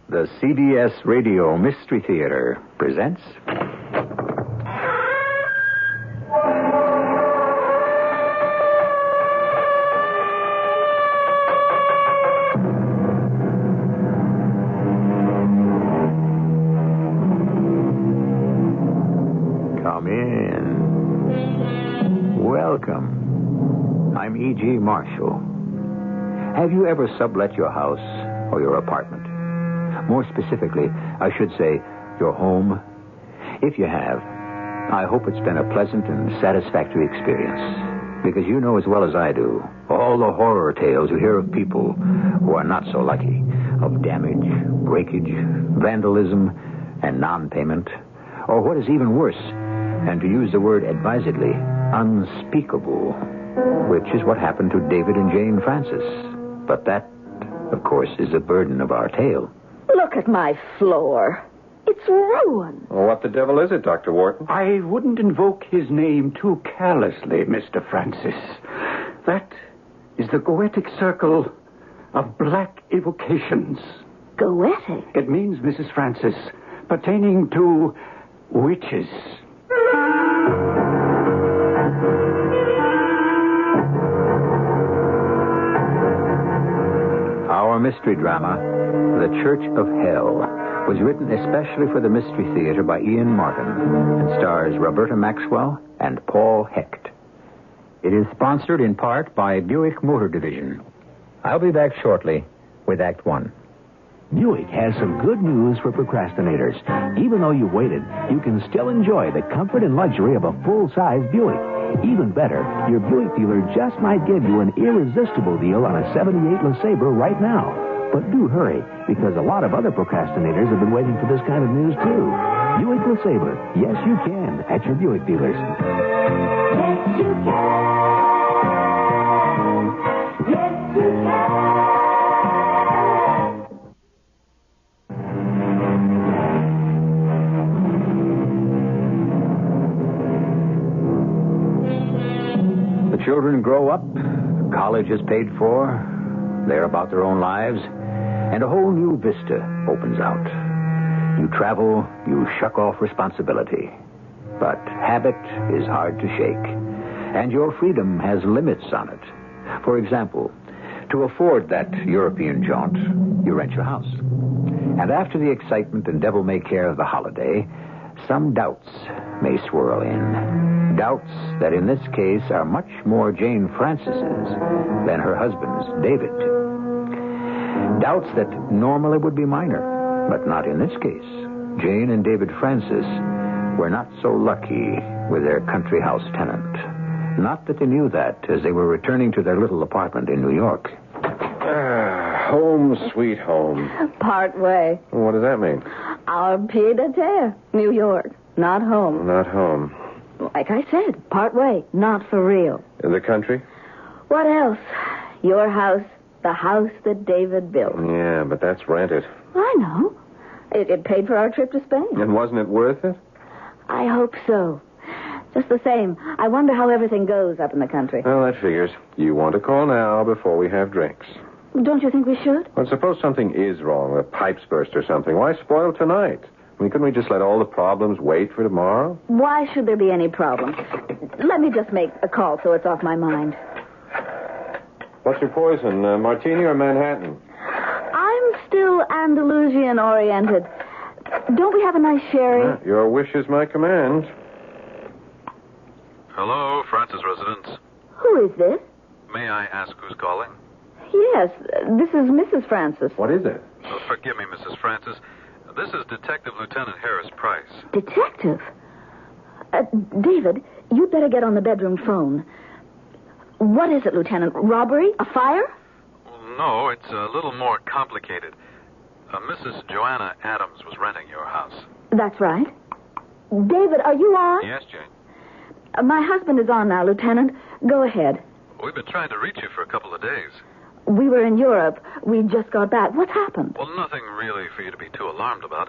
The CBS Radio Mystery Theater presents... Come in. Welcome. I'm E.G. Marshall. Have you ever sublet your house or your apartment? More specifically, I should say, your home. If you have, I hope it's been a pleasant and satisfactory experience. Because you know as well as I do, all the horror tales you hear of people who are not so lucky, of damage, breakage, vandalism, and non-payment, or what is even worse, and to use the word advisedly, unspeakable, which is what happened to David and Jane Francis. But that, of course, is the burden of our tale. Look at my floor. It's ruined. Well, what the devil is it, Dr. Wharton? I wouldn't invoke his name too carelessly, Mr. Francis. That is the Goetic circle of black evocations. Goetic? It means, Mrs. Francis, pertaining to witches. Our mystery drama, The Church of Hell, was written especially for the Mystery Theater by Ian Martin and stars Roberta Maxwell and Paul Hecht. It is sponsored in part by Buick Motor Division. I'll be back shortly with Act One. Buick has some good news for procrastinators. Even though you waited, you can still enjoy the comfort and luxury of a full-size Buick. Even better, your Buick dealer just might give you an irresistible deal on a 78 LeSabre right now. But do hurry, because a lot of other procrastinators have been waiting for this kind of news, too. Buick LeSabre. Yes, you can at your Buick dealers. Yes, you can. Yes, you can. The children grow up, college is paid for, they're about their own lives, and a whole new vista opens out. You travel, you shuck off responsibility. But habit is hard to shake, and your freedom has limits on it. For example, to afford that European jaunt, you rent your house. And after the excitement and devil-may-care of the holiday, some doubts may swirl in. Doubts that in this case are much more Jane Francis's than her husband's, David. Doubts that normally would be minor, but not in this case. Jane and David Francis were not so lucky with their country house tenant. Not that they knew that as they were returning to their little apartment in New York. Home, sweet home. Part way. What does that mean? Our pied-à-terre, New York. Not home. Not home. Like I said, part way. Not for real. In the country? What else? Your house, the house that David built. Yeah, but that's rented. I know. It paid for our trip to Spain. And wasn't it worth it? I hope so. Just the same, I wonder how everything goes up in the country. Well, that figures. You want to call now before we have drinks. Don't you think we should? Well, suppose something is wrong, the pipes burst or something. Why spoil tonight? I mean, couldn't we just let all the problems wait for tomorrow? Why should there be any problem? Let me just make a call so it's off my mind. What's your poison, martini or Manhattan? I'm still Andalusian-oriented. Don't we have a nice sherry? Your wish is my command. Hello, Francis residence. Who is this? May I ask who's calling? Yes, this is Mrs. Francis. What is it? Oh, forgive me, Mrs. Francis. This is Detective Lieutenant Harris Price. Detective? David, you'd better get on the bedroom phone. What is it, Lieutenant? Robbery? A fire? Well, no, it's a little more complicated. Mrs. Joanna Adams was renting your house. That's right. David, are you on? Yes, Jane. My husband is on now, Lieutenant. Go ahead. We've been trying to reach you for a couple of days. We were in Europe. We just got back. What's happened? Well, nothing really for you to be too alarmed about.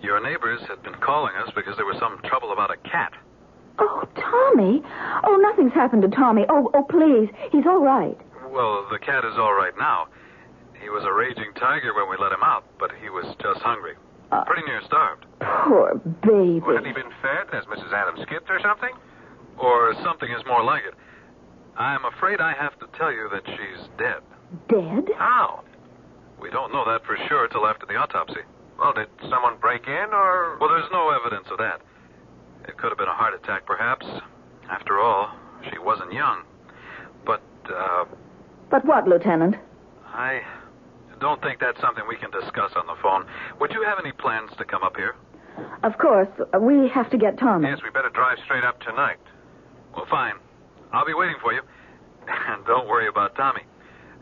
Your neighbors had been calling us because there was some trouble about a cat. Oh, Tommy. Oh, nothing's happened to Tommy. Oh, please. He's all right. Well, the cat is all right now. He was a raging tiger when we let him out, but he was just Poor baby. Well, hadn't he been fed? Has Mrs. Adams skipped or something? Or something is more like it. I'm afraid I have to tell you that she's dead. Dead? How? We don't know that for sure till after the autopsy. Well, did someone break in, or... Well, there's no evidence of that. It could have been a heart attack, perhaps. After all, she wasn't young. But, But what, Lieutenant? I don't think that's something we can discuss on the phone. Would you have any plans to come up here? Of course, we have to get Tommy. Yes, we better drive straight up tonight. Well, fine. I'll be waiting for you. And don't worry about Tommy.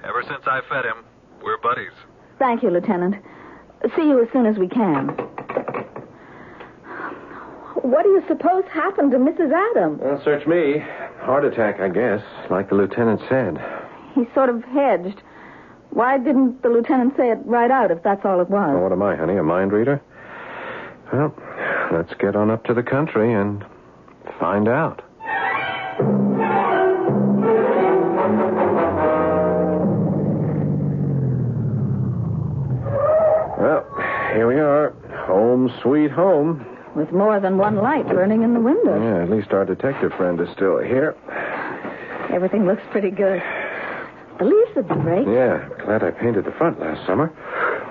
Ever since I fed him, we're buddies. Thank you, Lieutenant. See you as soon as we can. What do you suppose happened to Mrs. Adams? Well, search me. Heart attack, I guess, like the lieutenant said. He sort of hedged. Why didn't the lieutenant say it right out if that's all it was? Well, what am I, honey, a mind reader? Well, let's get on up to the country and find out. Well, here we are. Home sweet home. With more than one light burning in the window. Yeah, at least our detective friend is still here. Everything looks pretty good. The leaves have been raked. Yeah, glad I painted the front last summer.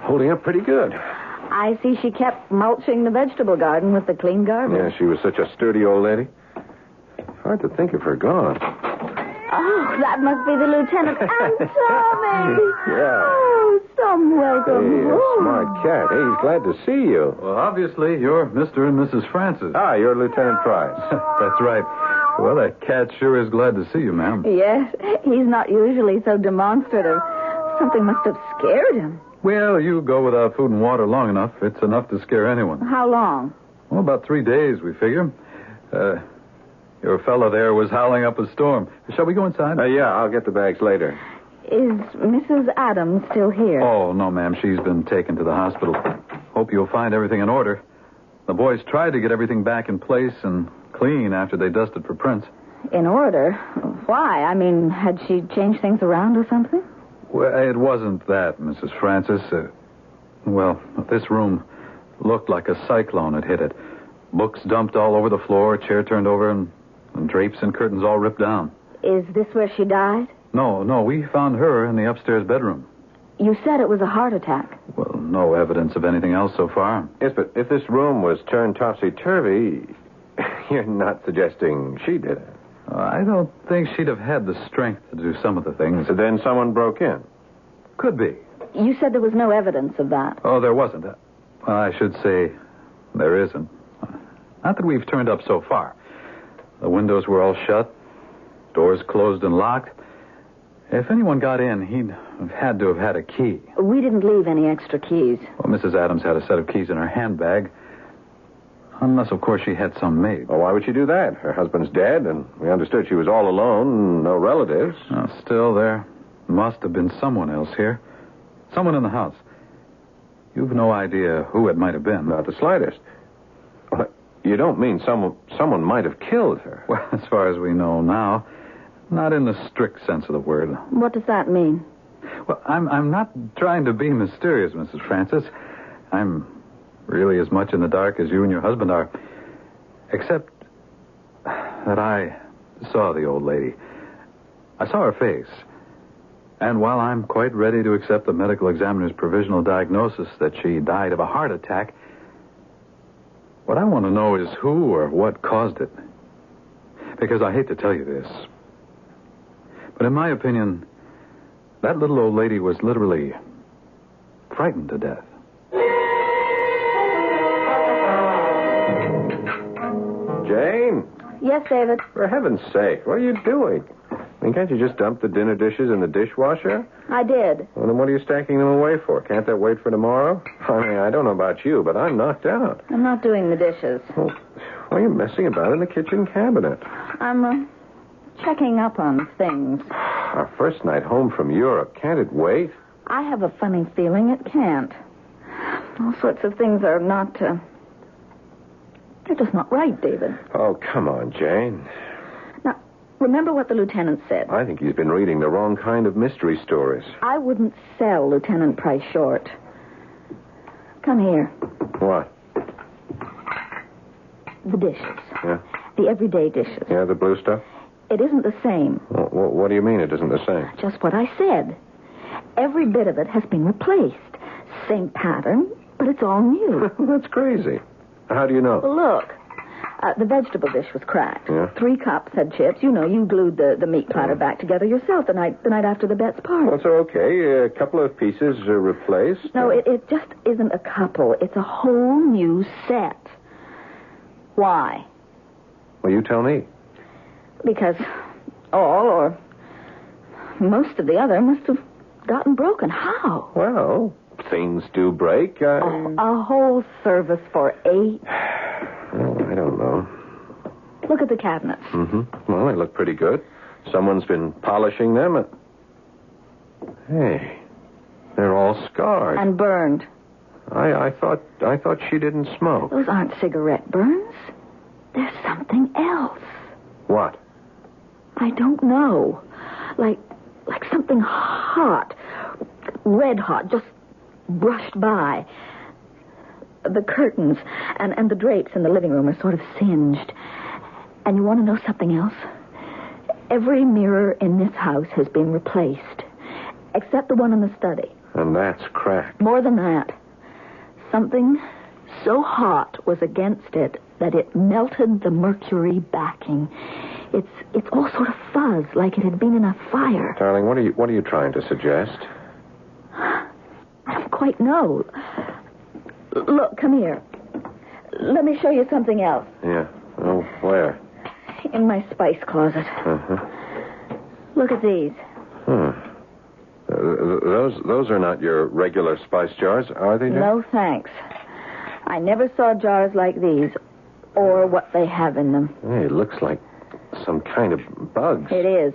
Holding up pretty good. I see she kept mulching the vegetable garden with the clean garbage. Yeah, she was such a sturdy old lady. Hard to think of her gone. Oh, that must be the lieutenant and Tommy. Yeah. Oh, some welcome Hey, a home. smart cat. Hey, he's glad to see you. Well, obviously, you're Mr. and Mrs. Francis. Ah, you're Lieutenant Price. That's right. Well, that cat sure is glad to see you, ma'am. Yes, he's not usually so demonstrative. Something must have scared him. Well, you go without food and water long enough. It's enough to scare anyone. How long? Well, about 3 days, we figure. Your fellow there was howling up a storm. Shall we go inside? Yeah, I'll get the bags later. Is Mrs. Adams still here? Oh, no, ma'am. She's been taken to the hospital. Hope you'll find everything in order. The boys tried to get everything back in place and clean after they dusted for prints. In order? Why? I mean, had she changed things around or something? Well, it wasn't that, Mrs. Francis. Well, this room looked like a cyclone had hit it. Books dumped all over the floor, chair turned over, and drapes and curtains all ripped down. Is this where she died? No, we found her in the upstairs bedroom. You said it was a heart attack. Well, no evidence of anything else so far. Yes, but if this room was turned topsy-turvy, you're not suggesting she did it. I don't think she'd have had the strength to do some of the things. So then someone broke in. Could be. You said there was no evidence of that. Oh, there wasn't. Well, I should say there isn't. Not that we've turned up so far. The windows were all shut, doors closed and locked. If anyone got in, he'd have had to have had a key. We didn't leave any extra keys. Well, Mrs. Adams had a set of keys in her handbag. Unless, of course, she had some made. Well, why would she do that? Her husband's dead, and we understood she was all alone, no relatives. Still, there must have been someone else here. Someone in the house. You've no idea who it might have been. Not the slightest. Well, you don't mean someone might have killed her? Well, as far as we know now, not in the strict sense of the word. What does that mean? Well, I'm not trying to be mysterious, Mrs. Francis. I'm really as much in the dark as you and your husband are. Except that I saw the old lady. I saw her face. And while I'm quite ready to accept the medical examiner's provisional diagnosis that she died of a heart attack, what I want to know is who or what caused it. Because I hate to tell you this, but in my opinion, that little old lady was literally frightened to death. Jane? Yes, David. For heaven's sake, what are you doing? I mean, can't you just dump the dinner dishes in the dishwasher? I did. Well, then what are you stacking them away for? Can't that wait for tomorrow? I mean, I don't know about you, but I'm knocked out. I'm not doing the dishes. Well, why are you messing about in the kitchen cabinet? I'm checking up on things. Our first night home from Europe. Can't it wait? I have a funny feeling it can't. All sorts of things are not, they're just not right, David. Oh, come on, Jane. Now, remember what the lieutenant said. I think he's been reading the wrong kind of mystery stories. I wouldn't sell Lieutenant Price short. Come here. What? The dishes. Yeah? The everyday dishes. Yeah, the blue stuff? It isn't the same. What do you mean it isn't the same? Just what I said. Every bit of it has been replaced. Same pattern, but it's all new. That's crazy. How do you know? Well, look. The vegetable dish was cracked. Yeah? 3 cups had chips. You know, you glued the meat platter back together yourself the night after the Betts party. Well, it's okay. A couple of pieces are replaced. No, it just isn't a couple. It's a whole new set. Why? Well, you tell me. Because all or most of the other must have gotten broken. How? Well, things do break. A whole service for 8. Well, I don't know. Look at the cabinets. Mm-hmm. Well, they look pretty good. Someone's been polishing them. Hey, they're all scarred. And burned. I thought she didn't smoke. Those aren't cigarette burns. There's something else. What? I don't know. Like something hot. Red hot, just brushed by. The curtains and the drapes in the living room are sort of singed. And you want to know something else? Every mirror in this house has been replaced, except the one in the study. And that's cracked. More than that. Something so hot was against it that it melted the mercury backing. It's all sort of fuzz, like it had been in a fire. Darling, what are you trying to suggest? I don't quite know. Look, come here. Let me show you something else. Yeah. Oh, where? In my spice closet. Uh-huh. Look at these. Those are not your regular spice jars, are they, Jack? No, thanks. I never saw jars like these, or what they have in them. Hey, it looks like some kind of bugs. It is.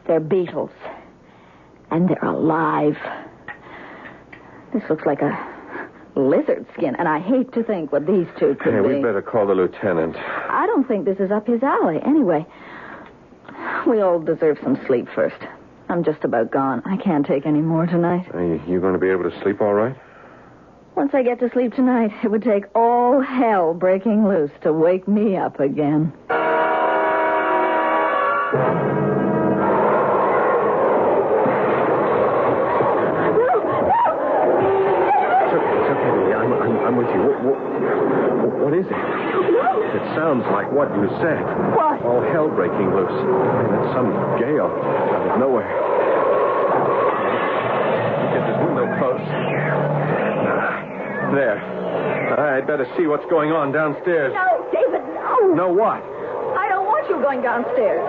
They're beetles. And they're alive. This looks like a lizard skin, and I hate to think what these two could be. We'd better call the lieutenant. I don't think this is up his alley. Anyway, we all deserve some sleep first. I'm just about gone. I can't take any more tonight. Are you going to be able to sleep all right? Once I get to sleep tonight, it would take all hell breaking loose to wake me up again. I'm with you. What is it? It sounds like what you said. What? All hell breaking loose. It's some gale out of nowhere. Get this window closed. There. I'd better see what's going on downstairs. No, David, no. No what? I don't want you going downstairs.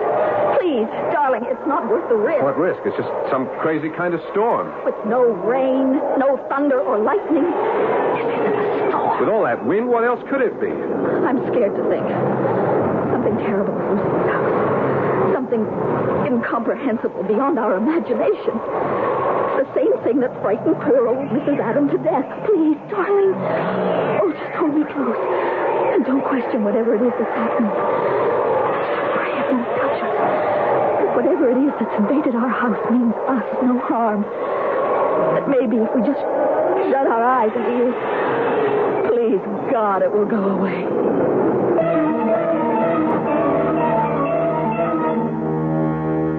Please, darling, it's not worth the risk. What risk? It's just some crazy kind of storm. With no rain, no thunder or lightning. This isn't a storm. With all that wind, what else could it be? I'm scared to think. Something terrible is loose in this house. Something incomprehensible beyond our imagination. The same thing that frightened poor old Mrs. Adam to death. Please, darling. Oh, just hold me close. And don't question whatever it is that's happening. For heaven's touch us. Whatever it is that's invaded our house means us no harm. That maybe if we just shut our eyes and ears, please, God, it will go away.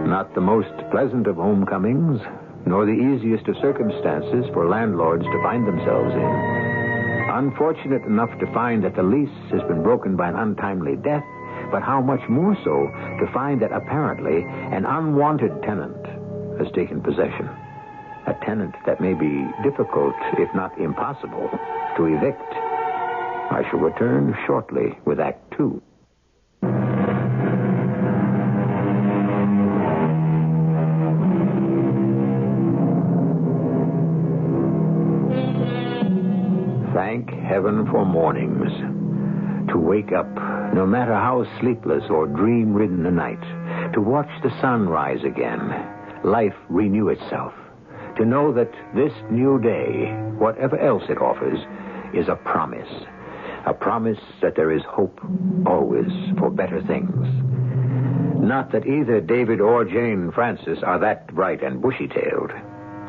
Not the most pleasant of homecomings, nor the easiest of circumstances for landlords to find themselves in. Unfortunate enough to find that the lease has been broken by an untimely death, but how much more so to find that apparently an unwanted tenant has taken possession. A tenant that may be difficult, if not impossible, to evict. I shall return shortly with Act 2. Thank heaven for mornings. To wake up, no matter how sleepless or dream-ridden the night. To watch the sun rise again. Life renew itself. To know that this new day, whatever else it offers, is a promise. A promise that there is hope always for better things. Not that either David or Jane Francis are that bright and bushy-tailed.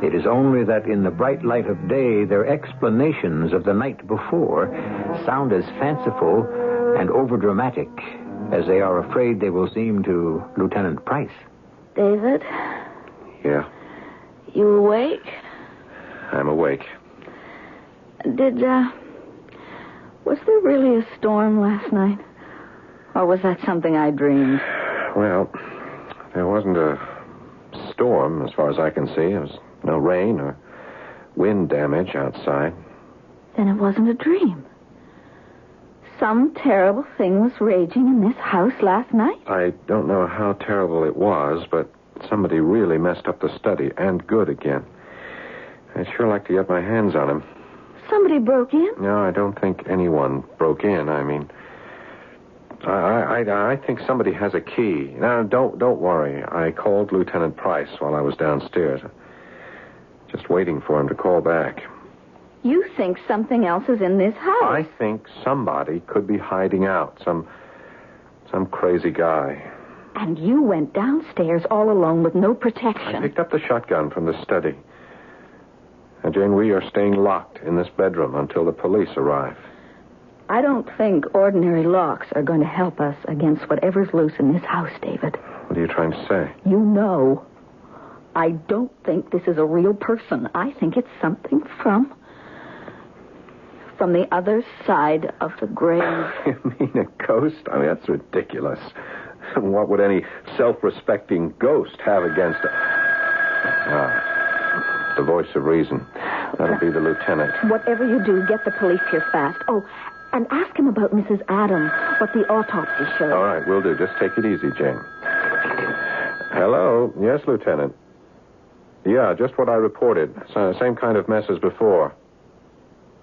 It is only that in the bright light of day, their explanations of the night before sound as fanciful and overdramatic, as they are afraid they will seem to Lieutenant Price. David, Yeah, you awake? I'm awake. Was there really a storm last night? Or was that something I dreamed? Well, there wasn't a storm, as far as I can see. There was no rain or wind damage outside. Then it wasn't a dream. Some terrible thing was raging in this house last night. I don't know how terrible it was, but somebody really messed up the study, and good again. I'd sure like to get my hands on him. Somebody broke in? No, I don't think anyone broke in. I mean, I think somebody has a key. Now, don't worry. I called Lieutenant Price while I was downstairs. Just waiting for him to call back. You think something else is in this house? I think somebody could be hiding out. Some crazy guy. And you went downstairs all alone with no protection. I picked up the shotgun from the study. Now, Jane, we are staying locked in this bedroom until the police arrive. I don't think ordinary locks are going to help us against whatever's loose in this house, David. What are you trying to say? You know, I don't think this is a real person. I think it's something from the other side of the grave. You mean a ghost? I mean, that's ridiculous. What would any self-respecting ghost have against it? The voice of reason. That'll be the lieutenant. Whatever you do, get the police here fast. Oh, and ask him about Mrs. Adam, what the autopsy showed. All right, will do. Just take it easy, Jane. Hello. Yes, Lieutenant. Yeah, just what I reported. Same kind of mess as before.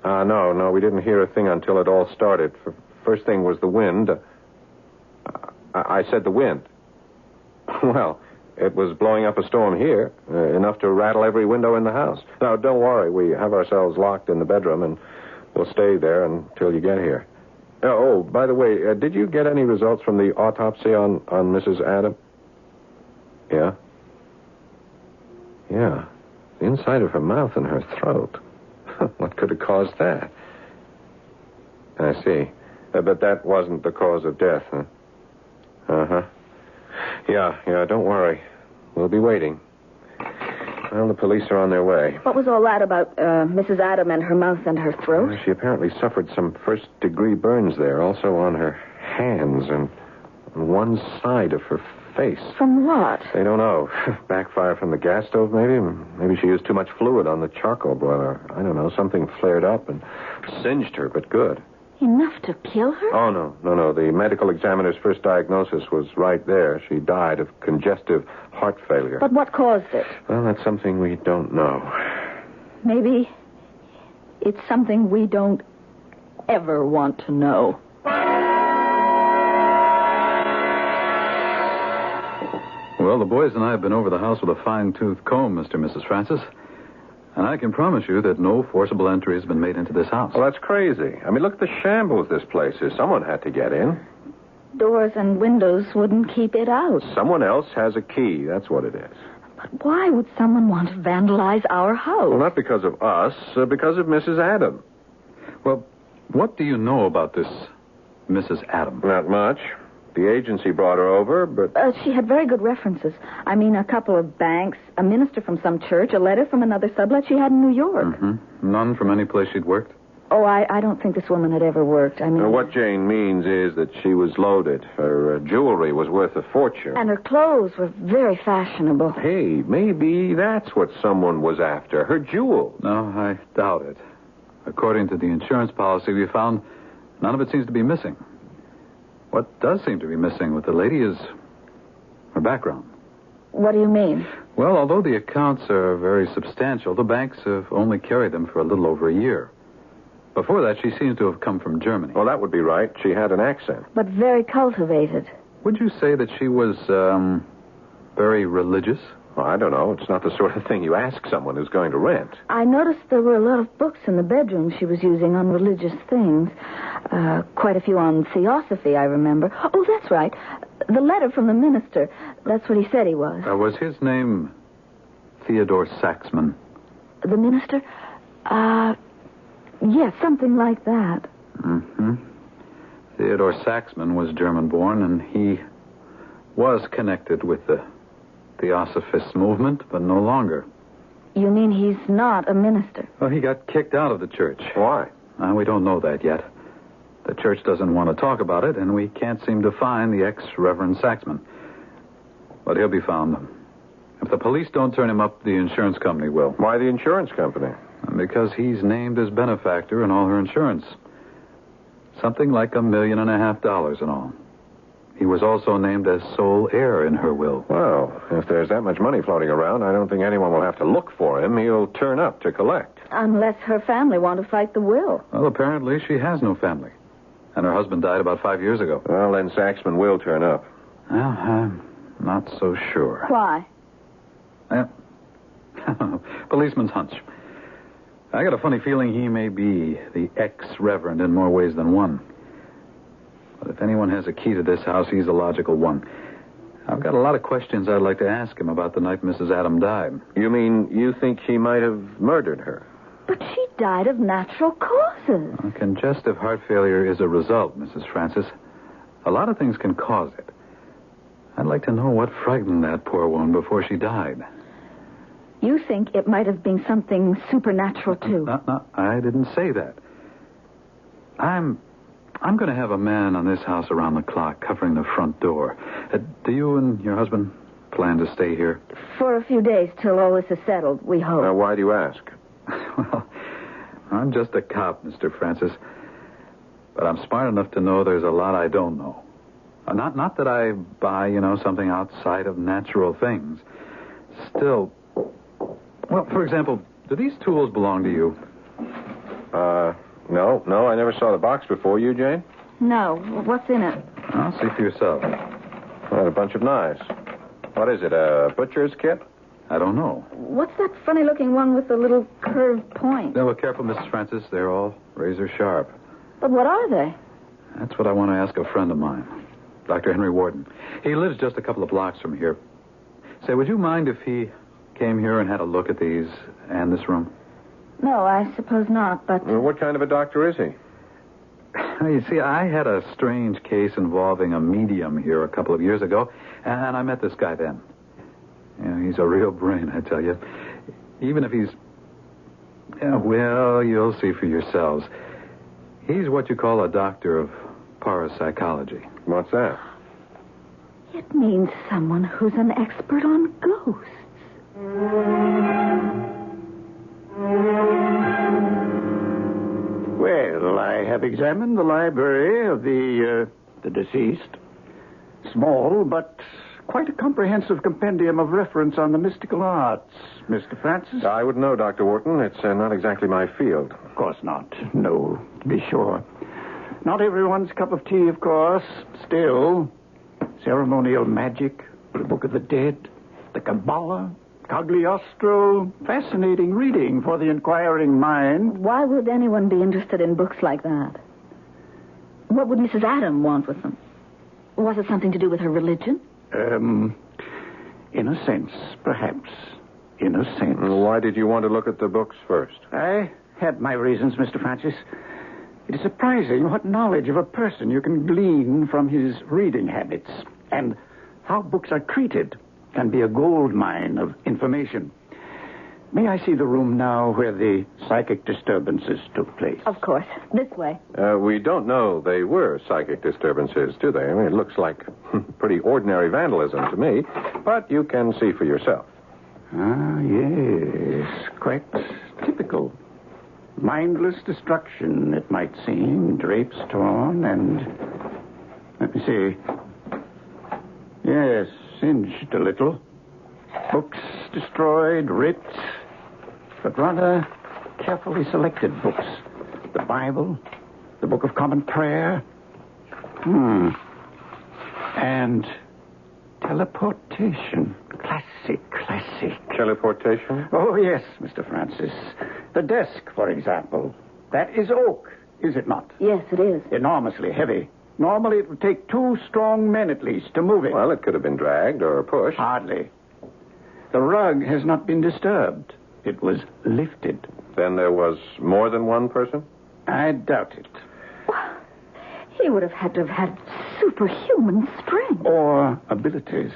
No, we didn't hear a thing until it all started. First thing was the wind. I said the wind. Well, it was blowing up a storm here, enough to rattle every window in the house. Now, don't worry. We have ourselves locked in the bedroom, and we'll stay there until you get here. Oh, by the way, did you get any results from the autopsy on Mrs. Adam? Yeah? Yeah. The inside of her mouth and her throat. What could have caused that? I see. But that wasn't the cause of death, huh? Uh-huh. Yeah, don't worry. We'll be waiting. Well, the police are on their way. What was all that about Mrs. Adam and her mouth and her throat? Well, she apparently suffered some first-degree burns there, also on her hands and on one side of her face. From what? They don't know. Backfire from the gas stove, maybe? Maybe she used too much fluid on the charcoal boiler. I don't know. Something flared up and singed her, but good. Enough to kill her? Oh, no. The medical examiner's first diagnosis was right there. She died of congestive heart failure. But what caused it? Well, that's something we don't know. Maybe it's something we don't ever want to know. Well, the boys and I have been over the house with a fine-tooth comb, Mr. and Mrs. Francis. And I can promise you that no forcible entry has been made into this house. Well, that's crazy. I mean, look at the shambles this place is. Someone had to get in. Doors and windows wouldn't keep it out. Someone else has a key. That's what it is. But why would someone want to vandalize our house? Well, not because of us, because of Mrs. Adam. Well, what do you know about this Mrs. Adam? Not much. The agency brought her over, but... She had very good references. I mean, a couple of banks, a minister from some church, a letter from another sublet she had in New York. Mm-hmm. None from any place she'd worked? Oh, I don't think this woman had ever worked. I mean... what Jane means is that she was loaded. Her jewelry was worth a fortune. And her clothes were very fashionable. Hey, maybe that's what someone was after. Her jewels. No, I doubt it. According to the insurance policy we found, none of it seems to be missing. What does seem to be missing with the lady is her background. What do you mean? Well, although the accounts are very substantial, the banks have only carried them for a little over a year. Before that, she seems to have come from Germany. Well, that would be right. She had an accent. But very cultivated. Would you say that she was, very religious? Well, I don't know. It's not the sort of thing you ask someone who's going to rent. I noticed there were a lot of books in the bedroom she was using on religious things. Quite a few on theosophy, I remember. Oh, that's right. The letter from the minister. That's what he said he was. Was his name Theodore Saxman? The minister? Yes, something like that. Mm-hmm. Theodore Saxman was German-born, and he was connected with the Theosophist movement, but no longer. You mean he's not a minister? Well, he got kicked out of the church. Why? We don't know that yet. The church doesn't want to talk about it, and we can't seem to find the ex-Reverend Saxman. But he'll be found. If the police don't turn him up, the insurance company will. Why the insurance company? Because he's named as benefactor in all her insurance. Something like $1.5 million in all. He was also named as sole heir in her will. Well, if there's that much money floating around, I don't think anyone will have to look for him. He'll turn up to collect. Unless her family want to fight the will. Well, apparently she has no family. And her husband died about 5 years ago. Well, then Saxman will turn up. Well, I'm not so sure. Why? Policeman's hunch. I got a funny feeling he may be the ex-reverend in more ways than one. But if anyone has a key to this house, he's the logical one. I've got a lot of questions I'd like to ask him about the night Mrs. Adam died. You mean you think he might have murdered her? But she died of natural causes. Congestive heart failure is a result, Mrs. Francis. A lot of things can cause it. I'd like to know what frightened that poor woman before she died. You think it might have been something supernatural, too? No, I didn't say that. I'm going to have a man on this house around the clock covering the front door. Do you and your husband plan to stay here? For a few days till all this is settled, we hope. Now, why do you ask? Well, I'm just a cop, Mr. Francis. But I'm smart enough to know there's a lot I don't know. Not that I buy, something outside of natural things. Still, well, for example, do these tools belong to you? No, I never saw the box before. You, Jane? No. What's in it? I'll see for yourself. Well, a bunch of knives. What is it, a butcher's kit? I don't know. What's that funny-looking one with the little curved point? No, careful, Mrs. Francis. They're all razor sharp. But what are they? That's what I want to ask a friend of mine, Dr. Henry Warden. He lives just a couple of blocks from here. Say, would you mind if he came here and had a look at these and this room? No, I suppose not, but... Well, what kind of a doctor is he? You see, I had a strange case involving a medium here a couple of years ago, and I met this guy then. Yeah, he's a real brain, I tell you. Even if he's... Yeah, well, you'll see for yourselves. He's what you call a doctor of parapsychology. What's that? It means someone who's an expert on ghosts. Well, I have examined the library of the deceased. Small, but quite a comprehensive compendium of reference on the mystical arts. Mr. Francis? I would know, Dr. Wharton. It's not exactly my field. Of course not. No, to be sure. Not everyone's cup of tea, of course. Still, ceremonial magic, the Book of the Dead, the Kabbalah, Cagliostro, fascinating reading for the inquiring mind. Why would anyone be interested in books like that? What would Mrs. Adam want with them? Was it something to do with her religion? In a sense, perhaps. In a sense. Why did you want to look at the books first? I had my reasons, Mr. Francis. It is surprising what knowledge of a person you can glean from his reading habits. And how books are treated can be a gold mine of information. May I see the room now where the psychic disturbances took place? Of course. This way. We don't know they were psychic disturbances, do they? I mean, it looks like pretty ordinary vandalism to me, but you can see for yourself. Ah, yes. Quite typical. Mindless destruction, it might seem. Drapes torn and... Let me see. Yes, singed a little. Books destroyed, ripped, but rather carefully selected books. The Bible, the Book of Common Prayer. And teleportation. Classic. Teleportation? Oh, yes, Mr. Francis. The desk, for example. That is oak, is it not? Yes, it is. Enormously heavy. Normally it would take 2 strong men at least to move it. Well, it could have been dragged or pushed. Hardly. The rug has not been disturbed. It was lifted. Then there was more than one person? I doubt it. He would have had superhuman strength. Or abilities.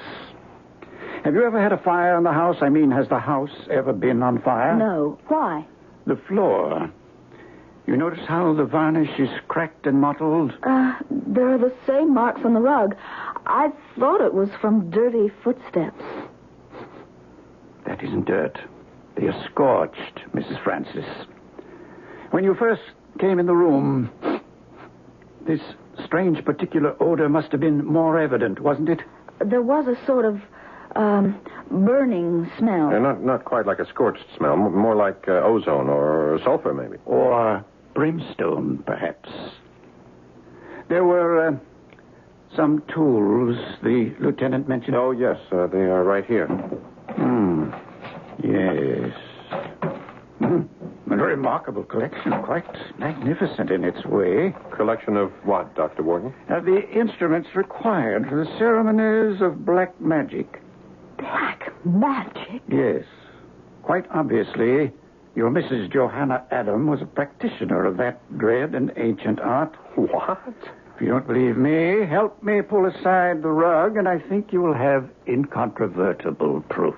Have you ever had a fire in the house? I mean, has the house ever been on fire? No. Why? The floor. You notice how the varnish is cracked and mottled? There are the same marks on the rug. I thought it was from dirty footsteps. That isn't dirt. They are scorched, Mrs. Francis. When you first came in the room, this strange particular odor must have been more evident, wasn't it? There was a sort of burning smell. Not quite like a scorched smell. More like ozone or sulfur, maybe. Or brimstone, perhaps. There were some tools the lieutenant mentioned. Oh, yes. They are right here. Yes. A remarkable collection. Quite magnificent in its way. Collection of what, Dr. Wharton? The instruments required for the ceremonies of black magic. Black magic? Yes. Quite obviously, your Mrs. Johanna Adam was a practitioner of that dread and ancient art. What? If you don't believe me, help me pull aside the rug, and I think you will have incontrovertible proof.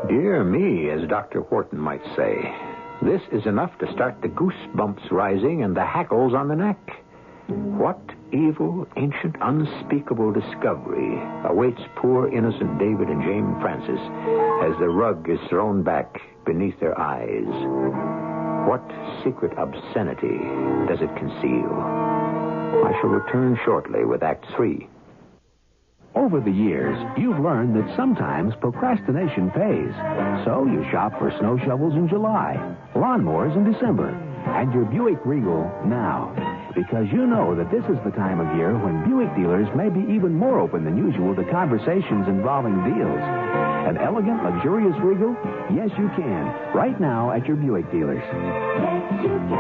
Dear me, as Dr. Wharton might say, this is enough to start the goosebumps rising and the hackles on the neck. What evil, ancient, unspeakable discovery awaits poor, innocent David and Jane Francis as the rug is thrown back beneath their eyes? What secret obscenity does it conceal? I shall return shortly with Act 3. Over the years, you've learned that sometimes procrastination pays. So you shop for snow shovels in July, lawnmowers in December, and your Buick Regal now. Because you know that this is the time of year when Buick dealers may be even more open than usual to conversations involving deals. An elegant, luxurious Regal? Yes, you can. Right now at your Buick dealers. Yes, you can.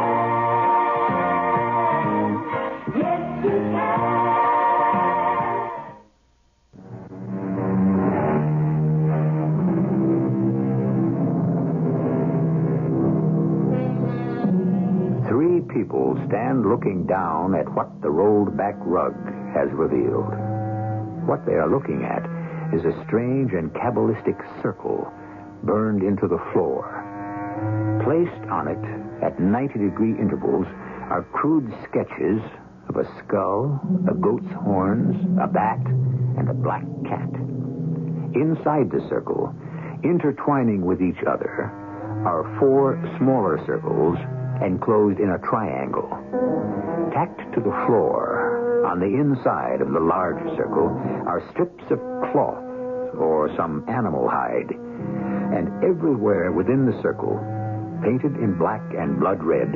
Yes, you can. 3 people stand looking down at what the rolled back rug has revealed. What they are looking at is a strange and cabalistic circle burned into the floor. Placed on it at 90-degree intervals are crude sketches of a skull, a goat's horns, a bat, and a black cat. Inside the circle, intertwining with each other, are 4 smaller circles enclosed in a triangle. Tacked to the floor on the inside of the large circle are strips of cloth or some animal hide. And everywhere within the circle, painted in black and blood red,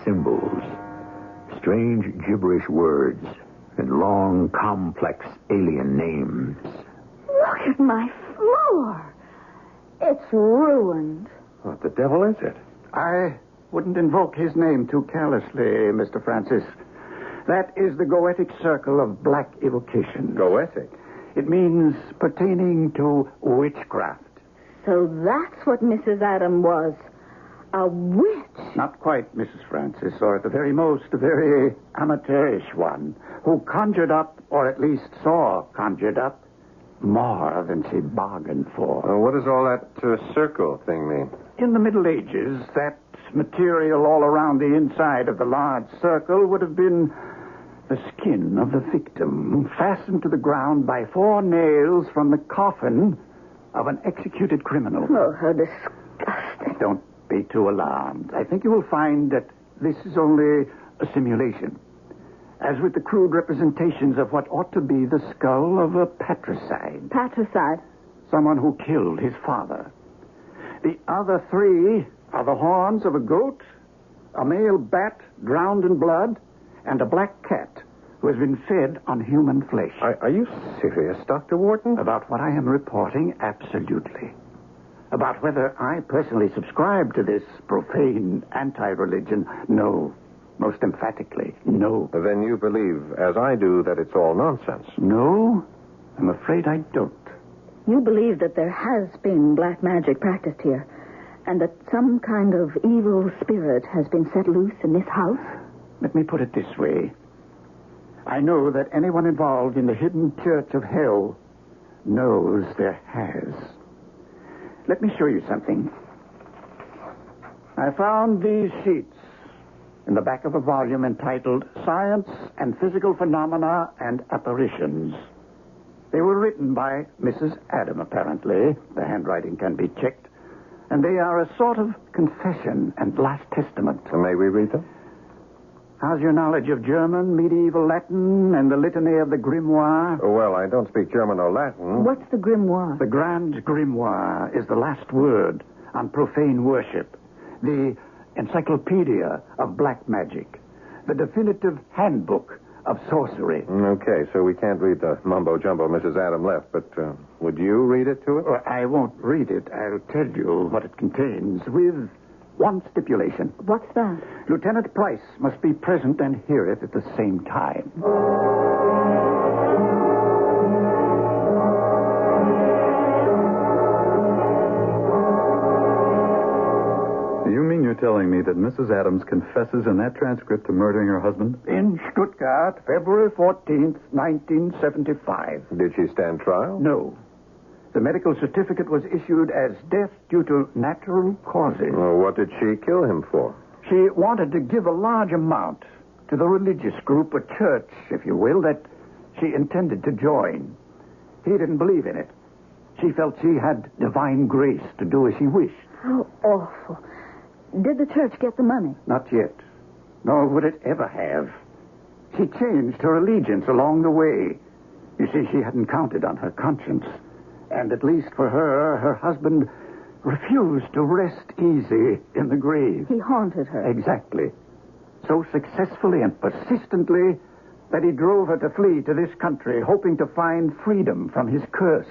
symbols, strange gibberish words, and long, complex alien names. Look at my floor. It's ruined. What the devil is it? I wouldn't invoke his name too carelessly, Mr. Francis. That is the Goetic circle of black evocation. Goetic? It means pertaining to witchcraft. So that's what Mrs. Adam was. A witch. Not quite, Mrs. Francis, or at the very most, a very amateurish one, who conjured up, or at least saw conjured up, more than she bargained for. What does all that circle thing mean? In the Middle Ages, that material all around the inside of the large circle would have been the skin of the victim, fastened to the ground by 4 nails from the coffin of an executed criminal. Oh, how disgusting. Don't be too alarmed. I think you will find that this is only a simulation. As with the crude representations of what ought to be the skull of a patricide. Patricide? Someone who killed his father. The other 3 are the horns of a goat, a male bat drowned in blood, and a black cat who has been fed on human flesh. Are you serious, Dr. Wharton? About what I am reporting, absolutely. About whether I personally subscribe to this profane anti-religion, no. Most emphatically, no. Then you believe, as I do, that it's all nonsense. No, I'm afraid I don't. You believe that there has been black magic practiced here, And that some kind of evil spirit has been set loose in this house? Let me put it this way. I know that anyone involved in the hidden church of hell knows there has. Let me show you something. I found these sheets in the back of a volume entitled Science and Physical Phenomena and Apparitions. They were written by Mrs. Adam, apparently. The handwriting can be checked. And they are a sort of confession and last testament. May we read them? How's your knowledge of German, medieval Latin, and the litany of the grimoire? Oh, well, I don't speak German or Latin. What's the grimoire? The Grand Grimoire is the last word on profane worship. The encyclopedia of black magic. The definitive handbook of sorcery. Okay, so we can't read the mumbo-jumbo Mrs. Adam left, but would you read it to us? Well, I won't read it. I'll tell you what it contains with one stipulation. What's that? Lieutenant Price must be present and hear it at the same time. You mean you're telling me that Mrs. Adams confesses in that transcript to murdering her husband? In Stuttgart, February 14th, 1975. Did she stand trial? No. The medical certificate was issued as death due to natural causes. Well, what did she kill him for? She wanted to give a large amount to the religious group, a church, if you will, that she intended to join. He didn't believe in it. She felt she had divine grace to do as she wished. How awful. Did the church get the money? Not yet. Nor would it ever have. She changed her allegiance along the way. You see, she hadn't counted on her conscience. And at least for her, her husband refused to rest easy in the grave. He haunted her. Exactly. So successfully and persistently that he drove her to flee to this country, hoping to find freedom from his curse.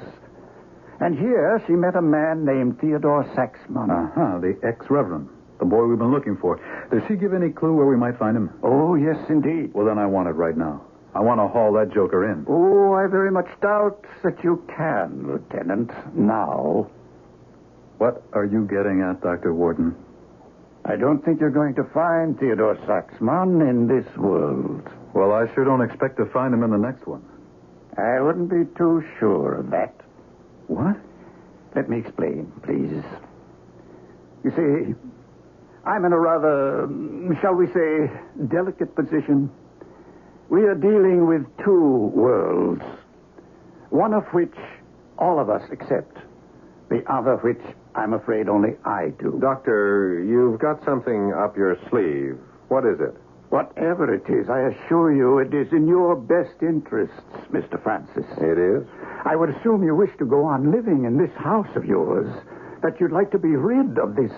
And here she met a man named Theodore Saxman. The ex-reverend. The boy we've been looking for. Does she give any clue where we might find him? Oh, yes, indeed. Well, then I want it right now. I want to haul that joker in. Oh, I very much doubt that you can, Lieutenant, now. What are you getting at, Dr. Warden? I don't think you're going to find Theodore Saxman in this world. Well, I sure don't expect to find him in the next one. I wouldn't be too sure of that. What? Let me explain, please. You see, I'm in a rather, shall we say, delicate position. We are dealing with two worlds, one of which all of us accept, the other which I'm afraid only I do. Doctor, you've got something up your sleeve. What is it? Whatever it is, I assure you it is in your best interests, Mr. Francis. It is? I would assume you wish to go on living in this house of yours, that you'd like to be rid of this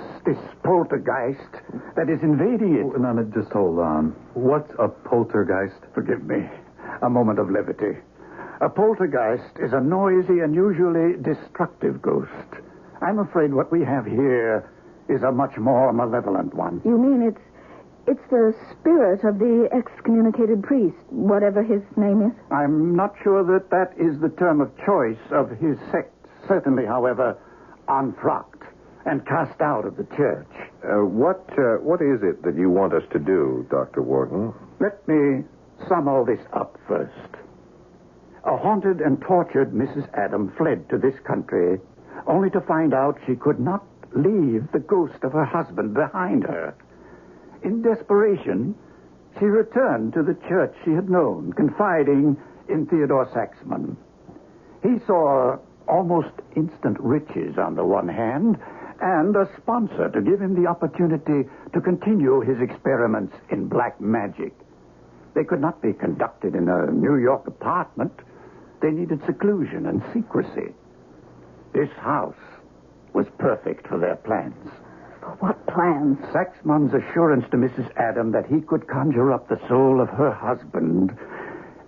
poltergeist that is invading it. No, just hold on. What's a poltergeist? Forgive me. A moment of levity. A poltergeist is a noisy and usually destructive ghost. I'm afraid what we have here is a much more malevolent one. You mean it's the spirit of the excommunicated priest, whatever his name is? I'm not sure that is the term of choice of his sect. Certainly, however, unfrocked and cast out of the church. What is it that you want us to do, Dr. Warden? Let me sum all this up first. A haunted and tortured Mrs. Adam fled to this country only to find out she could not leave the ghost of her husband behind her. In desperation, she returned to the church she had known, confiding in Theodore Saxman. He saw almost instant riches on the one hand, and a sponsor to give him the opportunity to continue his experiments in black magic. They could not be conducted in a New York apartment. They needed seclusion and secrecy. This house was perfect for their plans. For what plans? Saxman's assurance to Mrs. Adam that he could conjure up the soul of her husband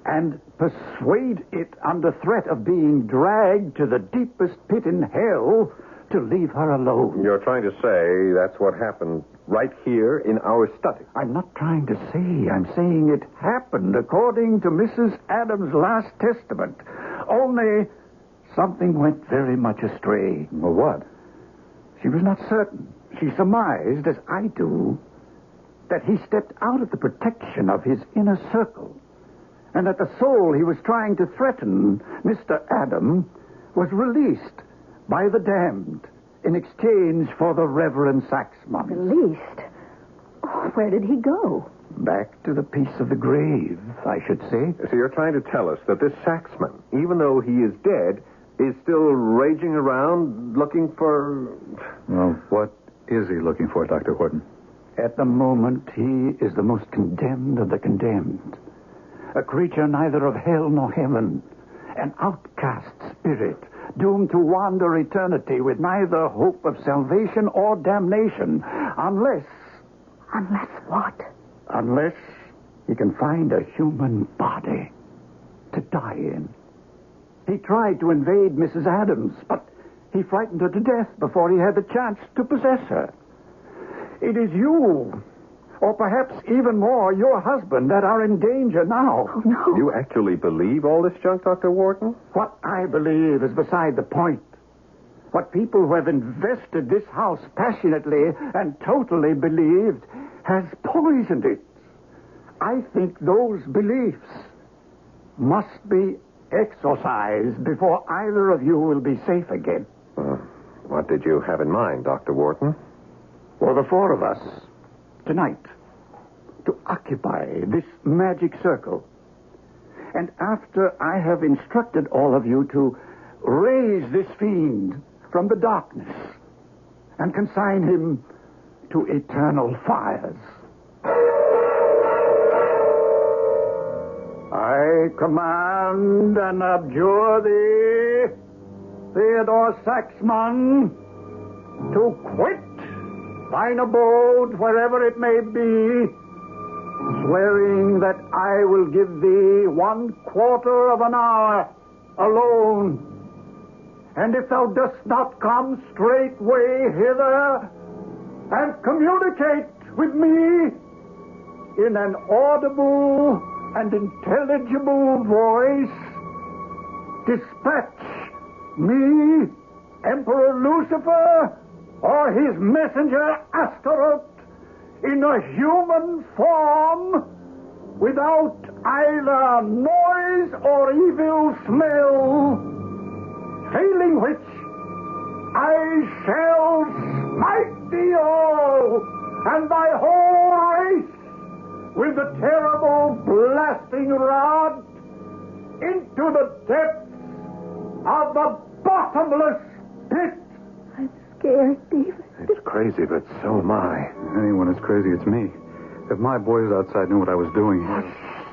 and persuade it under threat of being dragged to the deepest pit in hell to leave her alone. You're trying to say that's what happened right here in our study. I'm not trying to say. I'm saying it happened according to Mrs. Adams' last testament. Only something went very much astray. Well, what? She was not certain. She surmised, as I do, that he stepped out of the protection of his inner circle, and that the soul he was trying to threaten, Mr. Adam, was released by the damned in exchange for the Reverend Saxman. Released? Oh, where did he go? Back to the peace of the grave, I should say. So you're trying to tell us that this Saxman, even though he is dead, is still raging around looking for... Well, what is he looking for, Dr. Horton? At the moment, he is the most condemned of the condemned. A creature neither of hell nor heaven. An outcast spirit, doomed to wander eternity with neither hope of salvation or damnation, unless... Unless what? Unless he can find a human body to die in. He tried to invade Mrs. Adams, but he frightened her to death before he had the chance to possess her. It is you, or perhaps even more, your husband, that are in danger now. Oh, no. You actually believe all this junk, Dr. Wharton? What I believe is beside the point. What people who have invested this house passionately and totally believed has poisoned it. I think those beliefs must be exorcised before either of you will be safe again. What did you have in mind, Dr. Wharton? For the four of us, tonight, to occupy this magic circle. And after I have instructed all of you to raise this fiend from the darkness and consign him to eternal fires. I command and abjure thee, Theodore Saxman, to quit thine abode, wherever it may be, swearing that I will give thee 1/4 of an hour alone. And if thou dost not come straightway hither and communicate with me in an audible and intelligible voice, dispatch me, Emperor Lucifer, or his messenger Astaroth, in a human form, without either noise or evil smell, failing which I shall smite thee all and thy whole race with the terrible blasting rod into the depths of the bottomless pit. I'm scared, David. It's crazy, but so am I. Anyone as crazy, it's me. If my boys outside knew what I was doing...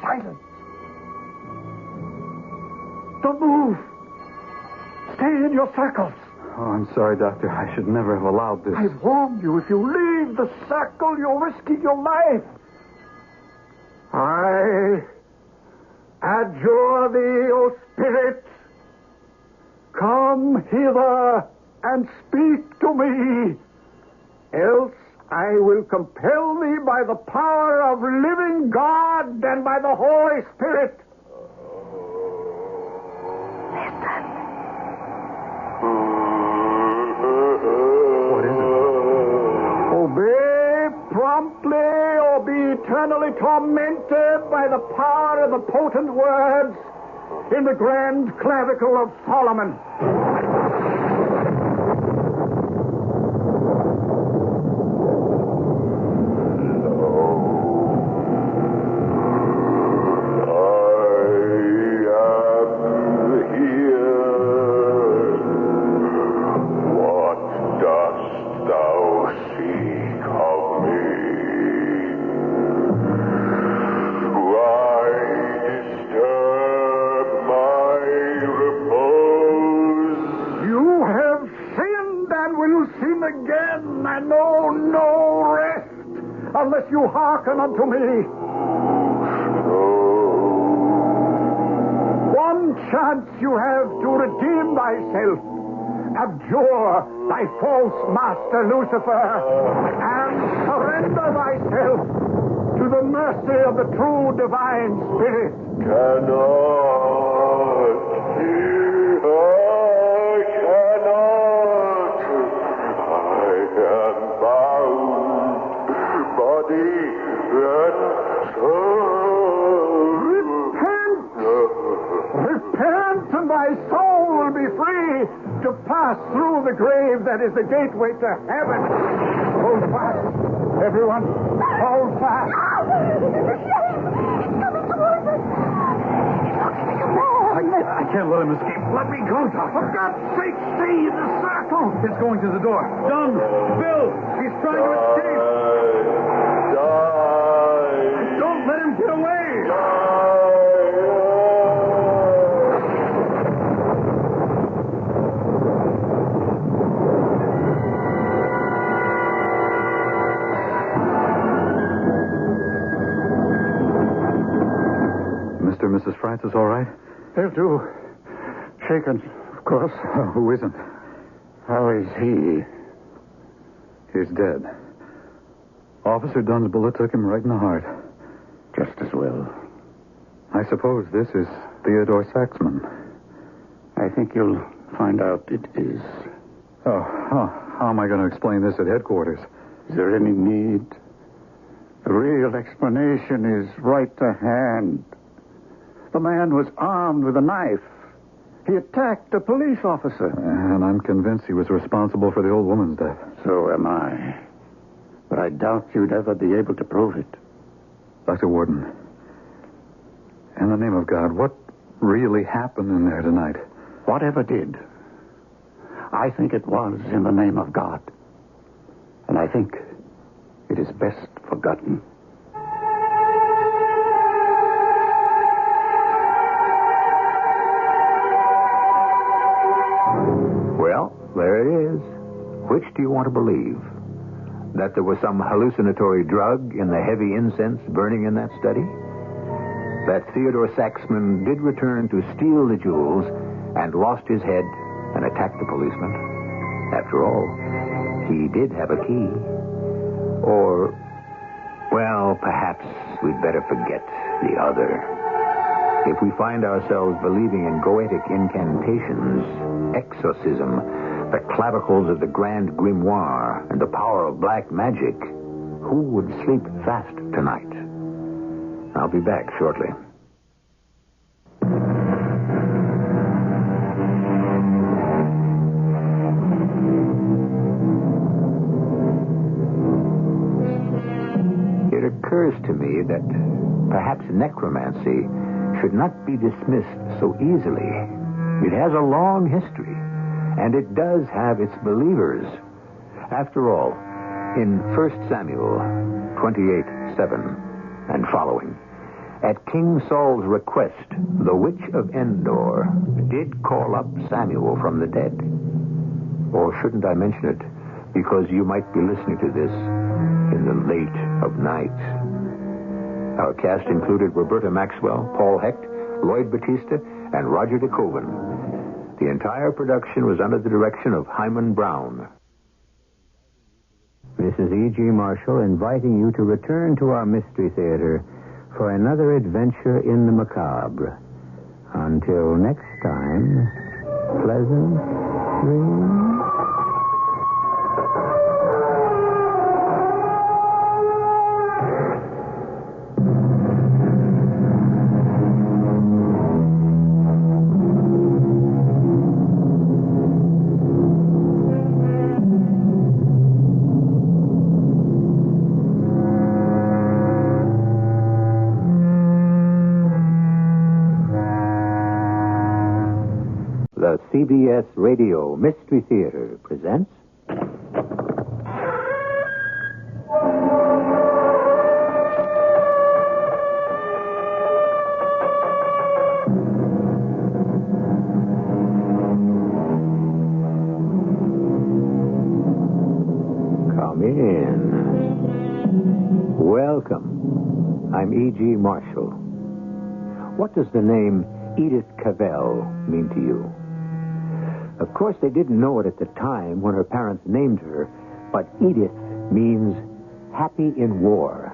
Silence. Don't move. Stay in your circles. Oh, I'm sorry, Doctor. I should never have allowed this. I've warned you. If you leave the circle, you're risking your life. I adjure thee, O Spirit. Come hither and speak to me. Else I will compel thee by the power of living God and by the Holy Spirit. What is it? Obey promptly or be eternally tormented by the power of the potent words in the grand clavicle of Solomon. Again, and know no rest unless you hearken unto me. One chance you have to redeem thyself. Abjure thy false master Lucifer and surrender thyself to the mercy of the true divine spirit. Repent, and thy soul will be free to pass through the grave that is the gateway to heaven. Hold fast, everyone. Hold fast. Coming towards us. I can't let him escape. Let me go, Doctor. For God's sake, stay in the circle. It's going to the door. Done. Bill, he's trying to escape. Don't let him get away. Mr. and Mrs. Francis, all right? They'll do. Shaken, of course. Who isn't? How is he? He's dead. Officer Dunn's bullet took him right in the heart. Just as well. I suppose this is Theodore Saxman. I think you'll find out it is. How am I going to explain this at headquarters? Is there any need? The real explanation is right to hand. The man was armed with a knife. He attacked a police officer. And I'm convinced he was responsible for the old woman's death. So am I. But I doubt you'd ever be able to prove it. Dr. Warden, in the name of God, what really happened in there tonight? Whatever did, I think it was in the name of God. And I think it is best forgotten. Well, there it is. Which do you want to believe? That there was some hallucinatory drug in the heavy incense burning in that study? That Theodore Saxman did return to steal the jewels and lost his head and attacked the policeman? After all, he did have a key. Or, well, perhaps we'd better forget the other. If we find ourselves believing in goetic incantations, exorcism, the clavicles of the Grand Grimoire, and the power of black magic, who would sleep fast tonight? I'll be back shortly. It occurs to me that perhaps necromancy should not be dismissed so easily. It has a long history, and it does have its believers. After all, in 1 Samuel 28:7 and following, at King Saul's request, the witch of Endor did call up Samuel from the dead. Or shouldn't I mention it? Because you might be listening to this in the late of night. Our cast included Roberta Maxwell, Paul Hecht, Lloyd Batista, and Roger DeKoven. The entire production was under the direction of Hyman Brown. This is E.G. Marshall inviting you to return to our Mystery Theater for another adventure in the macabre. Until next time, pleasant dreams. The CBS Radio Mystery Theater presents... Come in. Welcome. I'm E.G. Marshall. What does the name Edith Cavell mean to you? Of course, they didn't know it at the time when her parents named her, but Edith means happy in war,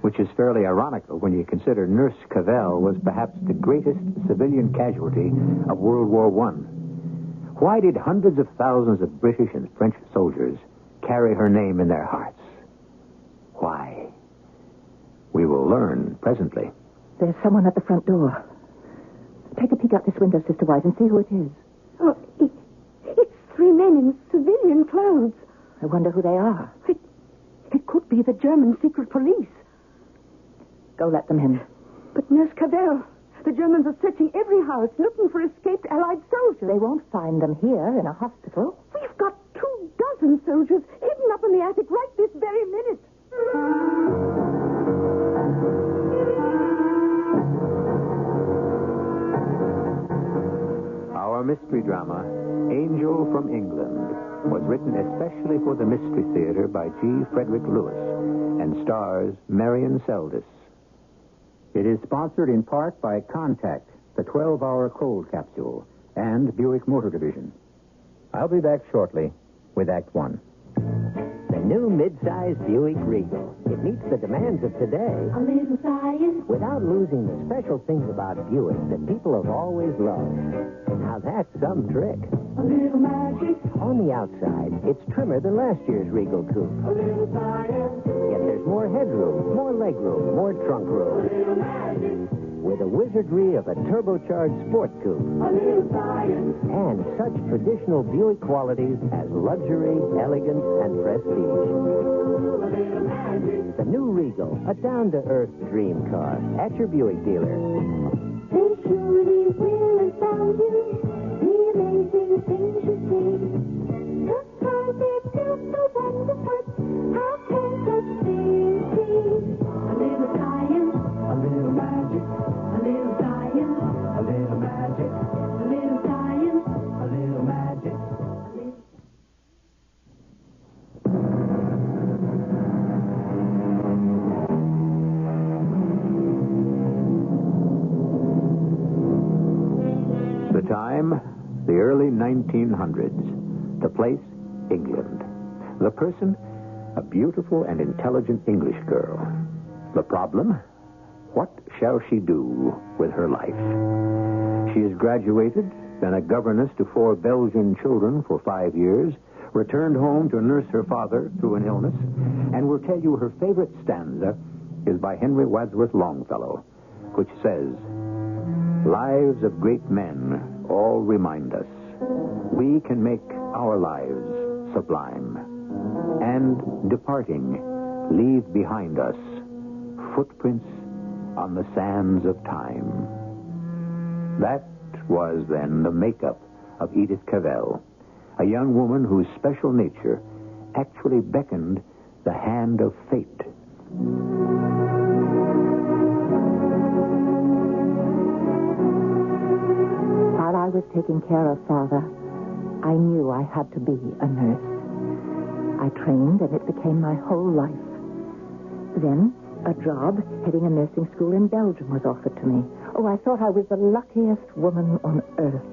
which is fairly ironical when you consider Nurse Cavell was perhaps the greatest civilian casualty of World War I. Why did hundreds of thousands of British and French soldiers carry her name in their hearts? Why? We will learn presently. There's someone at the front door. Take a peek out this window, Sister White, and see who it is. Oh, it's three men in civilian clothes. I wonder who they are. It could be the German secret police. Go let them in. But Nurse Cavell, the Germans are searching every house looking for escaped Allied soldiers. They won't find them here in a hospital. We've got 24 soldiers hidden up in the attic right this very minute. Our mystery drama, Angel from England, was written especially for the Mystery Theater by G. Frederick Lewis and stars Marion Seldes. It is sponsored in part by Contact, the 12-hour cold capsule, and Buick Motor Division. I'll be back shortly with Act One. The new mid-size Buick Regal. It meets the demands of today A little science. without losing the special things about Buick that people have always loved. Now that's some trick. A little magic. On the outside, it's trimmer than last year's Regal coupe. A little science. Yet there's more headroom, more legroom, more trunk A room. little magic. With the wizardry of a turbocharged sport coupe. A little science. And such traditional Buick qualities as luxury, elegance, and prestige. A little magic. The new Regal, a down-to-earth dream car. At your Buick dealer. They surely will astound you. The amazing things you see. Just how they're built so wonderful. How can such things be? A little science. A little magic. A little science. A little magic. A little science. A little magic. A little... The time, the early 1900s. The place, England. The person, a beautiful and intelligent English girl. The problem, what shall she do with her life? She is graduated, been a governess to 4 Belgian children for 5 years, returned home to nurse her father through an illness, and will tell you her favorite stanza is by Henry Wadsworth Longfellow, which says, "Lives of great men all remind us we can make our lives sublime, and departing, leave behind us footprints on the sands of time." That was then the makeup of Edith Cavell, a young woman whose special nature actually beckoned the hand of fate. While I was taking care of Father, I knew I had to be a nurse. I trained, and it became my whole life. Then, a job heading a nursing school in Belgium was offered to me. Oh, I thought I was the luckiest woman on earth.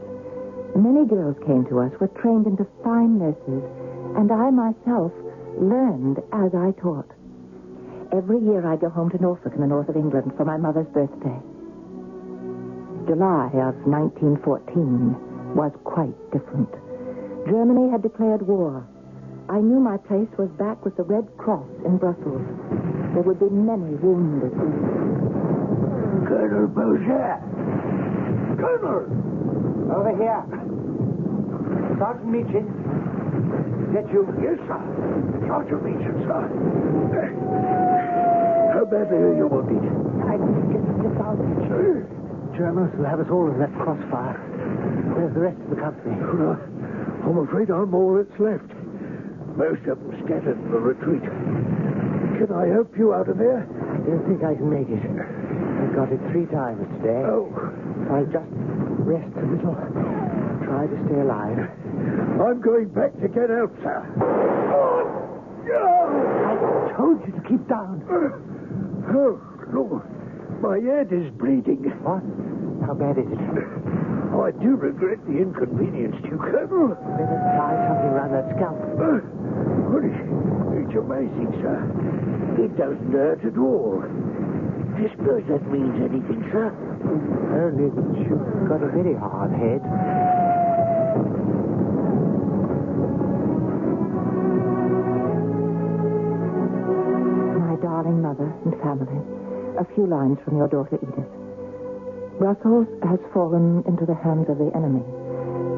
Many girls came to us, were trained into fine nurses, and I myself learned as I taught. Every year I'd go home to Norfolk in the north of England for my mother's birthday. July of 1914 was quite different. Germany had declared war. I knew my place was back with the Red Cross in Brussels. There would be many wounded. Colonel Boucher. Colonel! Over here. Sergeant Meechin. Is that you? Yes, sir. Sergeant Meechin, sir. How badly are you wounded? I get out. Sir. Germans will have us all in that crossfire. Where's the rest of the company? Well, I'm afraid I'm all that's left. Most of them scattered in the retreat. Can I help you out of there? I don't think I can make it. I've got it 3 times today. Oh. I'll just rest a little. Try to stay alive. I'm going back to get help, sir. I told you to keep down. Oh, Lord. My head is bleeding. What? How bad is it? Oh, I do regret the inconvenience to you, Colonel. Better try something around that scalp. It's amazing, sir. It doesn't hurt at all. I suppose that means anything, sir. Only that you've got a very hard head. My darling mother and family. A few lines from your daughter, Edith. Brussels has fallen into the hands of the enemy.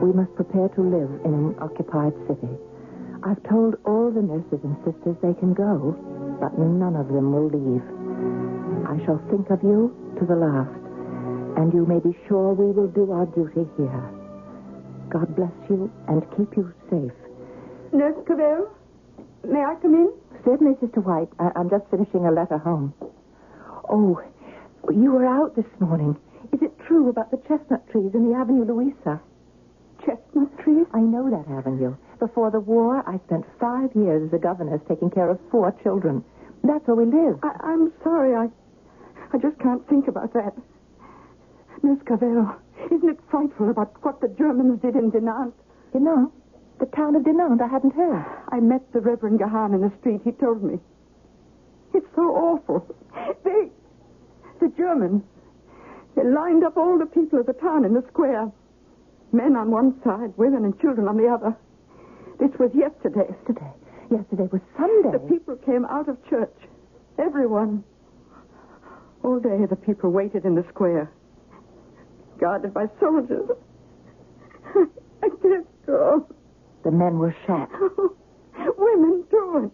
We must prepare to live in an occupied city. I've told all the nurses and sisters they can go, but none of them will leave. I shall think of you to the last, and you may be sure we will do our duty here. God bless you and keep you safe. Nurse Cavell, may I come in? Certainly, Sister White. I'm just finishing a letter home. Oh, you were out this morning. Is it true about the chestnut trees in the Avenue Louisa? Chestnut trees? I know that avenue. Before the war, I spent 5 years as a governess taking care of 4 children. That's where we live. I'm sorry. I just can't think about that. Nurse Cavell, isn't it frightful about what the Germans did in Dinant? Dinant? The town of Dinant? I hadn't heard. I met the Reverend Gahan in the street. He told me. It's so awful. The Germans, they lined up all the people of the town in the square. Men on one side, women and children on the other. This was yesterday. Yesterday was Sunday. The people came out of church. Everyone. All day the people waited in the square, guarded by soldiers. I can't go. The men were shot. Women, too.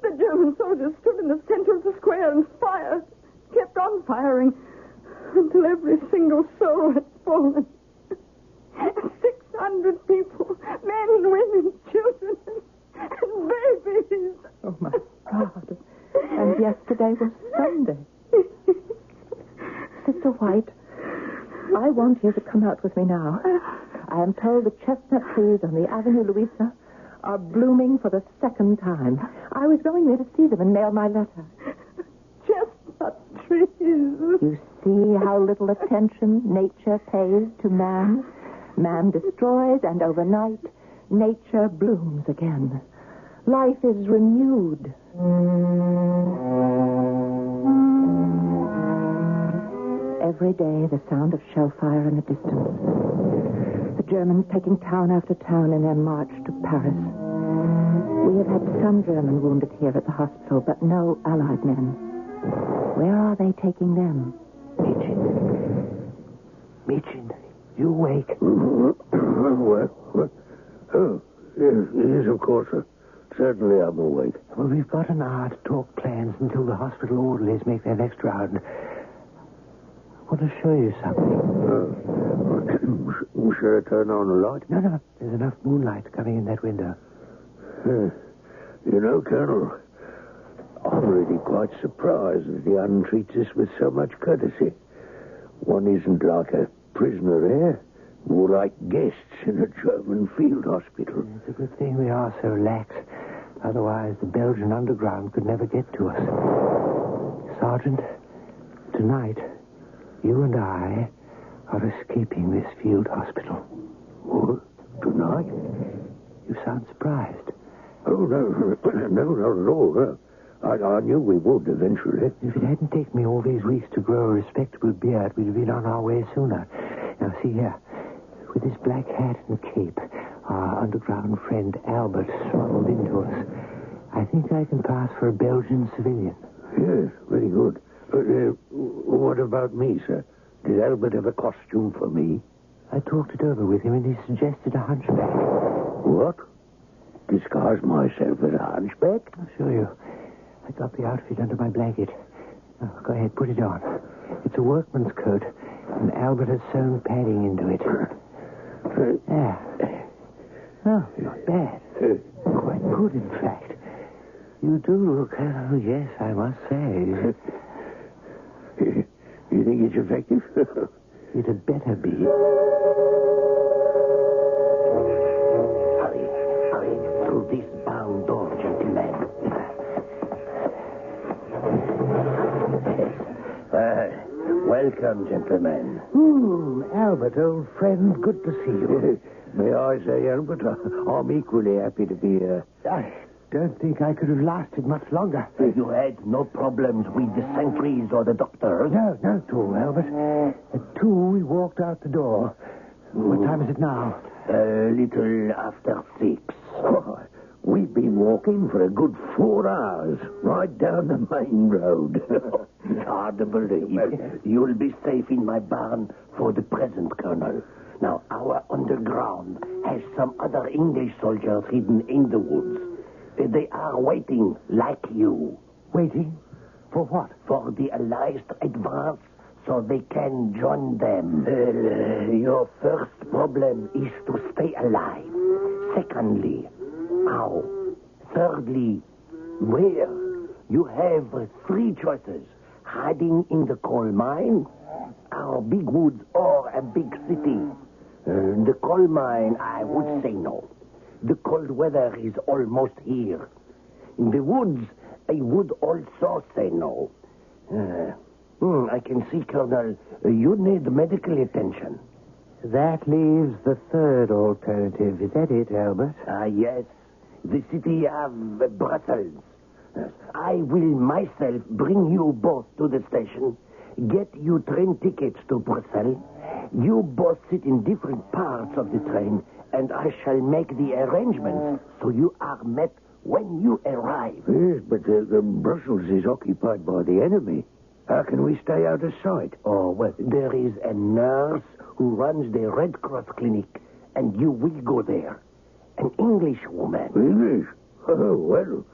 The German soldiers stood in the center of the square and fired. Kept on firing until every single soul had fallen. 600 people, men, women, children, and babies. Oh, my God. And yesterday was Sunday. Sister White, I want you to come out with me now. I am told the chestnut trees on the Avenue Louisa are blooming for the second time. I was going there to see them and mail my letter. Chestnut trees. You see how little attention nature pays to man? Man destroys, and overnight, nature blooms again. Life is renewed. Every day, the sound of shell fire in the distance. The Germans taking town after town in their march to Paris. We have had some German wounded here at the hospital, but no Allied men. Where are they taking them? Michin, you awake? What? Oh, yes, of course. Certainly I'm awake. Well, we've got an hour to talk plans until the hospital orderlies make their next round. I want to show you something. Shall I turn on the light? No. There's enough moonlight coming in that window. You know, Colonel, I'm really quite surprised that the Un treats us with so much courtesy. One isn't like a prisoner here, more like guests in a German field hospital. It's a good thing we are so lax. Otherwise, the Belgian underground could never get to us. Sergeant, tonight, you and I are escaping this field hospital. What? Tonight? You sound surprised. Oh, no, not at all. I knew we would eventually. If it hadn't taken me all these weeks to grow a respectable beard, we'd have been on our way sooner. Now, see here. With this black hat and cape, our underground friend Albert smuggled into us. I think I can pass for a Belgian civilian. Yes, very good. What about me, sir? Did Albert have a costume for me? I talked it over with him, and he suggested a hunchback. What? Disguise myself as a hunchback? I'll show you. I got the outfit under my blanket. Now, go ahead, put it on. It's a workman's coat, and Albert has sewn padding into it. Yeah. Oh, not bad. Quite good, in fact. You do look, yes, I must say. You think it's effective? It had better be. Hurry, through this barn door, gentlemen. Welcome, gentlemen. Albert, old friend, good to see you. May I say, Albert, I'm equally happy to be here. I don't think I could have lasted much longer. You had no problems with the sentries or the doctors? No, not at all, Albert. At 2, we walked out the door. What time is it now? A little after 6. We've been walking for a good 4 hours, right down the main road. Hard to believe. You'll be safe in my barn for the present, Colonel. Now, our underground has some other English soldiers hidden in the woods. They are waiting, like you. Waiting? For what? For the Allies to advance so they can join them. Your first problem is to stay alive. Secondly, how? Thirdly, where? You have three choices. Hiding in the coal mine, our big woods, or a big city. The coal mine, I would say no. The cold weather is almost here. In the woods, I would also say no. I can see, Colonel, you need medical attention. That leaves the third alternative. Is that it, Albert? Yes. The city of Brussels. Yes. I will myself bring you both to the station, get you train tickets to Brussels. You both sit in different parts of the train, and I shall make the arrangements so you are met when you arrive. Yes, but Brussels is occupied by the enemy. How can we stay out of sight? Oh, well, there is a nurse who runs the Red Cross clinic, and you will go there. An English woman. English? Oh, well,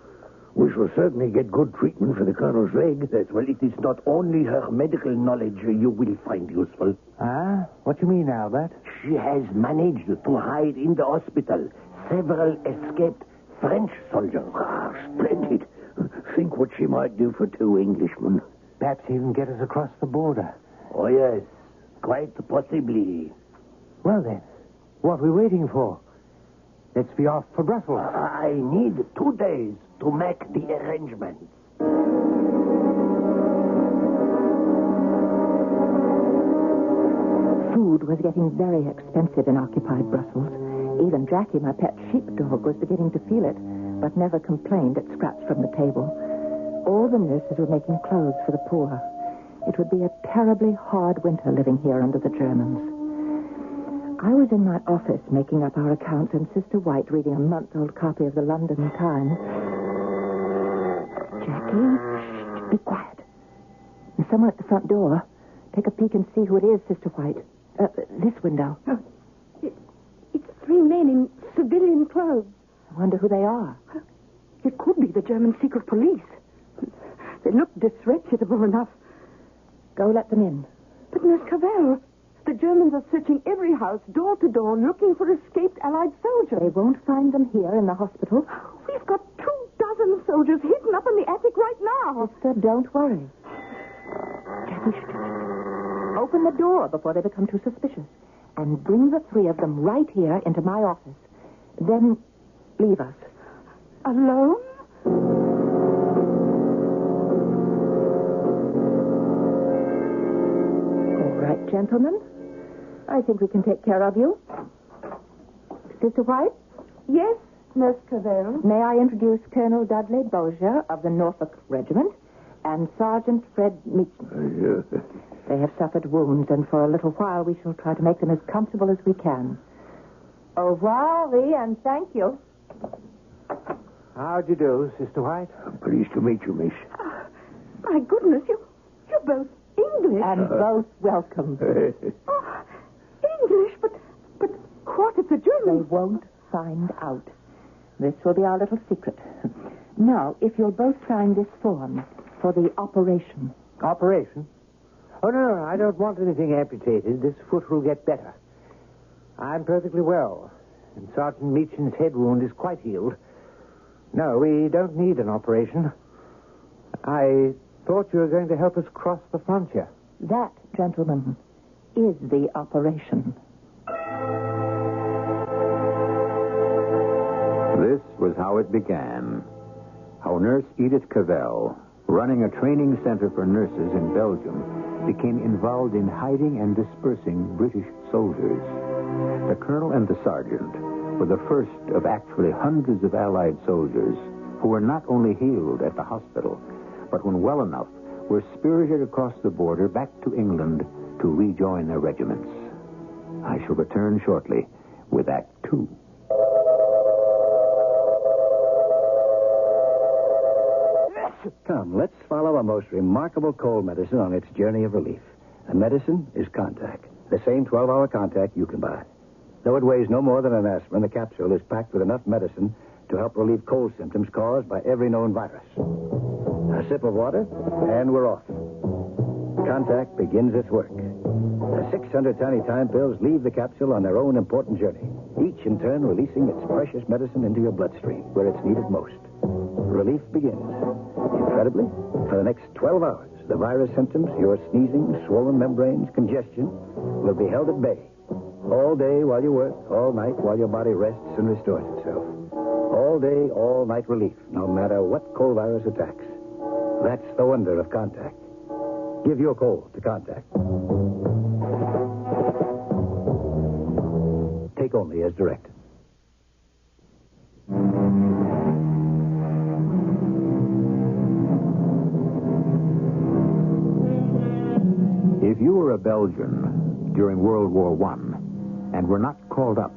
we shall certainly get good treatment for the Colonel's leg. Well, it is not only her medical knowledge you will find useful. Ah? What do you mean, Albert? She has managed to hide in the hospital several escaped French soldiers. Splendid. Think what she might do for two Englishmen. Perhaps even get us across the border. Oh, yes. Quite possibly. Well, then, what are we waiting for? Let's be off for Brussels. I need 2 days to make the arrangements. Food was getting very expensive in occupied Brussels. Even Jackie, my pet sheepdog, was beginning to feel it, but never complained at scraps from the table. All the nurses were making clothes for the poor. It would be a terribly hard winter living here under the Germans. I was in my office making up our accounts and Sister White reading a month-old copy of the London Times. Jackie, shh, be quiet. There's someone at the front door. Take a peek and see who it is, Sister White. This window. Oh, it's 3 men in civilian clothes. I wonder who they are. It could be the German secret police. They look disreputable enough. Go let them in. But, Nurse Cavell, the Germans are searching every house, door to door, looking for escaped Allied soldiers. They won't find them here in the hospital. We've got 24 soldiers hidden up in the attic right now. Sister, don't worry. Jackie, shh. Open the door before they become too suspicious. And bring the 3 of them right here into my office. Then leave us. Alone? All right, gentlemen. I think we can take care of you. Sister White? Yes, Nurse Cavell. May I introduce Colonel Dudley Bozier of the Norfolk Regiment and Sergeant Fred Meacham. They have suffered wounds, and for a little while we shall try to make them as comfortable as we can. Au revoir, and thank you. How'd you do, Sister White? I'm pleased to meet you, miss. My goodness, you're both English. And both welcome. English, but what if the They Germans... won't find out. This will be our little secret. Now, if you'll both sign this form for the operation. Operation? Oh, no, I don't want anything amputated. This foot will get better. I'm perfectly well, and Sergeant Meacham's head wound is quite healed. No, we don't need an operation. I thought you were going to help us cross the frontier. That, gentlemen, is the operation. This was how it began. How Nurse Edith Cavell, running a training center for nurses in Belgium, became involved in hiding and dispersing British soldiers. The colonel and the sergeant were the first of actually hundreds of Allied soldiers who were not only healed at the hospital, but when well enough, were spirited across the border back to England to rejoin their regiments. I shall return shortly with Act 2. Come, let's follow a most remarkable cold medicine on its journey of relief. The medicine is contact. The same 12-hour contact you can buy. Though it weighs no more than an aspirin, the capsule is packed with enough medicine to help relieve cold symptoms caused by every known virus. A sip of water, and we're off. Contact begins its work. The 600 tiny time pills leave the capsule on their own important journey, each in turn releasing its precious medicine into your bloodstream, where it's needed most. Relief begins. Incredibly, for the next 12 hours, the virus symptoms, your sneezing, swollen membranes, congestion, will be held at bay. All day while you work, all night while your body rests and restores itself. All day, all night relief, no matter what cold virus attacks. That's the wonder of contact. Give your cold to contact. Take only as directed. If you were a Belgian during World War I and were not called up,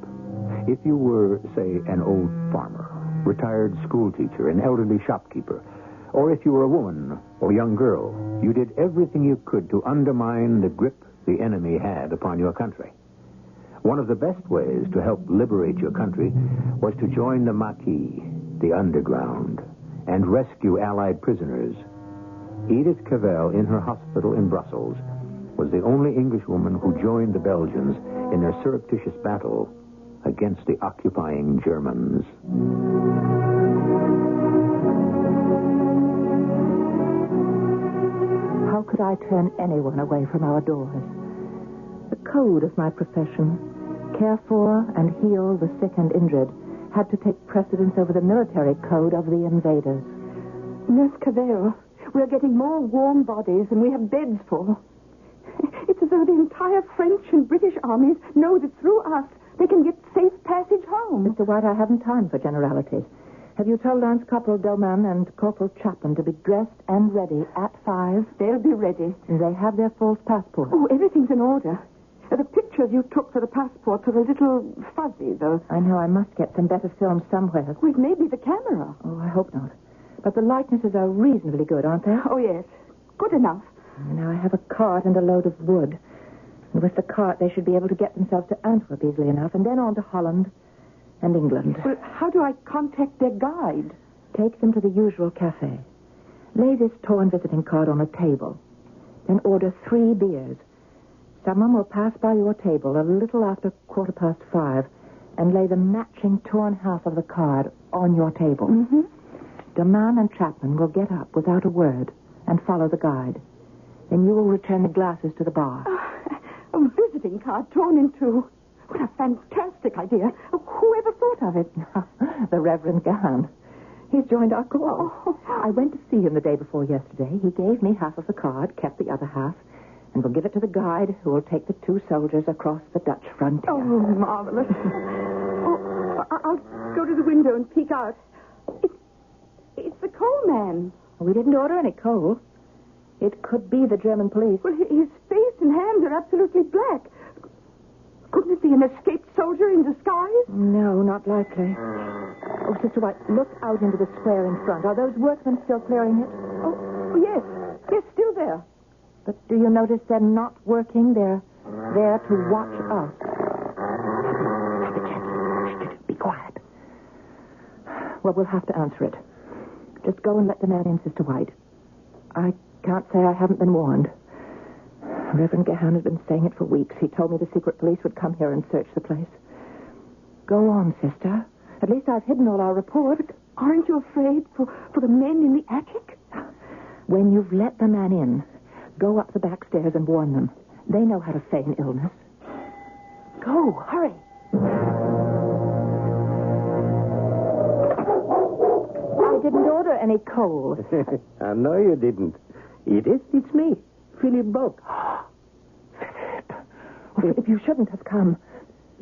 if you were, say, an old farmer, retired schoolteacher, an elderly shopkeeper, or if you were a woman or young girl, you did everything you could to undermine the grip the enemy had upon your country. One of the best ways to help liberate your country was to join the Maquis, the underground, and rescue Allied prisoners. Edith Cavell, in her hospital in Brussels, was the only Englishwoman who joined the Belgians in their surreptitious battle against the occupying Germans. How could I turn anyone away from our doors? The code of my profession, care for and heal the sick and injured, had to take precedence over the military code of the invaders. Nurse Cavell, we're getting more warm bodies than we have beds for. It's as though the entire French and British armies know that through us they can get safe passage home. Mr. White, I haven't time for generalities. Have you told Lance Corporal Doman and Corporal Chapman to be dressed and ready at 5? They'll be ready. And they have their false passports? Oh, everything's in order. The pictures you took for the passports are a little fuzzy, though. I know. I must get some better film somewhere. Well, it may be the camera. Oh, I hope not. But the likenesses are reasonably good, aren't they? Oh, yes. Good enough. Now I have a cart and a load of wood. And with the cart, they should be able to get themselves to Antwerp easily enough, and then on to Holland and England. Well, how do I contact their guide? Take them to the usual cafe. Lay this torn visiting card on a table. Then order 3 beers. Someone will pass by your table a little after 5:15 and lay the matching torn half of the card on your table. Mm-hmm. Doman and Chapman will get up without a word and follow the guide. Then you will return the glasses to the bar. A visiting card torn in 2. What a fantastic idea. Whoever thought of it? The Reverend Gahan. He's joined our corps. I went to see him the day before yesterday. He gave me half of the card, kept the other half, and will give it to the guide who will take the 2 soldiers across the Dutch frontier. Oh, marvelous. I'll go to the window and peek out. It's the coal man. We didn't order any coal. It could be the German police. Well, his face and hands are absolutely black. Couldn't it be an escaped soldier in disguise? No, not likely. Oh, Sister White, look out into the square in front. Are those workmen still clearing it? Oh, yes. They're still there. But do you notice they're not working? They're there to watch us. Be quiet. Well, we'll have to answer it. Just go and let the man in, Sister White. I can't say I haven't been warned. Reverend Gahan has been saying it for weeks. He told me the secret police would come here and search the place. Go on, sister. At least I've hidden all our reports. Aren't you afraid for the men in the attic? When you've let the man in, go up the back stairs and warn them. They know how to feign illness. Go, hurry. I didn't order any coal. I know you didn't. Edith, it's me, Philip Bock. Philip. Oh, Philip, you shouldn't have come.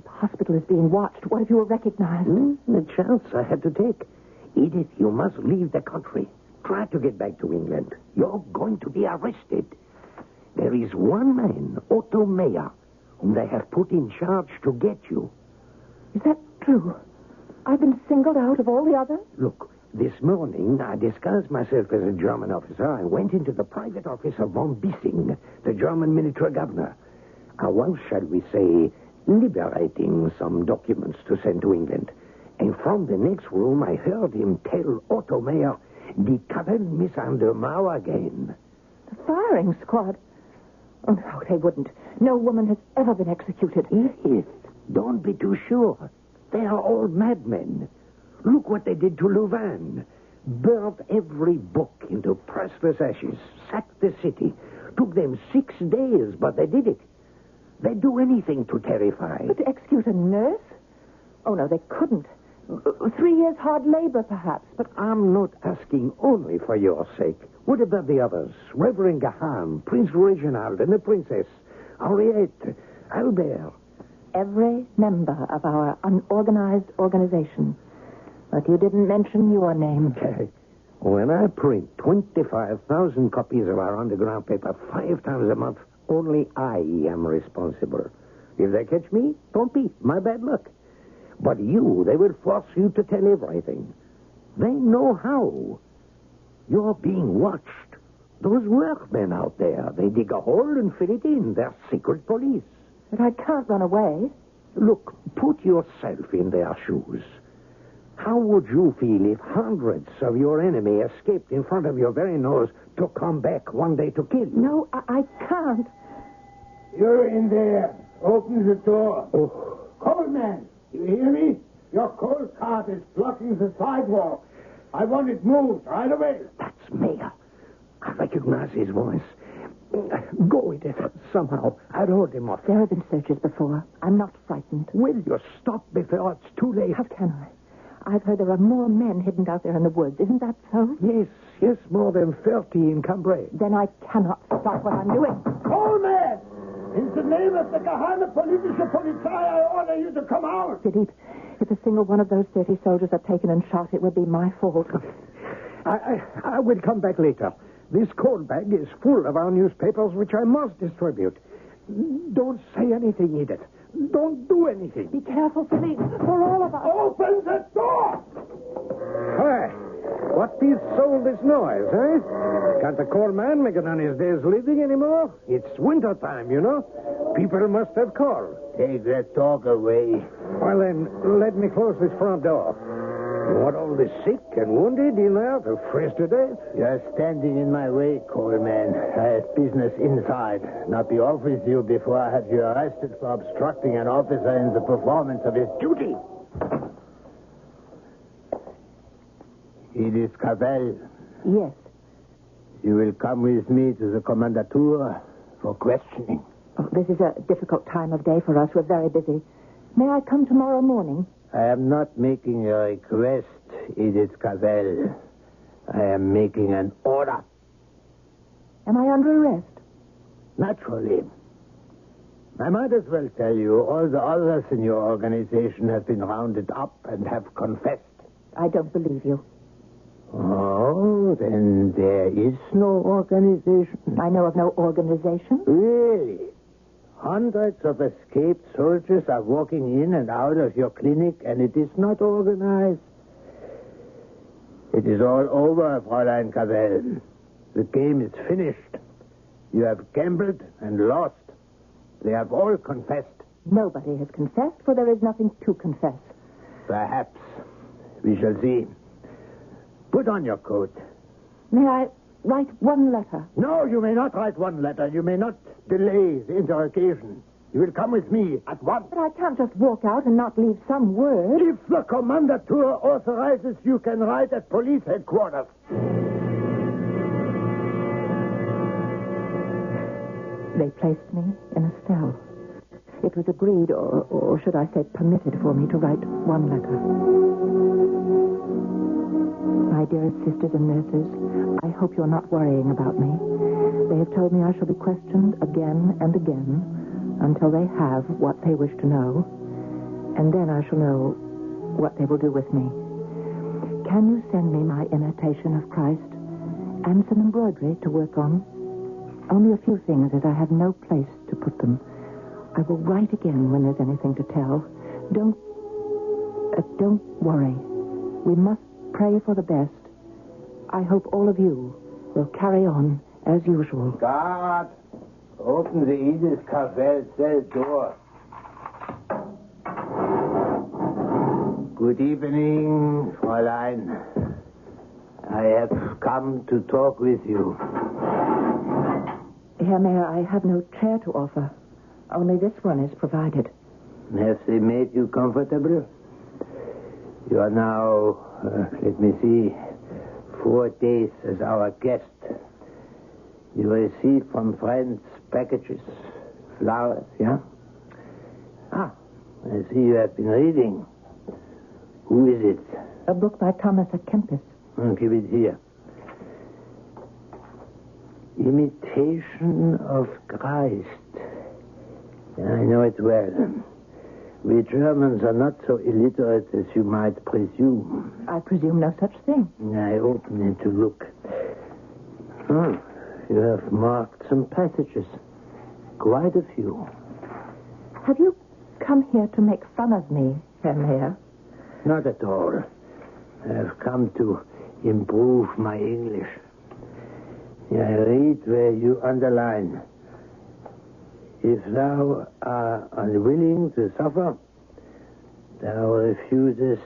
The hospital is being watched. What if you were recognized? The chance I had to take. Edith, you must leave the country. Try to get back to England. You're going to be arrested. There is one man, Otto Meyer, whom they have put in charge to get you. Is that true? I've been singled out of all the others? Look, This morning, I disguised myself as a German officer and went into the private office of von Bissing, the German military governor. I was, shall we say, liberating some documents to send to England. And from the next room, I heard him tell Otto Mayer, "Die Kappen miss an der Mauer again." The firing squad? Oh, no, they wouldn't. No woman has ever been executed. Edith, don't be too sure. They are all madmen. Look what they did to Louvain. Burnt every book into priceless ashes. Sacked the city. Took them 6 days, but they did it. They'd do anything to terrify. But to execute a nurse? Oh, no, they couldn't. 3 years hard labor, perhaps, but... I'm not asking only for your sake. What about the others? Reverend Gahan, Prince Reginald, and the Princess, Henriette, Albert. Every member of our unorganized organization. But you didn't mention your name. When I print 25,000 copies of our underground paper 5 times a month, only I am responsible. If they catch me, don't be. My bad luck. But you, they will force you to tell everything. They know how. You're being watched. Those workmen out there, they dig a hole and fill it in. They're secret police. But I can't run away. Look, put yourself in their shoes. How would you feel if hundreds of your enemy escaped in front of your very nose to come back one day to kill you? No, I can't. You're in there. Open the door. Oh. Coalman, you hear me? Your coal cart is blocking the sidewalk. I want it moved right away. That's Mayer. I recognize his voice. Go with it. Somehow, I'd hold him off. There have been searches before. I'm not frightened. Will you stop before it's too late? How can I? I've heard there are more men hidden out there in the woods. Isn't that so? Yes, more than 30 in Cambrai. Then I cannot stop what I'm doing. Coalman! In the name of the Geheime Politische Polizei, I order you to come out. Philippe, if a single one of those 30 soldiers are taken and shot, it would be my fault. I will come back later. This coal bag is full of our newspapers, which I must distribute. Don't say anything, Edith. Don't do anything. Be careful, Philippe, for all of us. Open the door! Hi. What is all this noise, eh? Can't the coal man make an honest day's living anymore? It's winter time, you know. People must have coal. Take that talk away. Well, then, let me close this front door. You want all the sick and wounded in there to freeze to death? You're standing in my way, Coalman. I have business inside. Not be off with you before I have you arrested for obstructing an officer in the performance of his duty. Edith Cavell. Yes. You will come with me to the Kommandatur for questioning. Oh, this is a difficult time of day for us. We're very busy. May I come tomorrow morning? I am not making a request, Edith Cavell. I am making an order. Am I under arrest? Naturally. I might as well tell you all the others in your organization have been rounded up and have confessed. I don't believe you. Oh, then there is no organization? I know of no organization. Really? Hundreds of escaped soldiers are walking in and out of your clinic, and it is not organized. It is all over, Fräulein Cavell. The game is finished. You have gambled and lost. They have all confessed. Nobody has confessed, for there is nothing to confess. Perhaps. We shall see. Put on your coat. May I write one letter? No, you may not write one letter. You may not delay the interrogation. You will come with me at once. But I can't just walk out and not leave some word. If the Kommandatur authorizes, you can write at police headquarters. They placed me in a cell. It was agreed, or should I say permitted, for me to write one letter. My dearest sisters and nurses, I hope you're not worrying about me. They have told me I shall be questioned again and again until they have what they wish to know, and then I shall know what they will do with me. Can you send me my imitation of Christ and some embroidery to work on? Only a few things, as I have no place to put them. I will write again when there's anything to tell. Don't worry. We must pray for the best. I hope all of you will carry on as usual. Guard, open the Edith Cavell cell door. Good evening, Fräulein. I have come to talk with you. Herr Mayor, I have no chair to offer. Only this one is provided. Have they made you comfortable? You are now, let me see, 4 days as our guest. You receive from friends packages, flowers, yeah? I see you have been reading. Who is it? A book by Thomas à Kempis. Give it here. Imitation of Christ. I know it well. We Germans are not so illiterate as you might presume. I presume no such thing. I open it to look. You have marked some passages. Quite a few. Have you come here to make fun of me, Herr Mayor? Not at all. I have come to improve my English. I read where you underline. If thou art unwilling to suffer, thou refusest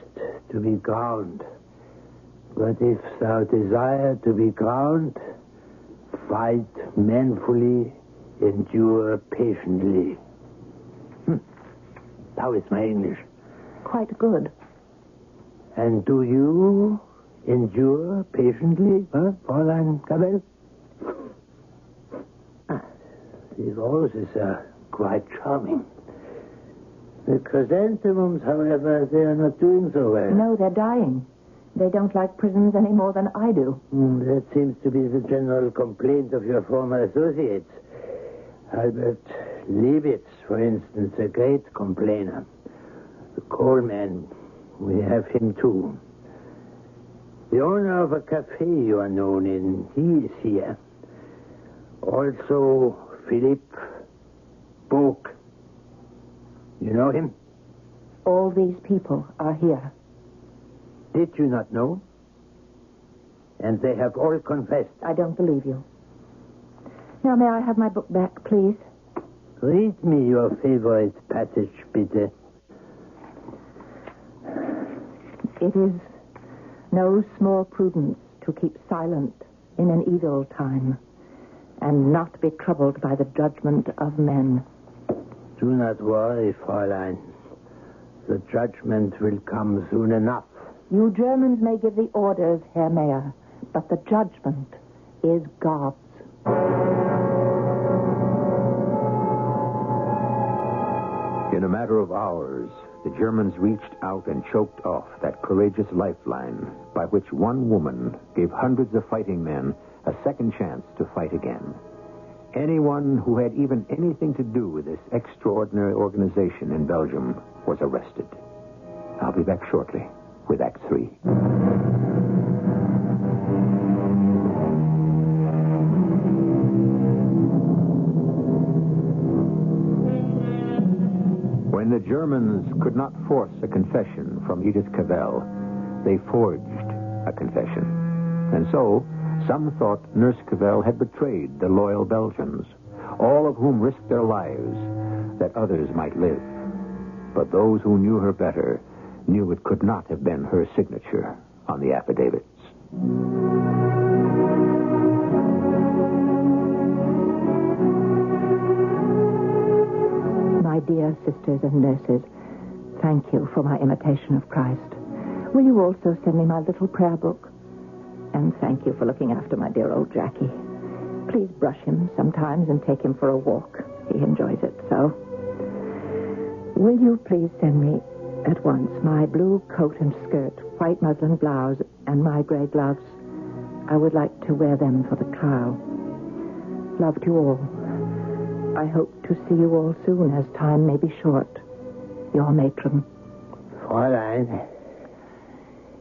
to be crowned. But if thou desire to be crowned, fight manfully, endure patiently. How is my English? Quite good. And do you endure patiently, Fräulein Cavell? These roses are quite charming. The chrysanthemums, however, they are not doing so well. No, they're dying. They don't like prisons any more than I do. That seems to be the general complaint of your former associates. Albert Liebitz, for instance, a great complainer. The coalman, we have him too. The owner of a cafe you are known in, he is here. Also, Philip Book. You know him? All these people are here. Did you not know? And they have all confessed. I don't believe you. Now, may I have my book back, please? Read me your favorite passage, bitte. It is no small prudence to keep silent in an evil time, and not be troubled by the judgment of men. Do not worry, Fräulein. The judgment will come soon enough. You Germans may give the orders, Herr Mayor, but the judgment is God's. In a matter of hours, the Germans reached out and choked off that courageous lifeline by which one woman gave hundreds of fighting men a second chance to fight again. Anyone who had even anything to do with this extraordinary organization in Belgium was arrested. I'll be back shortly with Act 3. When the Germans could not force a confession from Edith Cavell, they forged a confession. And so, some thought Nurse Cavell had betrayed the loyal Belgians, all of whom risked their lives that others might live. But those who knew her better knew it could not have been her signature on the affidavits. My dear sisters and nurses, thank you for my imitation of Christ. Will you also send me my little prayer book? And thank you for looking after my dear old Jackie. Please brush him sometimes and take him for a walk. He enjoys it so. Will you please send me at once my blue coat and skirt, white muslin blouse, and my gray gloves? I would like to wear them for the trial. Love to all. I hope to see you all soon, as time may be short. Your matron. Fräulein.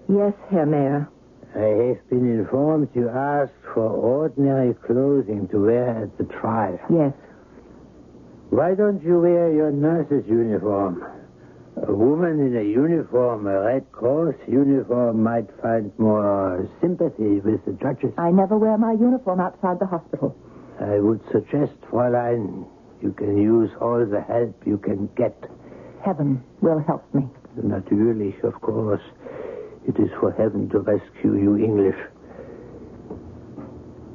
Yes, Herr Mayor. I have been informed you asked for ordinary clothing to wear at the trial. Yes. Why don't you wear your nurse's uniform? A woman in a uniform, a Red Cross uniform, might find more sympathy with the judges. I never wear my uniform outside the hospital. I would suggest, Fräulein, you can use all the help you can get. Heaven will help me. Natürlich, of course. It is for heaven to rescue you English.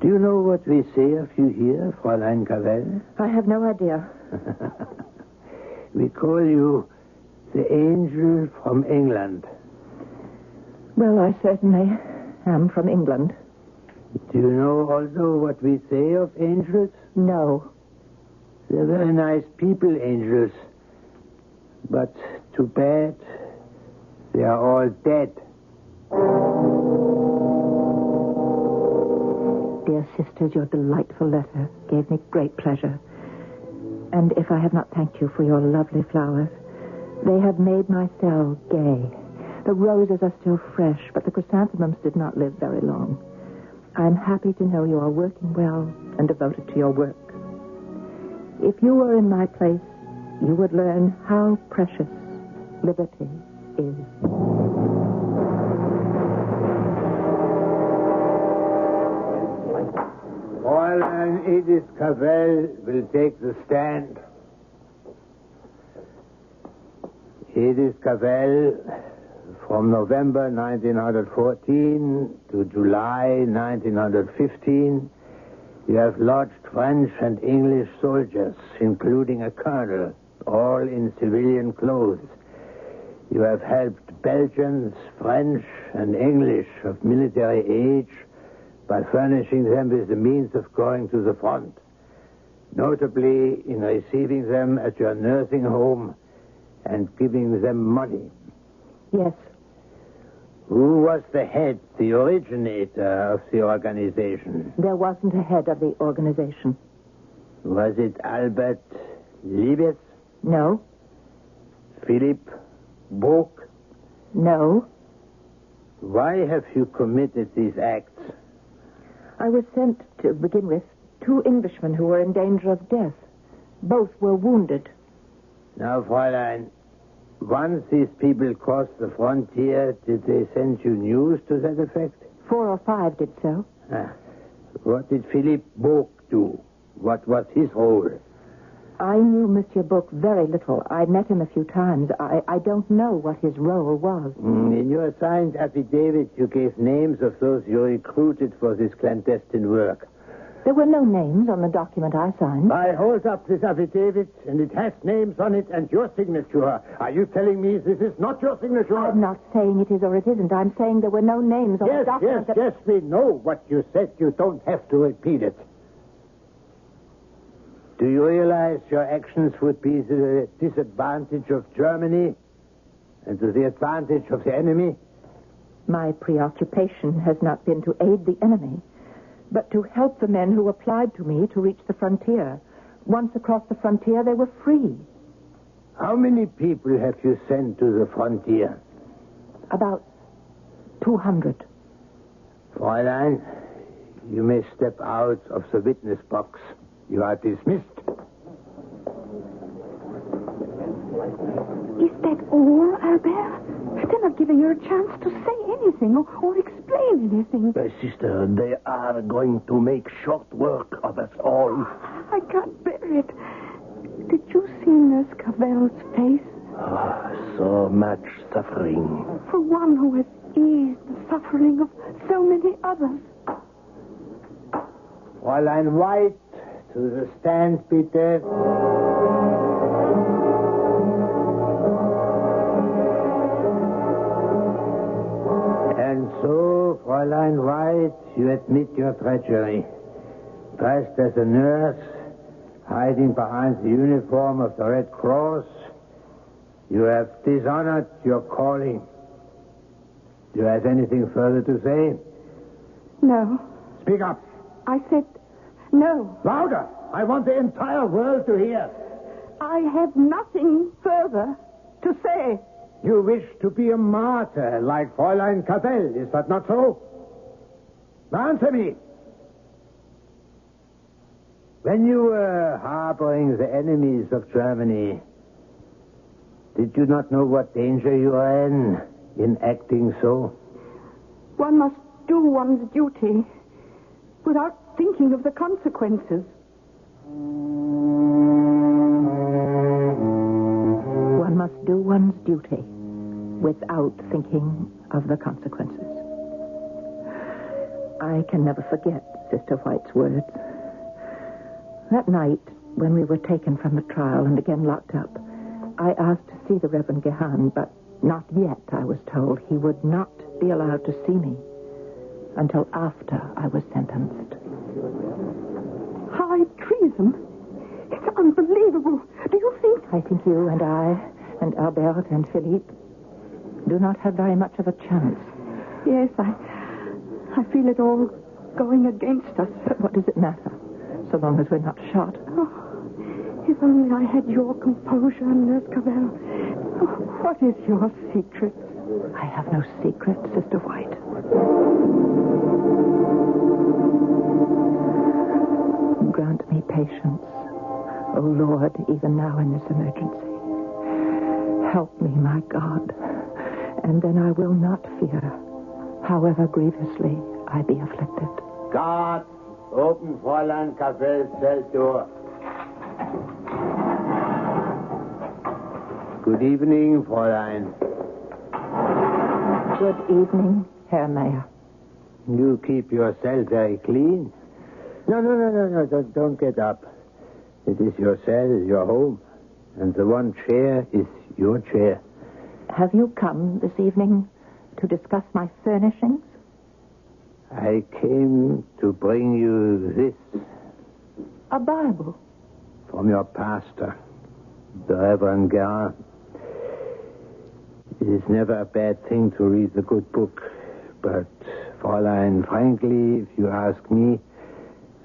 Do you know what we say of you here, Fräulein Cavell? I have no idea. We call you the angel from England. Well, I certainly am from England. Do you know also what we say of angels? No. They're very nice people, angels. But too bad, they are all dead. Dear sisters, your delightful letter gave me great pleasure. And if I have not thanked you for your lovely flowers, they have made my cell gay. The roses are still fresh, but the chrysanthemums did not live very long. I am happy to know you are working well and devoted to your work. If you were in my place, you would learn how precious liberty is. Fräulein Edith Cavell will take the stand. Edith Cavell, from November 1914 to July 1915, you have lodged French and English soldiers, including a colonel, all in civilian clothes. You have helped Belgians, French, and English of military age by furnishing them with the means of going to the front, notably in receiving them at your nursing home and giving them money. Yes. Who was the head, the originator of the organization? There wasn't a head of the organization. Was it Albert Liebes? No. Philip Book? No. Why have you committed these acts? I was sent, to begin with, 2 Englishmen who were in danger of death. Both were wounded. Now, Fräulein, once these people crossed the frontier, did they send you news to that effect? 4 or 5 did so. What did Philippe Book do? What was his role? I knew Monsieur Book very little. I met him a few times. I don't know what his role was. In your signed affidavit, you gave names of those you recruited for this clandestine work. There were no names on the document I signed. I hold up this affidavit, and it has names on it and your signature. Are you telling me this is not your signature? I'm not saying it is or it isn't. I'm saying there were no names on the document. Yes, we know what you said. You don't have to repeat it. Do you realize your actions would be to the disadvantage of Germany and to the advantage of the enemy? My preoccupation has not been to aid the enemy, but to help the men who applied to me to reach the frontier. Once across the frontier, they were free. How many people have you sent to the frontier? About 200. Fräulein, you may step out of the witness box. You are dismissed. Is that all, Albert? They're not giving you a chance to say anything or explain anything. My sister, they are going to make short work of us all. I can't bear it. Did you see Nurse Cavell's face? So much suffering. For one who has eased the suffering of so many others. Fräulein White, to the stand, bitte. And so, Fräulein White, you admit your treachery. Dressed as a nurse, hiding behind the uniform of the Red Cross, you have dishonored your calling. Do you have anything further to say? No. Speak up. I said no. Louder! I want the entire world to hear. I have nothing further to say. You wish to be a martyr like Fräulein Cavell, is that not so? Now answer me. When you were harboring the enemies of Germany, Did you not know what danger you are in acting so? One must do one's duty without thinking of the consequences. One must do one's duty without thinking of the consequences. I can never forget Sister White's words. That night, when we were taken from the trial and again locked up, I asked to see the Reverend Gehan, but not yet, I was told. He would not be allowed to see me until after I was sentenced. High treason? It's unbelievable. Do you think... I think you and I and Albert and Philippe do not have very much of a chance. Yes, I feel it all going against us. But what does it matter, so long as we're not shot? Oh, if only I had your composure, Nurse Cavell. Oh, what is your secret? I have no secret, Sister White. Grant me patience, O Lord, even now in this emergency. Help me, my God, and then I will not fear, however grievously I be afflicted. Guard, open Fräulein Cavell's cell door. Good evening, Fräulein. Good evening, Herr Mayor. You keep your cell very clean. No, don't get up. It is your cell, your home, and the one chair is your chair. Have you come this evening to discuss my furnishings? I came to bring you this. A Bible? From your pastor, the Reverend Gehan. It is never a bad thing to read the good book, but, Fräulein, frankly, if you ask me,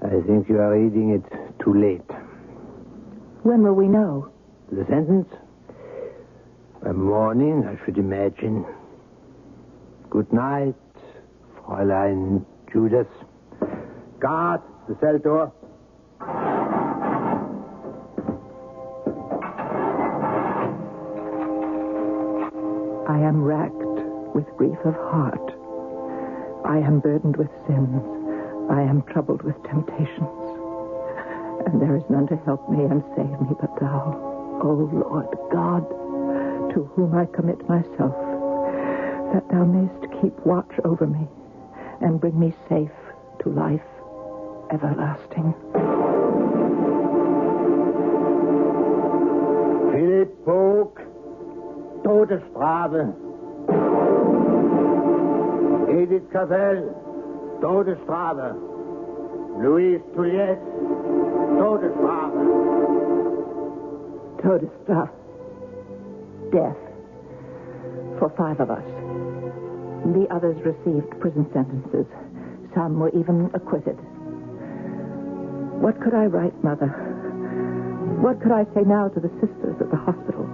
I think you are reading it too late. When will we know? The sentence? By morning, I should imagine. Good night, Fräulein Judas. Guard, the cell door. I am racked with grief of heart. I am burdened with sins. I am troubled with temptations. And there is none to help me and save me but thou, O Lord God, to whom I commit myself, that thou mayst keep watch over me and bring me safe to life everlasting. Philipp Vogt, Todesstrafe. Edith Cavell, Todesstrafe. Louise Touliet, Todesstrafe. Todesstrafe. Death. For 5 of us. The others received prison sentences. Some were even acquitted. What could I write, Mother? What could I say now to the sisters at the hospital?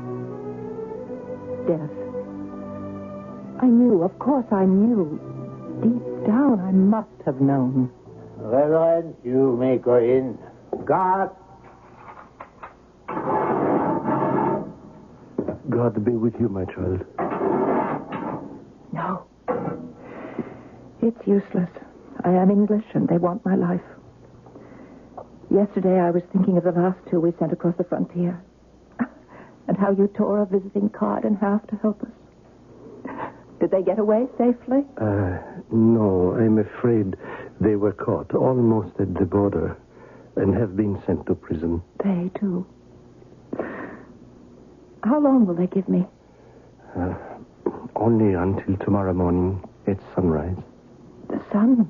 Death. I knew, of course I knew. Deep down, I must have known. Reverend, you may go in. Guard. God be with you, my child. No. It's useless. I am English, and they want my life. Yesterday, I was thinking of the last 2 we sent across the frontier. And how you tore a visiting card in half to help us. Did they get away safely? No, I'm afraid they were caught almost at the border and have been sent to prison. They, too. How long will they give me? Only until tomorrow morning at sunrise. The sun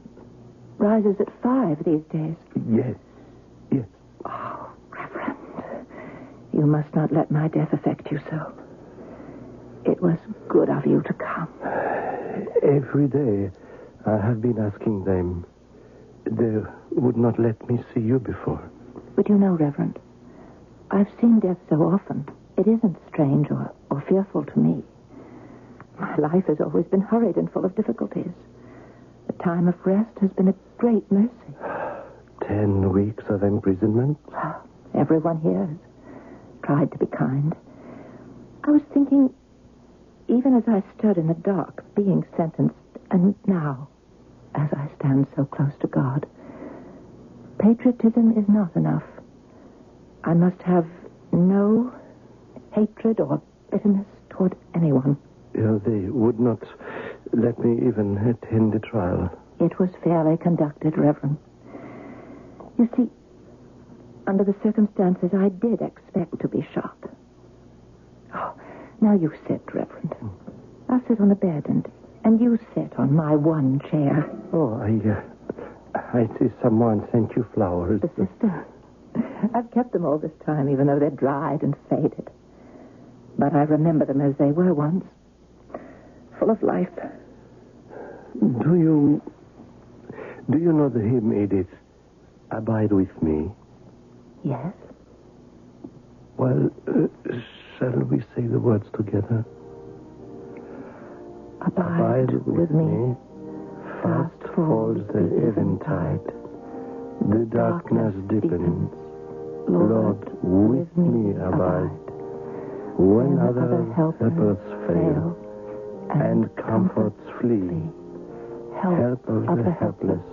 rises at 5 these days. Yes. Oh, Reverend, you must not let my death affect you so. It was good of you to come. Every day I have been asking them. They would not let me see you before. But you know, Reverend, I've seen death so often. It isn't strange or fearful to me. My life has always been hurried and full of difficulties. The time of rest has been a great mercy. 10 weeks of imprisonment? Everyone here has tried to be kind. I was thinking, even as I stood in the dark, being sentenced, and now, as I stand so close to God, patriotism is not enough. I must have no hatred or bitterness toward anyone. They would not let me even attend the trial. It was fairly conducted, Reverend. You see, under the circumstances, I did expect to be shot. Oh, now you sit, Reverend. I'll sit on the bed, and you sit on my one chair. Oh, I see someone sent you flowers. The sister. I've kept them all this time, even though they're dried and faded. But I remember them as they were once. Full of life. Do you know the hymn, Edith? Abide with me. Yes. Well, shall we say the words together? Abide with me. Fast falls the eventide. The darkness deepens. Lord, with me abide. When other helpers fail and comforts flee, help of the helpless,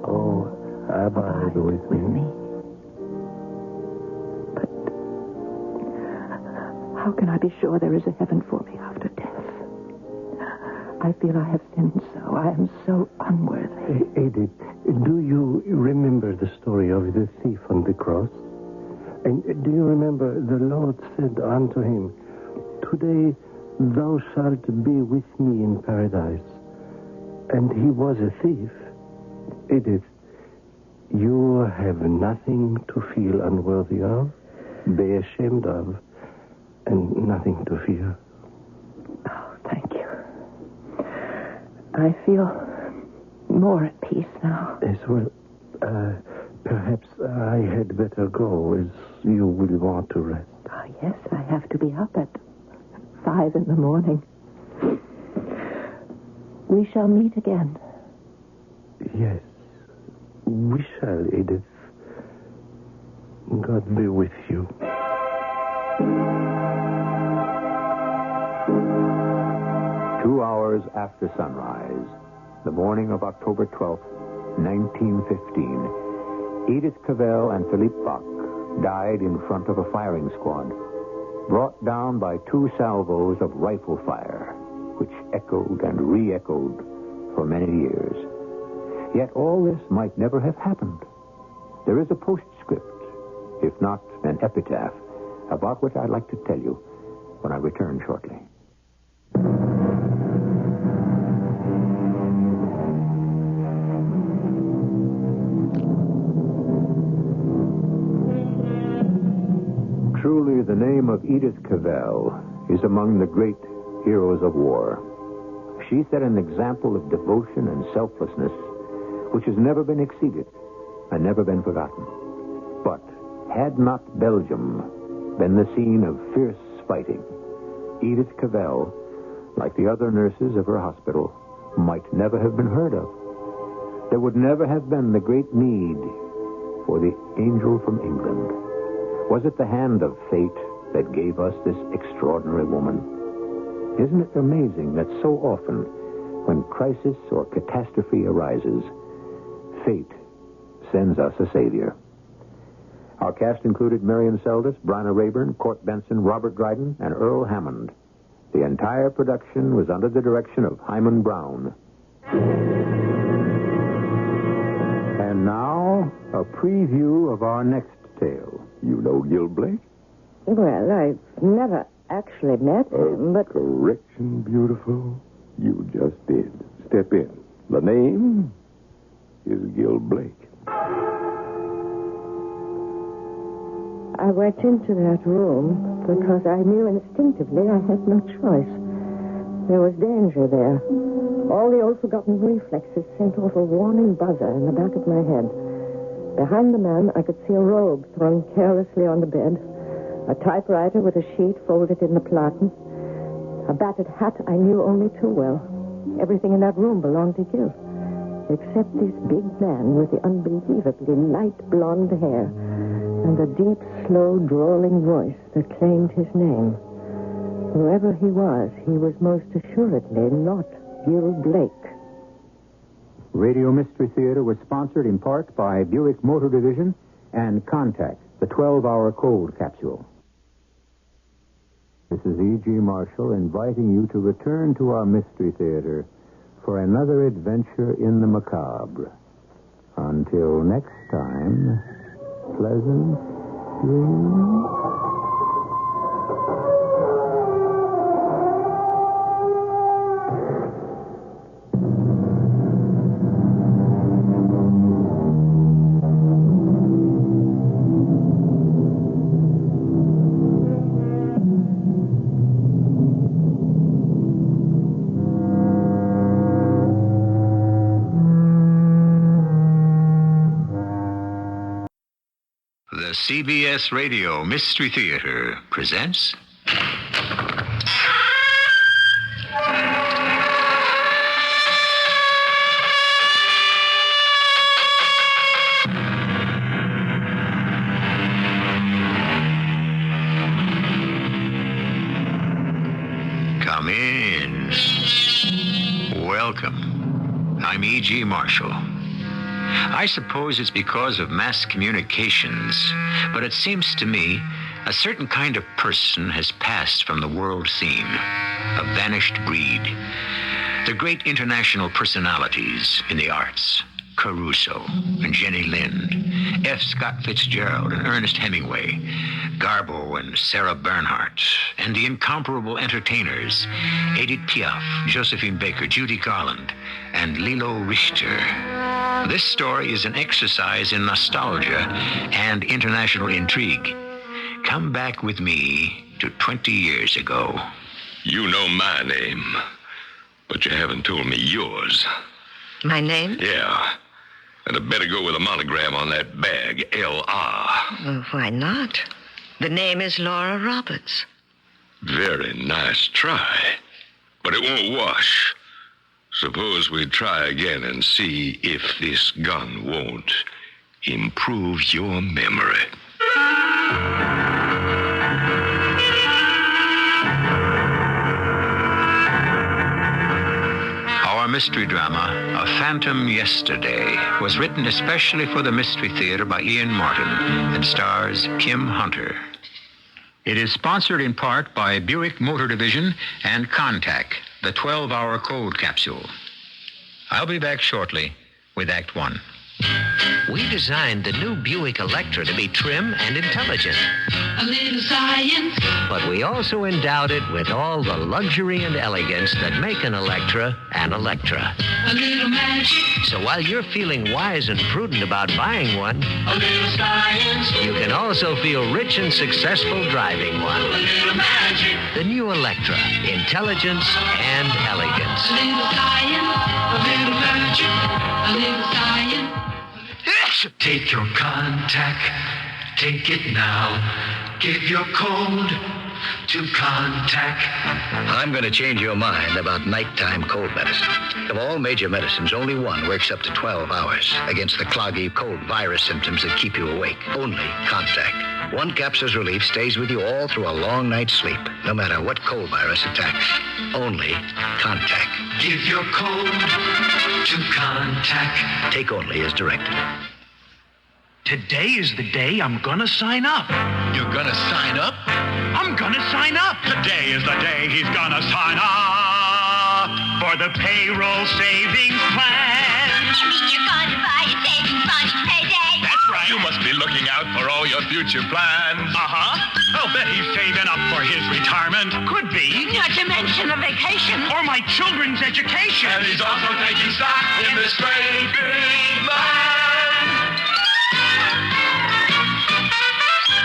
oh, abide with me. But how can I be sure there is a heaven for me after death? I feel I have sinned so. I am so unworthy. Edith, do you remember the story of the thief on the cross? And do you remember the Lord said unto him, Today thou shalt be with me in paradise. And he was a thief. Edith, you have nothing to feel unworthy of, be ashamed of, and nothing to fear. Oh, thank you. I feel more at peace now. Yes, well, perhaps I had better go, as you will want to rest. Ah, yes, I have to be up at 5 a.m. We shall meet again. Yes, we shall, Edith. God be with you. 2 hours after sunrise, the morning of October 12th, 1915, Edith Cavell and Philippe Bach died in front of a firing squad, brought down by 2 salvos of rifle fire, which echoed and re-echoed for many years. Yet all this might never have happened. There is a postscript, if not an epitaph, about which I'd like to tell you when I return shortly. Truly, the name of Edith Cavell is among the great heroes of war. She set an example of devotion and selflessness which has never been exceeded and never been forgotten. But had not Belgium been the scene of fierce fighting, Edith Cavell, like the other nurses of her hospital, might never have been heard of. There would never have been the great need for the angel from England. Was it the hand of fate that gave us this extraordinary woman? Isn't it amazing that so often, when crisis or catastrophe arises, fate sends us a savior? Our cast included Marion Seldes, Bryna Rayburn, Court Benson, Robert Dryden, and Earl Hammond. The entire production was under the direction of Hyman Brown. And now, a preview of our next tale. You know Gil Blake? Well, I've never actually met him, but... Correction, beautiful. You just did. Step in. The name is Gil Blake. I went into that room because I knew instinctively I had no choice. There was danger there. All the old forgotten reflexes sent off a warning buzzer in the back of my head. Behind the man, I could see a robe thrown carelessly on the bed, a typewriter with a sheet folded in the platen, a battered hat I knew only too well. Everything in that room belonged to Gil, except this big man with the unbelievably light blonde hair and the deep, slow, drawling voice that claimed his name. Whoever he was most assuredly not Gil Blake. Radio Mystery Theater was sponsored in part by Buick Motor Division and Contact, the 12-hour cold capsule. This is E.G. Marshall inviting you to return to our Mystery Theater for another adventure in the macabre. Until next time, pleasant dreams. The CBS Radio Mystery Theater presents... Come in. Welcome. I'm E.G. Marshall. I suppose it's because of mass communications, but it seems to me a certain kind of person has passed from the world scene, a vanished breed. The great international personalities in the arts, Caruso and Jenny Lind, F. Scott Fitzgerald and Ernest Hemingway, Garbo and Sarah Bernhardt, and the incomparable entertainers, Edith Piaf, Josephine Baker, Judy Garland, and Lilo Richter. This story is an exercise in nostalgia and international intrigue. Come back with me to 20 years ago. You know my name, but you haven't told me yours. My name? Yeah. And I'd better go with a monogram on that bag, L.R. Well, why not? The name is Laura Roberts. Very nice try. But it won't wash. Suppose we try again and see if this gun won't improve your memory. Our mystery drama, A Phantom Yesterday, was written especially for the Mystery Theater by Ian Martin and stars Kim Hunter. It is sponsored in part by Buick Motor Division and Contact, the 12-hour cold capsule. I'll be back shortly with Act One. We designed the new Buick Electra to be trim and intelligent. A little science. But we also endowed it with all the luxury and elegance that make an Electra an Electra. A little magic. So while you're feeling wise and prudent about buying one, a little science. You can also feel rich and successful driving one. A little magic. The new Electra, intelligence and elegance. A little science. A little magic. A little science. Take your Contact, take it now. Give your code to Contact. I'm going to change your mind about nighttime cold medicine. Of all major medicines, only one works up to 12 hours against the cloggy, cold virus symptoms that keep you awake. Only Contact. One capsule's relief stays with you all through a long night's sleep, no matter what cold virus attacks. Only Contact. Give your code to Contact. Take only as directed. Today is the day I'm gonna sign up. You're gonna sign up? I'm gonna sign up. Today is the day he's gonna sign up for the payroll savings plan. You mean you're going to buy a savings bond each payday? That's right. You must be looking out for all your future plans. Uh-huh. I'll bet he's saving up for his retirement. Could be. Not to mention a vacation. Or my children's education. And he's also taking stock in this great big plan.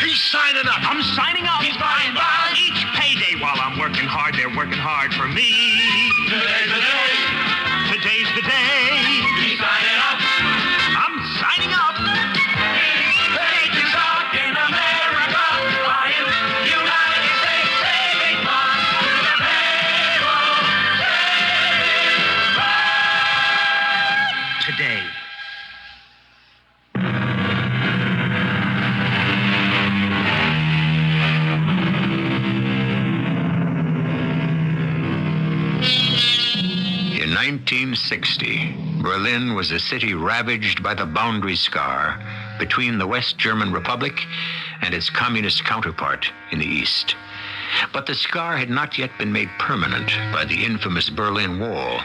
He's signing up. I'm signing up. He's buying bonds. Each payday while I'm working hard, they're working hard for me. Today's the day. Today's the day. He's signing up. I'm signing up. Taking stock in America. Buying United States savings bonds to the payroll savings bonds. Today. 1960, Berlin was a city ravaged by the boundary scar between the West German Republic and its communist counterpart in the East. But the scar had not yet been made permanent by the infamous Berlin Wall.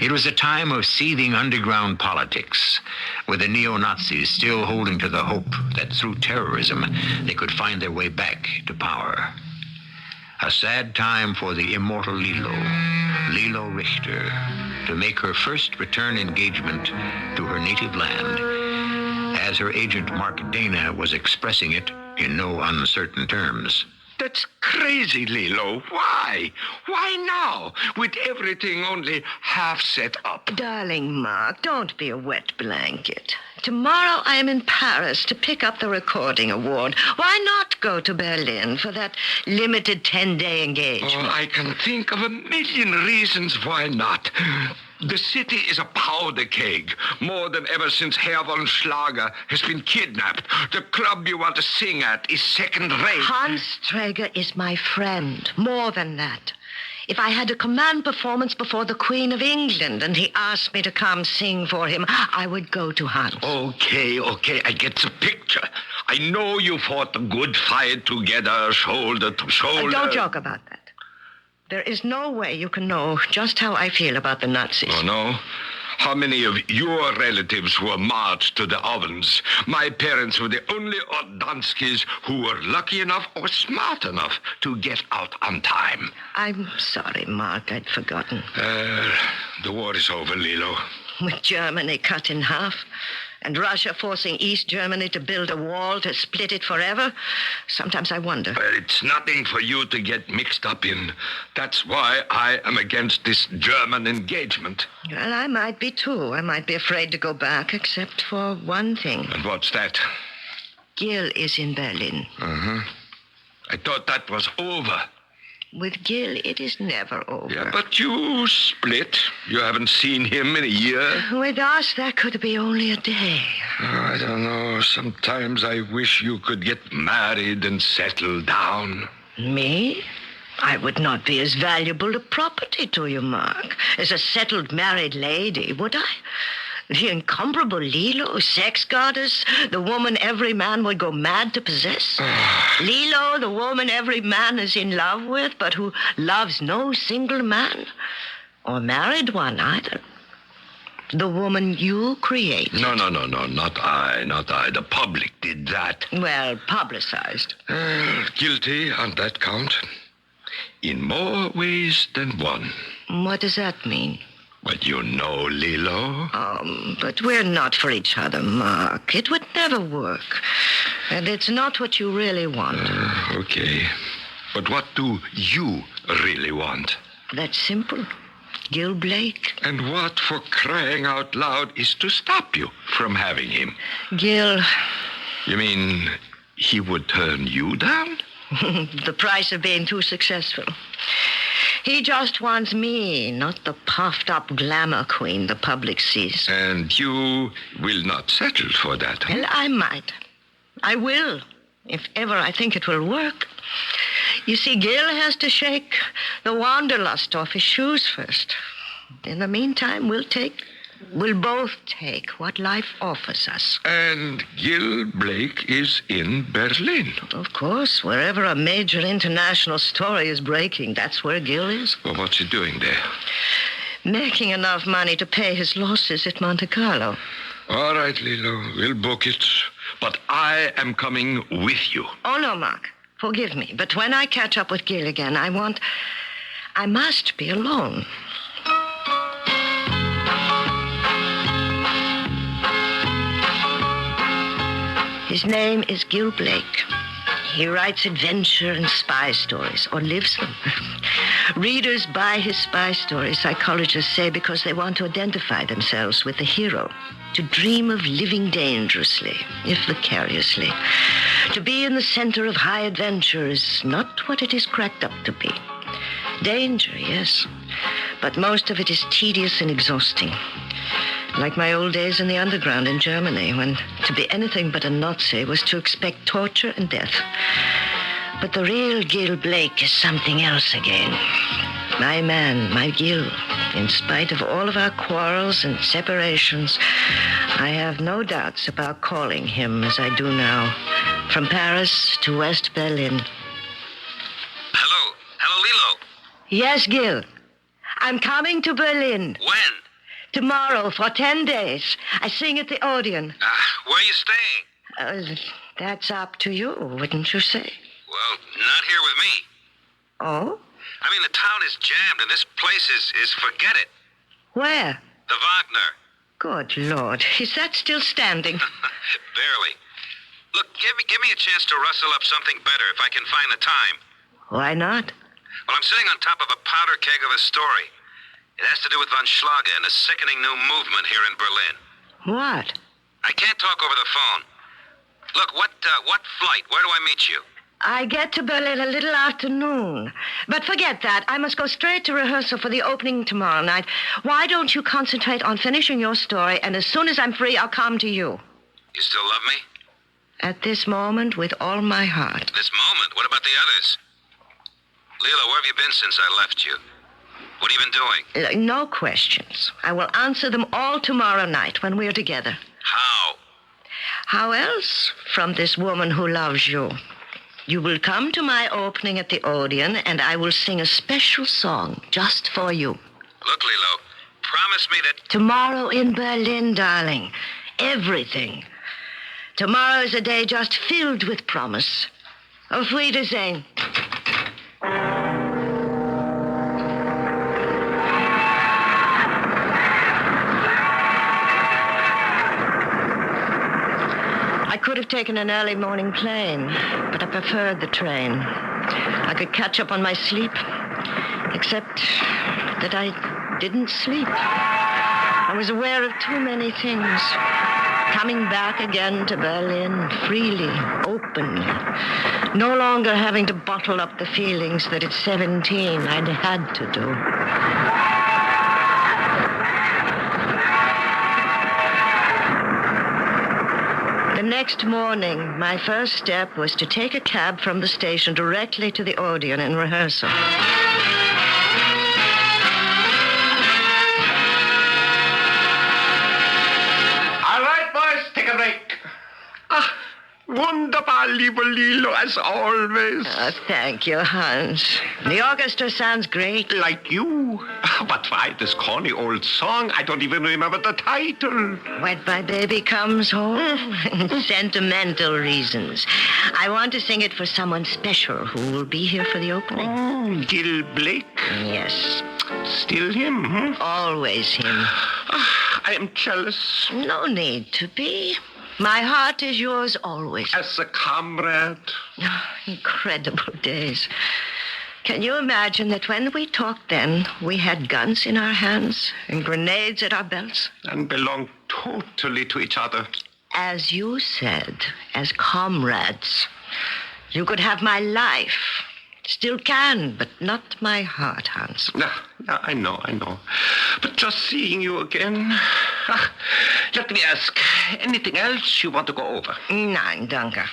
It was a time of seething underground politics, with the neo-Nazis still holding to the hope that through terrorism they could find their way back to power. A sad time for the immortal Lilo Richter, to make her first return engagement to her native land, as her agent Mark Dana was expressing it in no uncertain terms. That's crazy, Lilo. Why? Why now? With everything only half set up. Darling Mark, don't be a wet blanket. Tomorrow I am in Paris to pick up the recording award. Why not go to Berlin for that limited 10-day engagement? Oh, I can think of a million reasons why not. The city is a powder keg, more than ever since Herr von Schlager has been kidnapped. The club you want to sing at is second-rate. Hans Traeger is my friend, more than that. If I had a command performance before the Queen of England and he asked me to come sing for him, I would go to Hans. Okay, I get the picture. I know you fought a good fight together, shoulder to shoulder. Don't joke about that. There is no way you can know just how I feel about the Nazis. Oh, no? How many of your relatives were marched to the ovens? My parents were the only Ordanskis who were lucky enough or smart enough to get out on time. I'm sorry, Mark. I'd forgotten. The war is over, Lilo. With Germany cut in half, and Russia forcing East Germany to build a wall to split it forever, sometimes I wonder. Well, it's nothing for you to get mixed up in. That's why I am against this German engagement. Well, I might be, too. I might be afraid to go back, except for one thing. And what's that? Gil is in Berlin. Uh-huh. I thought that was over. With Gil, it is never over. Yeah, but you split. You haven't seen him in a year. With us, that could be only a day. Oh, I don't know. Sometimes I wish you could get married and settle down. Me? I would not be as valuable a property to you, Mark, as a settled married lady, would I? The incomparable Lilo, sex goddess, the woman every man would go mad to possess. Lilo, the woman every man is in love with, but who loves no single man, or married one either. The woman you created. No, not I. The public did that. Well, publicized. Guilty on that count. In more ways than one. What does that mean? But you know, Lilo. But we're not for each other, Mark. It would never work. And it's not what you really want. Okay. But what do you really want? That's simple. Gil Blake. And what, for crying out loud, is to stop you from having him? Gil. You mean he would turn you down? The price of being too successful. He just wants me, not the puffed-up glamour queen the public sees. And you will not settle for that, huh? Well, I might. I will, if ever I think it will work. You see, Gil has to shake the wanderlust off his shoes first. In the meantime, we'll both take what life offers us. And Gil Blake is in Berlin. Of course, wherever a major international story is breaking, that's where Gil is. Well, what's he doing there? Making enough money to pay his losses at Monte Carlo. All right, Lilo, we'll book it. But I am coming with you. Oh, no, Mark. Forgive me. But when I catch up with Gil again, I must be alone. His name is Gil Blake. He writes adventure and spy stories, or lives them. Readers buy his spy stories, psychologists say, because they want to identify themselves with the hero, to dream of living dangerously, if vicariously. To be in the center of high adventure is not what it is cracked up to be. Danger, yes, but most of it is tedious and exhausting. Like my old days in the underground in Germany, when to be anything but a Nazi was to expect torture and death. But the real Gil Blake is something else again. My man, my Gil. In spite of all of our quarrels and separations, I have no doubts about calling him as I do now, from Paris to West Berlin. Hello, Lilo. Yes, Gil. I'm coming to Berlin. When? Tomorrow, for 10 days. I sing at the Odeon. Where are you staying? That's up to you, wouldn't you say? Well, not here with me. Oh? I mean, the town is jammed, and this place is forget it. Where? The Wagner. Good Lord. Is that still standing? Barely. Look, give me a chance to rustle up something better if I can find the time. Why not? Well, I'm sitting on top of a powder keg of a story. It has to do with von Schlager and a sickening new movement here in Berlin. What? I can't talk over the phone. Look, what flight? Where do I meet you? I get to Berlin a little after noon. But forget that. I must go straight to rehearsal for the opening tomorrow night. Why don't you concentrate on finishing your story, and as soon as I'm free, I'll come to you. You still love me? At this moment, with all my heart. This moment? What about the others? Leela, where have you been since I left you? What have you been doing? No questions. I will answer them all tomorrow night when we're together. How? How else? From this woman who loves you. You will come to my opening at the Odeon, and I will sing a special song just for you. Look, Lilo, promise me that... Tomorrow in Berlin, darling. Everything. Tomorrow is a day just filled with promise. Auf Wiedersehen. I could have taken an early morning plane, but I preferred the train. I could catch up on my sleep, except that I didn't sleep. I was aware of too many things. Coming back again to Berlin, freely, openly. No longer having to bottle up the feelings that at 17 I'd had to do. The next morning, my first step was to take a cab from the station directly to the Odeon and rehearsal. All right, boys, take a break. Wunderbar, lieber Lilo, as always. Thank you, Hans. The orchestra sounds great. Like you. But why this corny old song? I don't even remember the title. When my baby comes home. Sentimental reasons. I want to sing it for someone special who will be here for the opening. Oh, Gil Blake? Yes. Still him, hmm? Always him. I am jealous. No need to be. My heart is yours always. As a comrade. Incredible days. Can you imagine that when we talked then, we had guns in our hands and grenades at our belts? And belonged totally to each other. As you said, as comrades. You could have my life. Still can, but not my heart, Hans. I know. But just seeing you again... let me ask, anything else you want to go over? Nein, danke.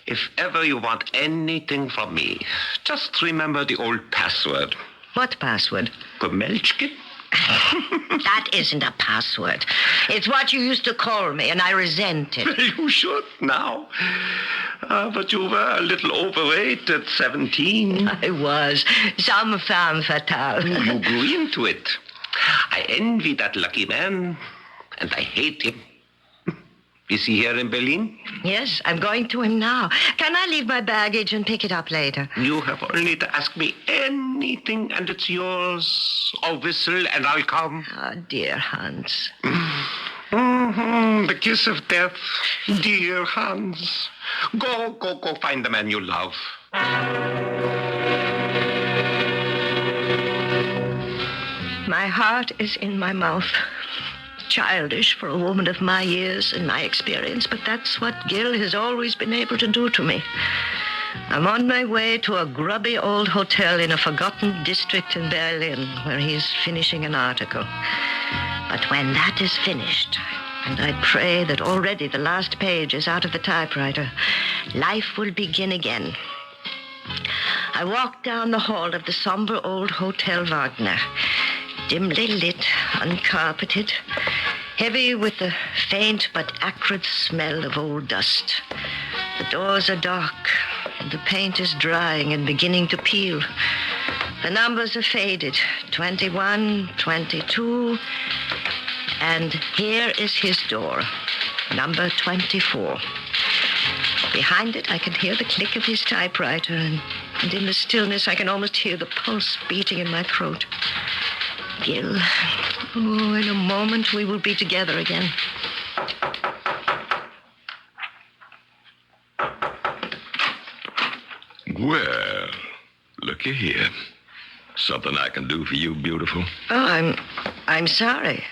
If ever you want anything from me, just remember the old password. What password? Gemelchkin. That isn't a password. It's what you used to call me, and I resent it. You should now. But you were a little overweight at 17. I was. Some femme fatale. You grew into it. I envy that lucky man, and I hate him. Is he here in Berlin? Yes, I'm going to him now. Can I leave my baggage and pick it up later? You have only to ask me anything, and it's yours. Or whistle, and I'll come. Oh, dear Hans. The kiss of death, dear Hans. Go find the man you love. My heart is in my mouth. Childish for a woman of my years and my experience, but that's what Gil has always been able to do to me. I'm on my way to a grubby old hotel in a forgotten district in Berlin where he's finishing an article. But when that is finished, and I pray that already the last page is out of the typewriter, life will begin again. I walked down the hall of the somber old Hotel Wagner. dimly lit, uncarpeted, heavy with the faint but acrid smell of old dust. The doors are dark, and the paint is drying and beginning to peel. The numbers are faded, 21, 22, and here is his door, number 24. Behind it, I can hear the click of his typewriter, and in the stillness, I can almost hear the pulse beating in my throat. Gil, oh, in a moment, we will be together again. Well, looky here. Something I can do for you, beautiful? Oh, I'm sorry.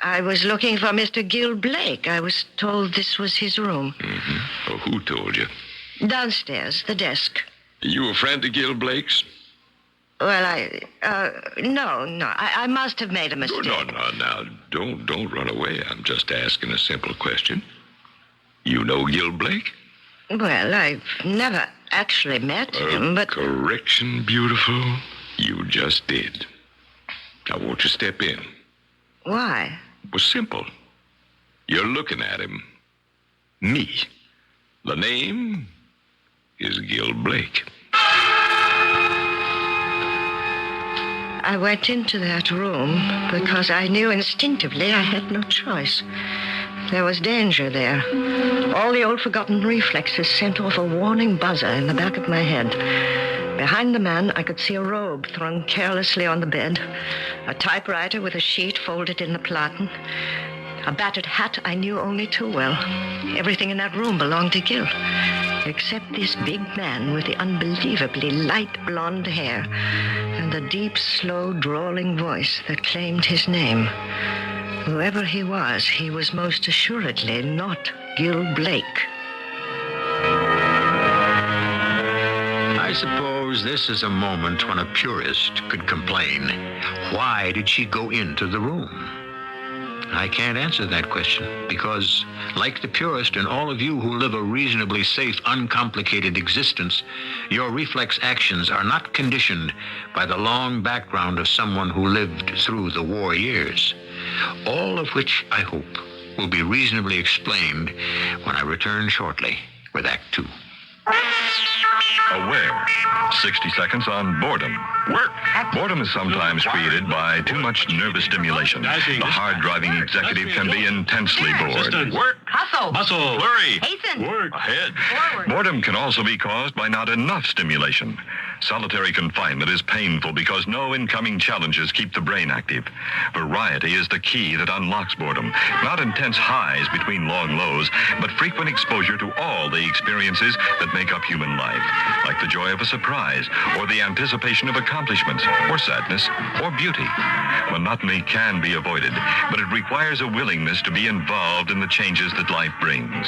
I was looking for Mr. Gil Blake. I was told this was his room. Mm-hmm. Well, who told you? Downstairs, the desk. You a friend of Gil Blake's? Well, no. I must have made a mistake. No. Don't run away. I'm just asking a simple question. You know Gil Blake? Well, I've never actually met him, but... Correction, beautiful. You just did. Now, won't you step in? Why? Well, simple. You're looking at him. Me. The name is Gil Blake. I went into that room because I knew instinctively I had no choice. There was danger there. All the old forgotten reflexes sent off a warning buzzer in the back of my head. Behind the man, I could see a robe thrown carelessly on the bed, a typewriter with a sheet folded in the platen, a battered hat I knew only too well. Everything in that room belonged to Gil, except this big man with the unbelievably light blonde hair and the deep, slow, drawling voice that claimed his name. Whoever he was most assuredly not Gil Blake. I suppose this is a moment when a purist could complain. Why did she go into the room? I can't answer that question because, like the purist and all of you who live a reasonably safe, uncomplicated existence, your reflex actions are not conditioned by the long background of someone who lived through the war years. All of which, I hope, will be reasonably explained when I return shortly with Act 2. Aware. 60 seconds on boredom. Work. Boredom is sometimes created by too much nervous stimulation. The hard-driving executive can be intensely bored. Work. Hustle. Muscle. Flurry. Hasten. Work. Ahead. Forward. Boredom can also be caused by not enough stimulation. Solitary confinement is painful because no incoming challenges keep the brain active. Variety is the key that unlocks boredom. Not intense highs between long lows, but frequent exposure to all the experiences that make up human life, like the joy of a surprise, or the anticipation of accomplishments, or sadness, or beauty. Monotony can be avoided, but it requires a willingness to be involved in the changes that life brings.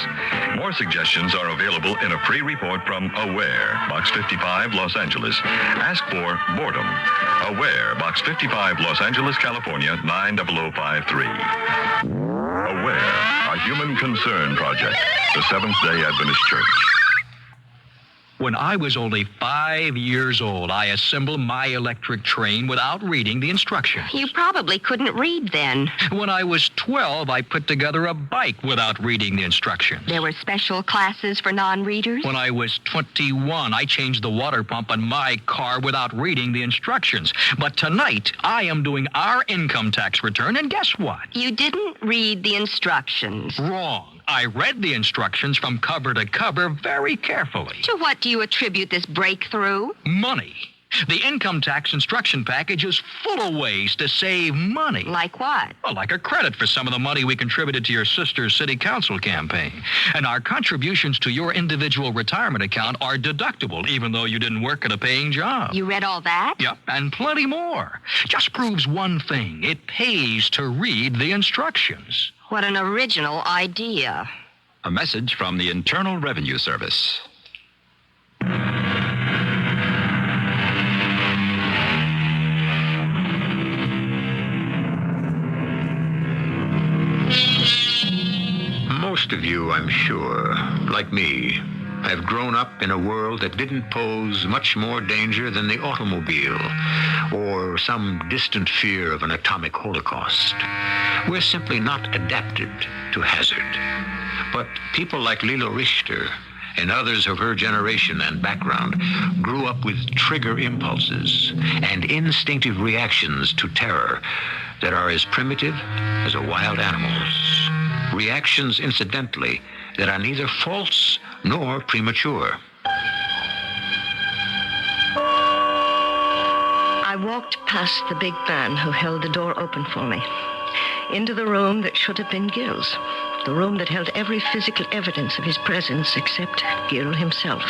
More suggestions are available in a free report from Aware, Box 55, Los Angeles. Ask for boredom. Aware, Box 55, Los Angeles, California, 90053. Aware, a human concern project. The Seventh-day Adventist Church. When I was only 5 years old, I assembled my electric train without reading the instructions. You probably couldn't read then. When I was 12, I put together a bike without reading the instructions. There were special classes for non-readers? When I was 21, I changed the water pump on my car without reading the instructions. But tonight, I am doing our income tax return, and guess what? You didn't read the instructions. Wrong. I read the instructions from cover to cover very carefully. To what do you attribute this breakthrough? Money. The income tax instruction package is full of ways to save money. Like what? Well, like a credit for some of the money we contributed to your sister's city council campaign. And our contributions to your individual retirement account are deductible, even though you didn't work at a paying job. You read all that? Yep, and plenty more. Just proves one thing. It pays to read the instructions. What an original idea. A message from the Internal Revenue Service. Most of you, I'm sure, like me, I've grown up in a world that didn't pose much more danger than the automobile or some distant fear of an atomic holocaust. We're simply not adapted to hazard. But people like Lilo Richter and others of her generation and background grew up with trigger impulses and instinctive reactions to terror that are as primitive as a wild animal's. Reactions, incidentally, that are neither false nor premature. I walked past the big man who held the door open for me, into the room that should have been Gil's, the room that held every physical evidence of his presence except Gil himself.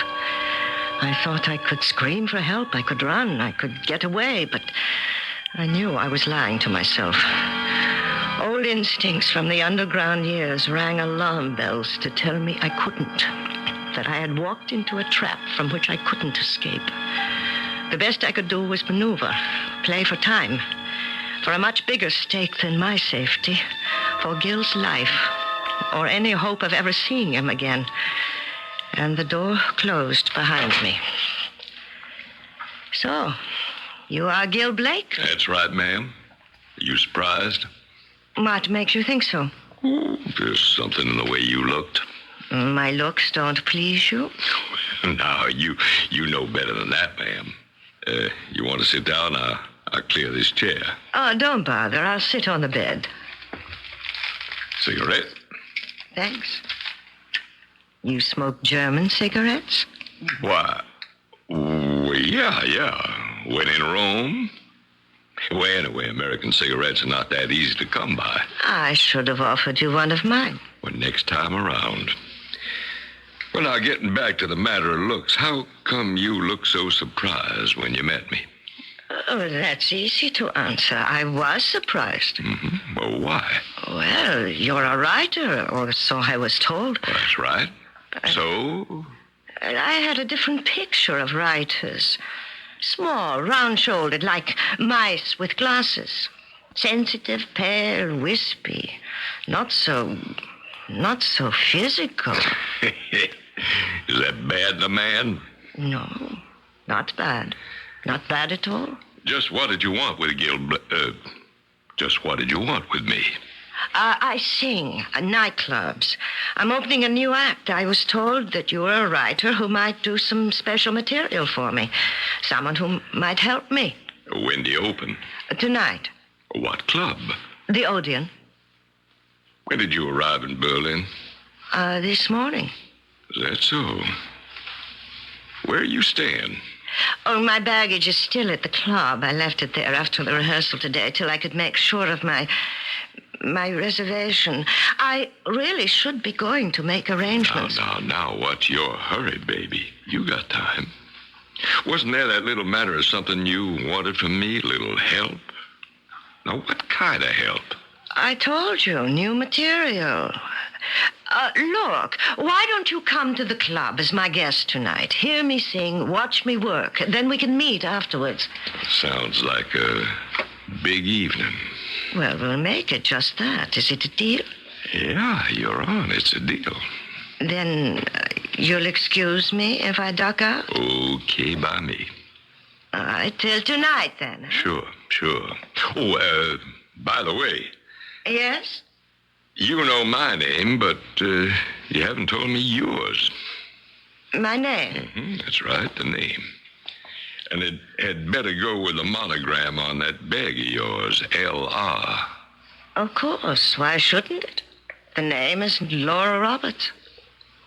I thought I could scream for help, I could run, I could get away, but I knew I was lying to myself. Old instincts from the underground years rang alarm bells to tell me I couldn't, that I had walked into a trap from which I couldn't escape. The best I could do was maneuver, play for time, for a much bigger stake than my safety, for Gil's life, or any hope of ever seeing him again. And the door closed behind me. So, you are Gil Blake? That's right, ma'am. Are you surprised? What makes you think so? There's something in the way you looked. My looks don't please you? Now, you know better than that, ma'am. You want to sit down? I'll clear this chair. Oh, don't bother. I'll sit on the bed. Cigarette? Thanks. You smoke German cigarettes? Why? Well, yeah. When in Rome. Well, anyway, American cigarettes are not that easy to come by. I should have offered you one of mine. Well, next time around. Well, now, getting back to the matter of looks, how come you looked so surprised when you met me? Oh, that's easy to answer. I was surprised. Mm-hmm. Well, why? Well, you're a writer, or so I was told. Well, that's right. So? I had a different picture of writers. Small, round-shouldered, like mice with glasses. Sensitive, pale, wispy. Not so physical. Is that bad in a man? No, not bad. Not bad at all. Just what did you want with just what did you want with me? I sing nightclubs. I'm opening a new act. I was told that you were a writer who might do some special material for me. Someone who might help me. When do you open? Tonight. What club? The Odeon. When did you arrive in Berlin? This morning. Is that so? Where are you staying? Oh, my baggage is still at the club. I left it there after the rehearsal today till I could make sure of my reservation. I really should be going to make arrangements. Now, what's your hurry, baby? You got time. Wasn't there that little matter of something you wanted from me? Little help? Now, what kind of help? I told you, new material. Look, why don't you come to the club as my guest tonight? Hear me sing, watch me work. Then we can meet afterwards. Sounds like a big evening. Well, we'll make it just that. Is it a deal? Yeah, you're on. It's a deal. Then you'll excuse me if I duck out? Okay by me. All right, till tonight, then. Sure. Oh, by the way. Yes? You know my name, but you haven't told me yours. My name? Mm-hmm, that's right, the name. And it had better go with the monogram on that bag of yours, L.R. Of course. Why shouldn't it? The name is Laura Roberts.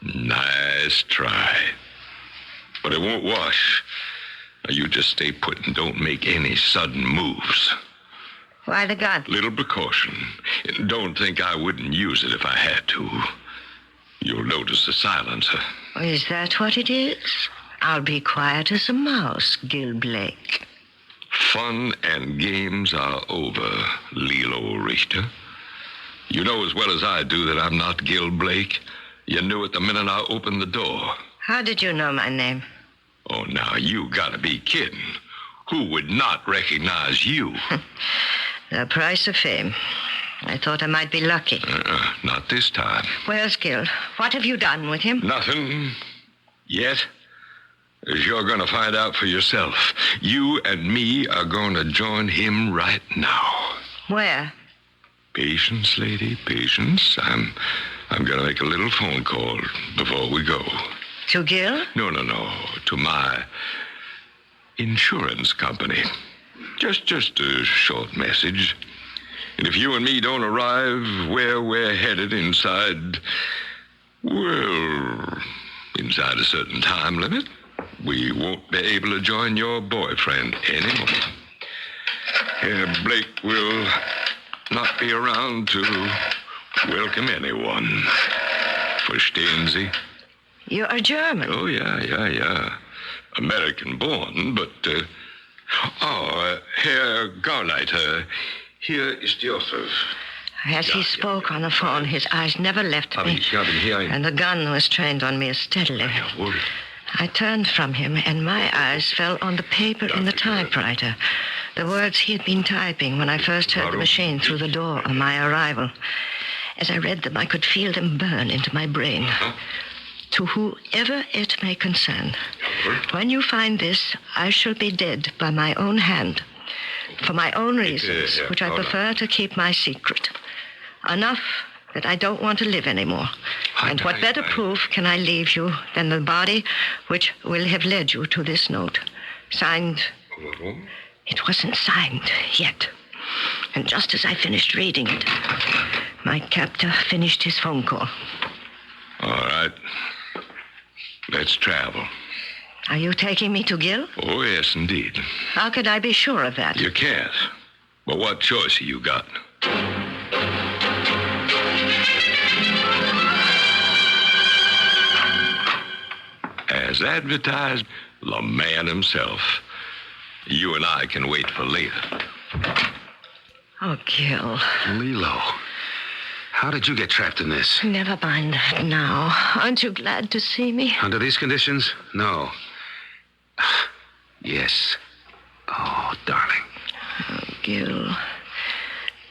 Nice try. But it won't wash. Now, you just stay put and don't make any sudden moves. Why the gun? Little precaution. Don't think I wouldn't use it if I had to. You'll notice the silencer. Is that what it is? I'll be quiet as a mouse, Gil Blake. Fun and games are over, Lilo Richter. You know as well as I do that I'm not Gil Blake. You knew it the minute I opened the door. How did you know my name? Oh, now, you gotta be kidding. Who would not recognize you? The price of fame. I thought I might be lucky. Not this time. Well, Gil, what have you done with him? Nothing. Yet? As you're going to find out for yourself. You and me are going to join him right now. Where? Patience, lady, patience. I'm going to make a little phone call before we go. To Gil? No. To my insurance company. Just a short message. And if you and me don't arrive where we're headed inside a certain time limit, we won't be able to join your boyfriend anymore. Herr Blake will not be around to welcome anyone. Verstehen Sie? You are German. Oh, yeah. American born, but... Herr Garleiter, here is Joseph. As he spoke on the phone, his eyes never left me. And the gun was trained on me steadily. I turned from him, and my eyes fell on the paper in the typewriter. The words he had been typing when I first heard the machine through the door on my arrival. As I read them, I could feel them burn into my brain. To whoever it may concern, when you find this, I shall be dead by my own hand. For my own reasons, which I prefer to keep my secret. Enough that I don't want to live anymore. And what better proof can I leave you than the body which will have led you to this note? Signed. It wasn't signed yet. And just as I finished reading it, my captor finished his phone call. All right. Let's travel. Are you taking me to Gil? Oh, yes, indeed. How could I be sure of that? You can't. But what choice have you got? As advertised, the man himself. You and I can wait for later. Oh, Gil. Lilo, how did you get trapped in this? Never mind that now. Aren't you glad to see me? Under these conditions? No. Yes. Oh, darling. Oh, Gil.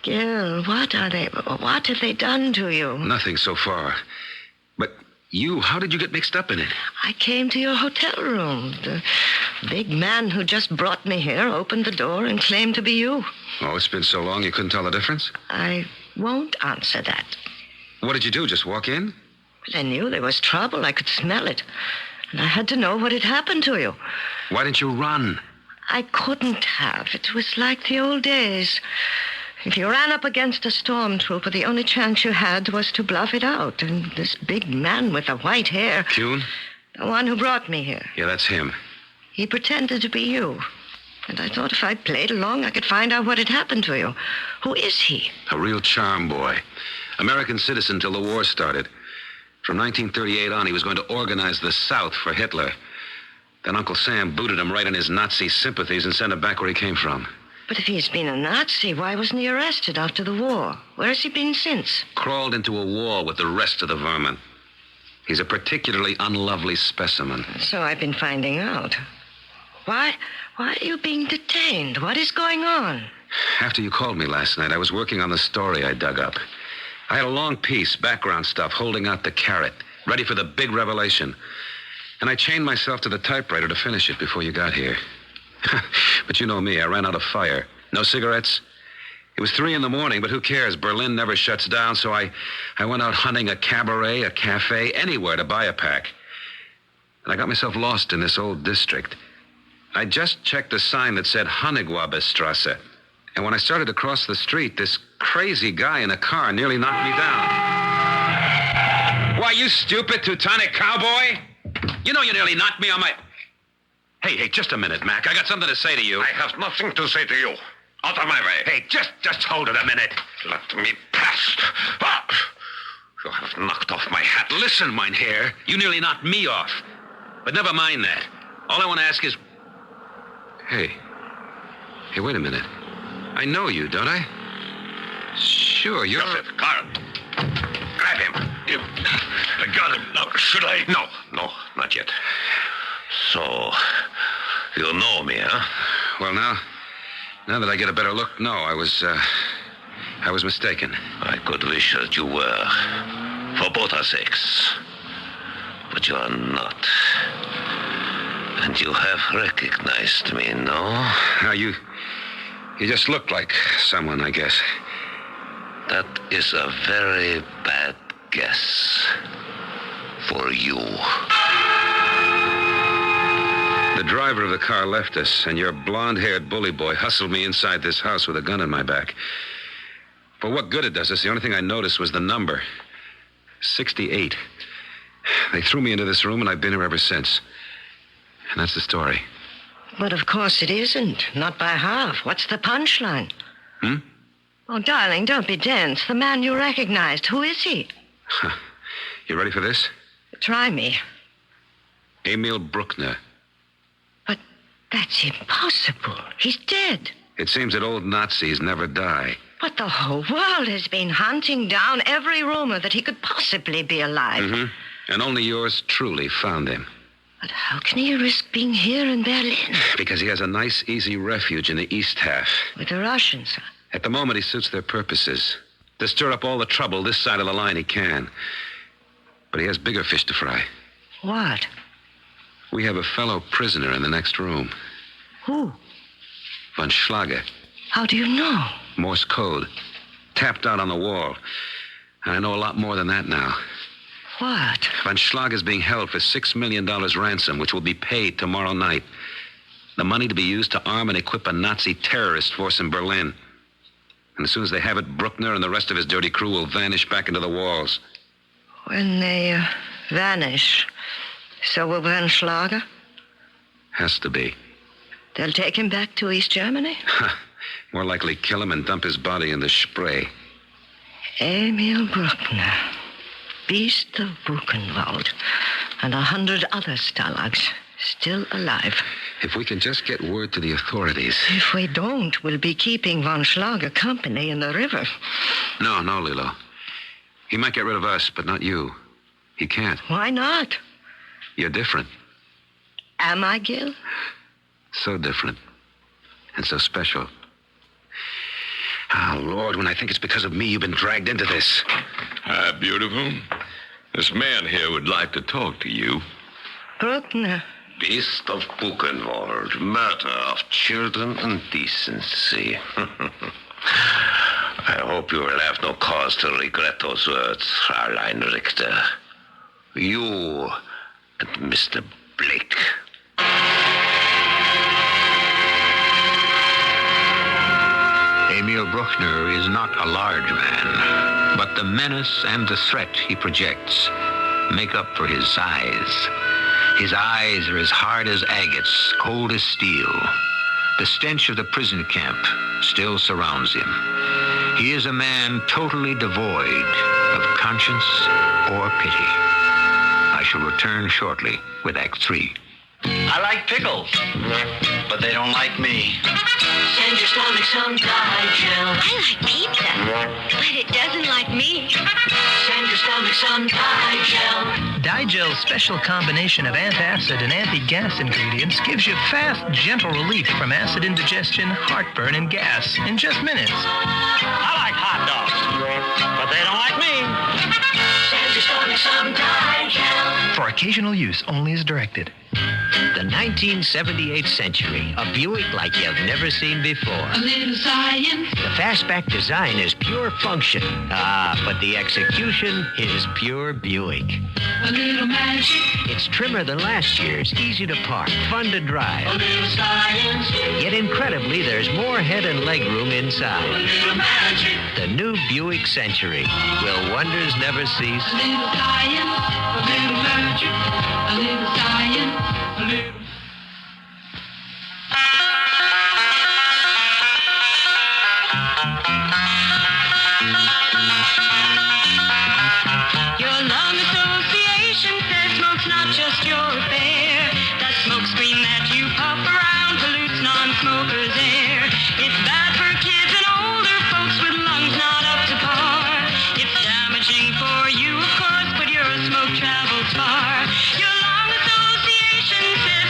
Gil, what have they done to you? Nothing so far. But you, how did you get mixed up in it? I came to your hotel room. The big man who just brought me here opened the door and claimed to be you. Oh, it's been so long you couldn't tell the difference? I won't answer that. What did you do, just walk in? Well, I knew there was trouble. I could smell it. And I had to know what had happened to you. Why didn't you run? I couldn't have. It was like the old days. If you ran up against a stormtrooper, the only chance you had was to bluff it out. And this big man with the white hair... Kuhn? The one who brought me here. Yeah, that's him. He pretended to be you. And I thought if I played along, I could find out what had happened to you. Who is he? A real charm boy. American citizen till the war started. From 1938 on, he was going to organize the South for Hitler. Then Uncle Sam booted him right in his Nazi sympathies and sent him back where he came from. But if he's been a Nazi, why wasn't he arrested after the war? Where has he been since? Crawled into a wall with the rest of the vermin. He's a particularly unlovely specimen. So I've been finding out. Why are you being detained? What is going on? After you called me last night, I was working on the story I dug up. I had a long piece, background stuff, holding out the carrot, ready for the big revelation. And I chained myself to the typewriter to finish it before you got here. But you know me, I ran out of fire. No cigarettes? It was 3 a.m, but who cares? Berlin never shuts down, so I went out hunting a cabaret, a cafe, anywhere to buy a pack. And I got myself lost in this old district. I just checked the sign that said Honigwabestrasse. And when I started to cross the street, this crazy guy in a car nearly knocked me down. Why, you stupid Teutonic cowboy? You know you nearly knocked me on my... Hey, just a minute, Mac. I got something to say to you. I have nothing to say to you. Out of my way. Hey, just hold it a minute. Let me pass. Ah! You have knocked off my hat. Listen, Mynheer, you nearly knocked me off. But never mind that. All I want to ask is... Hey, wait a minute. I know you, don't I? Sure, you're... Joseph, Carl. Grab him. I got him. Now, should I? No, not yet. So, you know me, huh? Well, now that I get a better look, no, I was mistaken. I could wish that you were. For both our sakes. but you are not. And you have recognized me, no? Now, you just look like someone, I guess. That is a very bad guess for you. The driver of the car left us, and your blonde-haired bully boy hustled me inside this house with a gun in my back. For what good it does us, the only thing I noticed was the number. 68. They threw me into this room, and I've been here ever since. And that's the story. But of course it isn't. Not by half. What's the punchline? Oh, darling, don't be dense. The man you recognized, who is he? You ready for this? Try me. Emil Bruckner. But that's impossible. He's dead. It seems that old Nazis never die. But the whole world has been hunting down every rumor that he could possibly be alive. Mm-hmm. And only yours truly found him. But how can he risk being here in Berlin? Because he has a nice, easy refuge in the east half. With the Russians? At the moment, he suits their purposes. To stir up all the trouble this side of the line he can. But he has bigger fish to fry. What? We have a fellow prisoner in the next room. Who? Von Schlager. How do you know? Morse code. Tapped out on the wall. And I know a lot more than that now. What? Von Schlager is being held for $6 million ransom, which will be paid tomorrow night. The money to be used to arm and equip a Nazi terrorist force in Berlin. And as soon as they have it, Bruckner and the rest of his dirty crew will vanish back into the walls. When they vanish, so will Von Schlager? Has to be. They'll take him back to East Germany? More likely kill him and dump his body in the Spree. Emil Bruckner, Beast of Buchenwald, and 100 other Stalags still alive. If we can just get word to the authorities. If we don't, we'll be keeping Von Schlager company in the river. No, Lilo. He might get rid of us, but not you. He can't. Why not? You're different. Am I, Gil? So different. And so special. Ah, Lord, when I think it's because of me you've been dragged into this. Beautiful. This man here would like to talk to you. Bruckner. Beast of Buchenwald, murder of children and decency. I hope you will have no cause to regret those words, Fräulein Richter. You and Mr. Blake. Emil Bruckner is not a large man, but the menace and the threat he projects make up for his size. His eyes are as hard as agates, cold as steel. The stench of the prison camp still surrounds him. He is a man totally devoid of conscience or pity. I shall return shortly with Act 3. I like pickles, but they don't like me. Send your stomach some Digel. I like pizza, but it doesn't like me. Send your stomach some Digel. Digel's special combination of antacid and anti-gas ingredients gives you fast, gentle relief from acid indigestion, heartburn, and gas in just minutes. I like hot dogs, but they don't like me. Send your stomach some Digel. For occasional use only as directed. The 1978 Century, a Buick like you've never seen before. A little science. The fastback design is pure function. But the execution is pure Buick. A little magic. It's trimmer than last year's, easy to park, fun to drive. A little science. Yet incredibly, there's more head and leg room inside. A little magic. The new Buick Century. Will wonders never cease? A little science. A little magic. A little science. A little... Your lung association says smoke's not just your affair. That smoke screen that you puff around pollutes non-smokers' air. It's bad for kids and older folks with lungs not up to par. It's damaging for you, of course, but your smoke travels far. Your lung association says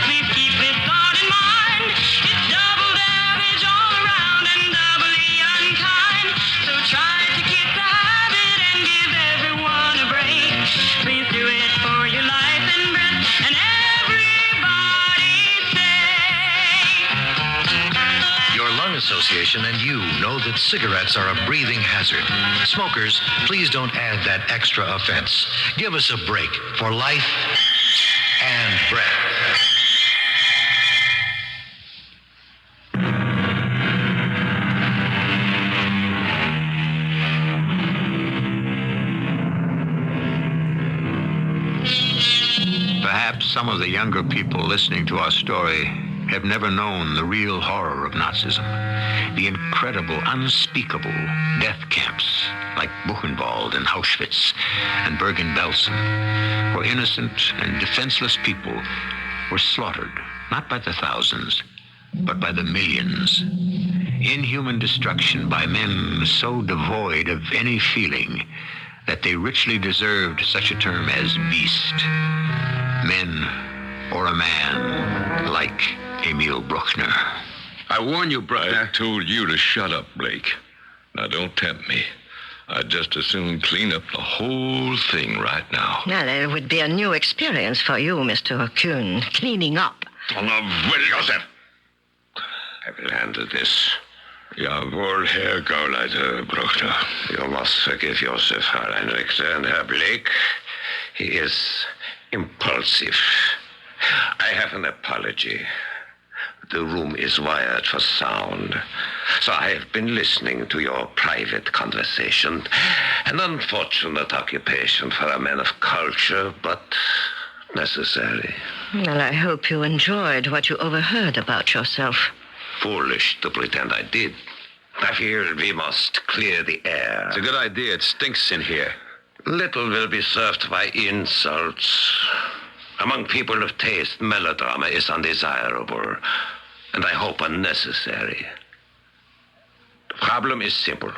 Association and you know that cigarettes are a breathing hazard. Smokers, please don't add that extra offense. Give us a break for life and breath. Perhaps some of the younger people listening to our story have never known the real horror of Nazism, the incredible, unspeakable death camps like Buchenwald and Auschwitz and Bergen-Belsen, where innocent and defenseless people were slaughtered, not by the thousands, but by the millions. Inhuman destruction by men so devoid of any feeling that they richly deserved such a term as beast. Men or a man like Emil Bruckner. I warn you, brother. I told you to shut up, Blake. Now, don't tempt me. I'd just as soon clean up the whole thing right now. Well, it would be a new experience for you, Mr. Kuhn, cleaning up. Now, will Joseph? I will handle this. Jawohl, Herr Gauleiter Bruckner. You must forgive Joseph, Fräulein Richter, and Herr Blake. He is impulsive. I have an apology. The room is wired for sound, so I have been listening to your private conversation. An unfortunate occupation for a man of culture, but necessary. Well, I hope you enjoyed what you overheard about yourself. Foolish to pretend I did. I feel we must clear the air. It's a good idea. It stinks in here. Little will be served by insults. Among people of taste, melodrama is undesirable, and I hope unnecessary. The problem is simple.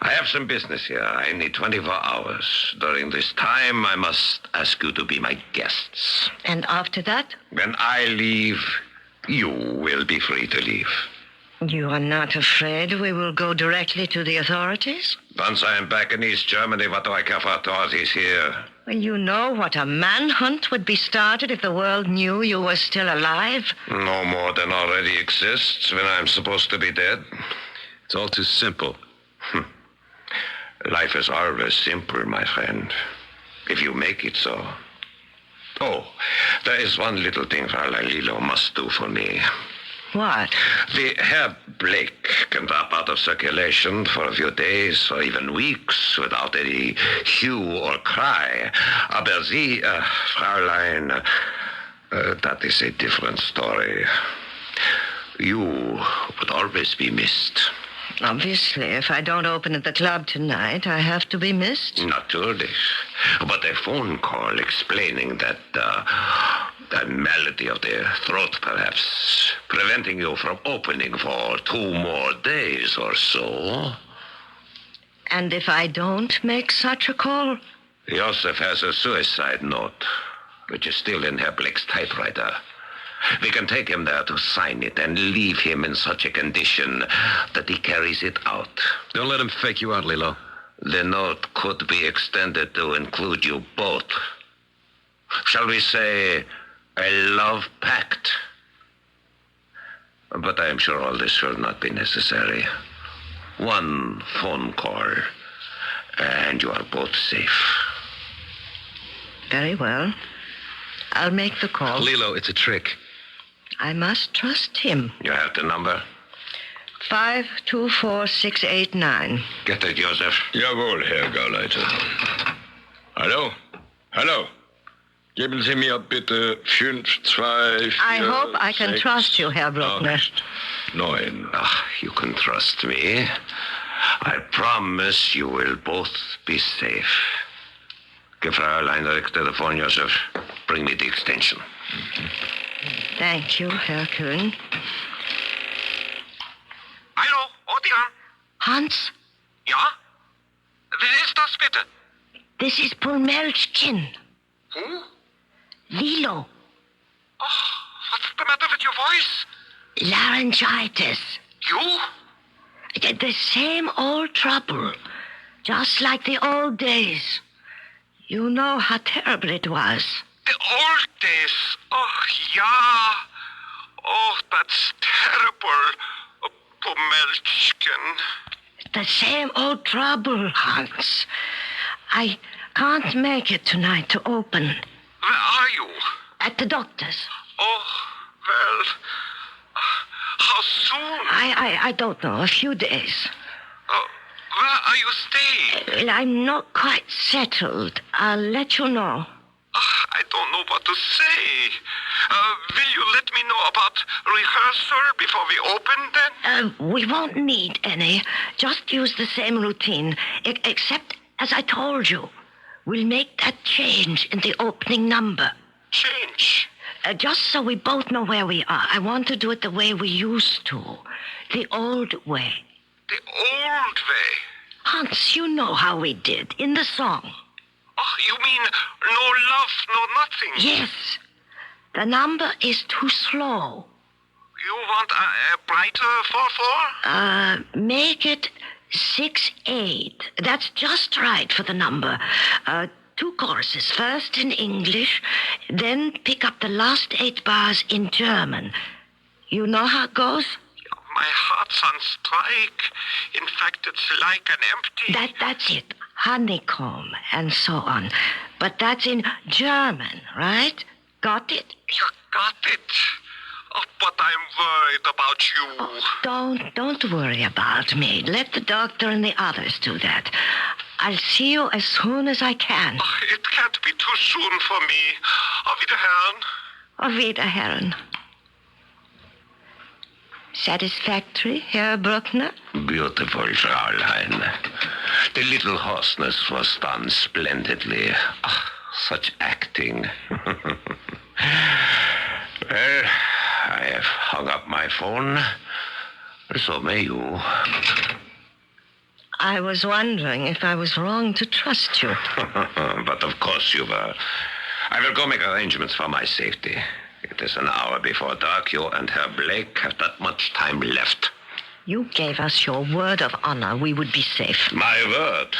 I have some business here. I need 24 hours. During this time, I must ask you to be my guests. And after that? When I leave, you will be free to leave. You are not afraid we will go directly to the authorities? Once I am back in East Germany, what do I care for authorities here? Well, you know what a manhunt would be started if the world knew you were still alive? No more than already exists when I'm supposed to be dead. It's all too simple. Life is always simple, my friend, if you make it so. Oh, there is one little thing Fräulein Lilo must do for me. What? The Herr Blake can drop out of circulation for a few days or even weeks without any hue or cry. Aber Sie, Fräulein, that is a different story. You would always be missed. Obviously, if I don't open at the club tonight, I have to be missed. Naturally. But a phone call explaining that malady of the throat, perhaps, preventing you from opening for 2 more days or so. And if I don't make such a call? Joseph has a suicide note, which is still in Herr Blake's typewriter. We can take him there to sign it and leave him in such a condition that he carries it out. Don't let him fake you out, Lilo. The note could be extended to include you both. Shall we say a love pact? But I am sure all this will not be necessary. One phone call, and you are both safe. Very well. I'll make the call. Lilo, it's a trick. I must trust him. You have the number? 524689. Get it, Joseph. Jawohl, Herr Gauleiter. Hallo? Hallo? Geben Sie mir bitte 5, 2, 4, I hope I can 6, trust you, Herr Bruckner. 9. You can trust me. I promise you will both be safe. Give Fräulein Richter the phone, Joseph. Bring me the extension. Thank you, Herr Kuhn. Hallo, Odeon? Hans? Ja? Wer ist das bitte? This is Pulmelchkin. Who? Lilo. Oh, what's the matter with your voice? Laryngitis. You? The same old trouble. Just like the old days. You know how terrible it was. The old days. Oh, yeah. Oh, that's terrible. Pomelchkin. The same old trouble, Hans. I can't make it tonight to open. Where are you? At the doctor's. Oh, well, how soon? I don't know. A few days. Where are you staying? I'm not quite settled. I'll let you know. I don't know what to say. Will you let me know about rehearsal before we open then? We won't need any. Just use the same routine. Except, as I told you, we'll make that change in the opening number. Change? Just so we both know where we are. I want to do it the way we used to. The old way. The old way? Hans, you know how we did in the song. Oh, you mean no love, no nothing? Yes. The number is too slow. You want a brighter 4/4? Make it 6/8. That's just right for the number. 2 choruses. First in English, then pick up the last 8 bars in German. You know how it goes? My heart's on strike. In fact, it's like an empty... That's it. Honeycomb and so on. But that's in German, right? Got it? You got it. Oh, but I'm worried about you. Oh, don't worry about me. Let the doctor and the others do that. I'll see you as soon as I can. Oh, it can't be too soon for me. Auf Wiederhören. Auf Wiederhören. Satisfactory, Herr Bruckner? Beautiful, Fräulein. The little hoarseness was done splendidly. Such acting. Well, I have hung up my phone. So may you. I was wondering if I was wrong to trust you. But of course you were. I will go make arrangements for my safety. It is an hour before dark. You and Herr Blake have not much time left. You gave us your word of honor we would be safe. My word?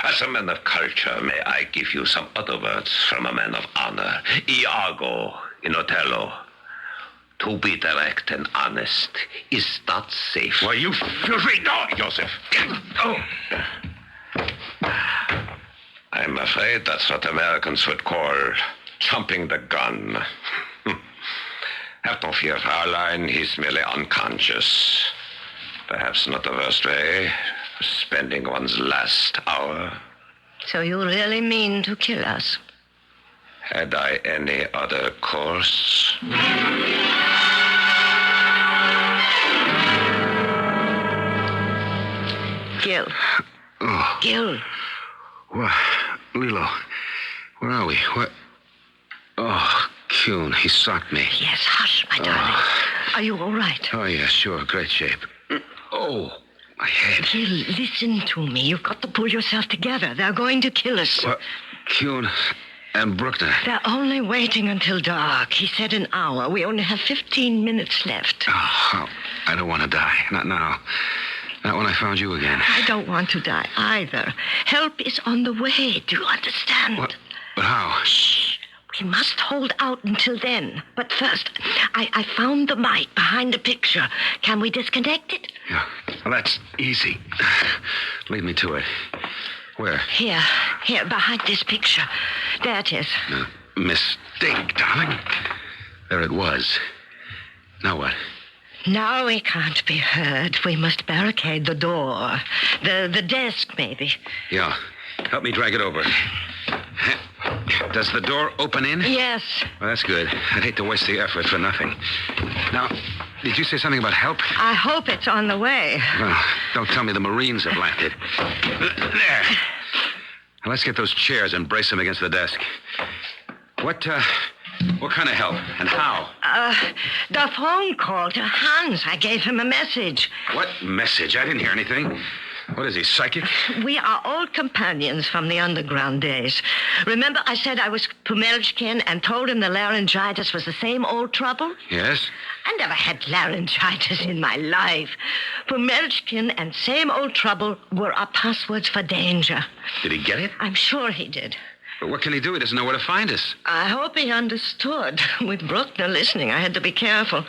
As a man of culture, may I give you some other words from a man of honor? Iago in Othello. To be direct and honest is not safe. Why, you filthy dog, Joseph. Oh. I'm afraid that's what Americans would call jumping the gun. Have no fear, Fraulein. He's merely unconscious. Perhaps not the worst way. Spending one's last hour. So you really mean to kill us? Had I any other course? Gil. Oh. Gil. What? Lilo, where are we? What? Oh, Kuhn, he socked me. Yes, hush, my darling. Are you all right? Oh, yeah, sure. Great shape. Oh, my head. Gil, listen to me. You've got to pull yourself together. They're going to kill us. What? Kuhn and Bruckner. They're only waiting until dark. He said an hour. We only have 15 minutes left. Oh, I don't want to die. Not now. Not when I found you again. I don't want to die either. Help is on the way. Do you understand? What? But how? Shh. We must hold out until then. But first, I found the mic behind the picture. Can we disconnect it? Yeah. Well, that's easy. Lead me to it. Where? Here, behind this picture. There it is. Mistake, darling. There it was. Now what? Now we can't be heard. We must barricade the door. The desk, maybe. Yeah. Help me drag it over. Does the door open in? Yes. Well, that's good. I'd hate to waste the effort for nothing. Now, did you say something about help? I hope it's on the way. Well, don't tell me the Marines have landed. There. Now, let's get those chairs and brace them against the desk. What kind of help and how? The phone call to Hans. I gave him a message. What message? I didn't hear anything. What is he, psychic? We are old companions from the underground days. Remember I said I was Pumelchkin and told him the laryngitis was the same old trouble? Yes? I never had laryngitis in my life. Pumelchkin and same old trouble were our passwords for danger. Did he get it? I'm sure he did. But what can he do? He doesn't know where to find us. I hope he understood. With Bruckner listening, I had to be careful.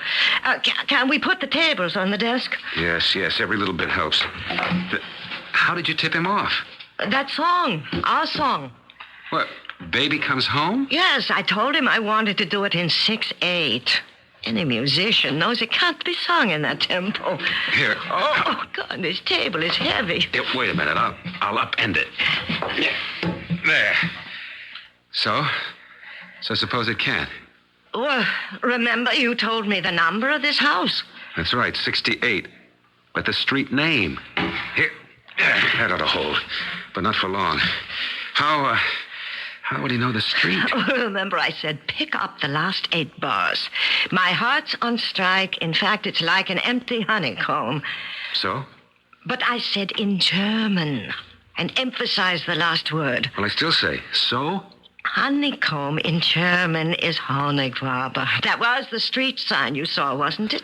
Can we put the tables on the desk? Yes. Every little bit helps. How did you tip him off? That song. Our song. What? Baby Comes Home? Yes, I told him I wanted to do it in 6/8. Any musician knows it can't be sung in that tempo. Here. Oh, God, this table is heavy. Here, wait a minute. I'll upend it. There. So suppose it can't. Well, remember you told me the number of this house. That's right, 68. But the street name. Here. That ought to hold. But not for long. How would he know the street? Remember I said pick up the last 8 bars. My heart's on strike. In fact, it's like an empty honeycomb. So? But I said in German and emphasize the last word. Well, I still say, so? Honeycomb in German is Honigwaber. That was the street sign you saw, wasn't it?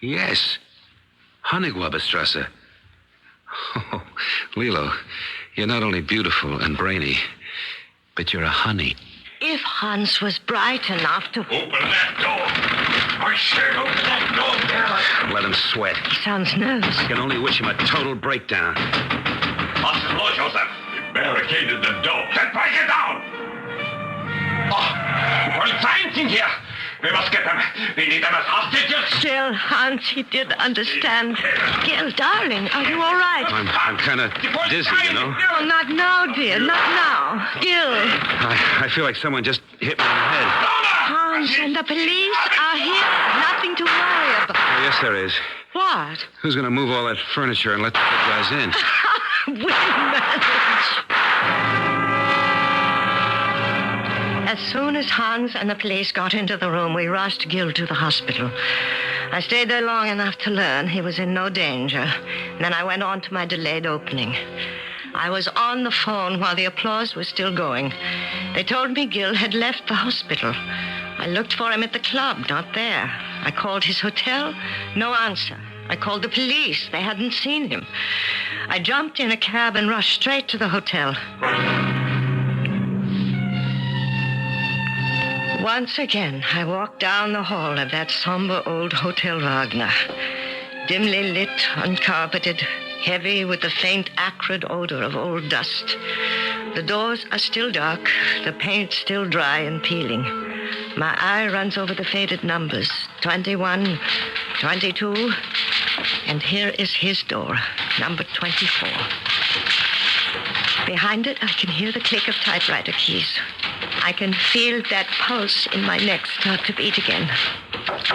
Yes. Honigwaberstrasse. Oh, Lilo, you're not only beautiful and brainy, but you're a honey. If Hans was bright enough to... Open that door! I said open that door, Derek! Let him sweat. He sounds nervous. I can only wish him a total breakdown. What's the law, Joseph? You barricaded the door. Then break it down! Oh, Polizei sind here! We must get them. We need them as hostages. Still, Hans, he did understand. Gil, darling, are you all right? I'm kind of dizzy, you know? Oh, not now, dear. Not now. Gil. I feel like someone just hit me in the head. Hans and the police are here. Nothing to worry about. Oh, yes, there is. What? Who's going to move all that furniture and let the good guys in? We'll manage. As soon as Hans and the police got into the room, we rushed Gil to the hospital. I stayed there long enough to learn he was in no danger. Then I went on to my delayed opening. I was on the phone while the applause was still going. They told me Gil had left the hospital. I looked for him at the club, not there. I called his hotel, no answer. I called the police. They hadn't seen him. I jumped in a cab and rushed straight to the hotel. Once again, I walked down the hall of that somber old Hotel Wagner. Dimly lit, uncarpeted, heavy with the faint, acrid odor of old dust. The doors are still dark, the paint still dry and peeling. My eye runs over the faded numbers, 21, 22, and here is his door, number 24. Behind it, I can hear the click of typewriter keys. I can feel that pulse in my neck start to beat again.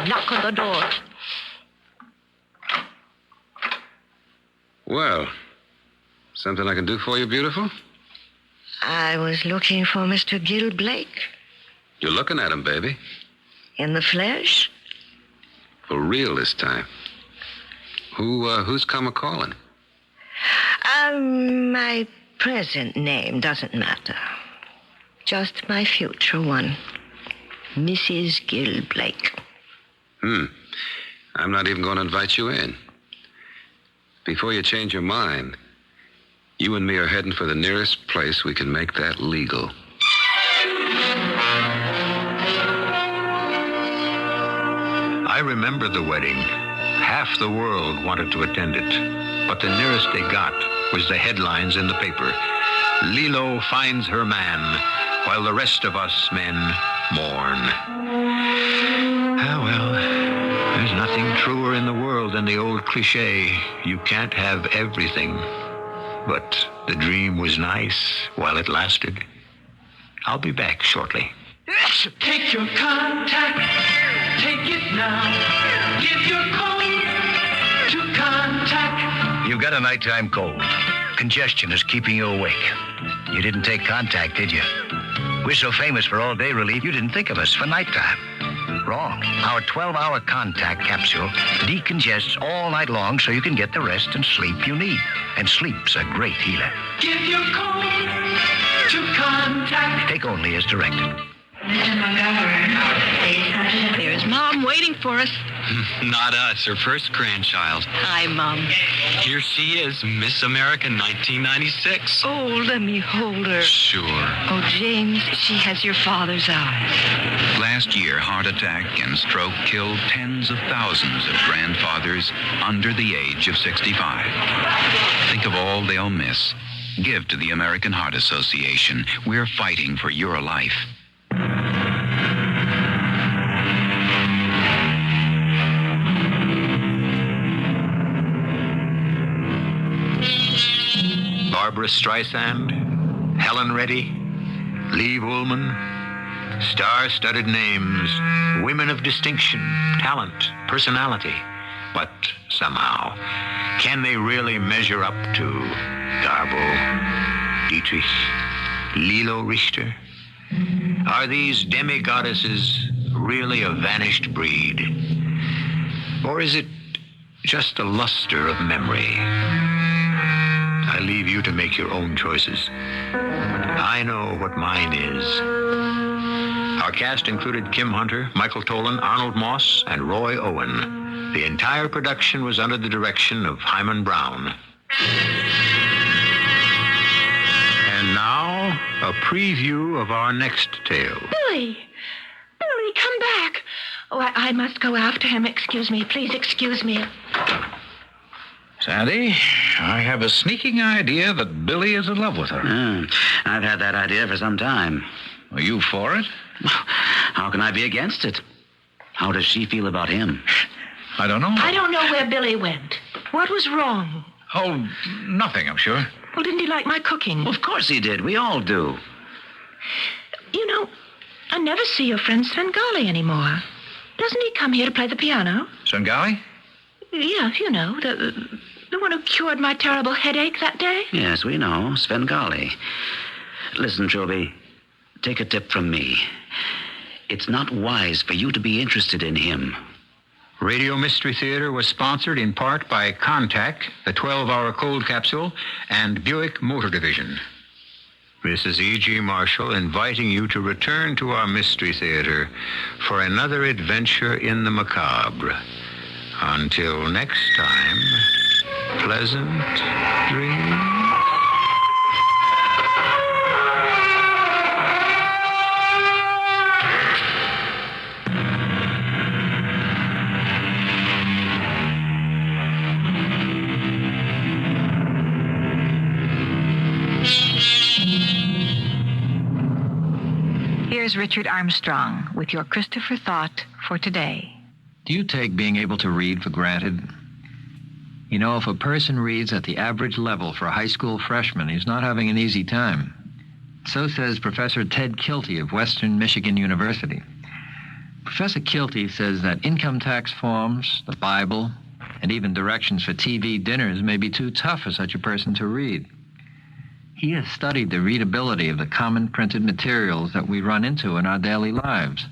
Knock on the door. Well, something I can do for you, beautiful? I was looking for Mr. Gil Blake. You're looking at him, baby. In the flesh? For real this time. Who's come a-calling? My present name doesn't matter. Just my future one. Mrs. Gil Blake. I'm not even going to invite you in. Before you change your mind, you and me are heading for the nearest place we can make that legal. I remember the wedding. Half the world wanted to attend it, but the nearest they got was the headlines in the paper. Lilo finds her man, while the rest of us men mourn. Ah, well, there's nothing truer in the world than the old cliche, you can't have everything. But the dream was nice while it lasted. I'll be back shortly. Take your contact, take it now. Give your code to contact. You've got a nighttime cold. Congestion is keeping you awake. You didn't take contact, did you? We're so famous for all-day relief, you didn't think of us for nighttime. Wrong. Our 12-hour contact capsule decongests all night long so you can get the rest and sleep you need. And sleep's a great healer. Give your code to contact. Take only as directed. Mr. McGovern, There's Mom waiting for us. Not us, her first grandchild. Hi, Mom. Here she is, Miss America 1996. Oh, let me hold her. Sure. Oh, James, she has your father's eyes. Last year, heart attack and stroke killed tens of thousands of grandfathers under the age of 65. Think of all they'll miss. Give to the American Heart Association. We're fighting for your life. Barbara Streisand, Helen Reddy, Lee Woolman, star-studded names, women of distinction, talent, personality. But somehow, can they really measure up to Garbo, Dietrich, Lilo Richter? Are these demigoddesses really a vanished breed? Or is it just a luster of memory? I leave you to make your own choices. I know what mine is. Our cast included Kim Hunter, Michael Tolan, Arnold Moss, and Roy Owen. The entire production was under the direction of Hyman Brown. And now, a preview of our next tale. Billy! Billy, come back! Oh, I must go after him. Excuse me. Please excuse me. Sandy, I have a sneaking idea that Billy is in love with her. I've had that idea for some time. Are you for it? How can I be against it? How does she feel about him? I don't know. I don't know where Billy went. What was wrong? Oh, nothing, I'm sure. Well, didn't he like my cooking? Of course he did. We all do. You know, I never see your friend Svengali anymore. Doesn't he come here to play the piano? Svengali? Yeah, you know, the one who cured my terrible headache that day. Yes, we know. Svengali. Listen, Trilby, take a tip from me. It's not wise for you to be interested in him. Radio Mystery Theater was sponsored in part by Contact, the 12-hour cold capsule, and Buick Motor Division. This is E.G. Marshall inviting you to return to our Mystery Theater for another adventure in the macabre. Until next time, pleasant dreams. Here's Richard Armstrong with your Christopher Thought for today. Do you take being able to read for granted? You know, if a person reads at the average level for a high school freshman, he's not having an easy time. So says Professor Ted Kilty of Western Michigan University. Professor Kilty says that income tax forms, the Bible, and even directions for TV dinners may be too tough for such a person to read. He has studied the readability of the common printed materials that we run into in our daily lives.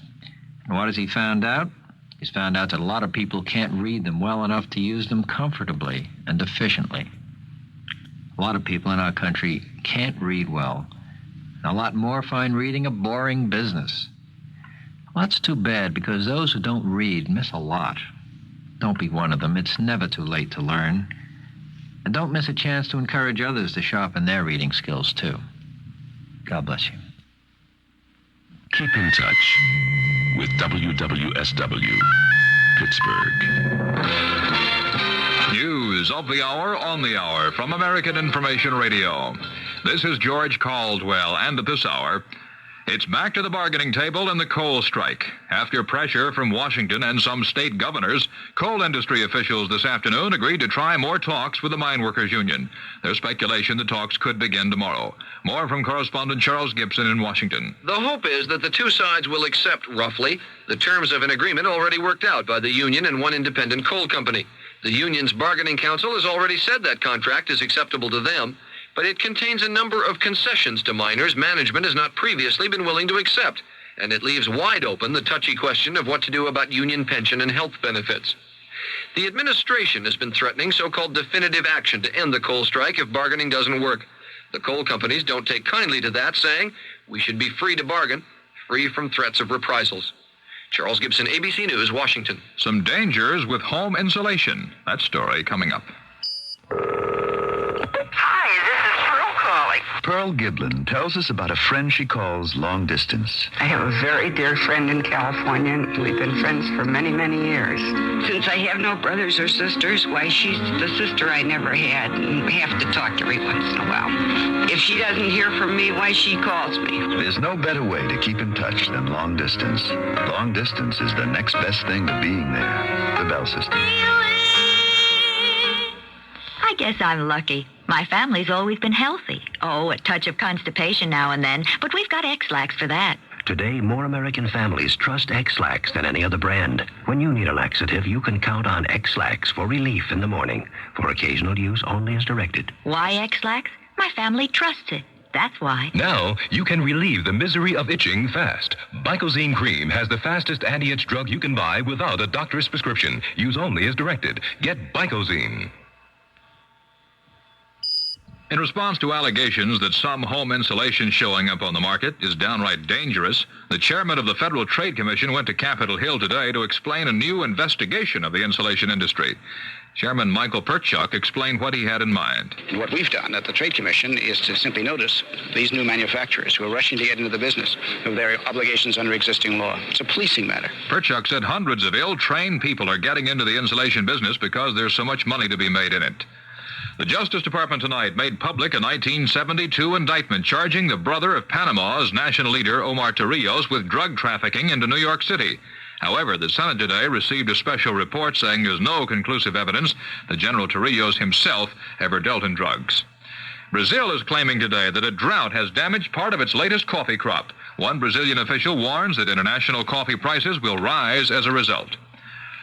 And what has he found out? He's found out that a lot of people can't read them well enough to use them comfortably and efficiently. A lot of people in our country can't read well. And a lot more find reading a boring business. Well, that's too bad, because those who don't read miss a lot. Don't be one of them. It's never too late to learn. And don't miss a chance to encourage others to sharpen their reading skills, too. God bless you. Keep in touch with WWSW, Pittsburgh. News of the hour on the hour from American Information Radio. This is George Caldwell, and at this hour, it's back to the bargaining table in the coal strike. After pressure from Washington and some state governors, coal industry officials this afternoon agreed to try more talks with the mine workers union. There's speculation the talks could begin tomorrow. More from correspondent Charles Gibson in Washington. The hope is that the two sides will accept, roughly, the terms of an agreement already worked out by the union and one independent coal company. The union's bargaining council has already said that contract is acceptable to them, but it contains a number of concessions to miners management has not previously been willing to accept, and it leaves wide open the touchy question of what to do about union pension and health benefits. The administration has been threatening so-called definitive action to end the coal strike if bargaining doesn't work. The coal companies don't take kindly to that, saying, "We should be free to bargain. free from threats of reprisals. Charles Gibson, ABC News, Washington. Some dangers with home insulation. That story coming up. Pearl Giblin tells us about a friend she calls long distance. I have a very dear friend in California, and we've been friends for many, many years. Since I have no brothers or sisters, why, she's the sister I never had, and we have to talk every once in a while. If she doesn't hear from me, why, she calls me. There's no better way to keep in touch than long distance. Long distance is the next best thing to being there. The Bell System. I guess I'm lucky. My family's always been healthy. Oh, a touch of constipation now and then, but we've got X-Lax for that. Today, more American families trust X-Lax than any other brand. When you need a laxative, you can count on X-Lax for relief in the morning. For occasional use only as directed. Why X-Lax? My family trusts it. That's why. Now, you can relieve the misery of itching fast. Bicozene Cream has the fastest anti-itch drug you can buy without a doctor's prescription. Use only as directed. Get Bicozene. In response to allegations that some home insulation showing up on the market is downright dangerous, the chairman of the Federal Trade Commission went to Capitol Hill today to explain a new investigation of the insulation industry. Chairman Michael Perchuk explained what he had in mind. And what we've done at the Trade Commission is to simply notice these new manufacturers who are rushing to get into the business of their obligations under existing law. It's a policing matter. Perchuk said hundreds of ill-trained people are getting into the insulation business because there's so much money to be made in it. The Justice Department tonight made public a 1972 indictment charging the brother of Panama's national leader, Omar Torrijos, with drug trafficking into New York City. However, the Senate today received a special report saying there's no conclusive evidence that General Torrijos himself ever dealt in drugs. Brazil is claiming today that a drought has damaged part of its latest coffee crop. One Brazilian official warns that international coffee prices will rise as a result.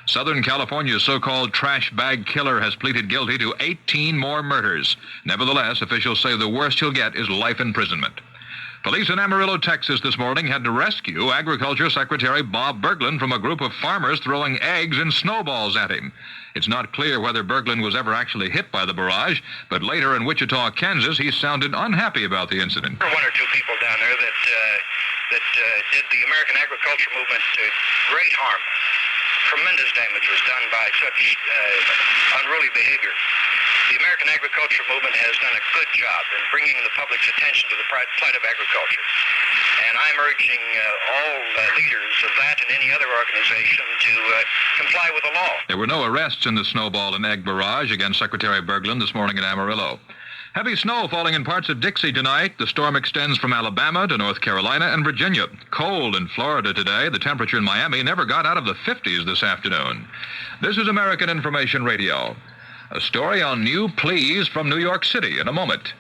Southern California's so-called trash bag killer has pleaded guilty to 18 more murders. Nevertheless, officials say the worst he'll get is life imprisonment. Police in Amarillo, Texas this morning had to rescue Agriculture Secretary Bob Berglund from a group of farmers throwing eggs and snowballs at him. It's not clear whether Berglund was ever actually hit by the barrage, but later in Wichita, Kansas, he sounded unhappy about the incident. There were one or two people down there that did the American agriculture movement great harm. Tremendous damage was done by such unruly behavior. The American agriculture movement has done a good job in bringing the public's attention to the plight of agriculture. And I'm urging all leaders of that and any other organization to comply with the law. There were no arrests in the snowball and egg barrage against Secretary Berglund this morning in Amarillo. Heavy snow falling in parts of Dixie tonight. The storm extends from Alabama to North Carolina and Virginia. Cold in Florida today. The temperature in Miami never got out of the 50s this afternoon. This is American Information Radio. A story on new pleas from New York City in a moment.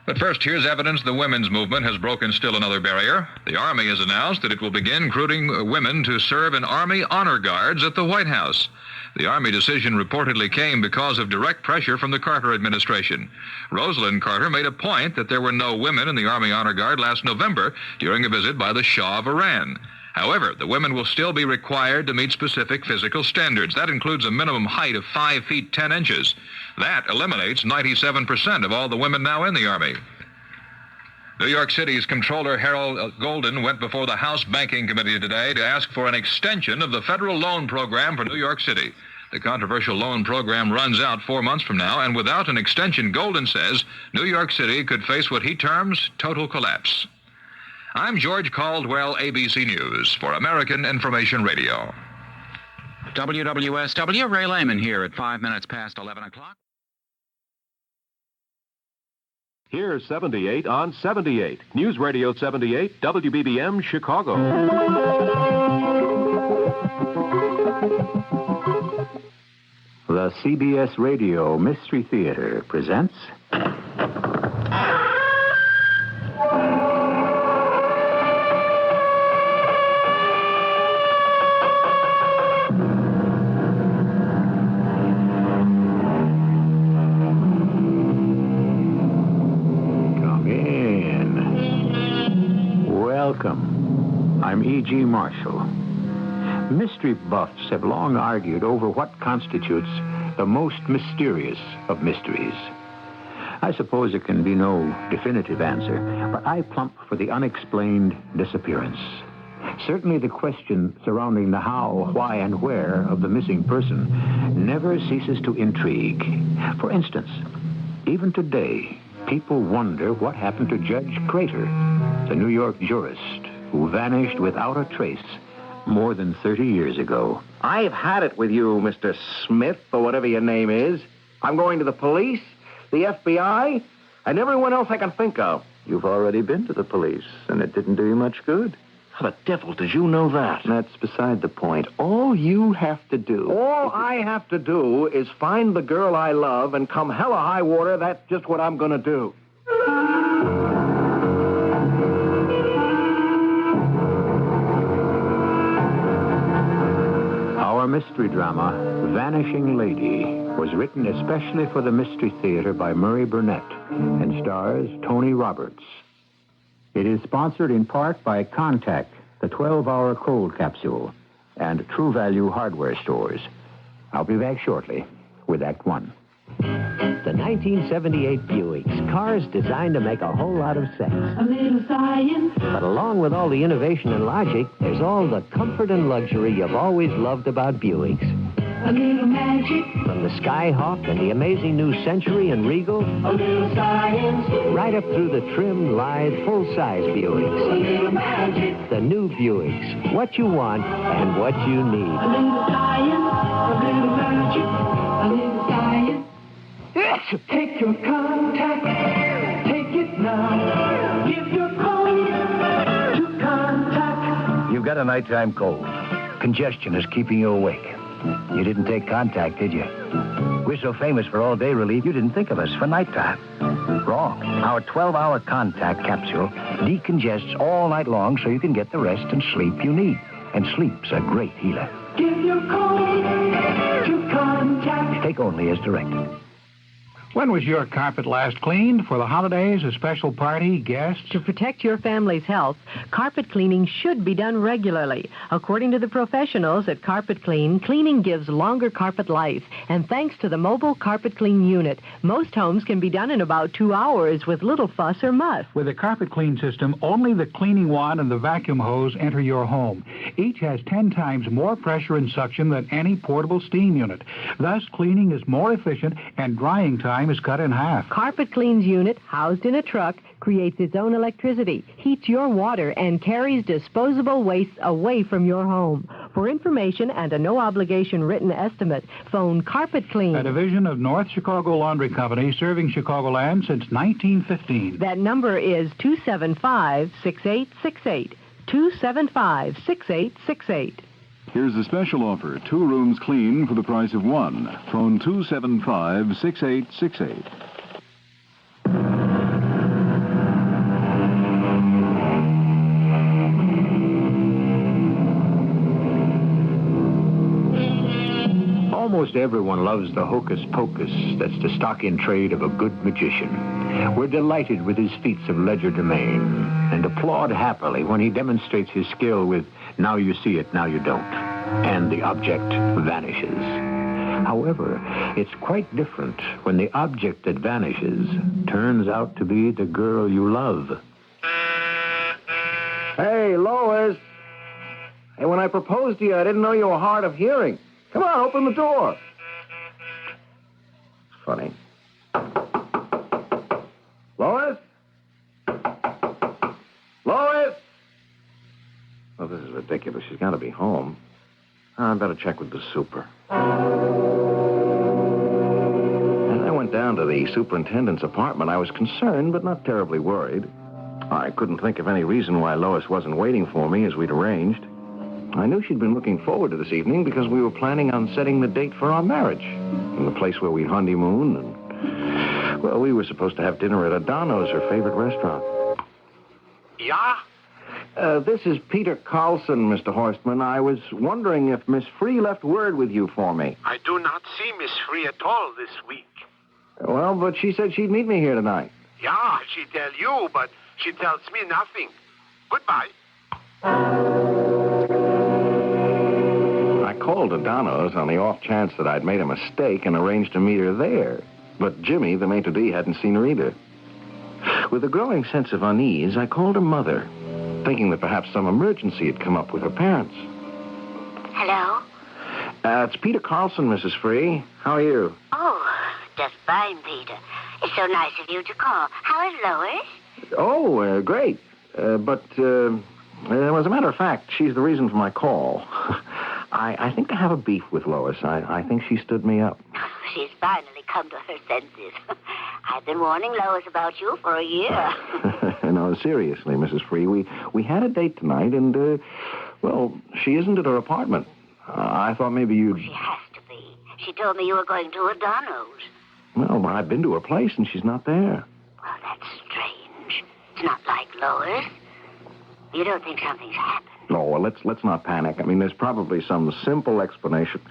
But first, here's evidence the women's movement has broken still another barrier. The Army has announced that it will begin recruiting women to serve in Army honor guards at the White House. The Army decision reportedly came because of direct pressure from the Carter administration. Rosalind Carter made a point that there were no women in the Army Honor Guard last November during a visit by the Shah of Iran. However, the women will still be required to meet specific physical standards. That includes a minimum height of 5 feet 10 inches. That eliminates 97% of all the women now in the Army. New York City's Comptroller Harold Golden went before the House Banking Committee today to ask for an extension of the federal loan program for New York City. The controversial loan program runs out 4 months from now, and without an extension, Golden says New York City could face what he terms total collapse. I'm George Caldwell, ABC News, for American Information Radio. WWSW, Ray Lehman here at 5 minutes past 11 o'clock. Here's 78 on 78. News Radio 78, WBBM, Chicago. The CBS Radio Mystery Theater presents... Welcome. I'm E.G. Marshall. Mystery buffs have long argued over what constitutes the most mysterious of mysteries. I suppose there can be no definitive answer, but I plump for the unexplained disappearance. Certainly the question surrounding the how, why, and where of the missing person never ceases to intrigue. For instance, even today, people wonder what happened to Judge Crater, the New York jurist who vanished without a trace more than 30 years ago. I've had it with you, Mr. Smith, or whatever your name is. I'm going to the police, the FBI, and everyone else I can think of. You've already been to the police, and it didn't do you much good. How the devil did you know that? That's beside the point. All you have to do... All I have to do is find the girl I love, and come hell or high water, that's just what I'm going to do. Our mystery drama, Vanishing Lady, was written especially for the Mystery Theater by Murray Burnett and stars Tony Roberts. It is sponsored in part by Contact, the 12-hour cold capsule, and True Value hardware stores. I'll be back shortly with Act One. The 1978 Buicks, cars designed to make a whole lot of sense. A little science. But along with all the innovation and logic, there's all the comfort and luxury you've always loved about Buicks. A little magic. From the Skyhawk and the amazing new Century and Regal. A little science. Right up through the trim, lithe, full-size Buicks. A little magic. The new Buicks. What you want and what you need. A little science. A little magic. A little science. Take your contact. Take it now. Give your code to Contact. You've got a nighttime cold. Congestion is keeping you awake. You didn't take Contact, did you? We're so famous for all-day relief, you didn't think of us for nighttime. Wrong. Our 12-hour Contact capsule decongests all night long so you can get the rest and sleep you need. And sleep's a great healer. Give your code to Contact. Take only as directed. When was your carpet last cleaned? For the holidays, a special party, guests? To protect your family's health, carpet cleaning should be done regularly. According to the professionals at Carpet Clean, cleaning gives longer carpet life. And thanks to the mobile Carpet Clean unit, most homes can be done in about 2 hours with little fuss or muss. With a Carpet Clean system, only the cleaning wand and the vacuum hose enter your home. Each has 10 times more pressure and suction than any portable steam unit. Thus, cleaning is more efficient and drying time is cut in half. Carpet Clean's unit, housed in a truck, creates its own electricity, heats your water, and carries disposable waste away from your home. For information and a no-obligation written estimate, phone Carpet Clean. A division of North Chicago Laundry Company, serving Chicagoland since 1915. That number is 275-6868. 275-6868. Here's a special offer. 2 rooms clean for the price of 1. Phone 275-6868. Almost everyone loves the hocus pocus that's the stock-in trade of a good magician. We're delighted with his feats of legerdemain and applaud happily when he demonstrates his skill with now you see it, now you don't, and the object vanishes. However, it's quite different when the object that vanishes turns out to be the girl you love. Hey, Lois. Hey, when I proposed to you, I didn't know you were hard of hearing. Come on, open the door. Funny. Lois? Lois? Oh, this is ridiculous. She's got to be home. I better check with the super. As I went down to the superintendent's apartment, I was concerned, but not terribly worried. I couldn't think of any reason why Lois wasn't waiting for me as we'd arranged. I knew she'd been looking forward to this evening because we were planning on setting the date for our marriage. In the place where we'd honeymoon and... Well, we were supposed to have dinner at Adano's, her favorite restaurant. Yeah? This is Peter Carlson, Mr. Horstman. I was wondering if Miss Free left word with you for me. I do not see Miss Free at all this week. Well, but she said she'd meet me here tonight. Yeah, she tell you, but she tells me nothing. Goodbye. I called Adano's on the off chance that I'd made a mistake and arranged to meet her there. But Jimmy, the maitre d', hadn't seen her either. With a growing sense of unease, I called her mother, thinking that perhaps some emergency had come up with her parents. Hello? It's Peter Carlson, Mrs. Free. How are you? Oh, just fine, Peter. It's so nice of you to call. How is Lois? Oh, great. But as a matter of fact, she's the reason for my call. I think I have a beef with Lois. I think she stood me up. She's finally come to her senses. I've been warning Lois about you for a year. No, seriously, Mrs. Free. We had a date tonight, and, well, she isn't at her apartment. I thought maybe you'd... She has to be. She told me you were going to O'Donnell's. Well, I've been to her place, and she's not there. Well, that's strange. It's not like Lois. You don't think something's happened? No, well, let's not panic. I mean, there's probably some simple explanation.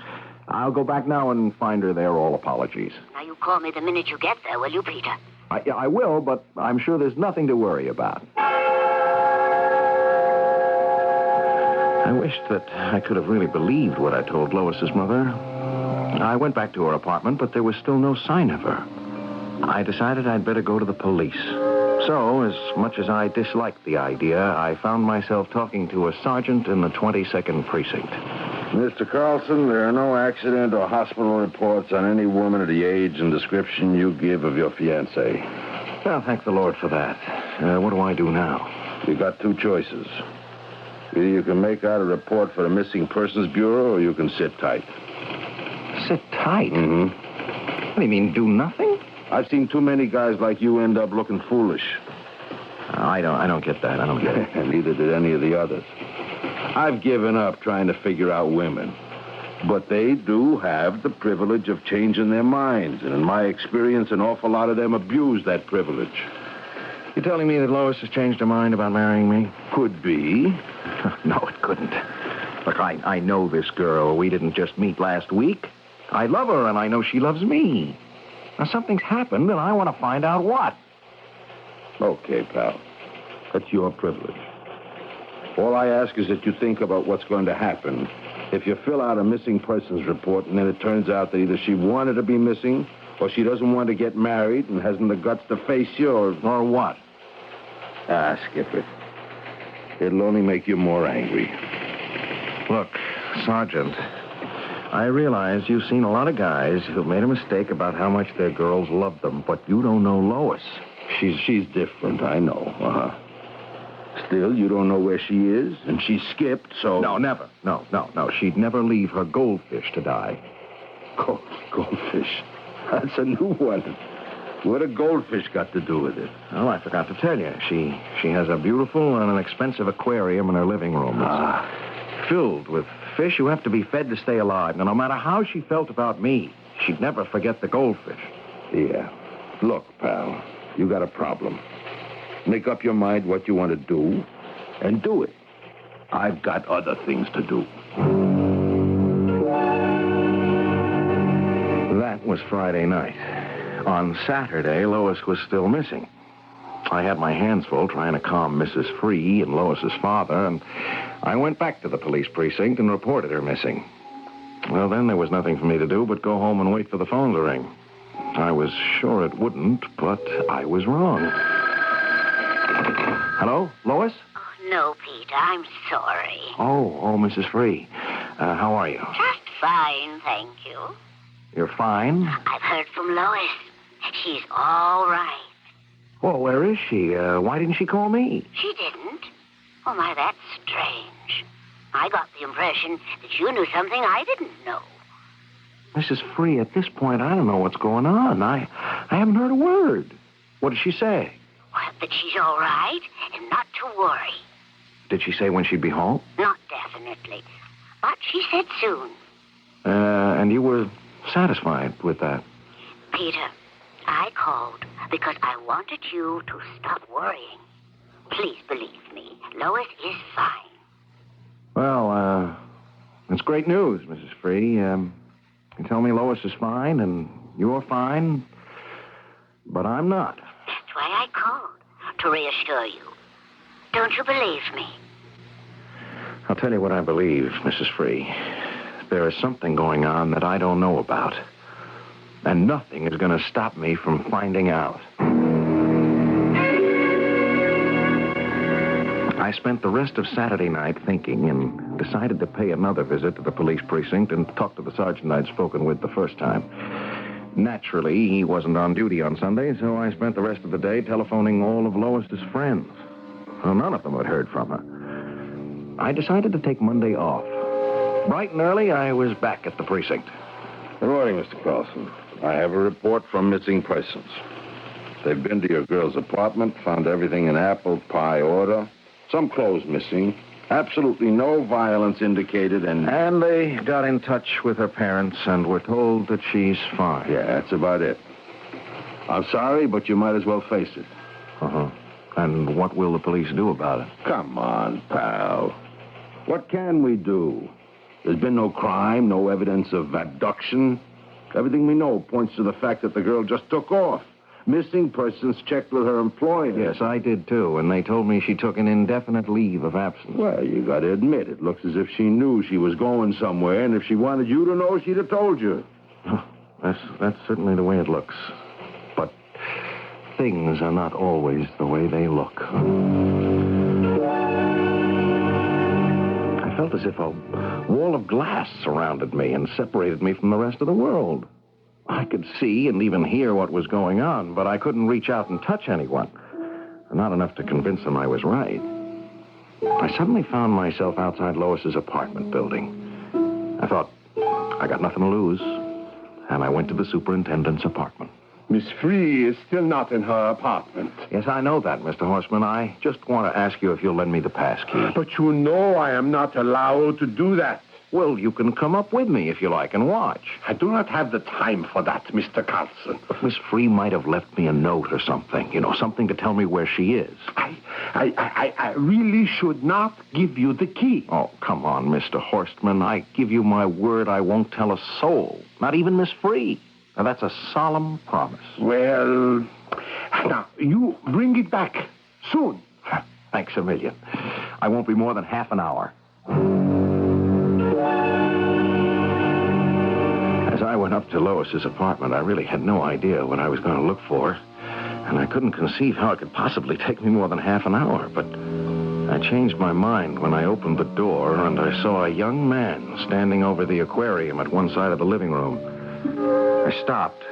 I'll go back now and find her there, all apologies. Now, you call me the minute you get there, will you, Peter? I will, but I'm sure there's nothing to worry about. I wished that I could have really believed what I told Lois's mother. I went back to her apartment, but there was still no sign of her. I decided I'd better go to the police. So, as much as I disliked the idea, I found myself talking to a sergeant in the 22nd Precinct. Mr. Carlson, there are no accident or hospital reports on any woman of the age and description you give of your fiancée. Well, thank the Lord for that. What do I do now? You got two choices. Either you can make out a report for the Missing Persons Bureau, or you can sit tight. Sit tight? Mm-hmm. What do you mean, do nothing? I've seen too many guys like you end up looking foolish. I don't get that. I don't get it. Neither did any of the others. I've given up trying to figure out women. But they do have the privilege of changing their minds. And in my experience, an awful lot of them abuse that privilege. You telling me that Lois has changed her mind about marrying me? Could be. No, it couldn't. Look, I know this girl. We didn't just meet last week. I love her, and I know she loves me. Now, something's happened, and I want to find out what. Okay, pal. That's your privilege. All I ask is that you think about what's going to happen if you fill out a missing persons report, and then it turns out that either she wanted to be missing, or she doesn't want to get married and hasn't the guts to face you, or what? Skip it. It'll only make you more angry. Look, Sergeant, I realize you've seen a lot of guys who've made a mistake about how much their girls love them, but you don't know Lois. She's different, I know. Still, you don't know where she is, and she skipped, so... No, never. No. She'd never leave her goldfish to die. Goldfish? That's a new one. What a goldfish got to do with it? Oh, I forgot to tell you. She has a beautiful and an expensive aquarium in her living room. It's filled with fish who have to be fed to stay alive. Now, no matter how she felt about me, she'd never forget the goldfish. Yeah. Look, pal, you got a problem. Make up your mind what you want to do, and do it. I've got other things to do. That was Friday night. On Saturday, Lois was still missing. I had my hands full trying to calm Mrs. Free and Lois's father, and I went back to the police precinct and reported her missing. Well, then there was nothing for me to do but go home and wait for the phone to ring. I was sure it wouldn't, but I was wrong. Hello, Lois? Oh, no, Peter, I'm sorry. Oh, Mrs. Free. How are you? Just fine, thank you. You're fine? I've heard from Lois. She's all right. Well, where is she? Why didn't she call me? She didn't? Oh, my, that's strange. I got the impression that you knew something I didn't know. Mrs. Free, at this point, I don't know what's going on. I haven't heard a word. What did she say? Well, that she's all right and not to worry. Did she say when she'd be home? Not definitely. But she said soon. And you were satisfied with that? Peter, I called because I wanted you to stop worrying. Please believe me, Lois is fine. Well, it's great news, Mrs. Free. You tell me Lois is fine and you're fine, but I'm not. That's why I called, to reassure you. Don't you believe me? I'll tell you what I believe, Mrs. Free. There is something going on that I don't know about. And nothing is going to stop me from finding out. I spent the rest of Saturday night thinking and decided to pay another visit to the police precinct and talk to the sergeant I'd spoken with the first time. Naturally, he wasn't on duty on Sunday, so I spent the rest of the day telephoning all of Lois's friends. Well, none of them had heard from her. I decided to take Monday off. Bright and early, I was back at the precinct. Good morning, Mr. Carlson. I have a report from missing persons. They've been to your girl's apartment, found everything in apple pie order, some clothes missing, absolutely no violence indicated, And they got in touch with her parents and were told that she's fine. Yeah, that's about it. I'm sorry, but you might as well face it. Uh-huh. And what will the police do about it? Come on, pal. What can we do? There's been no crime, no evidence of abduction. Everything we know points to the fact that the girl just took off. Missing persons checked with her employer. Yes, I did too, and they told me she took an indefinite leave of absence. Well, you got to admit, it looks as if she knew she was going somewhere, and if she wanted you to know, she'd have told you. That's certainly the way it looks. But things are not always the way they look. I felt as if a wall of glass surrounded me and separated me from the rest of the world. I could see and even hear what was going on, but I couldn't reach out and touch anyone. Not enough to convince them I was right. I suddenly found myself outside Lois's apartment building. I thought, I got nothing to lose, and I went to the superintendent's apartment. Miss Free is still not in her apartment. Yes, I know that, Mr. Horstman. I just want to ask you if you'll lend me the pass key. But you know I am not allowed to do that. Well, you can come up with me if you like and watch. I do not have the time for that, Mr. Carlson. But Miss Free might have left me a note or something. You know, something to tell me where she is. I really should not give you the key. Oh, come on, Mr. Horstman. I give you my word I won't tell a soul. Not even Miss Free. Now, that's a solemn promise. Well, now, you bring it back soon. Thanks a million. I won't be more than half an hour. As I went up to Lois's apartment, I really had no idea what I was going to look for, and I couldn't conceive how it could possibly take me more than half an hour, but I changed my mind when I opened the door and I saw a young man standing over the aquarium at one side of the living room. I stopped,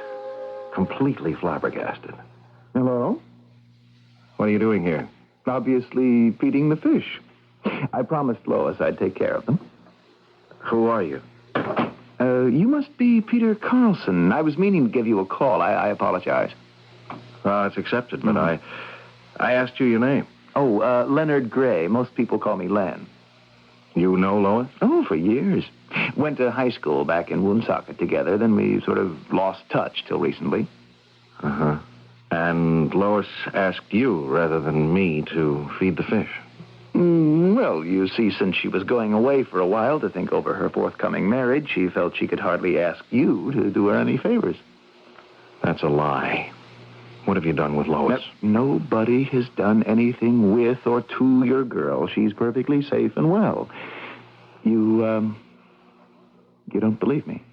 completely flabbergasted. Hello? What are you doing here? Obviously feeding the fish. I promised Lois I'd take care of them. Who are you? You must be Peter Carlson. I was meaning to give you a call. I apologize. It's accepted, but I asked you your name. Oh, Leonard Gray. Most people call me Len. You know Lois? Oh, for years. Went to high school back in Woonsocket together, then we sort of lost touch till recently. Uh-huh. And Lois asked you rather than me to feed the fish. Well, you see, since she was going away for a while to think over her forthcoming marriage, she felt she could hardly ask you to do her any favors. That's a lie. What have you done with Lois? Nobody has done anything with or to your girl. She's perfectly safe and well. You don't believe me?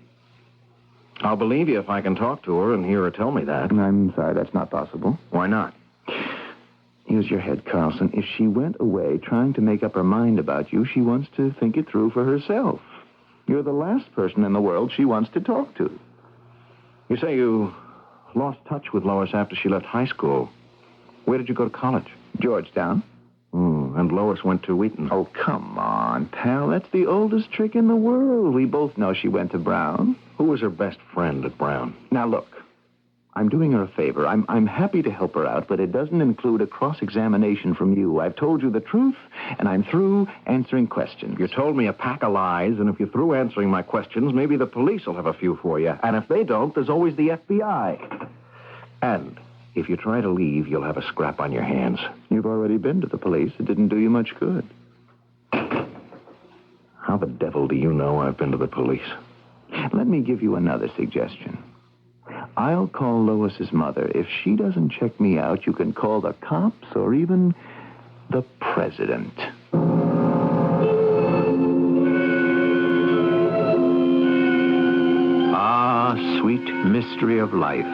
I'll believe you if I can talk to her and hear her tell me that. I'm sorry, that's not possible. Why not? Use your head, Carlson. If she went away trying to make up her mind about you, she wants to think it through for herself. You're the last person in the world she wants to talk to. You say you lost touch with Lois after she left high school. Where did you go to college? Georgetown. And Lois went to Wheaton. Oh, come on, pal. That's the oldest trick in the world. We both know she went to Brown. Who was her best friend at Brown? Now, look. I'm doing her a favor. I'm happy to help her out, but it doesn't include a cross-examination from you. I've told you the truth, and I'm through answering questions. You told me a pack of lies, and if you're through answering my questions, maybe the police will have a few for you. And if they don't, there's always the FBI. And if you try to leave, you'll have a scrap on your hands. You've already been to the police. It didn't do you much good. How the devil do you know I've been to the police? Let me give you another suggestion. I'll call Lois's mother. If she doesn't check me out, you can call the cops or even the president. Ah, sweet Miss mystery of life,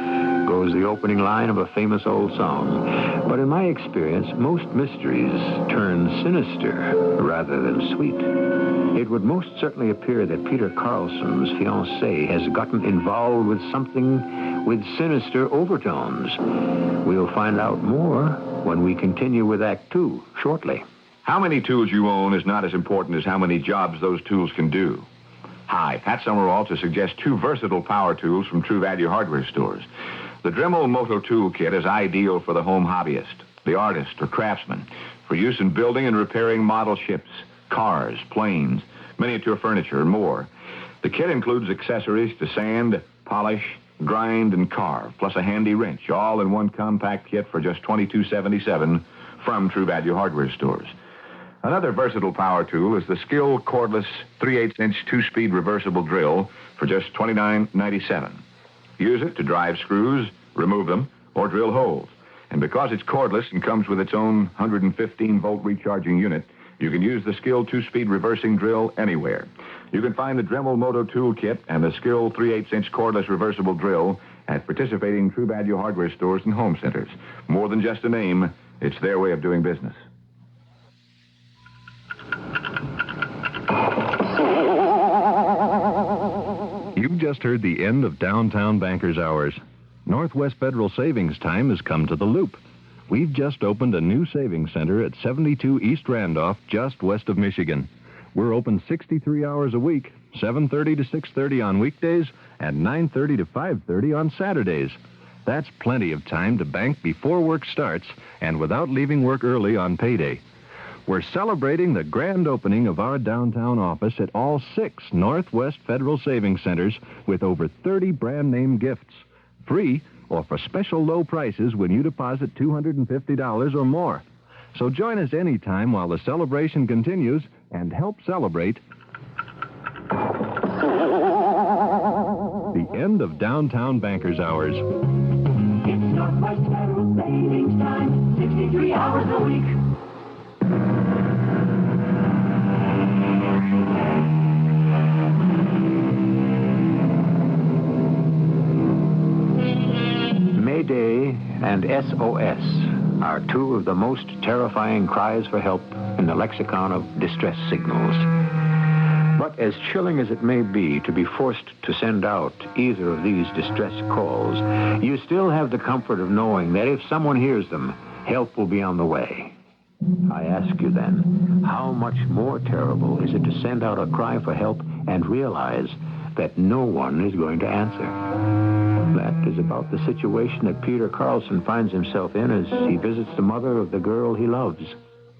goes the opening line of a famous old song. But in my experience, most mysteries turn sinister rather than sweet. It would most certainly appear that Peter Carlson's fiancée has gotten involved with something with sinister overtones. We'll find out more when we continue with Act Two shortly. How many tools you own is not as important as how many jobs those tools can do. Hi, Pat Summerall to suggest two versatile power tools from True Value hardware stores. The Dremel Moto Tool Kit is ideal for the home hobbyist, the artist, or craftsman, for use in building and repairing model ships, cars, planes, miniature furniture, and more. The kit includes accessories to sand, polish, grind, and carve, plus a handy wrench, all in one compact kit for just $22.77 from True Value hardware stores. Another versatile power tool is the Skill cordless 3/8-inch 2-speed reversible drill for just $29.97. Use it to drive screws, remove them, or drill holes. And because it's cordless and comes with its own 115-volt recharging unit, you can use the Skill 2-speed reversing drill anywhere. You can find the Dremel Moto Tool Kit and the Skill 3/8-inch cordless reversible drill at participating True Value hardware stores and home centers. More than just a name, it's their way of doing business. You've just heard the end of Downtown Bankers Hours. Northwest Federal Savings Time has come to the Loop. We've just opened a new savings center at 72 East Randolph, just west of Michigan. We're open 63 hours a week, 7:30 to 6:30 on weekdays, and 9:30 to 5:30 on Saturdays. That's plenty of time to bank before work starts and without leaving work early on payday. We're celebrating the grand opening of our downtown office at all 6 Northwest Federal Savings Centers with over 30 brand-name gifts. Free or for special low prices when you deposit $250 or more. So join us anytime while the celebration continues and help celebrate the end of Downtown Bankers Hours. It's Northwest Federal Savings Time, 63 hours a week. Mayday and SOS are two of the most terrifying cries for help in the lexicon of distress signals. But as chilling as it may be to be forced to send out either of these distress calls, you still have the comfort of knowing that if someone hears them, help will be on the way. I ask you then, how much more terrible is it to send out a cry for help and realize that no one is going to answer? That is about the situation that Peter Carlson finds himself in as he visits the mother of the girl he loves.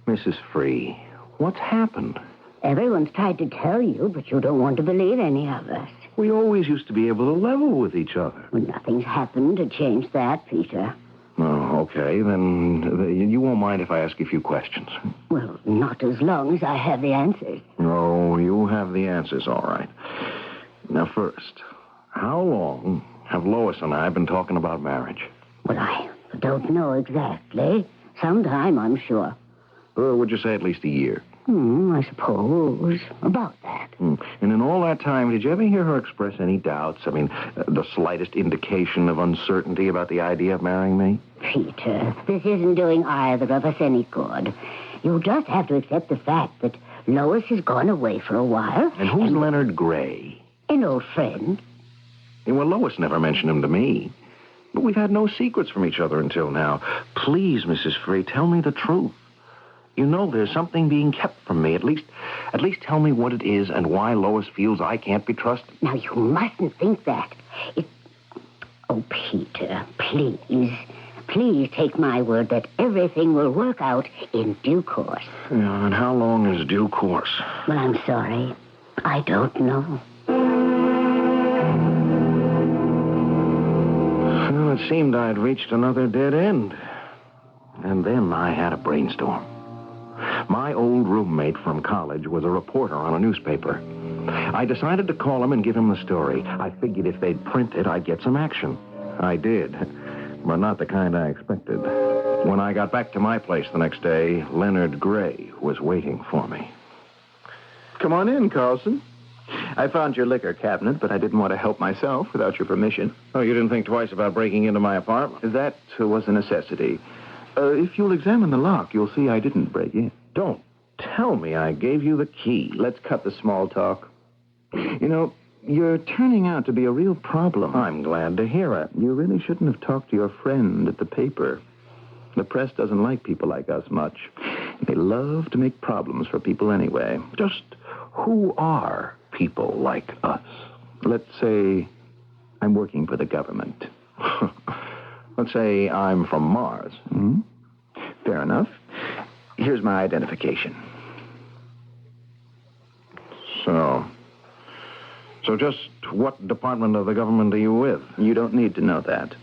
Mrs. Free, what's happened? Everyone's tried to tell you, but you don't want to believe any of us. We always used to be able to level with each other. Well, nothing's happened to change that, Peter. Oh, okay. Then you won't mind if I ask you a few questions. Well, not as long as I have the answers. Oh, you have the answers, all right. Now, first, how long have Lois and I been talking about marriage? Well, I don't know exactly. Sometime, I'm sure. Would you say at least a year? I suppose. About that. And in all that time, did you ever hear her express any doubts? I mean, the slightest indication of uncertainty about the idea of marrying me? Peter, this isn't doing either of us any good. You just have to accept the fact that Lois has gone away for a while. And who's Leonard Gray? An old friend. Well, Lois never mentioned him to me. But we've had no secrets from each other until now. Please, Mrs. Free, tell me the truth. You know there's something being kept from me. At least tell me what it is and why Lois feels I can't be trusted. Now, you mustn't think that. Oh, Peter, please. Please take my word that everything will work out in due course. Yeah, and how long is due course? Well, I'm sorry. I don't know. Well, it seemed I'd reached another dead end. And then I had a brainstorm. My old roommate from college was a reporter on a newspaper. I decided to call him and give him the story. I figured if they'd print it, I'd get some action. I did, but not the kind I expected. When I got back to my place the next day, Leonard Gray was waiting for me. Come on in, Carlson. I found your liquor cabinet, but I didn't want to help myself without your permission. Oh, you didn't think twice about breaking into my apartment? That was a necessity. If you'll examine the lock, you'll see I didn't break in. Don't tell me I gave you the key. Let's cut the small talk. You know, you're turning out to be a real problem. I'm glad to hear it. You really shouldn't have talked to your friend at the paper. The press doesn't like people like us much. They love to make problems for people anyway. Just who are people like us? Let's say I'm working for the government. Let's say I'm from Mars. Hmm? Fair enough. Here's my identification. So just what department of the government are you with? You don't need to know that.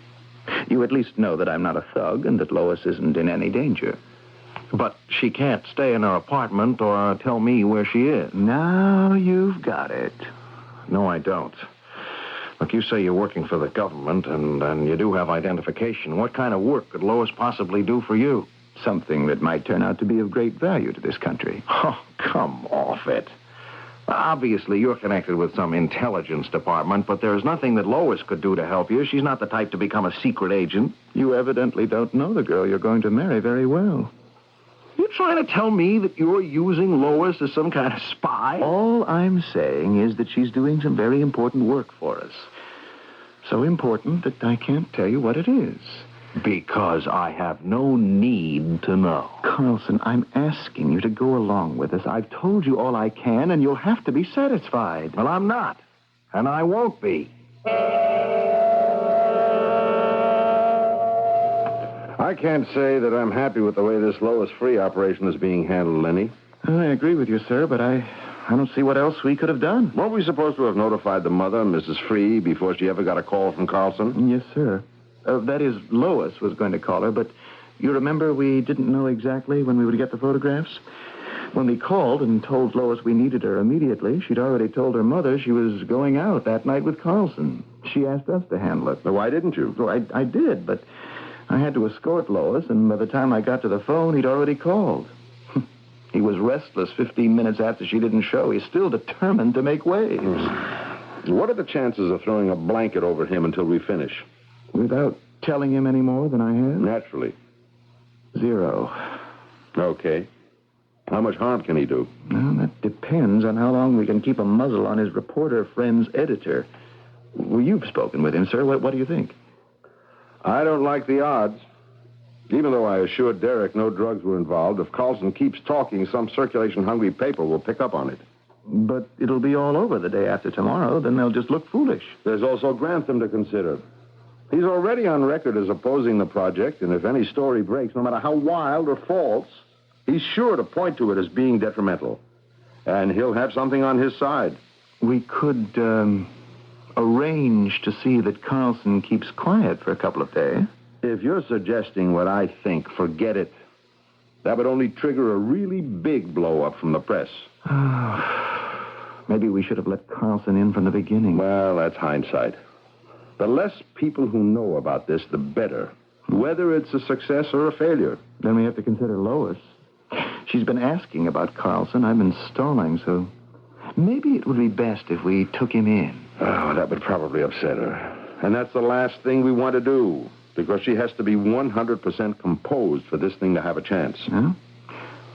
You at least know that I'm not a thug and that Lois isn't in any danger. But she can't stay in her apartment or tell me where she is. Now you've got it. No, I don't. Look, you say you're working for the government and you do have identification. What kind of work could Lois possibly do for you? Something that might turn out to be of great value to this country. Oh, come off it. Obviously, you're connected with some intelligence department, but there's nothing that Lois could do to help you. She's not the type to become a secret agent. You evidently don't know the girl you're going to marry very well. You're trying to tell me that you're using Lois as some kind of spy? All I'm saying is that she's doing some very important work for us. So important that I can't tell you what it is. Because I have no need to know. Carlson, I'm asking you to go along with us. I've told you all I can, and you'll have to be satisfied. Well, I'm not. And I won't be. I can't say that I'm happy with the way this Lois Free operation is being handled, Lenny. I agree with you, sir, but I don't see what else we could have done. Weren't we supposed to have notified the mother, Mrs. Free, before she ever got a call from Carlson? Yes, sir. That is, Lois was going to call her, but you remember we didn't know exactly when we would get the photographs? When we called and told Lois we needed her immediately, she'd already told her mother she was going out that night with Carlson. She asked us to handle it. Well, why didn't you? Well, I did, but I had to escort Lois, and by the time I got to the phone, he'd already called. He was restless 15 minutes after she didn't show. He's still determined to make waves. What are the chances of throwing a blanket over him until we finish? Without telling him any more than I have? Naturally. 0. Okay. How much harm can he do? Well, that depends on how long we can keep a muzzle on his reporter friend's editor. Well, you've spoken with him, sir. What do you think? I don't like the odds. Even though I assured Derek no drugs were involved, if Carlson keeps talking, some circulation-hungry paper will pick up on it. But it'll be all over the day after tomorrow. Then they'll just look foolish. There's also Grantham to consider. He's already on record as opposing the project, and if any story breaks, no matter how wild or false, he's sure to point to it as being detrimental. And he'll have something on his side. We could arrange to see that Carlson keeps quiet for a couple of days. If you're suggesting what I think, forget it. That would only trigger a really big blow-up from the press. Maybe we should have let Carlson in from the beginning. Well, that's hindsight. The less people who know about this, the better. Whether it's a success or a failure. Then we have to consider Lois. She's been asking about Carlson. I've been stalling, so maybe it would be best if we took him in. Oh, that would probably upset her. And that's the last thing we want to do, because she has to be 100% composed for this thing to have a chance. Well,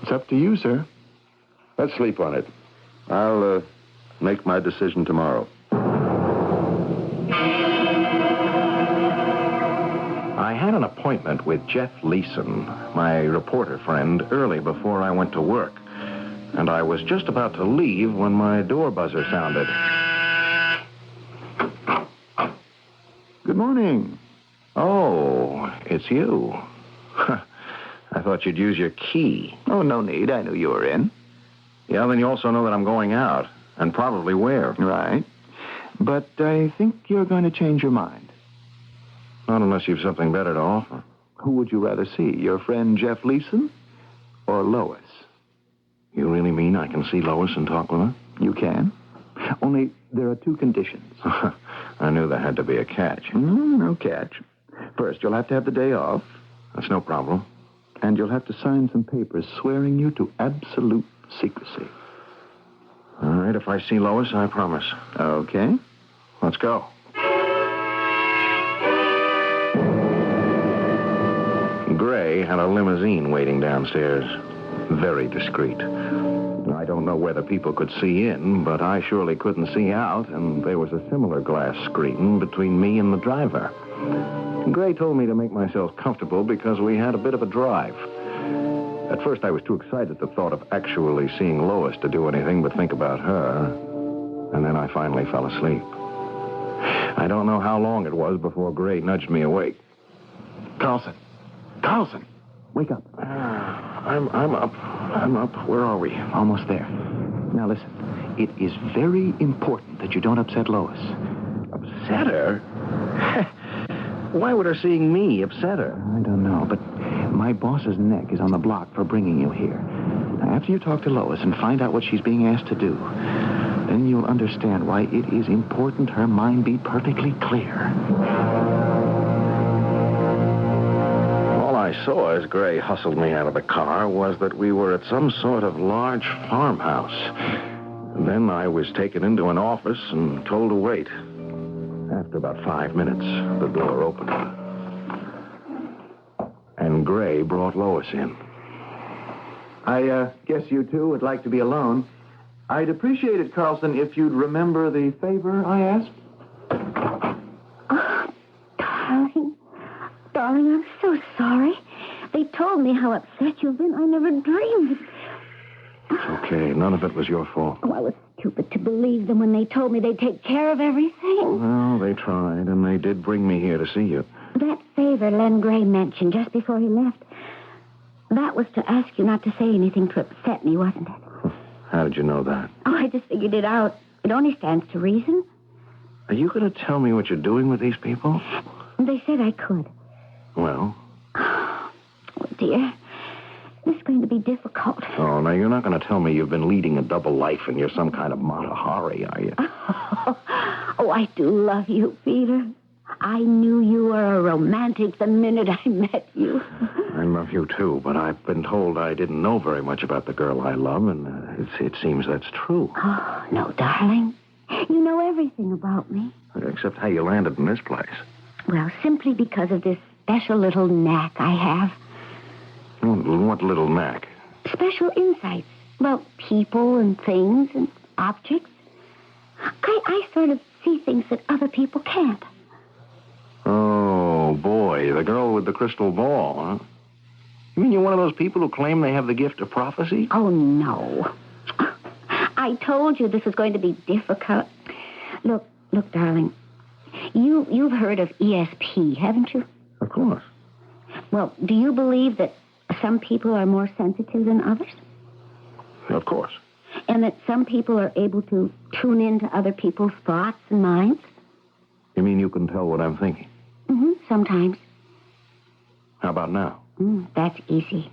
it's up to you, sir. Let's sleep on it. I'll make my decision tomorrow. I had an appointment with Jeff Leeson, my reporter friend, early before I went to work. And I was just about to leave when my door buzzer sounded. Good morning. Oh, it's you. I thought you'd use your key. Oh, no need. I knew you were in. Yeah, then you also know that I'm going out, and probably where. Right. But I think you're going to change your mind. Not unless you've something better to offer. Who would you rather see, your friend Jeff Leeson or Lois? You really mean I can see Lois and talk with her? You can. Only there are 2 conditions. I knew there had to be a catch. No catch. First, you'll have to have the day off. That's no problem. And you'll have to sign some papers swearing you to absolute secrecy. All right, if I see Lois, I promise. Okay. Let's go. Gray had a limousine waiting downstairs. Very discreet. I don't know whether people could see in, but I surely couldn't see out, and there was a similar glass screen between me and the driver. Gray told me to make myself comfortable because we had a bit of a drive. At first, I was too excited at the thought of actually seeing Lois to do anything but think about her, and then I finally fell asleep. I don't know how long it was before Gray nudged me awake. Carlson, wake up. I'm up. Where are we? Almost there. Now listen, it is very important that you don't upset Lois. Upset her? Why would her seeing me upset her? I don't know, but my boss's neck is on the block for bringing you here. Now, after you talk to Lois and find out what she's being asked to do, then you'll understand why it is important her mind be perfectly clear. All I saw as Gray hustled me out of the car was that we were at some sort of large farmhouse. And then I was taken into an office and told to wait. After about 5 minutes, the door opened. And Gray brought Lois in. I guess you two would like to be alone. I'd appreciate it, Carlson, if you'd remember the favor I asked. Oh, darling, I'm so sorry. They told me how upset you've been. I never dreamed. It's okay. None of it was your fault. Oh, I was stupid to believe them when they told me they'd take care of everything. Well, they tried, and they did bring me here to see you. That favor Len Gray mentioned just before he left, that was to ask you not to say anything to upset me, wasn't it? How did you know that? Oh, I just figured it out. It only stands to reason. Are you going to tell me what you're doing with these people? They said I could. Well? Oh, dear. This is going to be difficult. Oh, now you're not going to tell me you've been leading a double life and you're some kind of Mata Hari, are you? Oh, I do love you, Peter. I knew you were a romantic the minute I met you. I love you, too, but I've been told I didn't know very much about the girl I love, and it seems that's true. Oh, no, darling. You know everything about me. Except how you landed in this place. Well, simply because of this special little knack I have. What little knack? Special insights about people and things and objects. I sort of see things that other people can't. Oh, boy, the girl with the crystal ball, huh? You mean you're one of those people who claim they have the gift of prophecy? Oh, no. I told you this was going to be difficult. Look, darling. You've heard of ESP, haven't you? Of course. Well, do you believe that some people are more sensitive than others? Of course. And that some people are able to tune into other people's thoughts and minds? You mean you can tell what I'm thinking? Mm-hmm, sometimes. How about now? That's easy.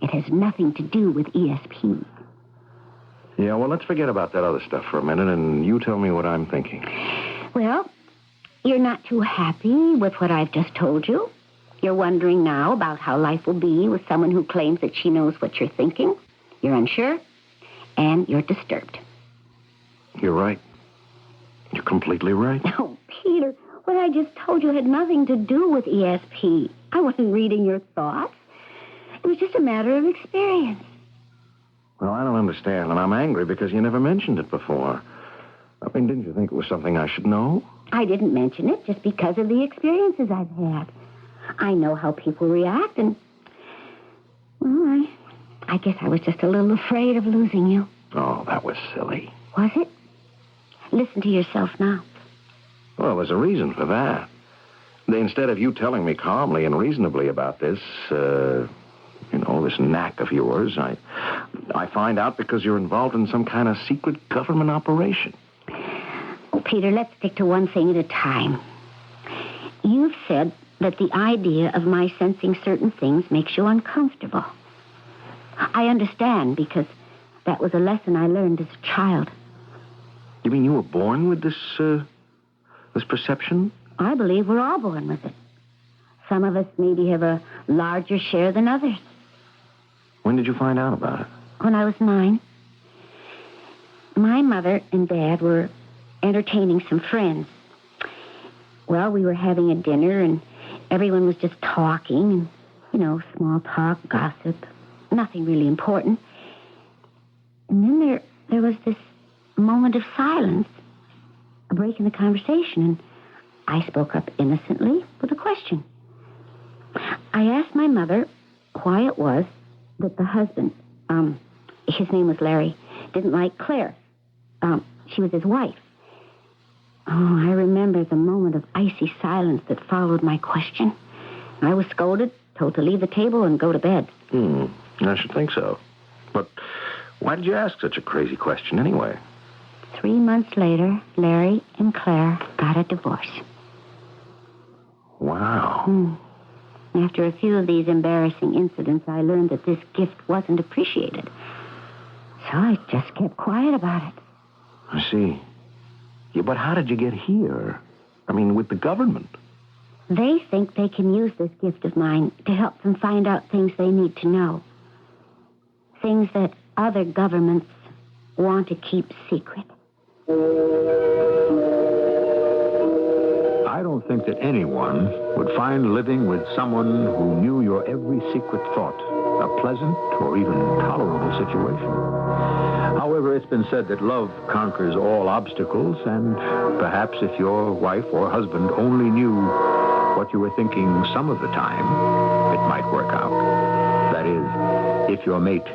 It has nothing to do with ESP. Yeah, well, let's forget about that other stuff for a minute, and you tell me what I'm thinking. Well, you're not too happy with what I've just told you. You're wondering now about how life will be with someone who claims that she knows what you're thinking. You're unsure, and you're disturbed. You're right. You're completely right. Oh, Peter, what I just told you had nothing to do with ESP. I wasn't reading your thoughts. It was just a matter of experience. Well, I don't understand, and I'm angry because you never mentioned it before. I mean, didn't you think it was something I should know? I didn't mention it just because of the experiences I've had. I know how people react, and, well, I guess I was just a little afraid of losing you. Oh, that was silly. Was it? Listen to yourself now. Well, there's a reason for that. Instead of you telling me calmly and reasonably about this, this knack of yours, I find out because you're involved in some kind of secret government operation. Oh, Peter, let's stick to one thing at a time. You've said that the idea of my sensing certain things makes you uncomfortable. I understand because that was a lesson I learned as a child. You mean you were born with this perception? I believe we're all born with it. Some of us maybe have a larger share than others. When did you find out about it? When I was 9. my mother and Dad were entertaining some friends. Well, we were having a dinner, and everyone was just talking, and, small talk, gossip, nothing really important. And then there was this moment of silence, a break in the conversation, and I spoke up innocently with a question. I asked my mother why it was that the husband, his name was Larry, didn't like Claire. She was his wife. Oh, I remember the moment of icy silence that followed my question. I was scolded, told to leave the table and go to bed. I should think so. But why did you ask such a crazy question anyway? 3 months later, Larry and Claire got a divorce. Wow. After a few of these embarrassing incidents, I learned that this gift wasn't appreciated. So I just kept quiet about it. I see. Yeah, but how did you get here? I mean, with the government. They think they can use this gift of mine to help them find out things they need to know. Things that other governments want to keep secret. I don't think that anyone would find living with someone who knew your every secret thought a pleasant or even tolerable situation. However, it's been said that love conquers all obstacles, and perhaps if your wife or husband only knew what you were thinking some of the time, it might work out. That is, if your mate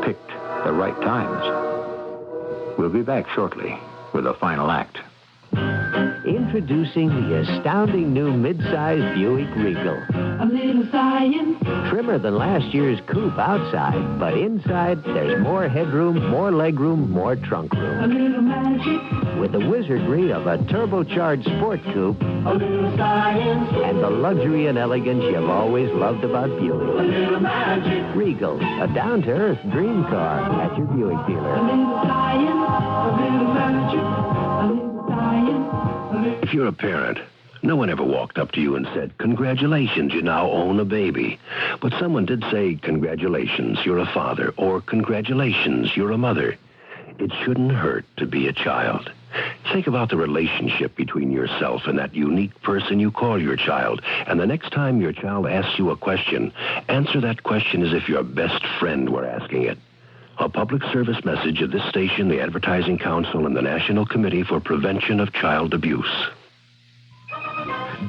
picked the right times. We'll be back shortly with a final act. Introducing the astounding new midsize Buick Regal. A little science. Trimmer than last year's coupe outside, but inside there's more headroom, more legroom, more trunk room. A little magic. With the wizardry of a turbocharged sport coupe. A little science. And the luxury and elegance you've always loved about Buick. A little magic. Regal, a down-to-earth dream car at your Buick dealer. A little science. A little magic. A little science. If you're a parent, no one ever walked up to you and said, "Congratulations, you now own a baby." But someone did say, "Congratulations, you're a father," or "Congratulations, you're a mother." It shouldn't hurt to be a child. Think about the relationship between yourself and that unique person you call your child. And the next time your child asks you a question, answer that question as if your best friend were asking it. A public service message of this station, the Advertising Council, and the National Committee for Prevention of Child Abuse.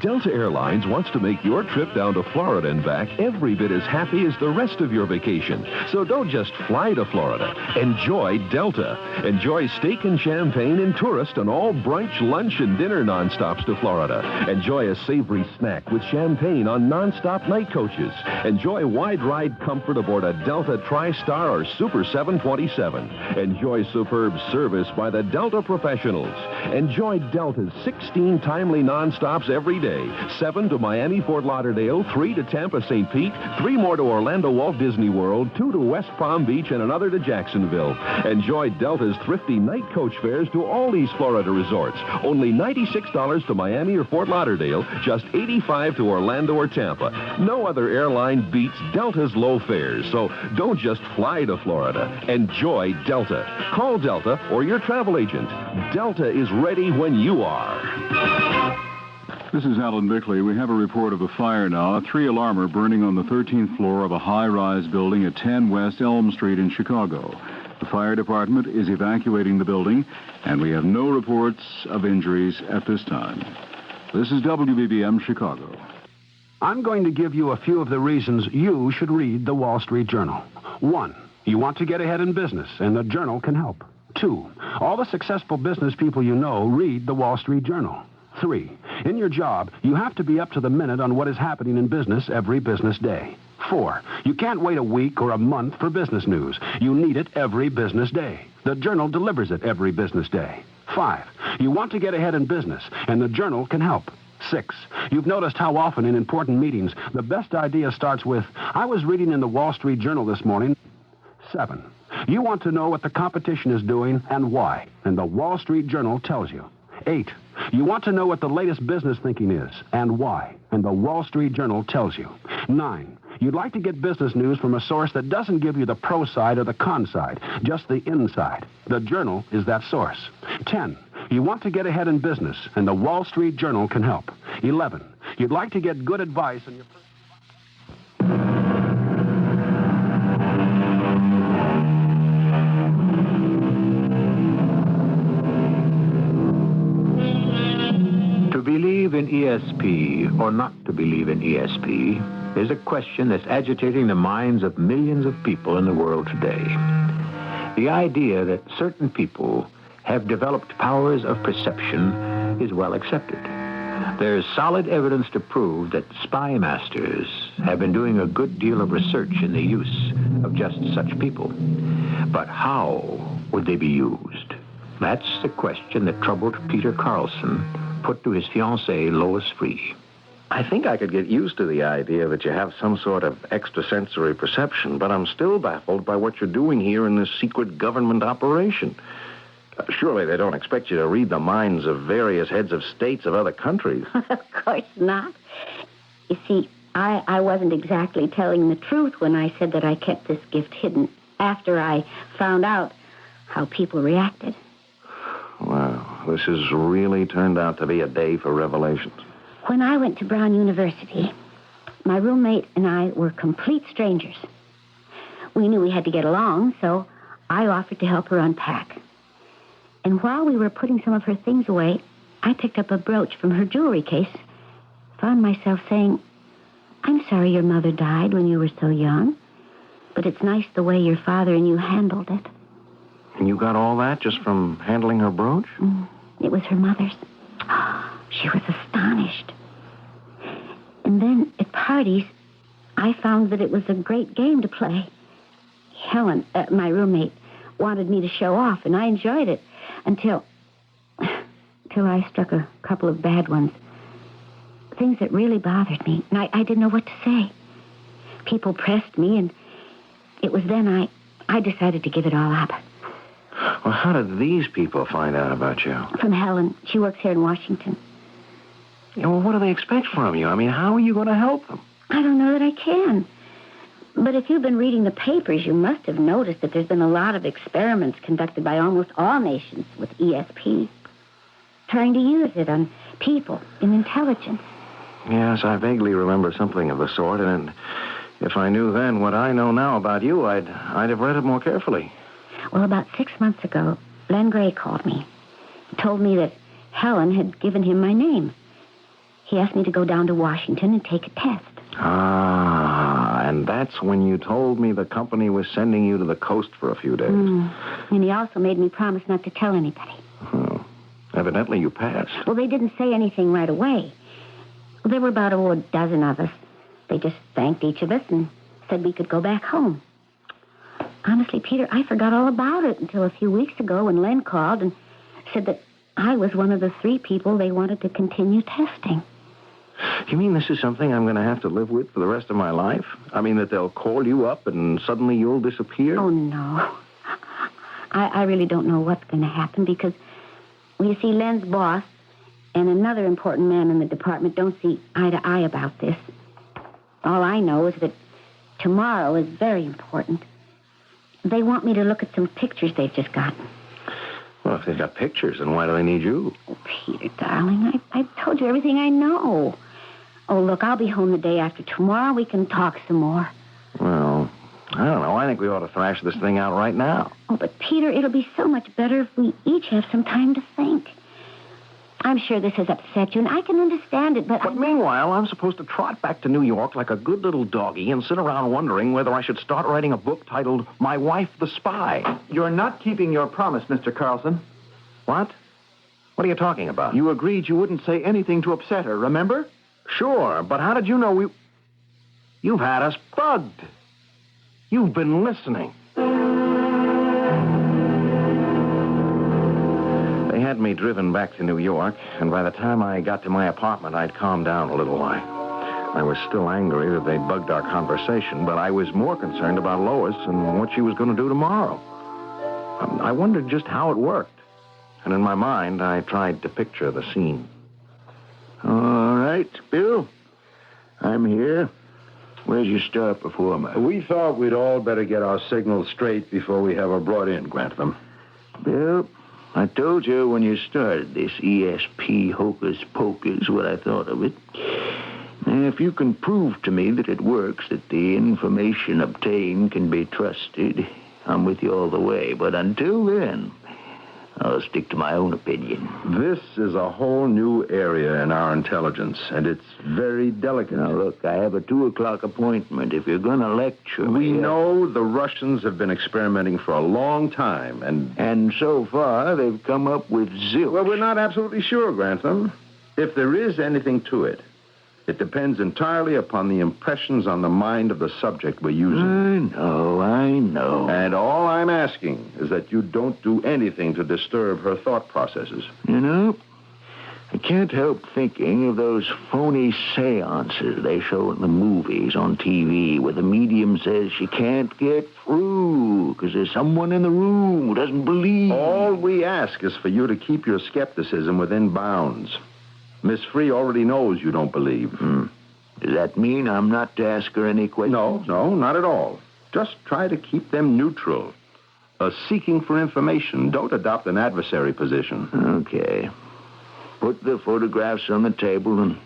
Delta Airlines wants to make your trip down to Florida and back every bit as happy as the rest of your vacation. So don't just fly to Florida. Enjoy Delta. Enjoy steak and champagne and tourist on all brunch, lunch, and dinner nonstops to Florida. Enjoy a savory snack with champagne on nonstop night coaches. Enjoy wide ride comfort aboard a Delta TriStar or Super 727. Enjoy superb service by the Delta professionals. Enjoy Delta's 16 timely nonstops every day. 7 to Miami, Fort Lauderdale, 3 to Tampa, St. Pete, 3 more to Orlando, Walt Disney World, 2 to West Palm Beach, and another to Jacksonville. Enjoy Delta's thrifty night coach fares to all these Florida resorts. Only $96 to Miami or Fort Lauderdale, just $85 to Orlando or Tampa. No other airline beats Delta's low fares, so don't just fly to Florida. Enjoy Delta. Call Delta or your travel agent. Delta is ready when you are. This is Alan Bickley. We have a report of a fire now, a 3-alarmer burning on the 13th floor of a high-rise building at 10 West Elm Street in Chicago. The fire department is evacuating the building, and we have no reports of injuries at this time. This is WBBM Chicago. I'm going to give you a few of the reasons you should read the Wall Street Journal. 1, you want to get ahead in business, and the Journal can help. 2, all the successful business people you know read the Wall Street Journal. 3, in your job, you have to be up to the minute on what is happening in business every business day. 4, you can't wait a week or a month for business news. You need it every business day. The Journal delivers it every business day. 5, you want to get ahead in business, and the Journal can help. 6, you've noticed how often in important meetings, the best idea starts with, "I was reading in the Wall Street Journal this morning." 7, you want to know what the competition is doing and why, and the Wall Street Journal tells you. 8, you want to know what the latest business thinking is and why, and the Wall Street Journal tells you. 9, You'd like to get business news from a source that doesn't give you the pro side or the con side, just the inside. The Journal is that source. 10. You want to get ahead in business, and the Wall Street Journal can help. 11. You'd like to get good advice on your... To believe in ESP or not to believe in ESP is a question that's agitating the minds of millions of people in the world today. The idea that certain people have developed powers of perception is well accepted. There's solid evidence to prove that spy masters have been doing a good deal of research in the use of just such people. But how would they be used? That's the question that troubled Peter Carlson put to his fiancée, Lois Free. I think I could get used to the idea that you have some sort of extrasensory perception, but I'm still baffled by what you're doing here in this secret government operation. Surely they don't expect you to read the minds of various heads of states of other countries. Of course not. You see, I wasn't exactly telling the truth when I said that I kept this gift hidden after I found out how people reacted. Wow, this has really turned out to be a day for revelations. When I went to Brown University, my roommate and I were complete strangers. We knew we had to get along, so I offered to help her unpack. And while we were putting some of her things away, I picked up a brooch from her jewelry case, found myself saying, "I'm sorry your mother died when you were so young, but it's nice the way your father and you handled it." And you got all that just from handling her brooch? It was her mother's. She was astonished. And then at parties, I found that it was a great game to play. Helen, my roommate, wanted me to show off, and I enjoyed it until I struck a couple of bad ones. Things that really bothered me, and I didn't know what to say. People pressed me, and it was then I decided to give it all up. Well, how did these people find out about you? From Helen. She works here in Washington. Yeah, well, what do they expect from you? I mean, how are you going to help them? I don't know that I can. But if you've been reading the papers, you must have noticed that there's been a lot of experiments conducted by almost all nations with ESP, trying to use it on people in intelligence. Yes, I vaguely remember something of the sort, and if I knew then what I know now about you, I'd have read it more carefully. Well, about 6 months ago, Len Gray called me. He told me that Helen had given him my name. He asked me to go down to Washington and take a test. Ah, and that's when you told me the company was sending you to the coast for a few days. And he also made me promise not to tell anybody. Oh, evidently you passed. Well, they didn't say anything right away. There were about a dozen of us. They just thanked each of us and said we could go back home. Honestly, Peter, I forgot all about it until a few weeks ago when Len called and said that I was one of the 3 people they wanted to continue testing. You mean this is something I'm going to have to live with for the rest of my life? I mean that they'll call you up and suddenly you'll disappear? Oh, no. I really don't know what's going to happen because, well, you see, Len's boss and another important man in the department don't see eye to eye about this. All I know is that tomorrow is very important. They want me to look at some pictures they've just gotten. Well, if they've got pictures, then why do they need you? Oh, Peter, darling, I've told you everything I know. Oh, look, I'll be home the day after tomorrow. We can talk some more. Well, I don't know. I think we ought to thrash this thing out right now. Oh, but Peter, it'll be so much better if we each have some time to think. I'm sure this has upset you, and I can understand it, but... But meanwhile, I'm supposed to trot back to New York like a good little doggy and sit around wondering whether I should start writing a book titled My Wife the Spy. You're not keeping your promise, Mr. Carlson. What? What are you talking about? You agreed you wouldn't say anything to upset her, remember? Sure, but how did you know we... You've had us bugged. You've been listening. They had me driven back to New York, and by the time I got to my apartment, I'd calmed down a little while. I was still angry that they'd bugged our conversation, but I was more concerned about Lois and what she was going to do tomorrow. I wondered just how it worked, and in my mind, I tried to picture the scene. All right, Bill. I'm here. Where's your star performer? We thought we'd all better get our signals straight before we have her brought in, Grantham. Well, I told you when you started this ESP hocus pocus what I thought of it. If you can prove to me that it works, that the information obtained can be trusted, I'm with you all the way. But until then, I'll stick to my own opinion. This is a whole new area in our intelligence, and it's very delicate. Now, look, I have a 2 o'clock appointment. If you're going to lecture me... We know the Russians have been experimenting for a long time, And so far, they've come up with zilch. Well, we're not absolutely sure, Grantham. If there is anything to it, it depends entirely upon the impressions on the mind of the subject we're using. I know. And all I'm asking is that you don't do anything to disturb her thought processes. You know, I can't help thinking of those phony seances they show in the movies on TV where the medium says she can't get through because there's someone in the room who doesn't believe. All we ask is for you to keep your skepticism within bounds. Miss Free already knows you don't believe. Does that mean I'm not to ask her any questions? No, not at all. Just try to keep them neutral. Seeking for information. Don't adopt an adversary position. Okay. Put the photographs on the table and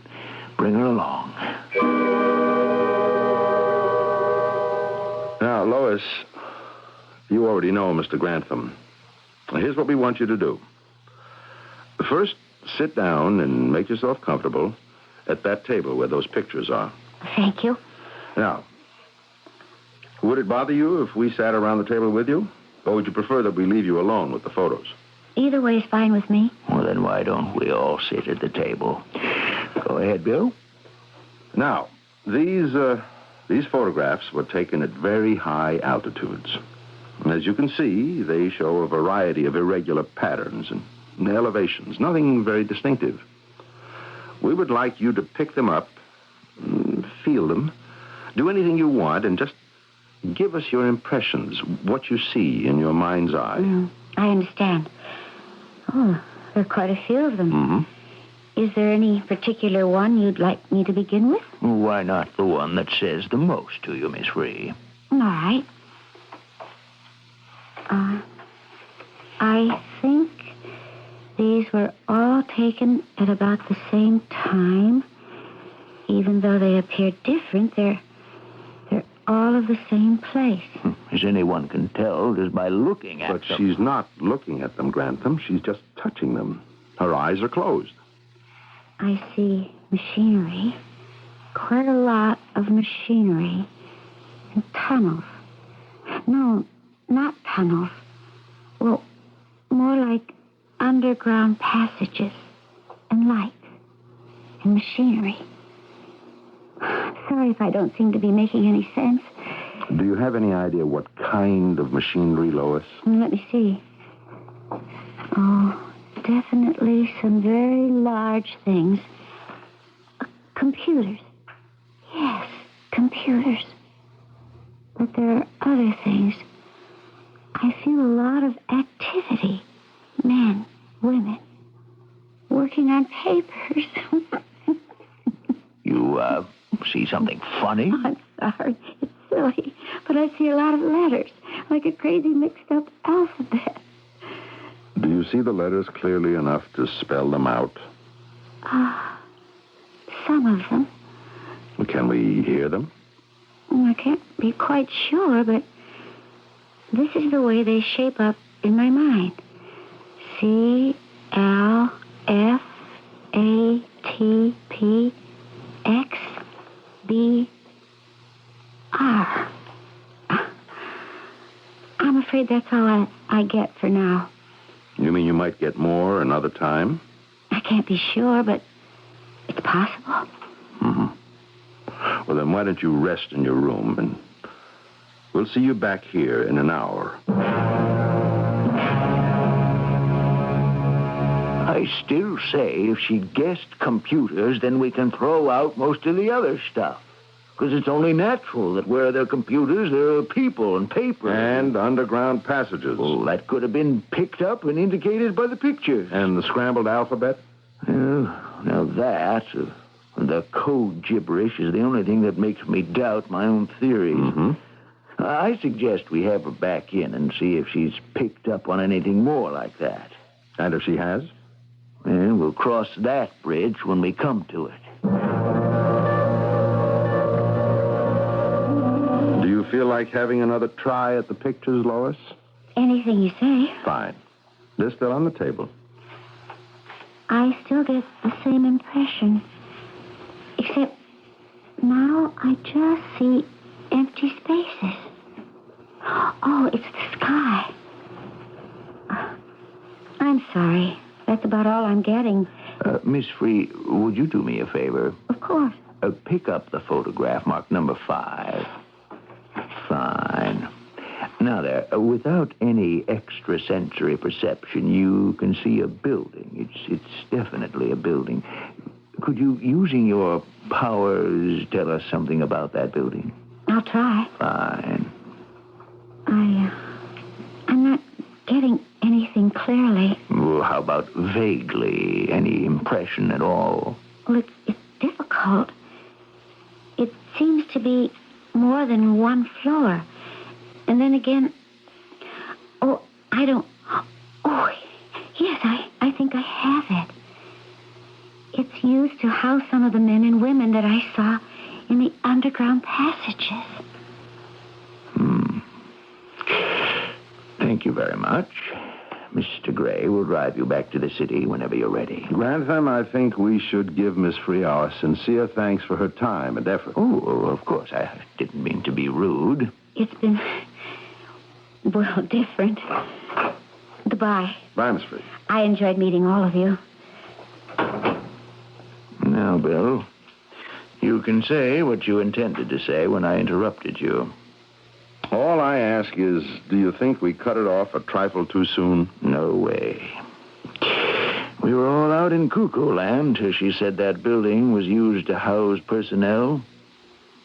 bring her along. Now, Lois, you already know Mr. Grantham. Here's what we want you to do. First, sit down and make yourself comfortable at that table where those pictures are. Thank you. Now, would it bother you if we sat around the table with you? Or would you prefer that we leave you alone with the photos? Either way is fine with me. Well, then why don't we all sit at the table? Go ahead, Bill. Now, these photographs were taken at very high altitudes. And as you can see, they show a variety of irregular patterns and elevations, nothing very distinctive. We would like you to pick them up, feel them, do anything you want, and just give us your impressions, what you see in your mind's eye. I understand. Oh, there are quite a few of them. Mm-hmm. Is there any particular one you'd like me to begin with? Why not the one that says the most to you, Miss Free? All right. I think these were all taken at about the same time. Even though they appear different, they're all of the same place. As anyone can tell just by looking at them. But she's not looking at them, Grantham. She's just touching them. Her eyes are closed. I see machinery. Quite a lot of machinery. And tunnels. No, not tunnels. Well, more like underground passages and lights and machinery. Sorry if I don't seem to be making any sense. Do you have any idea what kind of machinery, Lois? Let me see. Oh, definitely some very large things. Computers. Yes, computers. But there are other things. I feel a lot of activity. Men, women, working on papers. You, see something funny? I'm sorry. It's silly. But I see a lot of letters, like a crazy mixed-up alphabet. Do you see the letters clearly enough to spell them out? Some of them. Can we hear them? I can't be quite sure, but this is the way they shape up in my mind. CLFATPXBR. I'm afraid that's all I get for now. You mean you might get more another time? I can't be sure, but it's possible. Mm-hmm. Well, then why don't you rest in your room, and we'll see you back here in an hour. I still say if she guessed computers, then we can throw out most of the other stuff. Because it's only natural that where there are computers, there are people and paper. And underground passages. Well, that could have been picked up and indicated by the pictures. And the scrambled alphabet? Well, now that The code gibberish is the only thing that makes me doubt my own theories. Mm-hmm. I suggest we have her back in and see if she's picked up on anything more like that. And if she has? And we'll cross that bridge when we come to it. Do you feel like having another try at the pictures, Lois? Anything you say. Fine. They're still on the table. I still get the same impression. Except now I just see empty spaces. Oh, it's the sky. I'm sorry. That's about all I'm getting. Miss Free, would you do me a favor? Of course. Pick up the photograph marked number 5. Fine. Now there, without any extrasensory perception, you can see a building. It's definitely a building. Could you, using your powers, tell us something about that building? I'll try. Fine. I'm not getting anything clearly. Well, how about vaguely? Any impression at all? Well, it's difficult. It seems to be more than one floor. And then again, I don't... Oh, yes, I think I have it. It's used to house some of the men and women that I saw in the underground passages. Thank you very much. Mr. Gray will drive you back to the city whenever you're ready. Grantham, I think we should give Miss Free our sincere thanks for her time and effort. Oh, of course. I didn't mean to be rude. It's been, well, different. Goodbye. Bye, Miss Free. I enjoyed meeting all of you. Now, Bill, you can say what you intended to say when I interrupted you. All I ask is, do you think we cut it off a trifle too soon? No way. We were all out in cuckoo land till she said that building was used to house personnel.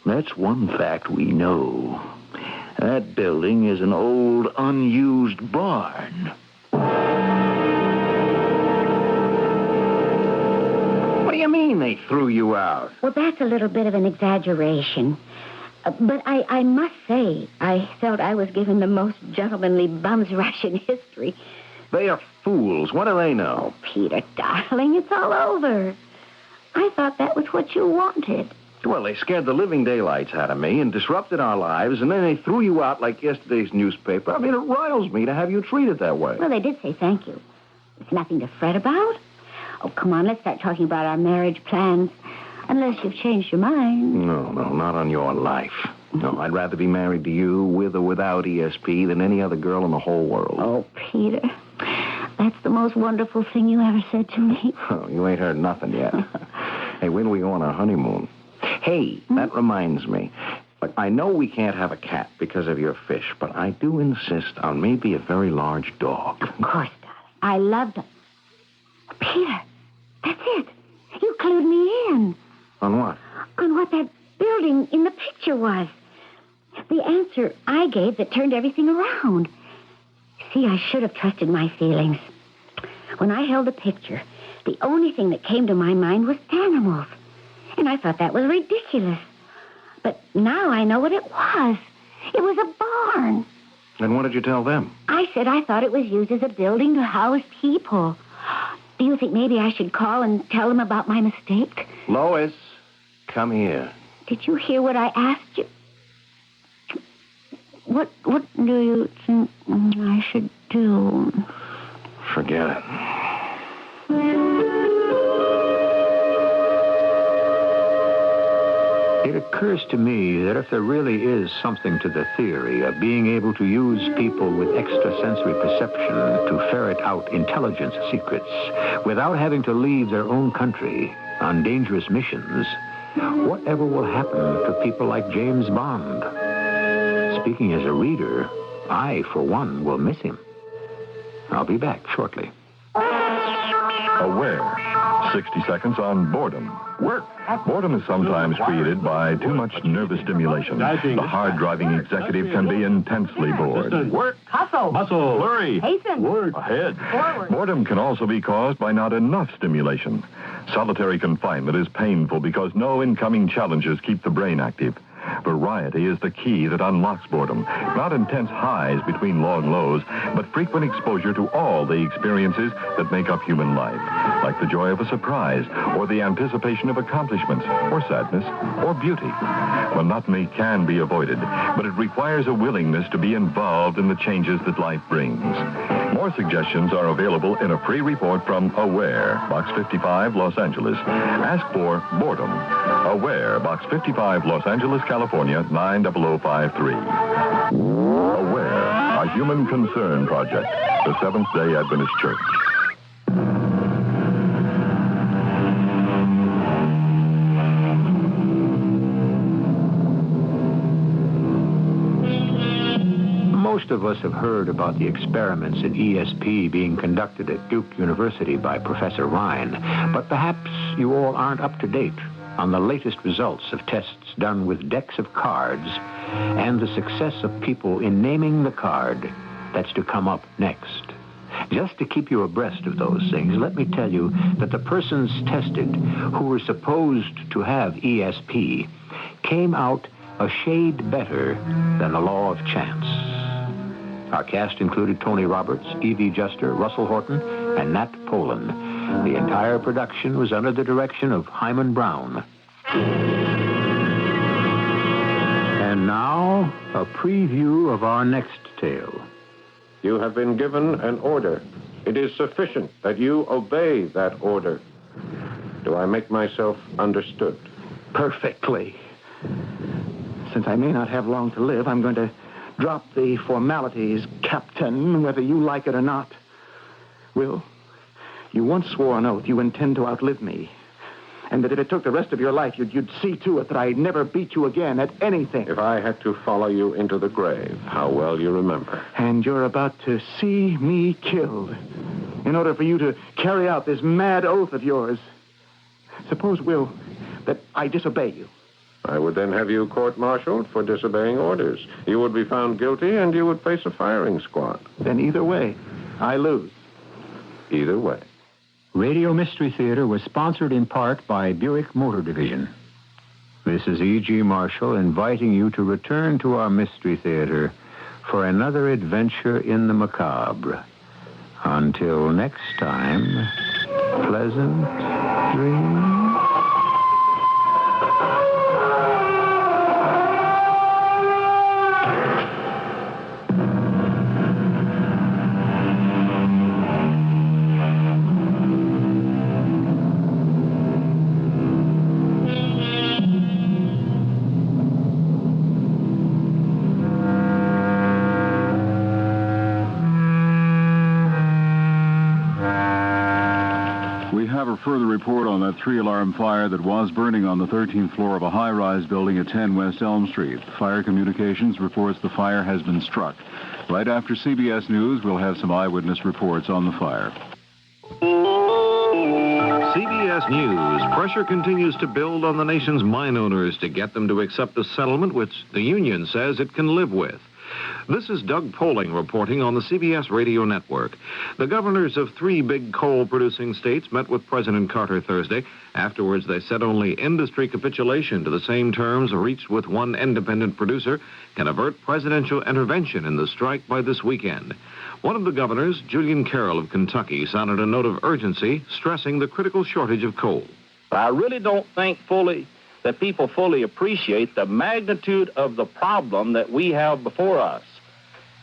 That's one fact we know. That building is an old, unused barn. What do you mean they threw you out? Well, that's a little bit of an exaggeration. But I must say, I felt I was given the most gentlemanly bum's rush in history. They are fools. What do they know? Peter, darling, it's all over. I thought that was what you wanted. Well, they scared the living daylights out of me and disrupted our lives, and then they threw you out like yesterday's newspaper. I mean, it riles me to have you treated that way. Well, they did say thank you. It's nothing to fret about. Oh, come on, let's start talking about our marriage plans. Unless you've changed your mind. No, not on your life. No, I'd rather be married to you with or without ESP than any other girl in the whole world. Oh, Peter, that's the most wonderful thing you ever said to me. Oh, you ain't heard nothing yet. Hey, when do we go on our honeymoon? Hey, that reminds me. Look, I know we can't have a cat because of your fish, but I do insist on maybe a very large dog. Of course, darling. I love them. Peter, that's it. You clued me in. On what? On what that building in the picture was. The answer I gave that turned everything around. See, I should have trusted my feelings. When I held the picture, the only thing that came to my mind was animals. And I thought that was ridiculous. But now I know what it was. It was a barn. And what did you tell them? I said I thought it was used as a building to house people. Do you think maybe I should call and tell them about my mistake? Lois, come here. Did you hear what I asked you? What do you think I should do? Forget it. It occurs to me that if there really is something to the theory of being able to use people with extrasensory perception to ferret out intelligence secrets without having to leave their own country on dangerous missions, whatever will happen to people like James Bond? Speaking as a reader, I, for one, will miss him. I'll be back shortly. Aware. 60 seconds on boredom. Work. Boredom is sometimes created by too much nervous stimulation. The hard-driving executive can be intensely bored. Work. Hustle. Hurry. Hasten. Ahead. Forward. Boredom can also be caused by not enough stimulation. Solitary confinement is painful because no incoming challenges keep the brain active. Variety is the key that unlocks boredom. Not intense highs between long lows, but frequent exposure to all the experiences that make up human life, like the joy of a surprise, or the anticipation of accomplishments, or sadness, or beauty. Monotony can be avoided, but it requires a willingness to be involved in the changes that life brings. More suggestions are available in a free report from Aware, Box 55, Los Angeles. Ask for Boredom. Aware, Box 55, Los Angeles, California, 90053. Aware, a human concern project. The Seventh-day Adventist Church. Most of us have heard about the experiments in ESP being conducted at Duke University by Professor Ryan, but perhaps you all aren't up to date on the latest results of tests done with decks of cards and the success of people in naming the card that's to come up next. Just to keep you abreast of those things, let me tell you that the persons tested who were supposed to have ESP came out a shade better than the law of chance. Our cast included Tony Roberts, Evie Juster, Russell Horton, and Nat Poland. The entire production was under the direction of Hyman Brown. And now, a preview of our next tale. You have been given an order. It is sufficient that you obey that order. Do I make myself understood? Perfectly. Since I may not have long to live, I'm going to drop the formalities, Captain, whether you like it or not. Will, you once swore an oath you intend to outlive me, and that if it took the rest of your life, you'd see to it that I'd never beat you again at anything. If I had to follow you into the grave, how well you remember. And you're about to see me killed in order for you to carry out this mad oath of yours. Suppose, Will, that I disobey you. I would then have you court-martialed for disobeying orders. You would be found guilty, and you would face a firing squad. Then either way, I lose. Either way. Radio Mystery Theater was sponsored in part by Buick Motor Division. This is E.G. Marshall inviting you to return to our Mystery Theater for another adventure in the macabre. Until next time, pleasant dreams. Further report on that 3-alarm fire that was burning on the 13th floor of a high-rise building at 10 West Elm Street. Fire Communications reports the fire has been struck. Right after CBS News, we'll have some eyewitness reports on the fire. CBS News. Pressure continues to build on the nation's mine owners to get them to accept a settlement which the union says it can live with. This is Doug Poling reporting on the CBS radio network. The governors of 3 big coal-producing states met with President Carter Thursday. Afterwards, they said only industry capitulation to the same terms reached with one independent producer can avert presidential intervention in the strike by this weekend. One of the governors, Julian Carroll of Kentucky, sounded a note of urgency, stressing the critical shortage of coal. I really don't think that people fully appreciate the magnitude of the problem that we have before us.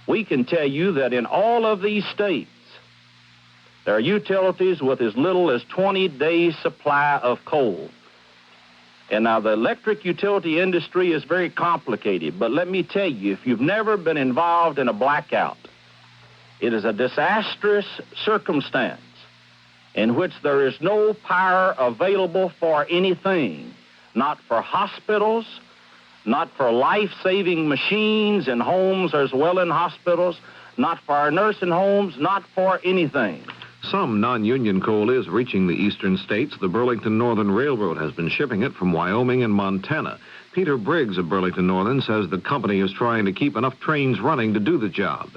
We can tell you that in all of these states, there are utilities with as little as 20 days' supply of coal. And now the electric utility industry is very complicated, but let me tell you, if you've never been involved in a blackout, it is a disastrous circumstance in which there is no power available for anything. Not for hospitals, not for life-saving machines in homes as well in hospitals, not for our nursing homes, not for anything. Some non-union coal is reaching the eastern states. The Burlington Northern Railroad has been shipping it from Wyoming and Montana. Peter Briggs of Burlington Northern says the company is trying to keep enough trains running to do the job.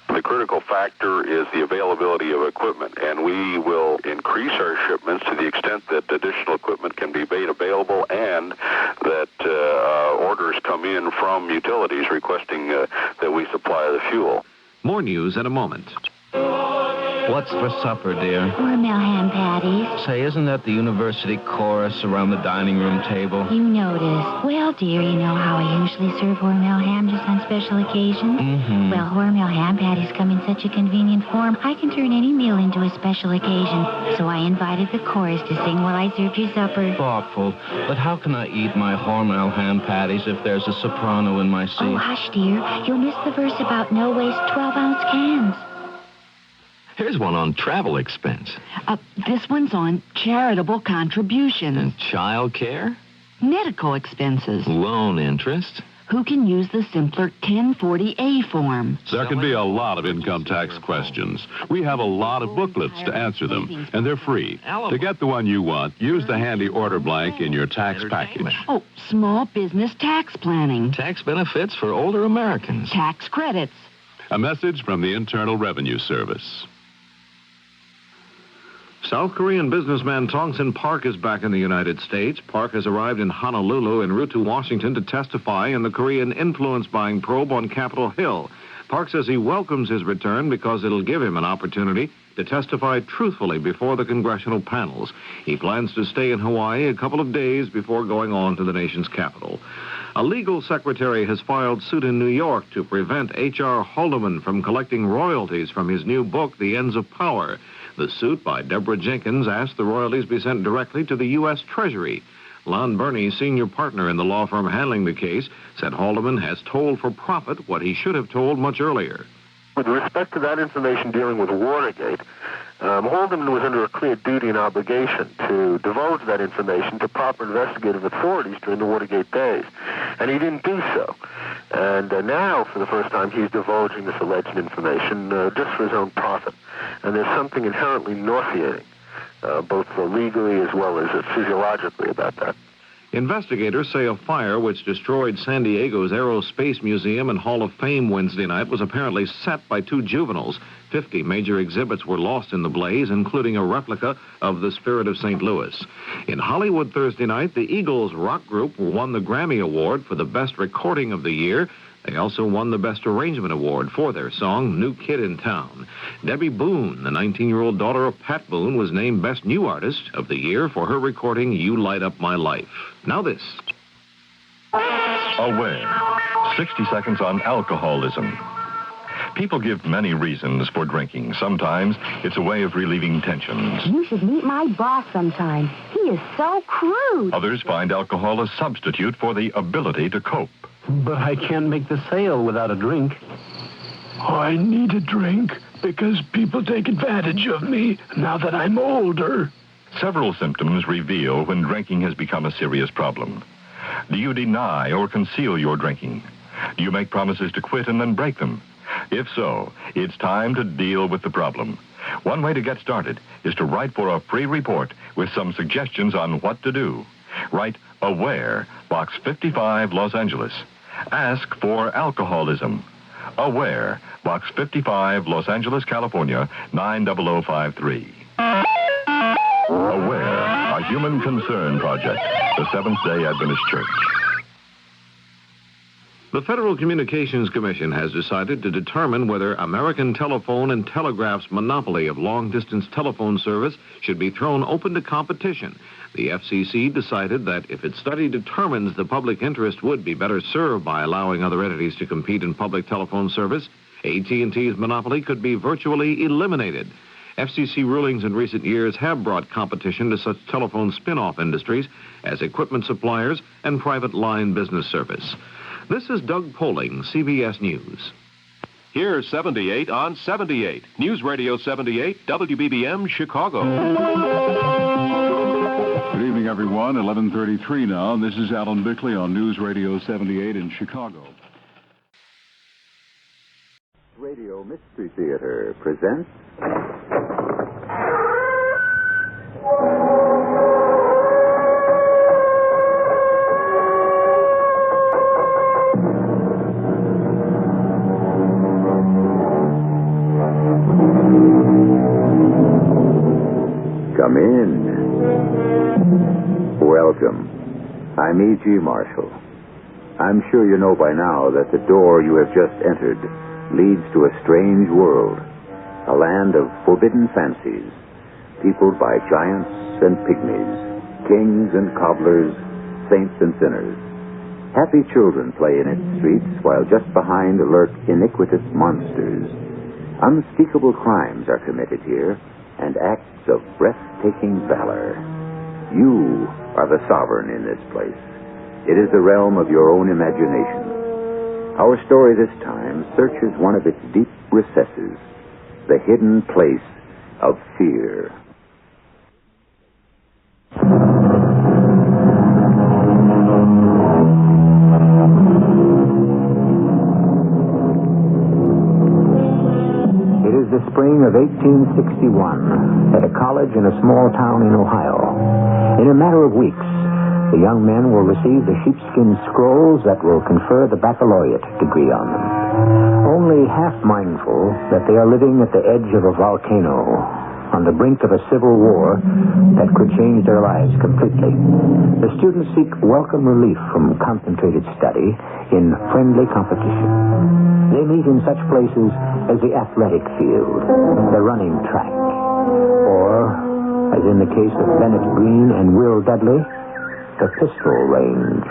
The critical factor is the availability of equipment, and we will increase our shipments to the extent that that additional equipment can be made available and that orders come in from utilities requesting that we supply the fuel. More news in a moment. What's for supper, dear? Hormel ham patties. Say, isn't that the university chorus around the dining room table? You noticed. Well, dear, you know how I usually serve Hormel ham just on special occasions? Mm-hmm. Well, Hormel ham patties come in such a convenient form, I can turn any meal into a special occasion. So I invited the chorus to sing while I served your supper. Thoughtful. But how can I eat my Hormel ham patties if there's a soprano in my seat? Oh, hush, dear. You'll miss the verse about no-waste 12-ounce cans. Here's one on travel expense. This one's on charitable contributions. And child care? Medical expenses. Loan interest. Who can use the simpler 1040A form? There can be a lot of income tax questions. We have a lot of booklets to answer them, and they're free. To get the one you want, use the handy order blank in your tax package. Oh, small business tax planning. Tax benefits for older Americans. Tax credits. A message from the Internal Revenue Service. South Korean businessman Tongsin Park is back in the United States. Park has arrived in Honolulu en route to Washington to testify in the Korean influence buying probe on Capitol Hill. Park says he welcomes his return because it'll give him an opportunity to testify truthfully before the congressional panels. He plans to stay in Hawaii a couple of days before going on to the nation's capital. A legal secretary has filed suit in New York to prevent H.R. Haldeman from collecting royalties from his new book, The Ends of Power. The suit by Deborah Jenkins asked the royalties be sent directly to the U.S. Treasury. Lon Burney, senior partner in the law firm handling the case, said Haldeman has told for profit what he should have told much earlier. With respect to that information dealing with Watergate, Haldeman was under a clear duty and obligation to divulge that information to proper investigative authorities during the Watergate days, and he didn't do so. And now, for the first time, he's divulging this alleged information just for his own profit. And there's something inherently nauseating, both legally as well as physiologically, about that. Investigators say a fire which destroyed San Diego's Aerospace Museum and Hall of Fame Wednesday night was apparently set by two juveniles. 50 major exhibits were lost in the blaze, including a replica of the Spirit of St. Louis. In Hollywood Thursday night, the Eagles rock group won the Grammy Award for the best recording of the year. They also won the Best Arrangement Award for their song, New Kid in Town. Debbie Boone, the 19-year-old daughter of Pat Boone, was named Best New Artist of the Year for her recording, You Light Up My Life. Now this. Aware. 60 seconds on alcoholism. People give many reasons for drinking. Sometimes it's a way of relieving tensions. You should meet my boss sometime. He is so crude. Others find alcohol a substitute for the ability to cope. But I can't make the sale without a drink. I need a drink because people take advantage of me now that I'm older. Several symptoms reveal when drinking has become a serious problem. Do you deny or conceal your drinking? Do you make promises to quit and then break them? If so, it's time to deal with the problem. One way to get started is to write for a free report with some suggestions on what to do. Write Aware, Box 55, Los Angeles. Ask for alcoholism. Aware, Box 55, Los Angeles, California, 90053. Aware, a human concern project, the Seventh-day Adventist Church. The Federal Communications Commission has decided to determine whether American Telephone and Telegraph's monopoly of long-distance telephone service should be thrown open to competition. The FCC decided that if its study determines the public interest would be better served by allowing other entities to compete in public telephone service, AT&T's monopoly could be virtually eliminated. FCC rulings in recent years have brought competition to such telephone spin-off industries as equipment suppliers and private line business service. This is Doug Poling, CBS News. Here's 78 on 78. News Radio 78, WBBM, Chicago. Good evening, everyone. 11:33 now. This is Alan Bickley on News Radio 78 in Chicago. Radio Mystery Theater presents... Come in. Welcome. I'm E.G. Marshall. I'm sure you know by now that the door you have just entered leads to a strange world, a land of forbidden fancies, peopled by giants and pygmies, kings and cobblers, saints and sinners. Happy children play in its streets, while just behind lurk iniquitous monsters. Unspeakable crimes are committed here, and acts of breathtaking valor. You are the sovereign in this place. It is the realm of your own imagination. Our story this time searches one of its deep recesses, the hidden place of fear. It is the spring of 1861 at a college in a small town in Ohio. In a matter of weeks, the young men will receive the sheepskin scrolls that will confer the baccalaureate degree on them. Only half mindful that they are living at the edge of a volcano, on the brink of a civil war that could change their lives completely. The students seek welcome relief from concentrated study in friendly competition. They meet in such places as the athletic field, the running track, or, as in the case of Bennett Green and Will Dudley, the pistol range.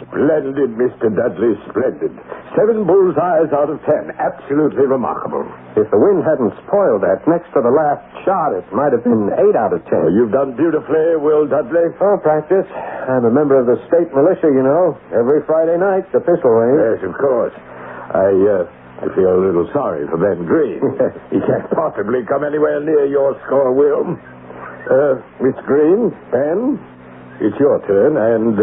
Splendid, Mr. Dudley, splendid. 7 bullseyes out of 10. Absolutely remarkable. If the wind hadn't spoiled that, next to the last shot, it might have been 8 out of 10. Well, you've done beautifully, Will Dudley. Oh, practice. I'm a member of the state militia, you know. Every Friday night, the pistol range. Yes, of course. I feel a little sorry for Ben Green. He can't possibly come anywhere near your score, Will. Miss Green, Ben, it's your turn, and,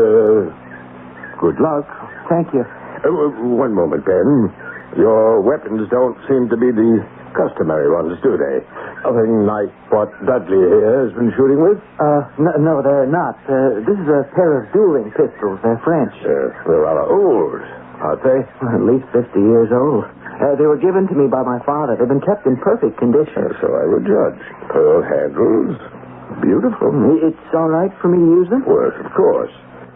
good luck. Thank you. One moment, Ben. Your weapons don't seem to be the customary ones, do they? Nothing like what Dudley here has been shooting with? No, they're not. This is a pair of dueling pistols. They're French. They're rather old, aren't they? At least 50 years old. They were given to me by my father. They've been kept in perfect condition. So I would judge. Pearl handles. Beautiful. It's all right for me to use them? Well, of course.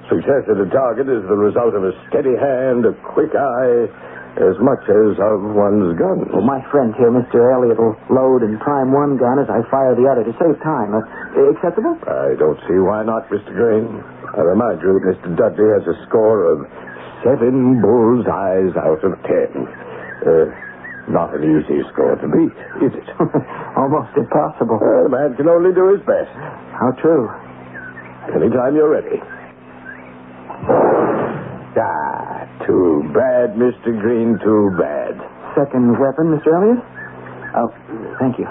Success at a target is the result of a steady hand, a quick eye, as much as of one's gun. Well, my friend here, Mr. Elliott, will load and prime one gun as I fire the other to save time. Acceptable? I don't see why not, Mr. Green. I remind you that Mr. Dudley has a score of 7 bullseyes out of 10. Not an easy score to beat, is it? Almost impossible. A man can only do his best. How true. Anytime you're ready. Too bad, Mr. Green, too bad. Second weapon, Mr. Elliott? Oh, thank you.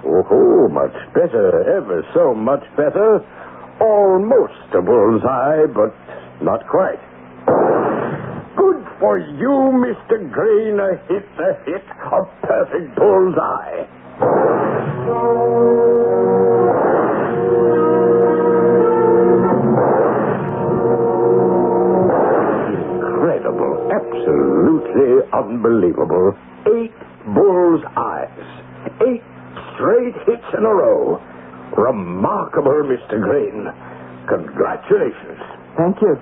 Oh, much better, ever so much better. Almost a bullseye, but not quite. Good for you, Mr. Green. A hit, a perfect bullseye. Incredible, absolutely unbelievable. 8 bull's eyes. 8 straight hits in a row. Remarkable, Mr. Green. Congratulations. Thank you.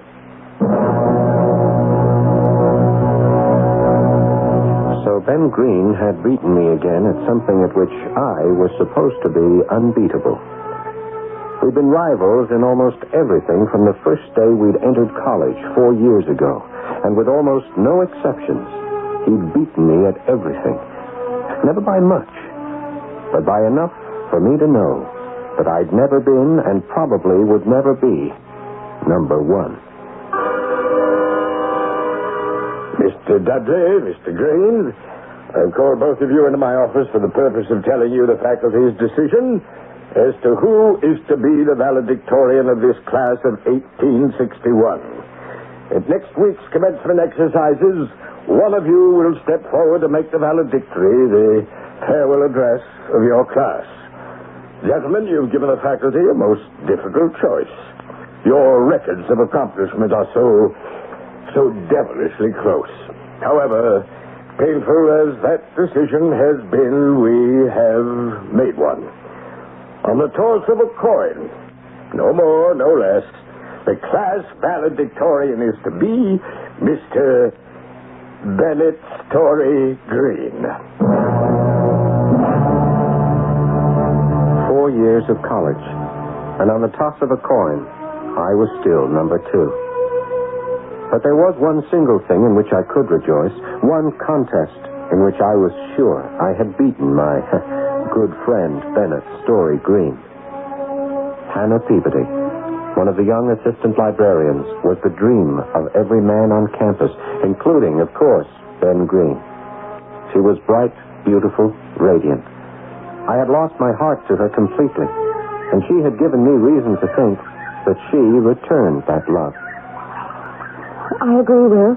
So Ben Green had beaten me again at something at which I was supposed to be unbeatable. We'd been rivals in almost everything from the first day we'd entered college 4 years ago, and with almost no exceptions, he'd beaten me at everything. Never by much, but by enough for me to know that I'd never been and probably would never be number 1. Mr. Dudley, Mr. Green, I've called both of you into my office for the purpose of telling you the faculty's decision as to who is to be the valedictorian of this class of 1861. At next week's commencement exercises, one of you will step forward to make the valedictory, the farewell address of your class. Gentlemen, you've given the faculty a most difficult choice. Your records of accomplishment are so devilishly close. However, painful as that decision has been, we have made one. on the toss of a coin. No more, no less. The class valedictorian is to be Mr. Bennett Story Green. 4 years of college, and on the toss of a coin, I was still number 2. But there was one single thing in which I could rejoice, one contest in which I was sure I had beaten my good friend Bennett Story Green. Hannah Peabody, one of the young assistant librarians, was the dream of every man on campus, including, of course, Ben Green. She was bright, beautiful, radiant. I had lost my heart to her completely, and she had given me reason to think that she returned that love. I agree, Will.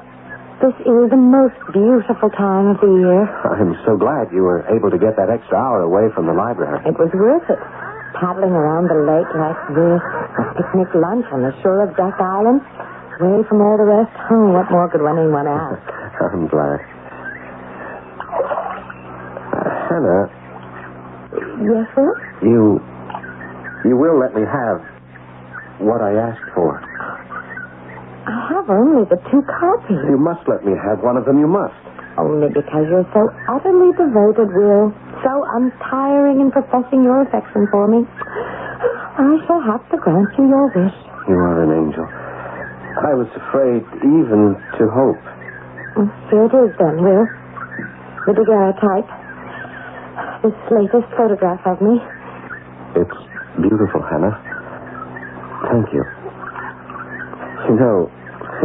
This is the most beautiful time of the year. I'm so glad you were able to get that extra hour away from the library. It was worth it. Paddling around the lake like this, a picnic lunch on the shore of Duck Island, away from all the rest. Oh, what more could anyone ask? I'm glad. Hannah. Yes, sir? You will let me have what I asked for. I have only the 2 copies. You must let me have one of them. You must. Only because you're so utterly devoted, Will. So untiring in professing your affection for me. I shall have to grant you your wish. You are an angel. I was afraid even to hope. Here it is, then, Will. The daguerreotype. This latest photograph of me. It's beautiful, Hannah. Thank you. You know,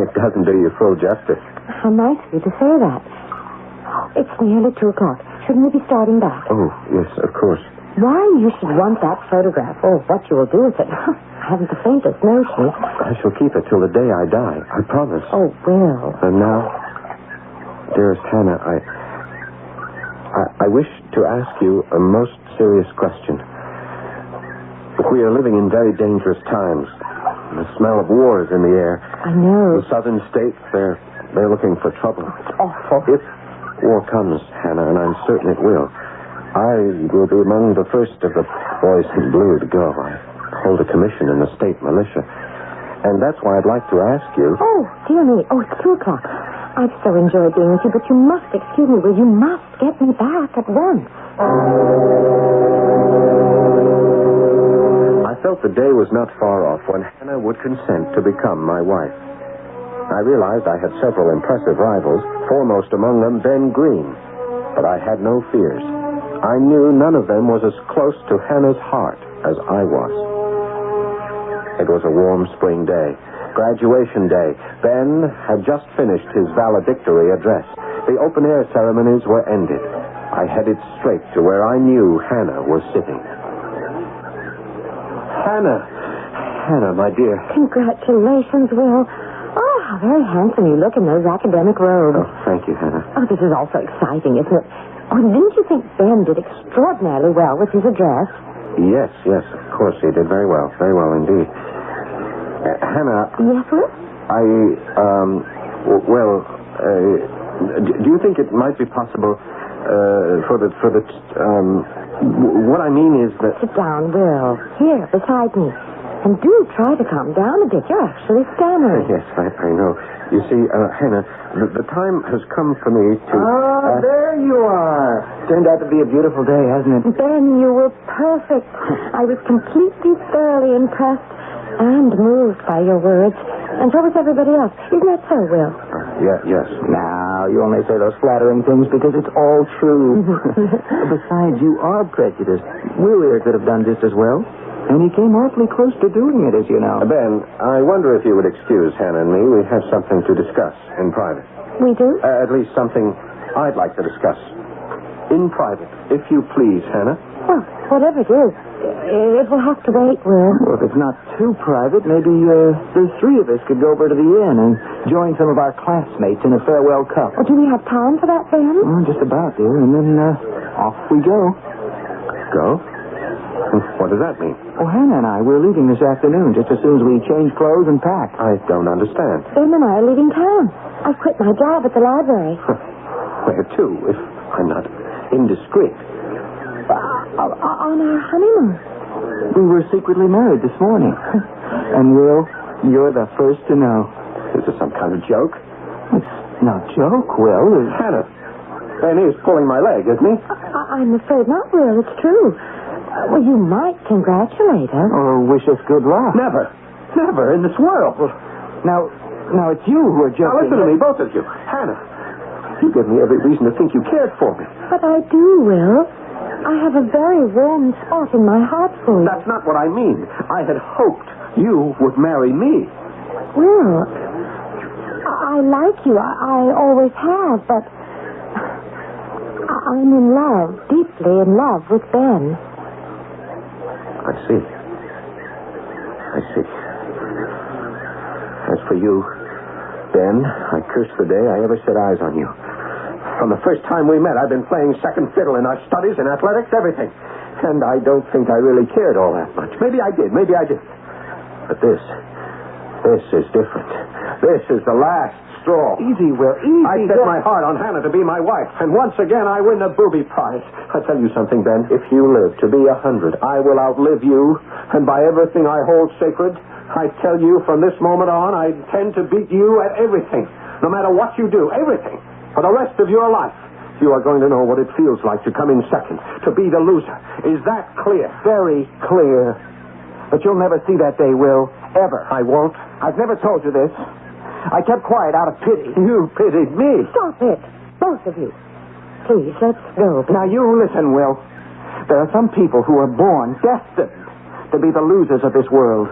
it doesn't do you full justice. How nice of you to say that. It's nearly 2 o'clock. Shouldn't we be starting back? Oh, yes, of course. Why you should want that photograph, or what you will do with it, I haven't the faintest notion. I shall keep it till the day I die. I promise. Oh, Will. And now, dearest Hannah, I wish to ask you a most serious question. We are living in very dangerous times. The smell of war is in the air. I know. The southern states, they're looking for trouble. It's awful. If war comes, Hannah, and I'm certain it will, I will be among the first of the boys in blue to go. I hold a commission in the state militia. And that's why I'd like to ask you... Oh, dear me. Oh, it's 2 o'clock. I've so enjoyed being with you, but you must excuse me, Will. You must get me back at once. I felt the day was not far off when Hannah would consent to become my wife. I realized I had several impressive rivals, foremost among them Ben Green. But I had no fears. I knew none of them was as close to Hannah's heart as I was. It was a warm spring day, graduation day. Ben had just finished his valedictory address. The open-air ceremonies were ended. I headed straight to where I knew Hannah was sitting. Hannah, my dear. Congratulations, Will. Oh, how very handsome you look in those academic robes. Oh, thank you, Hannah. Oh, this is all so exciting, isn't it? Oh, didn't you think Ben did extraordinarily well with his address? Yes, of course he did very well indeed. Hannah. Yes, sir? Do you think it might be possible what I mean is that... Sit down, Will. Here, beside me. And do try to calm down a bit. You're actually stammering. Yes, I know. You see, Hannah, the time has come for me to... there you are. Turned out to be a beautiful day, hasn't it? Ben, you were perfect. I was completely, thoroughly impressed and moved by your words. And so was everybody else. Isn't that so, Will? Yes. Now, you only say those flattering things because it's all true. Besides, you are prejudiced. Willier could have done just as well. And he came awfully close to doing it, as you know. Ben, I wonder if you would excuse Hannah and me. We have something to discuss in private. We do? At least something I'd like to discuss. In private, if you please, Hannah. Well, whatever it is, it will have to wait, Will. Well, if it's not too private, maybe the 3 of us could go over to the inn and join some of our classmates in a farewell cup. Oh, do we have time for that, Ben? Just about, dear. And then off we go. Go? What does that mean? Oh, Hannah and I, we're leaving this afternoon just as soon as we change clothes and pack. I don't understand. Ben and I are leaving town. I've quit my job at the library. Where to, if I'm not indiscreet? On our honeymoon. We were secretly married this morning. And, Will, you're the first to know. Is this some kind of joke? It's no joke, Will. Hannah, Ben is pulling my leg, isn't he? I'm afraid not, Will. It's true. Well, you might congratulate her. Or wish us good luck. Never. Never in this world. Now, it's you who are joking. Now, listen to me, both of you. Hannah, you give me every reason to think you cared for me. But I do, Will. I have a very warm spot in my heart for you. That's not what I mean. I had hoped you would marry me. Will, I like you. I always have, but I'm in love, deeply in love with Ben. I see. As for you, Ben, I curse the day I ever set eyes on you. From the first time we met, I've been playing second fiddle in our studies, in athletics, everything. And I don't think I really cared all that much. Maybe I did. But this is different. This is the last straw. Easy, Will, easy. I set my heart on Hannah to be my wife, and once again I win the booby prize. I tell you something, Ben. If you live to be 100, I will outlive you, and by everything I hold sacred, I tell you from this moment on, I intend to beat you at everything, no matter what you do, everything. For the rest of your life, you are going to know what it feels like to come in second, to be the loser. Is that clear? Very clear. But you'll never see that day, Will. Ever. I won't. I've never told you this. I kept quiet out of pity. You pitied me. Stop it, both of you. Please, let's go. Now, you listen, Will. There are some people who are born destined to be the losers of this world.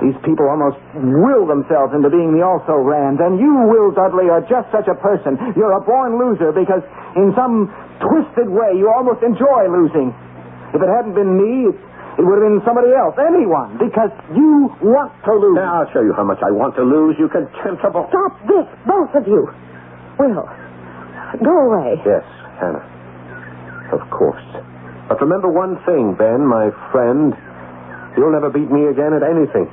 These people almost will themselves into being the also-rans, and you, Will Dudley, are just such a person. You're a born loser because in some twisted way you almost enjoy losing. If it hadn't been me, it would have been somebody else, anyone, because you want to lose. Now, I'll show you how much I want to lose, you contemptible... Stop this, both of you. Will, go away. Yes, Hannah. Of course. But remember one thing, Ben, my friend. You'll never beat me again at anything.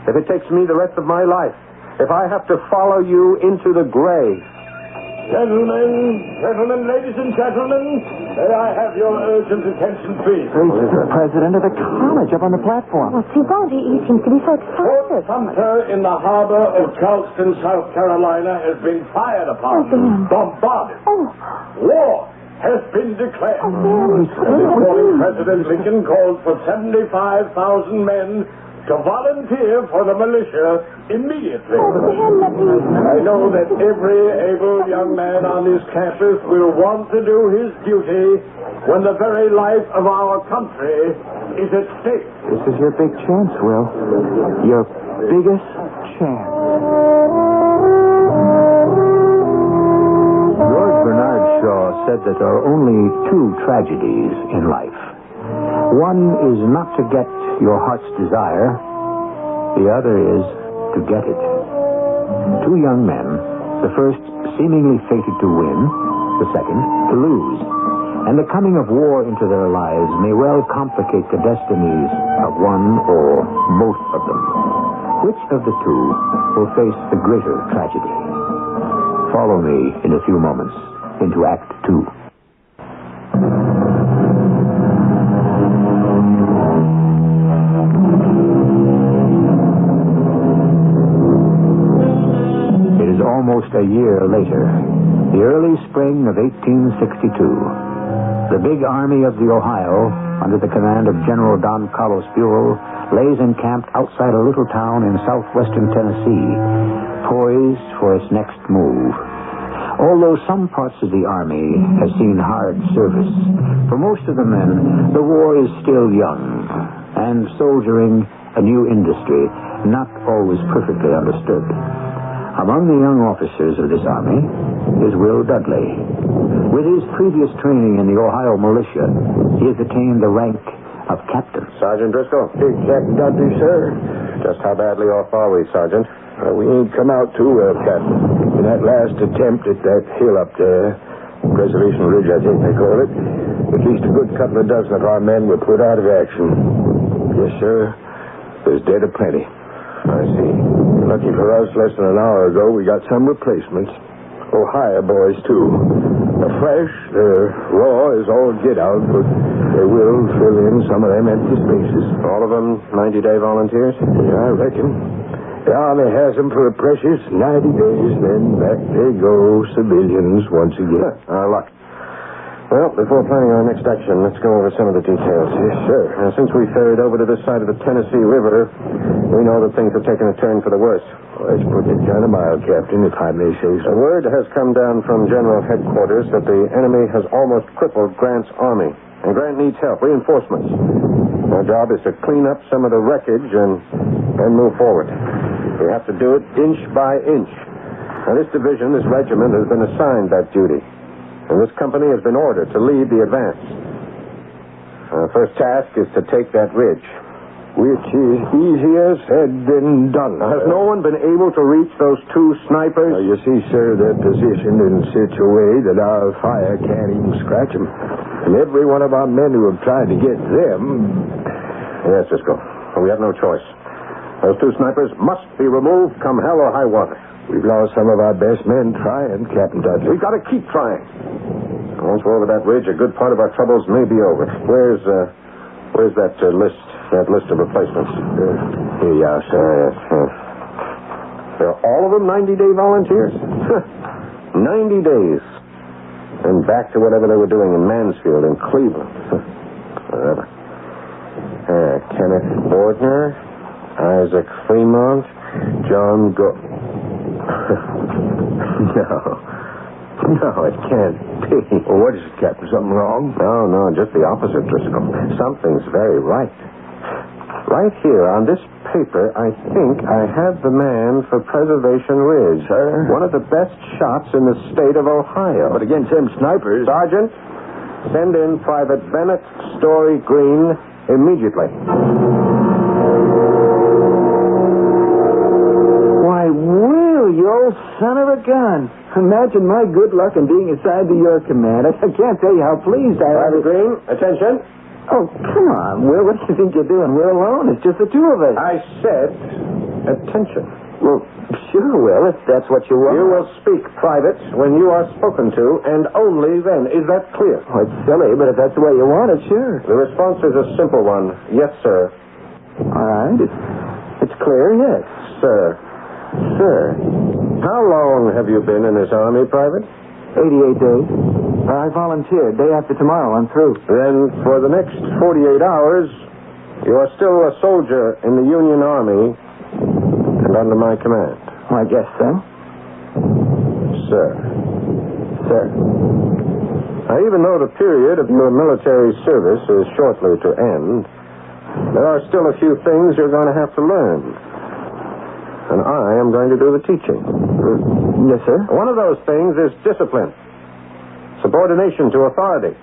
If it takes me the rest of my life, if I have to follow you into the grave. Gentlemen, ladies and gentlemen, may I have your urgent attention, please? He's the president of the college up on the platform. What's he want? He seems to be so excited. Fort Sumter in the harbor of Charleston, South Carolina, has been fired upon, bombarded. War has been declared. This morning, President Lincoln called for 75,000 men to volunteer for the militia immediately. I know that every able young man on this campus will want to do his duty when the very life of our country is at stake. This is your big chance, Will. Your biggest chance. George Bernard Shaw said that there are only two tragedies in life. One is not to get your heart's desire. The other is to get it. Two young men, the first seemingly fated to win, the second to lose. And the coming of war into their lives may well complicate the destinies of one or both of them. Which of the two will face the greater tragedy? Follow me in a few moments into Act 2. Almost a year later, the early spring of 1862, the big army of the Ohio, under the command of General Don Carlos Buell, lays encamped outside a little town in southwestern Tennessee, poised for its next move. Although some parts of the army have seen hard service, for most of the men, the war is still young, and soldiering a new industry, not always perfectly understood. Among the young officers of this army is Will Dudley. With his previous training in the Ohio militia, he has attained the rank of captain. Sergeant Driscoll. Big Captain Dudley, sir. Just how badly off are we, Sergeant? We ain't come out too well, Captain. In that last attempt at that hill up there, Preservation Ridge, I think they call it, at least a good couple of dozen of our men were put out of action. Yes, sir. There's dead aplenty. I see. Lucky for us, less than an hour ago, we got some replacements. Ohio boys, too. They're fresh, they're raw as all get out, but they will fill in some of them empty spaces. All of them 90-day volunteers? Yeah, I reckon. The Army has them for a precious 90 days, then back they go, civilians once again. Our luck. Well, before planning our next action, let's go over some of the details. Yes, sir. Since we ferried over to this side of the Tennessee River, we know that things have taken a turn for the worse. Well, that's putting it kind of mild, Captain, if I may say so. The word has come down from General Headquarters that the enemy has almost crippled Grant's army, and Grant needs help, reinforcements. Our job is to clean up some of the wreckage and move forward. We have to do it inch by inch. Now, this division, this regiment, has been assigned that duty. And this company has been ordered to lead the advance. Our first task is to take that ridge. Which is easier said than done. Now, has no one been able to reach those two snipers? Well, you see, sir, they're positioned in such a way that our fire can't even scratch them. And every one of our men who have tried to get them... Yes, Cisco. We have no choice. Those two snipers must be removed come hell or high water. We've lost some of our best men trying, Captain Dudley. We've got to keep trying. Once we're over that ridge, a good part of our troubles may be over. Where's that list of replacements? Here you are, sir. Yes. They're all of them 90-day volunteers? 90 days. And back to whatever they were doing in Mansfield and Cleveland. Whatever. Kenneth Bordner, Isaac Fremont, John No, it can't be. Well, what is it, Captain? Something wrong? No, just the opposite, Driscoll. Something's very right. Right here on this paper, I think I have the man for Preservation Ridge. Sir? One of the best shots in the state of Ohio. But against them snipers... Sergeant, send in Private Bennett Story Green immediately. Why, Will, you old son of a gun. Imagine my good luck in being assigned to your command. I can't tell you how pleased I am. Private Green, attention. Oh, come on, Will. What do you think you're doing? We're alone. It's just the two of us. I said attention. Well, sure, Will, if that's what you want. You will speak, Private, when you are spoken to, and only then. Is that clear? Oh, it's silly, but if that's the way you want it, sure. The response is a simple one. Yes, sir. All right. It's clear, yes. Sir. Sir. How long have you been in this army, Private? 88 days. I volunteered. Day after tomorrow, I'm through. Then, for the next 48 hours, you are still a soldier in the Union Army and under my command. Oh, I guess so. Sir. Sir. Now, even though the period of your military service is shortly to end, there are still a few things you're going to have to learn. And I am going to do the teaching. Yes, sir. One of those things is discipline. Subordination to authority.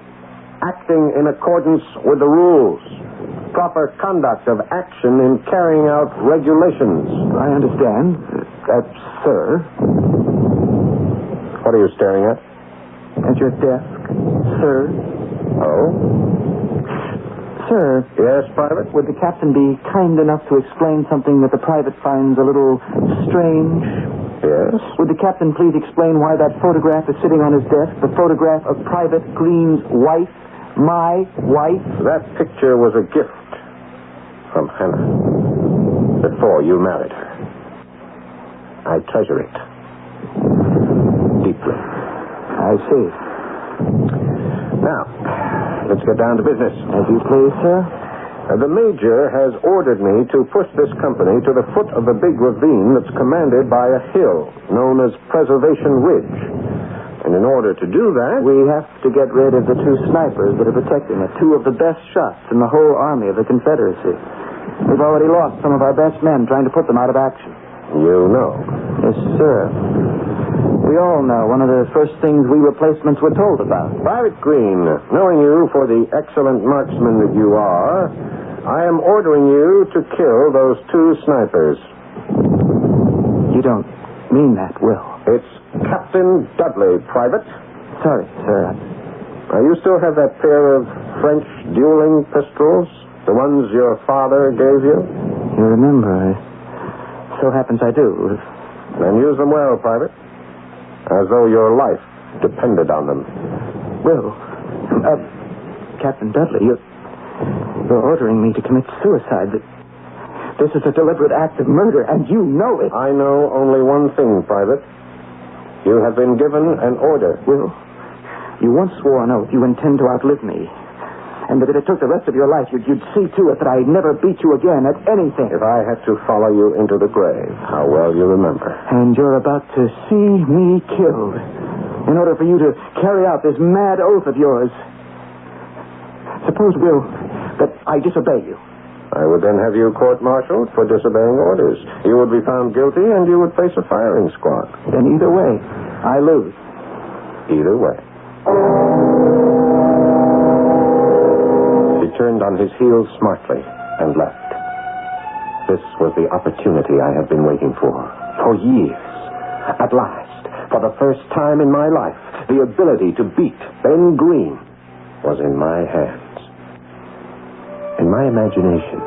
Acting in accordance with the rules. Proper conduct of action in carrying out regulations. I understand. Sir. What are you staring at? At your desk, sir. Oh? Sir. Yes, Private? Would the captain be kind enough to explain something that the private finds a little strange? Yes? Would the captain please explain why that photograph is sitting on his desk? The photograph of Private Green's wife? My wife? That picture was a gift from Hannah before you married her. I treasure it deeply. I see. Now, let's get down to business. As you please, sir. The Major has ordered me to push this company to the foot of the big ravine that's commanded by a hill known as Preservation Ridge. And in order to do that... We have to get rid of the two snipers that are protecting it. Two of the best shots in the whole army of the Confederacy. We've already lost some of our best men trying to put them out of action. You know. Yes, sir. We all know one of the first things we replacements were told about. Private Green, knowing you for the excellent marksman that you are, I am ordering you to kill those two snipers. You don't mean that, Will. It's Captain Dudley, Private. Sorry, sir. Now, you still have that pair of French dueling pistols? The ones your father gave you? You remember. So happens I do. Then use them well, Private. As though your life depended on them. Will. Captain Dudley, You're ordering me to commit suicide. This is a deliberate act of murder, and you know it. I know only one thing, Private. You have been given an order. Will, you once swore on oath you intend to outlive me. And that if it took the rest of your life, you'd see to it that I'd never beat you again at anything. If I had to follow you into the grave, how well you remember. And you're about to see me killed in order for you to carry out this mad oath of yours. Suppose, Will, that I disobey you. I would then have you court-martialed for disobeying orders. You would be found guilty, and you would face a firing squad. Then either way, I lose. Either way. He turned on his heels smartly and left. This was the opportunity I had been waiting for years. At last, for the first time in my life, the ability to beat Ben Green was in my hands. In my imagination,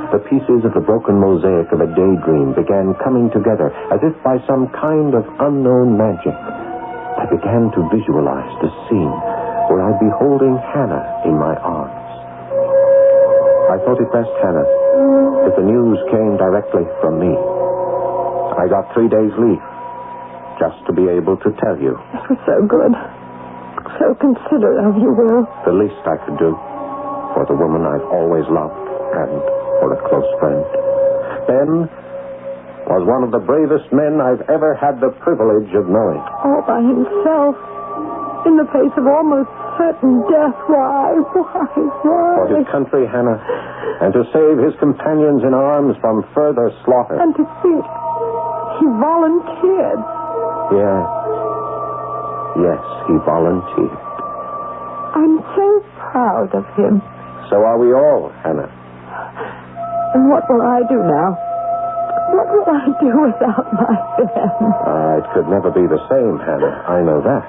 the pieces of the broken mosaic of a daydream began coming together as if by some kind of unknown magic. I began to visualize the scene where I'd be holding Hannah in my arms. I thought it best, Hannah, if the news came directly from me. I got 3 days leave just to be able to tell you. This was so good. So considerate of you, Will. The least I could do for the woman I've always loved and for a close friend. Ben was one of the bravest men I've ever had the privilege of knowing. All by himself, in the face of almost certain death. Why? For his country, Hannah, and to save his companions in arms from further slaughter. And to think he volunteered. Yes, he volunteered. I'm so proud of him. So are we all, Hannah. And what will I do now? What will I do without my Ben? It could never be the same, Hannah. I know that.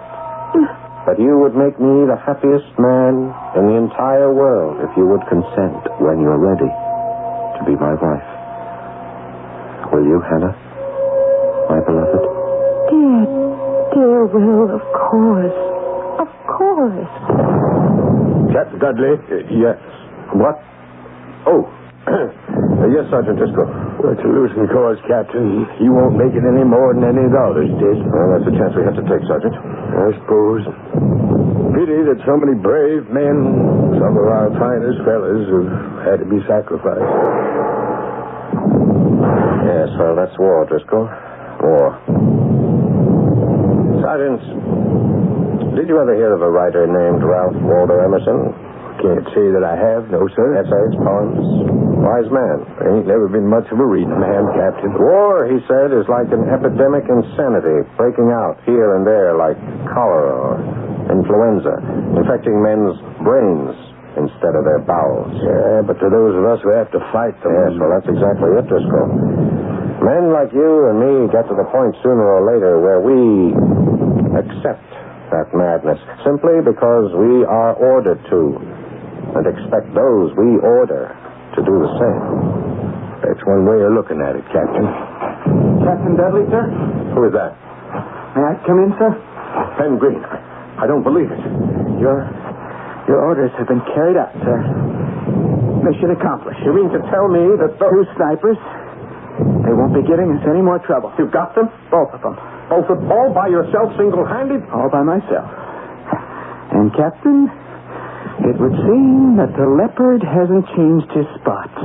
But you would make me the happiest man in the entire world if you would consent when you're ready to be my wife. Will you, Hannah? My beloved? Dear Will, of course. Of course. Captain Dudley? Yes. What? Oh. Yes, Sergeant Driscoll. Well, it's a losing cause, Captain. You won't make it any more than any of the others did. Well, that's a chance we have to take, Sergeant. I suppose. Pity that so many brave men, some of our finest fellas, have had to be sacrificed. Yes, well, that's war, Driscoll. War. Sergeant, did you ever hear of a writer named Ralph Waldo Emerson? Can't say that I have, no, sir. Essays, poems, wise man. Ain't never been much of a reading man, Captain. War, he said, is like an epidemic insanity, breaking out here and there like cholera or influenza, infecting men's brains instead of their bowels. Yeah, but to those of us who have to fight them... Yes, well, that's exactly it, Driscoll. Men like you and me get to the point sooner or later where we accept that madness simply because we are ordered to, and expect those we order to do the same. That's one way of looking at it, Captain. Captain Dudley, sir? Who is that? May I come in, sir? Ben Green. I don't believe it. Your orders have been carried out, sir. Mission accomplished. You mean to tell me that those 2 snipers, they won't be giving us any more trouble. You've got them? Both of them. Both of all by yourself, single-handed? All by myself. And, Captain, it would seem that the leopard hasn't changed his spots.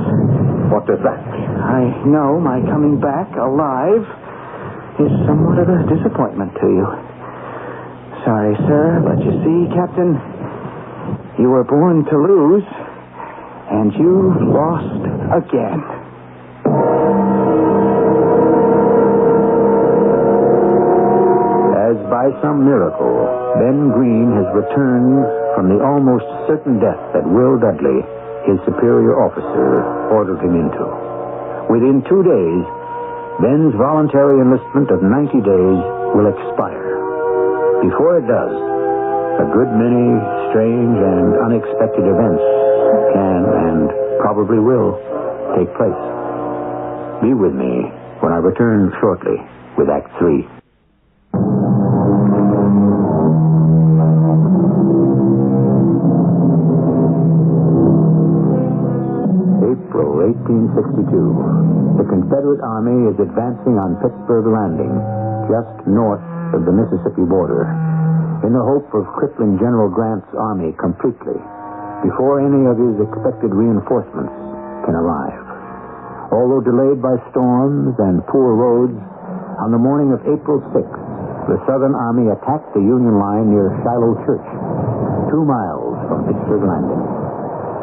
What does that mean? I know my coming back alive is somewhat of a disappointment to you. Sorry, sir, but you see, Captain, you were born to lose, and you've lost again. As by some miracle, Ben Green has returned from the almost certain death that Will Dudley, his superior officer, ordered him into. Within 2 days, Ben's voluntary enlistment of 90 days will expire. Before it does, a good many strange and unexpected events can and probably will take place. Be with me when I return shortly with Act 3. 1862. The Confederate Army is advancing on Pittsburgh Landing, just north of the Mississippi border, in the hope of crippling General Grant's army completely before any of his expected reinforcements can arrive. Although delayed by storms and poor roads, on the morning of April 6th, the Southern Army attacked the Union line near Shiloh Church, 2 miles from Pittsburgh Landing.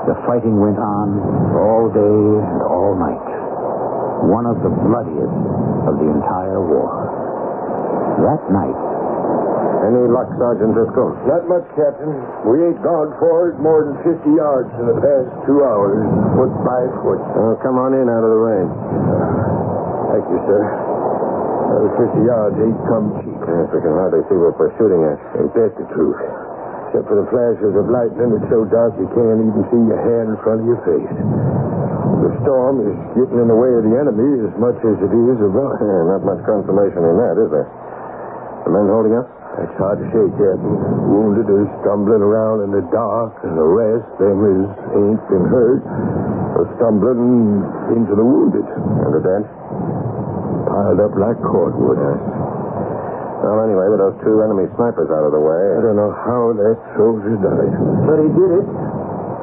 The fighting went on all day and all night, one of the bloodiest of the entire war. That night... Any luck, Sergeant Driscoll? Not much, Captain. We ain't gone forward more than 50 yards in the past 2 hours, foot by foot. Oh, come on in out of the rain. Thank you, sir. Those 50 yards ain't come cheap. Yes, we can hardly see what we're shooting at. Ain't that the truth? Except for the flashes of lightning, it's so dark you can't even see your hand in front of your face. The storm is getting in the way of the enemy as much as it is of us. Yeah, not much consolation in that, is there? The men holding up? It's hard to say, Captain. Wounded are stumbling around in the dark, and the rest, them as ain't been hurt, are stumbling into the wounded. And the dead? Piled up like cordwood. Yes. Well, anyway, with those 2 enemy snipers out of the way... I don't know how that soldier died. But he did it.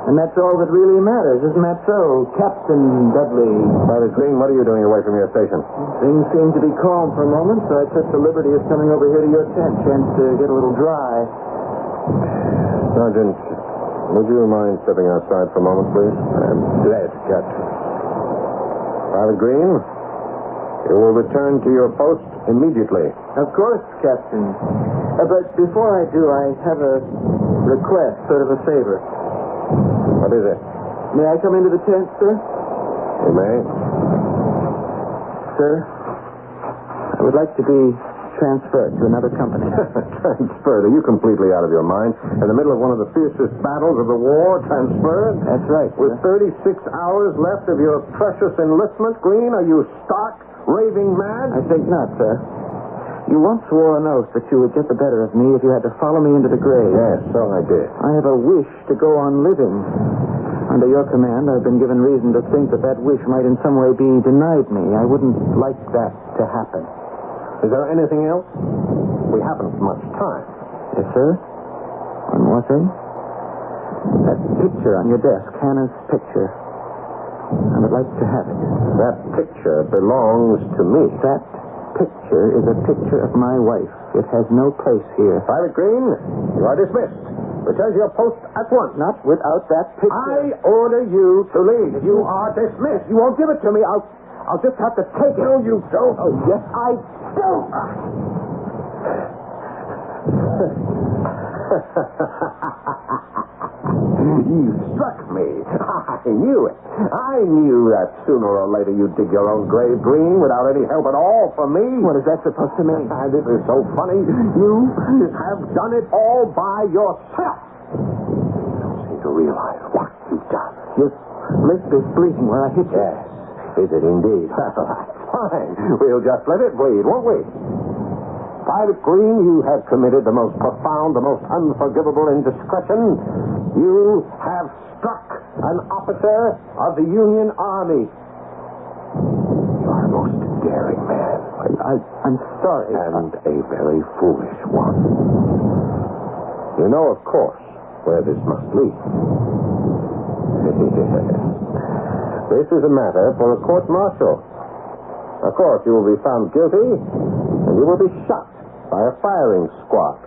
And that's all that really matters, isn't that so, Captain Dudley? Private Green, what are you doing away from your station? Things seem to be calm for a moment, so I took the liberty of coming over here to your tent. Chance to get a little dry. Sergeant, would you mind stepping outside for a moment, please? I'm glad, Captain. Private Green, you will return to your post immediately. Of course, Captain. But before I do, I have a request, sort of a favor. What is it? May I come into the tent, sir? You may. Sir, I would like to be transferred to another company. Transferred? Are you completely out of your mind? In the middle of one of the fiercest battles of the war, transferred? That's right, With 36 hours left of your precious enlistment, Green, are you stark, raving mad? I think not, sir. You once swore an oath that you would get the better of me if you had to follow me into the grave. Yes, so I did. I have a wish to go on living. Under your command, I've been given reason to think that wish might in some way be denied me. I wouldn't like that to happen. Is there anything else? We haven't much time. Yes, sir. One more thing. That picture on your desk, Hannah's picture. I would like to have it. That picture belongs to me. That picture is a picture of my wife. It has no place here. Private Green, you are dismissed. Return to your post at once. Not without that picture. I order you to leave. You are dismissed. You won't give it to me. I'll just have to take it. No, you don't. Oh, yes, I do. You struck me. I knew it. I knew that sooner or later you'd dig your own grave, Green, without any help at all from me. What is that supposed to mean? This is so funny. You have done it all by yourself. You don't seem to realize what you've done. Your lip is bleeding where I hit you. Yes. Is it indeed? Fine. We'll just let it bleed, won't we? Private Green, you have committed the most profound, the most unforgivable indiscretion. You have struck an officer of the Union Army. You are a most daring man. I'm sorry. And a very foolish one. You know, of course, where this must lead. This is a matter for a court-martial. Of course, you will be found guilty, and you will be shot by a firing squad.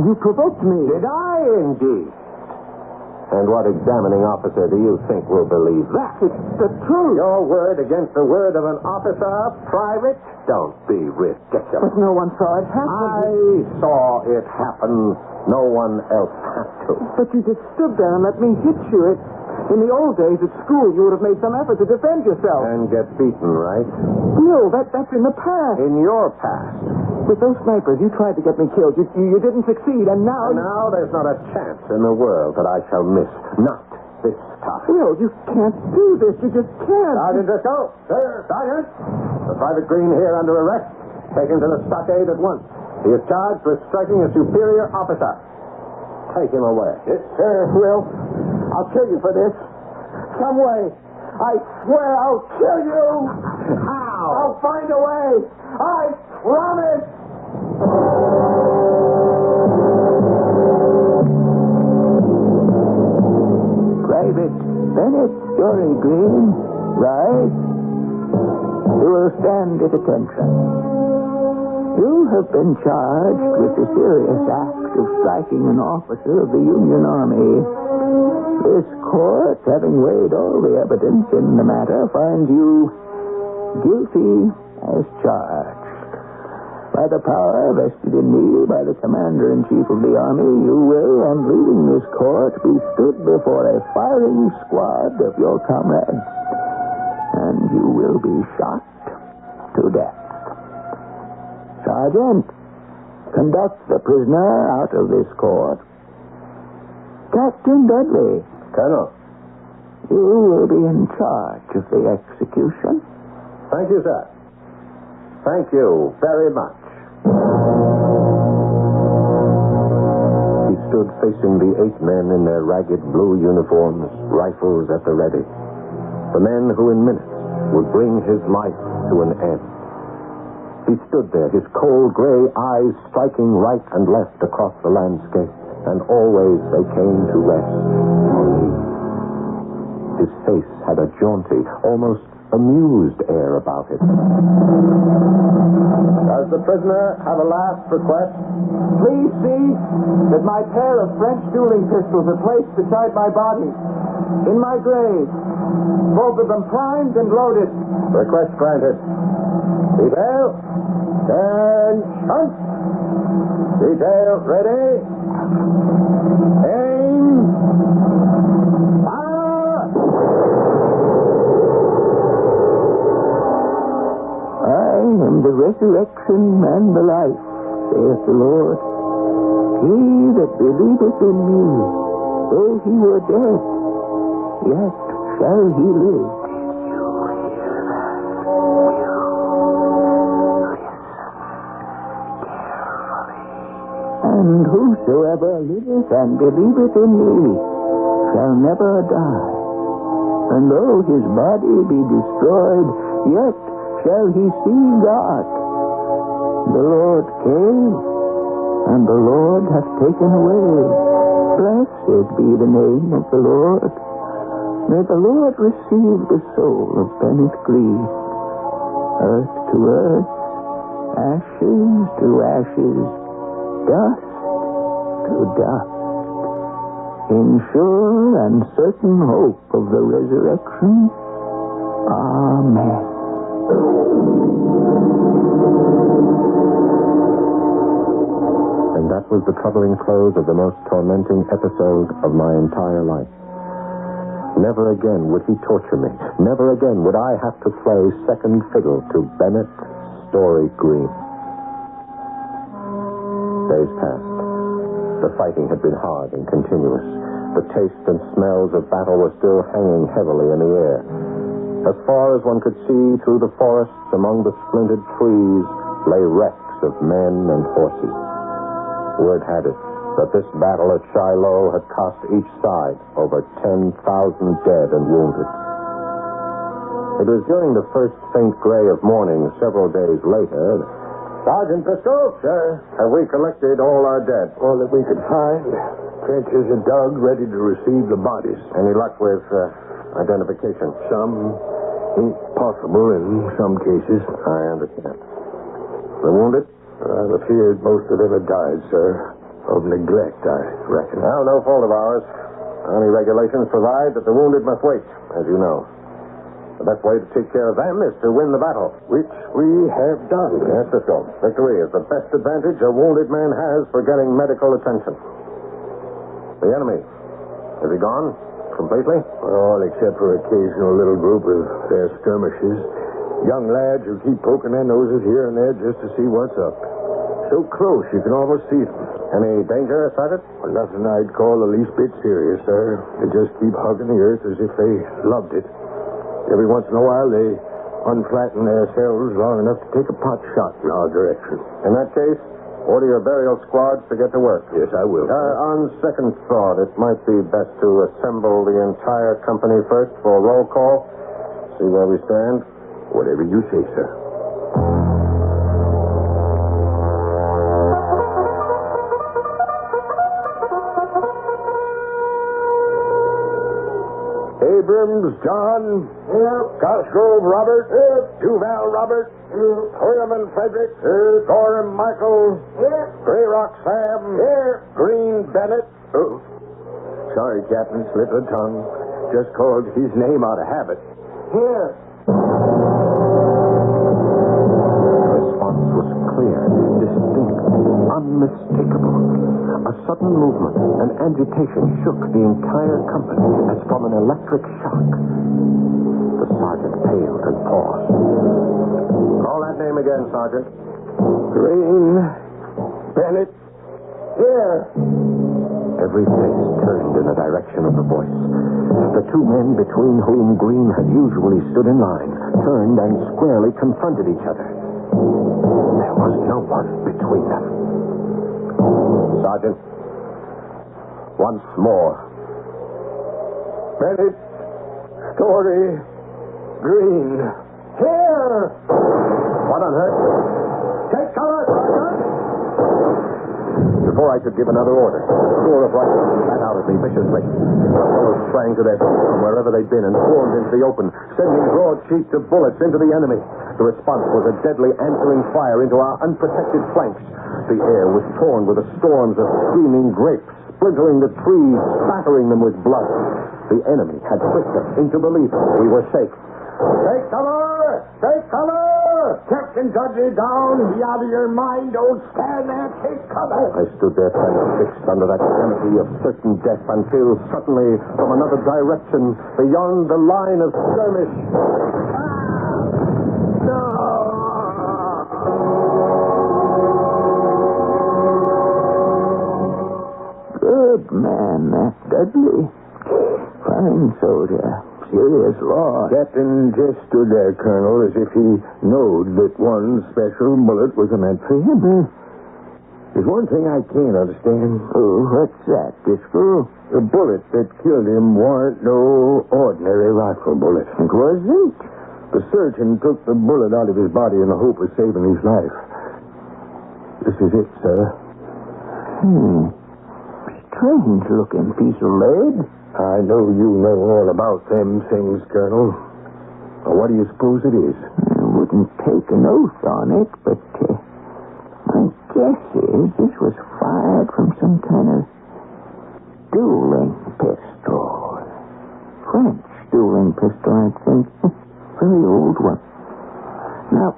You provoked me. Did I, indeed? And what examining officer do you think will believe that? It's the truth. Your word against the word of an officer, Private? Don't be ridiculous. But no one saw it happen. I saw it happen. No one else had to. But you just stood there and let me hit you. In the old days at school, you would have made some effort to defend yourself. And get beaten, right? No, that's in the past. In your past. With those snipers, you tried to get me killed. You didn't succeed, and now... Now there's not a chance in the world that I shall miss. Not this time. Will, you can't do this. You just can't. Sergeant Driscoll. Sir, Sergeant. The Private Green here under arrest. Take him to the stockade at once. He is charged with striking a superior officer. Take him away. Yes, sir. Will, I'll kill you for this. some way. I swear I'll kill you. How? I'll find a way. I promise. Private Bennett Story Green, right? You will stand at attention. You have been charged with the serious act of striking an officer of the Union Army. This court, having weighed all the evidence in the matter, finds you guilty as charged. By the power vested in me by the Commander-in-Chief of the Army, you will, on leaving this court, be stood before a firing squad of your comrades. And you will be shot to death. Sergeant, conduct the prisoner out of this court. Captain Dudley. Colonel. You will be in charge of the execution. Thank you, sir. Thank you very much. He stood facing the 8 men in their ragged blue uniforms, rifles at the ready. The men who in minutes would bring his life to an end. He stood there, his cold gray eyes striking right and left across the landscape, and always they came to rest on me. His face had a jaunty, almost amused air about it. Does the prisoner have a last request? Please see that my pair of French dueling pistols are placed beside my body, in my grave, both of them primed and loaded. Request granted. Detail, attention. Detail, ready. Aim. Fire. I am the resurrection and the life, saith the Lord. He that believeth in me, though he were dead, yet shall he live. And whosoever liveth and believeth in me shall never die. And though his body be destroyed, yet shall he see God. The Lord came, and the Lord hath taken away. Blessed be the name of the Lord. May the Lord receive the soul of Bennett Green. Earth to earth, ashes to ashes, dust to dust. In sure and certain hope of the resurrection. Amen. And that was the troubling close of the most tormenting episode of my entire life. Never again would he torture me. Never again would I have to play second fiddle to Bennett Story Green. Days passed. The fighting had been hard and continuous. The taste and smells of battle were still hanging heavily in the air. As far as one could see through the forests among the splintered trees lay wrecks of men and horses. Word had it that this battle at Shiloh had cost each side over 10,000 dead and wounded. It was during the first faint gray of morning several days later. Sergeant Driscoll? Sir? Have we collected all our dead? All that we could find. Trenches are dug, ready to receive the bodies. Any luck with identification? Some impossible in some cases. I understand. The wounded? I'm afeard most of them have died, sir. Of neglect, I reckon. Well, no fault of ours. Army regulations provide that the wounded must wait, as you know. The best way to take care of them is to win the battle. Which we have done. Yes, Driscoll. Victory is the best advantage a wounded man has for getting medical attention. The enemy. Is he gone? Completely? All except for occasional little group of their skirmishes. Young lads who keep poking their noses here and there just to see what's up. So close you can almost see them. Any danger sighted? Well, nothing I'd call the least bit serious, sir. They just keep hugging the earth as if they loved it. Every once in a while, they unflatten themselves long enough to take a pot shot in our direction. In that case, Order your burial squads to get to work. Yes, I will. On second thought, it might be best to assemble the entire company first for a roll call. See where we stand. Whatever you say, sir. Abrams, John. Here. Cosgrove, Robert. Here. Duval, Robert. Here. Hoyerman, Frederick. Here. Gorham, Michael. Here. Grayrock, Sam. Here. Green, Bennett. Oh. Sorry, Captain. Slip of the tongue. Just called his name out of habit. Here. The response was clear, distinct, unmistakable. A sudden movement, an agitation shook the entire company as from an electric shock. The sergeant paled and paused. Call that name again, Sergeant. Green. Bennett. Here. Every face turned in the direction of the voice. The two men between whom Green had usually stood in line turned and squarely confronted each other. There was no one between them. Sergeant, once more. Bennett. Story. Green. Here. What on earth? Take cover, Sergeant. Before I could give another order, a score of rifles spat out at me viciously. The fellows sprang to their feet from wherever they'd been and swarmed into the open, sending broad sheets of bullets into the enemy. The response was a deadly answering fire into our unprotected flanks. The air was torn with the storms of screaming grapes, splintering the trees, spattering them with blood. The enemy had tricked us into believing we were safe. Take cover! Take cover! Captain Dudley, down. Be out of your mind. Don't stand there. Take cover. I stood there transfixed under that canopy of certain death until suddenly, from another direction, beyond the line of skirmish... Good man, that Dudley. Fine soldier. Serious loss. Captain just stood there, Colonel, as if he knowed that one special bullet was meant for him. There's one thing I can't understand. Oh, what's that, Driscoll? The bullet that killed him weren't no ordinary rifle bullet. It wasn't? The surgeon took the bullet out of his body in the hope of saving his life. This is it, sir. Strange-looking piece of lead. I know you know all about them things, Colonel. Well, what do you suppose it is? I wouldn't take an oath on it, but my guess is this was fired from some kind of dueling pistol. French dueling pistol, I think. Very old one. Now,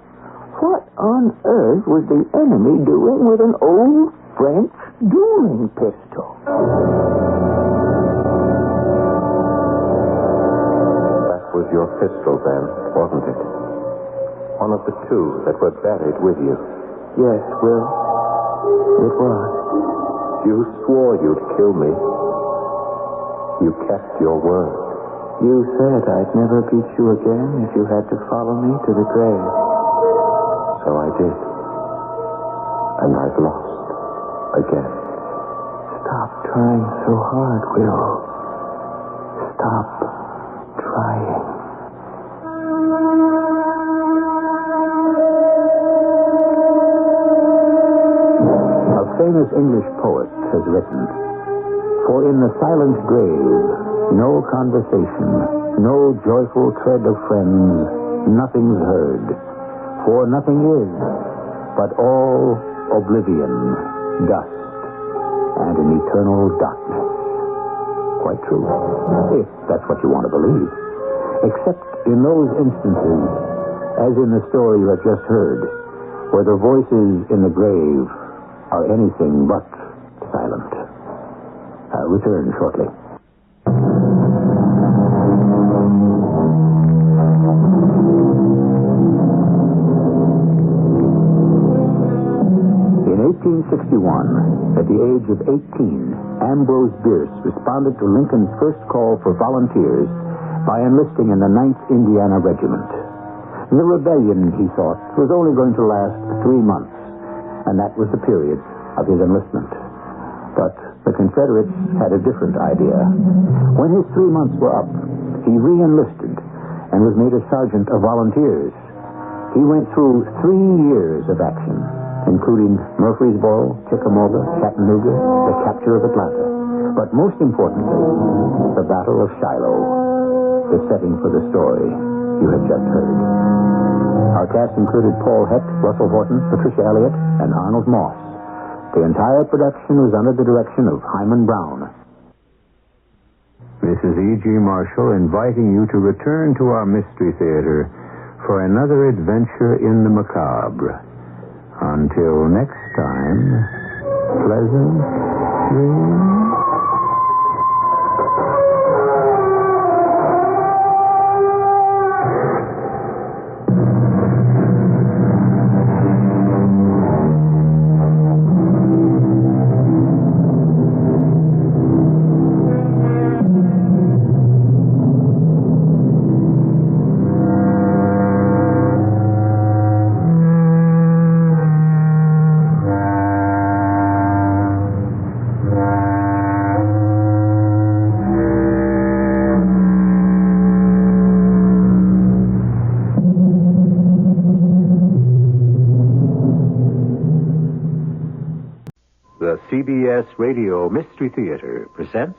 what on earth was the enemy doing with an old French dueling pistol? Was your pistol, then, wasn't it? One of the two that were buried with you. Yes, Will. It was. You swore you'd kill me. You kept your word. You said I'd never beat you again if you had to follow me to the grave. So I did. And I've lost again. Stop trying so hard, Will. Stop trying. A famous English poet has written, "For in the silent grave, no conversation, no joyful tread of friends, nothing's heard. For nothing is, but all oblivion, dust, and an eternal darkness." Quite true, if that's what you want to believe. Except in those instances, as in the story you have just heard, where the voices in the grave are anything but silent. I'll return shortly. In 1861, at the age of 18, Ambrose Bierce responded to Lincoln's first call for volunteers by enlisting in the 9th Indiana Regiment. The rebellion, he thought, was only going to last 3 months. and that was the period of his enlistment. But the Confederates had a different idea. When his 3 months were up, he re-enlisted and was made a sergeant of volunteers. He went through 3 years of action, including Murfreesboro, Chickamauga, Chattanooga, the capture of Atlanta. But most importantly, the Battle of Shiloh, the setting for the story you have just heard. Our cast included Paul Hecht, Russell Horton, Patricia Elliott, and Arnold Moss. The entire production was under the direction of Hyman Brown. This is E.G. Marshall inviting you to return to our Mystery Theater for another adventure in the macabre. Until next time, pleasant dreams. The CBS Radio Mystery Theater presents...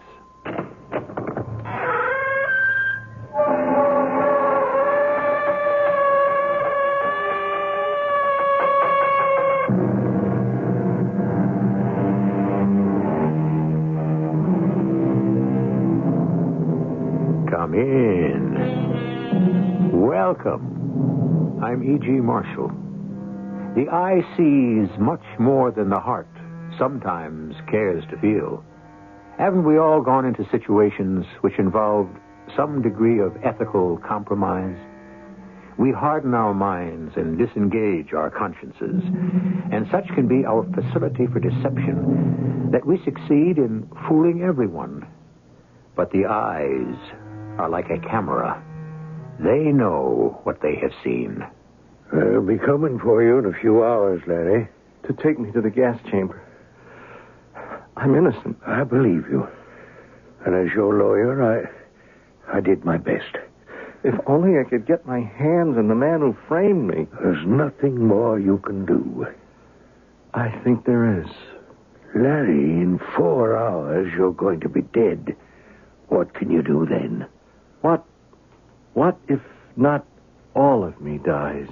Come in. Welcome. I'm E.G. Marshall. The eye sees much more than the heart sometimes cares to feel. Haven't we all gone into situations which involved some degree of ethical compromise? We harden our minds and disengage our consciences, and such can be our facility for deception that we succeed in fooling everyone. But the eyes are like a camera. They know what they have seen. I'll be coming for you in a few hours, Larry. To take me to the gas chamber. I'm innocent. I believe you. And as your lawyer, I did my best. If only I could get my hands on the man who framed me. There's nothing more you can do. I think there is. Larry, in 4 hours, you're going to be dead. What can you do then? What if not all of me dies?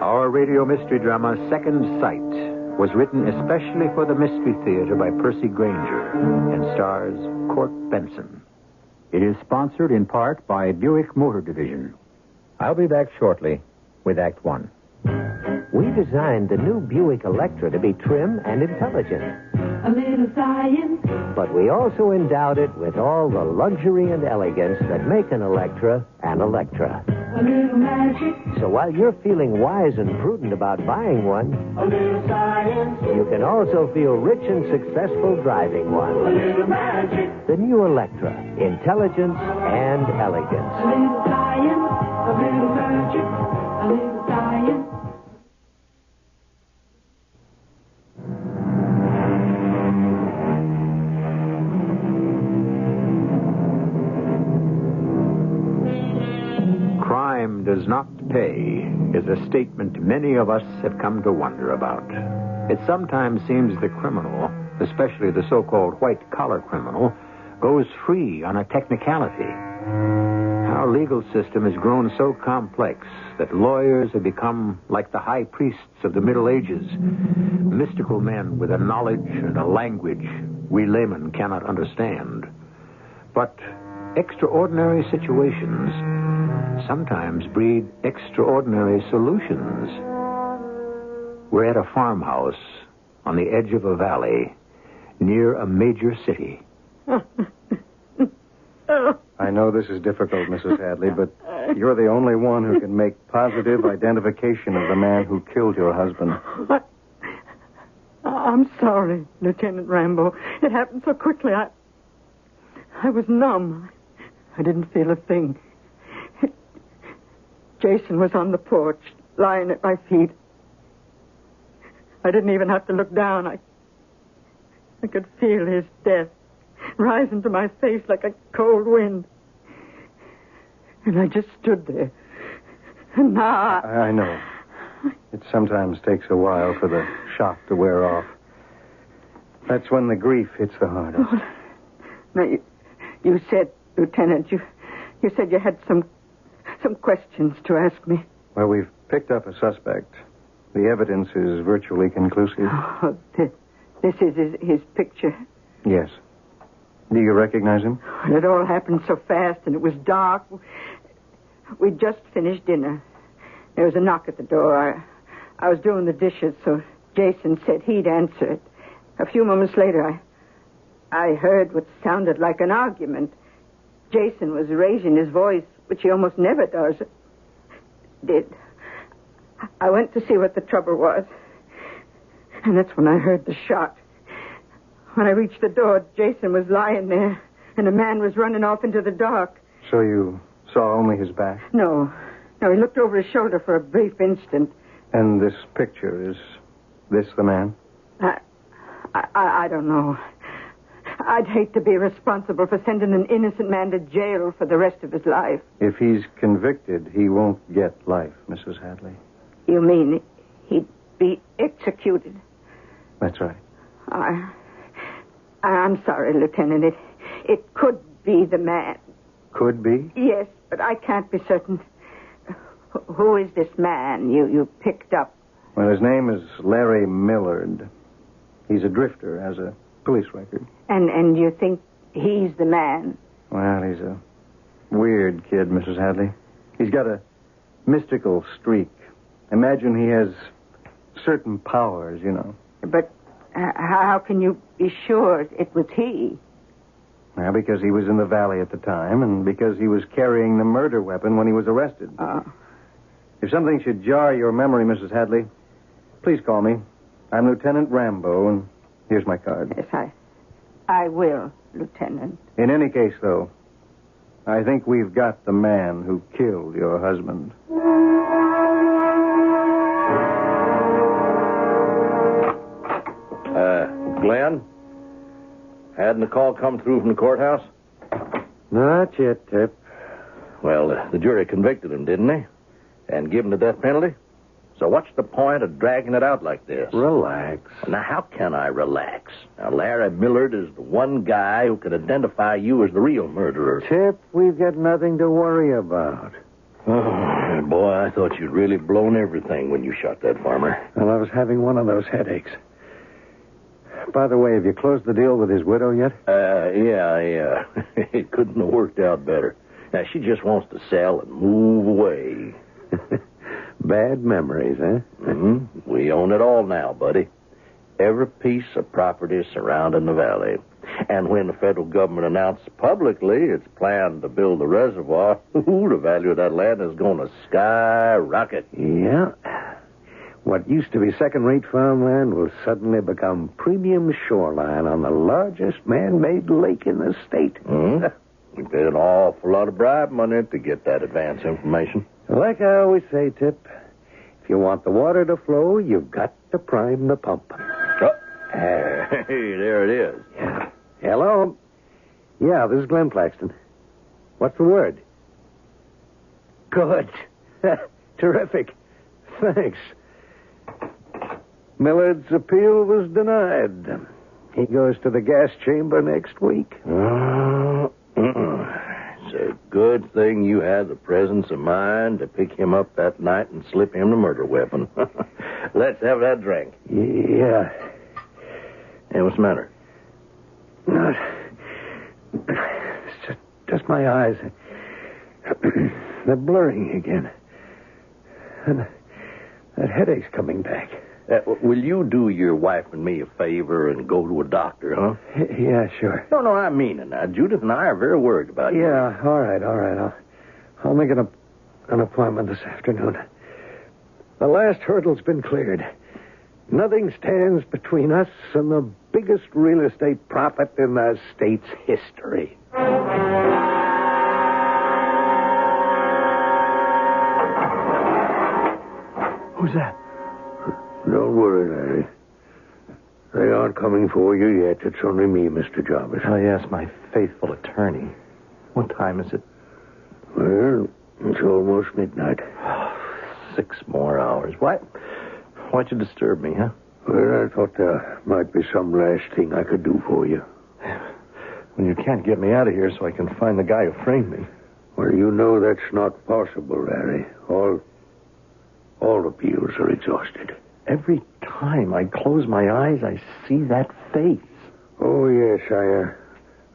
Our radio mystery drama, Second Sight, was written especially for the Mystery Theater by Percy Granger and stars Court Benson. It is sponsored in part by Buick Motor Division. I'll be back shortly with Act One. We designed the new Buick Electra to be trim and intelligent. A little science. But we also endowed it with all the luxury and elegance that make an Electra an Electra. A little magic. So while you're feeling wise and prudent about buying one, a little science. You can also feel rich and successful driving one. A little magic. The new Electra, intelligence and elegance. A little science, a little magic, a little science. Crime does not pay is a statement many of us have come to wonder about. It sometimes seems the criminal, especially the so-called white-collar criminal, goes free on a technicality. Our legal system has grown so complex that lawyers have become like the high priests of the Middle Ages, mystical men with a knowledge and a language we laymen cannot understand. But extraordinary situations sometimes breed extraordinary solutions. We're at a farmhouse on the edge of a valley near a major city. I know this is difficult, Mrs. Hadley, but you're the only one who can make positive identification of the man who killed your husband. I'm sorry, Lieutenant Rambo. It happened so quickly. I was numb. I didn't feel a thing. Jason was on the porch, lying at my feet. I didn't even have to look down. I could feel his death rise into my face like a cold wind. And I just stood there. And now I know. It sometimes takes a while for the shock to wear off. That's when the grief hits the hardest. Oh, now, you said, Lieutenant, you said you had some questions to ask me. Well, we've picked up a suspect. The evidence is virtually conclusive. Oh, this is his picture. Yes. Do you recognize him? It all happened so fast, and it was dark. We'd just finished dinner. There was a knock at the door. I was doing the dishes, so Jason said he'd answer it. A few moments later, I heard what sounded like an argument. Jason was raising his voice, which he almost never does. I went to see what the trouble was, and that's when I heard the shot. When I reached the door, Jason was lying there, and a man was running off into the dark. So you saw only his back? No, he looked over his shoulder for a brief instant. And this picture, is this the man? I don't know. I'd hate to be responsible for sending an innocent man to jail for the rest of his life. If he's convicted, he won't get life, Mrs. Hadley. You mean he'd be executed? That's right. I'm sorry, Lieutenant. It could be the man. Could be? Yes, but I can't be certain. Who is this man you picked up? Well, his name is Larry Millard. He's a drifter, has a police record. And you think he's the man? Well, he's a weird kid, Mrs. Hadley. He's got a mystical streak. Imagine he has certain powers, you know. But how can you be sure it was he? Well, because he was in the valley at the time, and because he was carrying the murder weapon when he was arrested. If something should jar your memory, Mrs. Hadley, please call me. I'm Lieutenant Rambo, and here's my card. Yes, I will, Lieutenant. In any case, though, I think we've got the man who killed your husband. Glenn? Hadn't a call come through from the courthouse? Not yet, Tip. Well, the jury convicted him, didn't they? And given the death penalty? So what's the point of dragging it out like this? Relax. Now, how can I relax? Now, Larry Millard is the one guy who could identify you as the real murderer. Tip, we've got nothing to worry about. Oh, boy, I thought you'd really blown everything when you shot that farmer. Well, I was having one of those headaches. By the way, have you closed the deal with his widow yet? Yeah. It couldn't have worked out better. Now, she just wants to sell and move away. Bad memories, eh? Mm-hmm. We own it all now, buddy. Every piece of property surrounding the valley. And when the federal government announced publicly its plan to build the reservoir, the value of that land is going to skyrocket. Yeah. What used to be second-rate farmland will suddenly become premium shoreline on the largest man-made lake in the state. Mm-hmm. We paid an awful lot of bribe money to get that advance information. Like I always say, Tip, if you want the water to flow, you've got to prime the pump. Oh, hey, there it is. Yeah. Hello? Yeah, this is Glenn Claxton. What's the word? Good. Terrific. Thanks. Millard's appeal was denied. He goes to the gas chamber next week. It's a good thing you had the presence of mind to pick him up that night and slip him the murder weapon. Let's have that drink. Yeah. Hey, what's the matter? It's just my eyes. They're blurring again. And that headache's coming back. Will you do your wife and me a favor and go to a doctor, huh? Yeah, sure. No, I mean it now. Judith and I are very worried about you. Yeah, all right. I'll make an appointment this afternoon. The last hurdle's been cleared. Nothing stands between us and the biggest real estate profit in the state's history. that? Don't worry, Larry. They aren't coming for you yet. It's only me, Mr. Jarvis. Oh, yes, my faithful attorney. What time is it? Well, it's almost midnight. 6 more hours. Why'd you disturb me, huh? Well, I thought there might be some last thing I could do for you. Well, you can't get me out of here so I can find the guy who framed me. Well, you know that's not possible, Larry. All appeals are exhausted. Every time I close my eyes, I see that face. Oh, yes, I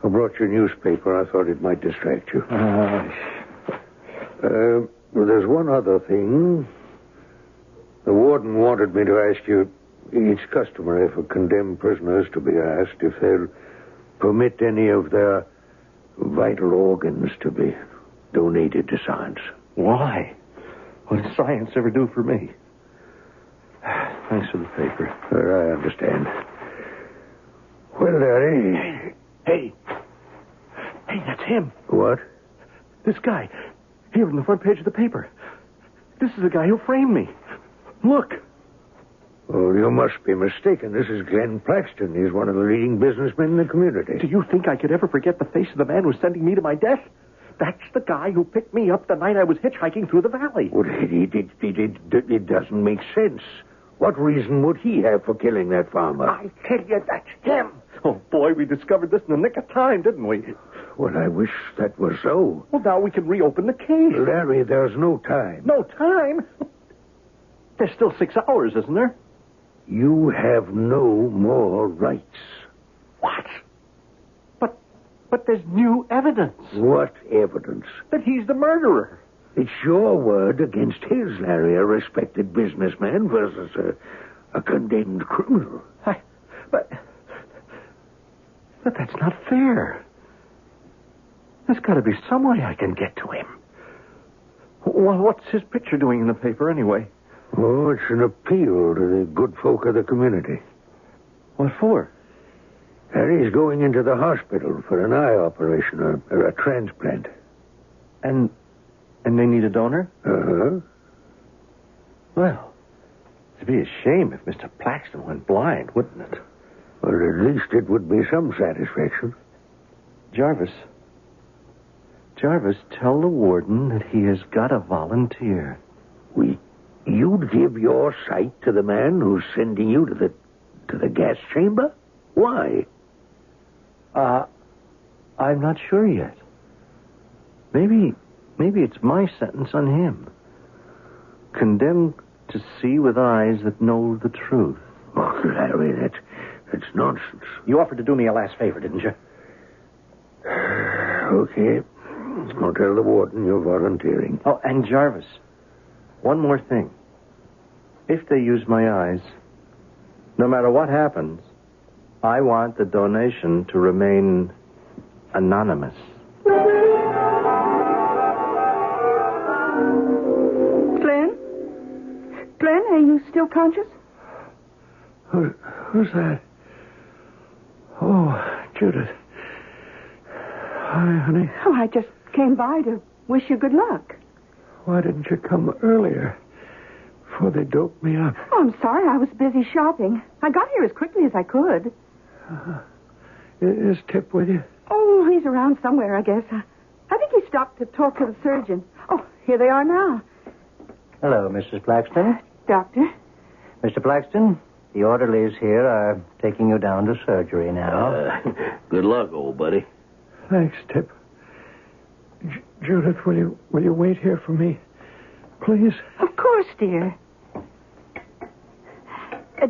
brought your newspaper. I thought it might distract you. Well, there's one other thing. The warden wanted me to ask you, it's customary for condemned prisoners to be asked if they'll permit any of their vital organs to be donated to science. Why? What does science ever do for me? Thanks for the paper. I understand. Well, Larry... Hey, that's him. What? This guy. Here on the front page of the paper. This is the guy who framed me. Look. Oh, you must be mistaken. This is Glenn Plaxton. He's one of the leading businessmen in the community. Do you think I could ever forget the face of the man who's sending me to my death? That's the guy who picked me up the night I was hitchhiking through the valley. Well, it doesn't make sense. What reason would he have for killing that farmer? I tell you, that's him. Oh, boy, we discovered this in the nick of time, didn't we? Well, I wish that was so. Well, now we can reopen the case. Larry, there's no time. No time? There's still 6 hours, isn't there? You have no more rights. What? But there's new evidence. What evidence? That he's the murderer. It's your word against his, Larry, a respected businessman versus a condemned criminal. But that's not fair. There's got to be some way I can get to him. Well, what's his picture doing in the paper, anyway? Oh, it's an appeal to the good folk of the community. What for? Harry's going into the hospital for an eye operation or a transplant. And they need a donor? Uh-huh. Well, it'd be a shame if Mr. Plaxton went blind, wouldn't it? Well, at least it would be some satisfaction. Jarvis, tell the warden that he has got a volunteer. You'd give your sight to the man who's sending you to the gas chamber? Why? I'm not sure yet. Maybe it's my sentence on him. Condemned to see with eyes that know the truth. Oh, Larry, that's nonsense. You offered to do me a last favor, didn't you? Okay. I'll tell the warden you're volunteering. Oh, and Jarvis, one more thing. If they use my eyes, no matter what happens, I want the donation to remain anonymous. Glenn, are you still conscious? Who's that? Oh, Judith. Hi, honey. Oh, I just came by to wish you good luck. Why didn't you come earlier? Before they doped me up. Oh, I'm sorry. I was busy shopping. I got here as quickly as I could. Is Tip with you? Oh, he's around somewhere, I guess. I think he stopped to talk to the surgeon. Oh, here they are now. Hello, Mrs. Plaxton. Doctor? Mr. Plaxton, the orderlies here are taking you down to surgery now. Good luck, old buddy. Thanks, Tip. Judith, will you wait here for me, please? Of course, dear.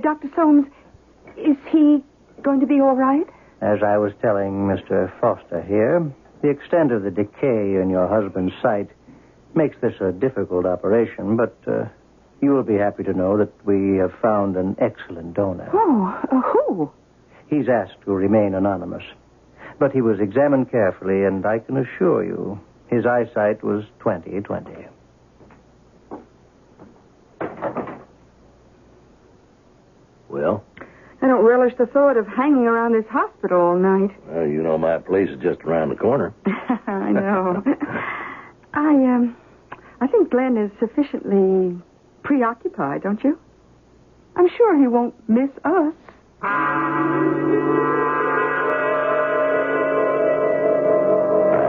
Dr. Soames, is he going to be all right? As I was telling Mr. Foster here, the extent of the decay in your husband's sight makes this a difficult operation, but you will be happy to know that we have found an excellent donor. Oh, who? He's asked to remain anonymous, but he was examined carefully, and I can assure you his eyesight was 20/20. Well? I don't relish the thought of hanging around this hospital all night. Well, you know my place is just around the corner. I know. I think Glenn is sufficiently preoccupied, don't you? I'm sure he won't miss us.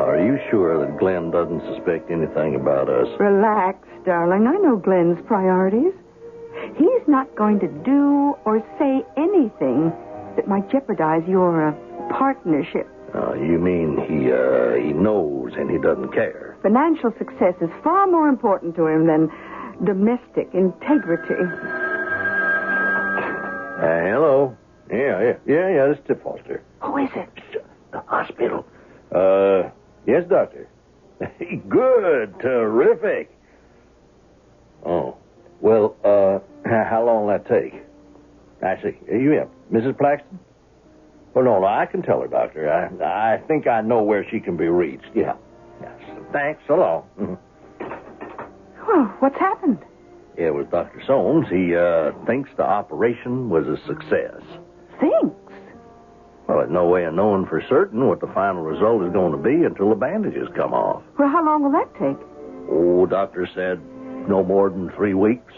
Are you sure that Glenn doesn't suspect anything about us? Relax, darling. I know Glenn's priorities. He's not going to do or say anything that might jeopardize your partnership. You mean he knows and he doesn't care? Financial success is far more important to him than domestic integrity. Hello. Yeah, this is Tip Foster. Who is it? The hospital. Yes, doctor. Good. Terrific. Oh. Well, how long will that take? I see. You Mrs. Plaxton? Oh, no, I can tell her, doctor. I think I know where she can be reached. Yeah. Yes. Thanks. So long. Well, what's happened? It was Dr. Soames. He thinks the operation was a success. Thinks? Well, there's no way of knowing for certain what the final result is going to be until the bandages come off. Well, how long will that take? Oh, doctor said no more than 3 weeks.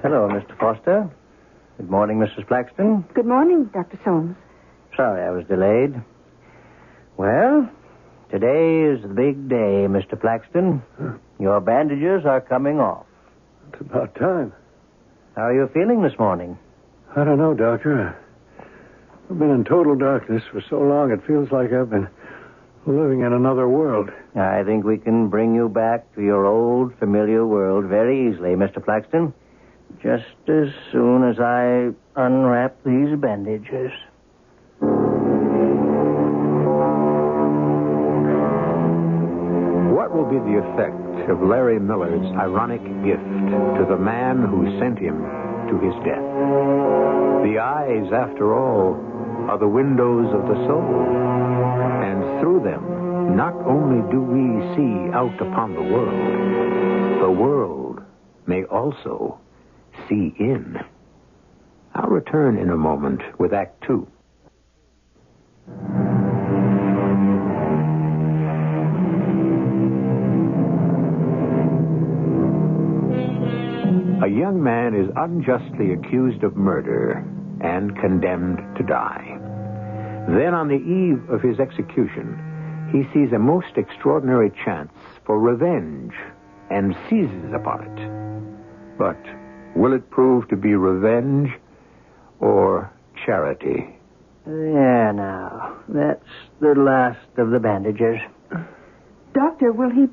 Hello, Mr. Foster. Good morning, Mrs. Plaxton. Good morning, Dr. Soames. Sorry I was delayed. Well, today is the big day, Mr. Plaxton. Your bandages are coming off. It's about time. How are you feeling this morning? I don't know, Doctor. I've been in total darkness for so long, it feels like I've been living in another world. I think we can bring you back to your old, familiar world very easily, Mr. Plaxton. Just as soon as I unwrap these bandages. What will be the effect of Larry Miller's ironic gift to the man who sent him to his death? The eyes, after all, are the windows of the soul. And through them, not only do we see out upon the world may also see in. I'll return in a moment with Act 2. A young man is unjustly accused of murder and condemned to die. Then, on the eve of his execution, he sees a most extraordinary chance for revenge and seizes upon it. But will it prove to be revenge or charity? There now. That's the last of the bandages. Doctor, will he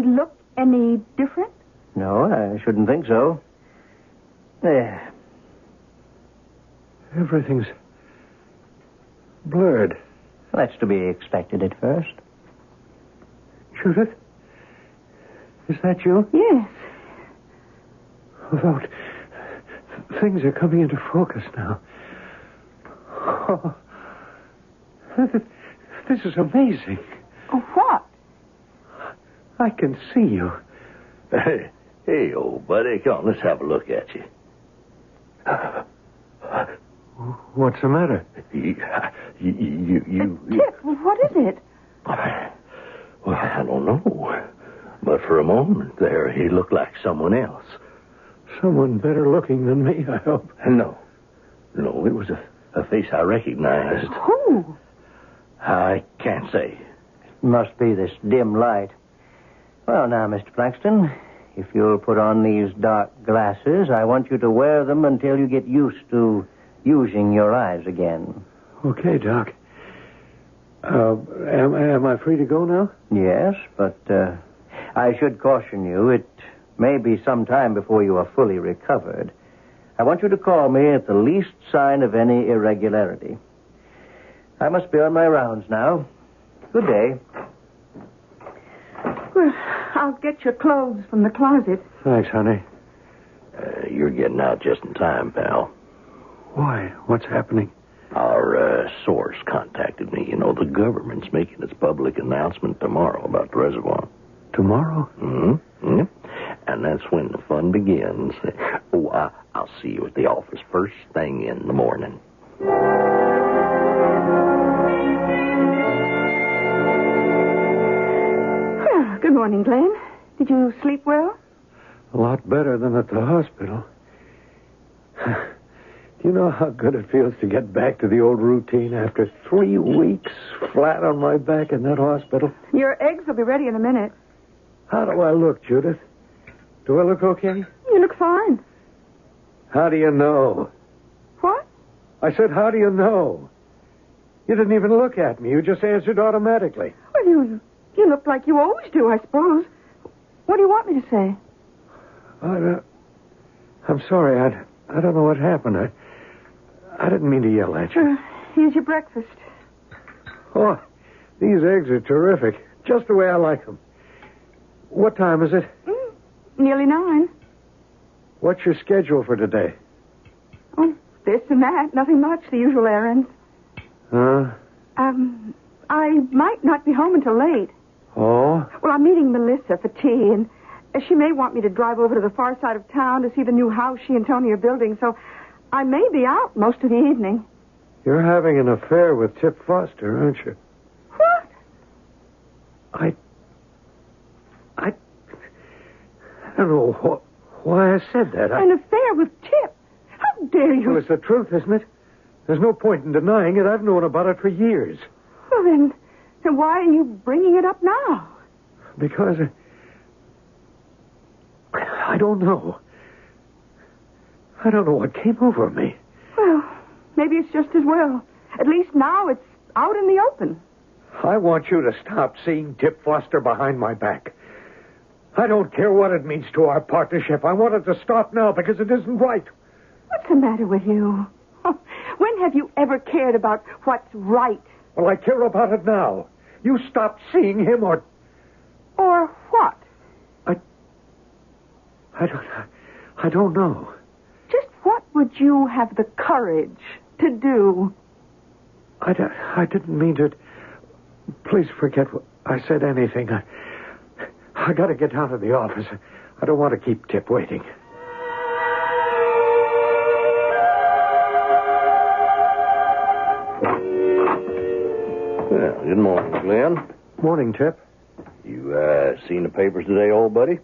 look any different? No, I shouldn't think so. There. Everything's blurred. That's to be expected at first. Judith? Is that you? Yes. About things are coming into focus now. Oh, this is amazing. Oh, what? I can see you. Hey, old buddy, come on, let's have a look at you. What's the matter? You. Tip, what is it? Well, I don't know. But for a moment there, he looked like someone else. Someone better looking than me, I hope. No, it was a face I recognized. Who? I can't say. Must be this dim light. Well, now, Mr. Plaxton, if you'll put on these dark glasses, I want you to wear them until you get used to using your eyes again. Okay, Doc. Am I free to go now? Yes, but I should caution you, it may be some time before you are fully recovered. I want you to call me at the least sign of any irregularity. I must be on my rounds now. Good day. Well, I'll get your clothes from the closet. Thanks, honey. You're getting out just in time, pal. Why? What's happening? Our source contacted me. You know, the government's making its public announcement tomorrow about the reservoir. Tomorrow? Mm-hmm. And that's when the fun begins. Oh, I'll see you at the office first thing in the morning. Good morning, Glenn. Did you sleep well? A lot better than at the hospital. Do you know how good it feels to get back to the old routine after 3 weeks flat on my back in that hospital? Your eggs will be ready in a minute. How do I look, Judith? Do I look okay? You look fine. How do you know? What? I said, how do you know? You didn't even look at me. You just answered automatically. Well, you look like you always do, I suppose. What do you want me to say? I'm sorry. I don't know what happened. I didn't mean to yell at you. Here's your breakfast. Oh, these eggs are terrific. Just the way I like them. What time is it? Nearly 9. What's your schedule for today? Oh, this and that. Nothing much. The usual errands. I might not be home until late. Oh? Well, I'm meeting Melissa for tea, and she may want me to drive over to the far side of town to see the new house she and Tony are building, so I may be out most of the evening. You're having an affair with Tip Foster, aren't you? What? I don't know why I said that. An affair with Tip? How dare you? Well, it's the truth, isn't it? There's no point in denying it. I've known about it for years. Well, then why are you bringing it up now? Because I don't know. I don't know what came over me. Well, maybe it's just as well. At least now it's out in the open. I want you to stop seeing Tip Foster behind my back. I don't care what it means to our partnership. I want it to stop now because it isn't right. What's the matter with you? When have you ever cared about what's right? Well, I care about it now. You stop seeing him or... Or what? I don't know. Just what would you have the courage to do? I didn't mean to... Please forget what I said anything. I got to get down to the office. I don't want to keep Tip waiting. Well, good morning, Glenn. Morning, Tip. You seen the papers today, old buddy?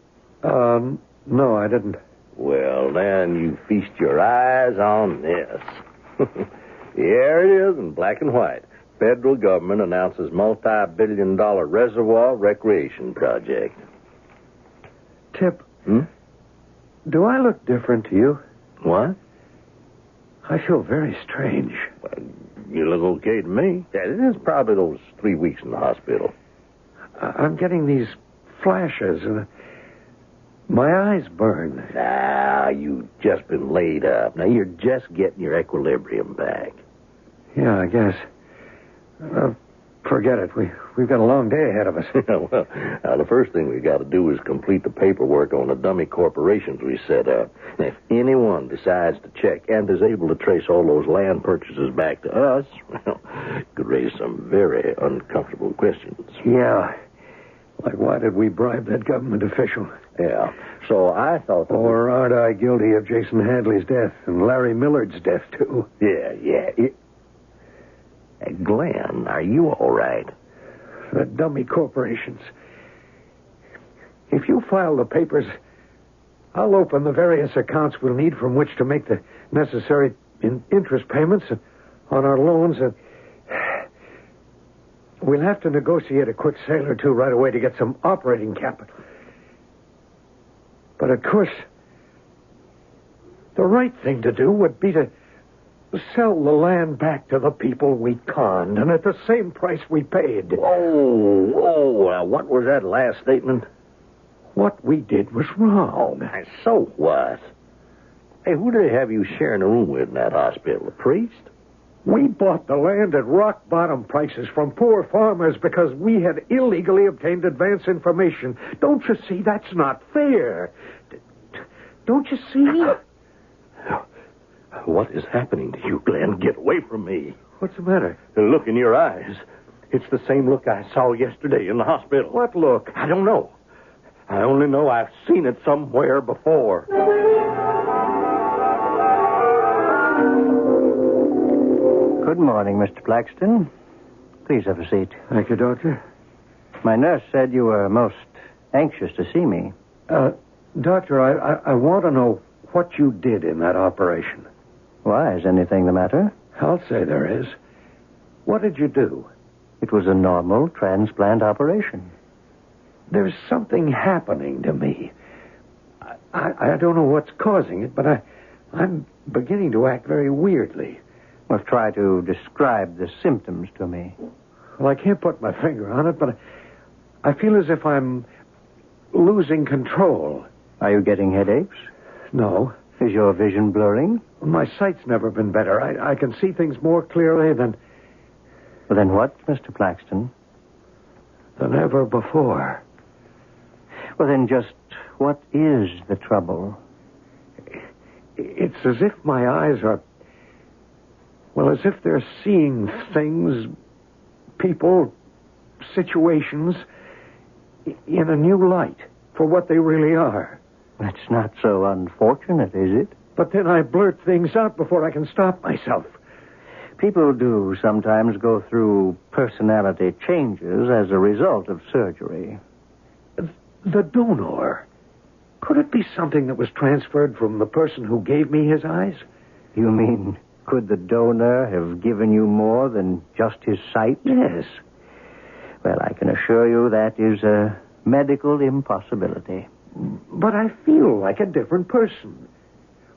No, I didn't. Well, then you feast your eyes on this. Here it is in black and white. Federal government announces multi-billion-dollar reservoir recreation project. Tip, do I look different to you? What? I feel very strange. Well, you look okay to me. Yeah, it is probably those 3 weeks in the hospital. I'm getting these flashes, and my eyes burn. Ah, you've just been laid up. Now, you're just getting your equilibrium back. Yeah, I guess. Forget it. We've got a long day ahead of us. Well, the first thing we got to do is complete the paperwork on the dummy corporations we set up. And if anyone decides to check and is able to trace all those land purchases back to us, well, it could raise some very uncomfortable questions. Yeah. Like, why did we bribe that government official? Yeah. So I thought... Or aren't I guilty of Jason Hadley's death and Larry Millard's death, too? Yeah. Glenn, are you all right? The dummy corporations. If you file the papers, I'll open the various accounts we'll need from which to make the necessary interest payments on our loans. We'll have to negotiate a quick sale or two right away to get some operating capital. But, of course, the right thing to do would be to sell the land back to the people we conned, and at the same price we paid. Whoa. What was that last statement? What we did was wrong. Oh, so what? Hey, who did they have you sharing a room with in that hospital? A priest? We bought the land at rock-bottom prices from poor farmers because we had illegally obtained advance information. Don't you see? That's not fair. Don't you see? What is happening to you, Glenn? Get away from me. What's the matter? The look in your eyes. It's the same look I saw yesterday in the hospital. What look? I don't know. I only know I've seen it somewhere before. Good morning, Mr. Blackston. Please have a seat. Thank you, Doctor. My nurse said you were most anxious to see me. Doctor, I want to know what you did in that operation. Why, is anything the matter? I'll say there is. What did you do? It was a normal transplant operation. There's something happening to me. I don't know what's causing it, but I'm beginning to act very weirdly. Well, try to describe the symptoms to me. Well, I can't put my finger on it, but I feel as if I'm losing control. Are you getting headaches? No. Is your vision blurring? My sight's never been better. I can see things more clearly than... Well, then what, Mr. Claxton? Than ever before. Well, then just what is the trouble? It's as if my eyes are... Well, as if they're seeing things, people, situations, in a new light for what they really are. That's not so unfortunate, is it? But then I blurt things out before I can stop myself. People do sometimes go through personality changes as a result of surgery. The donor. Could it be something that was transferred from the person who gave me his eyes? You mean, could the donor have given you more than just his sight? Yes. Well, I can assure you that is a medical impossibility. But I feel like a different person.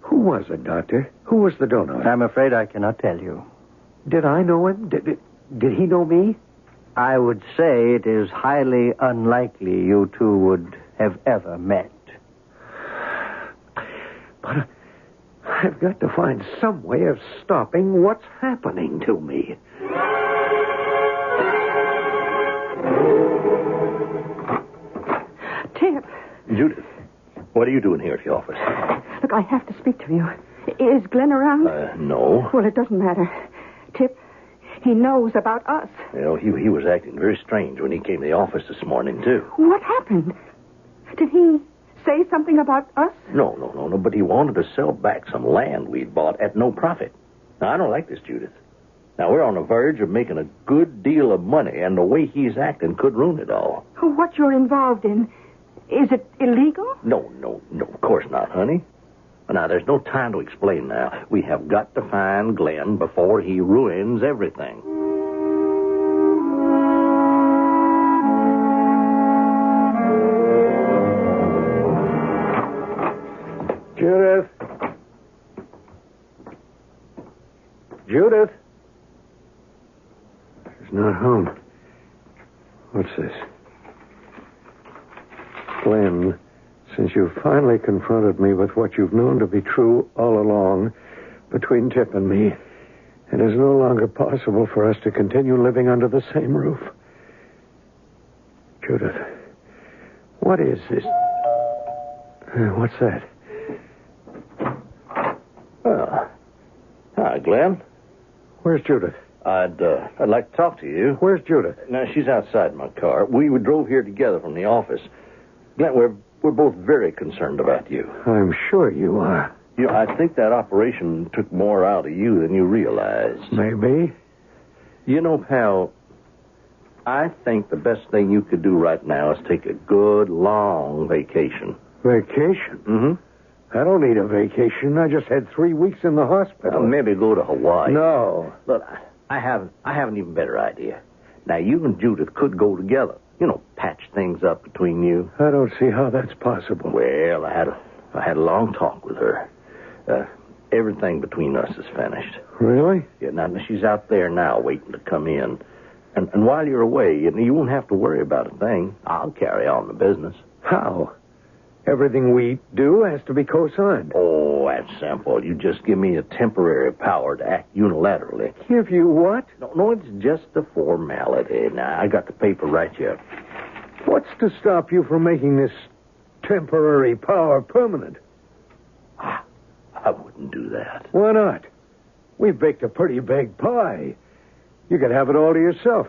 Who was it, Doctor? Who was the donor? I'm afraid I cannot tell you. Did I know him? Did he know me? I would say it is highly unlikely you two would have ever met. But I've got to find some way of stopping what's happening to me. Tip. Judith, what are you doing here at the office? Look, I have to speak to you. Is Glenn around? No. Well, it doesn't matter. Tip, he knows about us. You know, he was acting very strange when he came to the office this morning, too. What happened? Did he say something about us? No, but he wanted to sell back some land we'd bought at no profit. Now, I don't like this, Judith. Now, we're on the verge of making a good deal of money, and the way he's acting could ruin it all. What you're involved in, is it illegal? No, of course not, honey. Now, there's no time to explain now. We have got to find Glenn before he ruins everything. Judith? Judith? She's not home. What's this? Glenn, since you've finally confronted me with what you've known to be true all along between Tip and me, it is no longer possible for us to continue living under the same roof. Judith, what is this? What's that? Oh. Hi, Glenn. Where's Judith? I'd like to talk to you. Where's Judith? Now, she's outside my car. We drove here together from the office. Glenn, we're both very concerned about you. I'm sure you are. You know, I think that operation took more out of you than you realized. Maybe. You know, pal, I think the best thing you could do right now is take a good, long vacation. Vacation? Mm-hmm. I don't need a vacation. I just had 3 weeks in the hospital. Well, maybe go to Hawaii. No. Look, I have an even better idea. Now, you and Judith could go together. You know, patch things up between you. I don't see how that's possible. Well, I had a long talk with her. Everything between us is finished. Really? Yeah, now she's out there now waiting to come in. And while you're away, you won't have to worry about a thing. I'll carry on the business. How? Everything we do has to be co-signed. Oh, that's simple. You just give me a temporary power to act unilaterally. Give you what? No, it's just a formality. Now, I got the paper right here. What's to stop you from making this temporary power permanent? I wouldn't do that. Why not? We've baked a pretty big pie. You could have it all to yourself.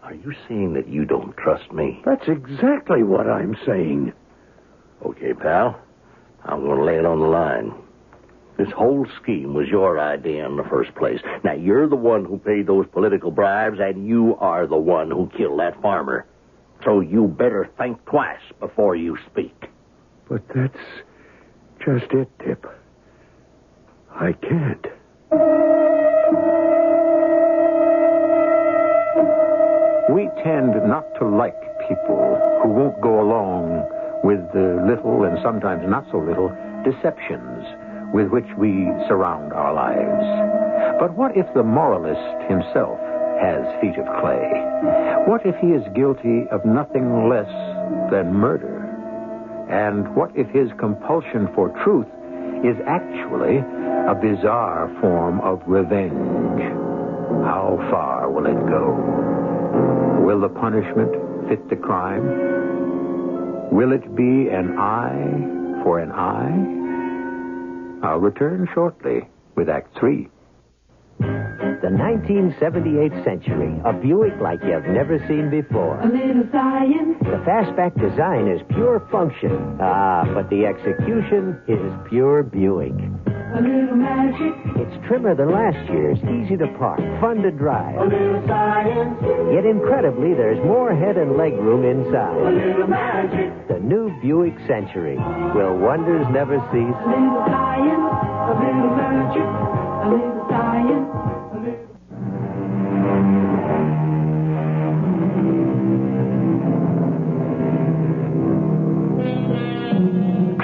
Are you saying that you don't trust me? That's exactly what I'm saying. Okay, pal. I'm going to lay it on the line. This whole scheme was your idea in the first place. Now, you're the one who paid those political bribes, and you are the one who killed that farmer. So you better think twice before you speak. But that's just it, Tip. I can't. We tend not to like people who won't go along with the little and sometimes not so little deceptions with which we surround our lives. But what if the moralist himself has feet of clay? What if he is guilty of nothing less than murder? And what if his compulsion for truth is actually a bizarre form of revenge? How far will it go? Will the punishment fit the crime? Will it be an eye for an eye? I'll return shortly with Act 3. The 1978 Century, a Buick like you've never seen before. A little science. The fastback design is pure function. But the execution is pure Buick. A little magic. It's trimmer than last year's, easy to park, fun to drive. A little science. Yet incredibly, there's more head and leg room inside. A little magic. The new Buick Century. Will wonders never cease? A little science. A little magic. A little science.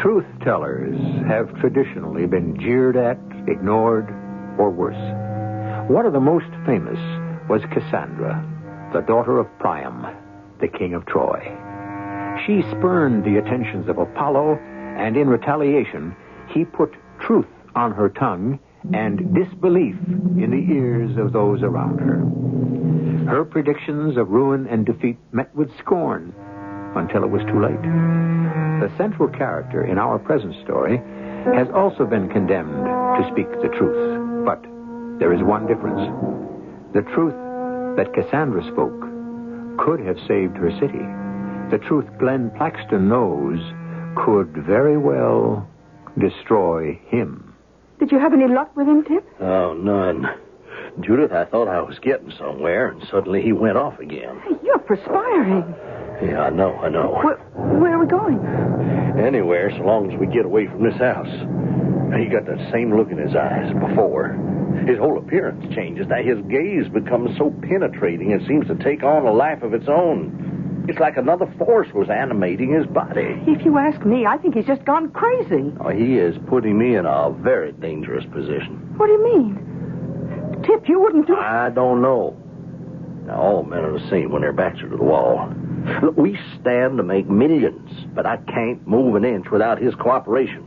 Truth tellers have traditionally been jeered at, ignored, or worse. One of the most famous was Cassandra, the daughter of Priam, the king of Troy. She spurned the attentions of Apollo, and in retaliation, he put truth on her tongue and disbelief in the ears of those around her. Her predictions of ruin and defeat met with scorn until it was too late. The central character in our present story has also been condemned to speak the truth. But there is one difference. The truth that Cassandra spoke could have saved her city. The truth Glenn Plaxton knows could very well destroy him. Did you have any luck with him, Tip? Oh, none. Judith, I thought I was getting somewhere, and suddenly he went off again. Hey, you're perspiring. Yeah, I know. Where are we going? Anywhere, so long as we get away from this house. He got that same look in his eyes as before. His whole appearance changes. Now his gaze becomes so penetrating it seems to take on a life of its own. It's like another force was animating his body. If you ask me, I think he's just gone crazy. Oh, he is putting me in a very dangerous position. What do you mean? Tip, you wouldn't do... I don't know. Now, all men are the same when their backs are to the wall. Look, we stand to make millions, but I can't move an inch without his cooperation.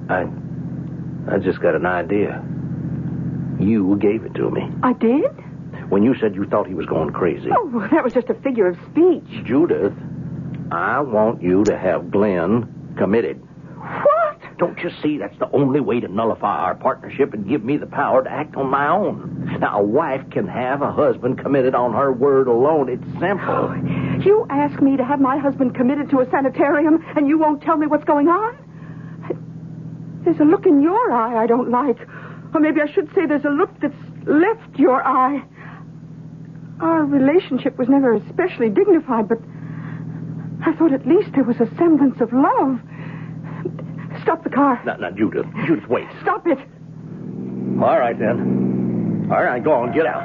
Hey, I just got an idea. You gave it to me. I did? When you said you thought he was going crazy. Oh, well, that was just a figure of speech. Judith, I want you to have Glenn committed. What? Don't you see that's the only way to nullify our partnership and give me the power to act on my own? Now, a wife can have a husband committed on her word alone. It's simple. You ask me to have my husband committed to a sanitarium, and you won't tell me what's going on? There's a look in your eye I don't like. Or maybe I should say there's a look that's left your eye. Our relationship was never especially dignified, but I thought at least there was a semblance of love. Stop the car. Now, Judith. Judith, wait. Stop it. All right, then. All right, go on, get out.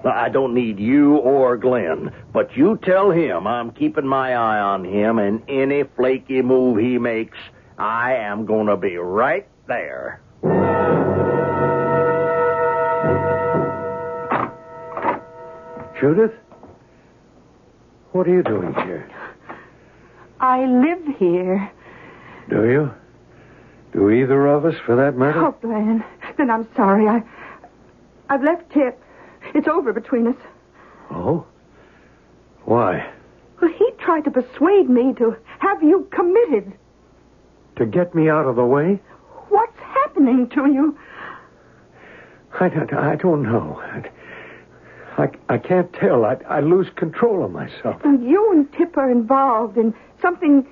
Now, I don't need you or Glenn, but you tell him I'm keeping my eye on him, and any flaky move he makes, I am going to be right there. Judith? What are you doing here? I live here. Do you? Do either of us, for that matter? Oh, Glenn. Then I'm sorry. I've left Tip. It's over between us. Oh? Why? Well, he tried to persuade me to have you committed. To get me out of the way? What's happening to you? I don't know. I can't tell. I lose control of myself. You and Tip are involved in something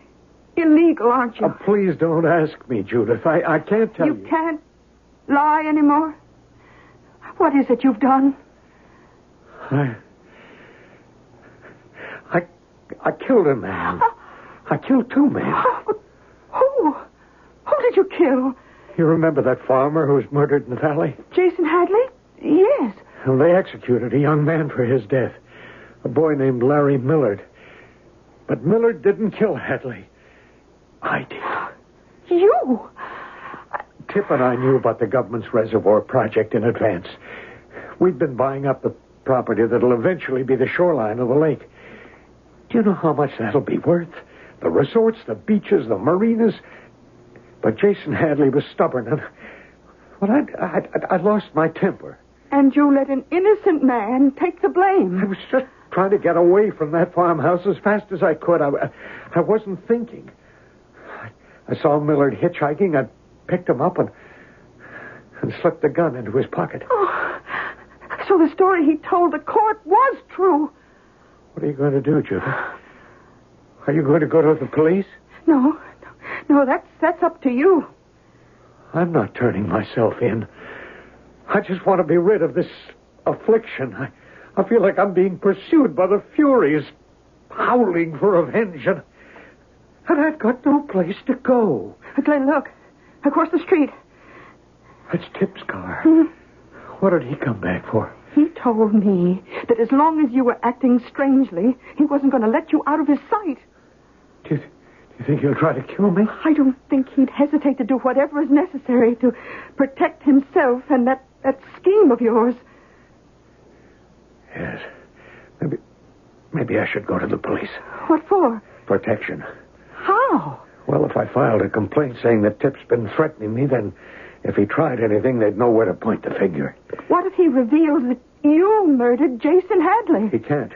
illegal, aren't you? Please don't ask me, Judith. I can't tell you. You can't lie anymore? What is it you've done? I killed a man. I killed 2 men. Who? Who did you kill? You remember that farmer who was murdered in the valley? Jason Hadley? Yes. Well, they executed a young man for his death. A boy named Larry Millard. But Millard didn't kill Hadley. I did. You? Tip and I knew about the government's reservoir project in advance. We'd been buying up the property that'll eventually be the shoreline of the lake. Do you know how much that'll be worth? The resorts, the beaches, the marinas. But Jason Hadley was stubborn, and well, I lost my temper. And you let an innocent man take the blame. I was just trying to get away from that farmhouse as fast as I could. I wasn't thinking. I saw Millard hitchhiking. I picked him up and slipped the gun into his pocket. Oh, so the story he told the court was true. What are you going to do, Judith? Are you going to go to the police? No, that's up to you. I'm not turning myself in. I just want to be rid of this affliction. I feel like I'm being pursued by the Furies, howling for revenge, and I've got no place to go. Glenn, look. Across the street. That's Tip's car. What did he come back for? He told me that as long as you were acting strangely, he wasn't going to let you out of his sight. Do you think he'll try to kill me? I don't think he'd hesitate to do whatever is necessary to protect himself and that scheme of yours. Yes. Maybe I should go to the police. What for? Protection. How? Well, if I filed a complaint saying that Tip's been threatening me, then if he tried anything, they'd know where to point the finger. What if he reveals that you murdered Jason Hadley? He can't.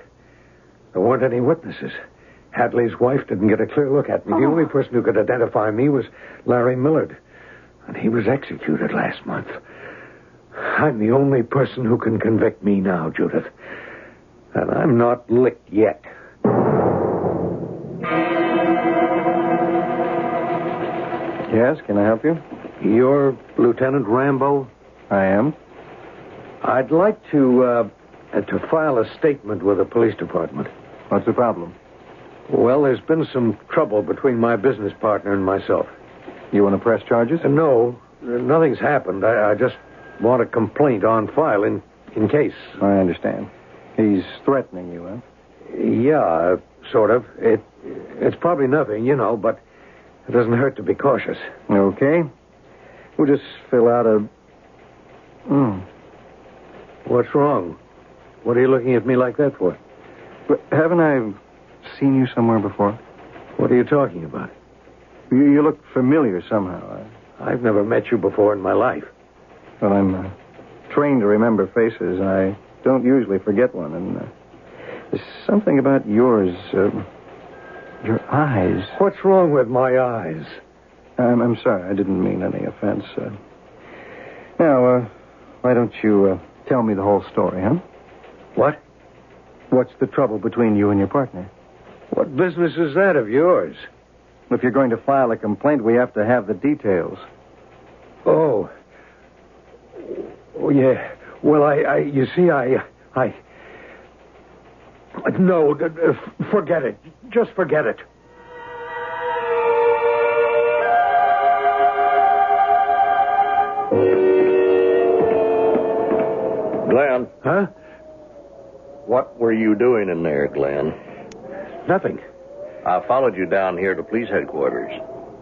There weren't any witnesses. Hadley's wife didn't get a clear look at me. The only person who could identify me was Larry Millard. And he was executed last month. I'm the only person who can convict me now, Judith. And I'm not licked yet. Yes, can I help you? You're Lieutenant Rambo? I am. I'd like to file a statement with the police department. What's the problem? Well, there's been some trouble between my business partner and myself. You want to press charges? No, nothing's happened. I just want a complaint on file in case. I understand. He's threatening you, huh? Yeah, sort of. It's probably nothing, but it doesn't hurt to be cautious. Okay. We'll just fill out a... What's wrong? What are you looking at me like that for? But haven't I seen you somewhere before? What are you talking about? You look familiar somehow. I've never met you before in my life. Well, I'm trained to remember faces. I don't usually forget one. And there's something about yours, your eyes. What's wrong with my eyes? I'm sorry. I didn't mean any offense. Now, why don't you tell me the whole story, huh? What? What's the trouble between you and your partner? What business is that of yours? If you're going to file a complaint, we have to have the details. Oh, yeah. Well, you see, no, forget it. Just forget it. Glenn. Huh? What were you doing in there, Glenn? Nothing. I followed you down here to police headquarters.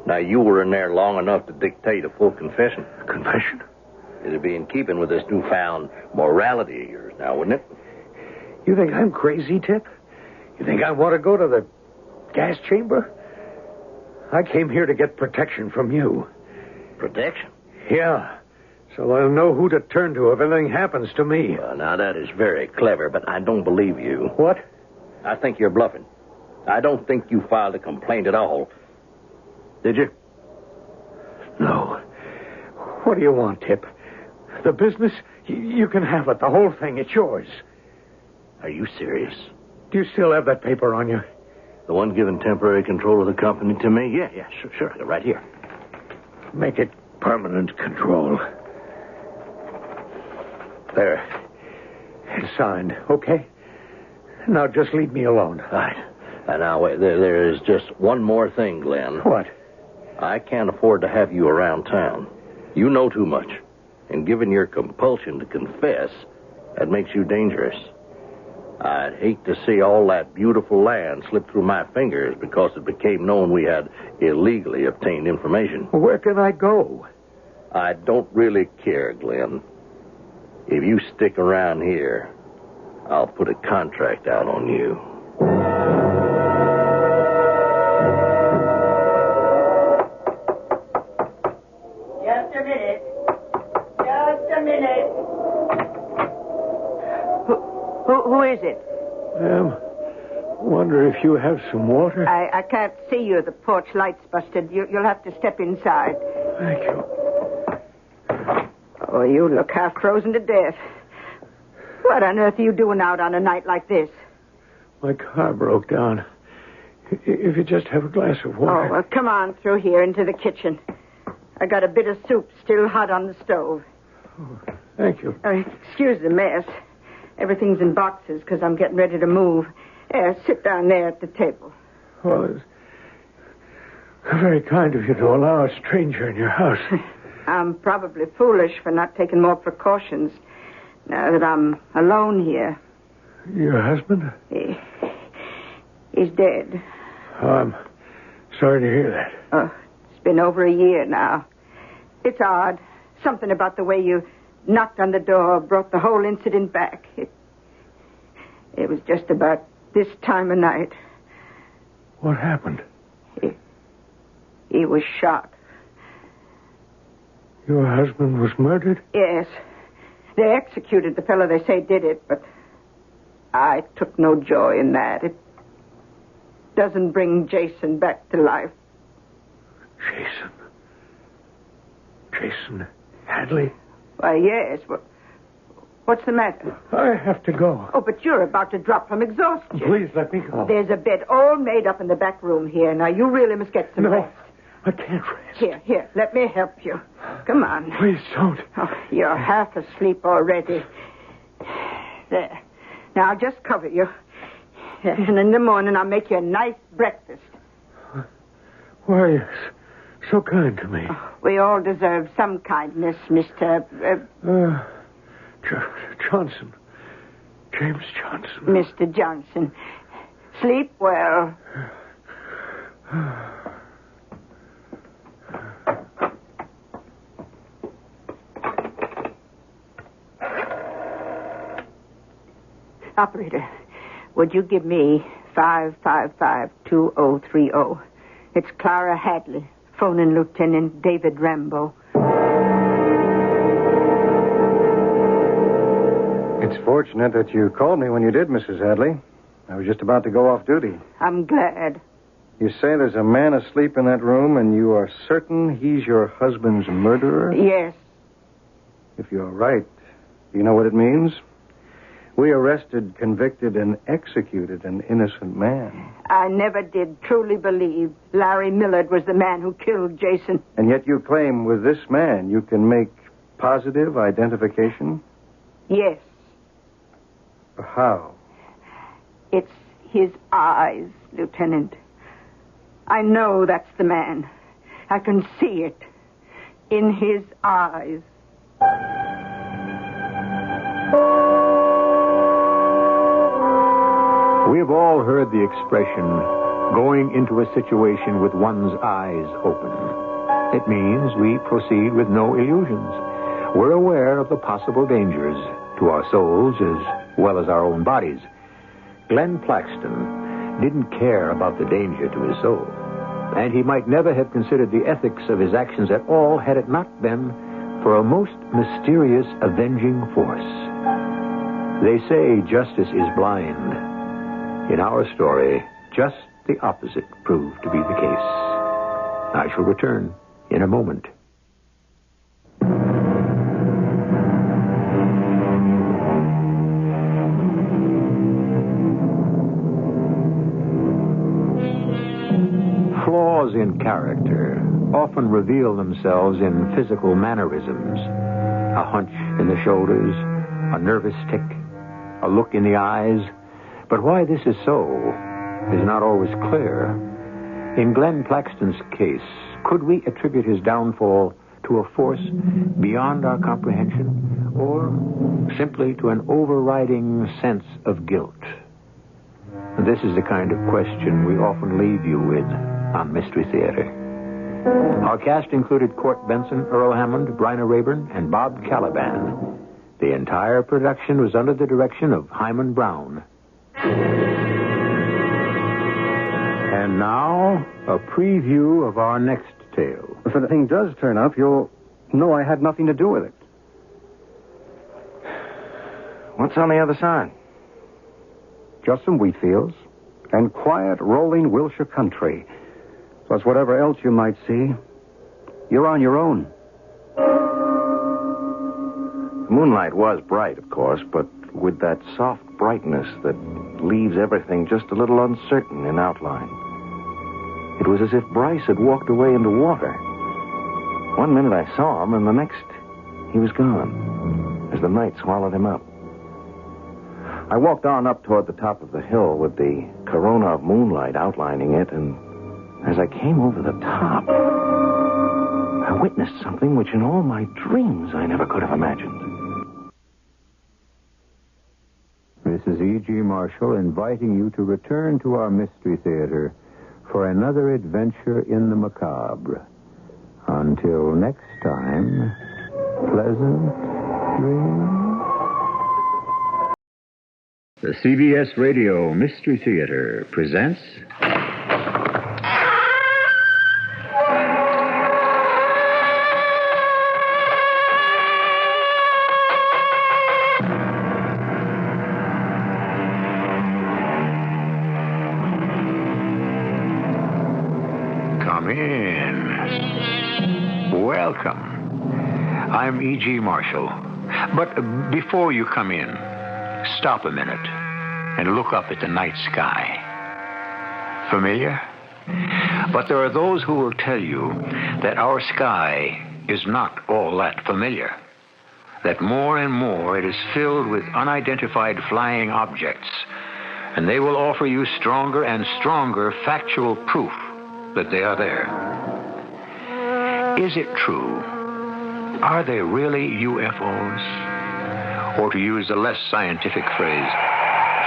Now, you were in there long enough to dictate a full confession. Confession? It'd be in keeping with this newfound morality of yours now, wouldn't it? You think I'm crazy, Tip? You think I want to go to the gas chamber? I came here to get protection from you. Protection? Yeah. So I'll know who to turn to if anything happens to me. Well, now, that is very clever, but I don't believe you. What? I think you're bluffing. I don't think you filed a complaint at all. Did you? No. What do you want, Tip? The business? You can have it. The whole thing. It's yours. Are you serious? Do you still have that paper on you? The one giving temporary control of the company to me? Yeah, sure. Right here. Make it permanent control. There. It's signed, okay? Now just leave me alone. All right. Now, there is just one more thing, Glenn. What? I can't afford to have you around town. You know too much. And given your compulsion to confess, that makes you dangerous. I'd hate to see all that beautiful land slip through my fingers because it became known we had illegally obtained information. Where can I go? I don't really care, Glenn. If you stick around here, I'll put a contract out on you. Just a minute. Just a minute. Who is it? Ma'am, wonder if you have some water? I can't see you. The porch light's busted. You'll have to step inside. Thank you. Oh, you look half frozen to death. What on earth are you doing out on a night like this? My car broke down. If you just have a glass of water. Oh, well, come on through here into the kitchen. I got a bit of soup still hot on the stove. Oh, thank you. Excuse the mess. Everything's in boxes because I'm getting ready to move. Sit down there at the table. Well, it's very kind of you to allow a stranger in your house. I'm probably foolish for not taking more precautions now that I'm alone here. Your husband? He's dead. Oh, I'm sorry to hear that. Oh, it's been over a year now. It's odd. Something about the way you knocked on the door brought the whole incident back. It was just about this time of night. What happened? He was shot. Your husband was murdered? Yes. They executed the fellow they say did it, but I took no joy in that. It doesn't bring Jason back to life. Jason Hadley? Why, yes. What's the matter? I have to go. Oh, but you're about to drop from exhaustion. Please let me go. There's a bed all made up in the back room here. Now, you really must get some rest. I can't rest. Here, let me help you. Come on. Please don't. Oh, you're half asleep already. There. Now, I'll just cover you. And in the morning, I'll make you a nice breakfast. Why are you so kind to me? Oh, we all deserve some kindness, Mr. Johnson. James Johnson. Mr. Johnson. Sleep well. Operator, would you give me 555-2030? It's Clara Hadley, phoning Lieutenant David Rambo. It's fortunate that you called me when you did, Mrs. Hadley. I was just about to go off duty. I'm glad. You say there's a man asleep in that room, and you are certain he's your husband's murderer? Yes. If you're right, do you know what it means? We arrested, convicted, and executed an innocent man. I never did truly believe Larry Millard was the man who killed Jason. And yet you claim with this man you can make positive identification? Yes. How? It's his eyes, Lieutenant. I know that's the man. I can see it in his eyes. We have all heard the expression, going into a situation with one's eyes open. It means we proceed with no illusions. We're aware of the possible dangers to our souls as well as our own bodies. Glenn Plaxton didn't care about the danger to his soul, and he might never have considered the ethics of his actions at all had it not been for a most mysterious avenging force. They say justice is blind. In our story, just the opposite proved to be the case. I shall return in a moment. Flaws in character often reveal themselves in physical mannerisms. A hunch in the shoulders, a nervous tic, a look in the eyes. But why this is so is not always clear. In Glenn Plaxton's case, could we attribute his downfall to a force beyond our comprehension, or simply to an overriding sense of guilt? This is the kind of question we often leave you with on Mystery Theater. Our cast included Court Benson, Earl Hammond, Bryna Rayburn, and Bob Caliban. The entire production was under the direction of Hyman Brown. And now, a preview of our next tale. If the thing does turn up, you'll know I had nothing to do with it. What's on the other side? Just some wheat fields and quiet, rolling Wilshire country. Plus whatever else you might see. You're on your own. The moonlight was bright, of course, but with that soft brightness that leaves everything just a little uncertain in outline. It was as if Bryce had walked away into water. One minute I saw him, and the next he was gone, as the night swallowed him up. I walked on up toward the top of the hill with the corona of moonlight outlining it, and as I came over the top, I witnessed something which in all my dreams I never could have imagined. This is E.G. Marshall inviting you to return to our Mystery Theater for another adventure in the macabre. Until next time, pleasant dreams. The CBS Radio Mystery Theater presents... Come in. Welcome. I'm E.G. Marshall. But before you come in, stop a minute and look up at the night sky. Familiar? But there are those who will tell you that our sky is not all that familiar. That more and more it is filled with unidentified flying objects, and they will offer you stronger and stronger factual proof that they are there. Is it true? Are they really UFOs? Or to use a less scientific phrase,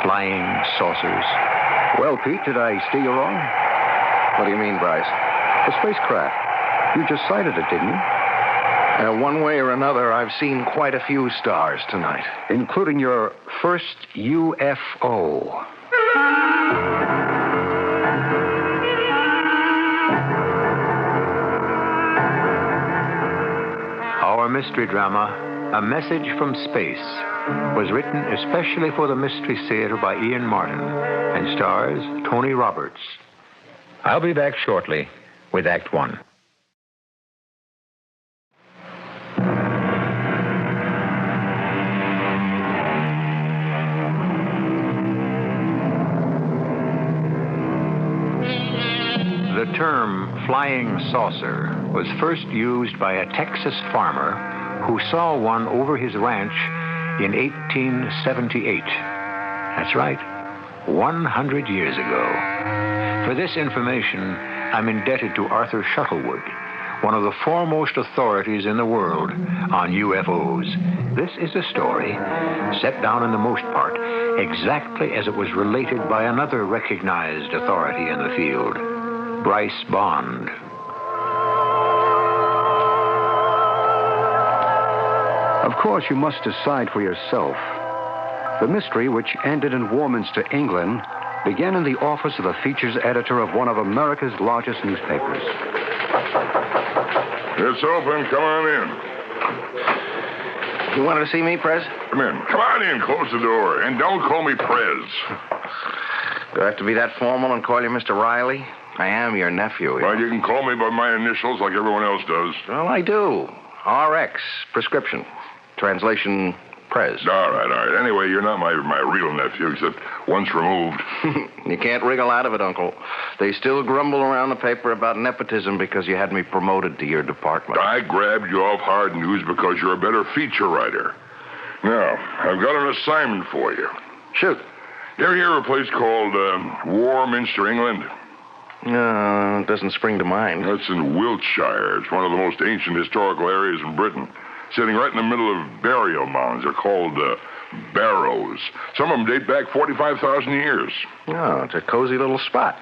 flying saucers? Well, Pete, did I steer you wrong? What do you mean, Bryce? The spacecraft. You just sighted it, didn't you? One way or another, I've seen quite a few stars tonight. Including your first UFO. Our mystery drama, A Message from Space, was written especially for the Mystery Theater by Ian Martin and stars Tony Roberts. I'll be back shortly with Act One. The term flying saucer was first used by a Texas farmer who saw one over his ranch in 1878. That's right, 100 years ago. For this information, I'm indebted to Arthur Shuttlewood, one of the foremost authorities in the world on UFOs. This is a story, set down in the most part, exactly as it was related by another recognized authority in the field, Bryce Bond. Of course, you must decide for yourself. The mystery, which ended in Warminster, England, began in the office of the features editor of one of America's largest newspapers. It's open. Come on in. You wanted to see me, Prez? Come in. Come on in. Close the door. And don't call me Prez. Do I have to be that formal and call you Mr. Riley? I am your nephew. Well, you can call me by my initials like everyone else does. Well, I do. RX, prescription. Translation, Prez. All right. Anyway, you're not my real nephew, except once removed. You can't wriggle out of it, Uncle. They still grumble around the paper about nepotism because you had me promoted to your department. I grabbed you off Hard News because you're a better feature writer. Now, I've got an assignment for you. Shoot. You ever hear of a place called Warminster, England? No, it doesn't spring to mind. That's in Wiltshire. It's one of the most ancient historical areas in Britain. Sitting right in the middle of burial mounds. They're called barrows. Some of them date back 45,000 years. Oh, it's a cozy little spot.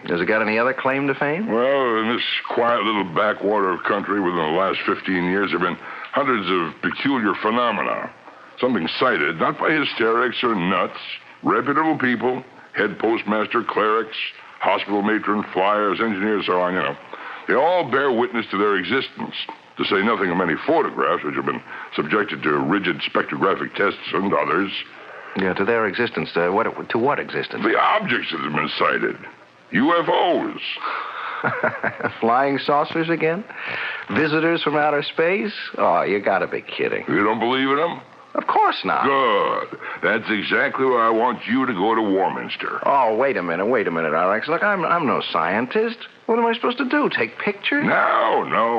Has it got any other claim to fame? Well, in this quiet little backwater of country within the last 15 years, there have been hundreds of peculiar phenomena. Something cited, not by hysterics or nuts, reputable people, head postmaster, clerics, hospital matron, flyers, engineers, so on, you know. They all bear witness to their existence, to say nothing of many photographs which have been subjected to rigid spectrographic tests and others. Yeah, to their existence. To what existence? The objects that have been cited. UFOs. Flying saucers again? Visitors from outer space? Oh, you gotta be kidding. You don't believe in them? Of course not. Good. That's exactly why I want you to go to Warminster. Oh, wait a minute, Alex. Look, I'm no scientist. What am I supposed to do? Take pictures? No.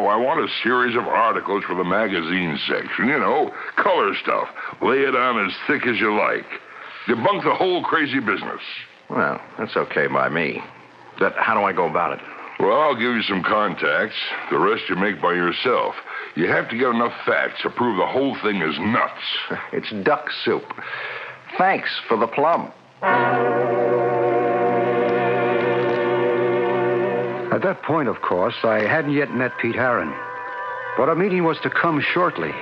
I want a series of articles for the magazine section. You know, color stuff. Lay it on as thick as you like. Debunk the whole crazy business. Well, that's okay by me. But how do I go about it? Well, I'll give you some contacts. The rest you make by yourself. You have to get enough facts to prove the whole thing is nuts. It's duck soup. Thanks for the plum. At that point, of course, I hadn't yet met Pete Herron. But a meeting was to come shortly,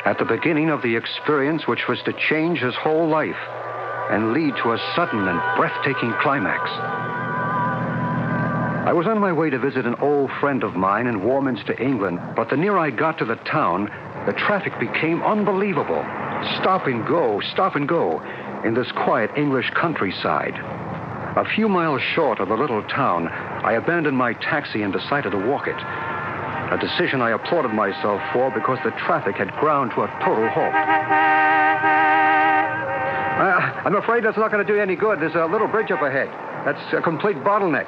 at the beginning of the experience which was to change his whole life and lead to a sudden and breathtaking climax. I was on my way to visit an old friend of mine in Warminster, England, but the nearer I got to the town, the traffic became unbelievable. Stop and go, in this quiet English countryside. A few miles short of the little town, I abandoned my taxi and decided to walk it. A decision I applauded myself for because the traffic had ground to a total halt. I'm afraid that's not going to do you any good. There's a little bridge up ahead. That's a complete bottleneck.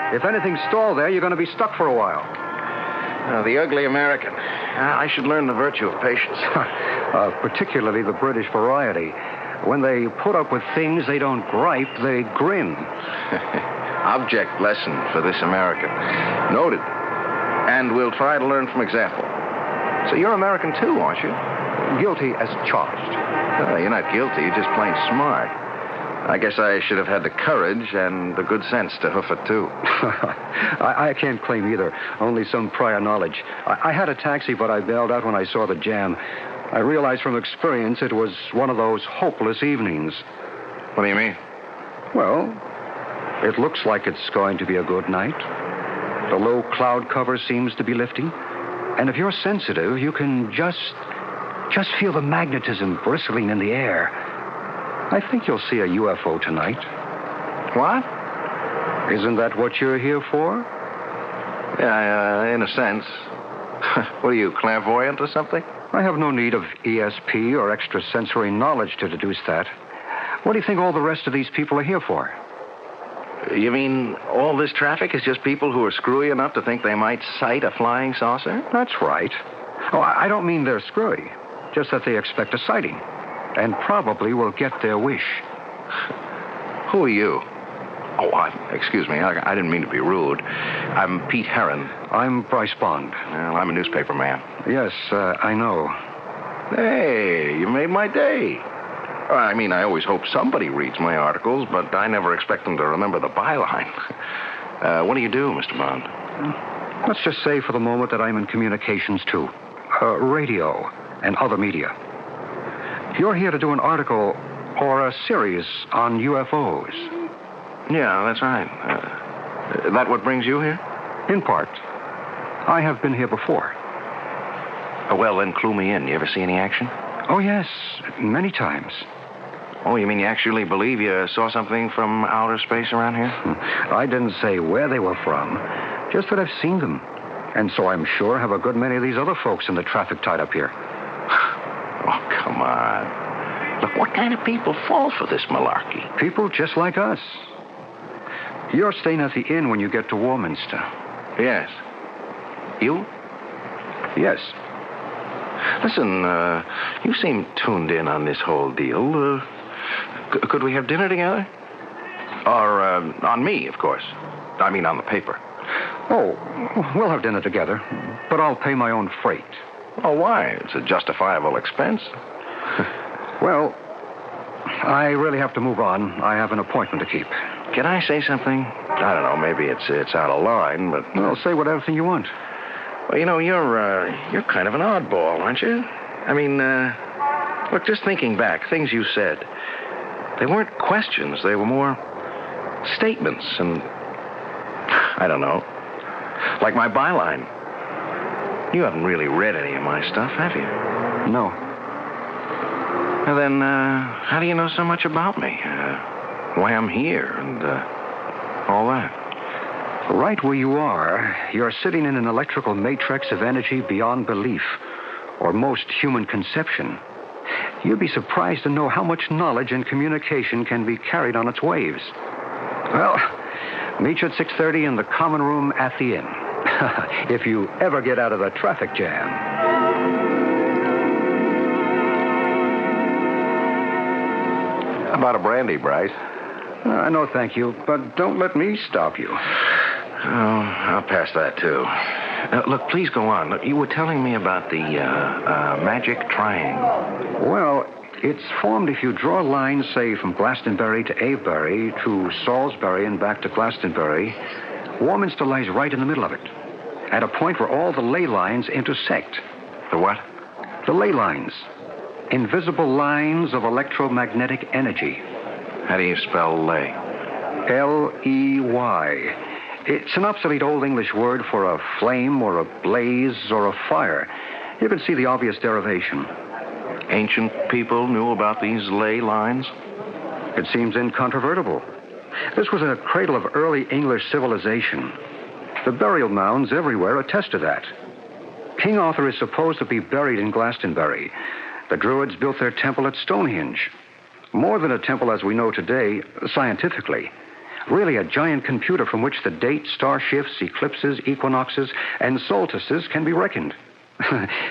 If anything's stalled there, you're going to be stuck for a while. The ugly American. I should learn the virtue of patience. Particularly the British variety. When they put up with things, they don't gripe, they grin. Object lesson for this American. Noted. And we'll try to learn from example. So you're American too, aren't you? Guilty as charged. You're not guilty, you're just plain smart. I guess I should have had the courage and the good sense to hoof it, too. I can't claim either, only some prior knowledge. I had a taxi, but I bailed out when I saw the jam. I realized from experience it was one of those hopeless evenings. What do you mean? Well, it looks like it's going to be a good night. The low cloud cover seems to be lifting. And if you're sensitive, you can just feel the magnetism bristling in the air. I think you'll see a UFO tonight. What? Isn't that what you're here for? Yeah, in a sense. What are you, clairvoyant or something? I have no need of ESP or extrasensory knowledge to deduce that. What do you think all the rest of these people are here for? You mean all this traffic is just people who are screwy enough to think they might sight a flying saucer? That's right. Oh, I don't mean they're screwy. Just that they expect a sighting. And probably will get their wish. Who are you? Oh, excuse me. I didn't mean to be rude. I'm Pete Herron. I'm Bryce Bond. Well, I'm a newspaper man. Yes, I know. Hey, you made my day. I mean, I always hope somebody reads my articles, but I never expect them to remember the byline. What do you do, Mr. Bond? Let's just say for the moment that I'm in communications, too. Radio and other media. You're here to do an article or a series on UFOs. Yeah, that's right. That what brings you here? In part. I have been here before. Well, then clue me in. You ever see any action? Oh, yes. Many times. Oh, you mean you actually believe you saw something from outer space around here? I didn't say where they were from. Just that I've seen them. And so I'm sure have a good many of these other folks in the traffic tied up here. Oh, come on. Look, what kind of people fall for this malarkey? People just like us. You're staying at the inn when you get to Warminster. Yes. You? Yes. Listen, you seem tuned in on this whole deal. Could we have dinner together? Or on me, of course. I mean, on the paper. Oh, we'll have dinner together, but I'll pay my own freight. Oh, why? It's a justifiable expense. Well, I really have to move on. I have an appointment to keep. Can I say something? I don't know, maybe it's out of line, but... Well, say whatever thing you want. Well, you're kind of an oddball, aren't you? I mean, look, just thinking back, things you said, they weren't questions. They were more statements and, I don't know, like my byline. You haven't really read any of my stuff, have you? No. Well, then, how do you know so much about me? Why I'm here and all that? Right where you are, you're sitting in an electrical matrix of energy beyond belief, or most human conception. You'd be surprised to know how much knowledge and communication can be carried on its waves. Well, meet you at 6:30 in the common room at the inn. If you ever get out of the traffic jam. How about a brandy, Bryce? No, thank you, but don't let me stop you. Oh, I'll pass that, too. Look, please go on. Look, you were telling me about the magic triangle. Well, it's formed if you draw lines, say, from Glastonbury to Avebury to Salisbury and back to Glastonbury. Warminster lies right in the middle of it, at a point where all the ley lines intersect. The what? The ley lines. Invisible lines of electromagnetic energy. How do you spell ley? L-E-Y. It's an obsolete Old English word for a flame or a blaze or a fire. You can see the obvious derivation. Ancient people knew about these ley lines? It seems incontrovertible. This was a cradle of early English civilization. The burial mounds everywhere attest to that. King Arthur is supposed to be buried in Glastonbury. The Druids built their temple at Stonehenge. More than a temple as we know today, scientifically. Really a giant computer from which the date, star shifts, eclipses, equinoxes, and solstices can be reckoned.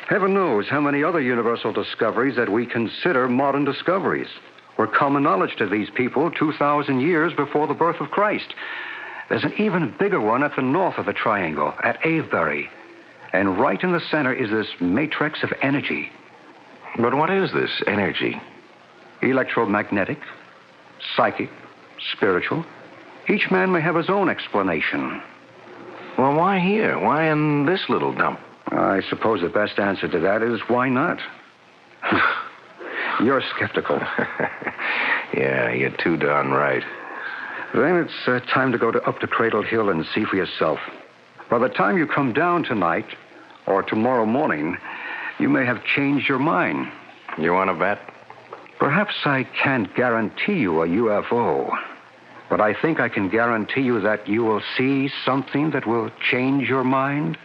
Heaven knows how many other universal discoveries that we consider modern discoveries were common knowledge to these people 2,000 years before the birth of Christ. There's an even bigger one at the north of the triangle, at Avebury. And right in the center is this matrix of energy. But what is this energy? Electromagnetic, psychic, spiritual. Each man may have his own explanation. Well, why here? Why in this little dump? I suppose the best answer to that is why not? You're skeptical. Yeah, you're too darn right. Then it's time to go up to Cradle Hill and see for yourself. By the time you come down tonight, or tomorrow morning, you may have changed your mind. You want to bet? Perhaps I can't guarantee you a UFO, but I think I can guarantee you that you will see something that will change your mind.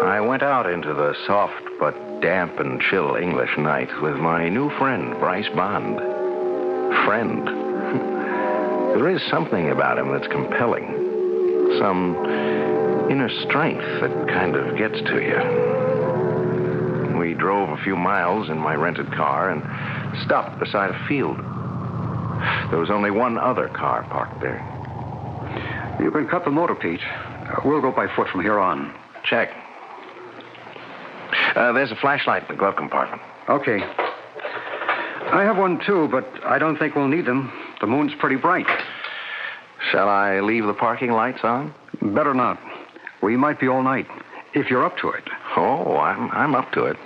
I went out into the soft but damp and chill English night with my new friend, Bryce Bond. Friend. There is something about him that's compelling. Some inner strength that kind of gets to you. We drove a few miles in my rented car and stopped beside a field. There was only one other car parked there. You can cut the motor, Pete. We'll go by foot from here on. Check. There's a flashlight in the glove compartment. Okay. I have one, too, but I don't think we'll need them. The moon's pretty bright. Shall I leave the parking lights on? Better not. We might be all night, if you're up to it. Oh, I'm up to it.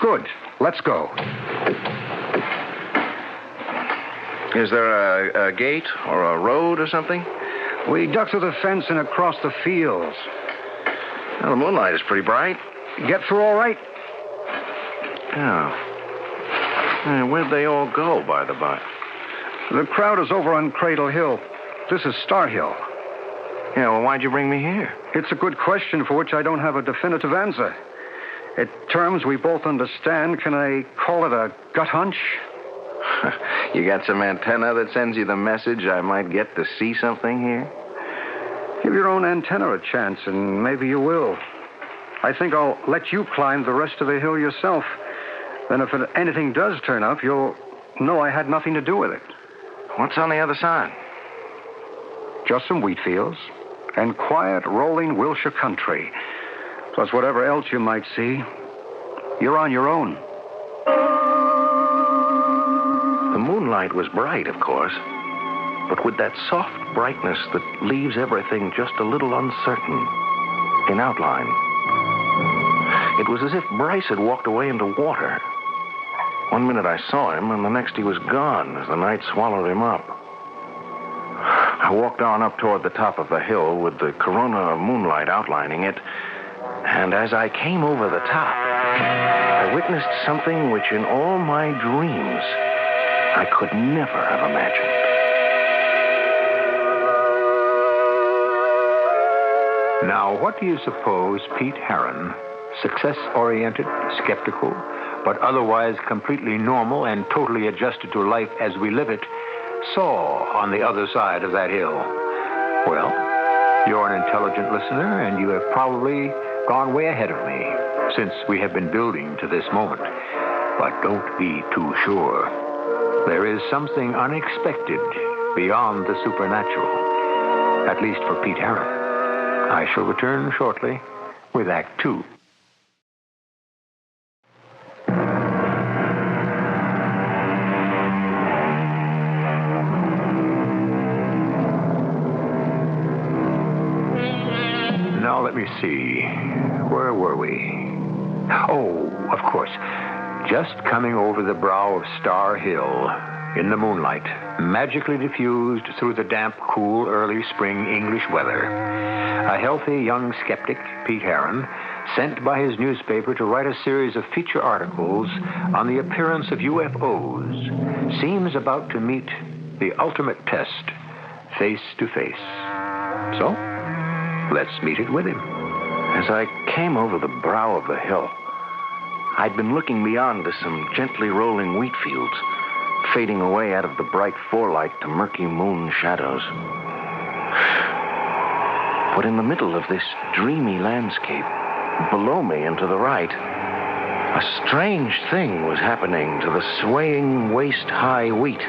Good. Let's go. Is there a gate or a road or something? We duck through the fence and across the fields. Well, the moonlight is pretty bright. Get through all right? Yeah. Where'd they all go, by the by? The crowd is over on Cradle Hill. This is Star Hill. Yeah, well, why'd you bring me here? It's a good question for which I don't have a definitive answer. In terms we both understand, can I call it a gut hunch? You got some antenna that sends you the message I might get to see something here? Give your own antenna a chance, and maybe you will. I think I'll let you climb the rest of the hill yourself. Then if anything does turn up, you'll know I had nothing to do with it. What's on the other side? Just some wheat fields and quiet, rolling Wilshire country. Plus whatever else you might see, you're on your own. The moonlight was bright, of course, but with that soft brightness that leaves everything just a little uncertain in outline. It was as if Bryce had walked away into water. One minute I saw him, and the next he was gone as the night swallowed him up. I walked on up toward the top of the hill with the corona of moonlight outlining it, and as I came over the top, I witnessed something which in all my dreams I could never have imagined. Now, what do you suppose Pete Heron, success-oriented, skeptical, but otherwise completely normal and totally adjusted to life as we live it, saw on the other side of that hill? Well, you're an intelligent listener, and you have probably gone way ahead of me since we have been building to this moment. But don't be too sure. There is something unexpected beyond the supernatural, at least for Pete Heron. I shall return shortly with Act 2. Now let me see. Where were we? Oh, of course. Just coming over the brow of Star Hill in the moonlight, magically diffused through the damp, cool, early spring English weather. A healthy young skeptic, Pete Heron, sent by his newspaper to write a series of feature articles on the appearance of UFOs, seems about to meet the ultimate test, face to face. So, let's meet it with him. As I came over the brow of the hill, I'd been looking beyond to some gently rolling wheat fields, fading away out of the bright forelight to murky moon shadows. But in the middle of this dreamy landscape, below me and to the right, a strange thing was happening to the swaying waist-high wheat.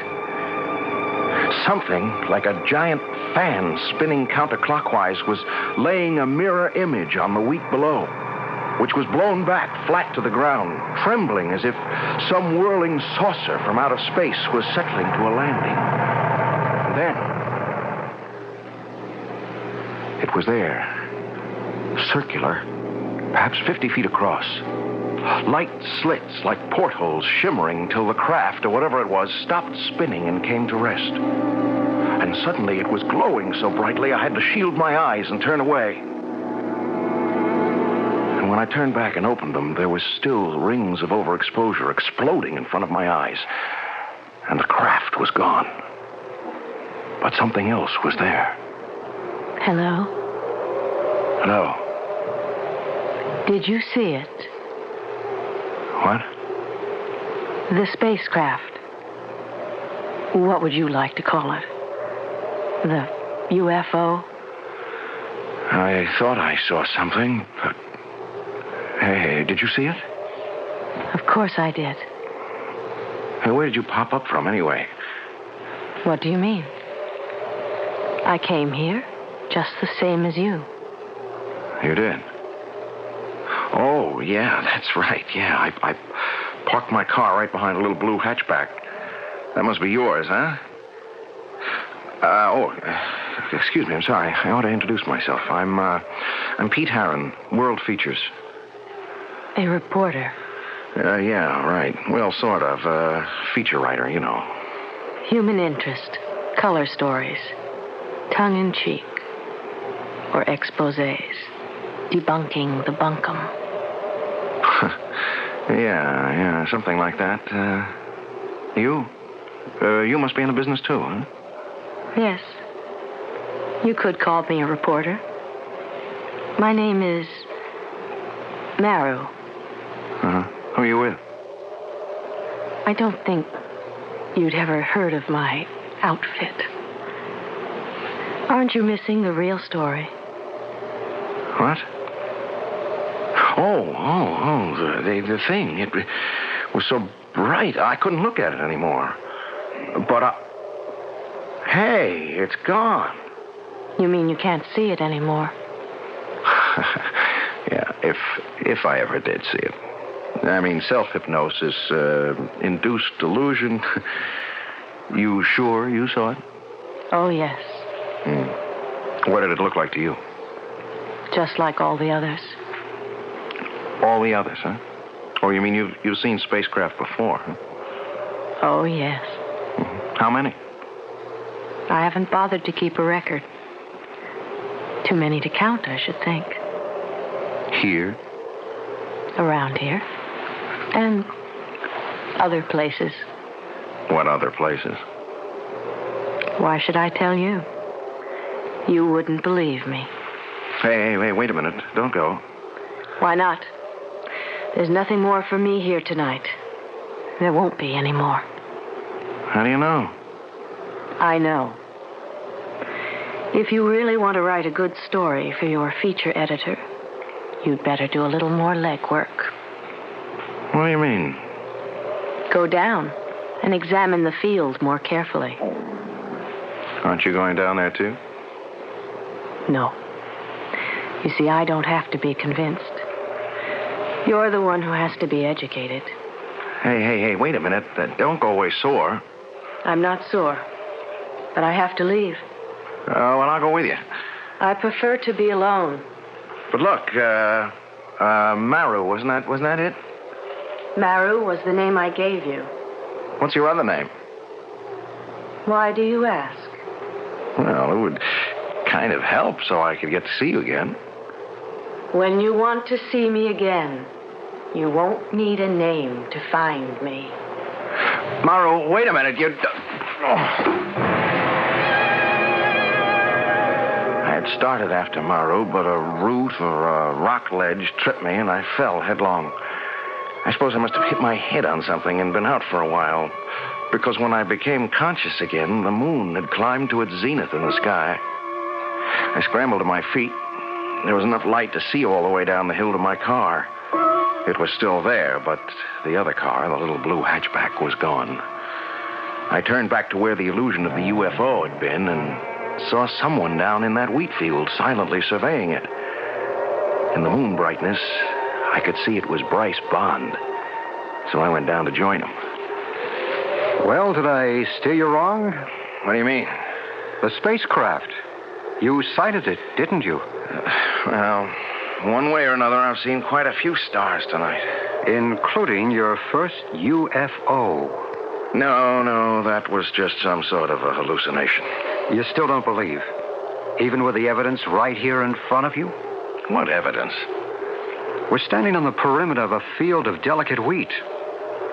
Something like a giant fan spinning counterclockwise was laying a mirror image on the wheat below, which was blown back flat to the ground, trembling as if some whirling saucer from outer space was settling to a landing. And then, it was there, circular, perhaps 50 feet across. Light slits like portholes shimmering till the craft, or whatever it was, stopped spinning and came to rest. And suddenly it was glowing so brightly I had to shield my eyes and turn away. And when I turned back and opened them, there was still rings of overexposure exploding in front of my eyes. And the craft was gone. But something else was there. Hello? Hello. Did you see it? What? The spacecraft. What would you like to call it? The UFO? I thought I saw something, but... Hey, did you see it? Of course I did. Hey, where did you pop up from, anyway? What do you mean? I came here just the same as you. You did? Oh, yeah, that's right. Yeah, I parked my car right behind a little blue hatchback. That must be yours, huh? Excuse me, I'm sorry. I ought to introduce myself. I'm Pete Heron, World Features. A reporter. Yeah, right. Well, sort of. Feature writer, you know. Human interest. Color stories. Tongue-in-cheek. Or exposés. Debunking the bunkum. Yeah, something like that. You must be in the business too, huh? Yes. You could call me a reporter. My name is Maru. Uh-huh. Who are you with? I don't think you'd ever heard of my outfit. Aren't you missing the real story? What? Oh, the thing. was so bright I couldn't look at it anymore. But, hey, it's gone. You mean you can't see it anymore? Yeah, if I ever did see it. I mean, self-hypnosis, induced delusion. You sure you saw it? Oh, yes. What did it look like to you? Just like all the others. All the others, huh? Oh, you mean you've seen spacecraft before, huh? Oh, yes. How many? I haven't bothered to keep a record. Too many to count, I should think. Here? Around here. And other places. What other places? Why should I tell you? You wouldn't believe me. Hey, wait a minute. Don't go. Why not? There's nothing more for me here tonight. There won't be any more. How do you know? I know. If you really want to write a good story for your feature editor, you'd better do a little more legwork. What do you mean? Go down and examine the field more carefully. Aren't you going down there, too? No. You see, I don't have to be convinced. You're the one who has to be educated. Hey, wait a minute. Don't go away sore. I'm not sore, but I have to leave. Well, I'll go with you. I prefer to be alone. But look, Maru, wasn't that it? Maru was the name I gave you. What's your other name? Why do you ask? Well, it would kind of help so I could get to see you again. When you want to see me again, you won't need a name to find me. Maru, wait a minute. I had started after Maru, but a root or a rock ledge tripped me, and I fell headlong. I suppose I must have hit my head on something and been out for a while, because when I became conscious again, the moon had climbed to its zenith in the sky. I scrambled to my feet. There was enough light to see all the way down the hill to my car. It was still there, but the other car, the little blue hatchback, was gone. I turned back to where the illusion of the UFO had been and saw someone down in that wheat field silently surveying it. In the moon brightness, I could see it was Bryce Bond. So I went down to join him. Well, did I steer you wrong? What do you mean? The spacecraft. You sighted it, didn't you? Well, one way or another, I've seen quite a few stars tonight. Including your first UFO. No, that was just some sort of a hallucination. You still don't believe? Even with the evidence right here in front of you? What evidence? We're standing on the perimeter of a field of delicate wheat.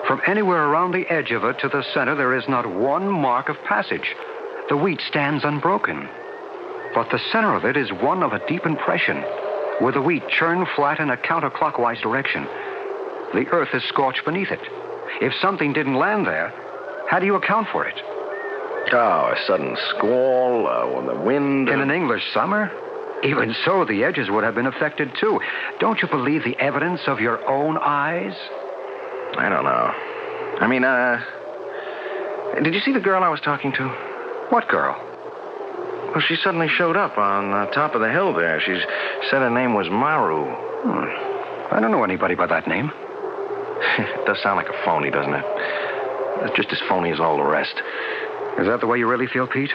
From anywhere around the edge of it to the center, there is not one mark of passage. The wheat stands unbroken. But the center of it is one of a deep impression, with the wheat churned flat in a counterclockwise direction. The earth is scorched beneath it. If something didn't land there, how do you account for it? Oh, a sudden squall, or the wind. In an English summer? Even so, the edges would have been affected, too. Don't you believe the evidence of your own eyes? I don't know. I mean, did you see the girl I was talking to? What girl? Well, she suddenly showed up on top of the hill there. She said her name was Maru. I don't know anybody by that name. It does sound like a phony, doesn't it? It's just as phony as all the rest. Is that the way you really feel, Pete?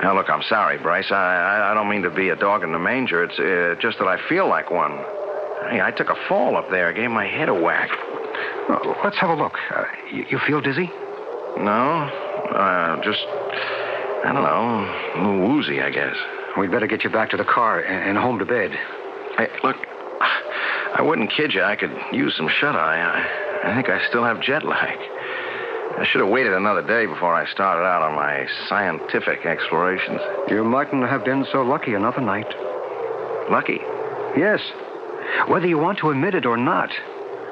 Now, look, I'm sorry, Bryce. I don't mean to be a dog in the manger. It's just that I feel like one. Hey, I took a fall up there. Gave my head a whack. Well, let's have a look. You feel dizzy? No. Just, I don't know, a little woozy, I guess. We'd better get you back to the car and home to bed. Hey, look, I wouldn't kid you. I could use some shut-eye. I think I still have jet lag. I should have waited another day before I started out on my scientific explorations. You mightn't have been so lucky another night. Lucky? Yes. Whether you want to admit it or not,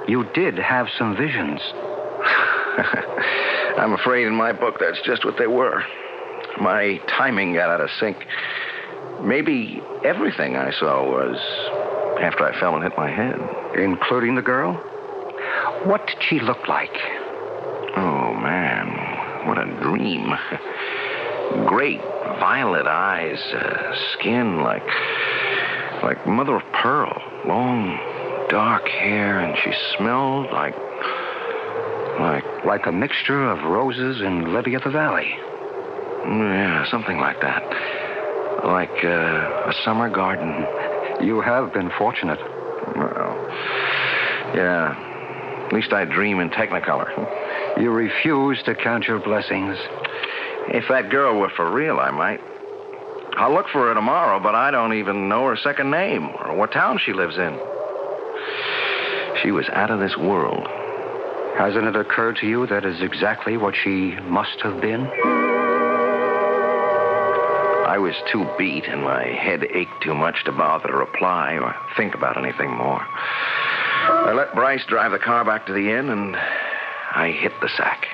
you did have some visions. I'm afraid in my book that's just what they were. My timing got out of sync. Maybe everything I saw was after I fell and hit my head. Including the girl? What did she look like? Oh, man, what a dream. Great violet eyes, skin like mother of pearl, long, dark hair, and she smelled like a mixture of roses and lily of the valley. Yeah, something like that. Like a summer garden. You have been fortunate. Well, yeah. At least I dream in Technicolor. You refuse to count your blessings. If that girl were for real, I might. I'll look for her tomorrow, but I don't even know her second name or what town she lives in. She was out of this world. Hasn't it occurred to you that is exactly what she must have been? I was too beat and my head ached too much to bother to reply or think about anything more. I let Bryce drive the car back to the inn and I hit the sack.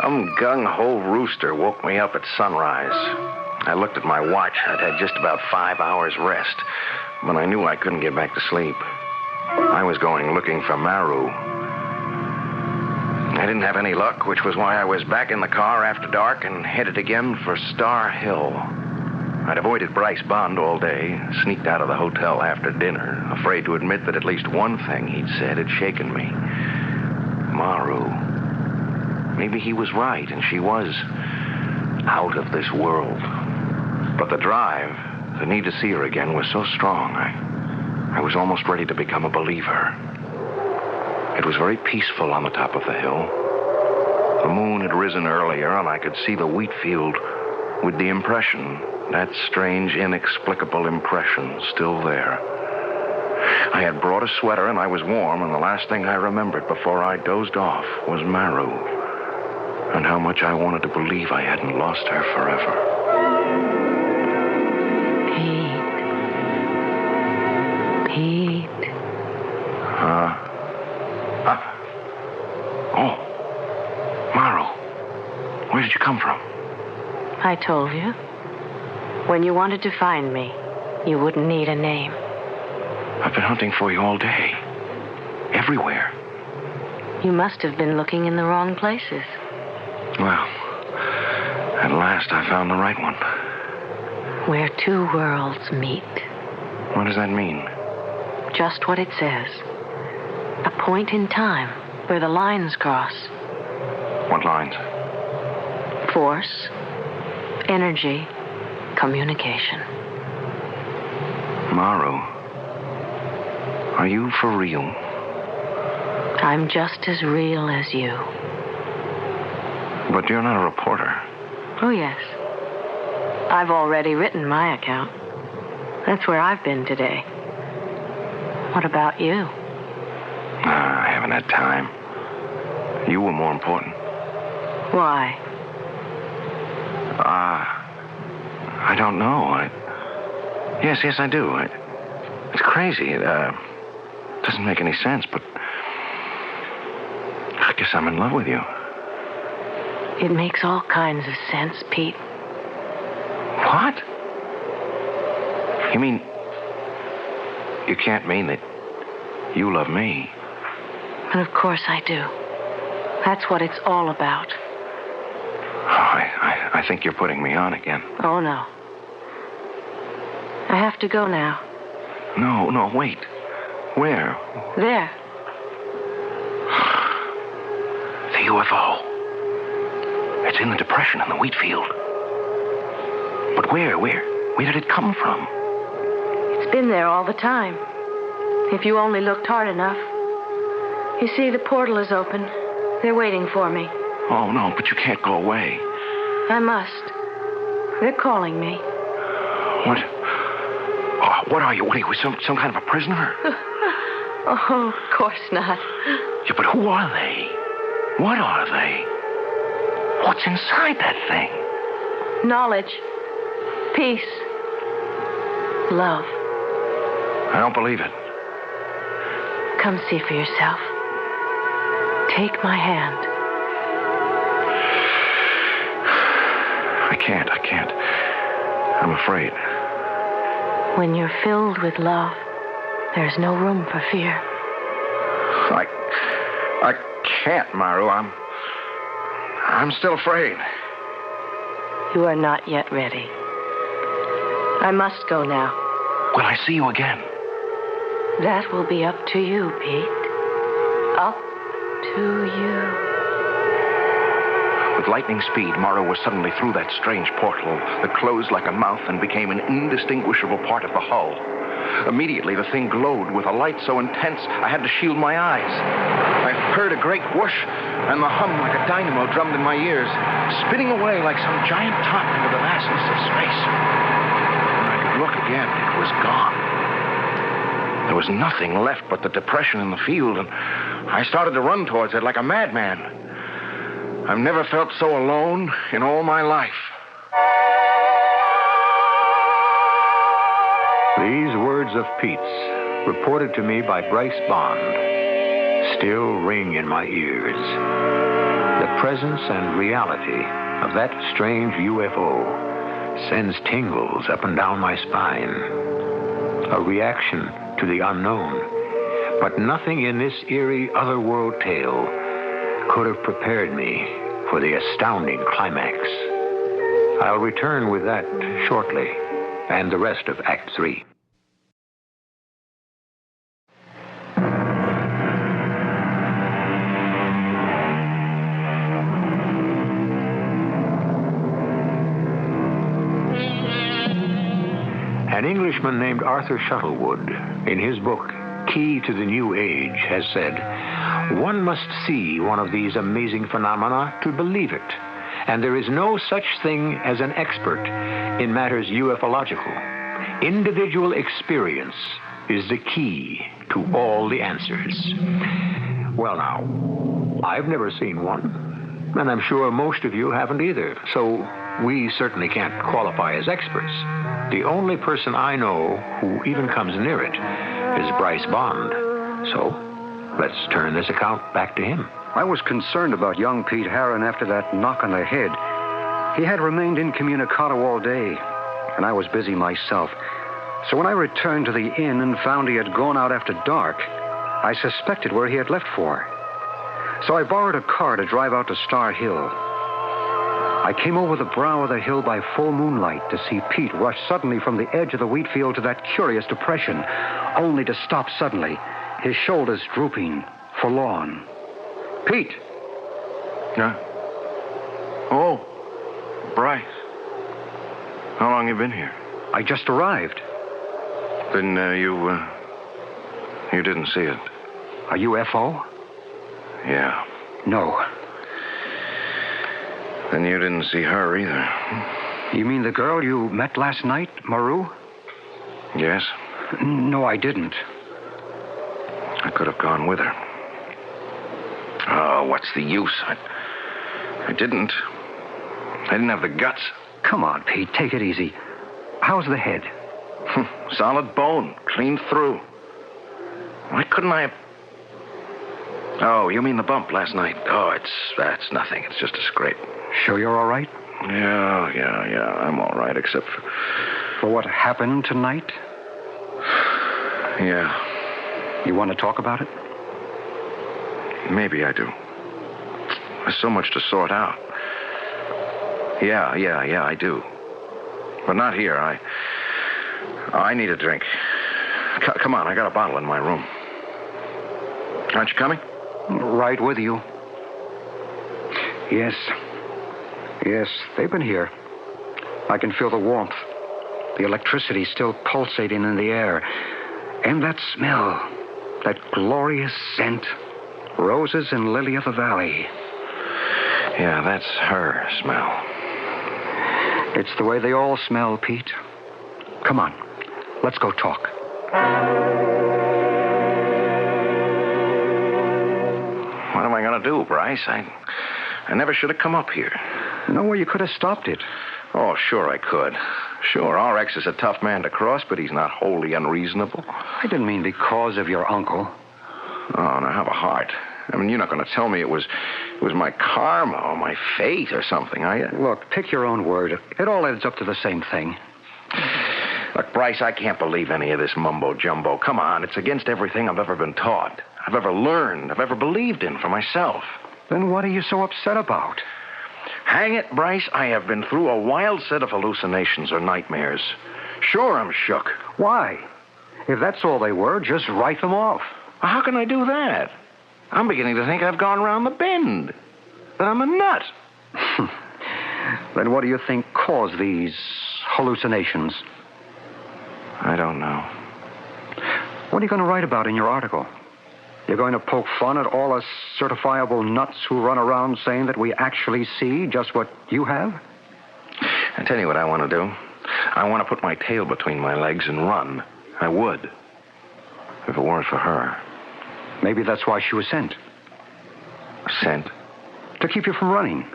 Some gung-ho rooster woke me up at sunrise. I looked at my watch. I'd had just about 5 hours rest, but I knew I couldn't get back to sleep. I was going looking for Maru. I didn't have any luck, which was why I was back in the car after dark and headed again for Star Hill. I'd avoided Bryce Bond all day, sneaked out of the hotel after dinner, afraid to admit that at least one thing he'd said had shaken me. Maru. Maybe he was right, and she was out of this world. But the drive, the need to see her again, was so strong, I was almost ready to become a believer. It was very peaceful on the top of the hill. The moon had risen earlier, and I could see the wheat field with the impression, that strange, inexplicable impression, still there. I had brought a sweater, and I was warm, and the last thing I remembered before I dozed off was Maru, and how much I wanted to believe I hadn't lost her forever. Pete. Oh. Maru. Where did you come from? I told you. When you wanted to find me, you wouldn't need a name. I've been hunting for you all day. Everywhere. You must have been looking in the wrong places. Well, at last I found the right one. Where two worlds meet. What does that mean? Just what it says. A point in time where the lines cross. What lines? Force, energy, communication. Maru, are you for real? I'm just as real as you. But you're not a reporter. Oh, yes. I've already written my account. That's where I've been today. What about you? I haven't had time. You were more important. Why? I don't know. Yes, I do. It's crazy. It doesn't make any sense, but I guess I'm in love with you. It makes all kinds of sense, Pete. What? You mean... You can't mean that you love me. And of course I do. That's what it's all about. I think you're putting me on again. Oh, no. I have to go now. No, wait. Where? There. The UFO. It's in the depression in the wheat field. But where did it come from? It's been there all the time. If you only looked hard enough. You see, the portal is open. They're waiting for me. Oh, no, but you can't go away. I must. They're calling me. What? Oh, what are you? What are you, some kind of a prisoner? Oh, of course not. Yeah, but who are they? What are they? What's inside that thing? Knowledge. Peace. Love. I don't believe it. Come see for yourself. Take my hand. I can't. I'm afraid. When you're filled with love, there's no room for fear. I can't, Maru. I'm still afraid. You are not yet ready. I must go now. Will I see you again? That will be up to you, Pete. Up to you. With lightning speed, Maru was suddenly through that strange portal that closed like a mouth and became an indistinguishable part of the hull. Immediately, the thing glowed with a light so intense I had to shield my eyes. I heard a great whoosh, and the hum like a dynamo drummed in my ears, spinning away like some giant top into the vastness of space. When I could look again, it was gone. There was nothing left but the depression in the field, and I started to run towards it like a madman. I've never felt so alone in all my life. These words of Pete's, reported to me by Bryce Bond, still ring in my ears. The presence and reality of that strange UFO sends tingles up and down my spine. A reaction to the unknown. But nothing in this eerie otherworld tale could have prepared me for the astounding climax. I'll return with that shortly, and the rest of Act 3. An Englishman named Arthur Shuttlewood, in his book, Key to the New Age, has said, one must see one of these amazing phenomena to believe it, and there is no such thing as an expert in matters ufological. Individual experience is the key to all the answers. Well, now, I've never seen one, and I'm sure most of you haven't either, so we certainly can't qualify as experts. The only person I know who even comes near it is Bryce Bond. So, let's turn this account back to him. I was concerned about young Pete Harron after that knock on the head. He had remained incommunicado all day, and I was busy myself. So when I returned to the inn and found he had gone out after dark, I suspected where he had left for. So I borrowed a car to drive out to Star Hill. I came over the brow of the hill by full moonlight to see Pete rush suddenly from the edge of the wheat field to that curious depression, only to stop suddenly, his shoulders drooping, forlorn. Pete! Yeah? Oh, Bryce. How long you been here? I just arrived. Then you didn't see it? A UFO? Yeah. No. Then you didn't see her either. You mean the girl you met last night, Maru? Yes. No, I didn't. I could have gone with her. Oh, what's the use? I didn't. I didn't have the guts. Come on, Pete, take it easy. How's the head? Solid bone, clean through. Why couldn't I have... Oh, you mean the bump last night? Oh, that's nothing. It's just a scrape. Sure you're all right? Yeah. I'm all right, except for what happened tonight? Yeah. You want to talk about it? Maybe I do. There's so much to sort out. Yeah, I do. But not here. I need a drink. Come on, I got a bottle in my room. Aren't you coming? Right with you. Yes, they've been here. I can feel the warmth. The electricity still pulsating in the air. And that smell. That glorious scent. Roses and lily of the valley. Yeah, that's her smell. It's the way they all smell, Pete. Come on, let's go talk. What am I going to do, Bryce? I never should have come up here. No way you could have stopped it. Oh, sure I could. Sure, RX is a tough man to cross, but he's not wholly unreasonable. I didn't mean because of your uncle. Oh, now have a heart. I mean, you're not going to tell me it was my karma or my fate or something, are you? Look, pick your own word. It all adds up to the same thing. Look, Bryce, I can't believe any of this mumbo-jumbo. Come on, it's against everything I've ever been taught, I've ever learned, I've ever believed in for myself. Then what are you so upset about? Hang it, Bryce, I have been through a wild set of hallucinations or nightmares. Sure, I'm shook. Why? If that's all they were, just write them off. How can I do that? I'm beginning to think I've gone around the bend, that I'm a nut. Then what do you think caused these hallucinations? I don't know. What are you going to write about in your article? You're going to poke fun at all us certifiable nuts who run around saying that we actually see just what you have? I tell you what I want to do. I want to put my tail between my legs and run. I would, if it weren't for her. Maybe that's why she was sent. Sent? To keep you from running.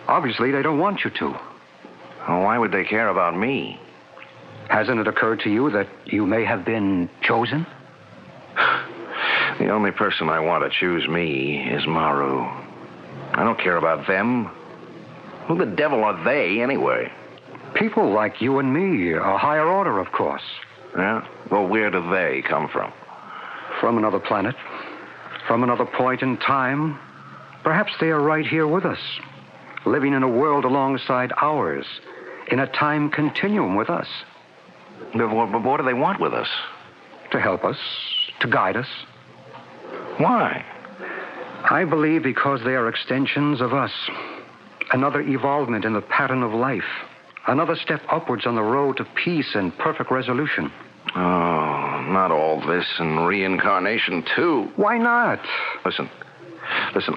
Obviously, they don't want you to. Oh, why would they care about me? Hasn't it occurred to you that you may have been chosen? The only person I want to choose me is Maru. I don't care about them. Who the devil are they, anyway? People like you and me, a higher order, of course. Yeah? Well, where do they come from? From another planet. From another point in time. Perhaps they are right here with us, living in a world alongside ours, in a time continuum with us. But what do they want with us? To help us, to guide us. Why? I believe because they are extensions of us. Another evolvement in the pattern of life. Another step upwards on the road to peace and perfect resolution. Oh, not all this and reincarnation, too. Why not? Listen,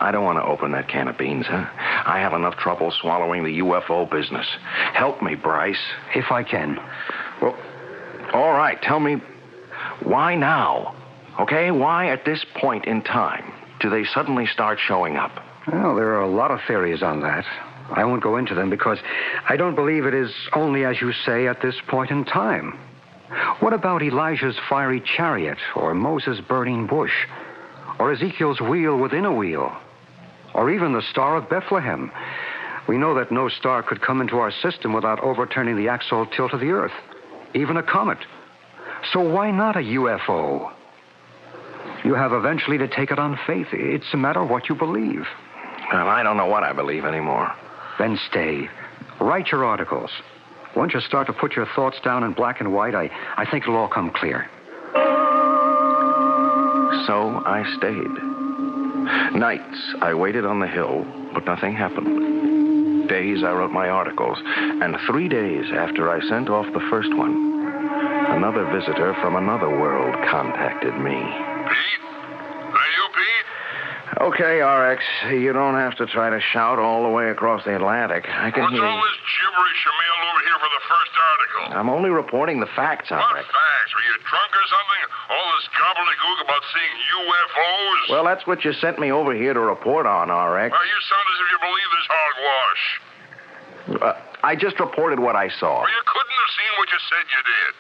I don't want to open that can of beans, huh? I have enough trouble swallowing the UFO business. Help me, Bryce. If I can. Well, all right, tell me, why now? Okay, why at this point in time do they suddenly start showing up? Well, there are a lot of theories on that. I won't go into them because I don't believe it is only, as you say, at this point in time. What about Elijah's fiery chariot, or Moses' burning bush, or Ezekiel's wheel within a wheel, or even the Star of Bethlehem? We know that no star could come into our system without overturning the axial tilt of the Earth, even a comet. So why not a UFO? You have eventually to take it on faith. It's a matter of what you believe. Well, I don't know what I believe anymore. Then stay. Write your articles. Once you start to put your thoughts down in black and white, I think it'll all come clear. So I stayed. Nights, I waited on the hill, but nothing happened. Days, I wrote my articles. And 3 days after I sent off the first one, another visitor from another world contacted me. Pete? Are you Pete? Okay, RX, you don't have to try to shout all the way across the Atlantic. I can What's hear all you. this gibberish you mailed over here for the first article? I'm only reporting the facts, What RX. facts? Were you drunk or something? All this gobbledygook about seeing UFOs? Well, that's what you sent me over here to report on, RX. Well, you sound as if you believe this hogwash. I just reported what I saw. Well, you couldn't have seen what you said you did.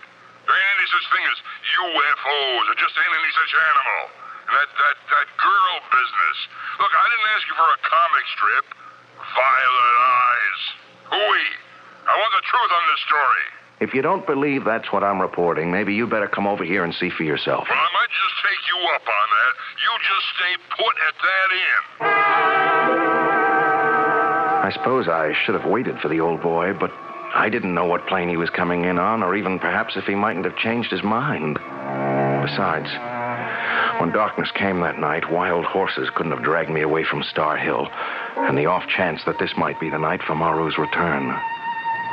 There ain't any such thing as UFOs. There just ain't any such animal. And that girl business. Look, I didn't ask you for a comic strip. Violet eyes. Hooey. I want the truth on this story. If you don't believe that's what I'm reporting, maybe you better come over here and see for yourself. Well, I might just take you up on that. You just stay put at that inn. I suppose I should have waited for the old boy, but I didn't know what plane he was coming in on, or even perhaps if he mightn't have changed his mind. Besides, when darkness came that night, wild horses couldn't have dragged me away from Star Hill, and the off chance that this might be the night for Maru's return.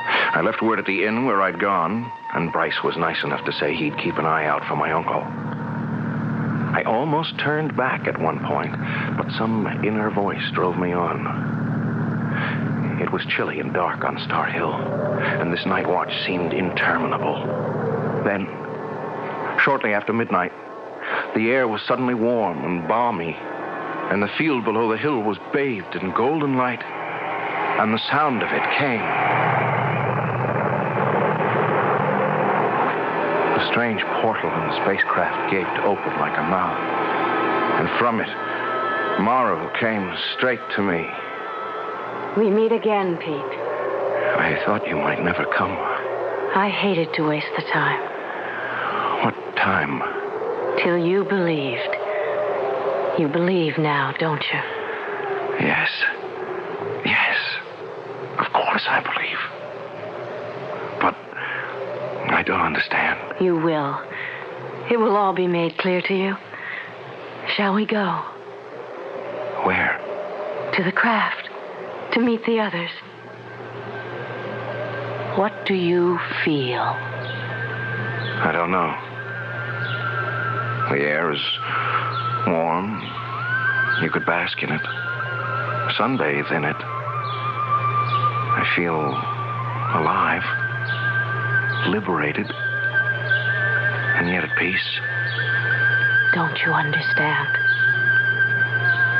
I left word at the inn where I'd gone, and Bryce was nice enough to say he'd keep an eye out for my uncle. I almost turned back at one point, but some inner voice drove me on. It was chilly and dark on Star Hill, and this night watch seemed interminable. Then, shortly after midnight, the air was suddenly warm and balmy, and the field below the hill was bathed in golden light, and the sound of it came. The strange portal in the spacecraft gaped open like a mouth, and from it, Maru came straight to me. We meet again, Pete. I thought you might never come. I hated to waste the time. What time? Till you believed. You believe now, don't you? Yes. Yes. Of course I believe. But I don't understand. You will. It will all be made clear to you. Shall we go? Where? To the craft. To meet the others. What do you feel? I don't know. The air is warm. You could bask in it. Sunbathe in it. I feel alive. Liberated. And yet at peace. Don't you understand?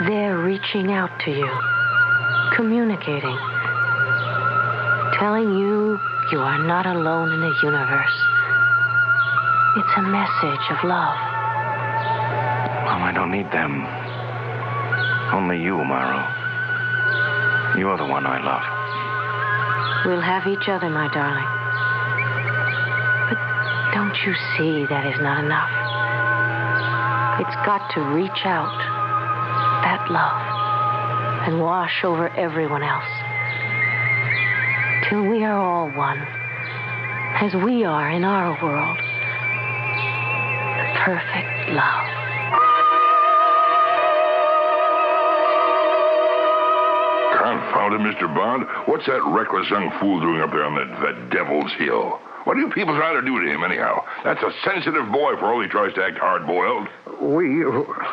They're reaching out to you. Communicating. Telling you you are not alone in the universe. It's a message of love. Well, I don't need them. Only you, Maro. You're the one I love. We'll have each other, my darling. But don't you see that is not enough? It's got to reach out, that love, and wash over everyone else. Till we are all one, as we are in our world. Perfect love. Confound it, Mr. Bond. What's that reckless young fool doing up there on that Devil's Hill? What do you people try to do to him, anyhow? That's a sensitive boy for all he tries to act hard-boiled. We,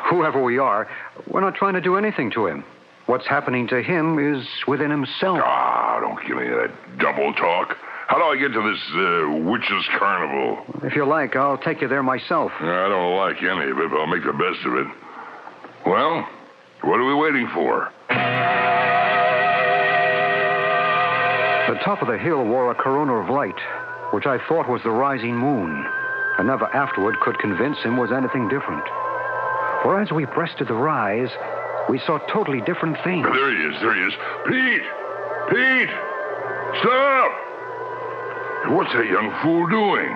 whoever we are, we're not trying to do anything to him. What's happening to him is within himself. Ah, don't give me that double talk. How do I get to this witches' carnival? If you like, I'll take you there myself. I don't like any of it, but I'll make the best of it. Well, what are we waiting for? The top of the hill wore a corona of light, which I thought was the rising moon, and never afterward could convince him was anything different. For as we breasted the rise, we saw totally different things. There he is. Pete! Pete! Stop! What's that young fool doing?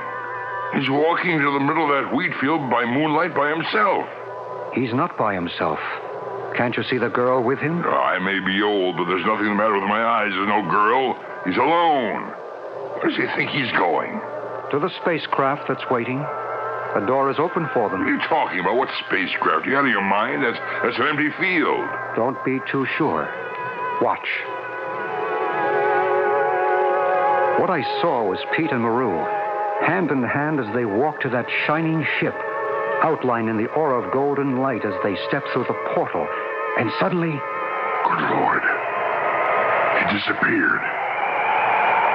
He's walking into the middle of that wheat field by moonlight by himself. He's not by himself. Can't you see the girl with him? I may be old, but there's nothing the matter with my eyes. There's no girl. He's alone. Where does he think he's going? To the spacecraft that's waiting. The door is open for them. What are you talking about? What spacecraft? Are you out of your mind? That's an empty field. Don't be too sure. Watch. What I saw was Pete and Maru, hand in hand as they walked to that shining ship, outlined in the aura of golden light as they stepped through the portal. And suddenly... Good Lord. He disappeared.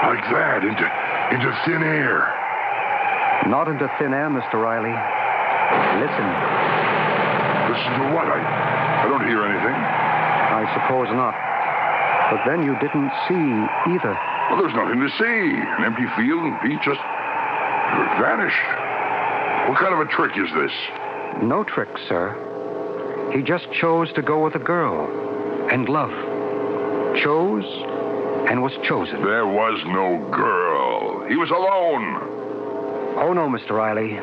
Like that, into thin air. Not into thin air, Mr. Riley. Listen. Listen to what? I don't hear anything. I suppose not. But then you didn't see either. Well, there's nothing to see. An empty field and Pete just vanished. What kind of a trick is this? No trick, sir. He just chose to go with a girl and love. Chose and was chosen. There was no girl. He was alone. Oh, no, Mr. Riley.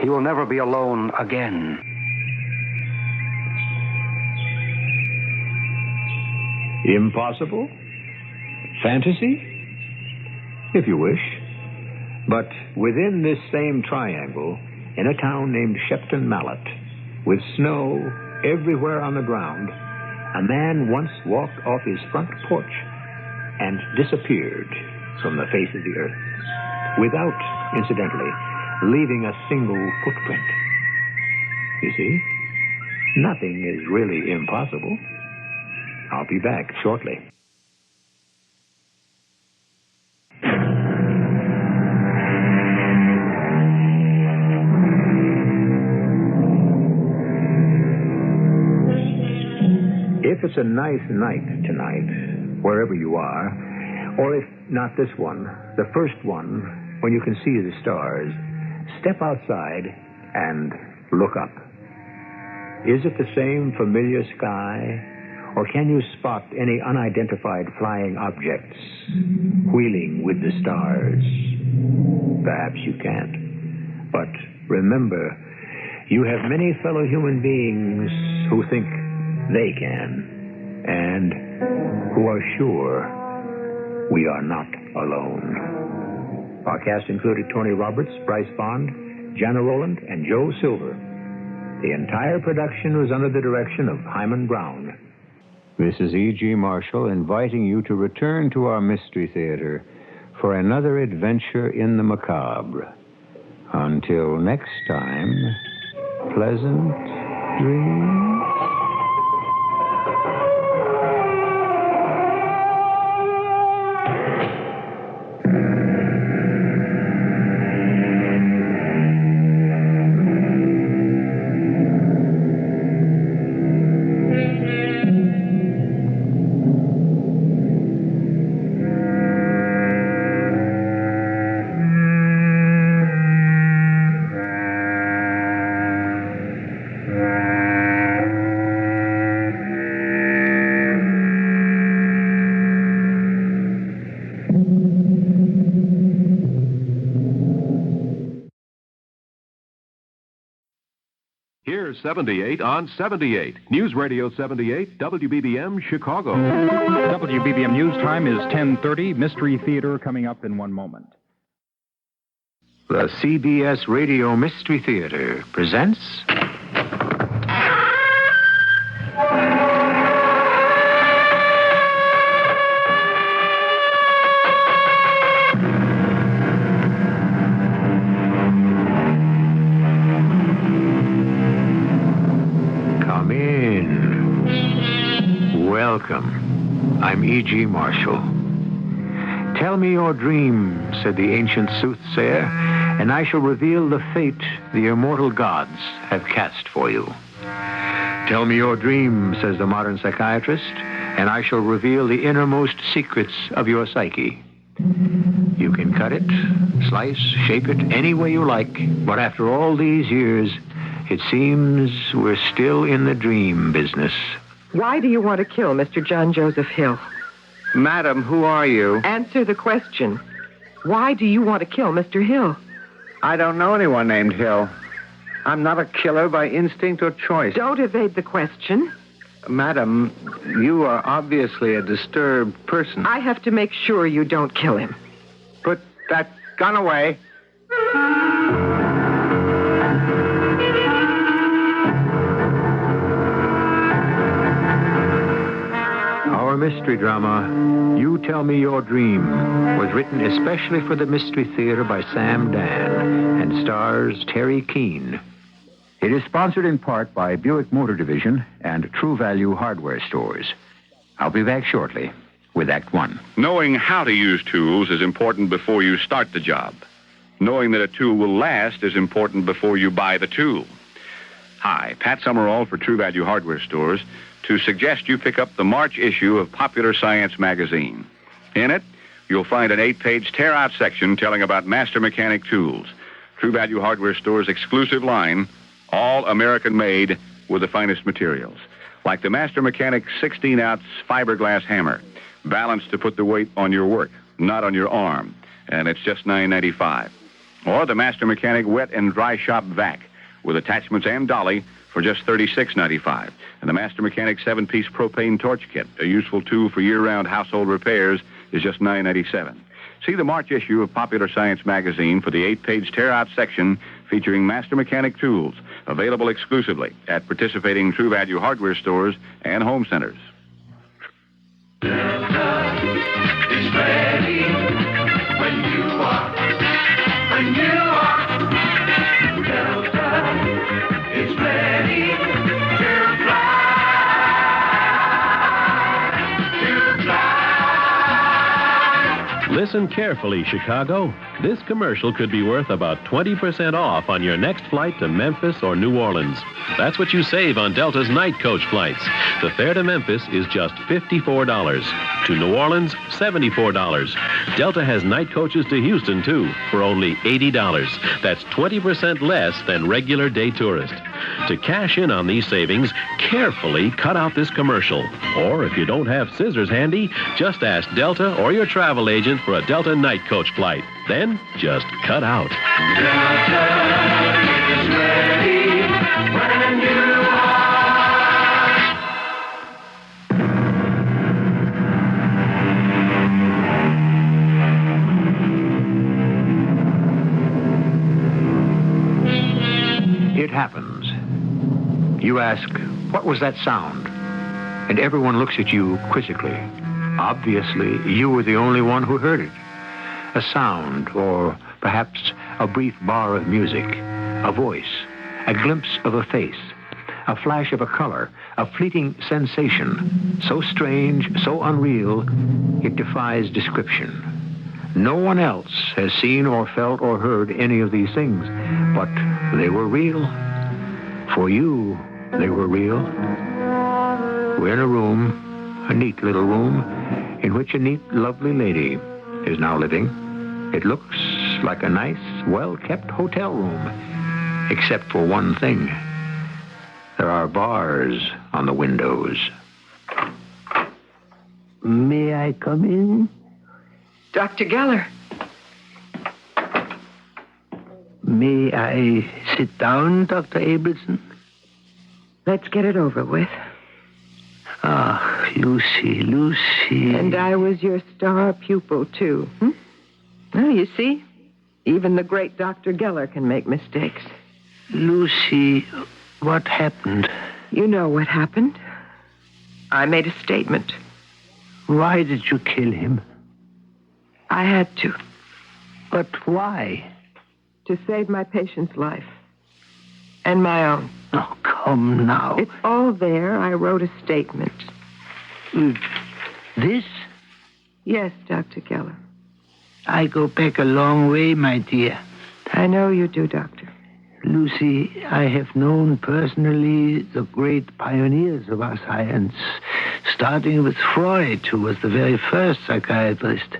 He will never be alone again. Impossible? Fantasy? If you wish. But within this same triangle, in a town named Shepton Mallet, with snow everywhere on the ground, a man once walked off his front porch and disappeared from the face of the earth, without, incidentally, leaving a single footprint. You see, nothing is really impossible. I'll be back shortly. If it's a nice night tonight, wherever you are, or if not this one, the first one, when you can see the stars, step outside and look up. Is it the same familiar sky, Or can you spot any unidentified flying objects wheeling with the stars? Perhaps you can't. But remember, you have many fellow human beings who think they can, and who are sure we are not alone. Our cast included Tony Roberts, Bryce Bond, Jana Rowland, and Joe Silver. The entire production was under the direction of Hyman Brown. This is E.G. Marshall inviting you to return to our Mystery Theater for another adventure in the macabre. Until next time, pleasant dreams. Here's 78 on 78. News Radio 78, WBBM, Chicago. WBBM News Time is 10:30. Mystery Theater coming up in one moment. The CBS Radio Mystery Theater presents... Come in. Welcome. I'm E.G. Marshall. Tell me your dream, said the ancient soothsayer, and I shall reveal the fate the immortal gods have cast for you. Tell me your dream, says the modern psychiatrist, and I shall reveal the innermost secrets of your psyche. You can cut it, slice, shape it any way you like, but after all these years, it seems we're still in the dream business. Why do you want to kill Mr. John Joseph Hill? Madam, who are you? Answer the question. Why do you want to kill Mr. Hill? I don't know anyone named Hill. I'm not a killer by instinct or choice. Don't evade the question. Madam, you are obviously a disturbed person. I have to make sure you don't kill him. Put that gun away. Our mystery drama, You Tell Me Your Dream, was written especially for the Mystery Theater by Sam Dan and stars Terry Keane. It is sponsored in part by Buick Motor Division and True Value Hardware Stores. I'll be back shortly with Act One. Knowing how to use tools is important before you start the job. Knowing that a tool will last is important before you buy the tool. Hi, Pat Summerall for True Value Hardware Stores to suggest you pick up the March issue of Popular Science magazine. In it, you'll find an 8-page tear-out section telling about Master Mechanic tools, True Value Hardware Store's exclusive line, all American-made with the finest materials, like the Master Mechanic 16-ounce fiberglass hammer, balanced to put the weight on your work, not on your arm, and it's just $9.95. Or the Master Mechanic wet and dry shop vac with attachments and dolly for just $36.95. And the Master Mechanic 7-piece propane torch kit, a useful tool for year-round household repairs, is just $9.97. See the March issue of Popular Science magazine for the 8-page tear-out section featuring Master Mechanic tools, available exclusively at participating True Value Hardware Stores and home centers. Delta is ready when you are. When you are. Delta is ready to fly. Listen carefully, Chicago. This commercial could be worth about 20% off on your next flight to Memphis or New Orleans. That's what you save on Delta's night coach flights. The fare to Memphis is just $54. To New Orleans, $74. Delta has night coaches to Houston, too, for only $80. That's 20% less than regular day tourist. To cash in on these savings, carefully cut out this commercial. Or if you don't have scissors handy, just ask Delta or your travel agent for a Delta night coach flight. Then just cut out. Delta is ready when you It happens. You ask, what was that sound? And everyone looks at you quizzically. Obviously, you were the only one who heard it. A sound, or perhaps a brief bar of music, a voice, a glimpse of a face, a flash of a color, a fleeting sensation, so strange, so unreal, it defies description. No one else has seen or felt or heard any of these things, but they were real. For you, they were real. We're in a room, a neat little room, in which a neat, lovely lady is now living. It looks like a nice, well-kept hotel room, except for one thing. There are bars on the windows. May I come in? Dr. Geller. May I sit down, Dr. Abelson? Let's get it over with. Ah, Lucy. And I was your star pupil, too. Well, you see, even the great Dr. Geller can make mistakes. Lucy, what happened? You know what happened. I made a statement. Why did you kill him? I had to. But why? To save my patient's life. And my own. Oh, come now. It's all there. I wrote a statement. This? Yes, Dr. Geller. I go back a long way, my dear. I know you do, Doctor. Lucy, I have known personally the great pioneers of our science, starting with Freud, who was the very first psychiatrist.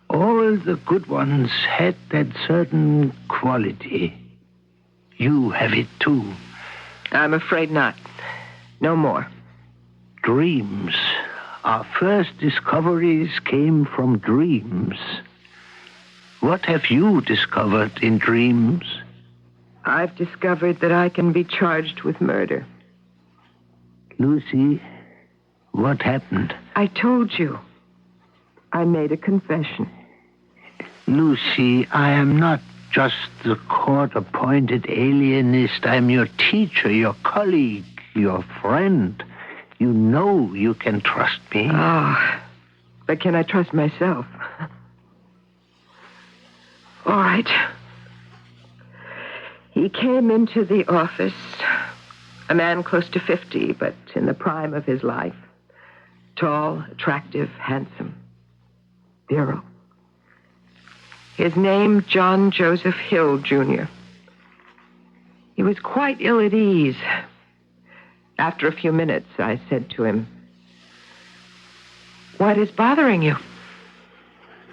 All the good ones had that certain quality. You have it, too. I'm afraid not. No more. Dreams. Our first discoveries came from dreams. What have you discovered in dreams? I've discovered that I can be charged with murder. Lucy, what happened? I told you. I made a confession. Lucy, I am not just the court-appointed alienist. I'm your teacher, your colleague, your friend. You know you can trust me. Oh, but can I trust myself? All right. He came into the office, a man close to 50, but in the prime of his life. Tall, attractive, handsome. Virile. His name, John Joseph Hill, Jr. He was quite ill at ease. After a few minutes, I said to him, "What is bothering you?"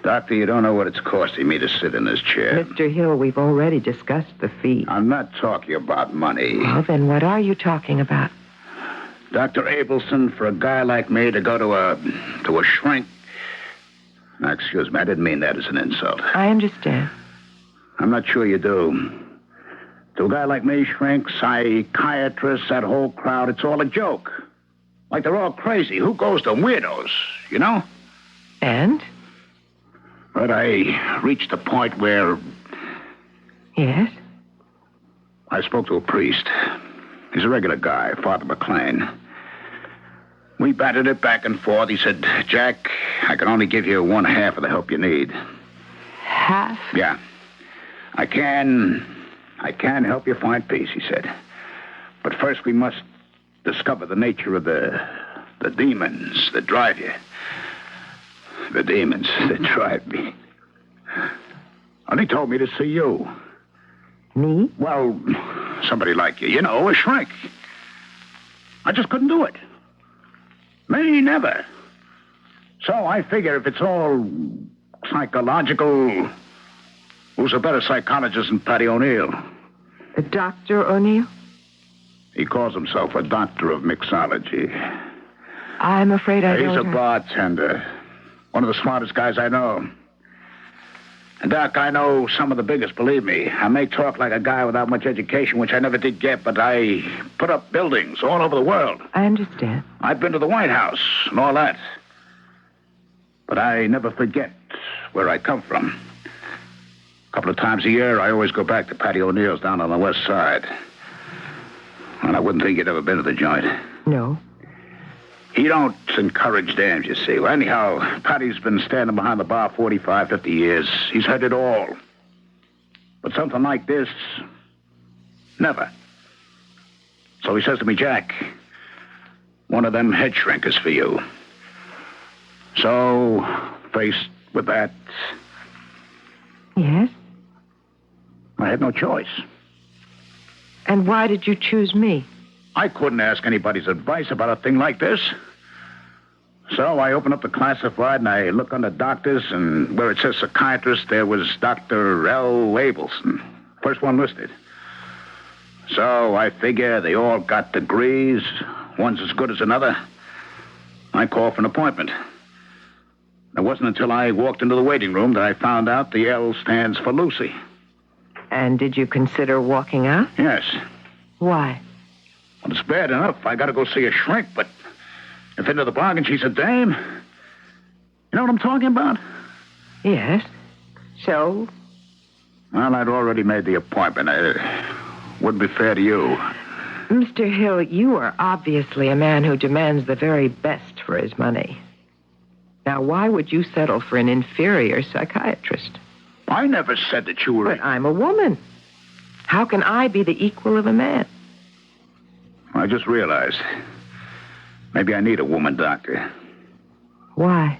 Doctor, you don't know what it's costing me to sit in this chair. Mr. Hill, we've already discussed the fee. I'm not talking about money. Well, then what are you talking about? Dr. Abelson, for a guy like me to go to a shrink... Now, excuse me, I didn't mean that as an insult. I understand. I'm not sure you do. To a guy like me, shrink, psychiatrists, that whole crowd, it's all a joke. Like they're all crazy. Who goes to weirdos, you know? And? But I reached a point where... Yes? I spoke to a priest. He's a regular guy, Father McLean. We batted it back and forth. He said, "Jack, I can only give you 1/2 of the help you need." Half? Yeah. I can help you find peace, he said. But first we must discover the nature of the demons that drive you. The demons that drive me. And he told me to see you. Me? Well, somebody like you. You know, a shrink. I just couldn't do it. Me, never. So I figure if it's all psychological, who's a better psychologist than Patty O'Neill? Dr. O'Neill? He calls himself a doctor of mixology. I'm afraid I don't... He's a bartender. One of the smartest guys I know. And, Doc, I know some of the biggest, believe me. I may talk like a guy without much education, which I never did get, but I put up buildings all over the world. I understand. I've been to the White House and all that. But I never forget where I come from. A couple of times a year, I always go back to Patty O'Neill's down on the west side. And I wouldn't think you'd ever been to the joint. No. He don't encourage dams, you see. Well, anyhow, Patty's been standing behind the bar 45, 50 years. He's heard it all. But something like this, never. So he says to me, Jack, one of them head shrinkers for you. So, faced with that... Yes? I had no choice. And why did you choose me? I couldn't ask anybody's advice about a thing like this. So I opened up the classified and I looked under doctors, and where it says psychiatrist, there was Dr. L. Abelson, first one listed. So I figure they all got degrees, one's as good as another. I called for an appointment. It wasn't until I walked into the waiting room that I found out the L stands for Lucy. And did you consider walking out? Yes. Why? Well, it's bad enough. I got to go see a shrink, but if into the bargain she's a dame, you know what I'm talking about? Yes. So? Well, I'd already made the appointment. It wouldn't be fair to you. Mr. Hill, you are obviously a man who demands the very best for his money. Now, why would you settle for an inferior psychiatrist? I never said that you were... But I'm a woman. How can I be the equal of a man? I just realized maybe I need a woman doctor. Why?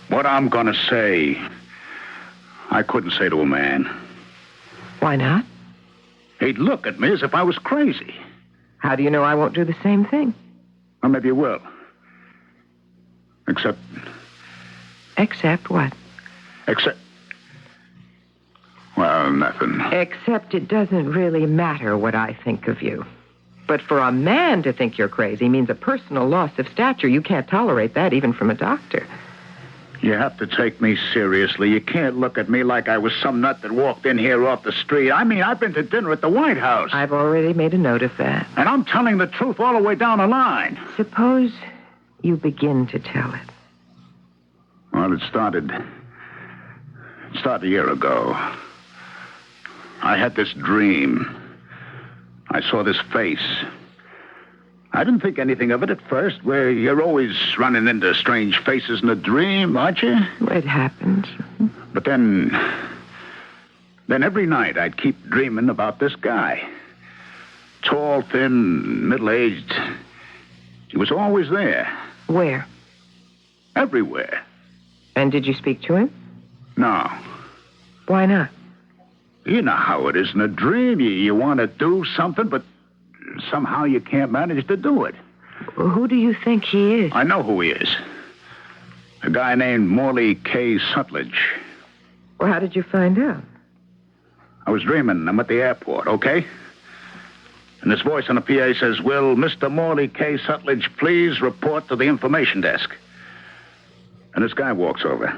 What I'm going to say, I couldn't say to a man. Why not? He'd look at me as if I was crazy. How do you know I won't do the same thing? Or maybe you will. Except... Except what? Except... Well, nothing. Except it doesn't really matter what I think of you. But for a man to think you're crazy means a personal loss of stature. You can't tolerate that even from a doctor. You have to take me seriously. You can't look at me like I was some nut that walked in here off the street. I mean, I've been to dinner at the White House. I've already made a note of that. And I'm telling the truth all the way down the line. Suppose you begin to tell it. Well, it started a year ago. I had this dream. I saw this face. I didn't think anything of it at first, where you're always running into strange faces in a dream, aren't you? It happens. But then every night I'd keep dreaming about this guy. Tall, thin, middle-aged. He was always there. Where? Everywhere. And did you speak to him? No. Why not? You know how it is in a dream. You want to do something, but somehow you can't manage to do it. Who do you think he is? I know who he is. A guy named Morley K. Sutledge. Well, how did you find out? I was dreaming. I'm at the airport, okay? And this voice on the PA says, "Will Mr. Morley K. Sutledge please report to the information desk?" And this guy walks over.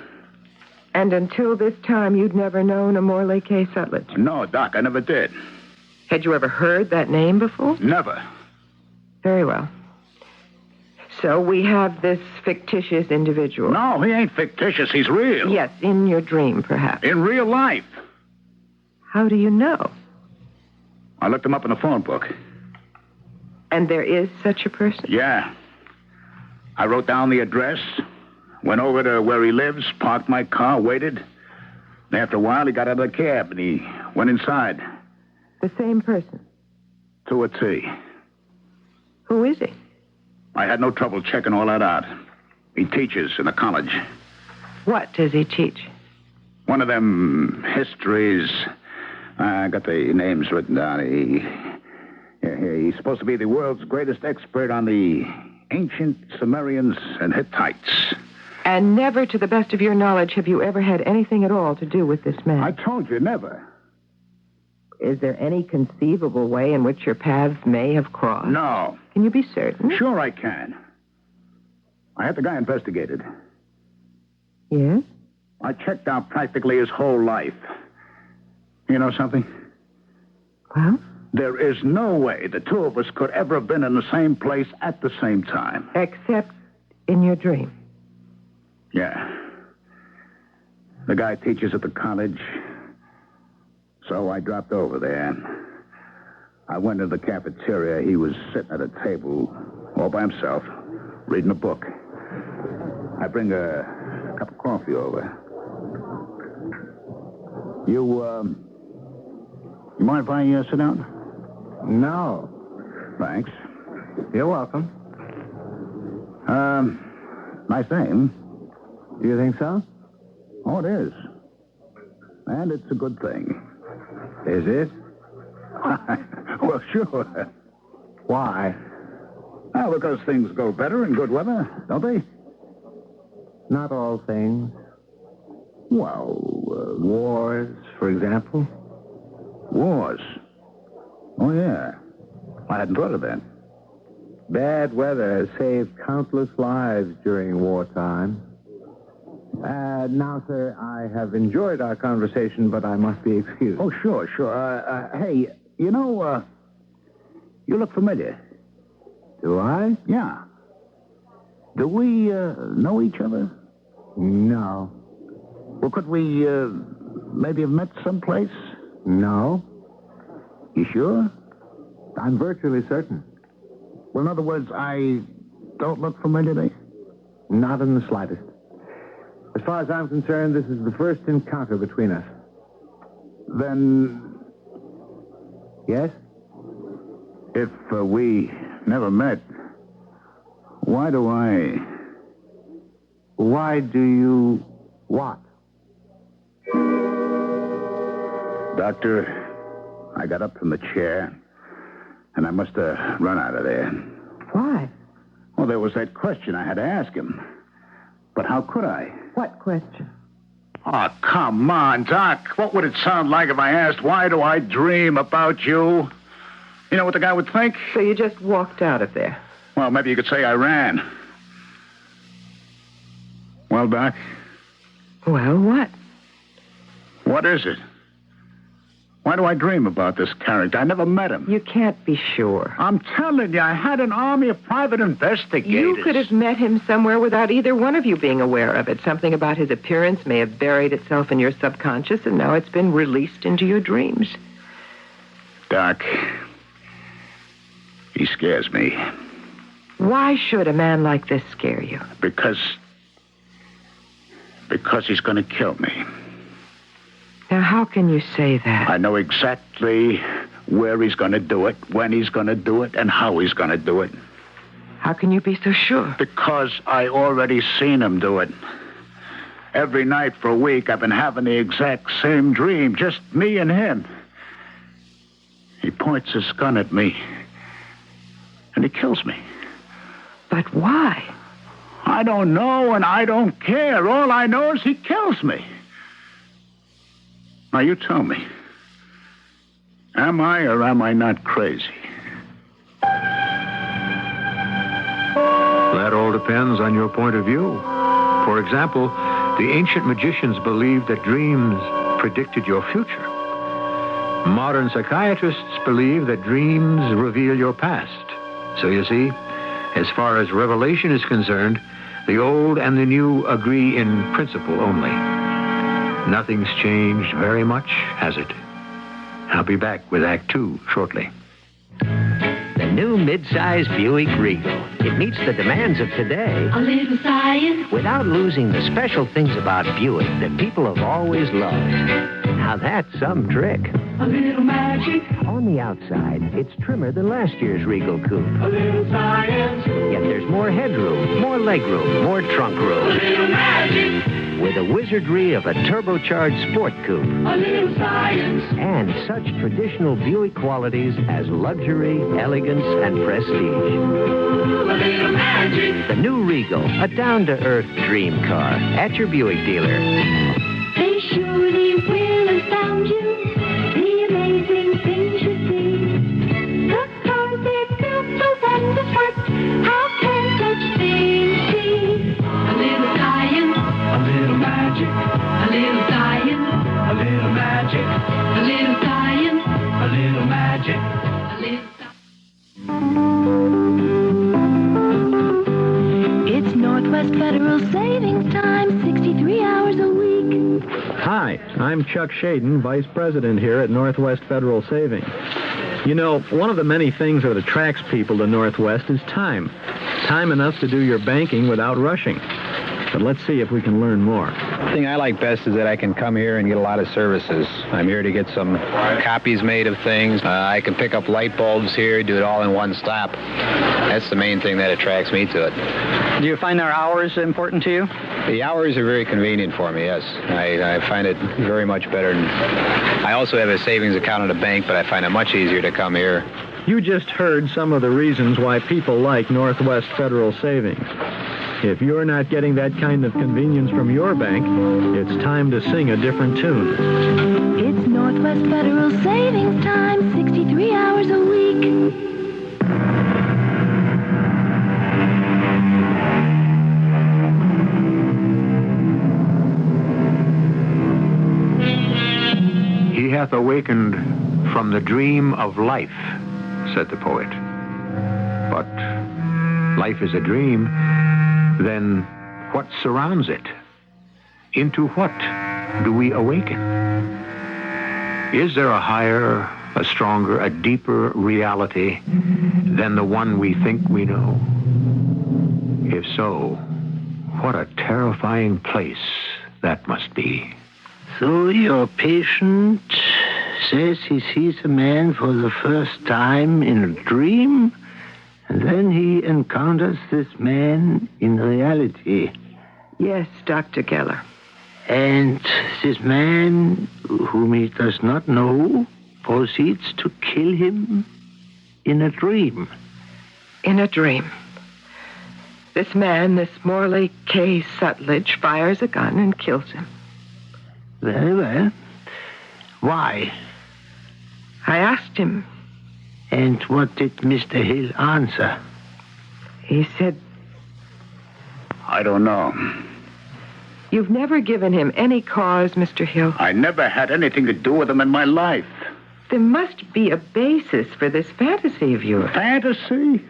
And until this time, you'd never known a Morley K. Sutledge? No, Doc, I never did. Had you ever heard that name before? Never. Very well. So we have this fictitious individual. No, he ain't fictitious. He's real. Yes, in your dream, perhaps. In real life. How do you know? I looked him up in the phone book. And there is such a person? Yeah. I wrote down the address, went over to where he lives, parked my car, waited. And after a while, he got out of the cab and he went inside. The same person? To a T. Who is he? I had no trouble checking all that out. He teaches in a college. What does he teach? One of them histories. I got the names written down. He's supposed to be the world's greatest expert on the ancient Sumerians and Hittites. And never, to the best of your knowledge, have you ever had anything at all to do with this man? I told you, never. Is there any conceivable way in which your paths may have crossed? No. Can you be certain? Sure I can. I had the guy investigated. Yes? I checked out practically his whole life. You know something? Well? There is no way the two of us could ever have been in the same place at the same time. Except in your dream. Yeah. The guy teaches at the college. So I dropped over there. I went to the cafeteria. He was sitting at a table all by himself, reading a book. I bring a cup of coffee over. You mind if I sit down? No. Thanks. You're welcome. Nice name. Do you think so? Oh, it is. And it's a good thing. Is it? Well, sure. Why? Well, because things go better in good weather, don't they? Not all things. Well, wars, for example. Wars? Oh, yeah. I hadn't thought of that. Bad weather has saved countless lives during wartime. Now, sir, I have enjoyed our conversation, but I must be excused. Oh, sure. Hey, you know, you look familiar. Do I? Yeah. Do we know each other? No. Well, could we maybe have met someplace? No. You sure? I'm virtually certain. Well, in other words, I don't look familiar to you? Not in the slightest. As far as I'm concerned, this is the first encounter between us. Then... Yes? If we never met, why do I... Why do you... what? Doctor, I got up from the chair, and I must have run out of there. Why? Well, there was that question I had to ask him. But how could I? What question? Oh, come on, Doc. What would it sound like if I asked, why do I dream about you? You know what the guy would think? So you just walked out of there? Well, maybe you could say I ran. Well, Doc? Well, what? What is it? Why do I dream about this character? I never met him. You can't be sure. I'm telling you, I had an army of private investigators. You could have met him somewhere without either one of you being aware of it. Something about his appearance may have buried itself in your subconscious, and now it's been released into your dreams. Doc, he scares me. Why should a man like this scare you? Because he's going to kill me. Now, how can you say that? I know exactly where he's going to do it, when he's going to do it, and how he's going to do it. How can you be so sure? Because I already seen him do it. Every night for a week, I've been having the exact same dream, just me and him. He points his gun at me, and he kills me. But why? I don't know, and I don't care. All I know is he kills me. Now, you tell me. Am I or am I not crazy? That all depends on your point of view. For example, the ancient magicians believed that dreams predicted your future. Modern psychiatrists believe that dreams reveal your past. So you see, as far as revelation is concerned, the old and the new agree in principle only. Nothing's changed very much, has it? I'll be back with Act 2 shortly. The new mid-size Buick Regal. It meets the demands of today. A little science. Without losing the special things about Buick that people have always loved. Now that's some trick. A little magic. On the outside, it's trimmer than last year's Regal Coupe. A little science. Yet there's more headroom, more legroom, more trunk room. A little magic. with the wizardry of a turbocharged sport coupe. A little science. And such traditional Buick qualities as luxury, elegance, and prestige. Ooh, a little magic. The new Regal, a down-to-earth dream car at your Buick dealer. They surely will astound you. The amazing things you see. The cars they're built so wondrous. How can such things be? A little science, a little magic, a little science, a little magic, a little science, a little magic, a little science. It's Northwest Federal Savings Time, 63 hours a week. Hi, I'm Chuck Shaden, Vice President here at Northwest Federal Savings. You know, one of the many things that attracts people to Northwest is time. Time enough to do your banking without rushing. But let's see if we can learn more. The thing I like best is that I can come here and get a lot of services. I'm here to get some copies made of things. I can pick up light bulbs here, do it all in one stop. That's the main thing that attracts me to it. Do you find our hours important to you? The hours are very convenient for me, yes. I find it very much better. And I also have a savings account at a bank, but I find it much easier to come here. You just heard some of the reasons why people like Northwest Federal Savings. If you're not getting that kind of convenience from your bank, it's time to sing a different tune. It's Northwest Federal Savings Time, 63 hours a week. He hath awakened from the dream of life, said the poet. But life is a dream. Then what surrounds it? Into what do we awaken? Is there a higher, a stronger, a deeper reality than the one we think we know? If so, what a terrifying place that must be. So your patient says he sees a man for the first time in a dream, and then he encounters this man in reality. Yes, Dr. Geller. And this man, whom he does not know, proceeds to kill him in a dream. In a dream. This man, this Morley K. Sutledge, fires a gun and kills him. Very well. Why? I asked him. And what did Mr. Hill answer? He said, I don't know. You've never given him any cause, Mr. Hill. I never had anything to do with him in my life. There must be a basis for this fantasy of yours. Fantasy?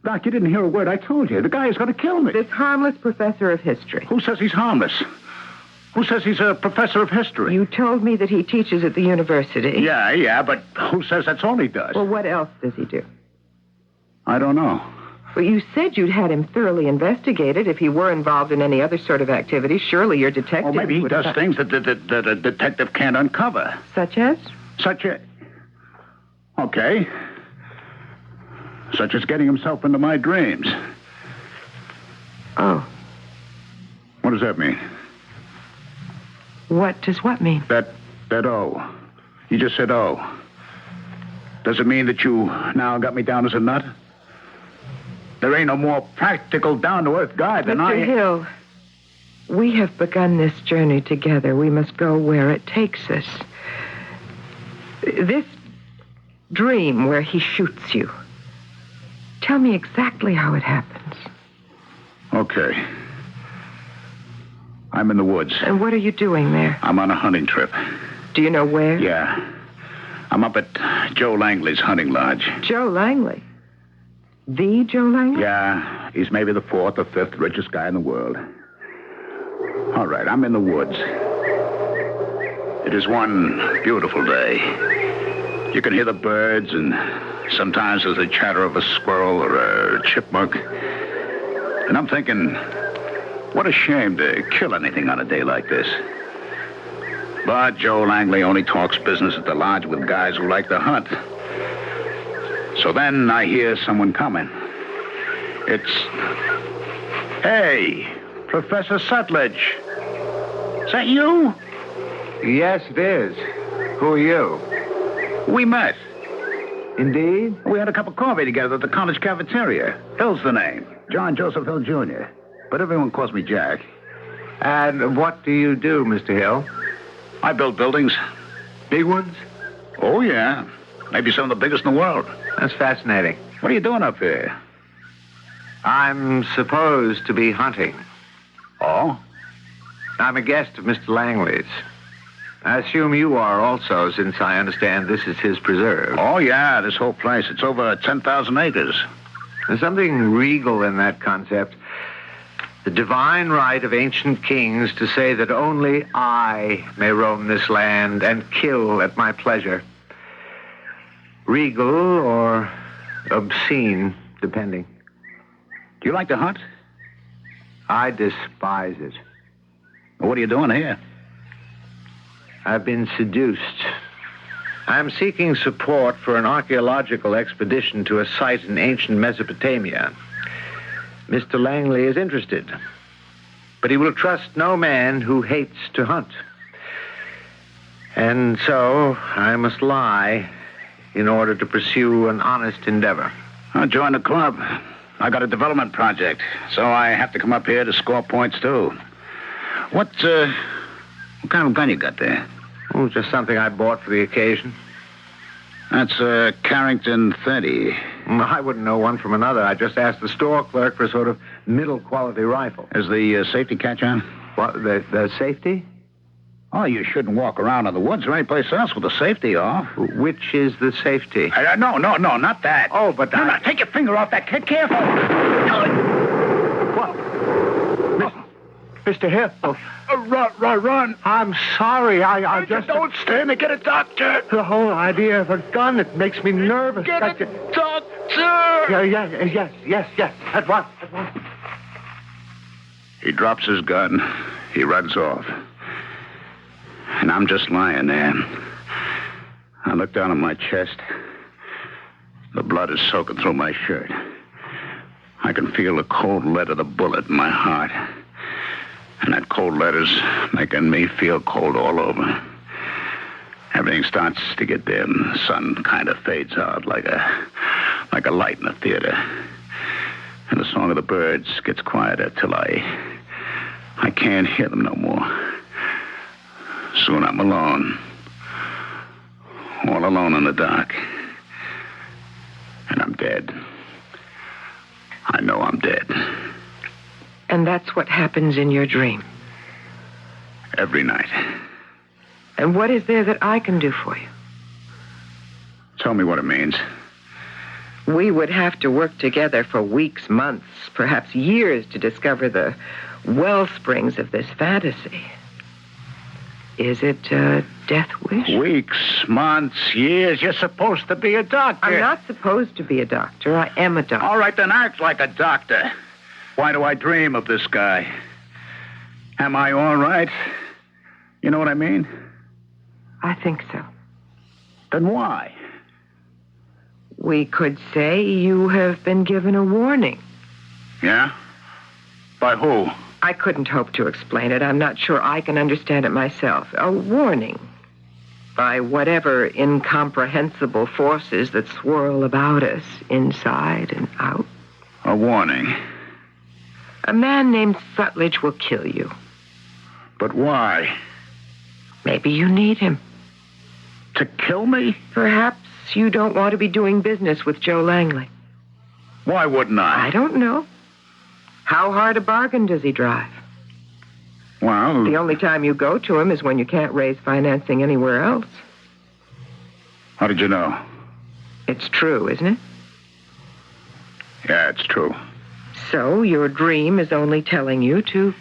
Doc, you didn't hear a word I told you. The guy is going to kill me. This harmless professor of history. Who says he's harmless? Who says he's a professor of history? You told me that he teaches at the university. Yeah, but who says that's all he does? Well, what else does he do? I don't know. Well, you said you'd had him thoroughly investigated. If he were involved in any other sort of activity, surely your detective... Well, maybe he would does have... things that a detective can't uncover. Such as? Okay. Such as getting himself into my dreams. Oh. What does that mean? What does what mean? That O. You just said O. Does it mean that you now got me down as a nut? There ain't no more practical, down-to-earth guy than I am. Mr. Hill, we have begun this journey together. We must go where it takes us. This dream where he shoots you. Tell me exactly how it happens. Okay. I'm in the woods. And what are you doing there? I'm on a hunting trip. Do you know where? Yeah. I'm up at Joe Langley's hunting lodge. Joe Langley? The Joe Langley? Yeah. He's maybe the 4th or 5th richest guy in the world. All right, I'm in the woods. It is one beautiful day. You can hear the birds, and sometimes there's the chatter of a squirrel or a chipmunk. And I'm thinking, what a shame to kill anything on a day like this. But Joe Langley only talks business at the lodge with guys who like to hunt. So then I hear someone coming. It's... Hey, Professor Sutledge. that you? Yes, it is. Who are you? We met. Indeed? We had a cup of coffee together at the college cafeteria. Hill's the name. John Joseph Hill, Jr. But everyone calls me Jack. And what do you do, Mr. Hill? I build buildings. Big ones? Oh, yeah. Maybe some of the biggest in the world. That's fascinating. What are you doing up here? I'm supposed to be hunting. Oh? I'm a guest of Mr. Langley's. I assume you are also, since I understand this is his preserve. Oh, yeah, this whole place. It's over 10,000 acres. There's something regal in that concept. The divine right of ancient kings to say that only I may roam this land and kill at my pleasure. Regal or obscene, depending. Do you like to hunt? I despise it. What are you doing here? I've been seduced. I'm seeking support for an archaeological expedition to a site in ancient Mesopotamia. Mr. Langley is interested, but he will trust no man who hates to hunt. And so I must lie in order to pursue an honest endeavor. I'll join the club. I got a development project, so I have to come up here to score points, too. What kind of gun you got there? Oh, just something I bought for the occasion. That's a Carrington 30. I wouldn't know one from another. I just asked the store clerk for a sort of middle-quality rifle. Is the safety catch on? What, the safety? Oh, you shouldn't walk around in the woods or anyplace else with the safety off. Which is the safety? No, not that. Oh, but no, take your finger off that. Careful. What? Mr. Hill. Run. I'm sorry. I just... Don't stand and get a doctor. The whole idea of a gun, it makes me nervous. Get a doctor. Yes. At once. He drops his gun. He runs off. And I'm just lying there. I look down at my chest. The blood is soaking through my shirt. I can feel the cold lead of the bullet in my heart. And that cold lead is making me feel cold all over. Everything starts to get dim. The sun kind of fades out like a light in a theater. And the song of the birds gets quieter till I can't hear them no more. Soon I'm alone. All alone in the dark. And I'm dead. I know I'm dead. And that's what happens in your dream. Every night. And what is there that I can do for you? Tell me what it means. We would have to work together for weeks, months, perhaps years to discover the well springs of this fantasy. Is it a death wish? Weeks, months, years. You're supposed to be a doctor. I'm not supposed to be a doctor. I am a doctor. All right, then act like a doctor. Why do I dream of this guy? Am I all right? You know what I mean? I think so. Then why? We could say you have been given a warning. Yeah? By who? I couldn't hope to explain it. I'm not sure I can understand it myself. A warning. By whatever incomprehensible forces that swirl about us, inside and out. A warning. A man named Sutledge will kill you. But why? Maybe you need him. To kill me? Perhaps you don't want to be doing business with Joe Langley. Why wouldn't I? I don't know. How hard a bargain does he drive? Well... The only time you go to him is when you can't raise financing anywhere else. How did you know? It's true, isn't it? Yeah, it's true. So your dream is only telling you to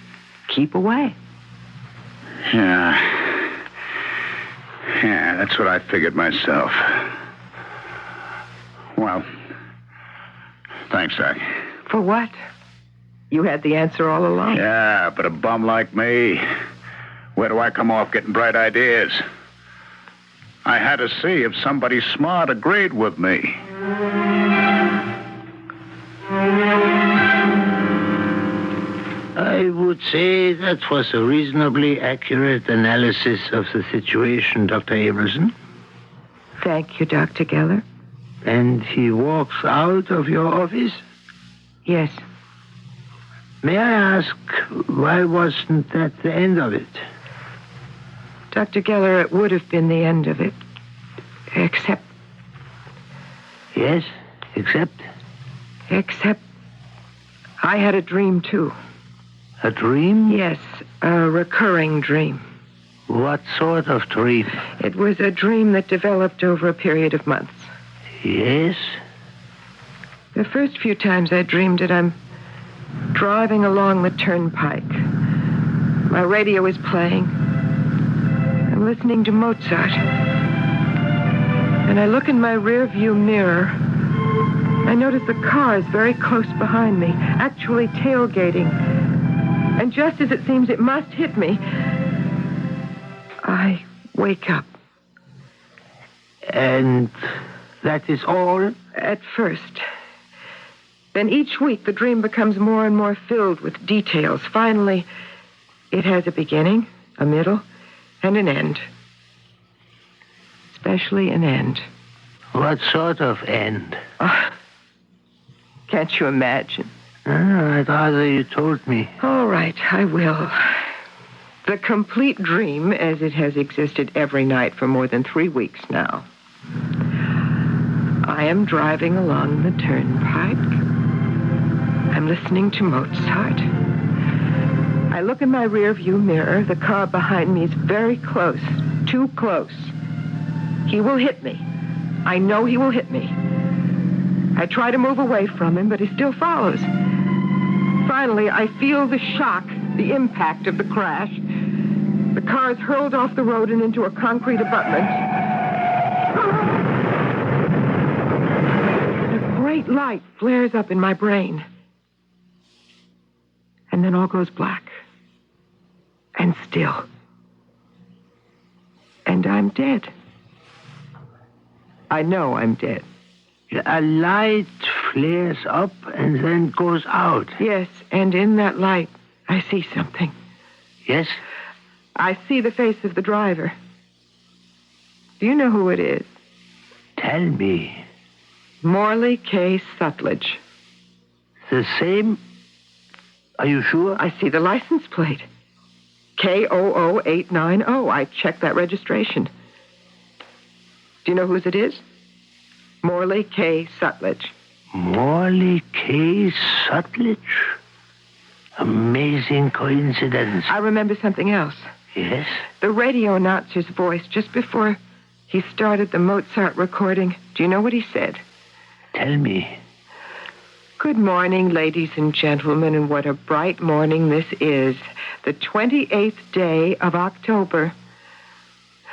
keep away. Yeah, that's what I figured myself. Well, thanks, Zach. For what? You had the answer all along. Yeah, but a bum like me, where do I come off getting bright ideas? I had to see if somebody smart agreed with me. I would say that was a reasonably accurate analysis of the situation, Dr. Abelson. Thank you, Dr. Geller. And he walks out of your office? Yes. May I ask, why wasn't that the end of it? Dr. Geller, it would have been the end of it. Except... Yes, except? Except I had a dream, too. A dream? Yes, a recurring dream. What sort of dream? It was a dream that developed over a period of months. Yes? The first few times I dreamed it, I'm driving along the turnpike. My radio is playing. I'm listening to Mozart. And I look in my rear-view mirror. I notice the car is very close behind me, actually tailgating. And just as it seems it must hit me, I wake up. And that is all? At first. Then each week the dream becomes more and more filled with details. Finally, it has a beginning, a middle, and an end. Especially an end. What sort of end? Can't you imagine? I'd rather you told me. All right, I will. The complete dream, as it has existed every night for more than 3 weeks now. I am driving along the turnpike. I'm listening to Mozart. I look in my rearview mirror. The car behind me is very close, too close. He will hit me. I know he will hit me. I try to move away from him, but he still follows. Finally, I feel the shock, the impact of the crash. The car is hurled off the road and into a concrete abutment. A great light flares up in my brain. And then all goes black. And still. And I'm dead. I know I'm dead. A light flares up and then goes out. Yes, and in that light, I see something. Yes? I see the face of the driver. Do you know who it is? Tell me. Morley K. Sutledge. The same? Are you sure? I see the license plate. K00890. I checked that registration. Do you know whose it is? Morley K. Sutledge. Morley K. Sutledge? Amazing coincidence. I remember something else. Yes? The radio announcer's voice just before he started the Mozart recording. Do you know what he said? Tell me. Good morning, ladies and gentlemen, and what a bright morning this is. The 28th day of October.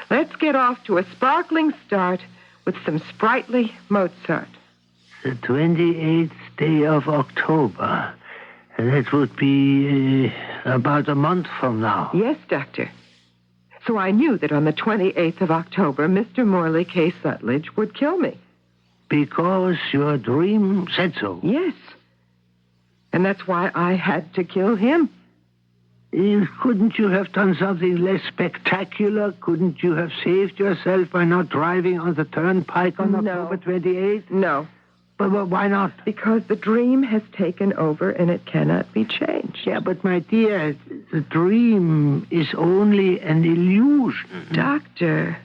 Let's get off to a sparkling start with some sprightly Mozart. The 28th day of October. That would be about a month from now. Yes, Doctor. So I knew that on the 28th of October, Mr. Morley K. Sutledge would kill me. Because your dream said so? Yes. And that's why I had to kill him. Couldn't you have done something less spectacular? Couldn't you have saved yourself by not driving on the turnpike on October 28th? No. But why not? Because the dream has taken over and it cannot be changed. Yeah, but my dear, the dream is only an illusion. Doctor,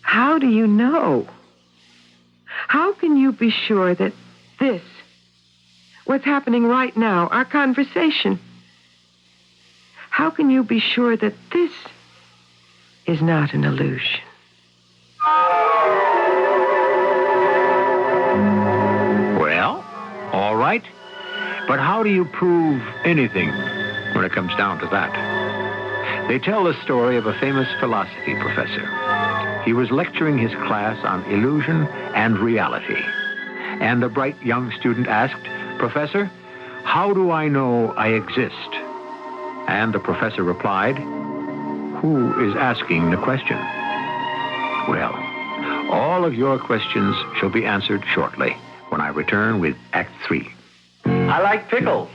how do you know? How can you be sure that this, what's happening right now, our conversation, how can you be sure that this is not an illusion? Well, all right. But how do you prove anything when it comes down to that? They tell the story of a famous philosophy professor. He was lecturing his class on illusion and reality. And a bright young student asked, "Professor, how do I know I exist?" And the professor replied, "Who is asking the question?" Well, all of your questions shall be answered shortly when I return with Act 3. I like pickles.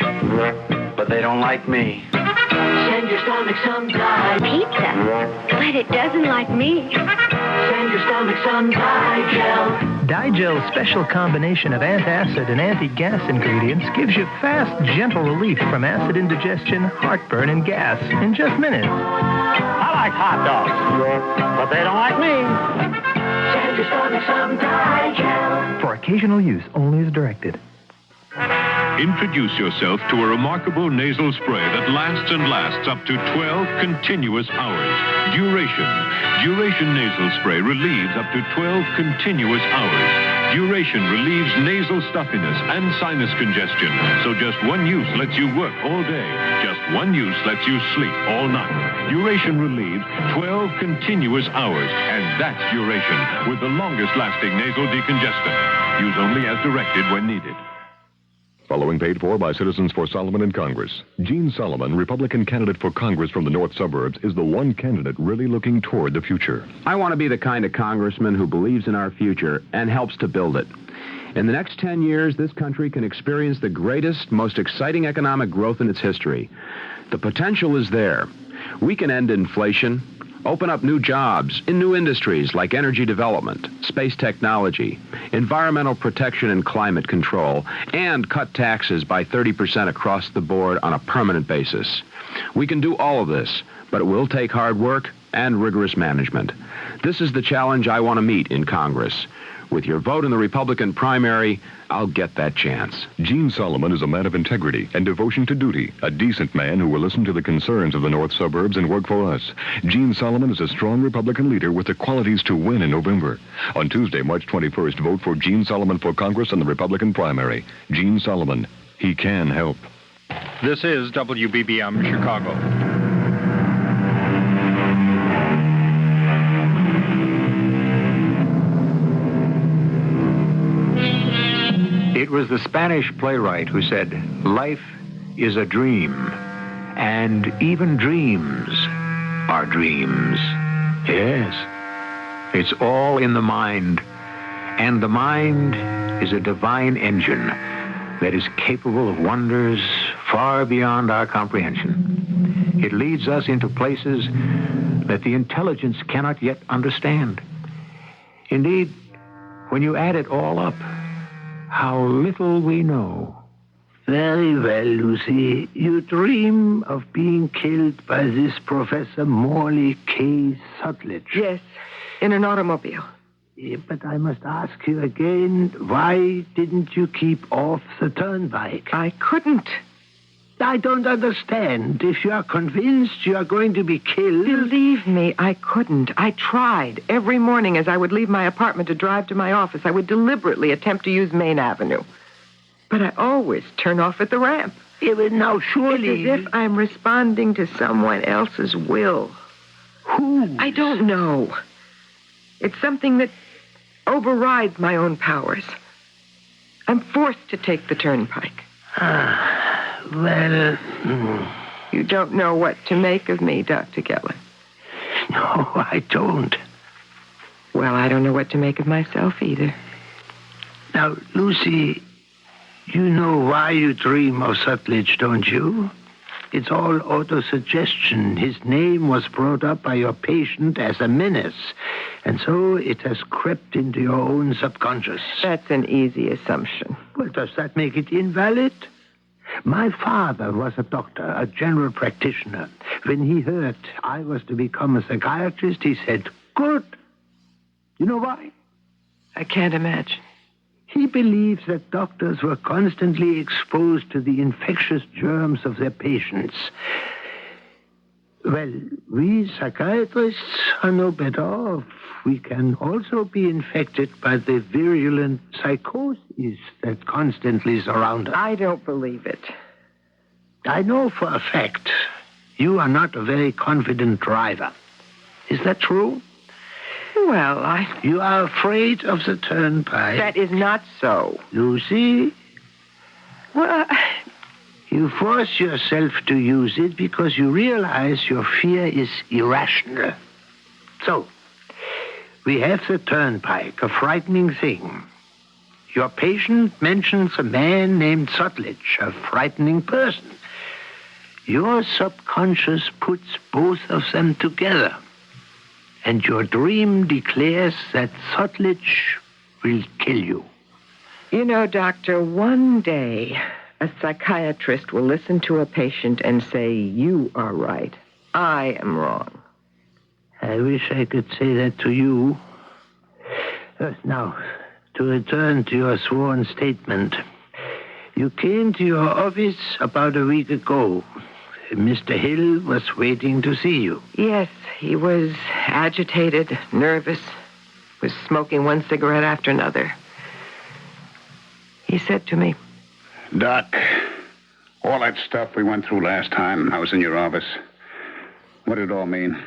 but they don't like me. Send your stomach some pizza, but it doesn't like me. Send your stomach some Digel. Digel's special combination of antacid and anti-gas ingredients gives you fast, gentle relief from acid indigestion, heartburn, and gas in just minutes. I like hot dogs, but they don't like me. Send your stomach some Digel. For occasional use only as directed. Introduce yourself to a remarkable nasal spray that lasts and lasts up to 12 continuous hours. Duration nasal spray relieves up to 12 continuous hours. Duration relieves nasal stuffiness and sinus congestion. So just one use lets you work all day. Just one use lets you sleep all night. Duration relieves 12 continuous hours. And that's Duration with the longest lasting nasal decongestant. Use only as directed when needed. Following paid for by Citizens for Solomon in Congress. Gene Solomon, Republican candidate for Congress from the North Suburbs, is the one candidate really looking toward the future. I want to be the kind of congressman who believes in our future and helps to build it. In the next 10 years, this country can experience the greatest, most exciting economic growth in its history. The potential is there. We can end inflation, open up new jobs in new industries like energy development, space technology, environmental protection and climate control, and cut taxes by 30% across the board on a permanent basis. We can do all of this, but it will take hard work and rigorous management. This is the challenge I want to meet in Congress. With your vote in the Republican primary, I'll get that chance. Gene Solomon is a man of integrity and devotion to duty, a decent man who will listen to the concerns of the North Suburbs and work for us. Gene Solomon is a strong Republican leader with the qualities to win in November. On Tuesday, March 21st, vote for Gene Solomon for Congress in the Republican primary. Gene Solomon, he can help. This is WBBM Chicago. It was the Spanish playwright who said, "Life is a dream, and even dreams are dreams." Yes, it's all in the mind, and the mind is a divine engine that is capable of wonders far beyond our comprehension. It leads us into places that the intelligence cannot yet understand. Indeed, when you add it all up, how little we know. Very well, Lucy. You dream of being killed by this Professor Morley K. Sutledge. Yes, in an automobile. But I must ask you again, why didn't you keep off the turnpike? I couldn't. I don't understand. If you are convinced you are going to be killed... Believe me, I couldn't. I tried. Every morning as I would leave my apartment to drive to my office, I would deliberately attempt to use Main Avenue. But I always turn off at the ramp. Now, surely... It's as if I'm responding to someone else's will. Who? I don't know. It's something that overrides my own powers. I'm forced to take the turnpike. Well... You don't know what to make of me, Dr. Geller. No, I don't. Well, I don't know what to make of myself either. Now, Lucy, you know why you dream of Sutledge, don't you? It's all autosuggestion. His name was brought up by your patient as a menace, and so it has crept into your own subconscious. That's an easy assumption. Well, does that make it invalid? My father was a doctor, a general practitioner. When he heard I was to become a psychiatrist, he said, "Good." You know why? I can't imagine. He believes that doctors were constantly exposed to the infectious germs of their patients. Well, we psychiatrists are no better off. We can also be infected by the virulent psychoses that constantly surround us. I don't believe it. I know for a fact you are not a very confident driver. Is that true? Well, You are afraid of the turnpike. That is not so. Lucy? Well, You force yourself to use it because you realize your fear is irrational. So, we have the turnpike, a frightening thing. Your patient mentions a man named Sutledge, a frightening person. Your subconscious puts both of them together. And your dream declares that Sutledge will kill you. You know, Doctor, one day a psychiatrist will listen to a patient and say, you are right. I am wrong. I wish I could say that to you. Now, to return to your sworn statement. You came to your office about a week ago. Mr. Hill was waiting to see you. Yes, he was agitated, nervous, was smoking one cigarette after another. He said to me, Doc, all that stuff we went through last time I was in your office, what did it all mean?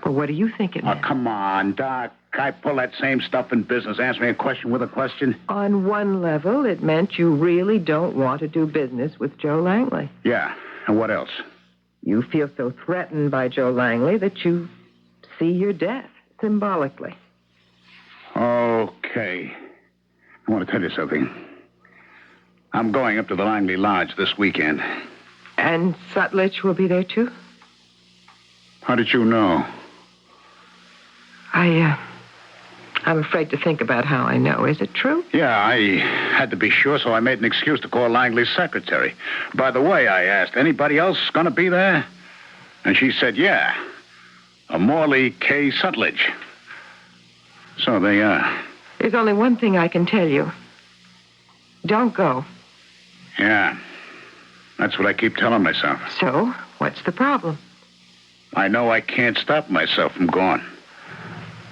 Well, what do you think it meant? Oh, come on, Doc. I pull that same stuff in business. Ask me a question with a question. On one level, it meant you really don't want to do business with Joe Langley. Yeah, and what else? You feel so threatened by Joe Langley that you see your death, symbolically. Okay. I want to tell you something. I'm going up to the Langley Lodge this weekend. And Sutledge will be there, too? How did you know? I'm afraid to think about how I know. Is it true? Yeah, I had to be sure, so I made an excuse to call Langley's secretary. By the way, I asked, anybody else going to be there? And she said, yeah, a Morley K. Sutledge. So they are. There's only one thing I can tell you. Don't go. Yeah, that's what I keep telling myself. So, what's the problem? I know I can't stop myself from going.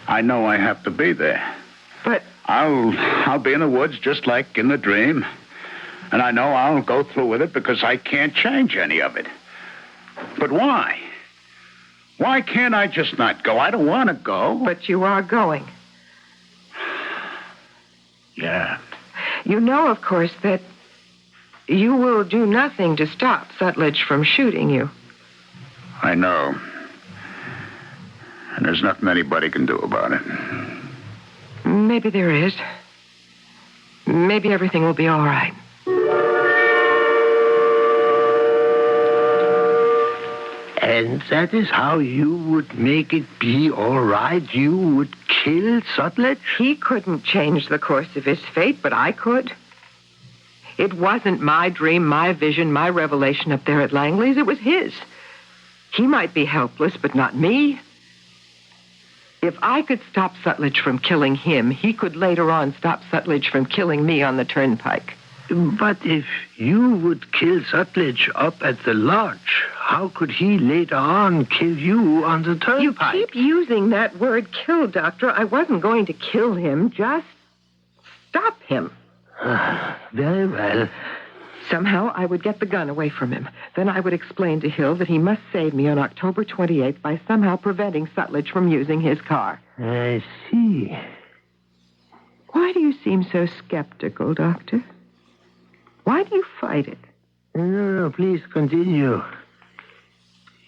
I know I have to be there. But I'll be in the woods just like in the dream. And I know I'll go through with it because I can't change any of it. But why? Why can't I just not go? I don't want to go. But you are going. Yeah. You know, of course, that you will do nothing to stop Sutledge from shooting you. I know. And there's nothing anybody can do about it. Maybe there is. Maybe everything will be all right. And that is how you would make it be all right? You would kill Sutledge? He couldn't change the course of his fate, but I could. It wasn't my dream, my vision, my revelation up there at Langley's. It was his. He might be helpless, but not me. If I could stop Sutledge from killing him, he could later on stop Sutledge from killing me on the turnpike. But if you would kill Sutledge up at the lodge, how could he later on kill you on the turnpike? You keep using that word kill, Doctor. I wasn't going to kill him, just stop him. Very well. Somehow I would get the gun away from him. Then I would explain to Hill that he must save me on October 28th by somehow preventing Sutledge from using his car. I see. Why do you seem so skeptical, Doctor? Why do you fight it? No, please continue.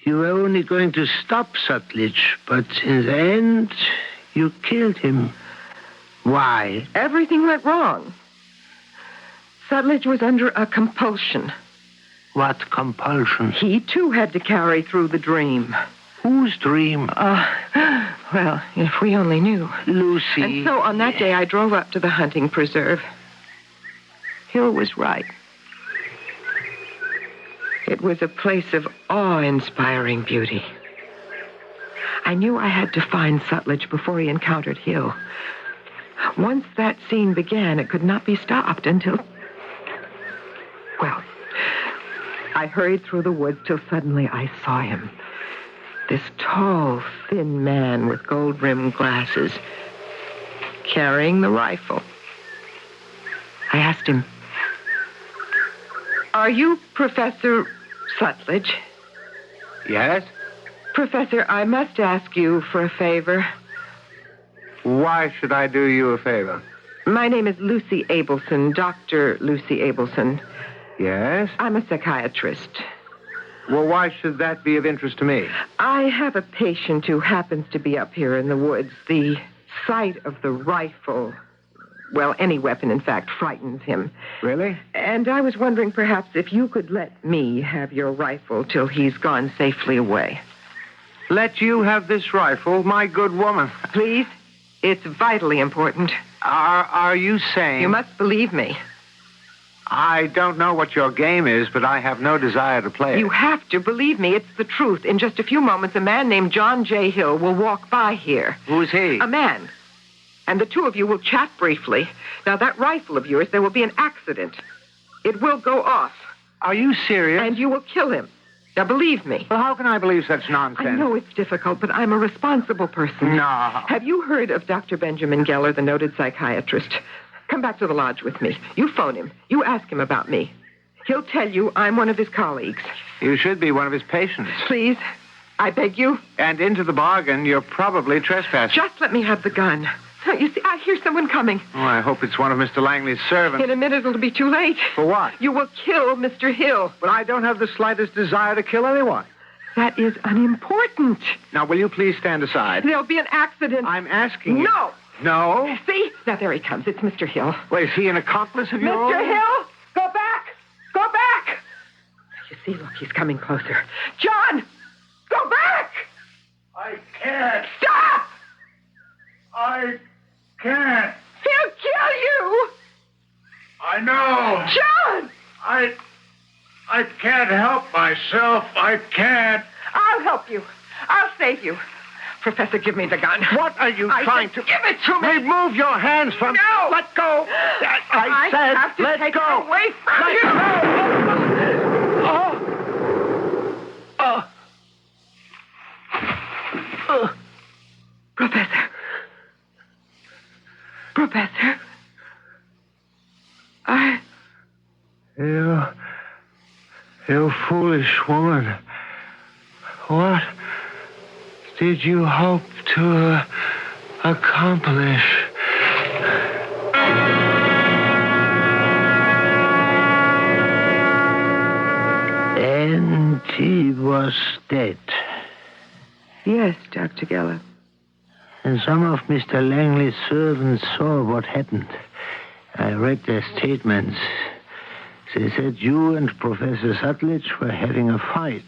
You were only going to stop Sutledge, but in the end, you killed him. Why? Everything went wrong. Sutledge was under a compulsion. What compulsion? He, too, had to carry through the dream. Whose dream? Well, if we only knew. Lucy. And so on that day, I drove up to the hunting preserve. Hill was right. It was a place of awe-inspiring beauty. I knew I had to find Sutledge before he encountered Hill. Once that scene began, it could not be stopped until... Well, I hurried through the woods till suddenly I saw him. This tall, thin man with gold-rimmed glasses, carrying the rifle. I asked him, "Are you Professor Sutledge?" Yes? Professor, I must ask you for a favor. Why should I do you a favor? My name is Lucy Abelson, Dr. Lucy Abelson. Yes? I'm a psychiatrist. Well, why should that be of interest to me? I have a patient who happens to be up here in the woods. The sight of the rifle Well, any weapon, in fact, frightens him. Really? And I was wondering perhaps if you could let me have your rifle till he's gone safely away. Let you have this rifle, my good woman. Please? It's vitally important. Are you saying... You must believe me. I don't know what your game is, but I have no desire to play it. You have to believe me. It's the truth. In just a few moments, a man named John J. Hill will walk by here. Who's he? A man. And the two of you will chat briefly. Now, that rifle of yours, there will be an accident. It will go off. Are you serious? And you will kill him. Now, believe me. Well, how can I believe such nonsense? I know it's difficult, but I'm a responsible person. No. Have you heard of Dr. Benjamin Geller, the noted psychiatrist? Come back to the lodge with me. You phone him. You ask him about me. He'll tell you I'm one of his colleagues. You should be one of his patients. Please, I beg you. And into the bargain, you're probably trespassing. Just let me have the gun. You see, I hear someone coming. Oh, I hope it's one of Mr. Langley's servants. In a minute, it'll be too late. For what? You will kill Mr. Hill. But I don't have the slightest desire to kill anyone. That is unimportant. Now, will you please stand aside? There'll be an accident. I'm asking you. No. No? See? Now, there he comes. It's Mr. Hill. Wait, is he an accomplice of yours? Mr. Hill, go back. Go back. You see, look, he's coming closer. John, go back. I can't. Stop. I can't. He'll kill you. I know. John. I can't help myself. I can't. I'll help you. I'll save you. Professor, give me the gun. What are you trying to... Give it to me. Remove your hands from... No. Let go. I said, have to let take go. It away from let you. Go. Professor. Professor. You foolish woman. What did you hope to accomplish? And he was dead. Yes, Dr. Geller. And some of Mr. Langley's servants saw what happened. I read their statements. They said you and Professor Sutledge were having a fight.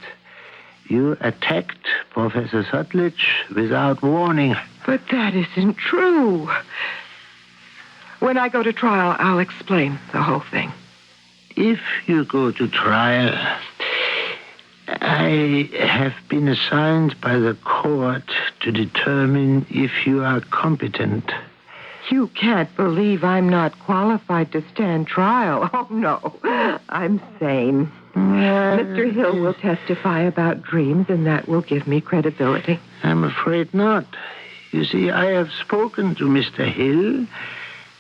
You attacked Professor Sutledge without warning. But that isn't true. When I go to trial, I'll explain the whole thing. If you go to trial, I have been assigned by the court to determine if you are competent. You can't believe I'm not qualified to stand trial. Oh, no. I'm sane. Mr. Hill will testify about dreams, and that will give me credibility. I'm afraid not. You see, I have spoken to Mr. Hill,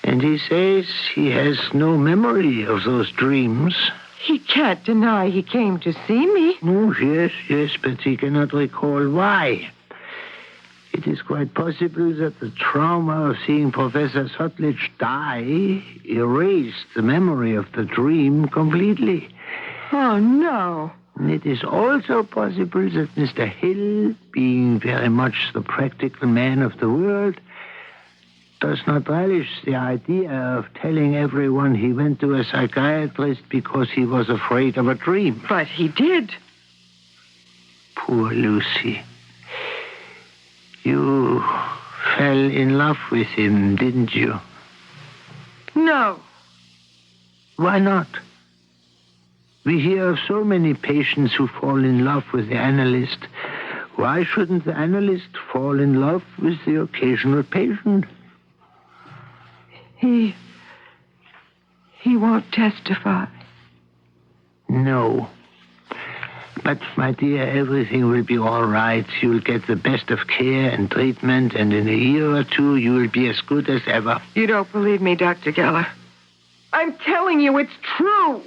and he says he has no memory of those dreams. He can't deny he came to see me. Oh, yes, but he cannot recall why. It is quite possible that the trauma of seeing Professor Sutledge die erased the memory of the dream completely. Oh, no. And it is also possible that Mr. Hill, being very much the practical man of the world, does not relish the idea of telling everyone he went to a psychiatrist because he was afraid of a dream. But he did. Poor Lucy. You fell in love with him, didn't you? No. Why not? We hear of so many patients who fall in love with the analyst. Why shouldn't the analyst fall in love with the occasional patient? He won't testify. No. But, my dear, everything will be all right. You'll get the best of care and treatment, and in a year or two, you will be as good as ever. You don't believe me, Dr. Geller. I'm telling you it's true.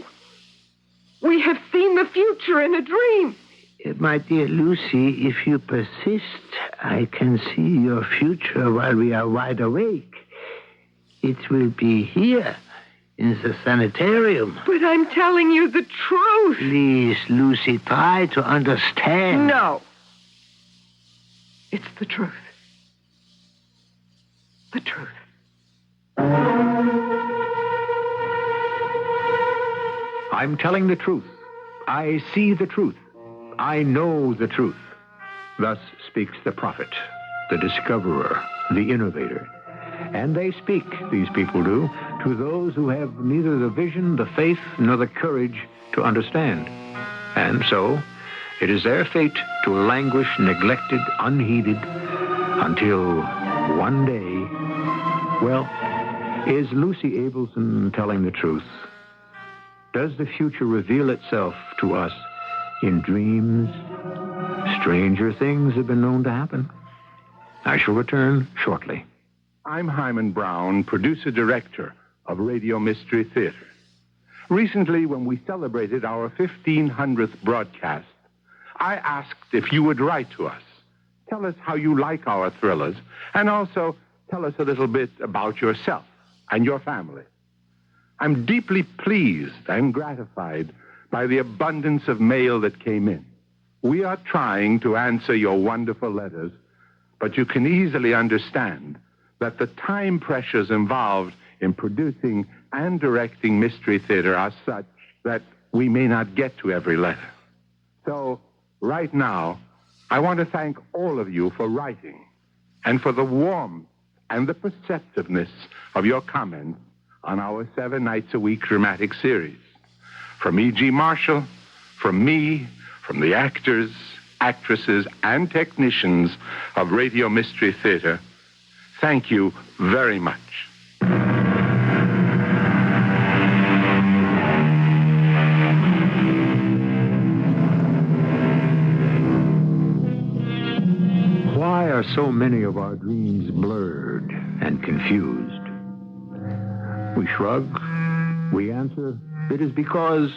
We have seen the future in a dream. My dear Lucy, if you persist, I can see your future while we are wide awake. It will be here, in the sanitarium. But I'm telling you the truth. Please, Lucy, try to understand. No. It's the truth. The truth. I'm telling the truth. I see the truth. I know the truth. Thus speaks the prophet, the discoverer, the innovator. And they speak, these people do, to those who have neither the vision, the faith, nor the courage to understand. And so, it is their fate to languish neglected, unheeded, until one day, well, is Lucy Abelson telling the truth? Does the future reveal itself to us in dreams? Stranger things have been known to happen. I shall return shortly. I'm Hyman Brown, producer-director of Radio Mystery Theater. Recently, when we celebrated our 1500th broadcast, I asked if you would write to us. Tell us how you like our thrillers, and also tell us a little bit about yourself and your family. I'm deeply pleased and gratified by the abundance of mail that came in. We are trying to answer your wonderful letters, but you can easily understand that the time pressures involved in producing and directing Mystery Theater are such that we may not get to every letter. So, right now, I want to thank all of you for writing and for the warmth and the perceptiveness of your comments on our 7 nights a week dramatic series. From E.G. Marshall, from me, from the actors, actresses, and technicians of Radio Mystery Theater, thank you very much. Why are so many of our dreams blurred and confused? We shrug. We answer, it is because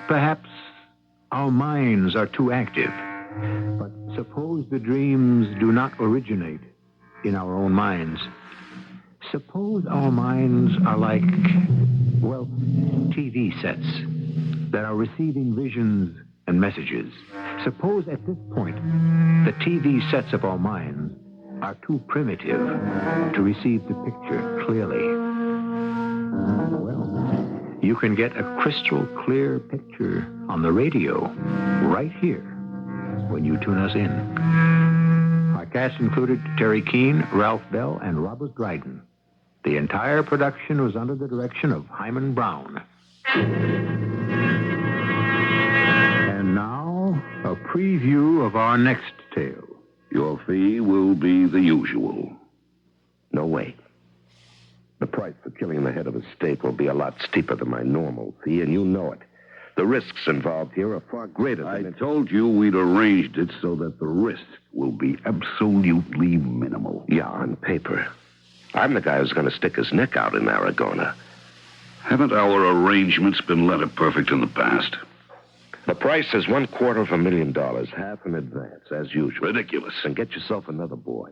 perhaps our minds are too active. But suppose the dreams do not originate in our own minds. Suppose our minds are like, well, TV sets that are receiving visions and messages. Suppose at this point, the TV sets of our minds are too primitive to receive the picture clearly. Well, you can get a crystal clear picture on the radio right here when you tune us in. Our cast included Terry Keane, Ralph Bell, and Robert Dryden. The entire production was under the direction of Hyman Brown. And now, a preview of our next tale. Your fee will be the usual. No way. The price for killing the head of a state will be a lot steeper than my normal fee, and you know it. The risks involved here are far greater than... I told you we'd arranged it so that the risk will be absolutely minimal. Yeah, on paper. I'm the guy who's going to stick his neck out in Aragona. Haven't our arrangements been letter perfect in the past? The price is $250,000, half in advance, as usual. Ridiculous. And get yourself another boy.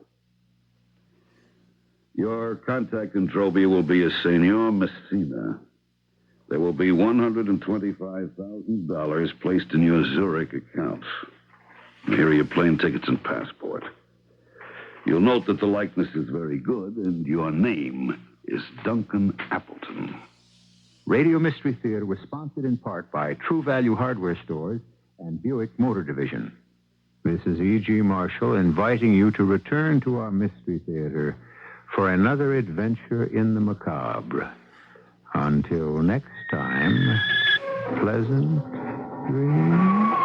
Your contact in Trobia will be a Senor Messina. There will be $125,000 placed in your Zurich account. Here are your plane tickets and passport. You'll note that the likeness is very good, and your name is Duncan Appleton. Radio Mystery Theater was sponsored in part by True Value Hardware Stores and Buick Motor Division. This is E.G. Marshall inviting you to return to our Mystery Theater for another adventure in the macabre. Until next time, pleasant dreams.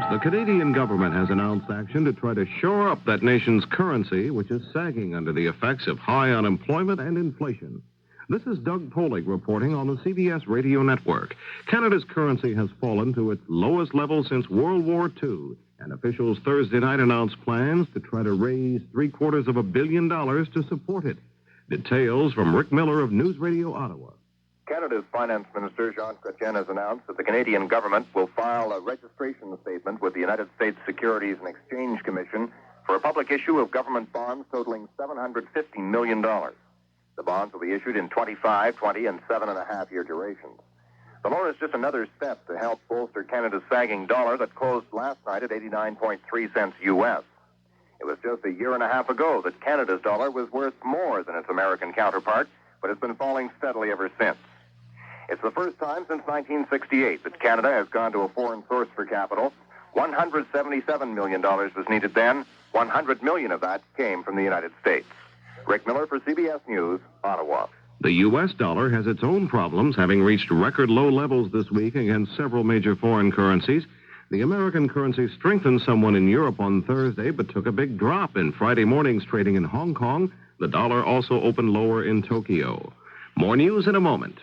The Canadian government has announced action to try to shore up that nation's currency, which is sagging under the effects of high unemployment and inflation. This is Doug Polig reporting on the CBS radio network. Canada's currency has fallen to its lowest level since World War II, and officials Thursday night announced plans to try to raise $750 million to support it. Details from Rick Miller of News Radio Ottawa. Canada's Finance Minister, Jean Chrétien, has announced that the Canadian government will file a registration statement with the United States Securities and Exchange Commission for a public issue of government bonds totaling $750 million. The bonds will be issued in 25, 20, and 7.5-year durations. The loan is just another step to help bolster Canada's sagging dollar that closed last night at 89.3 cents U.S. It was just a year and a half ago that Canada's dollar was worth more than its American counterpart, but it's been falling steadily ever since. It's the first time since 1968 that Canada has gone to a foreign source for capital. $177 million was needed then. $100 million of that came from the United States. Rick Miller for CBS News, Ottawa. The U.S. dollar has its own problems, having reached record low levels this week against several major foreign currencies. The American currency strengthened somewhat in Europe on Thursday, but took a big drop in Friday morning's trading in Hong Kong. The dollar also opened lower in Tokyo. More news in a moment.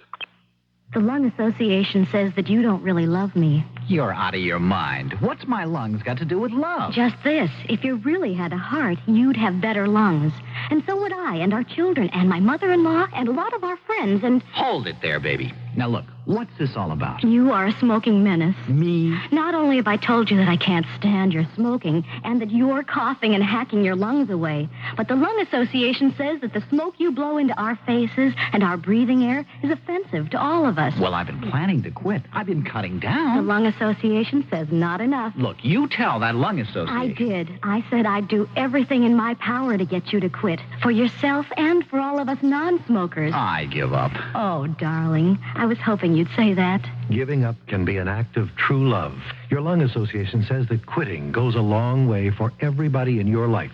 The Lung Association says that you don't really love me. You're out of your mind. What's my lungs got to do with love? Just this. If you really had a heart, you'd have better lungs. And so would I, and our children, and my mother-in-law, and a lot of our friends, and... Hold it there, baby. Now, look, what's this all about? You are a smoking menace. Me? Not only have I told you that I can't stand your smoking, and that you're coughing and hacking your lungs away, but the Lung Association says that the smoke you blow into our faces and our breathing air is offensive to all of us. Well, I've been planning to quit. I've been cutting down. The Lung Association says not enough. Look, you tell that Lung Association. I did. I said I'd do everything in my power to get you to quit. For yourself and for all of us non-smokers. I give up. Oh, darling. I was hoping you'd say that. Giving up can be an act of true love. Your Lung Association says that quitting goes a long way for everybody in your life.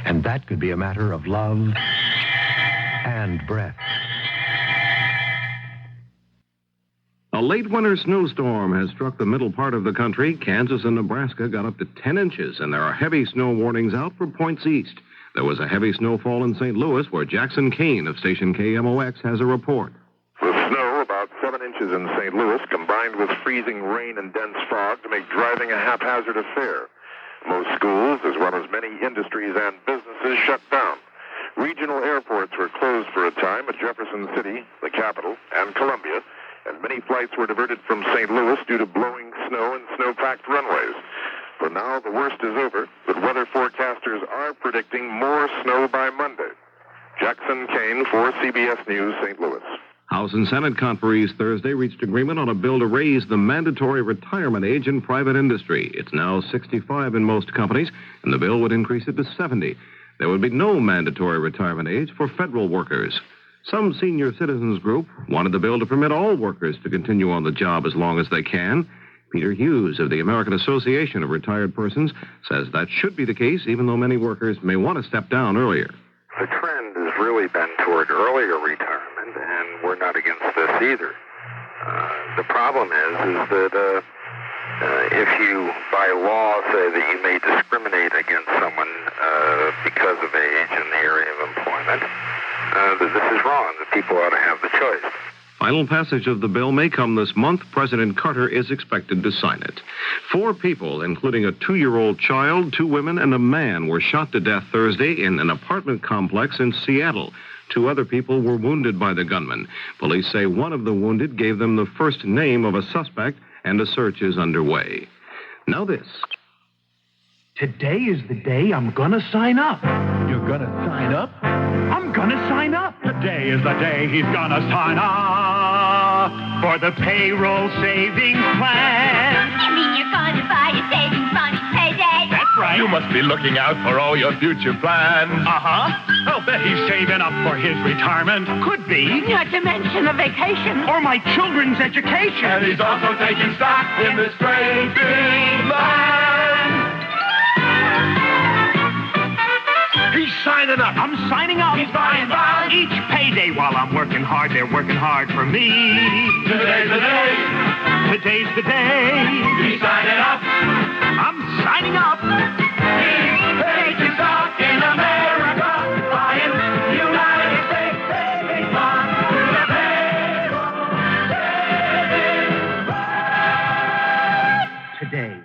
And that could be a matter of love and breath. A late winter snowstorm has struck the middle part of the country. Kansas and Nebraska got up to 10 inches, and there are heavy snow warnings out for points east. There was a heavy snowfall in St. Louis, where Jackson Kane of station KMOX has a report. The snow, about 7 inches in St. Louis, combined with freezing rain and dense fog to make driving a haphazard affair. Most schools, as well as many industries and businesses, shut down. Regional airports were closed for a time at Jefferson City, the capital, and Columbia, and many flights were diverted from St. Louis due to blowing snow and snow-packed runways. For now, the worst is over, but weather forecasters are predicting more snow by Monday. Jackson Kane for CBS News, St. Louis. House and Senate conferees Thursday reached agreement on a bill to raise the mandatory retirement age in private industry. It's now 65 in most companies, and the bill would increase it to 70. There would be no mandatory retirement age for federal workers. Some senior citizens group wanted the bill to permit all workers to continue on the job as long as they can. Peter Hughes of the American Association of Retired Persons says that should be the case, even though many workers may want to step down earlier. The trend has really been toward earlier retirement, and we're not against this either. The problem is that if you, by law, say that you may discriminate against someone because of age in the area of employment, that this is wrong, that people ought to have the choice. Final passage of the bill may come this month. President Carter is expected to sign it. 4 people, including a 2-year-old child, 2 women, and a man, were shot to death Thursday in an apartment complex in Seattle. 2 other people were wounded by the gunman. Police say one of the wounded gave them the first name of a suspect, and a search is underway. Now this. Today is the day I'm gonna sign up. You're gonna sign up? I'm gonna sign up. Today is the day he's gonna sign up for the payroll savings plan. You mean you're gonna buy your savings money payday? That's right. You must be looking out for all your future plans. Uh-huh. I'll bet he's saving up for his retirement. Could be. Not to mention a vacation. Or my children's education. And he's also taking stock in this great big land. He's signing up. I'm signing up. He's buying bonds. Each payday while I'm working hard, they're working hard for me. Today's the day. Today's the day. He's signing up. I'm signing up. He's taking stock in America. Buying United States savings bonds to the payroll savings bank. Today.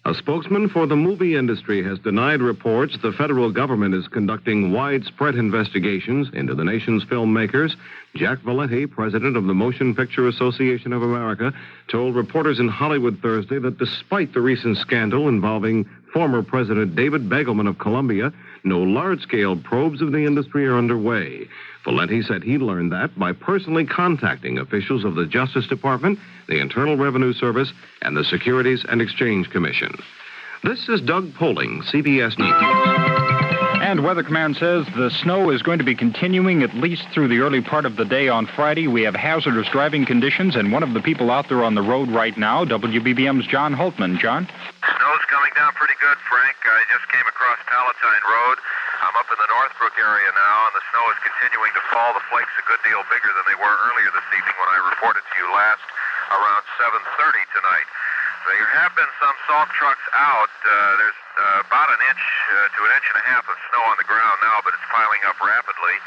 A spokesman for the movie industry has denied reports the federal government is conducting widespread investigations into the nation's filmmakers. Jack Valenti, president of the Motion Picture Association of America, told reporters in Hollywood Thursday that despite the recent scandal involving former President David Begelman of Colombia, no large-scale probes of the industry are underway. Valenti said he learned that by personally contacting officials of the Justice Department, the Internal Revenue Service, and the Securities and Exchange Commission. This is Doug Poling, CBS News. And Weather Command says the snow is going to be continuing at least through the early part of the day on Friday. We have hazardous driving conditions, and one of the people out there on the road right now, WBBM's John Holtman. John? Snow's coming down pretty good, Frank. I just came across Palatine Road. I'm up in the Northbrook area now, and the snow is continuing to fall. The flakes a good deal bigger than they were earlier this evening when I reported to you last around 7:30 tonight. There have been some salt trucks out. There's about an inch to an inch and a half of snow on the ground now, but it's piling up rapidly.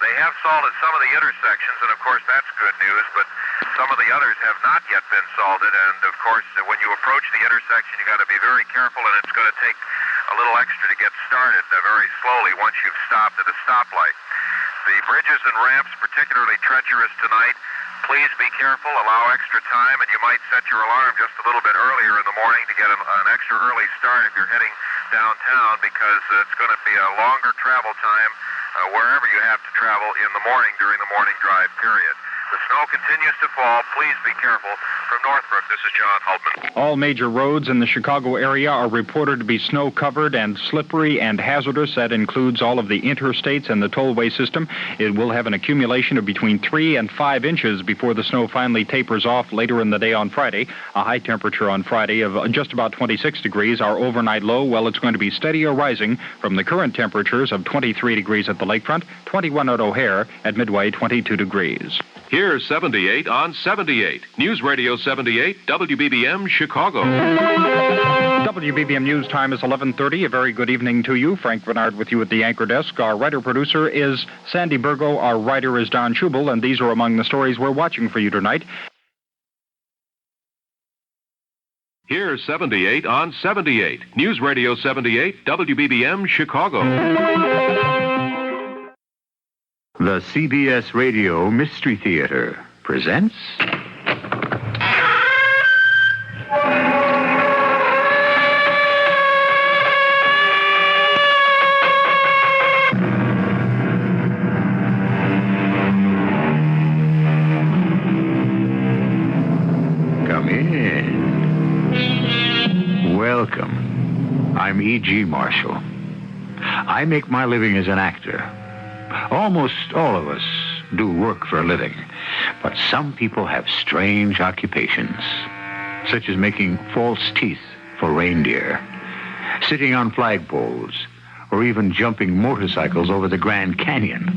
They have salted some of the intersections, and of course that's good news, but some of the others have not yet been salted, and of course when you approach the intersection you got to be very careful, and it's going to take a little extra to get started very slowly once you've stopped at a stoplight. The bridges and ramps particularly treacherous tonight. Please be careful, allow extra time, and you might set your alarm just a little bit earlier in the morning to get an extra early start if you're heading downtown, because it's going to be a longer travel time wherever you have to travel in the morning during the morning drive period. The snow continues to fall. Please be careful. From Northbrook, this is John Holtman. All major roads in the Chicago area are reported to be snow-covered and slippery and hazardous. That includes all of the interstates and the tollway system. It will have an accumulation of between 3 and 5 inches before the snow finally tapers off later in the day on Friday. A high temperature on Friday of just about 26 degrees. Our overnight low, well, it's going to be steady or rising from the current temperatures of 23 degrees at the lakefront, 21 at O'Hare, at Midway, 22 degrees. Here's 78 on 78. News Radio 78, WBBM, Chicago. WBBM News time is 11:30. A very good evening to you. Frank Bernard with you at the anchor desk. Our writer-producer is Sandy Burgo. Our writer is Don Schubel, and these are among the stories we're watching for you tonight. Here's 78 on 78. News Radio 78, WBBM, Chicago. The CBS Radio Mystery Theater presents... Come in. Welcome. I'm E.G. Marshall. I make my living as an actor. Almost all of us do work for a living, but some people have strange occupations, such as making false teeth for reindeer, sitting on flagpoles, or even jumping motorcycles over the Grand Canyon.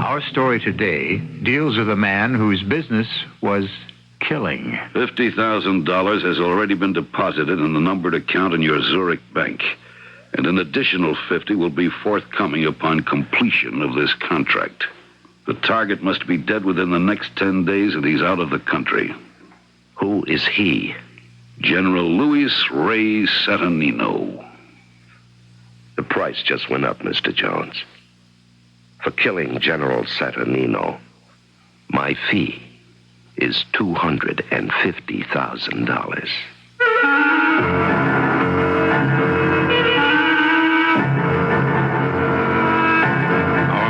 Our story today deals with a man whose business was killing. $50,000 has already been deposited in the numbered account in your Zurich bank. And an additional 50 will be forthcoming upon completion of this contract. The target must be dead within the next 10 days, and he's out of the country. Who is he? General Luis Ray Saturnino. The price just went up, Mr. Jones. For killing General Saturnino, my fee is $250,000.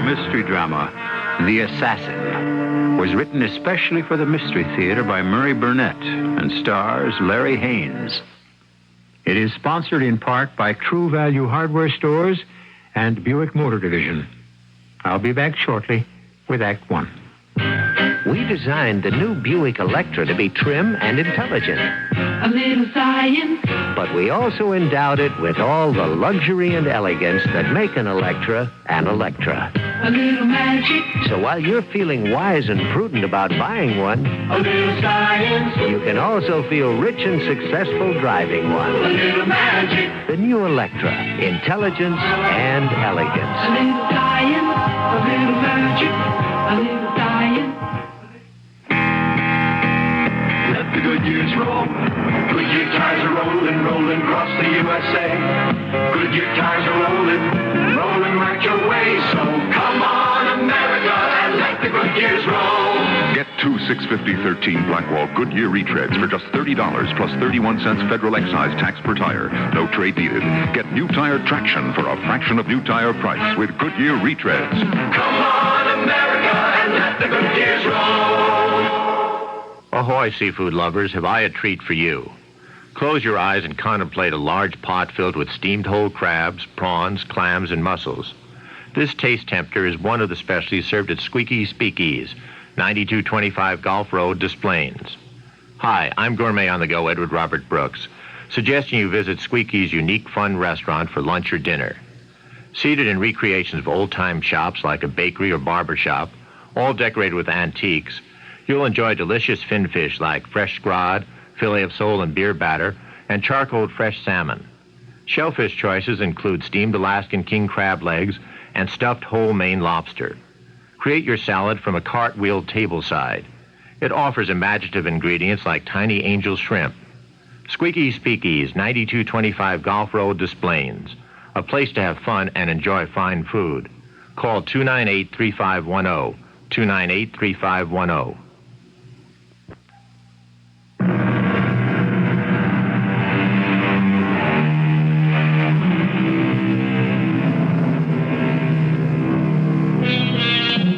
Mystery drama, The Assassin, was written especially for the Mystery Theater by Murray Burnett and stars Larry Haynes. It is sponsored in part by True Value Hardware Stores and Buick Motor Division. I'll be back shortly with Act One. We designed the new Buick Electra to be trim and intelligent. A little science. But we also endowed it with all the luxury and elegance that make an Electra an Electra. A little magic. So while you're feeling wise and prudent about buying one, A little science. you can also feel rich and successful driving one. A little magic. The new Electra, intelligence and elegance. A little science. A little magic. A little science. Let the good years roll. Goodyear tires are rolling, rolling across the USA. Goodyear tires are rolling, rolling right your way. So come on, America, and let the good years roll. Get 2 650-13 Blackwall Goodyear retreads for just $30 plus 31 cents federal excise tax per tire. No trade needed. Get new tire traction for a fraction of new tire price with Goodyear retreads. Come on, America, and let the good years roll. Ahoy, seafood lovers, have I a treat for you. Close your eyes and contemplate a large pot filled with steamed whole crabs, prawns, clams, and mussels. This taste tempter is one of the specialties served at Squeaky Speakeasy, 9225 Golf Road, Des Plaines. Hi, I'm Gourmet on the Go, Edward Robert Brooks, suggesting you visit Squeaky's unique fun restaurant for lunch or dinner. Seated in recreations of old-time shops like a bakery or barber shop, all decorated with antiques, you'll enjoy delicious fin fish like fresh scrod, fillet of sole and beer batter, and charcoaled fresh salmon. Shellfish choices include steamed Alaskan king crab legs and stuffed whole Maine lobster. Create your salad from a cartwheel tableside. It offers imaginative ingredients like tiny angel shrimp. Squeaky Speakeasy, 9225 Golf Road, Des Plaines. A place to have fun and enjoy fine food. Call 298-3510. 298-3510.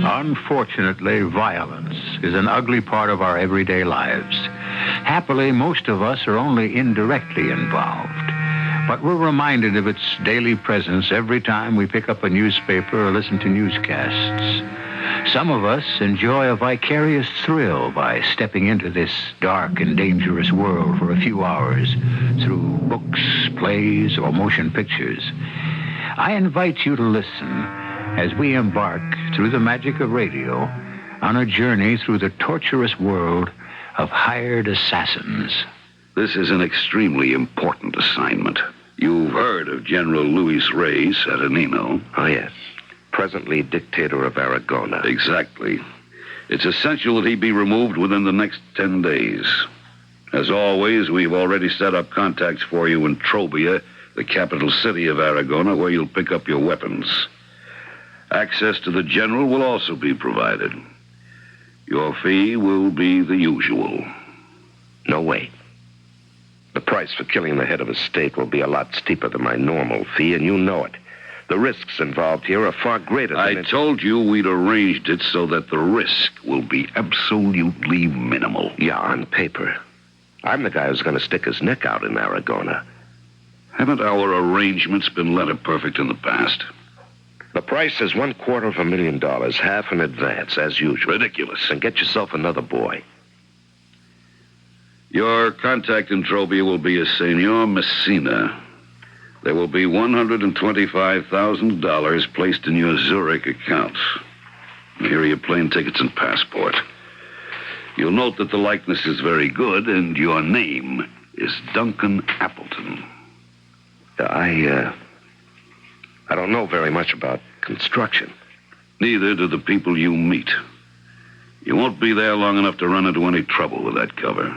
Unfortunately, violence is an ugly part of our everyday lives. Happily, most of us are only indirectly involved, but we're reminded of its daily presence every time we pick up a newspaper or listen to newscasts. Some of us enjoy a vicarious thrill by stepping into this dark and dangerous world for a few hours through books, plays, or motion pictures. I invite you to listen as we embark through the magic of radio on a journey through the torturous world of hired assassins. This is an extremely important assignment. You've heard of General Luis Reyes Saturnino. Oh, yes. Presently dictator of Aragona. Exactly. It's essential that he be removed within the next 10 days. As always, we've already set up contacts for you in Trobia, the capital city of Aragona, where you'll pick up your weapons. Access to the general will also be provided. Your fee will be the usual. No way. The price for killing the head of a state will be a lot steeper than my normal fee, and you know it. The risks involved here are far greater than... I told you we'd arranged it so that the risk will be absolutely minimal. Yeah, on paper. I'm the guy who's going to stick his neck out in Aragona. Haven't our arrangements been letter perfect in the past? The price is $250,000, half in advance, as usual. Ridiculous. And get yourself another boy. Your contact in Trobia will be a Senor Messina. There will be $125,000 placed in your Zurich account. Here are your plane tickets and passport. You'll note that the likeness is very good, and your name is Duncan Appleton. I don't know very much about construction. Neither do the people you meet. You won't be there long enough to run into any trouble with that cover.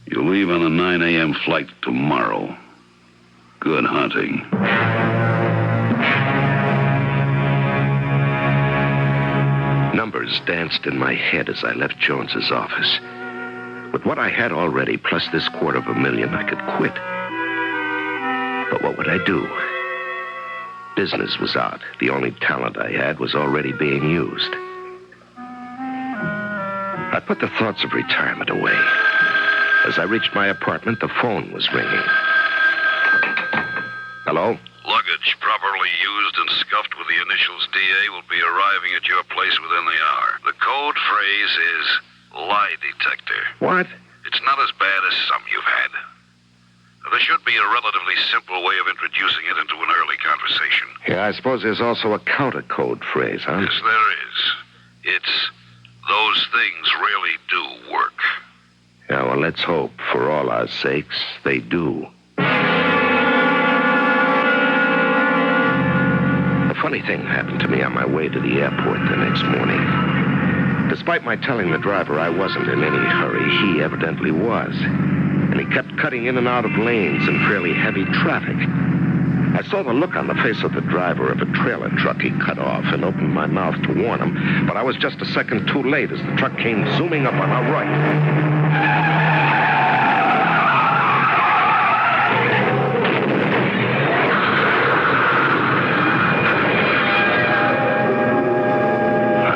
You'll leave on a 9 a.m. flight tomorrow. Good hunting. Numbers danced in my head as I left Jones's office. With what I had already, plus this $250,000, I could quit. But what would I do? Business was out. The only talent I had was already being used. I put the thoughts of retirement away. As I reached my apartment, the phone was ringing. Hello? Luggage properly used and scuffed with the initials DA will be arriving at your place within the hour. The code phrase is lie detector. What? It's not as bad as some you've had. There should be a relatively simple way of introducing it into an early conversation. Yeah, I suppose there's also a counter code phrase, huh? Yes, there is. It's those things really do work. Yeah, well, let's hope, for all our sakes, they do. A funny thing happened to me on my way to the airport the next morning. Despite my telling the driver I wasn't in any hurry, he evidently was. And he kept cutting in and out of lanes in fairly heavy traffic. I saw the look on the face of the driver of a trailer truck he cut off and opened my mouth to warn him, but I was just a second too late as the truck came zooming up on our right.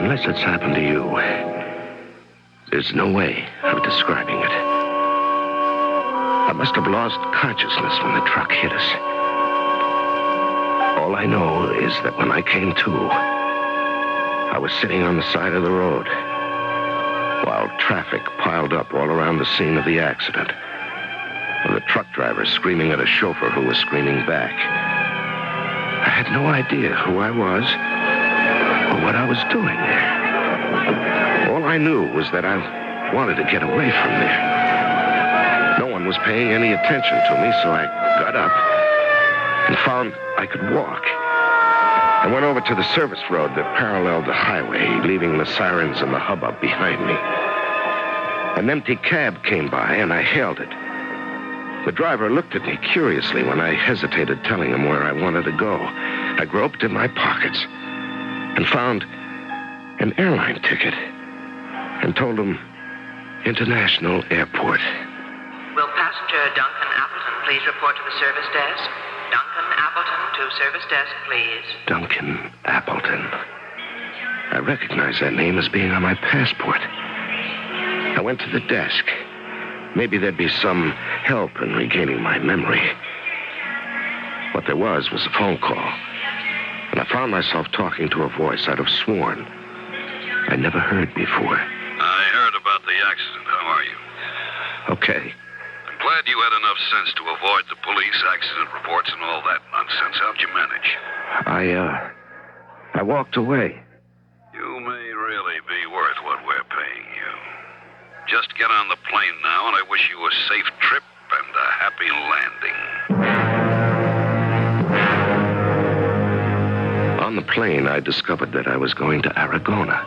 Unless it's happened to you, there's no way of describing it. I must have lost consciousness when the truck hit us. All I know is that when I came to, I was sitting on the side of the road while traffic piled up all around the scene of the accident, with the truck driver screaming at a chauffeur who was screaming back. I had no idea who I was or what I was doing there. All I knew was that I wanted to get away from there. No one was paying any attention to me, so I got up and found I could walk. I went over to the service road that paralleled the highway, leaving the sirens and the hubbub behind me. An empty cab came by, and I hailed it. The driver looked at me curiously when I hesitated telling him where I wanted to go. I groped in my pockets and found an airline ticket and told him International Airport. Will passenger Duncan Appleton please report to the service desk? Duncan Appleton to service desk, please. Duncan Appleton. I recognized that name as being on my passport. I went to the desk. Maybe there'd be some help in regaining my memory. What there was a phone call. And I found myself talking to a voice I'd have sworn I never heard before. I heard about the accident. How are you? Okay. I'm glad you had enough sense to avoid the police accident reports and all that nonsense. How'd you manage? I walked away. You may really be worth what we're paying you. Just get on the plane now, and I wish you a safe trip and a happy landing. On the plane, I discovered that I was going to Aragona.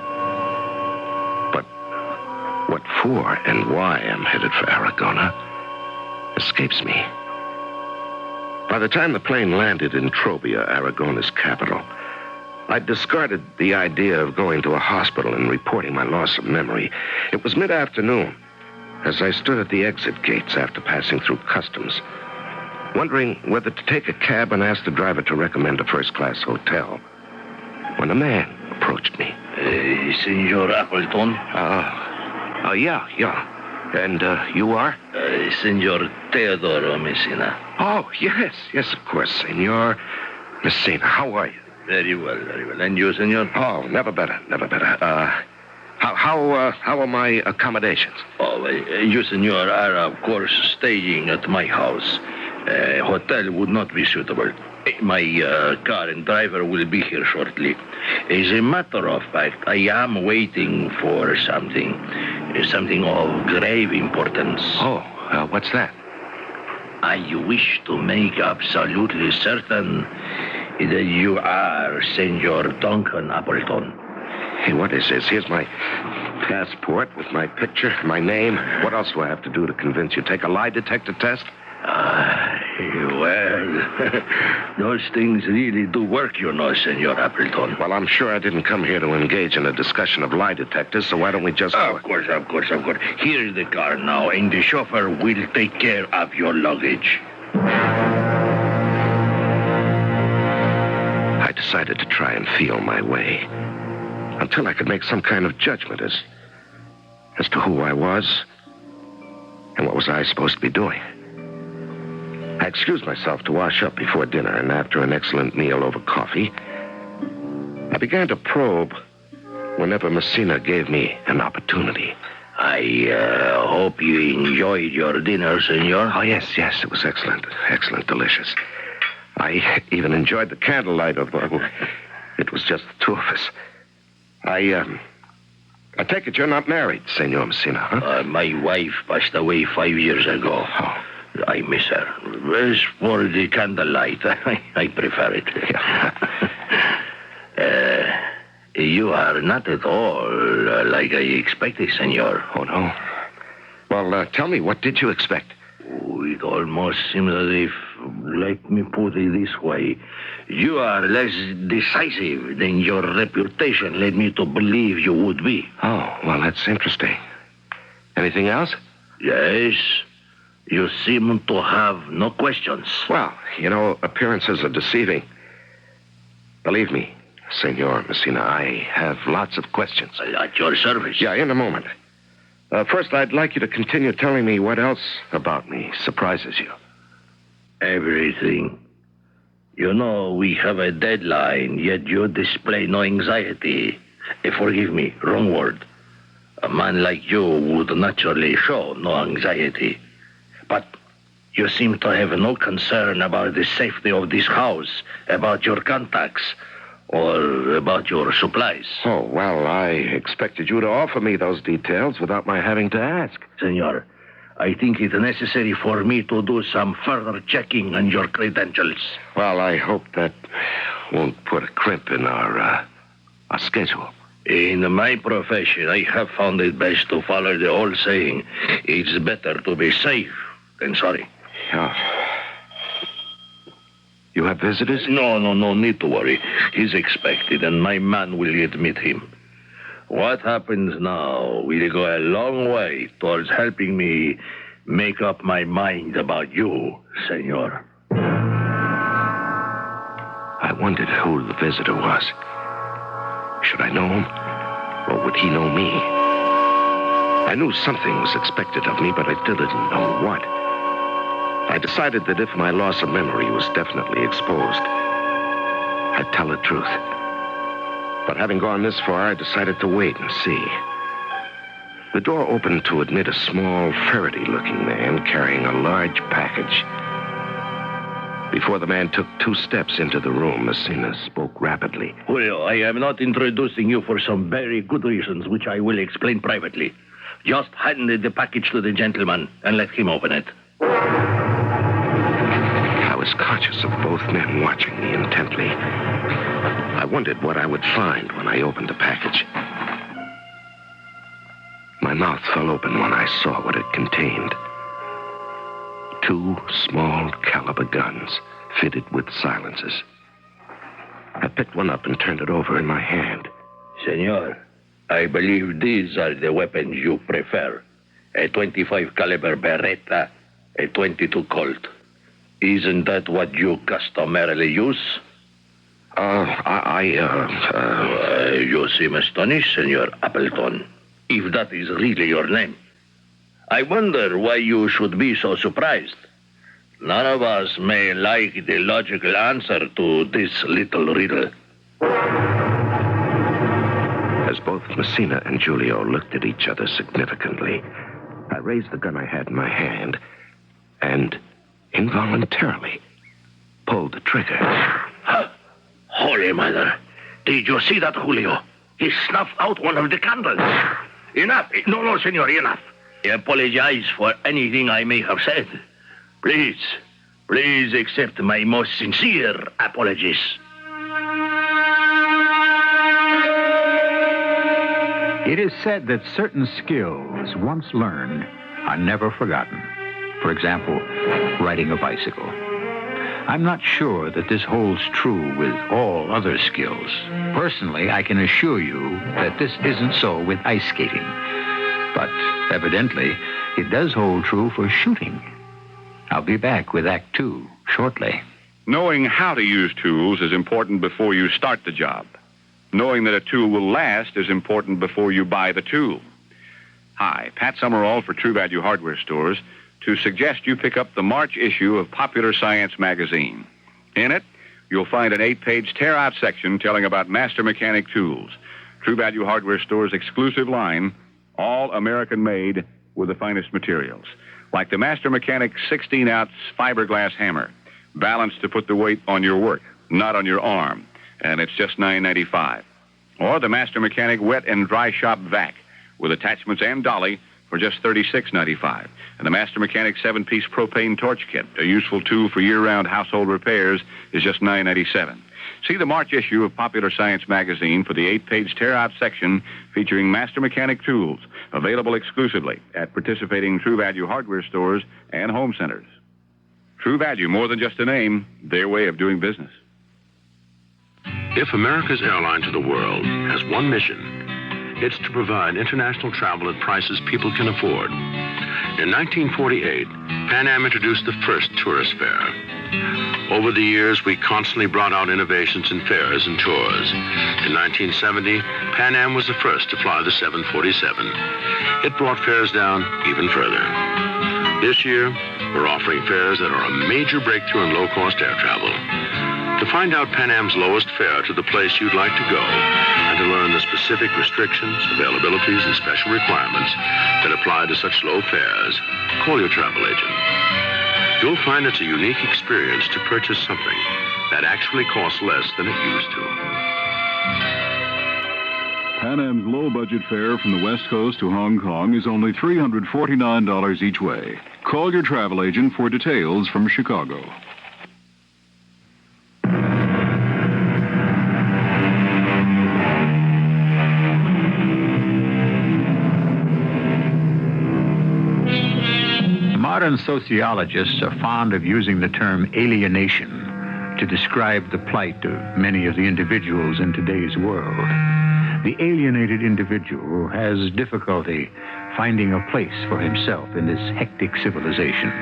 But what for and why I'm headed for Aragona escapes me. By the time the plane landed in Trobia, Aragona's capital, I'd discarded the idea of going to a hospital and reporting my loss of memory. It was mid-afternoon as I stood at the exit gates after passing through customs, wondering whether to take a cab and ask the driver to recommend a first-class hotel, when a man approached me. Senor Appleton? Yeah. And you are? Senor Teodoro Messina. Oh, yes, of course, Senor Messina. How are you? Very well. And you, senor? Oh, never better. How are my accommodations? Oh, you, senor, are, of course, staying at my house. A hotel would not be suitable. My car and driver will be here shortly. As a matter of fact, I am waiting for something of grave importance. Oh, what's that? I wish to make absolutely certain that you are Senor Duncan Appleton. Hey, what is this? Here's my passport with my picture, my name. What else do I have to do to convince you? Take a lie detector test? Well, those things really do work, you know, Senor Appleton. Well, I'm sure I didn't come here to engage in a discussion of lie detectors, so why don't we just... Of course. Here's the car now, and the chauffeur will take care of your luggage. I decided to try and feel my way until I could make some kind of judgment as to who I was and what was I supposed to be doing. I excused myself to wash up before dinner, and after an excellent meal over coffee, I began to probe whenever Messina gave me an opportunity. I hope you enjoyed your dinner, senor. Oh, yes, it was excellent, delicious. I even enjoyed the candlelight, although it was just the two of us. I take it you're not married, Senor Messina, huh? My wife passed away 5 years ago. Oh. I miss her. As for the candlelight, I prefer it. You are not at all like I expected, senor. Oh, no? Well, tell me, what did you expect? It almost seems as if let me put it this way. You are less decisive than your reputation led me to believe you would be. Oh, well, that's interesting. Anything else? Yes. You seem to have no questions. Well, appearances are deceiving. Believe me, Senor Messina, I have lots of questions. At your service. Yeah, in a moment. First, I'd like you to continue telling me what else about me surprises you. Everything. You know, we have a deadline, yet you display no anxiety. Forgive me, wrong word. A man like you would naturally show no anxiety. But you seem to have no concern about the safety of this house, about your contacts, or about your supplies. Oh, well, I expected you to offer me those details without my having to ask. Senor, I think it's necessary for me to do some further checking on your credentials. Well, I hope that won't put a crimp in our schedule. In my profession, I have found it best to follow the old saying, it's better to be safe than sorry. Yeah. You have visitors? No need to worry. He's expected, and my man will admit him. What happens now will go a long way towards helping me make up my mind about you, senor. I wondered who the visitor was. Should I know him? Or would he know me? I knew something was expected of me, but I still didn't know what. I decided that if my loss of memory was definitely exposed, I'd tell the truth. But having gone this far, I decided to wait and see. The door opened to admit a small, ferrety-looking man carrying a large package. Before the man took 2 steps into the room, Messina spoke rapidly. Julio, I am not introducing you for some very good reasons, which I will explain privately. Just hand the package to the gentleman and let him open it. I was conscious of both men watching me intently. I wondered what I would find when I opened the package. My mouth fell open when I saw what it contained. 2 small caliber guns fitted with silencers. I picked one up and turned it over in my hand. Senor, I believe these are the weapons you prefer. A 25 caliber Beretta, a 22 Colt. Isn't that what you customarily use? You seem astonished, Senor Appleton, if that is really your name. I wonder why you should be so surprised. None of us may like the logical answer to this little riddle. As both Messina and Julio looked at each other significantly, I raised the gun I had in my hand and involuntarily pulled the trigger. Holy mother. Did you see that, Julio? He snuffed out one of the candles. Enough. No, senor, enough. I apologize for anything I may have said. Please accept my most sincere apologies. It is said that certain skills, once learned, are never forgotten. For example, riding a bicycle. I'm not sure that this holds true with all other skills. Personally, I can assure you that this isn't so with ice skating. But evidently, it does hold true for shooting. I'll be back with Act 2 shortly. Knowing how to use tools is important before you start the job. Knowing that a tool will last is important before you buy the tool. Hi, Pat Summerall for True Value Hardware Stores to suggest you pick up the March issue of Popular Science magazine. In it, you'll find an 8-page tear-out section telling about Master Mechanic tools, True Value Hardware Store's exclusive line, all American-made with the finest materials, like the Master Mechanic 16-ounce fiberglass hammer, balanced to put the weight on your work, not on your arm, and it's just $9.95. Or the Master Mechanic wet and dry shop vac with attachments and dolly for just $36.95. And the Master Mechanic 7-piece propane torch kit, a useful tool for year-round household repairs, is just $9.97. See the March issue of Popular Science magazine for the 8-page tear-out section featuring Master Mechanic tools, available exclusively at participating True Value Hardware Stores and home centers. True Value, more than just a name, their way of doing business. If America's airline to the world has one mission, it's to provide international travel at prices people can afford. In 1948, Pan Am introduced the first tourist fare. Over the years, we constantly brought out innovations in fares and tours. In 1970, Pan Am was the first to fly the 747. It brought fares down even further. This year, we're offering fares that are a major breakthrough in low-cost air travel. To find out Pan Am's lowest fare to the place you'd like to go, and to learn the specific restrictions, availabilities, and special requirements that apply to such low fares, call your travel agent. You'll find it's a unique experience to purchase something that actually costs less than it used to. Pan Am's low-budget fare from the West Coast to Hong Kong is only $349 each way. Call your travel agent for details from Chicago. Modern sociologists are fond of using the term alienation to describe the plight of many of the individuals in today's world. The alienated individual has difficulty finding a place for himself in this hectic civilization.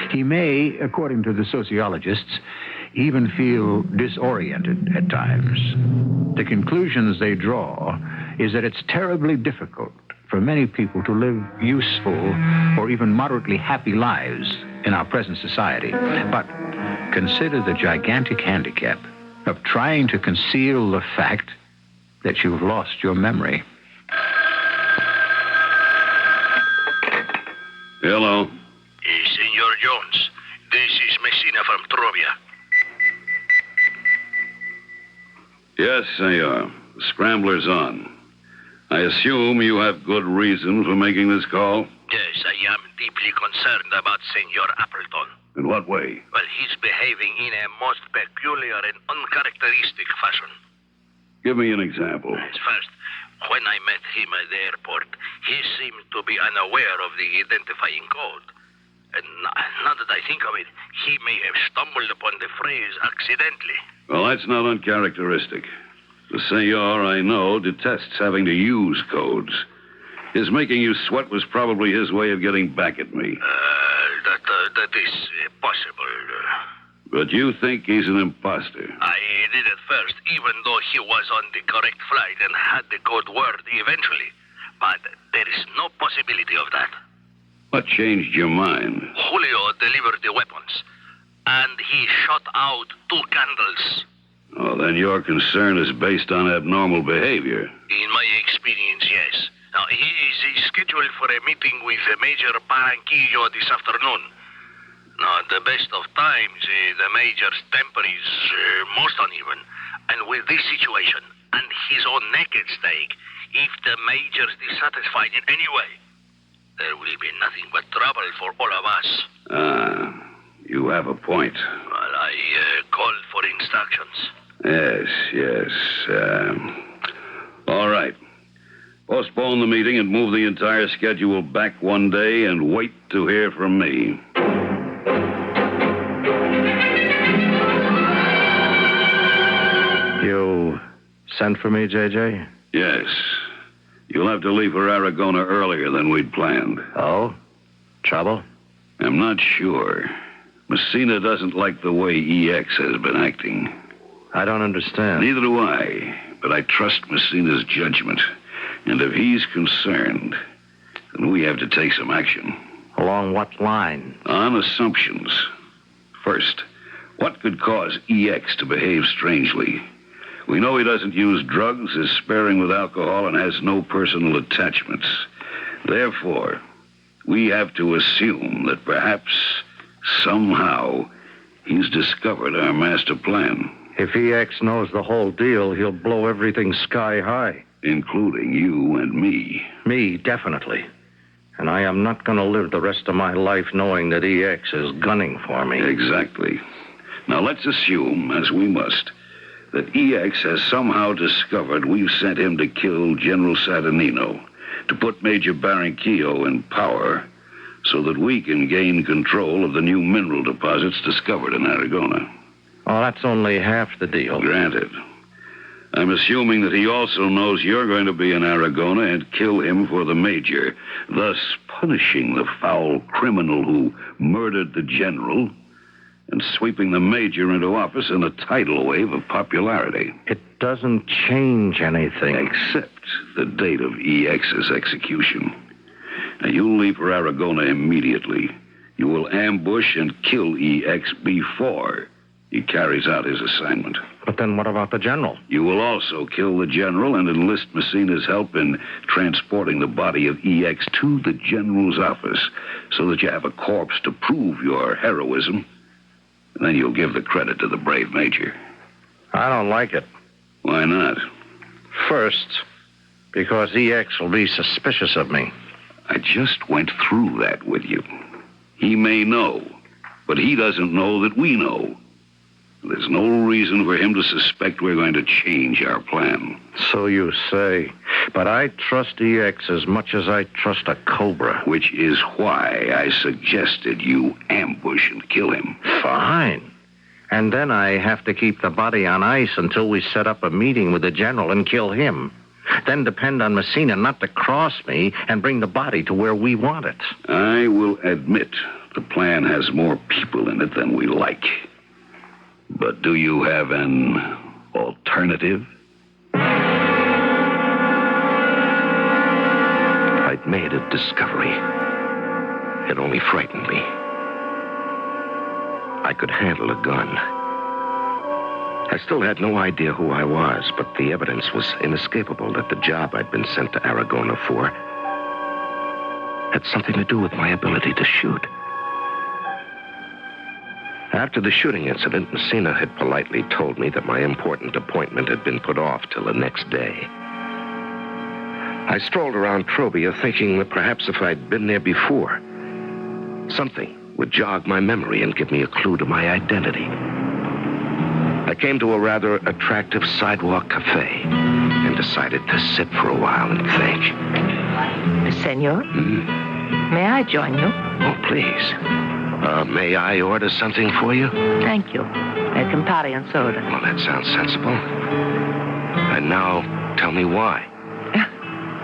He may, according to the sociologists, even feel disoriented at times. The conclusions they draw is that it's terribly difficult for many people to live useful or even moderately happy lives in our present society. But consider the gigantic handicap of trying to conceal the fact that you've lost your memory. Hello. Senor Jones, this is Messina from Trovia. Yes, senor. The scrambler's on. I assume you have good reason for making this call? Yes, I am deeply concerned about Senor Appleton. In what way? Well, he's behaving in a most peculiar and uncharacteristic fashion. Give me an example. First, when I met him at the airport, he seemed to be unaware of the identifying code. And now that I think of it, he may have stumbled upon the phrase accidentally. Well, that's not uncharacteristic. The senor I know detests having to use codes. His making you sweat was probably his way of getting back at me. That is possible. But you think he's an imposter? I did at first, even though he was on the correct flight and had the code word eventually. But there is no possibility of that. What changed your mind? Julio delivered the weapons, and he shot out 2 candles. Oh, then your concern is based on abnormal behavior. In my experience, yes. Now, he is scheduled for a meeting with Major Barranquillo this afternoon. Now, at the best of times, the Major's temper is most uneven. And with this situation, and his own neck at stake, if the Major's dissatisfied in any way, there will be nothing but trouble for all of us. You have a point. Well, I called for instructions. Yes. All right. Postpone the meeting and move the entire schedule back one day and wait to hear from me. You sent for me, J.J.? Yes. You'll have to leave for Aragona earlier than we'd planned. Oh? Trouble? I'm not sure. Messina doesn't like the way EX has been acting. I don't understand. Neither do I, but I trust Messina's judgment. And if he's concerned, then we have to take some action. Along what line? On assumptions. First, what could cause EX to behave strangely? We know he doesn't use drugs, is sparing with alcohol, and has no personal attachments. Therefore, we have to assume that perhaps, somehow, he's discovered our master plan. If EX knows the whole deal, he'll blow everything sky high. Including you and me. Me, definitely. And I am not going to live the rest of my life knowing that EX is gunning for me. Exactly. Now let's assume, as we must, that EX has somehow discovered we've sent him to kill General Saturnino, to put Major Barranquillo in power, so that we can gain control of the new mineral deposits discovered in Aragona. Oh, that's only half the deal. Granted. I'm assuming that he also knows you're going to be in Aragona and kill him for the major, thus punishing the foul criminal who murdered the general and sweeping the major into office in a tidal wave of popularity. It doesn't change anything. Except the date of EX's execution. Now, you'll leave for Aragona immediately. You will ambush and kill EX before he carries out his assignment. But then what about the general? You will also kill the general and enlist Messina's help in transporting the body of EX to the general's office so that you have a corpse to prove your heroism. And then you'll give the credit to the brave major. I don't like it. Why not? First, because EX will be suspicious of me. I just went through that with you. He may know, but he doesn't know that we know. There's no reason for him to suspect we're going to change our plan. So you say. But I trust EX as much as I trust a cobra. Which is why I suggested you ambush and kill him. Fine. And then I have to keep the body on ice until we set up a meeting with the general and kill him. Then depend on Messina not to cross me and bring the body to where we want it. I will admit the plan has more people in it than we like. But do you have an alternative? I'd made a discovery. It only frightened me. I could handle a gun. I still had no idea who I was, but the evidence was inescapable that the job I'd been sent to Aragona for had something to do with my ability to shoot. After the shooting incident, Messina had politely told me that my important appointment had been put off till the next day. I strolled around Trobia thinking that perhaps if I'd been there before, something would jog my memory and give me a clue to my identity. I came to a rather attractive sidewalk cafe and decided to sit for a while and think. Senor, may I join you? Oh, please. May I order something for you? Thank you. A Campari and soda. Well, that sounds sensible. And now, tell me why.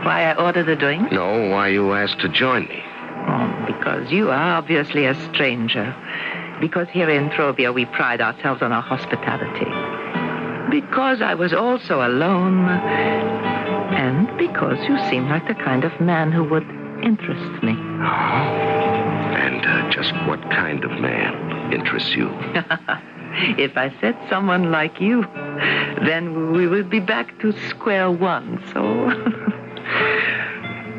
Why I ordered the drink? No, why you asked to join me. Oh, because you are obviously a stranger. Because here in Trobia we pride ourselves on our hospitality. Because I was also alone. And because you seem like the kind of man who would interest me. And just what kind of man interests you? If I said someone like you, then we would be back to square one, so...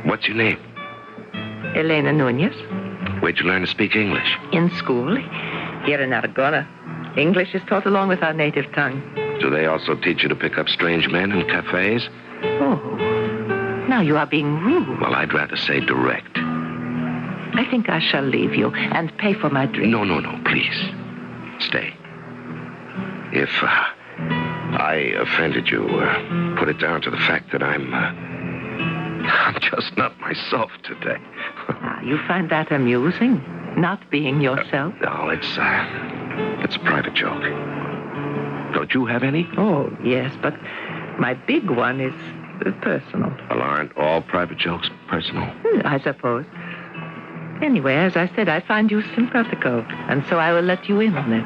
What's your name? Elena Nunez. Where'd you learn to speak English? In school, here in Aragona. English is taught along with our native tongue. Do they also teach you to pick up strange men in cafes? Oh, now you are being rude. Well, I'd rather say direct. I think I shall leave you and pay for my drink. No, please. Stay. If I offended you, put it down to the fact that I'm just not myself today. You find that amusing? Not being yourself? No, it's a private joke. Don't you have any? Oh, yes, but my big one is personal. Well, aren't all private jokes personal? I suppose. Anyway, as I said, I find you simpatico, and so I will let you in on it.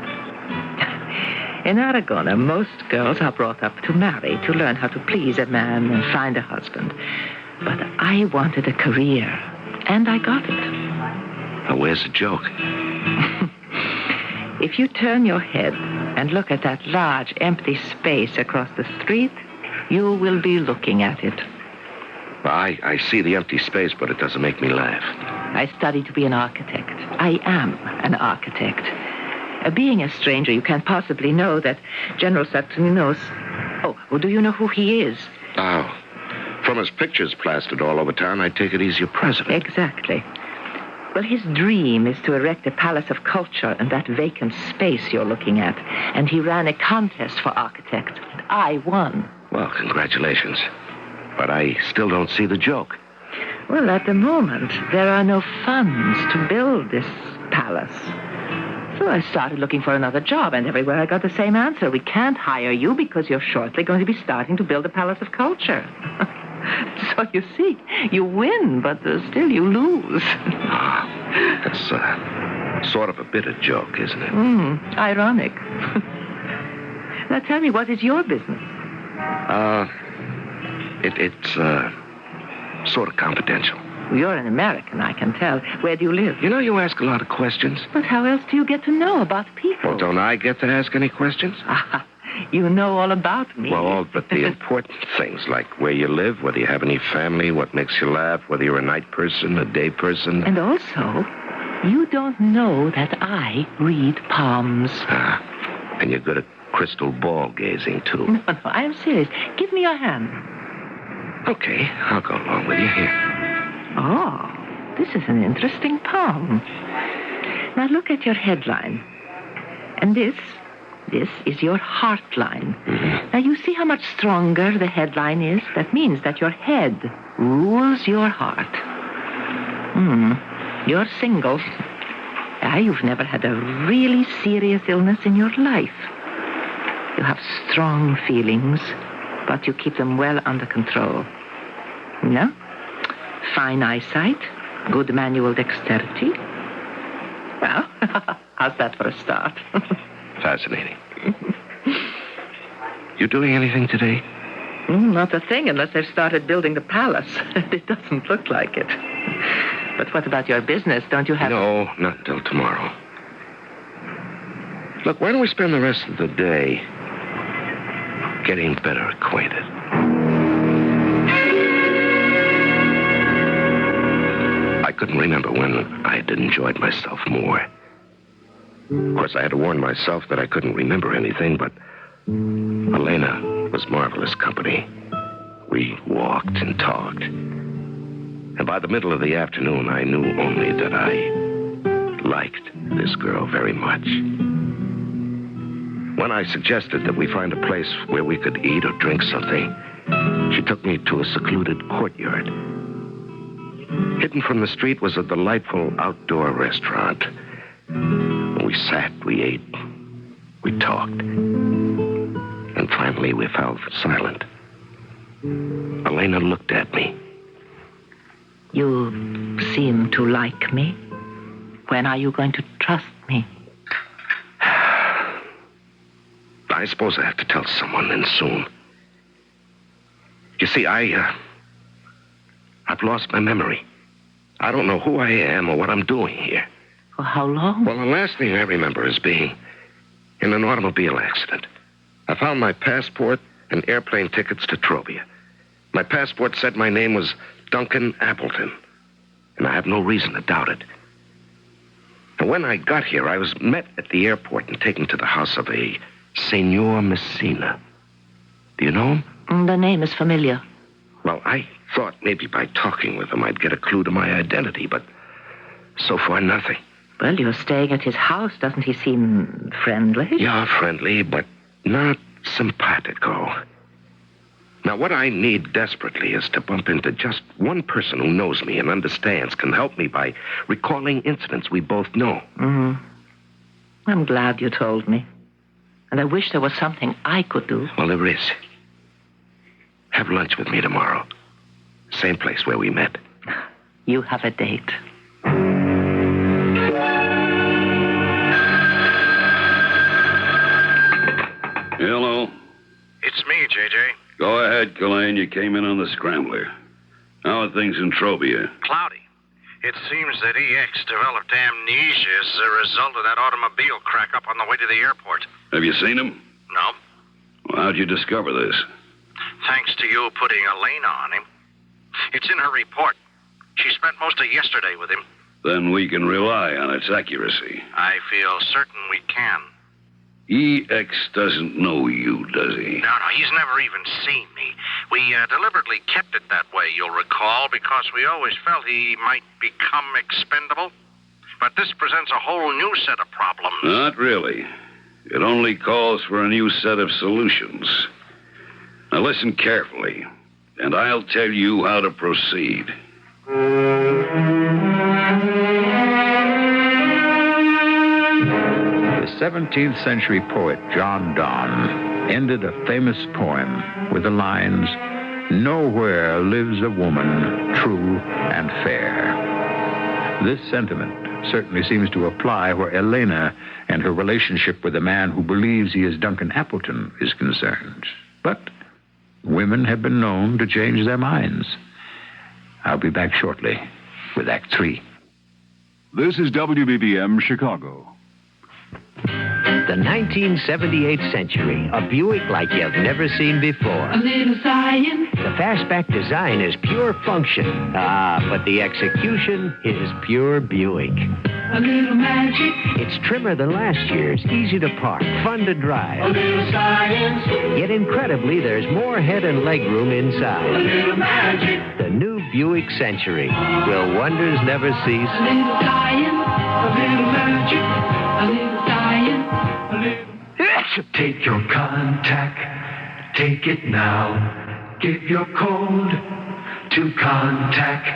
In Aragona, most girls are brought up to marry, to learn how to please a man and find a husband. But I wanted a career, and I got it. Now, where's the joke? If you turn your head and look at that large, empty space across the street, you will be looking at it. Well, I see the empty space, but it doesn't make me laugh. I studied to be an architect. I am an architect. Being a stranger, you can't possibly know that General Saturninos... Oh, well, do you know who he is? Oh, from his pictures plastered all over town, I take it he's your president. Exactly. Well, his dream is to erect a palace of culture in that vacant space you're looking at. And he ran a contest for architect. And I won. Well, congratulations. But I still don't see the joke. Well, at the moment, there are no funds to build this palace. So I started looking for another job, and everywhere I got the same answer. We can't hire you because you're shortly going to be starting to build a palace of culture. So you see, you win, but still you lose. That's sort of a bitter joke, isn't it? Ironic. Now tell me, what is your business? It's sort of confidential. You're an American, I can tell. Where do you live? You know, you ask a lot of questions. But how else do you get to know about people? Well, don't I get to ask any questions? You know all about me. Well, all but the important things, like where you live, whether you have any family, what makes you laugh, whether you're a night person, a day person. And also, you don't know that I read palms. And you're good at crystal ball gazing, too. No, I am serious. Give me your hand. Okay, I'll go along with you here. Oh, this is an interesting palm. Now look at your headline. And this is your heart line. Now you see how much stronger the headline is? That means that your head rules your heart. You're single. You've never had a really serious illness in your life. You have strong feelings, but you keep them well under control. No? Fine eyesight, good manual dexterity. Well, how's that for a start? Fascinating. You doing anything today? Not a thing, unless they've started building the palace. It doesn't look like it. But what about your business? Don't you have... No, not until tomorrow. Look, why don't we spend the rest of the day getting better acquainted? I couldn't remember when I had enjoyed myself more. Of course, I had to warn myself that I couldn't remember anything, but Elena was marvelous company. We walked and talked. And by the middle of the afternoon, I knew only that I liked this girl very much. When I suggested that we find a place where we could eat or drink something, she took me to a secluded courtyard. Hidden from the street was a delightful outdoor restaurant. We sat, we ate, we talked. And finally, we fell silent. Elena looked at me. You seem to like me. When are you going to trust me? I suppose I have to tell someone, and soon. You see, I've lost my memory. I don't know who I am or what I'm doing here. For how long? Well, the last thing I remember is being in an automobile accident. I found my passport and airplane tickets to Trobia. My passport said my name was Duncan Appleton, and I have no reason to doubt it. And when I got here, I was met at the airport and taken to the house of a Senor Messina. Do you know him? The name is familiar. Well, I thought maybe by talking with him I'd get a clue to my identity, but so far nothing. Well, you're staying at his house. Doesn't he seem friendly? Yeah, friendly, but not simpatico. Now, what I need desperately is to bump into just one person who knows me and understands, can help me by recalling incidents we both know. I'm glad you told me. And I wish there was something I could do. Well, there is. Have lunch with me tomorrow. Same place where we met. You have a date. Hello. It's me, J.J. Go ahead, Ghislaine. You came in on the scrambler. How are things in Trobia? Cloudy. It seems that EX developed amnesia as a result of that automobile crack up on the way to the airport. Have you seen him? No. Well, how'd you discover this? Thanks to you putting Elena on him. It's in her report. She spent most of yesterday with him. Then we can rely on its accuracy. I feel certain we can. EX doesn't know you, does he? No, he's never even seen me. We deliberately kept it that way, you'll recall, because we always felt he might become expendable. But this presents a whole new set of problems. Not really. It only calls for a new set of solutions. Now listen carefully, and I'll tell you how to proceed. The 17th century poet John Donne ended a famous poem with the lines, "Nowhere lives a woman true and fair." This sentiment certainly seems to apply where Elena and her relationship with a man who believes he is Duncan Appleton is concerned. But women have been known to change their minds. I'll be back shortly with Act 3. This is WBBM Chicago. The 1978 Century, a Buick like you've never seen before. A little science. The fastback design is pure function. But the execution is pure Buick. A little magic. It's trimmer than last year's, easy to park, fun to drive. A little science. Yet incredibly, there's more head and leg room inside. A little magic. The new Buick Century. Will wonders never cease? A little science. A little magic. A little science. A little... Take your contact. Take it now. Give your code to contact.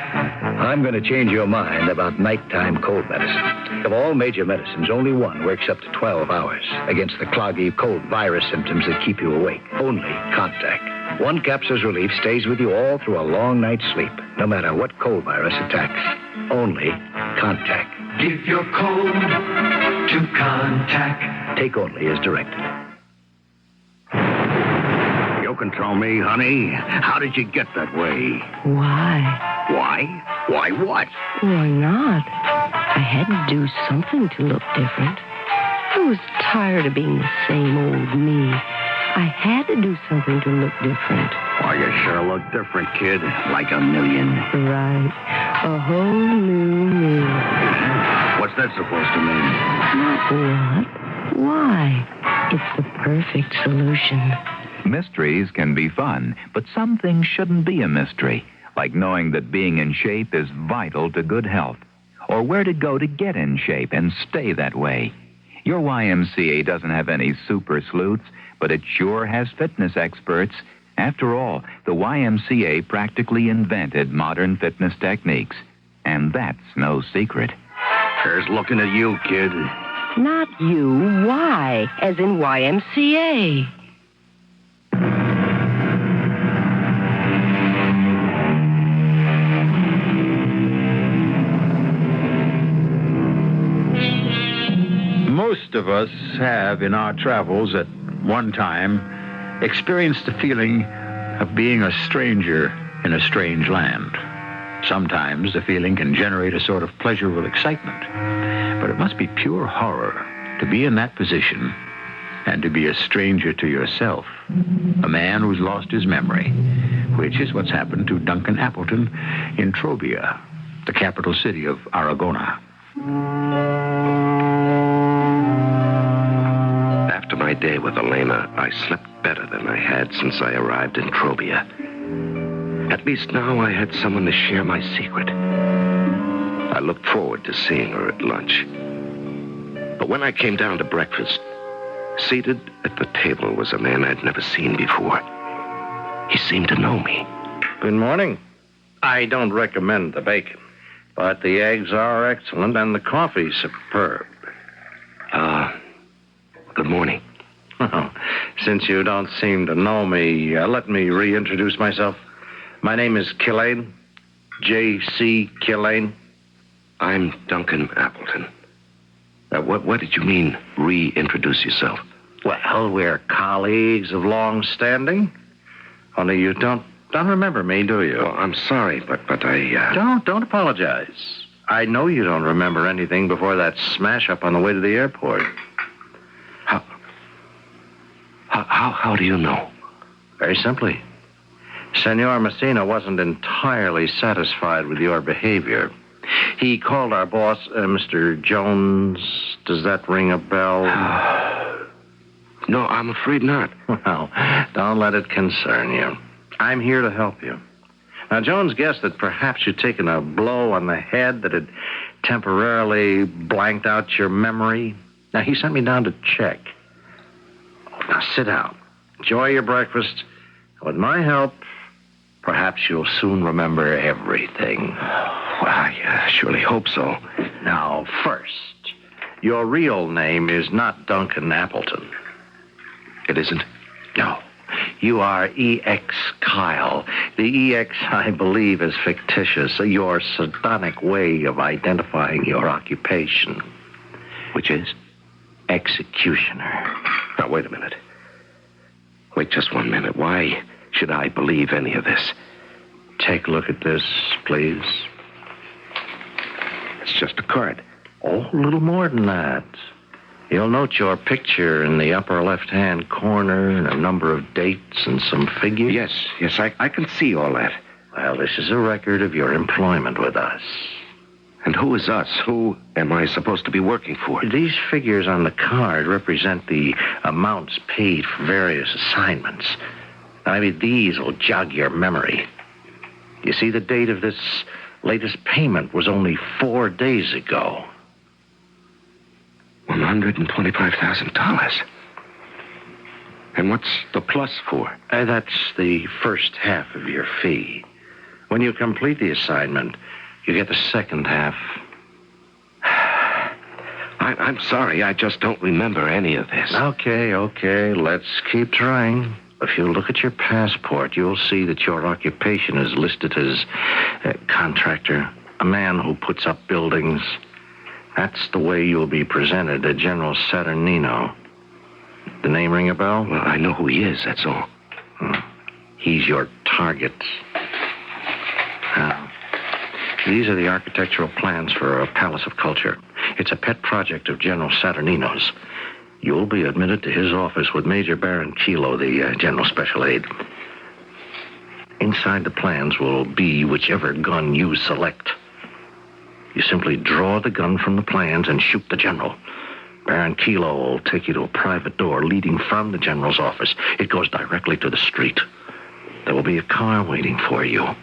I'm going to change your mind about nighttime cold medicine. Of all major medicines, only one works up to 12 hours against the cloggy cold virus symptoms that keep you awake. Only Contact. One capsule's relief stays with you all through a long night's sleep, no matter what cold virus attacks. Only Contact. Give your code to contact. Take only as directed. You control me, honey. How did you get that way? Why? Why? Why what? Why not? I had to do something to look different. I was tired of being the same old me. I had to do something to look different. Why, you sure look different, kid. Like a million. Right. A whole new me. What's that supposed to mean? What? Why? It's the perfect solution. Mysteries can be fun, but some things shouldn't be a mystery, like knowing that being in shape is vital to good health, or where to go to get in shape and stay that way. Your YMCA doesn't have any super sleuths, but it sure has fitness experts. After all, the YMCA practically invented modern fitness techniques, and that's no secret. Here's looking at you, kid. Not you. Why? As in YMCA. Most of us have, in our travels at one time, experienced the feeling of being a stranger in a strange land. Sometimes the feeling can generate a sort of pleasurable excitement, but it must be pure horror to be in that position and to be a stranger to yourself, a man who's lost his memory, which is what's happened to Duncan Appleton in Trobia, the capital city of Aragona. After my day with Elena, I slept better than I had since I arrived in Trobia. At least now I had someone to share my secret. I looked forward to seeing her at lunch. But when I came down to breakfast, seated at the table was a man I'd never seen before. He seemed to know me. Good morning. I don't recommend the bacon, but the eggs are excellent and the coffee superb. Good morning. Well, since you don't seem to know me, let me reintroduce myself. My name is Killane, J.C. Killane. I'm Duncan Appleton. What did you mean, reintroduce yourself? Well, we're colleagues of long standing. Only you don't remember me, do you? Well, I'm sorry, but I... Don't apologize. I know you don't remember anything before that smash-up on the way to the airport. How do you know? Very simply. Senor Messina wasn't entirely satisfied with your behavior. He called our boss, Mr. Jones. Does that ring a bell? No, I'm afraid not. Well, don't let it concern you. I'm here to help you. Now, Jones guessed that perhaps you'd taken a blow on the head that had temporarily blanked out your memory. Now, he sent me down to check. Now, sit down. Enjoy your breakfast. With my help, Perhaps you'll soon remember everything. Well, I surely hope so. Now, first, your real name is not Duncan Appleton. It isn't? No. You are E.X. Kyle. The E.X., I believe, is fictitious, your sardonic way of identifying your occupation. Which is? Executioner. Now, wait a minute. Wait just 1 minute. Why should I believe any of this? Take a look at this, please. It's just a card. Oh, a little more than that. You'll note your picture in the upper left-hand corner and a number of dates and some figures. Yes, I can see all that. Well, this is a record of your employment with us. And who is us? Who am I supposed to be working for? These figures on the card represent the amounts paid for various assignments. I mean, these will jog your memory. You see, the date of this latest payment was only 4 days ago. $125,000. And what's the plus for? That's the first half of your fee. When you complete the assignment, you get the second half. I'm sorry, I just don't remember any of this. Okay, let's keep trying. If you look at your passport, you'll see that your occupation is listed as a contractor, a man who puts up buildings. That's the way you'll be presented to General Saturnino. The name ring a bell? Well, I know who he is, that's all. He's your target. Now, these are the architectural plans for a palace of culture. It's a pet project of General Saturnino's. You'll be admitted to his office with Major Baron Kilo, the General Special Aide. Inside the plans will be whichever gun you select. You simply draw the gun from the plans and shoot the general. Baron Kilo will take you to a private door leading from the general's office. It goes directly to the street. There will be a car waiting for you.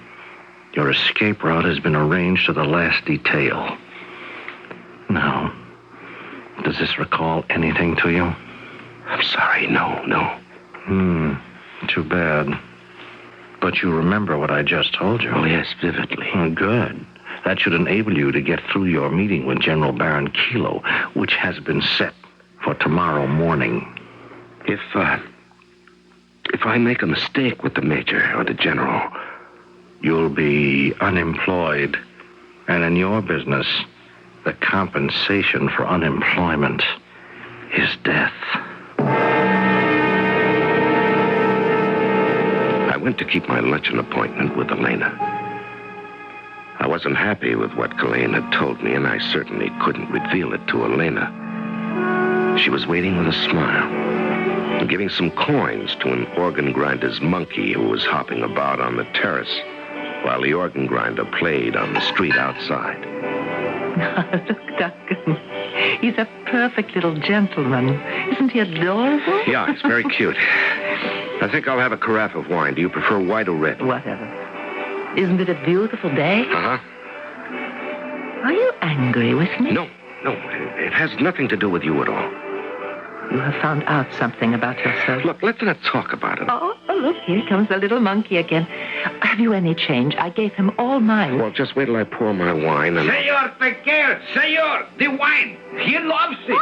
Your escape route has been arranged to the last detail. Now, does this recall anything to you? I'm sorry, no. Too bad. But you remember what I just told you? Oh, yes, vividly. Good. That should enable you to get through your meeting with General Baron Kilo, which has been set for tomorrow morning. If I make a mistake with the major or the general, you'll be unemployed. And in your business, the compensation for unemployment is death. I went to keep my luncheon appointment with Elena. I wasn't happy with what Colleen had told me, and I certainly couldn't reveal it to Elena. She was waiting with a smile and giving some coins to an organ grinder's monkey who was hopping about on the terrace while the organ grinder played on the street outside. Look, Duncan. He's a perfect little gentleman. Isn't he adorable? Yeah, he's very cute. I think I'll have a carafe of wine. Do you prefer white or red? Whatever. Isn't it a beautiful day? Uh-huh. Are you angry with me? No. It has nothing to do with you at all. You have found out something about yourself. Look, let's not talk about it. Oh, look, here comes the little monkey again. Have you any change? I gave him all mine. Well, just wait till I pour my wine and... Senor, te quiero. Senor, the wine. He loves it.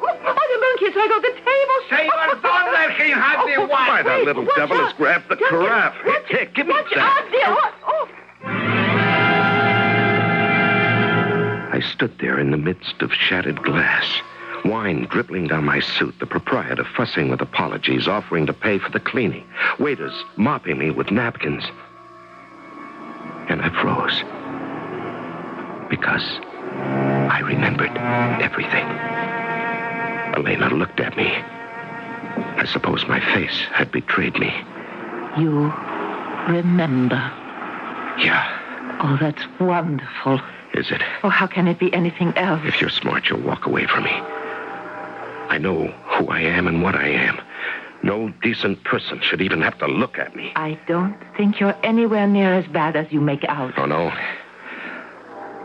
Oh, the monkey's right on the table. Senor, don't let him have the wine. Why, that little devil has grabbed the carafe. Here, give me that. I stood there in the midst of shattered glass, wine dribbling down my suit, the proprietor fussing with apologies, offering to pay for the cleaning, waiters mopping me with napkins. And I froze because I remembered everything. Elena looked at me. I suppose my face had betrayed me. You remember? Yeah. Oh, that's wonderful. Is it? Oh, how can it be anything else? If you're smart, you'll walk away from me. I know who I am and what I am. No decent person should even have to look at me. I don't think you're anywhere near as bad as you make out. Oh, no?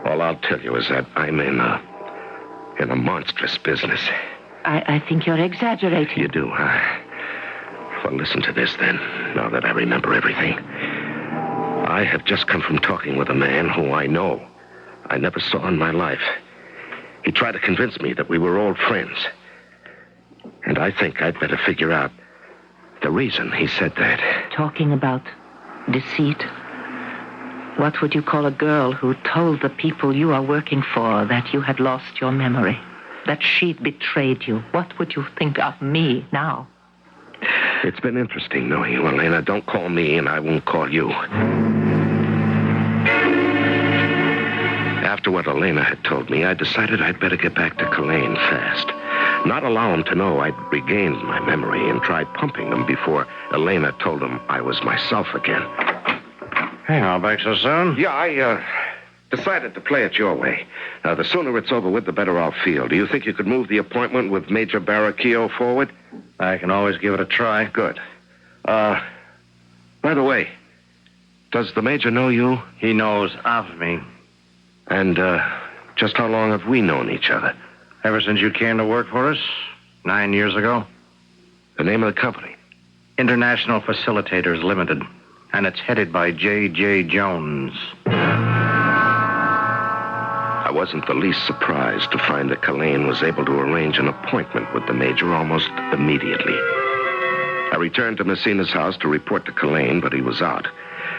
All I'll tell you is that I'm in a monstrous business. I think you're exaggerating. You do, huh? Well, listen to this, then, now that I remember everything. I have just come from talking with a man who I know. I never saw in my life. He tried to convince me that we were old friends. And I think I'd better figure out the reason he said that. Talking about deceit. What would you call a girl who told the people you are working for that you had lost your memory? That she'd betrayed you? What would you think of me now? It's been interesting knowing you, Elena. Don't call me and I won't call you. After what Elena had told me, I decided I'd better get back to Culane fast. Not allow him to know I'd regained my memory and try pumping him before Elena told him I was myself again. Hey, all back so soon? Yeah, I decided to play it your way. The sooner it's over with, the better I'll feel. Do you think you could move the appointment with Major Barraquillo forward? I can always give it a try. Good. By the way, does the Major know you? He knows of me. And, just how long have we known each other? Ever since you came to work for us, 9 years ago. The name of the company? International Facilitators Limited. And it's headed by J.J. Jones. I wasn't the least surprised to find that Culane was able to arrange an appointment with the Major almost immediately. I returned to Messina's house to report to Culane, but he was out.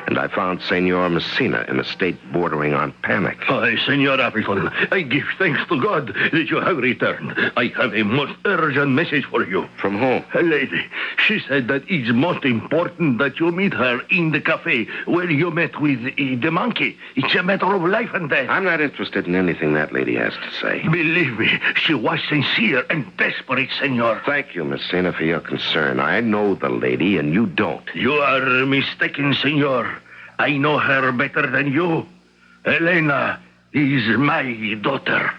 And I found Senor Messina in a state bordering on panic. Hi, Senor Appleton. I give thanks to God that you have returned. I have a most urgent message for you. From whom? A lady. She said that it's most important that you meet her in the cafe where you met with the monkey. It's a matter of life and death. I'm not interested in anything that lady has to say. Believe me, she was sincere and desperate, Senor. Thank you, Messina, for your concern. I know the lady, and you don't. You are mistaken, Senor. I know her better than you. Elena is my daughter.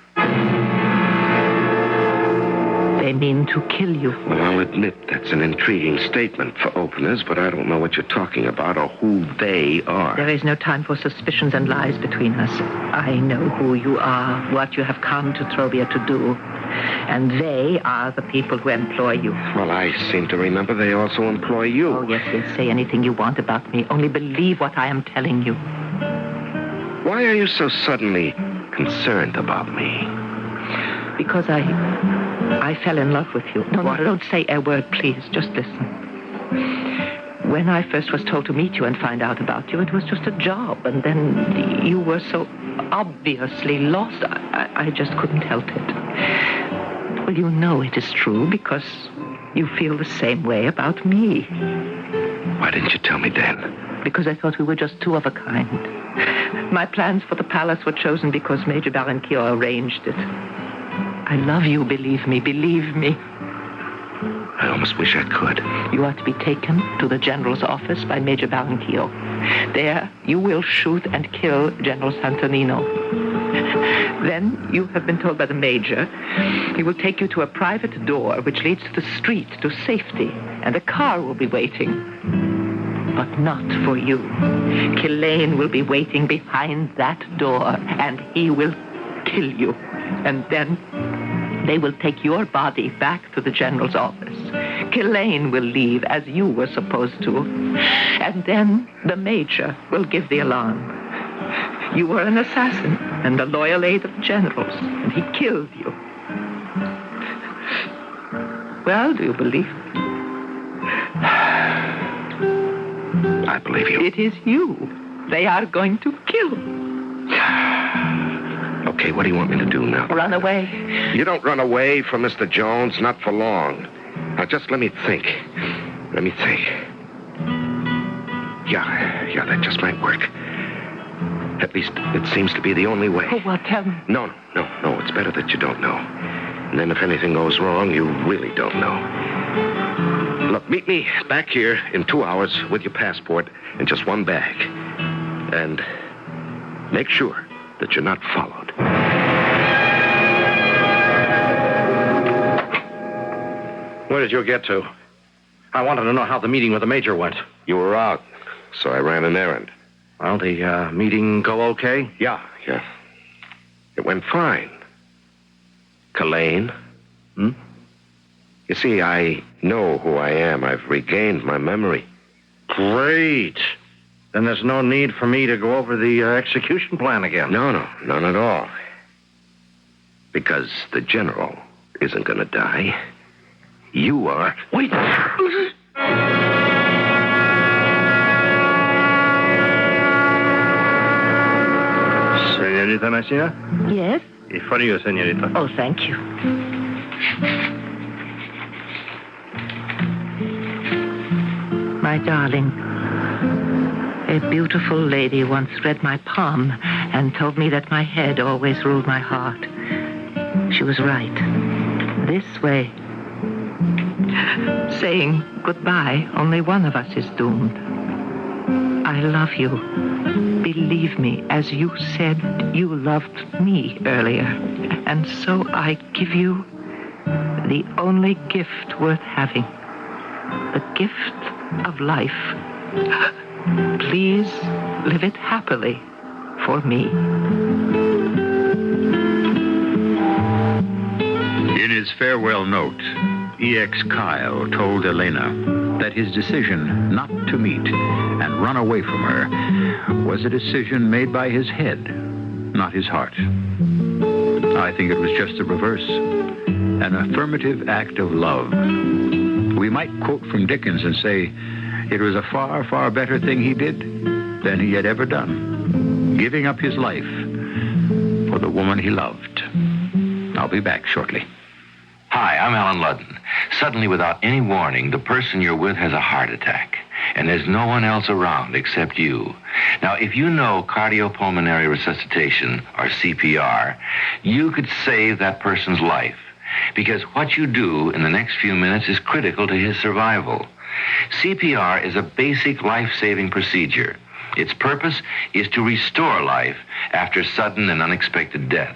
They mean to kill you. Well, I'll admit that's an intriguing statement for openers, but I don't know what you're talking about or who they are. There is no time for suspicions and lies between us. I know who you are, what you have come to Trobia to do. And they are the people who employ you. Well, I seem to remember they also employ you. Oh, yes, yes. Say anything you want about me. Only believe what I am telling you. Why are you so suddenly concerned about me? Because I fell in love with you. No, don't say a word, please. Just listen. When I first was told to meet you and find out about you, it was just a job. And then you were so obviously lost. I just couldn't help it. Well, you know it is true because you feel the same way about me. Why didn't you tell me then? Because I thought we were just two of a kind. My plans for the palace were chosen because Major Barranquillo arranged it. I love you, believe me, believe me. I almost wish I could. You are to be taken to the general's office by Major Barranquillo. There, you will shoot and kill General Santonino. Then, you have been told by the Major, he will take you to a private door which leads to the street to safety, and a car will be waiting. But not for you. Culane will be waiting behind that door, and he will kill you. And then they will take your body back to the general's office. Culane will leave as you were supposed to. And then the Major will give the alarm. You were an assassin and a loyal aide of the general's, and he killed you. Well, do you believe me? I believe you. It is you. They are going to kill. Okay, what do you want me to do now? Run away. You don't run away from Mr. Jones, not for long. Now, just let me think. Let me think. Yeah, that just might work. At least, it seems to be the only way. Oh, well, tell me. No, it's better that you don't know. And then if anything goes wrong, you really don't know. Look, meet me back here in 2 hours with your passport and just one bag. And make sure that you're not followed. Where did you get to? I wanted to know how the meeting with the Major went. You were out, so I ran an errand. Well, the meeting go okay? Yeah. It went fine. Culane? You see, I know who I am. I've regained my memory. Great. Then there's no need for me to go over the execution plan again. No, none at all. Because the general isn't going to die. You are. Wait! Señorita Messina? Yes? Y for you, señorita. Oh, thank you. My darling, a beautiful lady once read my palm and told me that my head always ruled my heart. She was right. This way. Saying goodbye, only one of us is doomed. I love you. Believe me, as you said, you loved me earlier. And so I give you the only gift worth having. The gift of life. Please live it happily for me. In his farewell note, E.X. Kyle told Elena that his decision not to meet and run away from her was a decision made by his head, not his heart. I think it was just the reverse, an affirmative act of love. We might quote from Dickens and say it was a far, far better thing he did than he had ever done, giving up his life for the woman he loved. I'll be back shortly. Hi, I'm Alan Ludden. Suddenly, without any warning, the person you're with has a heart attack, and there's no one else around except you. Now, if you know cardiopulmonary resuscitation, or CPR, you could save that person's life, because what you do in the next few minutes is critical to his survival. CPR is a basic life-saving procedure. Its purpose is to restore life after sudden and unexpected death.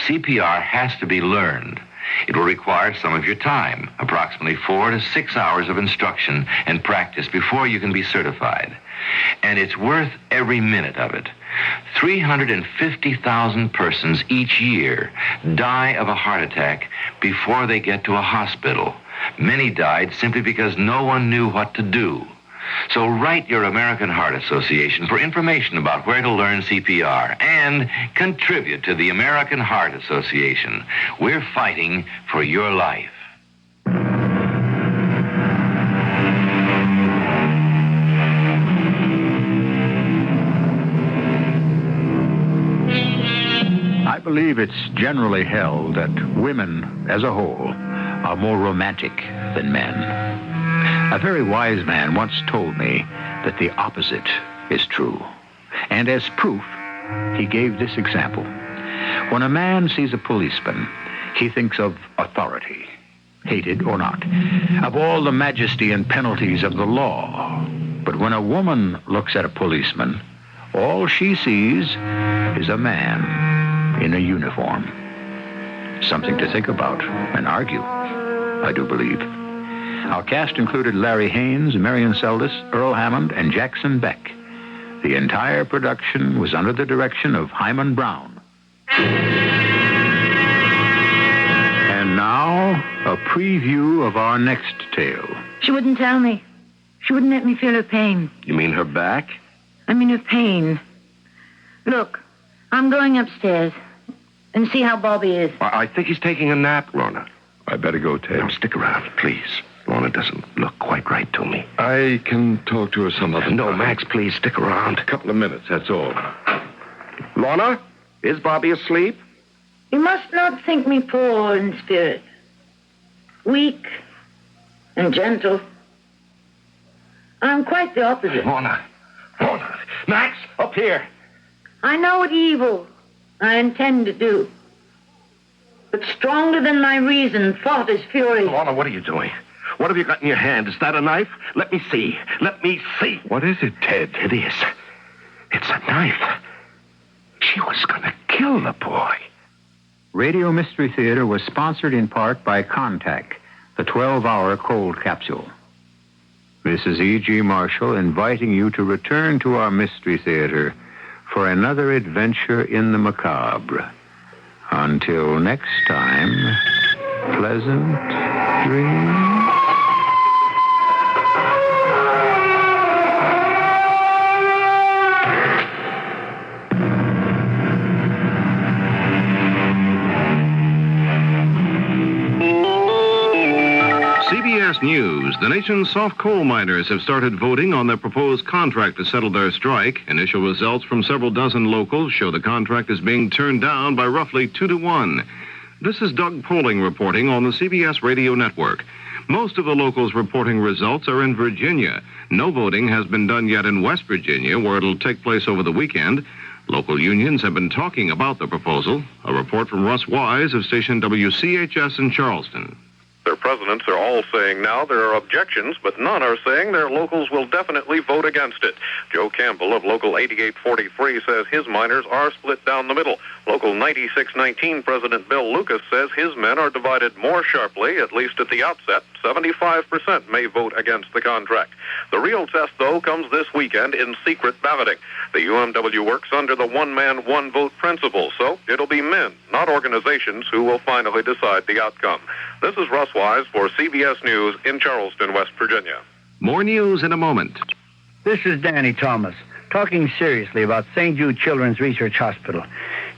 CPR has to be learned. It will require some of your time, approximately 4 to 6 hours of instruction and practice before you can be certified. And it's worth every minute of it. 350,000 persons each year die of a heart attack before they get to a hospital. Many died simply because no one knew what to do. So write your American Heart Association for information about where to learn CPR and contribute to the American Heart Association. We're fighting for your life. I believe it's generally held that women, as a whole, are more romantic than men. A very wise man once told me that the opposite is true. And as proof, he gave this example. When a man sees a policeman, he thinks of authority, hated or not, of all the majesty and penalties of the law. But when a woman looks at a policeman, all she sees is a man in a uniform. Something to think about and argue, I do believe. Our cast included Larry Haynes, Marion Seldes, Earl Hammond, and Jackson Beck. The entire production was under the direction of Hyman Brown. And now, a preview of our next tale. She wouldn't tell me. She wouldn't let me feel her pain. You mean her back? I mean her pain. Look, I'm going upstairs and see how Bobby is. I think he's taking a nap, Rona. I better go, Ted. Now, stick around, please. Lorna doesn't look quite right to me. I can talk to her some other No, time. Max, please stick around. A couple of minutes, that's all. Lorna, is Bobby asleep? You must not think me poor in spirit. Weak and gentle. I'm quite the opposite. Lorna, Max, up here. I know what evil I intend to do. But stronger than my reason, thought is fury. Lorna, what are you doing? What have you got in your hand? Is that a knife? Let me see. Let me see. What is it, Ted? It is. It's a knife. She was going to kill the boy. Radio Mystery Theater was sponsored in part by Contact, the 12-hour cold capsule. This is E.G. Marshall inviting you to return to our Mystery Theater for another adventure in the macabre. Until next time, pleasant dreams. CBS News. The nation's soft coal miners have started voting on their proposed contract to settle their strike. Initial results from several dozen locals show the contract is being turned down by roughly 2-1. This is Doug Poling reporting on the CBS radio network. Most of the locals reporting results are in Virginia. No voting has been done yet in West Virginia, where it'll take place over the weekend. Local unions have been talking about the proposal. A report from Russ Wise of station WCHS in Charleston. Their presidents are all saying now there are objections, but none are saying their locals will definitely vote against it. Joe Campbell of Local 8843 says his miners are split down the middle. Local 9619 President Bill Lucas says his men are divided more sharply, at least at the outset. 75% may vote against the contract. The real test, though, comes this weekend in secret balloting. The UMW works under the one-man, one-vote principle, so it'll be men, not organizations, who will finally decide the outcome. This is Russ Wise for CBS News in Charleston, West Virginia. More news in a moment. This is Danny Thomas, talking seriously about St. Jude Children's Research Hospital.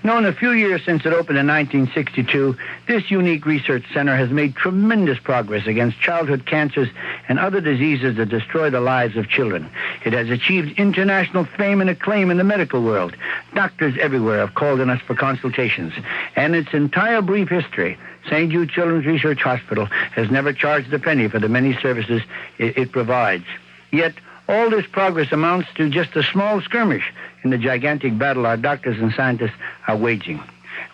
In a few years since it opened in 1962, this unique research center has made tremendous progress against childhood cancers and other diseases that destroy the lives of children. It has achieved international fame and acclaim in the medical world. Doctors everywhere have called on us for consultations. And its entire brief history, St. Jude Children's Research Hospital has never charged a penny for the many services it provides. Yet, all this progress amounts to just a small skirmish in the gigantic battle our doctors and scientists are waging.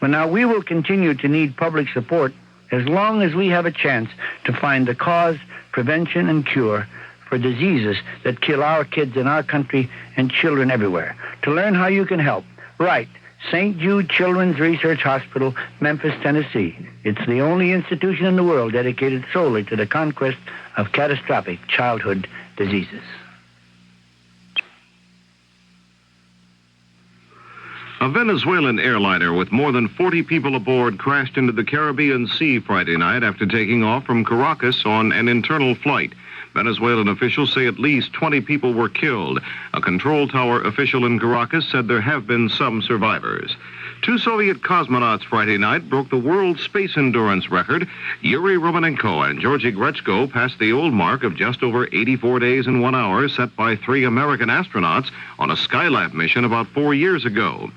Well, now, we will continue to need public support as long as we have a chance to find the cause, prevention, and cure for diseases that kill our kids in our country and children everywhere. To learn how you can help, write St. Jude Children's Research Hospital, Memphis, Tennessee. It's the only institution in the world dedicated solely to the conquest of catastrophic childhood diseases. A Venezuelan airliner with more than 40 people aboard crashed into the Caribbean Sea Friday night after taking off from Caracas on an internal flight. Venezuelan officials say at least 20 people were killed. A control tower official in Caracas said there have been some survivors. 2 Soviet cosmonauts Friday night broke the world space endurance record. Yuri Romanenko and Georgy Grechko passed the old mark of just over 84 days and 1 hour set by 3 American astronauts on a Skylab mission about 4 years ago.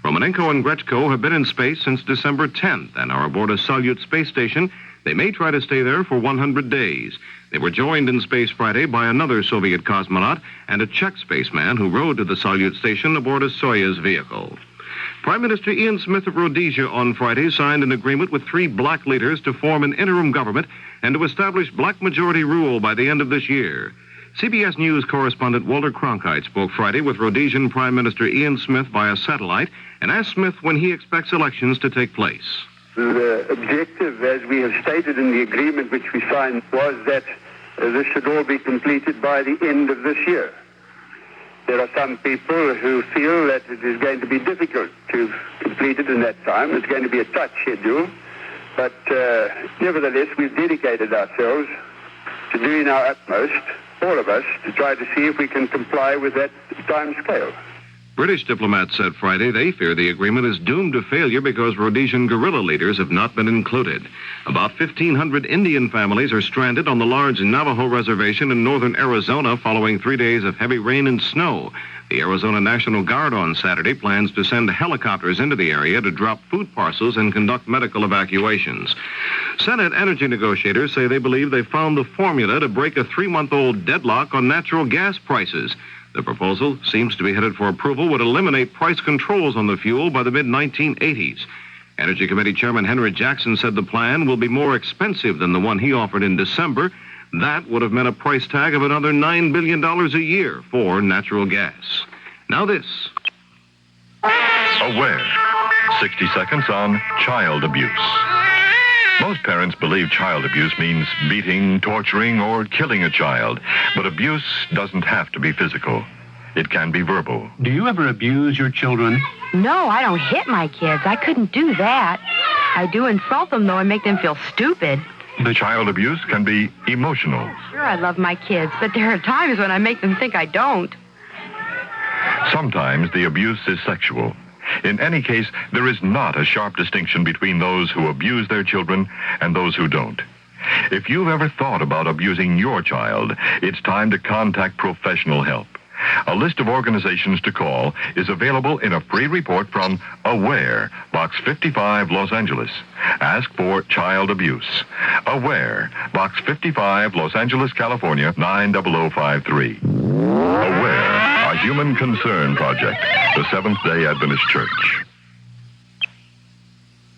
Romanenko and Grechko have been in space since December 10th and are aboard a Salyut space station. They may try to stay there for 100 days. They were joined in space Friday by another Soviet cosmonaut and a Czech spaceman who rode to the Salyut station aboard a Soyuz vehicle. Prime Minister Ian Smith of Rhodesia on Friday signed an agreement with 3 black leaders to form an interim government and to establish black majority rule by the end of this year. CBS News correspondent Walter Cronkite spoke Friday with Rhodesian Prime Minister Ian Smith via satellite and asked Smith when he expects elections to take place. The objective, as we have stated in the agreement which we signed, was that this should all be completed by the end of this year. There are some people who feel that it is going to be difficult to complete it in that time. It's going to be a tight schedule. But nevertheless, we've dedicated ourselves to doing our utmost, all of us, to try to see if we can comply with that time scale. British diplomats said Friday they fear the agreement is doomed to failure because Rhodesian guerrilla leaders have not been included. About 1,500 Indian families are stranded on the large Navajo reservation in northern Arizona following 3 days of heavy rain and snow. The Arizona National Guard on Saturday plans to send helicopters into the area to drop food parcels and conduct medical evacuations. Senate energy negotiators say they believe they found the formula to break a 3-month-old deadlock on natural gas prices. The proposal seems to be headed for approval, would eliminate price controls on the fuel by the mid-1980s. Energy Committee Chairman Henry Jackson said the plan will be more expensive than the one he offered in December. That would have meant a price tag of another $9 billion a year for natural gas. Now this. Aware. 60 seconds on child abuse. Most parents believe child abuse means beating, torturing, or killing a child. But abuse doesn't have to be physical. It can be verbal. Do you ever abuse your children? No, I don't hit my kids. I couldn't do that. I do insult them, though, and make them feel stupid. The child abuse can be emotional. Sure, I love my kids, but there are times when I make them think I don't. Sometimes the abuse is sexual. In any case, there is not a sharp distinction between those who abuse their children and those who don't. If you've ever thought about abusing your child, it's time to contact professional help. A list of organizations to call is available in a free report from AWARE, Box 55, Los Angeles. Ask for child abuse. AWARE, Box 55, Los Angeles, California, 90053. AWARE, a human concern project, the Seventh-day Adventist Church.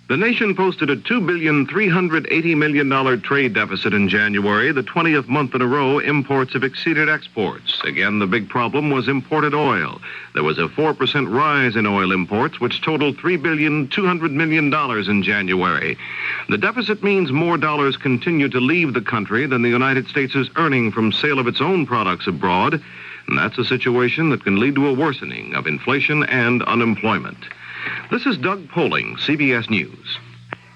The nation posted a $2,380 million trade deficit in January, the 20th month in a row imports have exceeded exports. Again, the big problem was imported oil. There was a 4% rise in oil imports, which totaled $3,200 million in January. The deficit means more dollars continue to leave the country than the United States is earning from sale of its own products abroad, and that's a situation that can lead to a worsening of inflation and unemployment. This is Doug Poling, CBS News.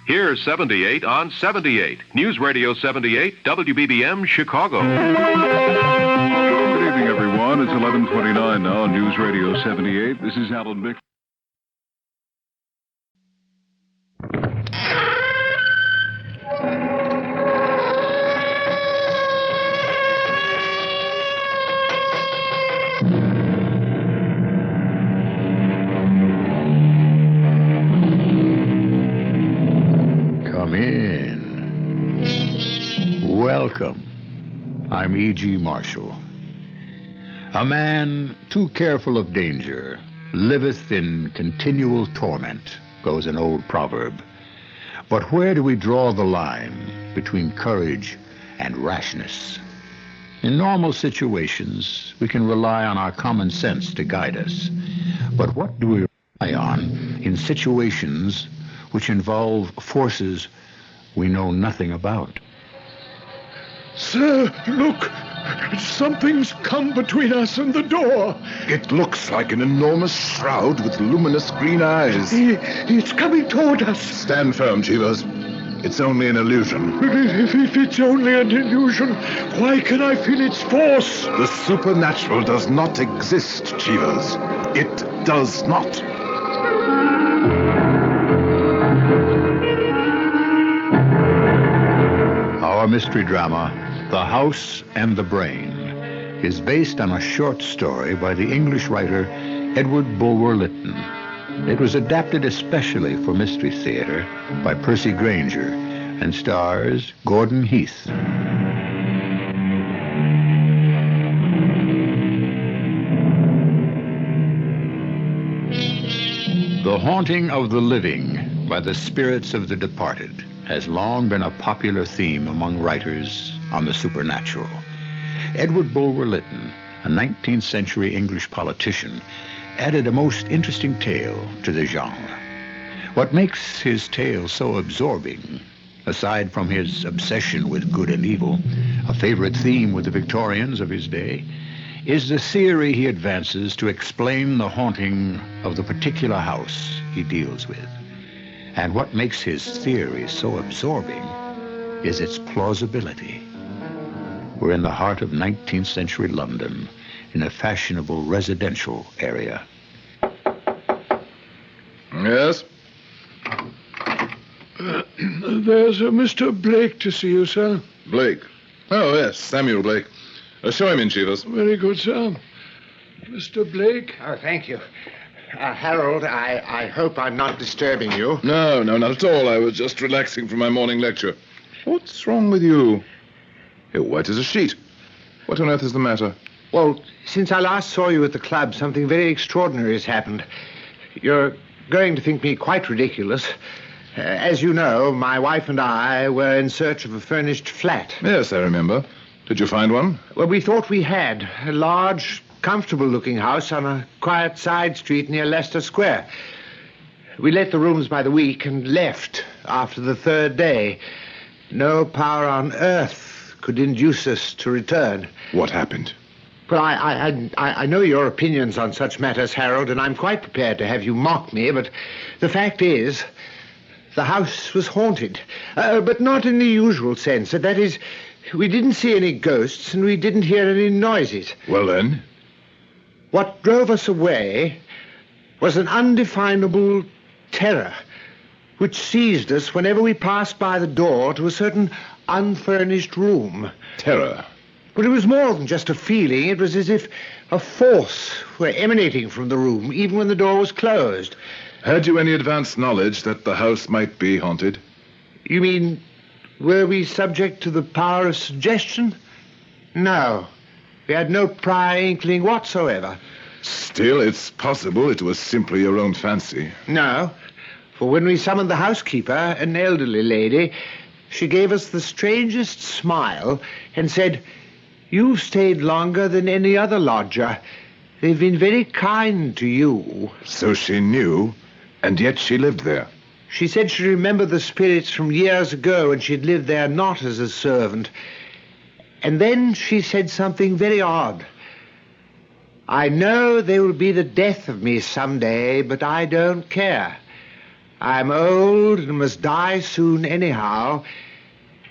Here's 78 on 78. News Radio 78, WBBM, Chicago. Good evening, everyone. It's 11:29 now on News Radio 78. This is Alan Bick. Come in. Welcome. I'm E.G. Marshall. A man too careful of danger liveth in continual torment, goes an old proverb. But where do we draw the line between courage and rashness? In normal situations, we can rely on our common sense to guide us. But what do we rely on in situations which involve forces we know nothing about? Sir, look! Something's come between us and the door. It looks like an enormous shroud with luminous green eyes. It's coming toward us. Stand firm, Chivas. It's only an illusion. If it's only an illusion, why can I feel its force? The supernatural does not exist, Chivas. It does not. Our mystery drama, The House and the Brain, is based on a short story by the English writer Edward Bulwer Lytton. It was adapted especially for Mystery Theater by Percy Granger and stars Gordon Heath. The haunting of the living by the spirits of the departed has long been a popular theme among writers on the supernatural. Edward Bulwer Lytton, a 19th century English politician, added a most interesting tale to the genre. What makes his tale so absorbing, aside from his obsession with good and evil, a favorite theme with the Victorians of his day, is the theory he advances to explain the haunting of the particular house he deals with. And what makes his theory so absorbing is its plausibility. We're in the heart of 19th century London, in a fashionable residential area. Yes? There's a Mr. Blake to see you, sir. Blake? Oh, yes, Samuel Blake. Show him in, Chivas. Very good, sir. Mr. Blake? Oh, thank you. Harold, I hope I'm not disturbing you. No, not at all. I was just relaxing from my morning lecture. What's wrong with you? You're white as a sheet. What on earth is the matter? Well, since I last saw you at the club, something very extraordinary has happened. You're going to think me quite ridiculous. As you know, my wife and I were in search of a furnished flat. Yes, I remember. Did you find one? Well, we thought we had. A large, comfortable-looking house on a quiet side street near Leicester Square. We let the rooms by the week and left after the third day. No power on earth could induce us to return. What happened? Well, I know your opinions on such matters, Harold, and I'm quite prepared to have you mock me, but the fact is, the house was haunted. But not in the usual sense. That is, we didn't see any ghosts and we didn't hear any noises. Well, then? What drove us away was an undefinable terror. which seized us whenever we passed by the door to a certain unfurnished room. Terror. But it was more than just a feeling. It was as if a force were emanating from the room, even when the door was closed. Had you any advance knowledge that the house might be haunted? You mean, were we subject to the power of suggestion? No. We had no prior inkling whatsoever. Still, it's possible it was simply your own fancy. No, for when we summoned the housekeeper, an elderly lady, she gave us the strangest smile and said, "You've stayed longer than any other lodger. They've been very kind to you." So she knew, and yet she lived there. She said she remembered the spirits from years ago when she'd lived there not as a servant. And then she said something very odd. "I know there will be the death of me someday, but I don't care. I'm old and must die soon anyhow,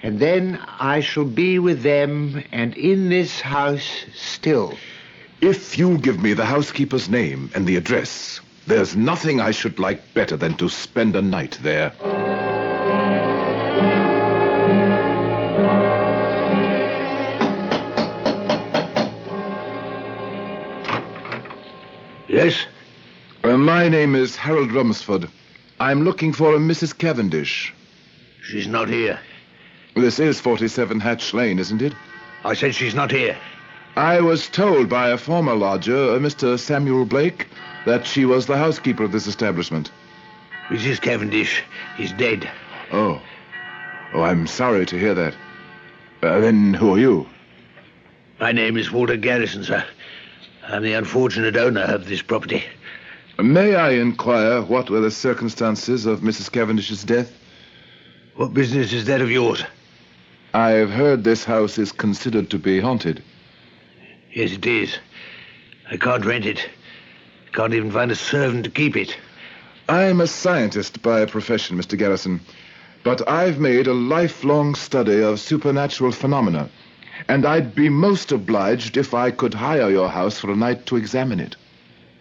and then I shall be with them and in this house still." If you'll give me the housekeeper's name and the address, there's nothing I should like better than to spend a night there. Yes? My name is Harold Rumsford. I'm looking for a Mrs. Cavendish. She's not here. This is 47 Hatch Lane, isn't it? I said she's not here. I was told by a former lodger, Mr. Samuel Blake, that she was the housekeeper of this establishment. Mrs. Cavendish is dead. Oh, I'm sorry to hear that. Then who are you? My name is Walter Garrison, sir. I'm the unfortunate owner of this property. May I inquire what were the circumstances of Mrs. Cavendish's death? What business is that of yours? I've heard this house is considered to be haunted. Yes, it is. I can't rent it. Can't even find a servant to keep it. I'm a scientist by profession, Mr. Garrison, but I've made a lifelong study of supernatural phenomena, and I'd be most obliged if I could hire your house for a night to examine it.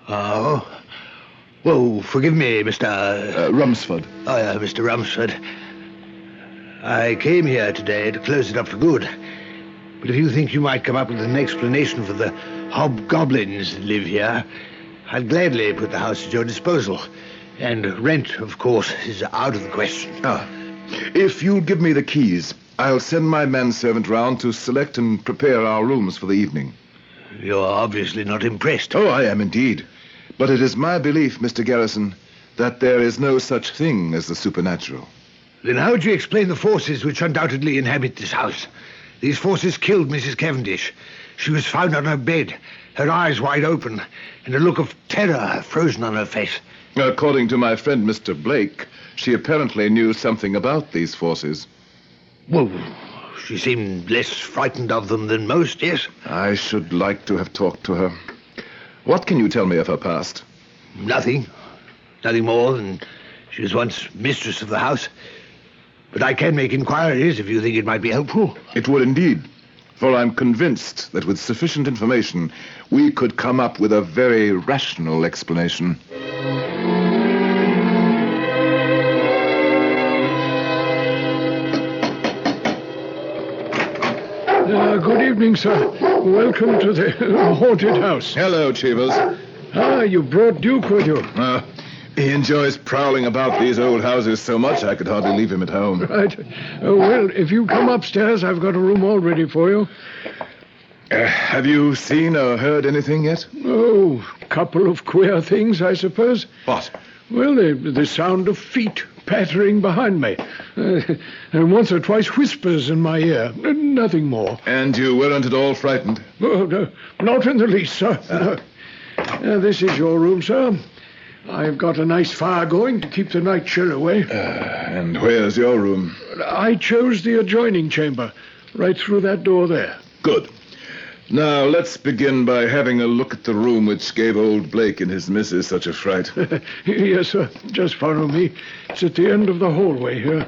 Oh? Well, forgive me, Mr. Rumsford. Oh, yeah, Mr. Rumsford. I came here today to close it up for good. But if you think you might come up with an explanation for the hobgoblins that live here, I'd gladly put the house at your disposal. And rent, of course, is out of the question. If you'll give me the keys, I'll send my manservant round to select and prepare our rooms for the evening. You're obviously not impressed. Oh, I am indeed. But it is my belief, Mr. Garrison, that there is no such thing as the supernatural. Then how do you explain the forces which undoubtedly inhabit this house? These forces killed Mrs. Cavendish. She was found on her bed, her eyes wide open, and a look of terror frozen on her face. According to my friend Mr. Blake, she apparently knew something about these forces. Well, she seemed less frightened of them than most, yes? I should like to have talked to her. What can you tell me of her past? Nothing. Nothing more than she was once mistress of the house. But I can make inquiries if you think it might be helpful. It would indeed, for I'm convinced that with sufficient information, we could come up with a very rational explanation. Good evening, sir. Welcome to the haunted house. Hello, Cheevers. You brought Duke with you. He enjoys prowling about these old houses so much I could hardly leave him at home. Right. Well, if you come upstairs, I've got a room all ready for you. Have you seen or heard anything yet? Oh, a couple of queer things, I suppose. What? Well, the sound of feet pattering behind me. And once or twice whispers in my ear. Nothing more. And you weren't at all frightened? Oh, no, not in the least, sir. No. This is your room, sir. I've got a nice fire going to keep the night chill away. And where's your room? I chose the adjoining chamber, right through that door there. Good. Now, let's begin by having a look at the room which gave old Blake and his missus such a fright. Yes, sir. Just follow me. It's at the end of the hallway here.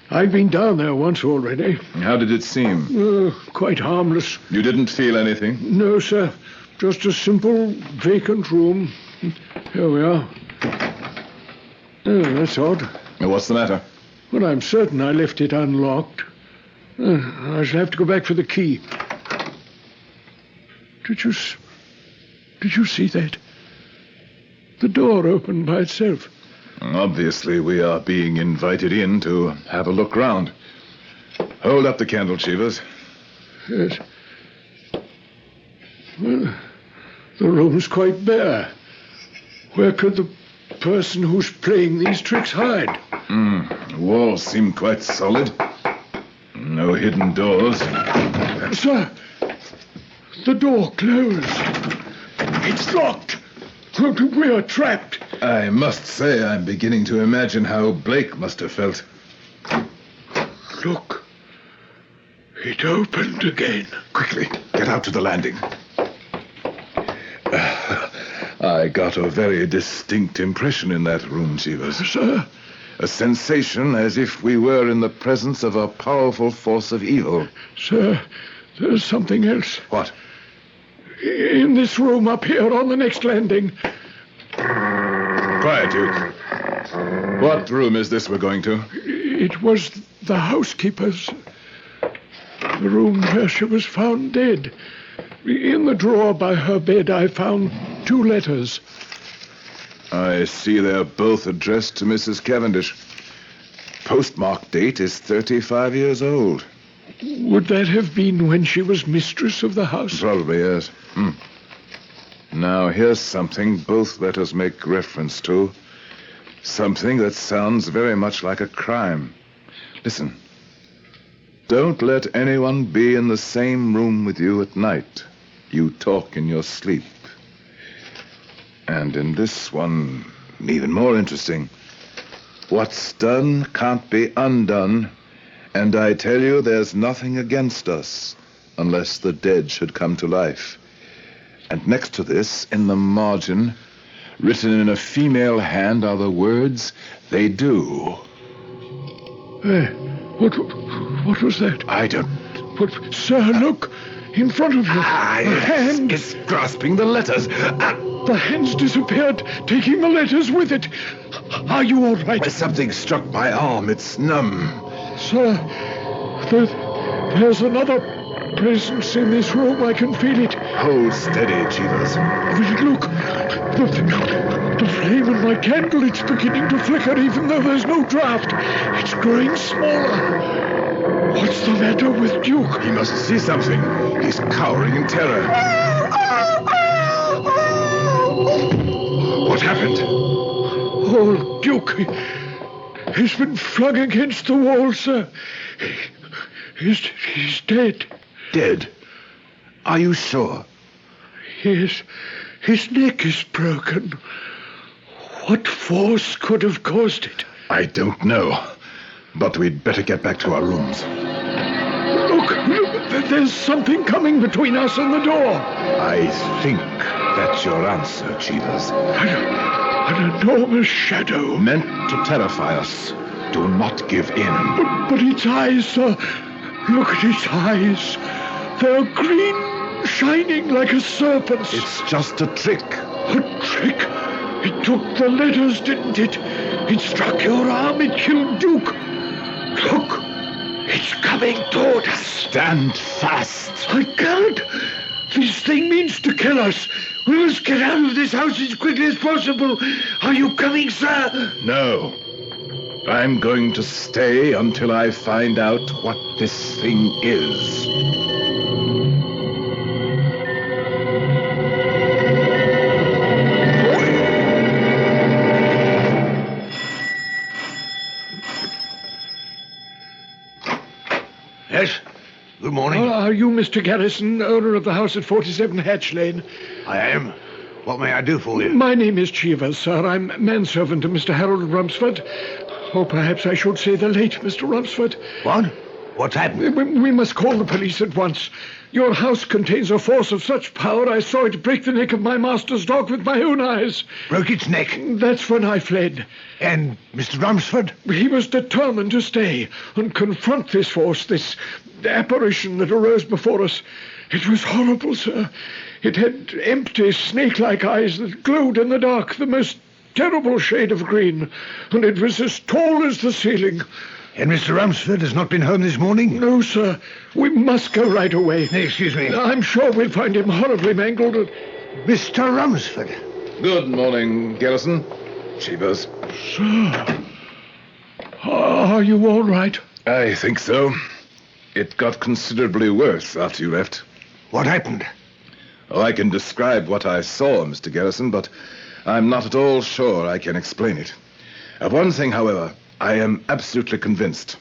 I've been down there once already. How did it seem? Quite harmless. You didn't feel anything? No, sir. Just a simple, vacant room. Here we are. Oh, that's odd. What's the matter? Well, I'm certain I left it unlocked. I shall have to go back for the key. Did you see that? The door opened by itself. Obviously, we are being invited in to have a look round. Hold up the candle, Cheevers. Yes. Well, the room's quite bare. Where could the person who's playing these tricks hide? The walls seem quite solid. No hidden doors. Sir, the door closed. It's locked. We are trapped. I must say I'm beginning to imagine how Blake must have felt. Look. It opened again. Quickly, get out to the landing. I got a very distinct impression in that room, Cheevers. Sir? A sensation as if we were in the presence of a powerful force of evil. Sir, there's something else. What? In this room up here on the next landing. Quiet, Duke. What room is this we're going to? It was the housekeeper's. The room where she was found dead. In the drawer by her bed, I found 2 letters. I see they're both addressed to Mrs. Cavendish. Postmark date is 35 years old. Would that have been when she was mistress of the house? Probably, yes. Now, here's something both letters make reference to. Something that sounds very much like a crime. Listen. Don't let anyone be in the same room with you at night. You talk in your sleep. And in this one, even more interesting. What's done can't be undone. And I tell you, there's nothing against us, unless the dead should come to life. And next to this, in the margin, written in a female hand, are the words, "They do." Hey, what was that? I don't... But, sir, look, in front of you. The hand... It's grasping the letters. The hand's disappeared, taking the letters with it. Are you all right? Something struck my arm. It's numb. Sir, there's another presence in this room. I can feel it. Hold steady, Cheevers. Look, the flame in my candle, it's beginning to flicker even though there's no draft. It's growing smaller. What's the matter with Duke? He must see something. He's cowering in terror. What happened? Oh, Duke, he's been flung against the wall, sir. He's dead. Dead? Are you sure? Yes. His neck is broken. What force could have caused it? I don't know. But we'd better get back to our rooms. Look, there's something coming between us and the door. I think that's your answer, Cheevers. An enormous shadow. Meant to terrify us. Do not give in. But its eyes, sir. Look at its eyes. They're green, shining like a serpent's. It's just a trick. A trick? It took the letters, didn't it? It struck your arm. It killed Duke. Look. It's coming toward us. Stand fast. I can't. This thing means to kill us. We must get out of this house as quickly as possible. Are you coming, sir? No. I'm going to stay until I find out what this thing is. Yes? Good morning. Are you Mr. Garrison, owner of the house at 47 Hatch Lane? I am. What may I do for you? My name is Cheevers, sir. I'm manservant to Mr. Harold Rumsford. Or perhaps I should say the late Mr. Rumsford. What? What's happened? We must call the police at once. Your house contains a force of such power I saw it break the neck of my master's dog with my own eyes. Broke its neck? That's when I fled. And Mr. Rumsford? He was determined to stay and confront this force, this apparition that arose before us. It was horrible, sir. It had empty, snake-like eyes that glowed in the dark, the most terrible shade of green, and it was as tall as the ceiling. And Mr. Rumsford has not been home this morning? No, sir. We must go right away. Excuse me. I'm sure we'll find him horribly mangled. Mr. Rumsford. Good morning, Garrison. Cheevers. Sir. Are you all right? I think so. It got considerably worse after you left. What happened? Oh, I can describe what I saw, Mr. Garrison, but I'm not at all sure I can explain it. Of one thing, however, I am absolutely convinced.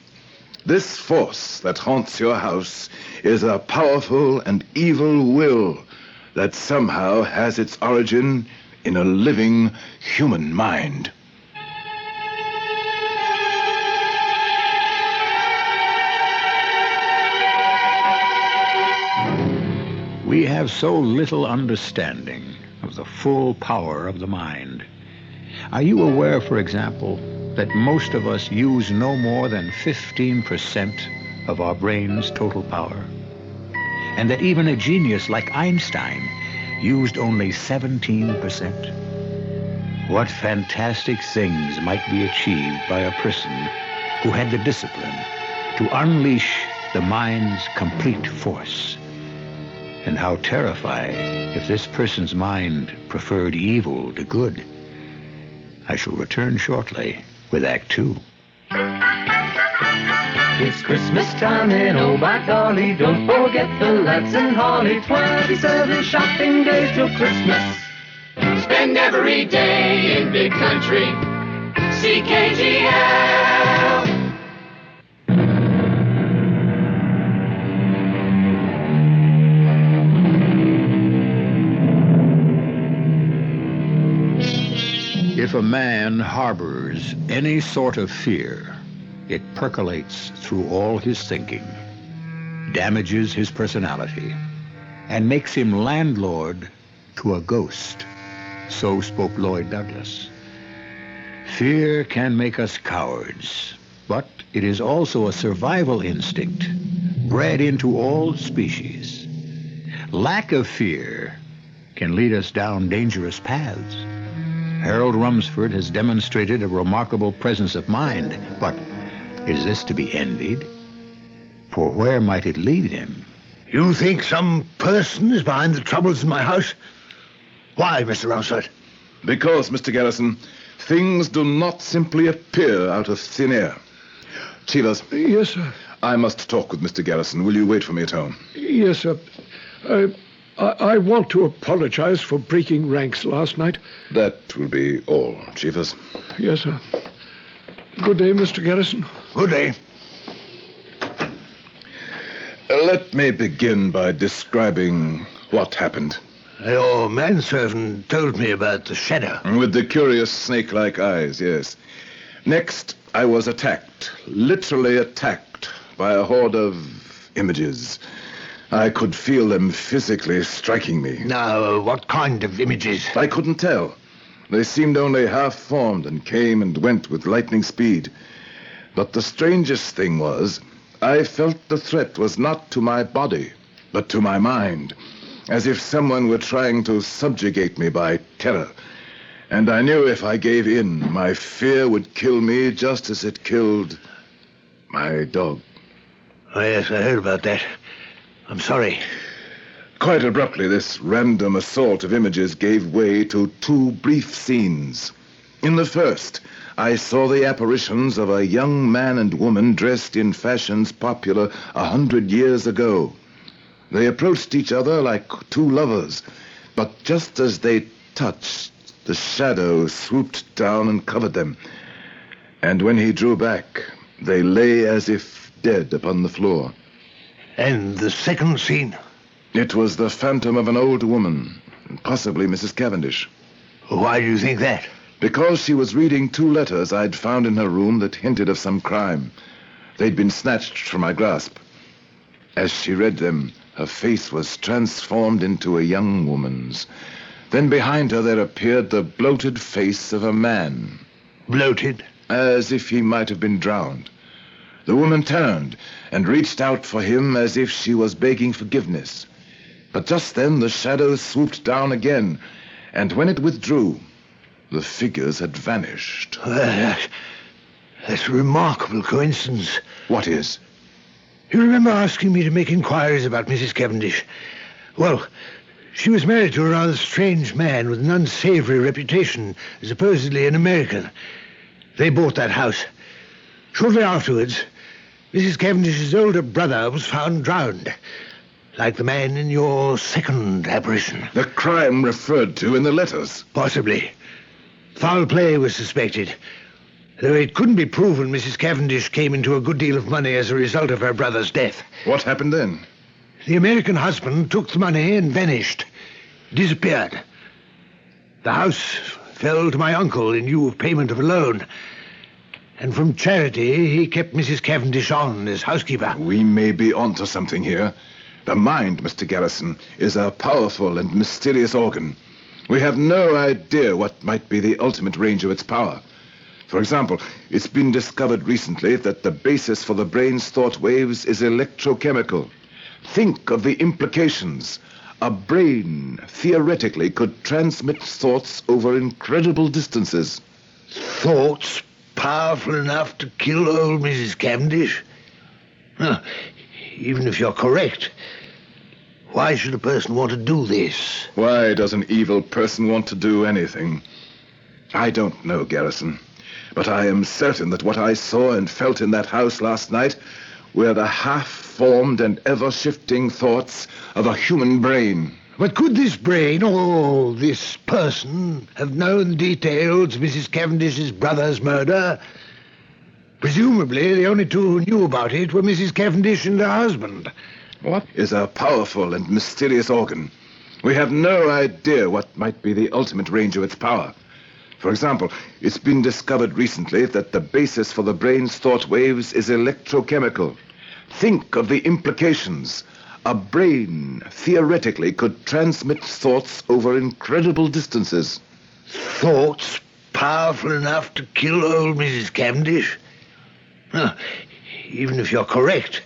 This force that haunts your house is a powerful and evil will that somehow has its origin in a living human mind. We have so little understanding of the full power of the mind. Are you aware, for example, that most of us use no more than 15% of our brain's total power? And that even a genius like Einstein used only 17%? What fantastic things might be achieved by a person who had the discipline to unleash the mind's complete force. And how terrifying if this person's mind preferred evil to good. I shall return shortly with Act 2. It's Christmas time and oh by golly, don't forget the lights and holly. 27 shopping days till Christmas. Spend every day in big country. CKGL. If a man harbors any sort of fear, it percolates through all his thinking, damages his personality, and makes him landlord to a ghost. So spoke Lloyd Douglas. Fear can make us cowards, but it is also a survival instinct bred into all species. Lack of fear can lead us down dangerous paths. Harold Rumsford has demonstrated a remarkable presence of mind, but is this to be envied? For where might it lead him? You think some person is behind the troubles in my house? Why, Mr. Rumsford? Because, Mr. Garrison, things do not simply appear out of thin air. Cheevers. Yes, sir. I must talk with Mr. Garrison. Will you wait for me at home? Yes, sir. I want to apologize for breaking ranks last night. That will be all, Cheevers. Yes, sir. Good day, Mr. Garrison. Good day. Let me begin by describing what happened. Your manservant told me about the shadow. With the curious snake-like eyes, yes. Next, I was attacked, literally attacked, by a horde of images. I could feel them physically striking me. Now, what kind of images? I couldn't tell. They seemed only half-formed and came and went with lightning speed. But the strangest thing was, I felt the threat was not to my body, but to my mind, as if someone were trying to subjugate me by terror. And I knew if I gave in, my fear would kill me just as it killed my dog. Oh, yes, I heard about that. I'm sorry. Quite abruptly, this random assault of images gave way to two brief scenes. In the first, I saw the apparitions of a young man and woman dressed in fashions popular 100 years ago. They approached each other like two lovers, but just as they touched, the shadow swooped down and covered them. And when he drew back, they lay as if dead upon the floor. And the second scene? It was the phantom of an old woman, possibly Mrs. Cavendish. Why do you think that? Because she was reading two letters I'd found in her room that hinted of some crime. They'd been snatched from my grasp. As she read them, her face was transformed into a young woman's. Then behind her there appeared the bloated face of a man. Bloated? As if he might have been drowned. The woman turned and reached out for him as if she was begging forgiveness. But just then the shadow swooped down again, and when it withdrew, The figures had vanished. That's a remarkable coincidence. What is? You remember asking me to make inquiries about Mrs. Cavendish? Well, she was married to a rather strange man with an unsavory reputation, supposedly an American. They bought that house. Shortly afterwards, Mrs. Cavendish's older brother was found drowned, like the man in your second apparition. The crime referred to in the letters? Possibly. Foul play was suspected, though it couldn't be proven Mrs. Cavendish came into a good deal of money as a result of her brother's death. What happened then? The American husband took the money and vanished. Disappeared. The house fell to my uncle in lieu of payment of a loan. And from charity, he kept Mrs. Cavendish on as housekeeper. We may be onto something here. The mind, Mr. Garrison, is a powerful and mysterious organ. We have no idea what might be the ultimate range of its power. For example, it's been discovered recently that the basis for the brain's thought waves is electrochemical. Think of the implications. A brain, theoretically, could transmit thoughts over incredible distances. Thoughts powerful enough to kill old Mrs. Cavendish? Even if you're correct, why should a person want to do this? Why does an evil person want to do anything? I don't know, Garrison. But I am certain that what I saw and felt in that house last night were the half-formed and ever-shifting thoughts of a human brain. But could this brain, or this person, have known details of Mrs. Cavendish's brother's murder? Presumably, the only two who knew about it were Mrs. Cavendish and her husband. What is a powerful and mysterious organ? We have no idea what might be the ultimate range of its power. For example, it's been discovered recently that the basis for the brain's thought waves is electrochemical. Think of the implications. A brain, theoretically, could transmit thoughts over incredible distances. Thoughts powerful enough to kill old Mrs. Cavendish? Even if you're correct,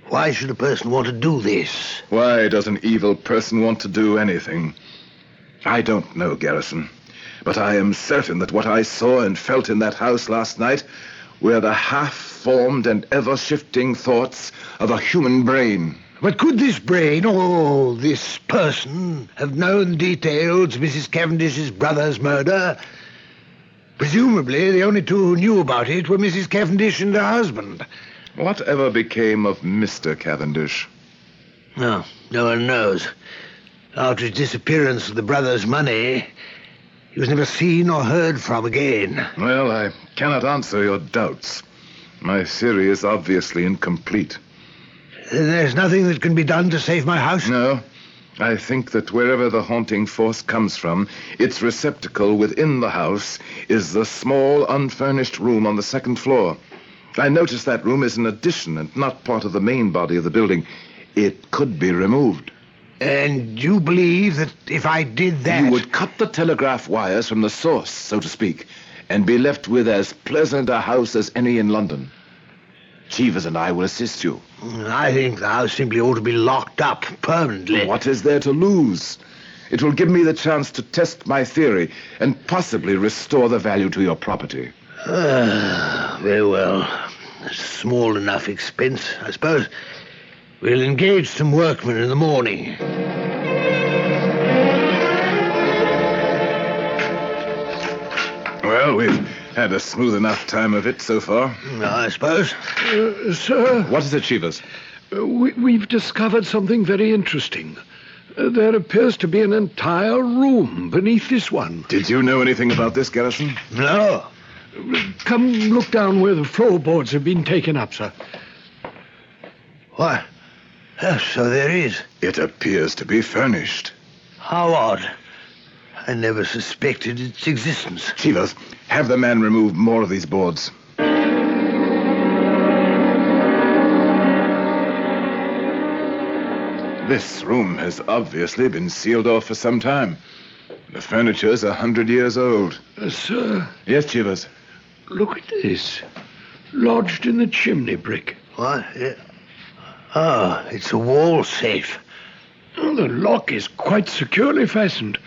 why should a person want to do this? Why does an evil person want to do anything? I don't know, Garrison. But I am certain that what I saw and felt in that house last night were the half-formed and ever-shifting thoughts of a human brain. But could this brain, or this person, have known details of Mrs. Cavendish's brother's murder? Presumably, the only two who knew about it were Mrs. Cavendish and her husband. Whatever became of Mr. Cavendish? No one knows. After his disappearance of the brother's money, he was never seen or heard from again. Well, I cannot answer your doubts. My theory is obviously incomplete. Then there's nothing that can be done to save my house? No. I think that wherever the haunting force comes from, its receptacle within the house is the small, unfurnished room on the second floor. I noticed that room is an addition and not part of the main body of the building. It could be removed. And you believe that if I did that... You would cut the telegraph wires from the source, so to speak, and be left with as pleasant a house as any in London. Cheevers and I will assist you. I think the house simply ought to be locked up permanently. What is there to lose? It will give me the chance to test my theory and possibly restore the value to your property. Very well. A small enough expense, I suppose. We'll engage some workmen in the morning. Well, we've had a smooth enough time of it so far. I suppose. Sir? What is it, Cheevers? We've discovered something very interesting. There appears to be an entire room beneath this one. Did you know anything about this, Garrison? No. Come look down where the floorboards have been taken up, sir. What? So there is. It appears to be furnished. How odd. I never suspected its existence. Cheevers, have the man remove more of these boards. This room has obviously been sealed off for some time. The furniture's 100 years old. Sir? Yes, Cheevers. Look at this. Lodged in the chimney brick. What? Oh, it's a wall safe. Oh, the lock is quite securely fastened.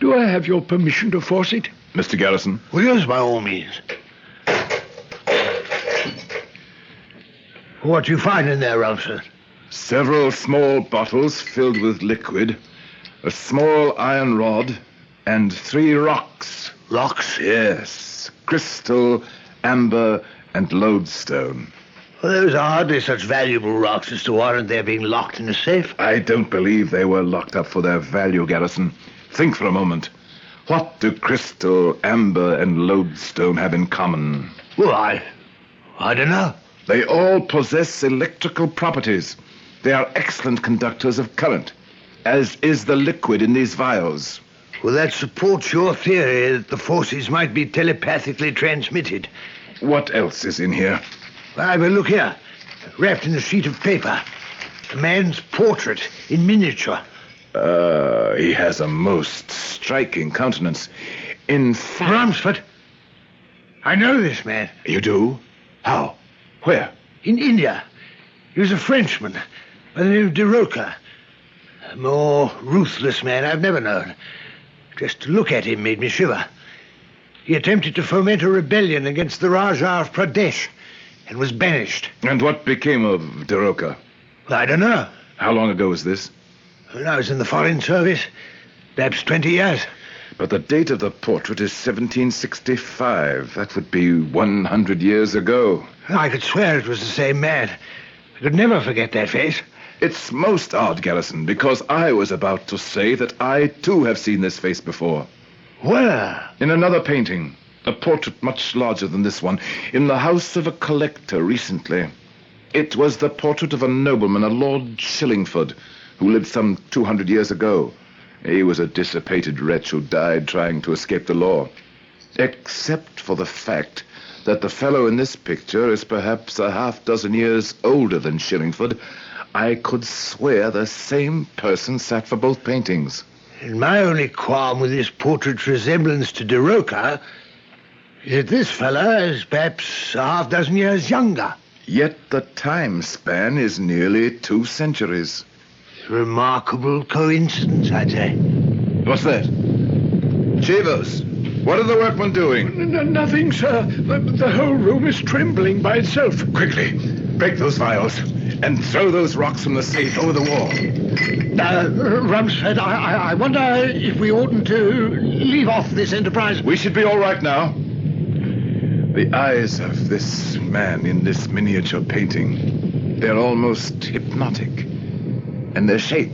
Do I have your permission to force it? Mr. Garrison? Well, yes, by all means. What do you find in there, Rumford? Several small bottles filled with liquid, a small iron rod, and 3 rocks. Rocks? Yes. Crystal, amber, and lodestone. Well, those are hardly such valuable rocks as to warrant their being locked in a safe. I don't believe they were locked up for their value, Garrison. Think for a moment. What do crystal, amber, and lodestone have in common? Well, I don't know. They all possess electrical properties. They are excellent conductors of current, as is the liquid in these vials. Well, that supports your theory that the forces might be telepathically transmitted. What else is in here? Well, look here. Wrapped in a sheet of paper. A man's portrait in miniature. He has a most striking countenance. In fact... Rumsford! I know this man. You do? How? Where? In India. He was a Frenchman by the name of De Roca. A more ruthless man I've never known. Just to look at him made me shiver. He attempted to foment a rebellion against the Rajah of Pradesh and was banished. And what became of De Roca? Well, I don't know. How long ago was this? When I was in the Foreign Service. Perhaps 20 years. But the date of the portrait is 1765. That would be 100 years ago. I could swear it was the same man. I could never forget that face. It's most odd, Garrison, because I was about to say that I, too, have seen this face before. Where? In another painting. A portrait much larger than this one. In the house of a collector recently. It was the portrait of a nobleman, a Lord Shillingford, who lived some 200 years ago. He was a dissipated wretch who died trying to escape the law. Except for the fact that the fellow in this picture is perhaps a half-dozen years older than Shillingford, I could swear the same person sat for both paintings. And my only qualm with this portrait's resemblance to De Roca is that this fella is perhaps a half-dozen years younger. Yet the time span is nearly 2 centuries. Remarkable coincidence, I'd say. What's that? Chivos, what are the workmen doing? Nothing, sir. The whole room is trembling by itself. Quickly, break those vials and throw those rocks from the safe over the wall. Rumsford, I wonder if we oughtn't to leave off this enterprise. We should be all right now. The eyes of this man in this miniature painting, they're almost hypnotic. And their shape,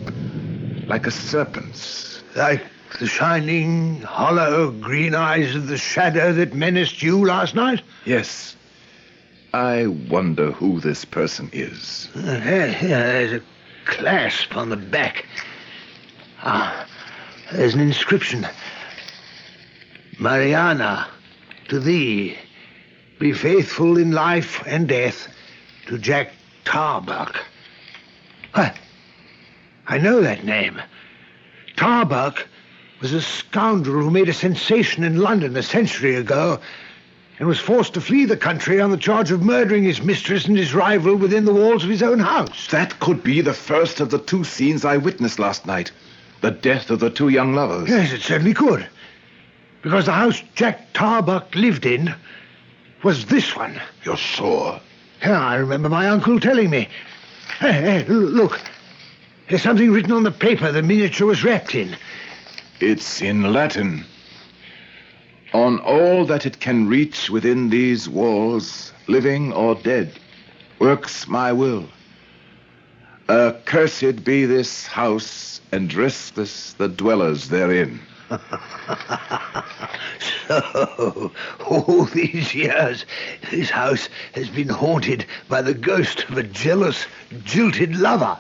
like a serpent's. Like the shining, hollow, green eyes of the shadow that menaced you last night? Yes. I wonder who this person is. Here, there's a clasp on the back. There's an inscription. Mariana, to thee, be faithful in life and death to Jack Tarbuck. What? I know that name. Tarbuck was a scoundrel who made a sensation in London a century ago and was forced to flee the country on the charge of murdering his mistress and his rival within the walls of his own house. That could be the first of the 2 scenes I witnessed last night. The death of the 2 young lovers. Yes, it certainly could. Because the house Jack Tarbuck lived in was this one. You're sure? Yeah, I remember my uncle telling me. Hey, look. There's something written on the paper the miniature was wrapped in. It's in Latin. On all that it can reach within these walls, living or dead, works my will. Accursed be this house, and restless the dwellers therein. So, all these years, this house has been haunted by the ghost of a jealous, jilted lover.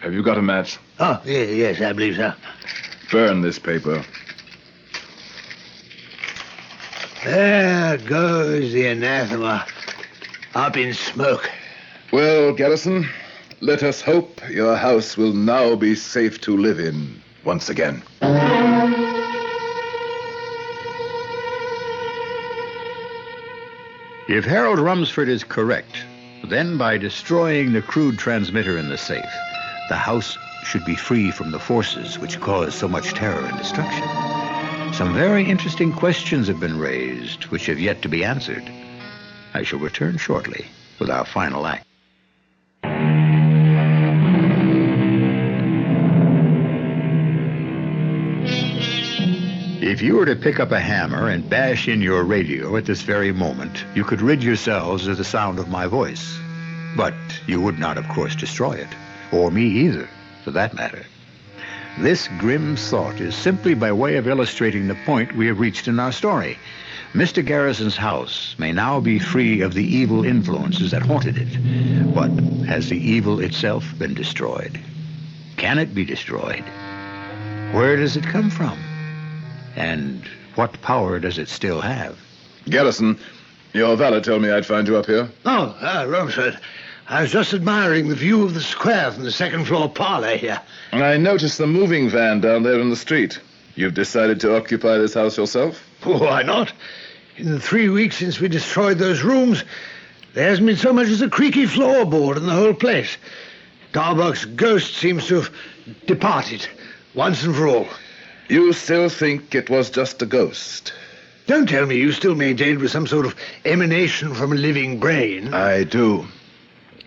Have you got a match? Oh, yes, I believe so. Burn this paper. There goes the anathema, up in smoke. Well, Garrison, let us hope your house will now be safe to live in once again. If Harold Rumsford is correct, then by destroying the crude transmitter in the safe, the house should be free from the forces which cause so much terror and destruction. Some very interesting questions have been raised which have yet to be answered. I shall return shortly with our final act. If you were to pick up a hammer and bash in your radio at this very moment, you could rid yourselves of the sound of my voice. But you would not, of course, destroy it. Or me either, for that matter. This grim thought is simply by way of illustrating the point we have reached in our story. Mr. Garrison's house may now be free of the evil influences that haunted it. But has the evil itself been destroyed? Can it be destroyed? Where does it come from? And what power does it still have? Garrison, your valet told me I'd find you up here. Oh, Romford. I was just admiring the view of the square from the second-floor parlor here. I noticed the moving van down there in the street. You've decided to occupy this house yourself? Why not? In the 3 weeks since we destroyed those rooms, there hasn't been so much as a creaky floorboard in the whole place. Darbuck's ghost seems to have departed, once and for all. You still think it was just a ghost? Don't tell me you still maintain it was some sort of emanation from a living brain. I do.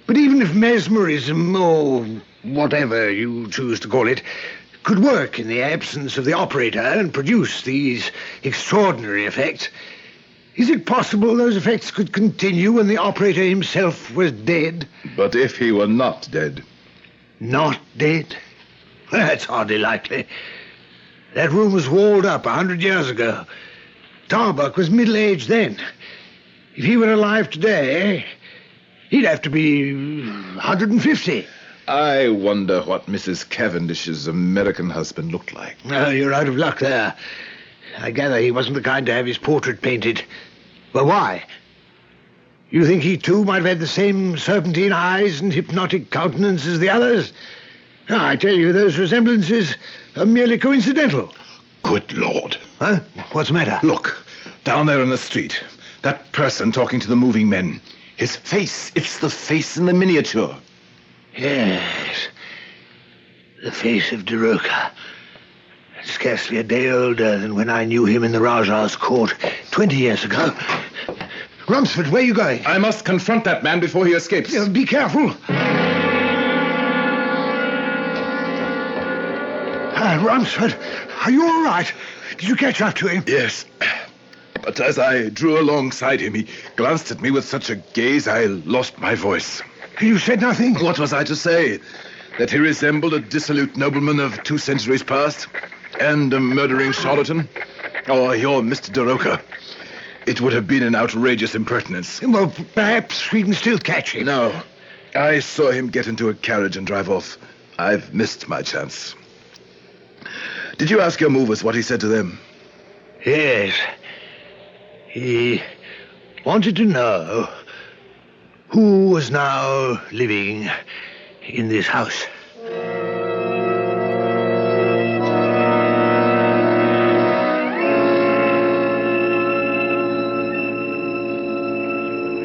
But even if mesmerism, or whatever you choose to call it, could work in the absence of the operator and produce these extraordinary effects, is it possible those effects could continue when the operator himself was dead? But if he were not dead? Not dead? That's hardly likely. That room was walled up 100 years ago. Darbuck was middle-aged then. If he were alive today, he'd have to be 150. I wonder what Mrs. Cavendish's American husband looked like. No, you're out of luck there. I gather he wasn't the kind to have his portrait painted. But why? You think he, too, might have had the same serpentine eyes and hypnotic countenance as the others? No, I tell you, those resemblances are merely coincidental. Good Lord. Huh? What's the matter? Look, down there in the street. That person talking to the moving men. His face. It's the face in the miniature. Yes. The face of Daroka. Scarcely a day older than when I knew him in the Rajah's court 20 years ago. Rumsford, where are you going? I must confront that man before he escapes. Be careful. Rumsford, are you all right? Did you catch up to him? Yes. But as I drew alongside him, he glanced at me with such a gaze, I lost my voice. You said nothing? What was I to say? That he resembled a dissolute nobleman of 2 centuries past? And a murdering charlatan? Oh, you're Mr. Daroka. It would have been an outrageous impertinence. Well, perhaps we can still catch him. No. I saw him get into a carriage and drive off. I've missed my chance. Did you ask your movers what he said to them? Yes. He wanted to know who was now living in this house.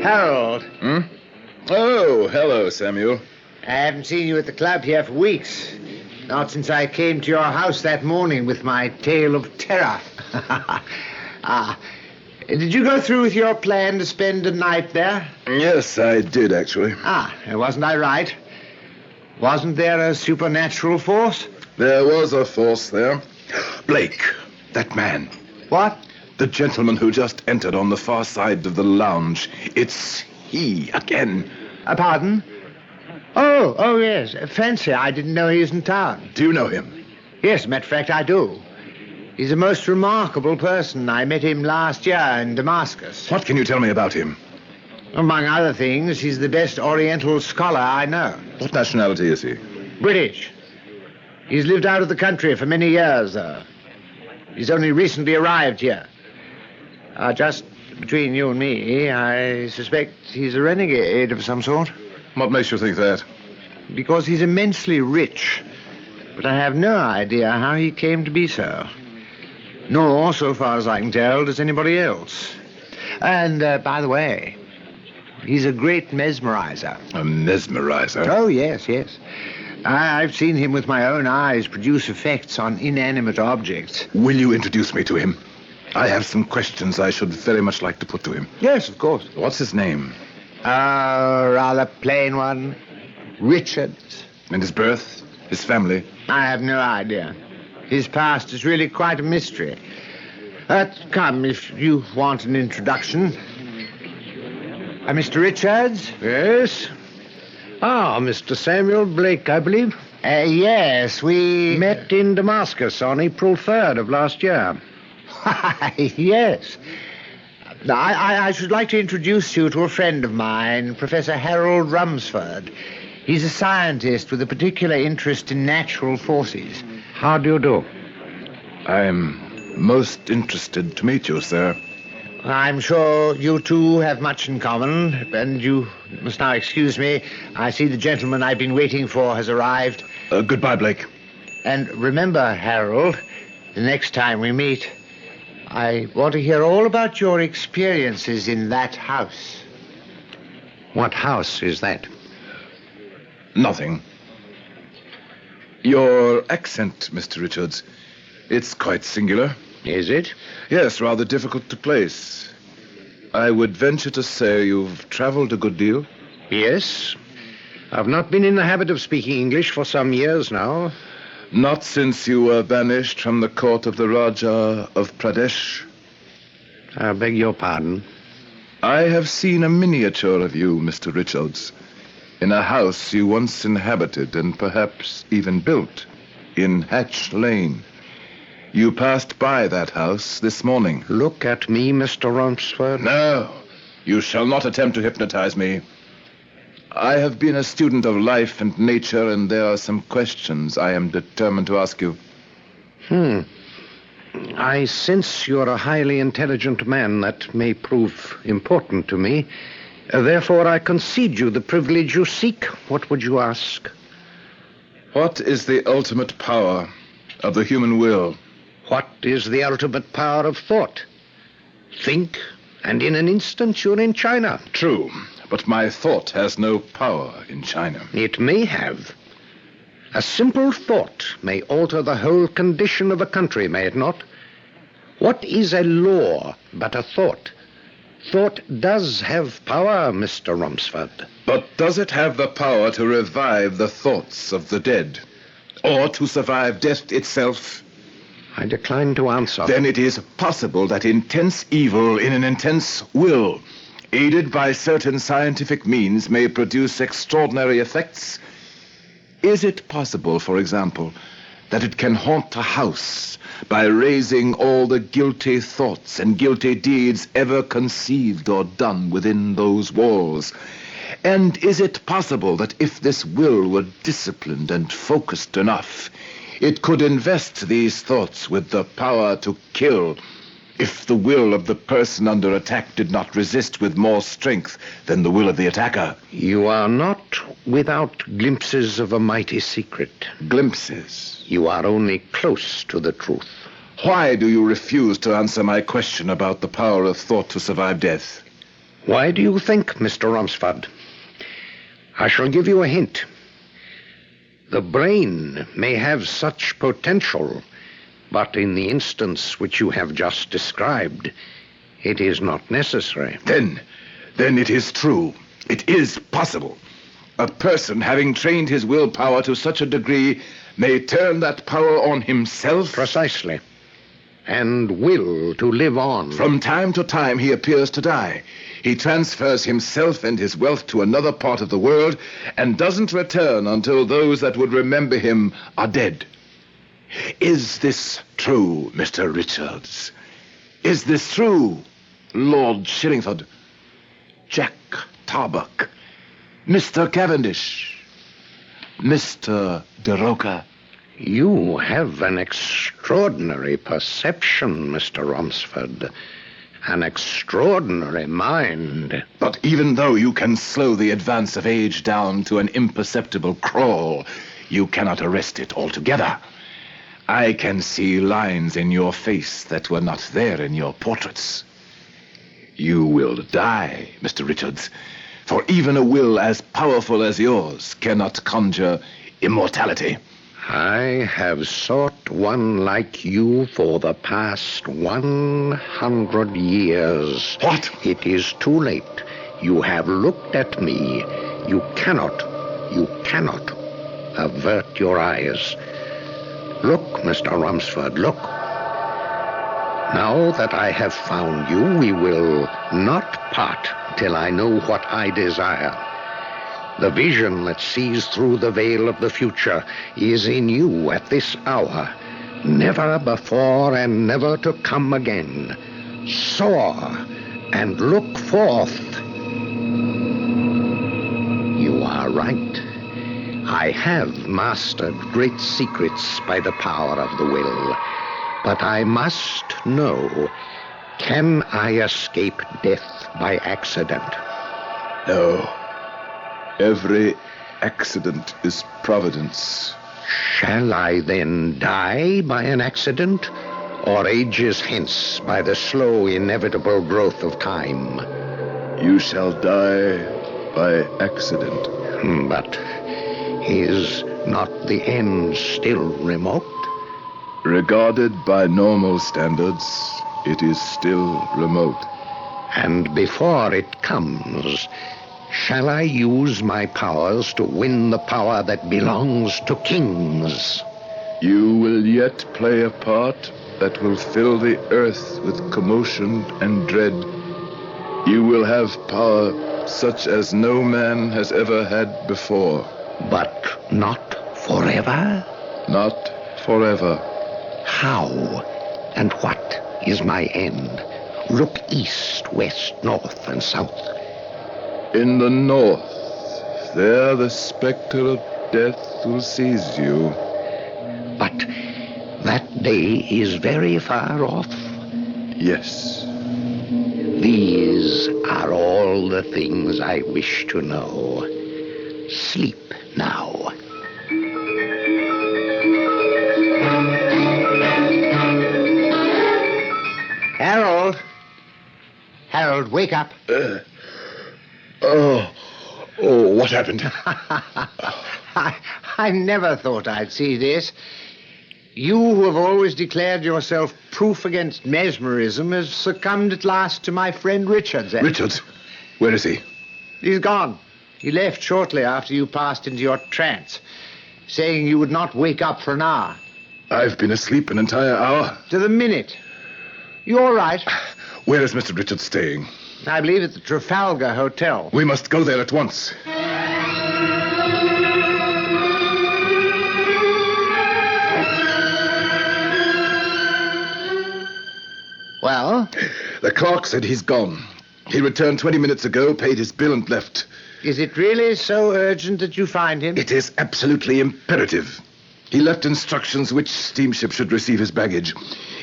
Harold. Oh, hello, Samuel. I haven't seen you at the club here for weeks. Not since I came to your house that morning with my tale of terror. Did you go through with your plan to spend a night there? Yes, I did, actually. Wasn't I right? Wasn't there a supernatural force? There was a force there. Blake, that man. What? The gentleman who just entered on the far side of the lounge. It's he again. Pardon? Oh, yes. Fancy, I didn't know he was in town. Do you know him? Yes, matter of fact, I do. He's a most remarkable person. I met him last year in Damascus. What can you tell me about him? Among other things, he's the best Oriental scholar I know. What nationality is he? British. He's lived out of the country for many years, though. He's only recently arrived here. Just between you and me, I suspect he's a renegade of some sort. What makes you think that? Because he's immensely rich. But I have no idea how he came to be so. Nor, so far as I can tell, does anybody else. And, by the way, he's a great mesmerizer. A mesmerizer? Oh, yes. I've seen him with my own eyes produce effects on inanimate objects. Will you introduce me to him? I have some questions I should very much like to put to him. Yes, of course. What's his name? A rather plain one. Richard. And his birth? His family? I have no idea. His past is really quite a mystery. Come, if you want an introduction. Mr. Richards? Yes? Mr. Samuel Blake, I believe. Yes, we... Met in Damascus on April 3rd of last year. Yes. I should like to introduce you to a friend of mine, Professor Harold Rumsford. He's a scientist with a particular interest in natural forces. How do you do? I'm most interested to meet you, sir. I'm sure you two have much in common, and you must now excuse me. I see the gentleman I've been waiting for has arrived. Goodbye, Blake. And remember, Harold, the next time we meet, I want to hear all about your experiences in that house. What house is that? Nothing. Your accent, Mr. Richards, it's quite singular. Is it? Yes, rather difficult to place. I would venture to say you've traveled a good deal. Yes. I've not been in the habit of speaking English for some years now. Not since you were banished from the court of the Raja of Pradesh. I beg your pardon. I have seen a miniature of you, Mr. Richards, in a house you once inhabited and perhaps even built in Hatch Lane. You passed by that house this morning. Look at me, Mr. Rumsford. No, you shall not attempt to hypnotize me. I have been a student of life and nature, and there are some questions I am determined to ask you. I sense you're a highly intelligent man. That may prove important to me. Therefore, I concede you the privilege you seek. What would you ask? What is the ultimate power of the human will? What is the ultimate power of thought? Think, and in an instant you're in China. True, but my thought has no power in China. It may have. A simple thought may alter the whole condition of a country, may it not? What is a law but a thought? Thought does have power, Mr. Rumsford. But does it have the power to revive the thoughts of the dead? Or to survive death itself? I decline to answer. Then it is possible that intense evil in an intense will, aided by certain scientific means, may produce extraordinary effects. Is it possible, for example, that it can haunt a house by raising all the guilty thoughts and guilty deeds ever conceived or done within those walls? And is it possible that if this will were disciplined and focused enough, it could invest these thoughts with the power to kill, if the will of the person under attack did not resist with more strength than the will of the attacker? You are not without glimpses of a mighty secret. Glimpses? You are only close to the truth. Why do you refuse to answer my question about the power of thought to survive death? Why do you think, Mr. Rumsford? I shall give you a hint. The brain may have such potential, but in the instance which you have just described, it is not necessary. Then it is true. It is possible. A person having trained his willpower to such a degree may turn that power on himself. Precisely. And will to live on. From time to time he appears to die. He transfers himself and his wealth to another part of the world and doesn't return until those that would remember him are dead. Is this true, Mr. Richards? Is this true, Lord Shillingford, Jack Tarbuck, Mr. Cavendish, Mr. De Roca? You have an extraordinary perception, Mr. Rumsford. An extraordinary mind. But even though you can slow the advance of age down to an imperceptible crawl, you cannot arrest it altogether. I can see lines in your face that were not there in your portraits. You will die, Mr. Richards, For even a will as powerful as yours cannot conjure immortality. I have sought one like you for the past 100 years. What? It is too late. You have looked at me. You cannot avert your eyes. Look, Mr. Rumsford, look. Now that I have found you, we will not part till I know what I desire. The vision that sees through the veil of the future is in you at this hour, never before and never to come again. Soar and look forth. You are right. I have mastered great secrets by the power of the will. But I must know, can I escape death by accident? No. Every accident is providence. Shall I then die by an accident, or ages hence by the slow, inevitable growth of time? You shall die by accident. But is not the end still remote? Regarded by normal standards, it is still remote. And before it comes, shall I use my powers to win the power that belongs to kings? You will yet play a part that will fill the earth with commotion and dread. You will have power such as no man has ever had before. But not forever? Not forever. How and what is my end? Look east, west, north, and south. In the north, there the specter of death will seize you. But that day is very far off. Yes. These are all the things I wish to know. Sleep now. Harold, wake up. What happened? I never thought I'd see this. You, who have always declared yourself proof against mesmerism, has succumbed at last to my friend Richards. Richards? Where is he? He's gone. He left shortly after you passed into your trance, saying you would not wake up for an hour. I've been asleep an entire hour. To the minute. You all right? Where is Mr. Richards staying? I believe at the Trafalgar Hotel. We must go there at once. Well? The clerk said he's gone. He returned 20 minutes ago, paid his bill, and left. Is it really so urgent that you find him? It is absolutely imperative. He left instructions which steamship should receive his baggage.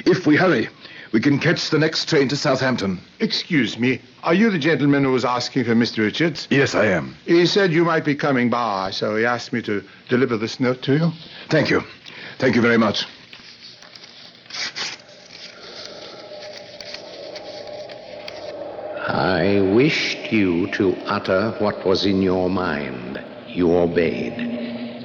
If we hurry, we can catch the next train to Southampton. Excuse me, are you the gentleman who was asking for Mr. Richards? Yes, I am. He said you might be coming by, so he asked me to deliver this note to you. Thank you. Thank you very much. I wished you to utter what was in your mind. You obeyed.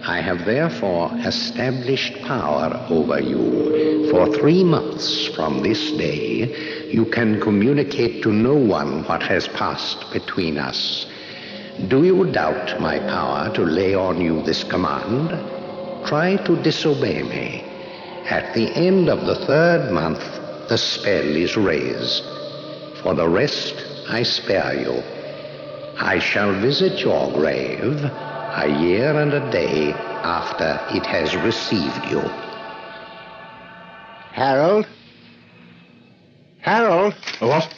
I have therefore established power over you. For 3 months from this day, you can communicate to no one what has passed between us. Do you doubt my power to lay on you this command? Try to disobey me. At the end of the 3rd month, the spell is raised. For the rest, I spare you. I shall visit your grave a year and a day after it has received you. Harold? Harold? What?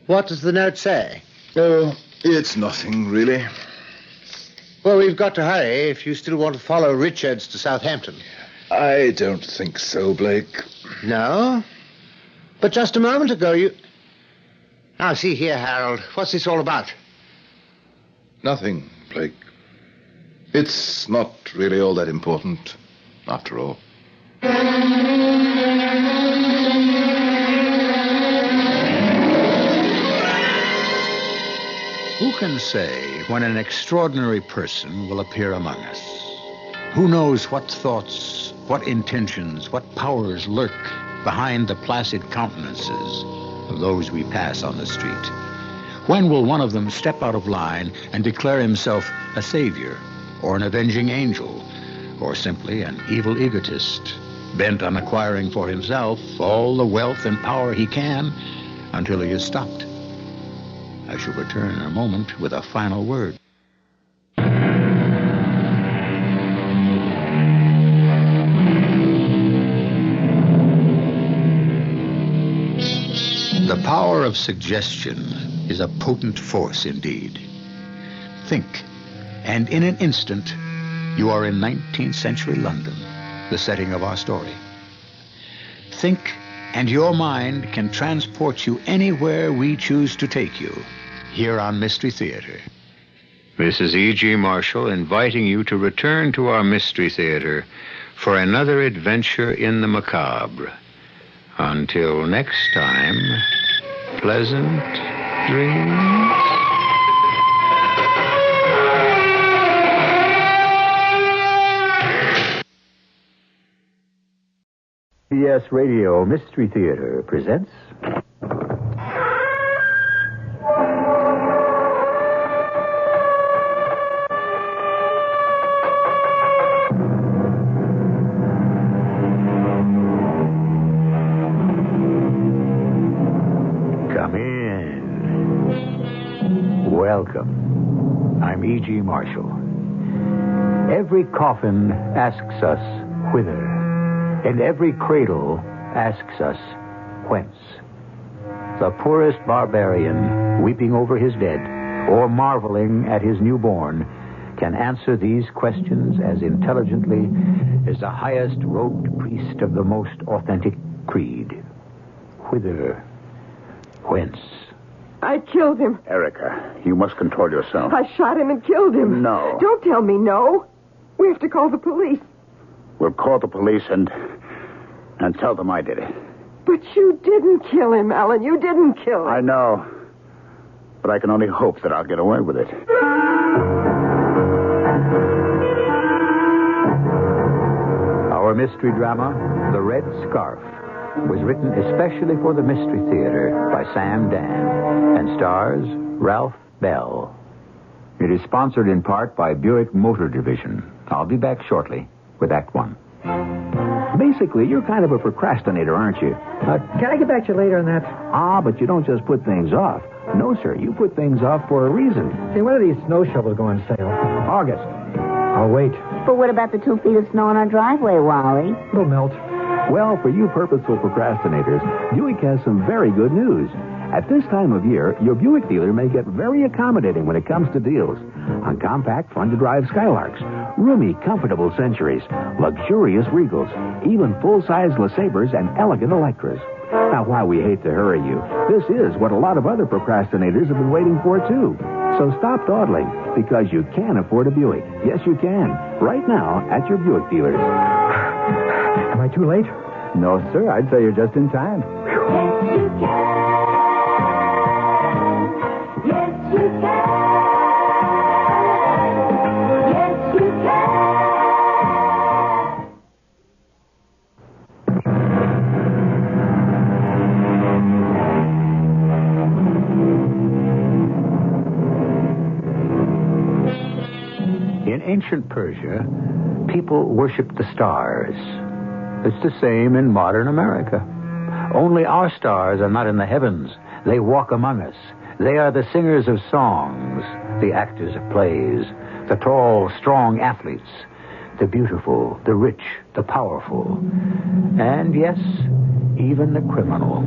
What does the note say? Oh, it's nothing, really. Well, we've got to hurry if you still want to follow Richards to Southampton. I don't think so, Blake. No? But just a moment ago you... Now, see here, Harold. What's this all about? Nothing, Blake. It's not really all that important, after all. Who can say when an extraordinary person will appear among us? Who knows what thoughts, what intentions, what powers lurk behind the placid countenances of those we pass on the street? When will one of them step out of line and declare himself a savior, or an avenging angel, or simply an evil egotist, bent on acquiring for himself all the wealth and power he can until he is stopped? I shall return in a moment with a final word. The power of suggestion is a potent force indeed. Think, and in an instant, you are in 19th century London, the setting of our story. Think, and your mind can transport you anywhere we choose to take you, here on Mystery Theater. This is E.G. Marshall inviting you to return to our Mystery Theater for another adventure in the macabre. Until next time, pleasant dreams. CBS Radio Mystery Theater presents... Come in. Welcome. I'm E.G. Marshall. Every coffin asks us whither. And every cradle asks us whence. The poorest barbarian, weeping over his dead or marveling at his newborn, can answer these questions as intelligently as the highest robed priest of the most authentic creed. Whither? Whence? I killed him. Erica, you must control yourself. I shot him and killed him. No. Don't tell me no. We have to call the police. We'll call the police and tell them I did it. But you didn't kill him, Alan. You didn't kill him. I know. But I can only hope that I'll get away with it. Our mystery drama, The Red Scarf, was written especially for the Mystery Theater by Sam Dan and stars Ralph Bell. It is sponsored in part by Buick Motor Division. I'll be back shortly with Act One. Basically, you're kind of a procrastinator, aren't you? Can I get back to you later on that? But you don't just put things off. No, sir, you put things off for a reason. See, when are these snow shovels going on sale? August. I'll wait. But what about the 2 feet of snow on our driveway, Wally? It'll melt. Well, for you purposeful procrastinators, Buick has some very good news. At this time of year, your Buick dealer may get very accommodating when it comes to deals on compact, fun-to-drive Skylarks, roomy, comfortable Centuries, luxurious Regals, even full-size LeSabres and elegant Electras. Now, while we hate to hurry you, this is what a lot of other procrastinators have been waiting for, too. So stop dawdling, because you can afford a Buick. Yes, you can. Right now at your Buick dealers. Am I too late? No, sir. I'd say you're just in time. Yes, you can. Yes, you can. Yes, you can. In ancient Persia, people worshipped the stars. It's the same in modern America. Only our stars are not in the heavens. They walk among us. They are the singers of songs, the actors of plays, the tall, strong athletes, the beautiful, the rich, the powerful, and yes, even the criminal.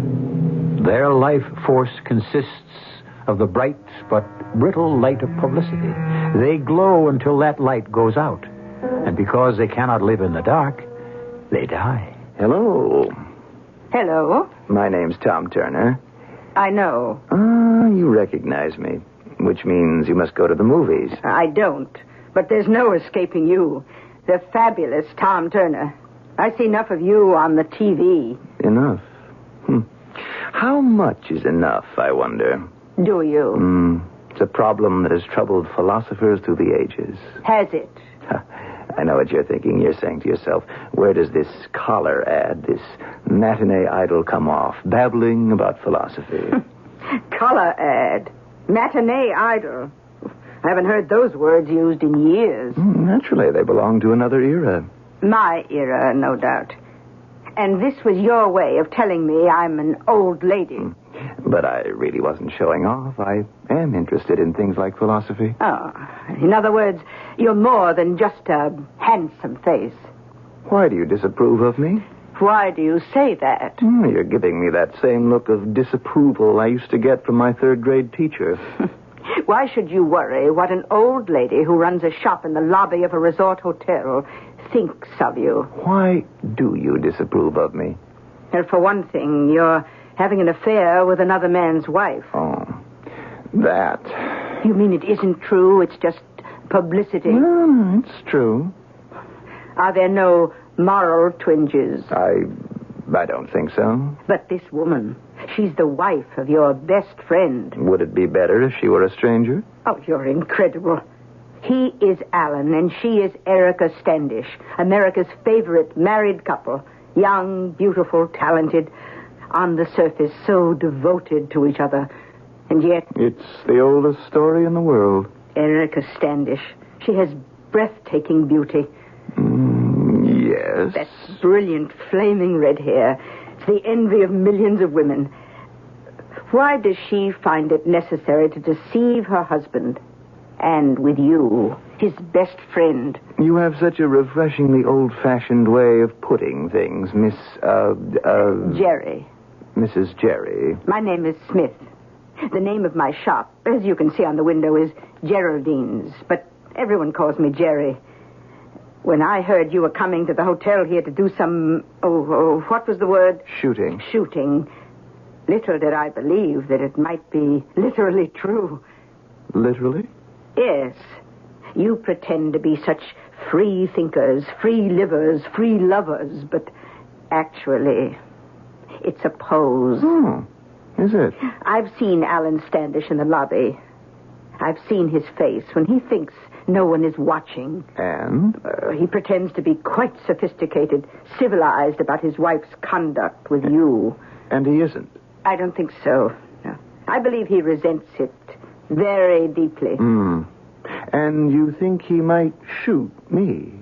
Their life force consists of the bright but brittle light of publicity. They glow until that light goes out. And because they cannot live in the dark, they die. Hello. Hello. My name's Tom Turner. I know. You recognize me, which means you must go to the movies. I don't. But there's no escaping you. The fabulous Tom Turner. I see enough of you on the TV. Enough? How much is enough, I wonder? Do you? It's a problem that has troubled philosophers through the ages. Has it? I know what you're thinking. You're saying to yourself, where does this collar ad, this matinee idol come off, babbling about philosophy? Color ad. Matinee idol. I haven't heard those words used in years. Naturally, they belong to another era. My era, no doubt. And this was your way of telling me I'm an old lady. But I really wasn't showing off. I am interested in things like philosophy. Oh, in other words, you're more than just a handsome face. Why do you disapprove of me? Why do you say that? You're giving me that same look of disapproval I used to get from my third-grade teacher. Why should you worry what an old lady who runs a shop in the lobby of a resort hotel thinks of you? Why do you disapprove of me? Well, for one thing, you're having an affair with another man's wife. Oh, that. You mean it isn't true? It's just publicity? No, it's true. Are there no moral twinges? I don't think so. But this woman, she's the wife of your best friend. Would it be better if she were a stranger? Oh, you're incredible. He is Alan, and she is Erica Standish, America's favorite married couple. Young, beautiful, talented. On the surface, so devoted to each other. And yet... It's the oldest story in the world. Erica Standish. She has breathtaking beauty. Yes. That brilliant, flaming red hair. It's the envy of millions of women. Why does she find it necessary to deceive her husband? And with you, his best friend. You have such a refreshingly old-fashioned way of putting things, Miss, Jerry. Mrs. Jerry. My name is Smith. The name of my shop, as you can see on the window, is Geraldine's. But everyone calls me Jerry. When I heard you were coming to the hotel here to do some... what was the word? Shooting. Shooting. Little did I believe that it might be literally true. Literally? Yes. You pretend to be such free thinkers, free livers, free lovers, but actually, it's a pose. Oh, is it? I've seen Alan Standish in the lobby. I've seen his face when he thinks no one is watching. And? He pretends to be quite sophisticated, civilized about his wife's conduct with you. And he isn't? I don't think so. No. I believe he resents it very deeply. And you think he might shoot me?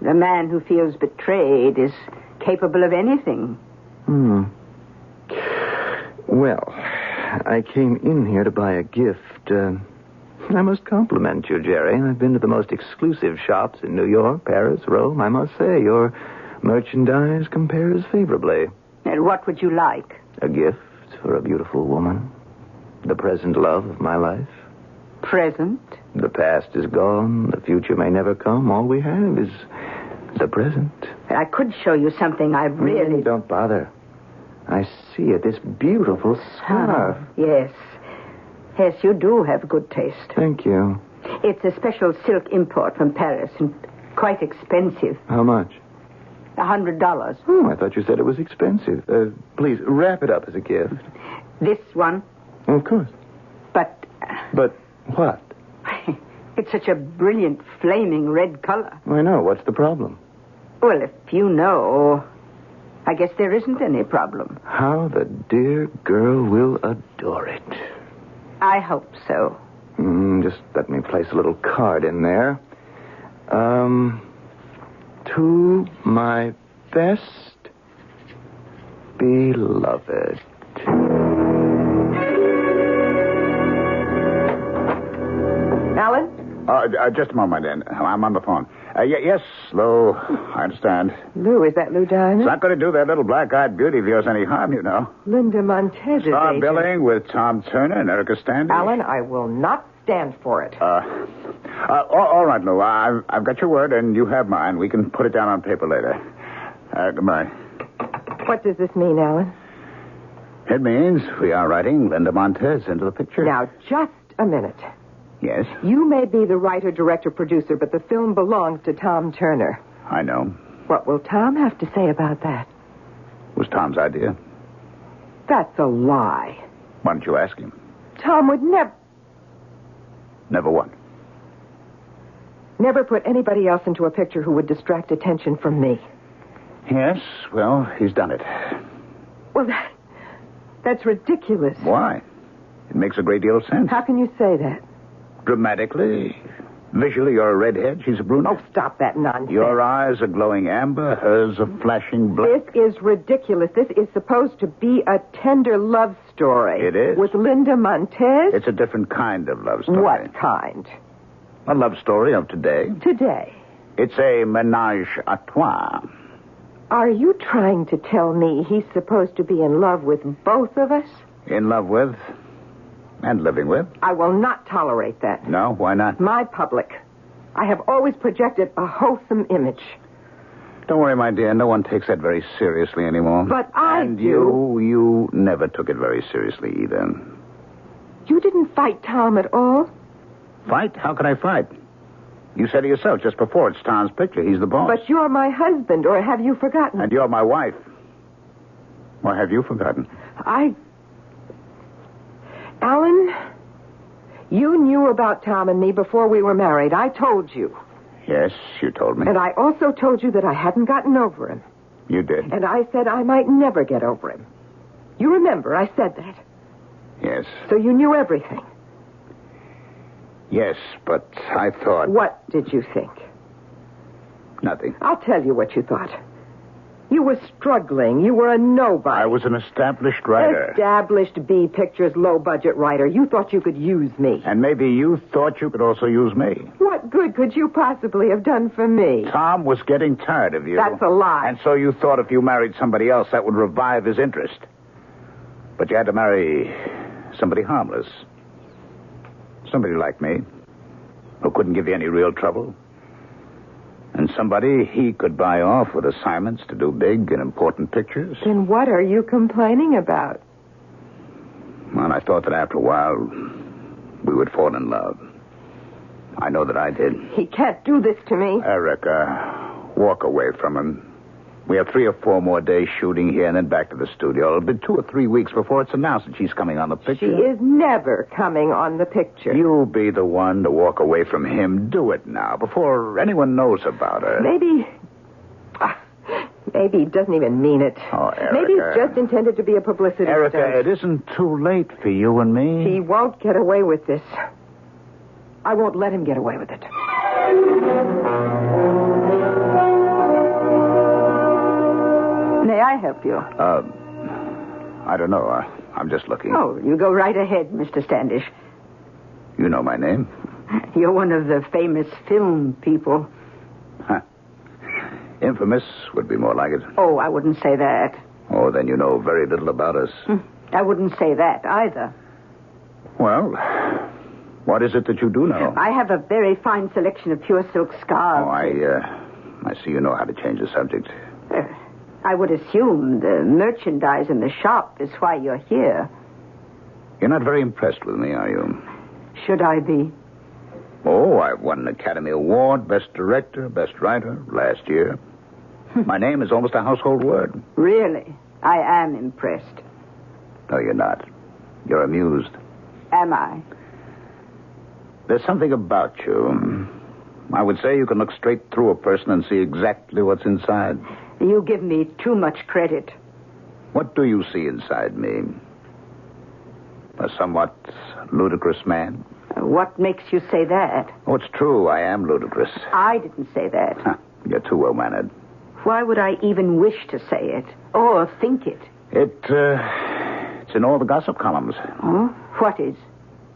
The man who feels betrayed is capable of anything. Well, I came in here to buy a gift. I must compliment you, Jerry. I've been to the most exclusive shops in New York, Paris, Rome. I must say, your merchandise compares favorably. And what would you like? A gift for a beautiful woman. The present love of my life. Present? The past is gone. The future may never come. All we have is the present. I could show you something I really... Don't bother. I see it. This beautiful scarf. Yes. Yes, you do have good taste. Thank you. It's a special silk import from Paris and quite expensive. How much? $100. Oh, I thought you said it was expensive. Please, wrap it up as a gift. This one? Of course. But... But what? It's such a brilliant, flaming red color. I know. What's the problem? Well, if you know, I guess there isn't any problem. How the dear girl will adore it. I hope so. Just let me place a little card in there. To my best beloved. Alan? Just a moment, then. I'm on the phone. Yes, Lou. I understand. Lou, is that Lou Diamond? It's not going to do that little black-eyed beauty of yours any harm, you know. Linda Montez is Star agent. billing with Tom Turner and Erica Standish. Alan, I will not stand for it. All right, Lou. I've got your word, and you have mine. We can put it down on paper later. Goodbye. What does this mean, Alan? It means we are writing Linda Montez into the picture. Now, just a minute. Yes? You may be the writer, director, producer, but the film belongs to Tom Turner. I know. What will Tom have to say about that? It was Tom's idea. That's a lie. Why don't you ask him? Tom would never... Never what? Never put anybody else into a picture who would distract attention from me. Yes, well, he's done it. Well, that's ridiculous. Why? It makes a great deal of sense. How can you say that? Dramatically. Visually, you're a redhead. She's a brunette. Oh, stop that nonsense. Your eyes are glowing amber. Hers are flashing black. This is ridiculous. This is supposed to be a tender love story. It is? With Linda Montez? It's a different kind of love story. What kind? A love story of today. Today. It's a menage a trois. Are you trying to tell me he's supposed to be in love with both of us? In love with and living with. I will not tolerate that. No, why not? My public. I have always projected a wholesome image. Don't worry, my dear. No one takes that very seriously anymore. But I and do. you never took it very seriously either. You didn't fight Tom at all? Fight? How could I fight? You said it yourself just before. It's Tom's picture. He's the boss. But you're my husband, or have you forgotten? And you're my wife. Or have you forgotten? Alan, you knew about Tom and me before we were married. I told you. Yes, you told me. And I also told you that I hadn't gotten over him. You did. And I said I might never get over him. You remember, I said that. Yes. So you knew everything. Yes, but I thought... What did you think? Nothing. I'll tell you what you thought. You were struggling. You were a nobody. I was an established writer. Established B Pictures low-budget writer. You thought you could use me. And maybe you thought you could also use me. What good could you possibly have done for me? Tom was getting tired of you. That's a lie. And so you thought if you married somebody else, that would revive his interest. But you had to marry somebody harmless. Somebody like me, who couldn't give you any real trouble. And somebody he could buy off with assignments to do big and important pictures. Then what are you complaining about? Well, I thought that after a while, we would fall in love. I know that I did. He can't do this to me. Erica, walk away from him. We have 3 or 4 more days shooting here and then back to the studio. It'll be 2 or 3 weeks before it's announced that she's coming on the picture. She is never coming on the picture. You'll be the one to walk away from him. Do it now, before anyone knows about her. Maybe he doesn't even mean it. Oh, Erica. Maybe it's just intended to be a publicity Erica, stunt. it isn't too late for you and me. He won't get away with this. I won't let him get away with it. May I help you? I don't know. I'm just looking. Oh, you go right ahead, Mr. Standish. You know my name? You're one of the famous film people. Huh. Infamous would be more like it. Oh, I wouldn't say that. Oh, then you know very little about us. I wouldn't say that either. Well, what is it that you do know? I have a very fine selection of pure silk scarves. Oh, I see you know how to change the subject. I would assume the merchandise in the shop is why you're here. You're not very impressed with me, are you? Should I be? Oh, I've won an Academy Award, Best Director, Best Writer, last year. My name is almost a household word. Really? I am impressed. No, you're not. You're amused. Am I? There's something about you. I would say you can look straight through a person and see exactly what's inside. You give me too much credit. What do you see inside me? A somewhat ludicrous man? What makes you say that? Oh, it's true. I am ludicrous. I didn't say that. Huh. You're too well-mannered. Why would I even wish to say it? Or think it? It's in all the gossip columns. Oh? What is?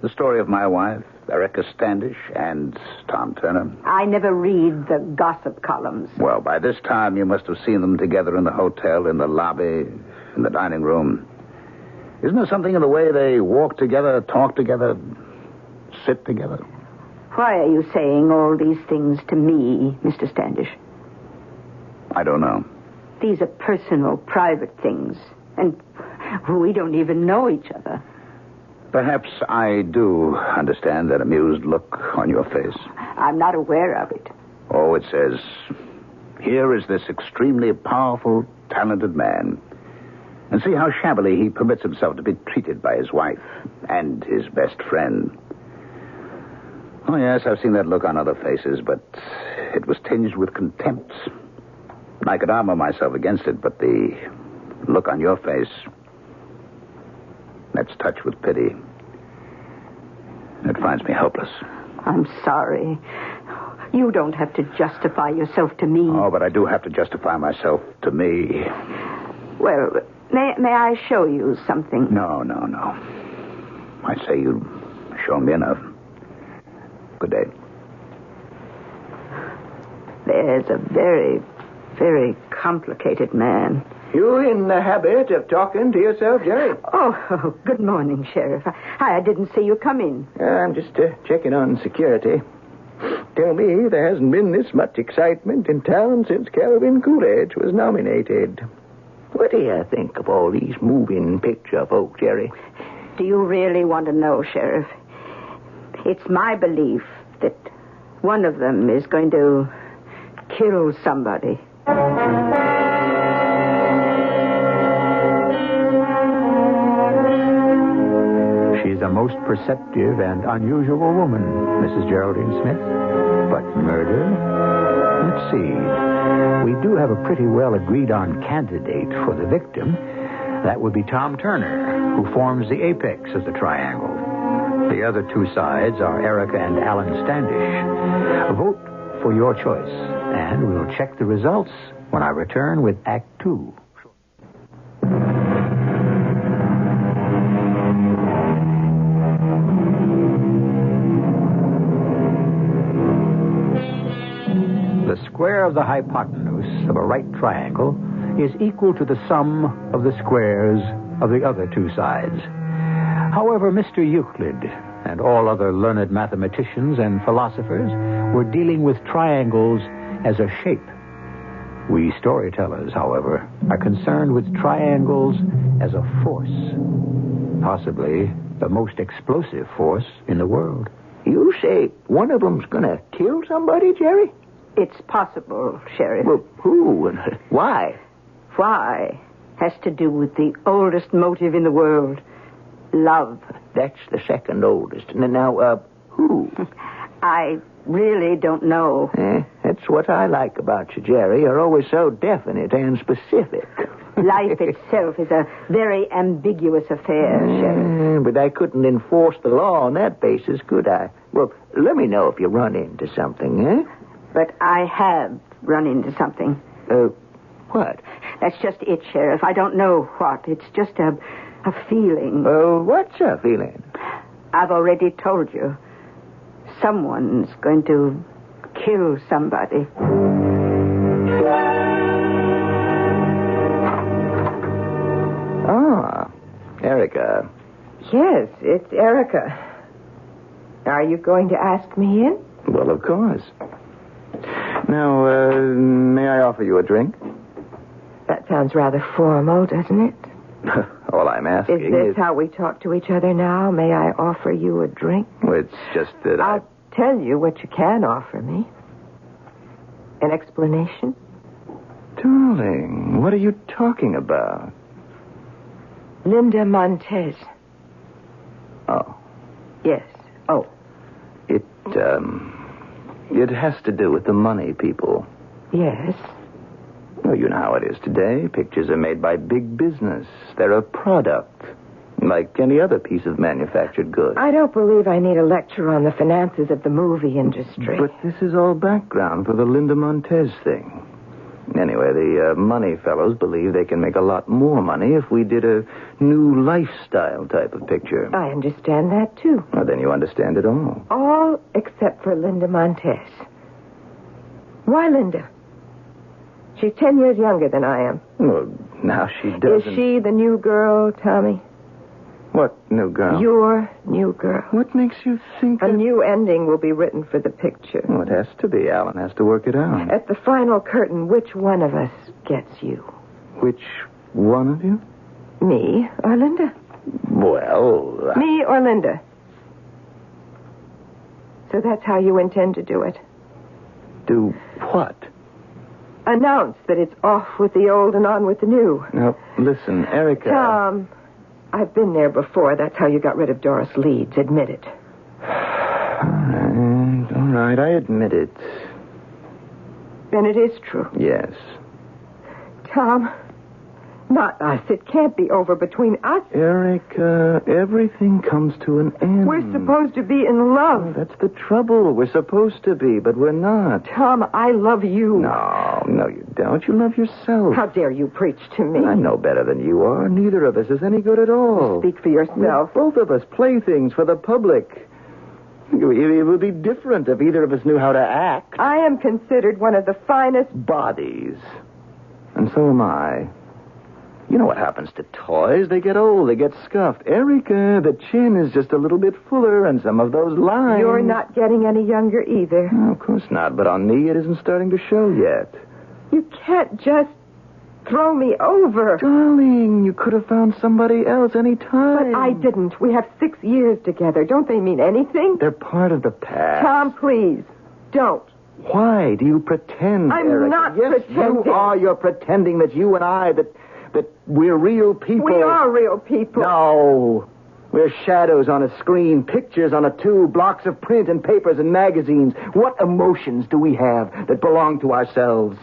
The story of my wife, Erica Standish, and Tom Turner. I never read the gossip columns. Well, by this time, you must have seen them together in the hotel, in the lobby, in the dining room. Isn't there something in the way they walk together, talk together, sit together? Why are you saying all these things to me, Mr. Standish? I don't know. These are personal, private things. And we don't even know each other. Perhaps I do understand that amused look on your face. I'm not aware of it. Oh, it says, here is this extremely powerful, talented man. And see how shabbily he permits himself to be treated by his wife and his best friend. Oh, yes, I've seen that look on other faces, but it was tinged with contempt. I could armor myself against it, but the look on your face, that's touched with pity. It finds me helpless. I'm sorry. You don't have to justify yourself to me. Oh, but I do have to justify myself to me. Well, may I show you something? No. I say you've shown me enough. Good day. There's a very, very complicated man. You in the habit of talking to yourself, Jerry? Oh, good morning, Sheriff. I didn't see you come in. I'm just checking on security. Tell me there hasn't been this much excitement in town since Calvin Coolidge was nominated. What do you think of all these moving picture folk, Jerry? Do you really want to know, Sheriff? It's my belief that one of them is going to kill somebody. She's a most perceptive and unusual woman, Mrs. Geraldine Smith. But murder? Let's see. We do have a pretty well agreed on candidate for the victim. That would be Tom Turner, who forms the apex of the triangle. The other two sides are Erica and Alan Standish. Vote for your choice, and we'll check the results when I return with Act 2. The square of the hypotenuse of a right triangle is equal to the sum of the squares of the other two sides. However, Mr. Euclid and all other learned mathematicians and philosophers were dealing with triangles as a shape. We storytellers, however, are concerned with triangles as a force, possibly the most explosive force in the world. You say one of them's going to kill somebody, Jerry? It's possible, Sheriff. Well, who and why? Why has to do with the oldest motive in the world, love. That's the second oldest. Now, who? I really don't know. That's what I like about you, Jerry. You're always so definite and specific. Life itself is a very ambiguous affair, Sheriff. But I couldn't enforce the law on that basis, could I? Well, let me know if you run into something, eh? But I have run into something. What? That's just it, Sheriff. I don't know what. It's just a feeling. What's a feeling? I've already told you. Someone's going to kill somebody. Ah, Erica. Yes, it's Erica. Are you going to ask me in? Well, of course. Now, may I offer you a drink? That sounds rather formal, doesn't it? All I'm asking is... this how we talk to each other now? May I offer you a drink? Well, it's just that I'll tell you what you can offer me. An explanation? Darling, what are you talking about? Linda Montez. Oh. Yes. Oh. It has to do with the money, people. Yes. Well, you know how it is today. Pictures are made by big business. They're a product, like any other piece of manufactured goods. I don't believe I need a lecture on the finances of the movie industry. But this is all background for the Linda Montez thing. Anyway, the money fellows believe they can make a lot more money if we did a new lifestyle type of picture. I understand that, too. Well, then you understand it all. All except for Linda Montez. Why Linda? She's 10 years younger than I am. Well, now she doesn't... Is she the new girl, Tommy? What new girl? Your new girl. What makes you think A new ending will be written for the picture. Well, it has to be. Alan has to work it out. At the final curtain, which one of us gets you? Which one of you? Me or Linda? Well... Me or Linda? So that's how you intend to do it? Do what? Announce that it's off with the old and on with the new. Now, listen, Erica... Tom, I've been there before. That's how you got rid of Doris Leeds. Admit it. right, I admit it. Then it is true. Yes. Tom, not us. It can't be over between us. Erica, everything comes to an end. We're supposed to be in love. Oh, that's the trouble. We're supposed to be, but we're not. Tom, I love you. No, you don't. You love yourself. How dare you preach to me? I know better than you are. Neither of us is any good at all. Speak for yourself. Both of us playthings for the public. It would be different if either of us knew how to act. I am considered one of the finest bodies. And so am I. You know what happens to toys? They get old, they get scuffed. Erica, the chin is just a little bit fuller, and some of those lines... You're not getting any younger either. No, of course not, but on me it isn't starting to show yet. You can't just throw me over. Darling, you could have found somebody else any time. But I didn't. We have 6 years together. Don't they mean anything? They're part of the past. Tom, please, don't. Why do you pretend, I'm Erica? not yes, pretending. You are. You're pretending that you and I, that we're real people. We are real people. No. We're shadows on a screen, pictures on a tube, blocks of print and papers and magazines. What emotions do we have that belong to ourselves?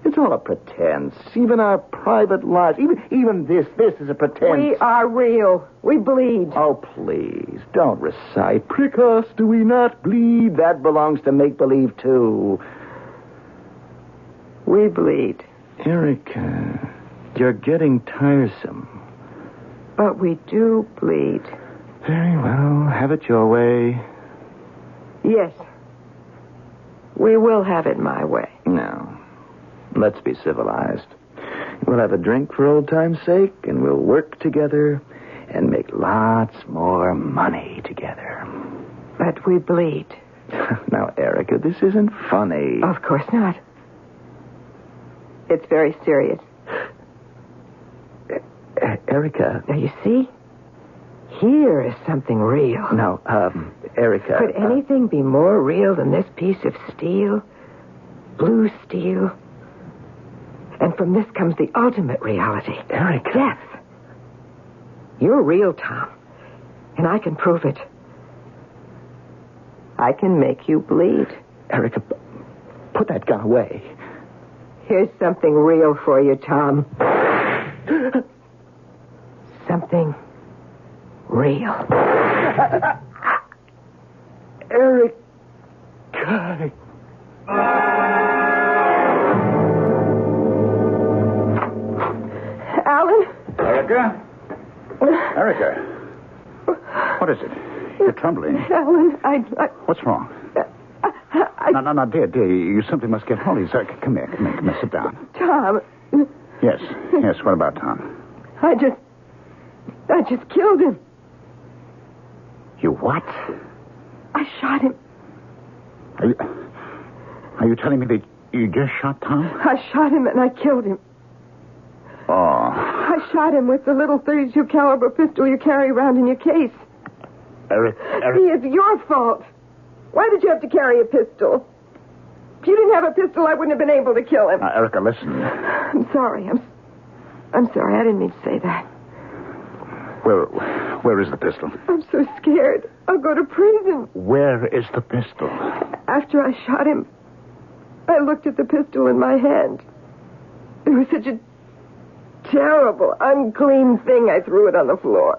It's all a pretense. Even our private lives, even this is a pretense. We are real. We bleed. Oh, please, don't recite. Prick us, do we not bleed? That belongs to make-believe, too. We bleed. Erica, you're getting tiresome. But we do bleed. Very well. Have it your way. Yes. We will have it my way. No. Let's be civilized. We'll have a drink for old time's sake, and we'll work together and make lots more money together. But we bleed. Now, Erica, this isn't funny. Of course not. It's very serious. Erica. Now, you see? Here is something real. No, Erica. Could anything be more real than this piece of steel? Blue steel? And from this comes the ultimate reality. Erica. Death. You're real, Tom. And I can prove it. I can make you bleed. Erica, put that gun away. Here's something real for you, Tom. Something real. Erica. Alan? Erica? Erica? What is it? You're trembling. Alan, What's wrong? No, dear. You simply must get hold of yourself. Come here, sit down. Tom. Yes, what about Tom? I just killed him. You what? I shot him. Are you telling me that you just shot Tom? I shot him and I killed him. Oh. I shot him with the little .32 caliber pistol you carry around in your case. Eric. It's your fault. Why did you have to carry a pistol? If you didn't have a pistol, I wouldn't have been able to kill him. Erica, listen. I'm sorry. I'm sorry. I didn't mean to say that. Where is the pistol? I'm so scared. I'll go to prison. Where is the pistol? After I shot him, I looked at the pistol in my hand. It was such a terrible, unclean thing, I threw it on the floor.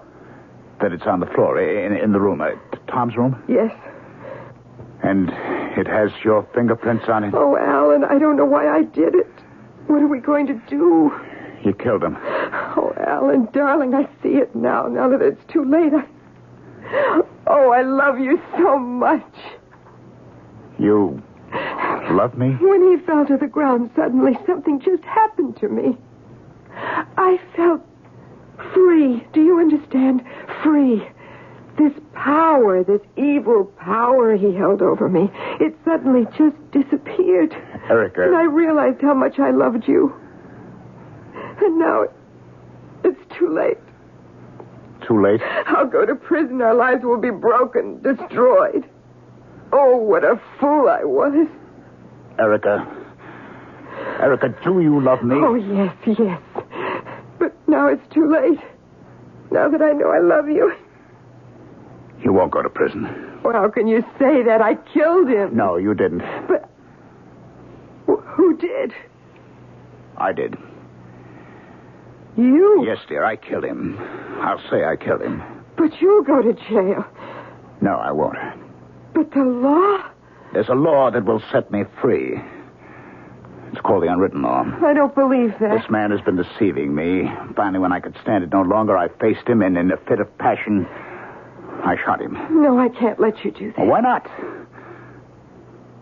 That it's on the floor, in the room, Tom's room? Yes. And it has your fingerprints on it? Oh, Alan, I don't know why I did it. What are we going to do? You killed him. Oh, Alan, darling, I see it now that it's too late. I love you so much. You love me? When he fell to the ground, suddenly something just happened to me. I felt free. Do you understand? Free. This power, this evil power he held over me, it suddenly just disappeared. Erica. And I realized how much I loved you. And now it's too late. Too late? I'll go to prison. Our lives will be broken, destroyed. Oh, what a fool I was. Erica, do you love me? Oh, yes. But now it's too late. Now that I know I love you. You won't go to prison. Well, how can you say that? I killed him. No, you didn't. But who did? I did. You? Yes, dear, I killed him. I'll say I killed him. But you'll go to jail. No, I won't. But the law? There's a law that will set me free. It's called the unwritten law. I don't believe that. This man has been deceiving me. Finally, when I could stand it no longer, I faced him, and in a fit of passion, I shot him. No, I can't let you do that. Well, why not?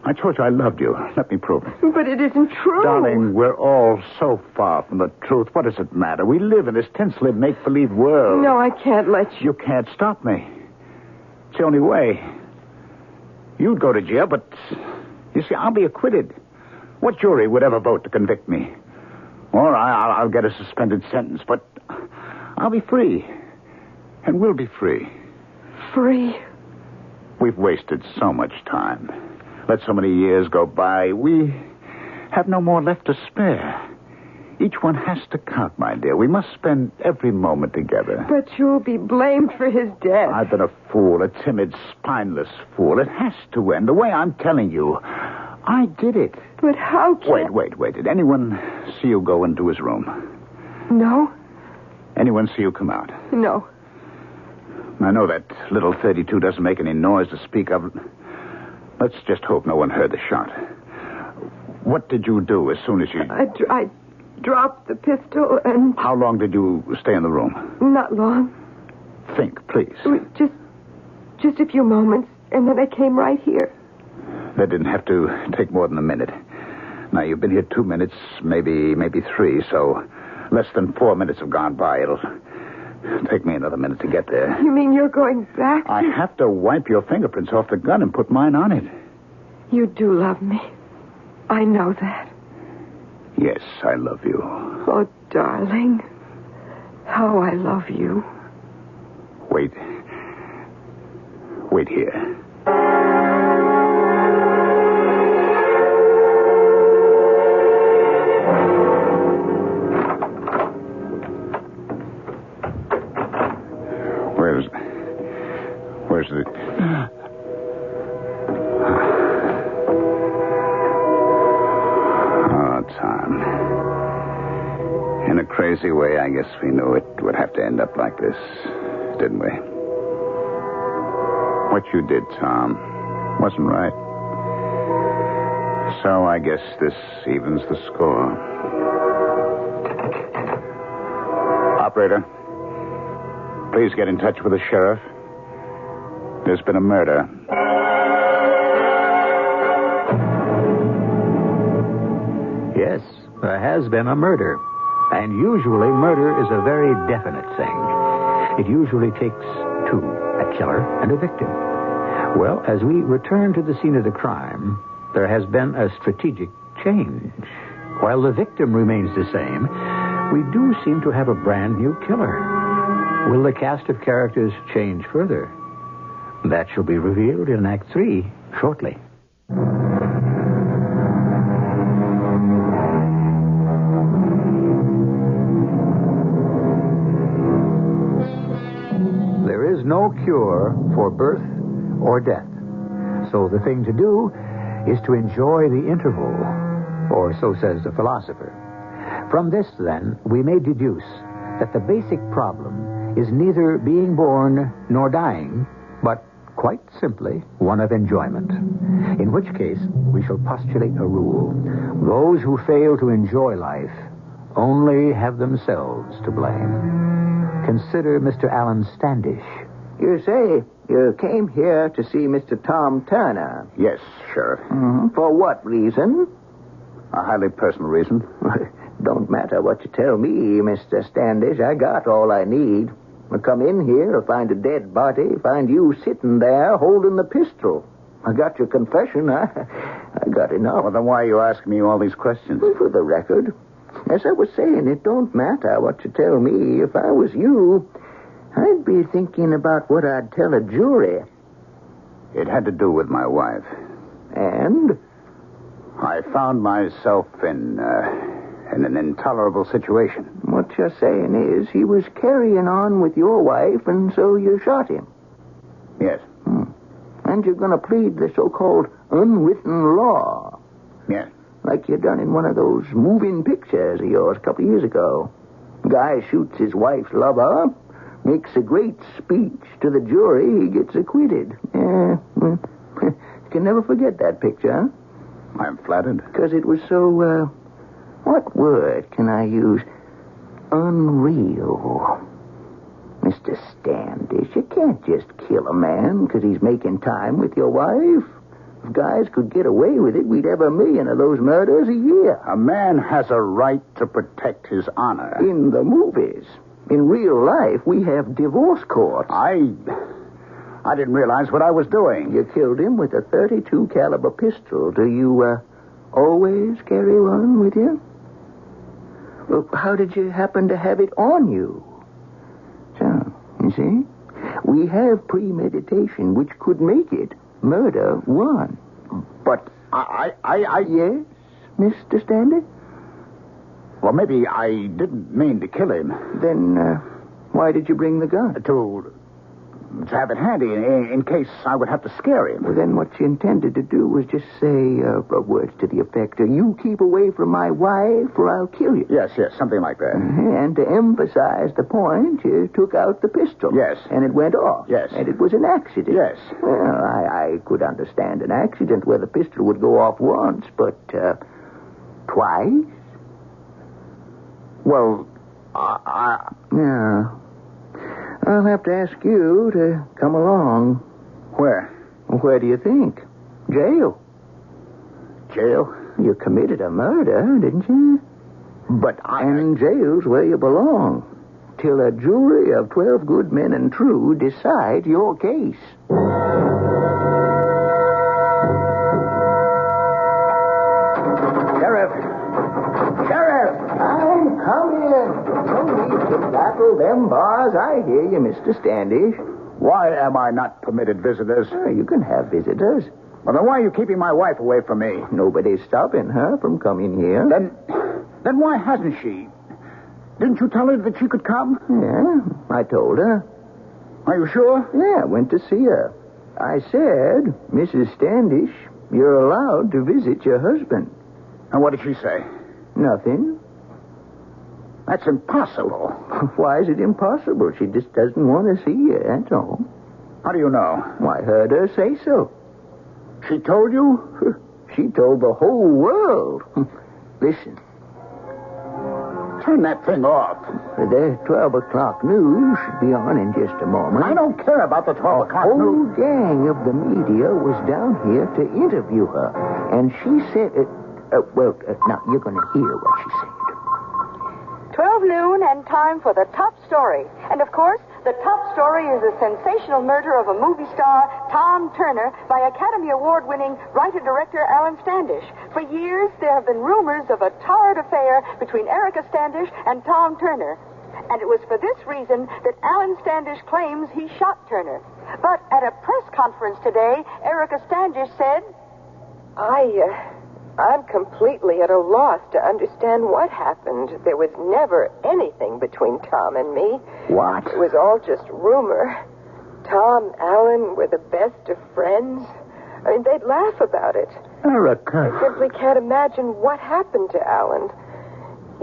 I told you I loved you. Let me prove it. But it isn't true. Darling, we're all so far from the truth. What does it matter? We live in this tensely make-believe world. No, I can't let you. You can't stop me. It's the only way. You'd go to jail, but you see, I'll be acquitted. What jury would ever vote to convict me? Or I'll get a suspended sentence, but I'll be free. And we'll be free. Free? We've wasted so much time. Let so many years go by. We have no more left to spare. Each one has to count, my dear. We must spend every moment together. But you'll be blamed for his death. I've been a fool, a timid, spineless fool. It has to end. The way I'm telling you, I did it. But how can... Wait. Did anyone see you go into his room? No. Anyone see you come out? No. I know that little 32 doesn't make any noise to speak of. Let's just hope no one heard the shot. What did you do as soon as you... I dropped the pistol and... How long did you stay in the room? Not long. Think, please. Just a few moments, and then I came right here. That didn't have to take more than a minute. Now, you've been here 2 minutes, maybe 3, so less than 4 minutes have gone by. It'll take me another minute to get there. You mean you're going back? I have to wipe your fingerprints off the gun and put mine on it. You do love me. I know that. Yes, I love you. Oh, darling. How I love you. Wait here. Where's the... Oh, Tom. In a crazy way, I guess we knew it would have to end up like this, didn't we? What you did, Tom, wasn't right. So I guess this evens the score. Operator, please get in touch with the sheriff. There's been a murder. Yes, there has been a murder. And usually murder is a very definite thing. It usually takes two, a killer and a victim. Well, as we return to the scene of the crime, there has been a strategic change. While the victim remains the same, we do seem to have a brand new killer. Will the cast of characters change further? That shall be revealed in Act 3 shortly. There is no cure for birth or death. So the thing to do is to enjoy the interval, or so says the philosopher. From this, then, we may deduce that the basic problem is neither being born nor dying, but quite simply one of enjoyment. In which case, we shall postulate a rule. Those who fail to enjoy life only have themselves to blame. Consider Mr. Alan Standish. You say you came here to see Mr. Tom Turner. Yes, Sheriff. For what reason? A highly personal reason. Don't matter what you tell me, Mr. Standish. I got all I need. I come in here, I find a dead body, find you sitting there holding the pistol. I got your confession. I got enough. Well, then why are you asking me all these questions? For the record, as I was saying, it don't matter what you tell me. If I was you, I'd be thinking about what I'd tell a jury. It had to do with my wife. And? I found myself in an intolerable situation. What you're saying is he was carrying on with your wife, and so you shot him. Yes. And and you're going to plead the so-called unwritten law. Yeah. Like you done in one of those moving pictures of yours a couple of years ago. Guy shoots his wife's lover, makes a great speech to the jury, he gets acquitted. Yeah, you can never forget that picture, huh? I'm flattered. Because it was so, what word can I use? Unreal. Mr. Standish, you can't just kill a man because he's making time with your wife. If guys could get away with it, we'd have 1 million of those murders a year. A man has a right to protect his honor. In the movies. In real life, we have divorce courts. I didn't realize what I was doing. You killed him with a .32 caliber pistol. Do you, always carry one with you? Well, how did you happen to have it on you? So, you see, we have premeditation, which could make it murder 1. But Yes, Mr. Standish? Well, maybe I didn't mean to kill him. Then, why did you bring the gun? To have it handy in case I would have to scare him. Well, then what you intended to do was just say words to the effect of, you keep away from my wife or I'll kill you. Yes, something like that. And to emphasize the point, you took out the pistol. Yes. And it went off. Yes. And it was an accident. Yes. Well, I could understand an accident where the pistol would go off once, but twice? Well, Yeah. I'll have to ask you to come along. Where? Where do you think? Jail. Jail? You committed a murder, didn't you? But And jail's where you belong. Till a jury of 12 good men and true decide your case. Sheriff! I'm coming. No need to rattle them bars. I hear you, Mr. Standish. Why am I not permitted visitors? You can have visitors. Well, then why are you keeping my wife away from me? Nobody's stopping her from coming here. Then why hasn't she? Didn't you tell her that she could come? Yeah, I told her. Are you sure? Yeah, I went to see her. I said, Mrs. Standish, you're allowed to visit your husband. And what did she say? Nothing. That's impossible. Why is it impossible? She just doesn't want to see you, that's all. How do you know? I heard her say so. She told you? She told the whole world. Listen. Turn that thing off. The 12 o'clock news should be on in just a moment. I don't care about the 12 o'clock news. The whole news. gang of the media was down here to interview her. And she said, now you're going to hear what she said. 12 noon and time for the top story. And of course, the top story is the sensational murder of a movie star, Tom Turner, by Academy Award-winning writer-director Alan Standish. For years, there have been rumors of a torrid affair between Erica Standish and Tom Turner. And it was for this reason that Alan Standish claims he shot Turner. But at a press conference today, Erica Standish said, I'm completely at a loss to understand what happened. There was never anything between Tom and me. What? It was all just rumor. Tom, Alan were the best of friends. I mean, they'd laugh about it. Erica. I simply can't imagine what happened to Alan.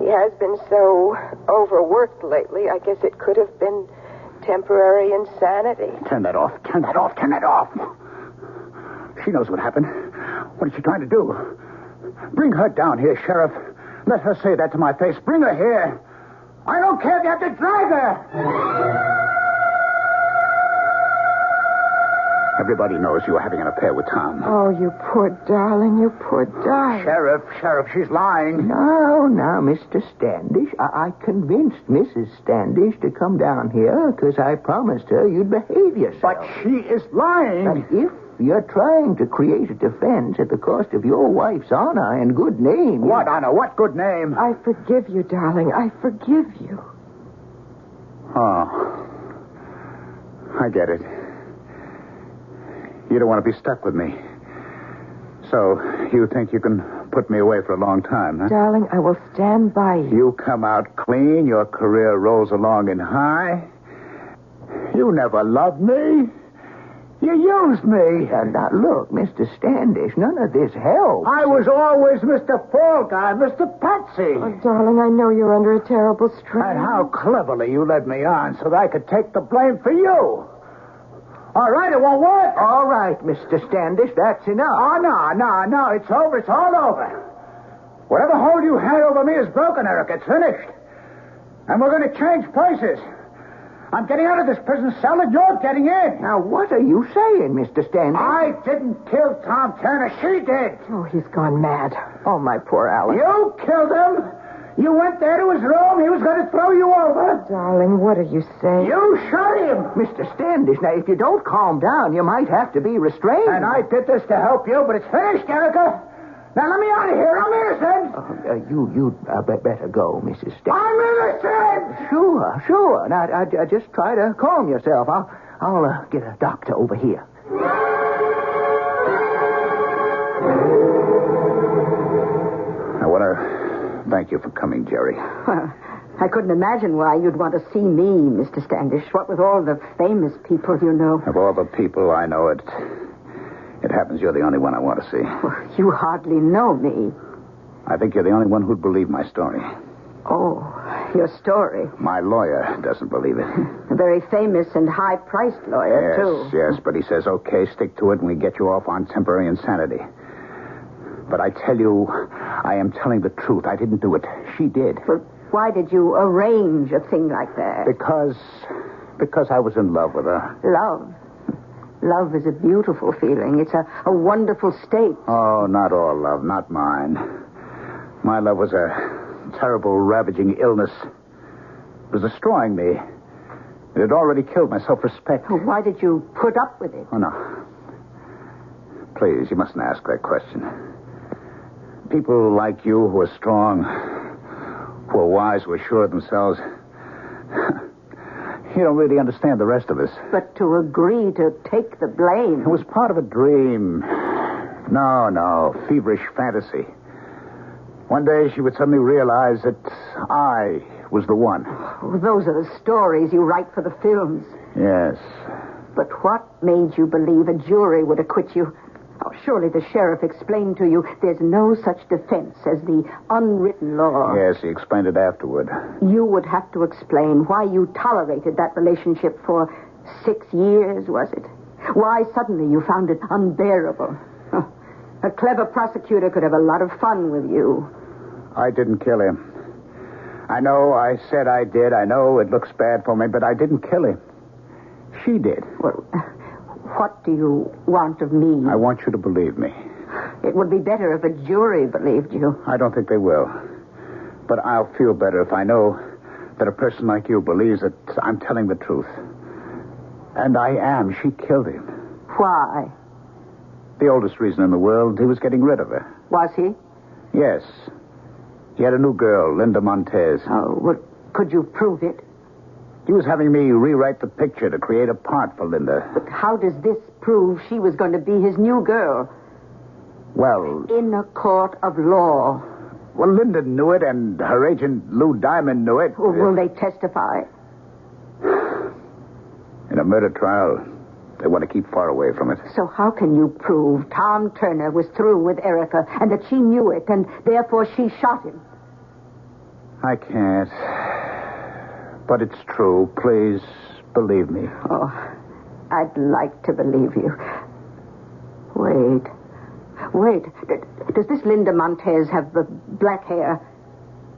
He has been so overworked lately. I guess it could have been temporary insanity. Turn that off. Turn that off. Turn that off. She knows what happened. What is she trying to do? Bring her down here, Sheriff. Let her say that to my face. Bring her here. I don't care if you have to drag her. Everybody knows you were having an affair with Tom. Oh, you poor darling, you poor darling. Sheriff, she's lying. Now, Mr. Standish, I convinced Mrs. Standish to come down here because I promised her you'd behave yourself. But she is lying. But if you're trying to create a defense at the cost of your wife's honor and good name... What honor? What good name? I forgive you, darling. I forgive you. Oh. I get it. You don't want to be stuck with me. So, you think you can put me away for a long time, huh? Darling, I will stand by you. You come out clean, your career rolls along in high. You never loved me. You used me. Now, look, Mr. Standish, none of this helps. I was always Mr. Fall Guy, Mr. Patsy. Oh, darling, I know you're under a terrible strain. And how cleverly you led me on so that I could take the blame for you. All right, it won't work. All right, Mr. Standish, that's enough. Oh, no. It's over. It's all over. Whatever hold you had over me is broken, Eric. It's finished. And we're going to change places. I'm getting out of this prison cell and you're getting in. Now, what are you saying, Mr. Standish? I didn't kill Tom Turner. She did. Oh, he's gone mad. Oh, my poor Alan. You killed him. You went there to his room. He was going to throw you over. Darling, what are you saying? You shot him. Mr. Standish, now, if you don't calm down, you might have to be restrained. And I did this to help you, but it's finished, Erica. Now, let me out of here. I'm innocent. You'd better go, Mrs. Standish. I'm innocent. Sure. Now, just try to calm yourself. I'll get a doctor over here. I want to thank you for coming, Jerry. Well, I couldn't imagine why you'd want to see me, Mr. Standish. What with all the famous people you know. Of all the people I know, it happens you're the only one I want to see. Well, you hardly know me. I think you're the only one who'd believe my story. Oh, your story. My lawyer doesn't believe it. A very famous and high-priced lawyer, too. Yes, but he says, okay, stick to it and we get you off on temporary insanity. But I tell you, I am telling the truth. I didn't do it. She did. But why did you arrange a thing like that? Because I was in love with her. Love? Love is a beautiful feeling. It's a wonderful state. Oh, not all love, not mine. My love was a terrible, ravaging illness. It was destroying me. It had already killed my self-respect. Oh, why did you put up with it? Oh, no. Please, you mustn't ask that question. People like you who are strong, who are wise, who are sure of themselves, you don't really understand the rest of us. But to agree to take the blame. It was part of a dream. No, feverish fantasy. One day she would suddenly realize that I was the one. Oh, those are the stories you write for the films. Yes. But what made you believe a jury would acquit you? Oh, surely the sheriff explained to you there's no such defense as the unwritten law. Yes, he explained it afterward. You would have to explain why you tolerated that relationship for 6 years, was it? Why suddenly you found it unbearable? Oh, a clever prosecutor could have a lot of fun with you. I didn't kill him. I know I said I did. I know it looks bad for me, but I didn't kill him. She did. Well, what do you want of me? I want you to believe me. It would be better if a jury believed you. I don't think they will. But I'll feel better if I know that a person like you believes that I'm telling the truth. And I am. She killed him. Why? The oldest reason in the world, he was getting rid of her. Was he? Yes. He had a new girl, Linda Montez. Oh, well, could you prove it? He was having me rewrite the picture to create a part for Linda. But how does this prove she was going to be his new girl? Well... In a court of law. Well, Linda knew it, and her agent, Lou Diamond, knew it. Well, will they testify? In a murder trial, they want to keep far away from it. So how can you prove Tom Turner was through with Erica and that she knew it and therefore she shot him? I can't. But it's true. Please, believe me. Oh, I'd like to believe you. Wait. Does this Linda Montez have the black hair?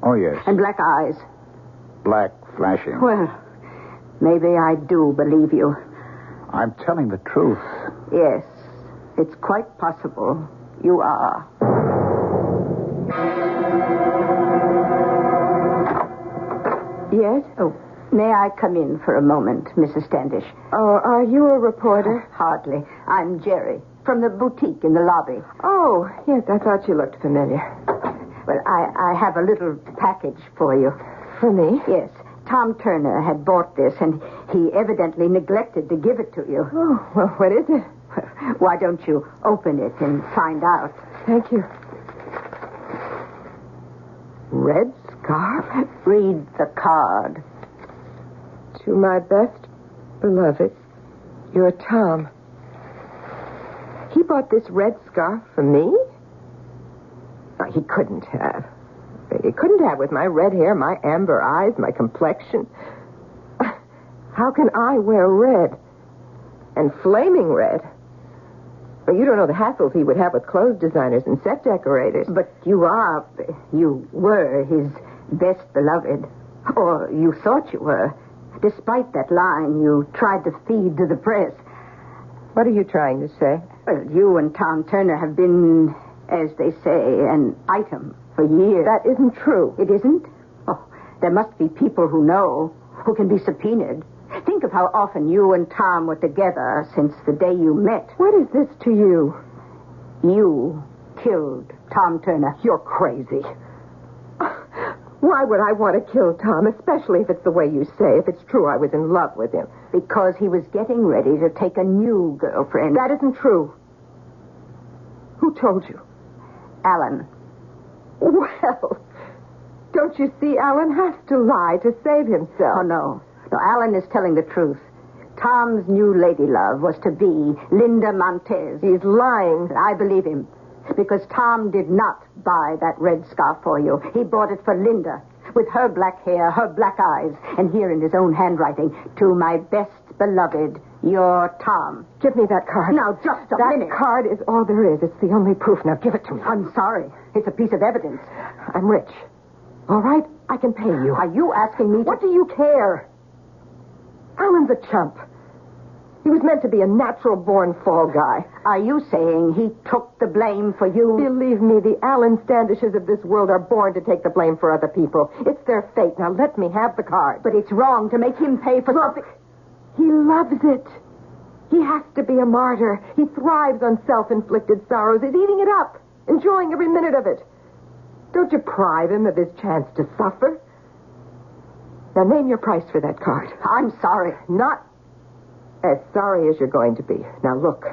Oh, yes. And black eyes? Black, flashing. Well, maybe I do believe you. I'm telling the truth. Yes, it's quite possible you are. Yes? Oh, may I come in for a moment, Mrs. Standish? Oh, are you a reporter? Hardly. I'm Jerry, from the boutique in the lobby. Oh, yes, I thought you looked familiar. Well, I have a little package for you. For me? Yes. Tom Turner had bought this, and he evidently neglected to give it to you. Oh, well, what is it? Why don't you open it and find out? Thank you. Red scarf? Read the card. To my best beloved, your Tom. bought this red scarf for me? Oh, he couldn't have. He couldn't have with my red hair, my amber eyes, my complexion. How can I wear red? And flaming red? Well, you don't know the hassles he would have with clothes designers and set decorators. But you were his best beloved. Or you thought you were. Despite that line you tried to feed to the press. What are you trying to say? Well, you and Tom Turner have been, as they say, an item for years. That isn't true. It isn't? Oh, there must be people who know, who can be subpoenaed. Think of how often you and Tom were together since the day you met. What is this to you? You killed Tom Turner. You're crazy. Why would I want to kill Tom, especially if it's the way you say, if it's true I was in love with him? Because he was getting ready to take a new girlfriend. That isn't true. Who told you? Alan. Well, don't you see, Alan has to lie to save himself. Oh, no. No, Alan is telling the truth. Tom's new lady love was to be Linda Montez. He's lying. I believe him. Because Tom did not buy that red scarf for you. He bought it for Linda. With her black hair, her black eyes, and here in his own handwriting, to my best beloved, your Tom. Give me that card. Now, just a minute. That card is all there is. It's the only proof. Now, give it to me. I'm sorry. It's a piece of evidence. I'm rich. All right? I can pay you. Are you asking me to... What do you care? Alan's a chump. He was meant to be a natural-born fall guy. Are you saying he took the blame for you? Believe me, the Alan Standishes of this world are born to take the blame for other people. It's their fate. Now let me have the card. But it's wrong to make him pay for something. He loves it. He has to be a martyr. He thrives on self-inflicted sorrows. He's eating it up, enjoying every minute of it. Don't deprive him of his chance to suffer. Now name your price for that card. I'm sorry. Not as sorry as you're going to be. Now look,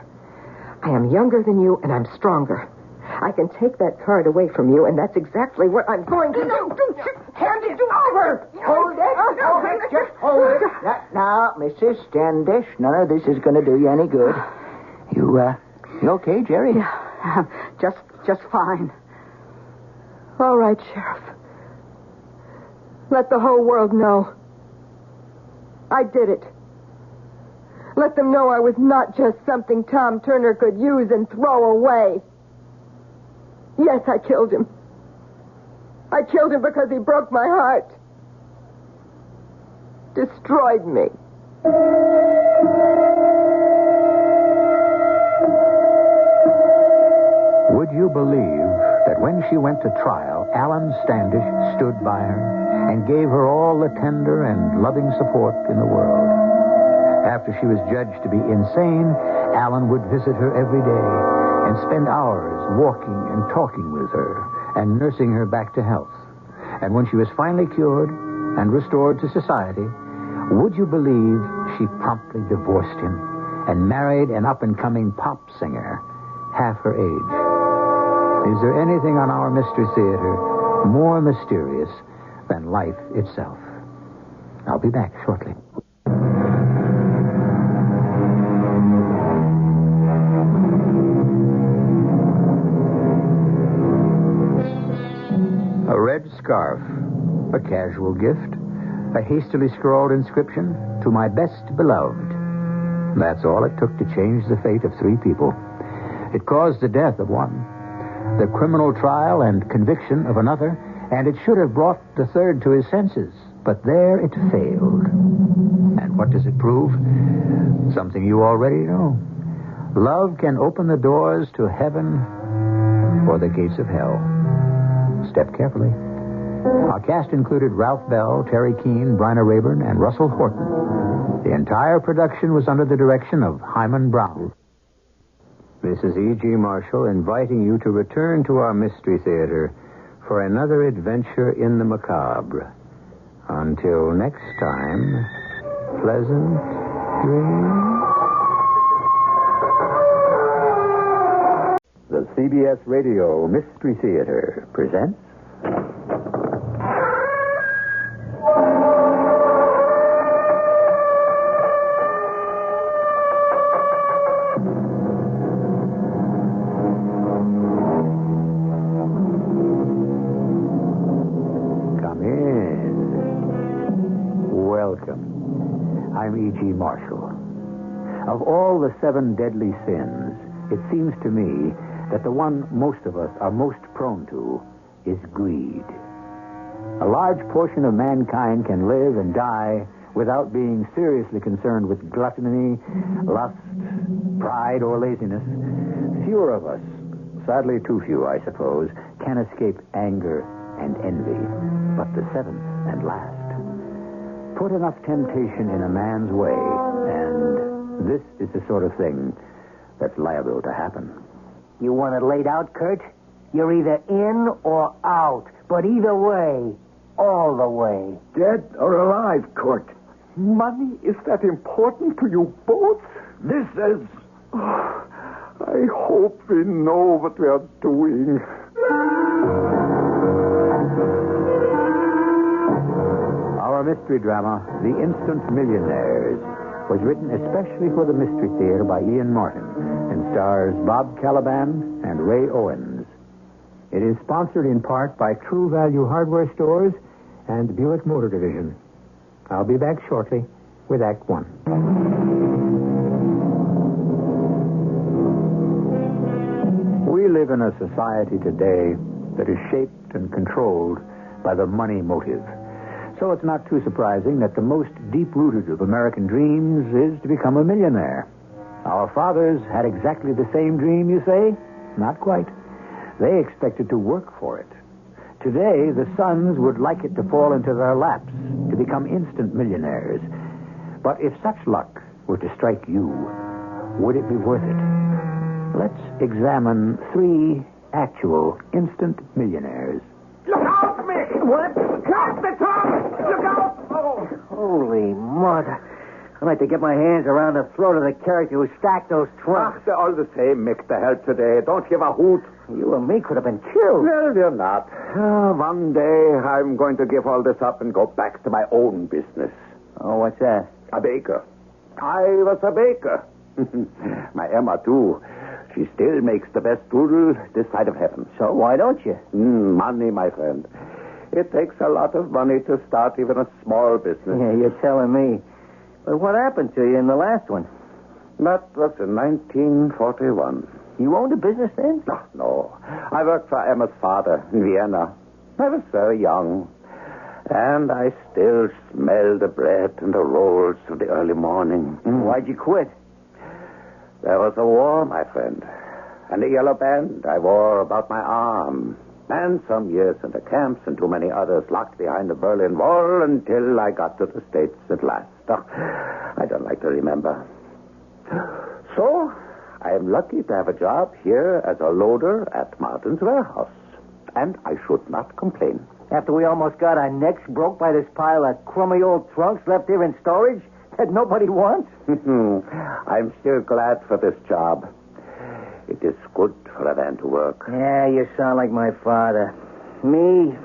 I am younger than you and I'm stronger. I can take that card away from you, and that's exactly what I'm going to do. Hand it over. Hold it. Just hold it. Now, Mrs. Standish, none of this is going to do you any good. You okay, Jerry? Yeah, just fine. All right, Sheriff. Let the whole world know. I did it. Let them know I was not just something Tom Turner could use and throw away. Yes, I killed him. I killed him because he broke my heart. Destroyed me. Would you believe that when she went to trial, Alan Standish stood by her and gave her all the tender and loving support in the world? After she was judged to be insane, Alan would visit her every day and spend hours walking and talking with her and nursing her back to health. And when she was finally cured and restored to society, would you believe she promptly divorced him and married an up-and-coming pop singer half her age? Is there anything on our Mystery Theater more mysterious than life itself? I'll be back shortly. A red scarf, a casual gift, a hastily scrawled inscription, to my best beloved. That's all it took to change the fate of 3 people. It caused the death of one, the criminal trial and conviction of another, and it should have brought the third to his senses. But there it failed. And what does it prove? Something you already know. Love can open the doors to heaven or the gates of hell. Step carefully. Our cast included Ralph Bell, Terry Keane, Bryna Rayburn, and Russell Horton. The entire production was under the direction of Hyman Brown. This is E.G. Marshall inviting you to return to our Mystery Theater for another adventure in the macabre. Until next time, pleasant dreams. The CBS Radio Mystery Theater presents Welcome. I'm E.G. Marshall. Of all the 7 deadly sins, it seems to me that the one most of us are most prone to is greed. A large portion of mankind can live and die without being seriously concerned with gluttony, lust, pride, or laziness. Fewer of us, sadly too few, I suppose, can escape anger and envy. But the 7th and last. Put enough temptation in a man's way, and this is the sort of thing that's liable to happen. You want it laid out, Kurt? You're either in or out. But either way, all the way. Dead or alive, Kurt? Money, is that important to you both? This is... I hope we know what we are doing. Our mystery drama, The Instant Millionaires, was written especially for the Mystery Theater by Ian Martin and stars Bob Caliban and Ray Owens. It is sponsored in part by True Value Hardware Stores and Buick Motor Division. I'll be back shortly with Act 1. We live in a society today that is shaped and controlled by the money motive. So it's not too surprising that the most deep-rooted of American dreams is to become a millionaire. Our fathers had exactly the same dream, you say? Not quite. They expected to work for it. Today, the sons would like it to fall into their laps, to become instant millionaires. But if such luck were to strike you, would it be worth it? Let's examine 3 actual instant millionaires. Look out, Mick! What? Cut the tongue! Look out! Oh. Holy mother. I'd like to get my hands around the throat of the character who stacked those trunks. They're all the same, Mick, the help today. Don't give a hoot. You and me could have been killed. Well, you're not. One day, I'm going to give all this up and go back to my own business. Oh, what's that? A baker. I was a baker. My Emma, too. She still makes the best strudel this side of heaven. So why don't you? Money, my friend. It takes a lot of money to start even a small business. Yeah, you're telling me. But what happened to you in the last one? That was in 1941. You owned a business then? No. I worked for Emma's father in Vienna. I was very young. And I still smell the bread and the rolls of the early morning. Why'd you quit? There was a war, my friend. And the yellow band I wore about my arm. And some years in the camps and too many others locked behind the Berlin Wall until I got to the States at last. I don't like to remember. So, I am lucky to have a job here as a loader at Martin's warehouse. And I should not complain. After we almost got our necks broke by this pile of crummy old trunks left here in storage that nobody wants? I'm still glad for this job. It is good for a man to work. Yeah, you sound like my father. Me,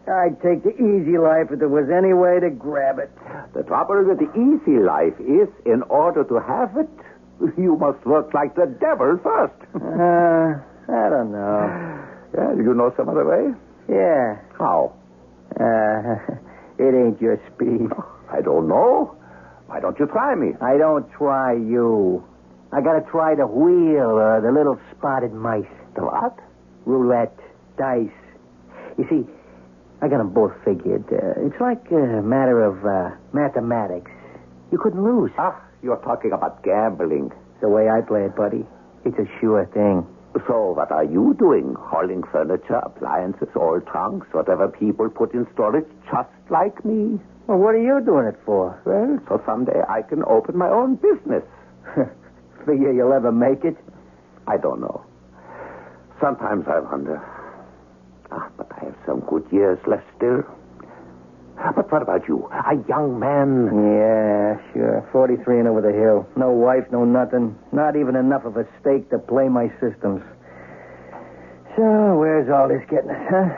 I'd take the easy life if there was any way to grab it. The trouble with the easy life is, in order to have it, you must work like the devil first. I don't know. Yeah, do you know some other way? Yeah. How? It ain't your speed. I don't know. Why don't you try me? I don't try you. I gotta try the wheel or the little spotted mice. The what? Roulette, dice. You see, I got them both figured. It's like a matter of mathematics. You couldn't lose. You're talking about gambling. The way I play it, buddy. It's a sure thing. So what are you doing? Hauling furniture, appliances, old trunks, whatever people put in storage, just like me? Well, what are you doing it for? Well, so someday I can open my own business. Figure you'll ever make it? I don't know. Sometimes I wonder. But I have some good years left still. But what about you? A young man. Yeah, sure. 43 and over the hill. No wife, no nothing. Not even enough of a stake to play my systems. So, where's all this getting us, huh?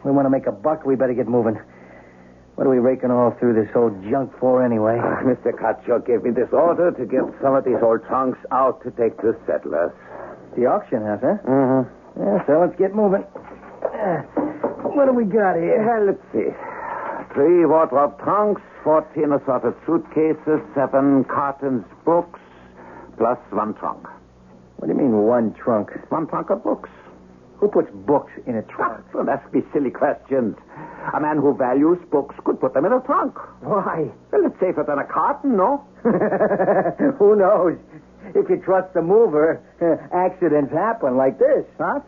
We want to make a buck, we better get moving. What are we raking all through this old junk for anyway? Mr. Kutcher gave me this order to get some of these old trunks out to take to settlers. The auction house, huh? Mm-hmm. Yeah, so let's get moving. What do we got here? Let's see. 3 wardrobe trunks, 14 assorted suitcases, 7 cartons books, plus 1 trunk. What do you mean, 1 trunk? 1 trunk of books. Who puts books in a trunk? Don't ask me silly questions. A man who values books could put them in a trunk. Why? Well, it's safer than a carton, no? Who knows? If you trust the mover, accidents happen like this. What?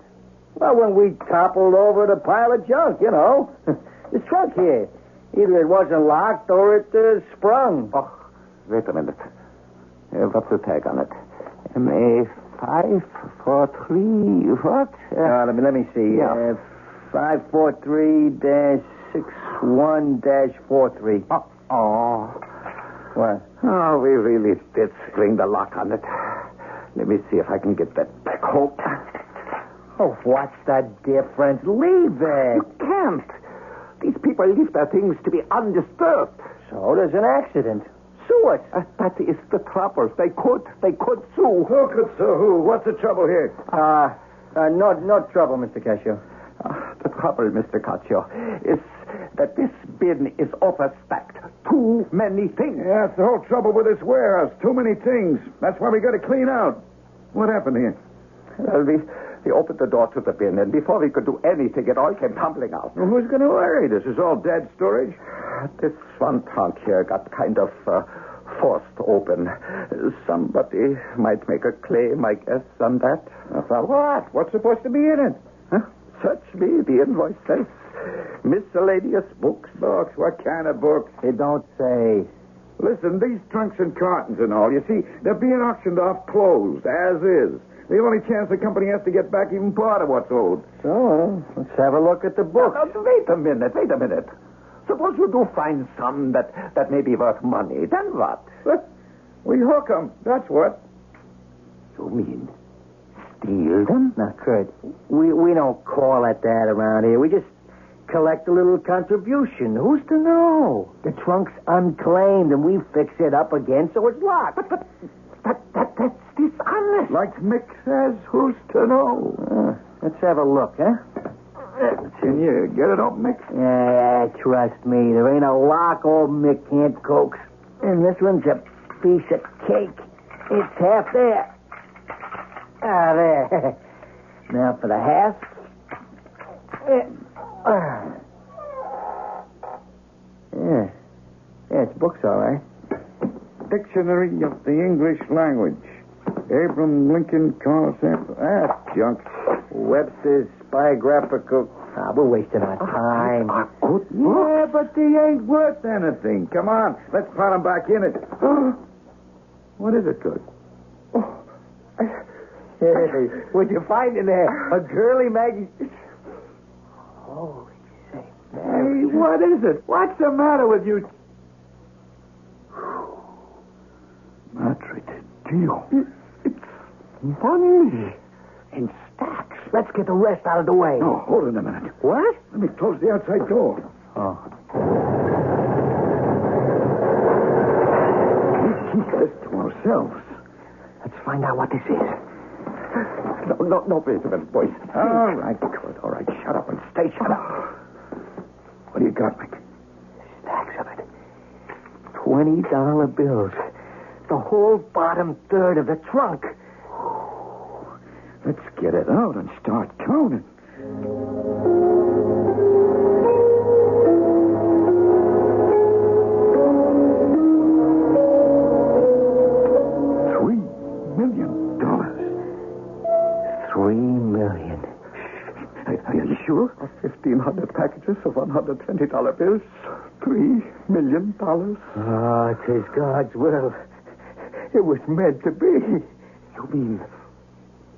Well, when we toppled over the pile of junk, you know. This trunk here. Either it wasn't locked or it sprung. Oh, wait a minute. What's the tag on it? MA543, what? Let me see. Yeah. 543-61-43. Oh. What? Oh, we really did spring the lock on it. Let me see if I can get that back home. Oh, what's the difference? Leave it. You can't. These people leave their things to be undisturbed. So there's an accident. Sue us. That is the trouble. They could sue. Who could sue who? What's the trouble here? No trouble, Mr. Cascio. The trouble, Mr. Caccio, is that this bin is overstacked. Too many things. Yeah, that's the whole trouble with this warehouse. Too many things. That's why we got to clean out. What happened here? Well, we opened the door to the bin, and before we could do anything, it all came tumbling out. Well, who's going to worry? This is all dead storage. This one trunk here got kind of forced open. Somebody might make a claim, I guess, on that. For what? What's supposed to be in it? Huh? Search me. The invoice says miscellaneous books. Books? What kind of books? They don't say. Listen, these trunks and cartons and all, you see, they're being auctioned off closed, as is. The only chance the company has to get back even part of what's owed. So, let's have a look at the book. Now, wait a minute. Suppose you do find some that may be worth money. Then what? We hook them. That's what. You mean steal them? Now, Kurt, we don't call it that around here. We just collect a little contribution. Who's to know? The trunk's unclaimed, and we fix it up again so it's locked. But that's dishonest. Like Mick says, who's to know? Let's have a look, huh? Can you get it up, Mick? Yeah, trust me. There ain't a lock old Mick can't coax. And this one's a piece of cake. It's half there. There. Now for the half. Yeah, it's books, all right. Dictionary of the English Language. Abraham Lincoln Carl Sample. That's junk. Webster's biographical. We're wasting our time. Good Yeah, but they ain't worth anything. Come on, let's put them back in it. What is it, Cook? Hey, what'd you find in there? A girly Maggie. Holy say, Hey, what is it? What's the matter with you? Madre de Dio. It's money. In stacks. Let's get the rest out of the way. No, hold on a minute. What? Let me close the outside door. Oh. We keep this to ourselves. Let's find out what this is. No, wait a minute, boys. All right, Kurt. All right, shut up and stay shut up. What do you got, Mick? Stacks of it. $20 bills. The whole bottom third of the trunk. Let's get it out and start counting. $3 million. $3 million. Are you sure? 1,500 packages of $120 bills. $3 million. Ah, 'tis God's will. It was meant to be. You mean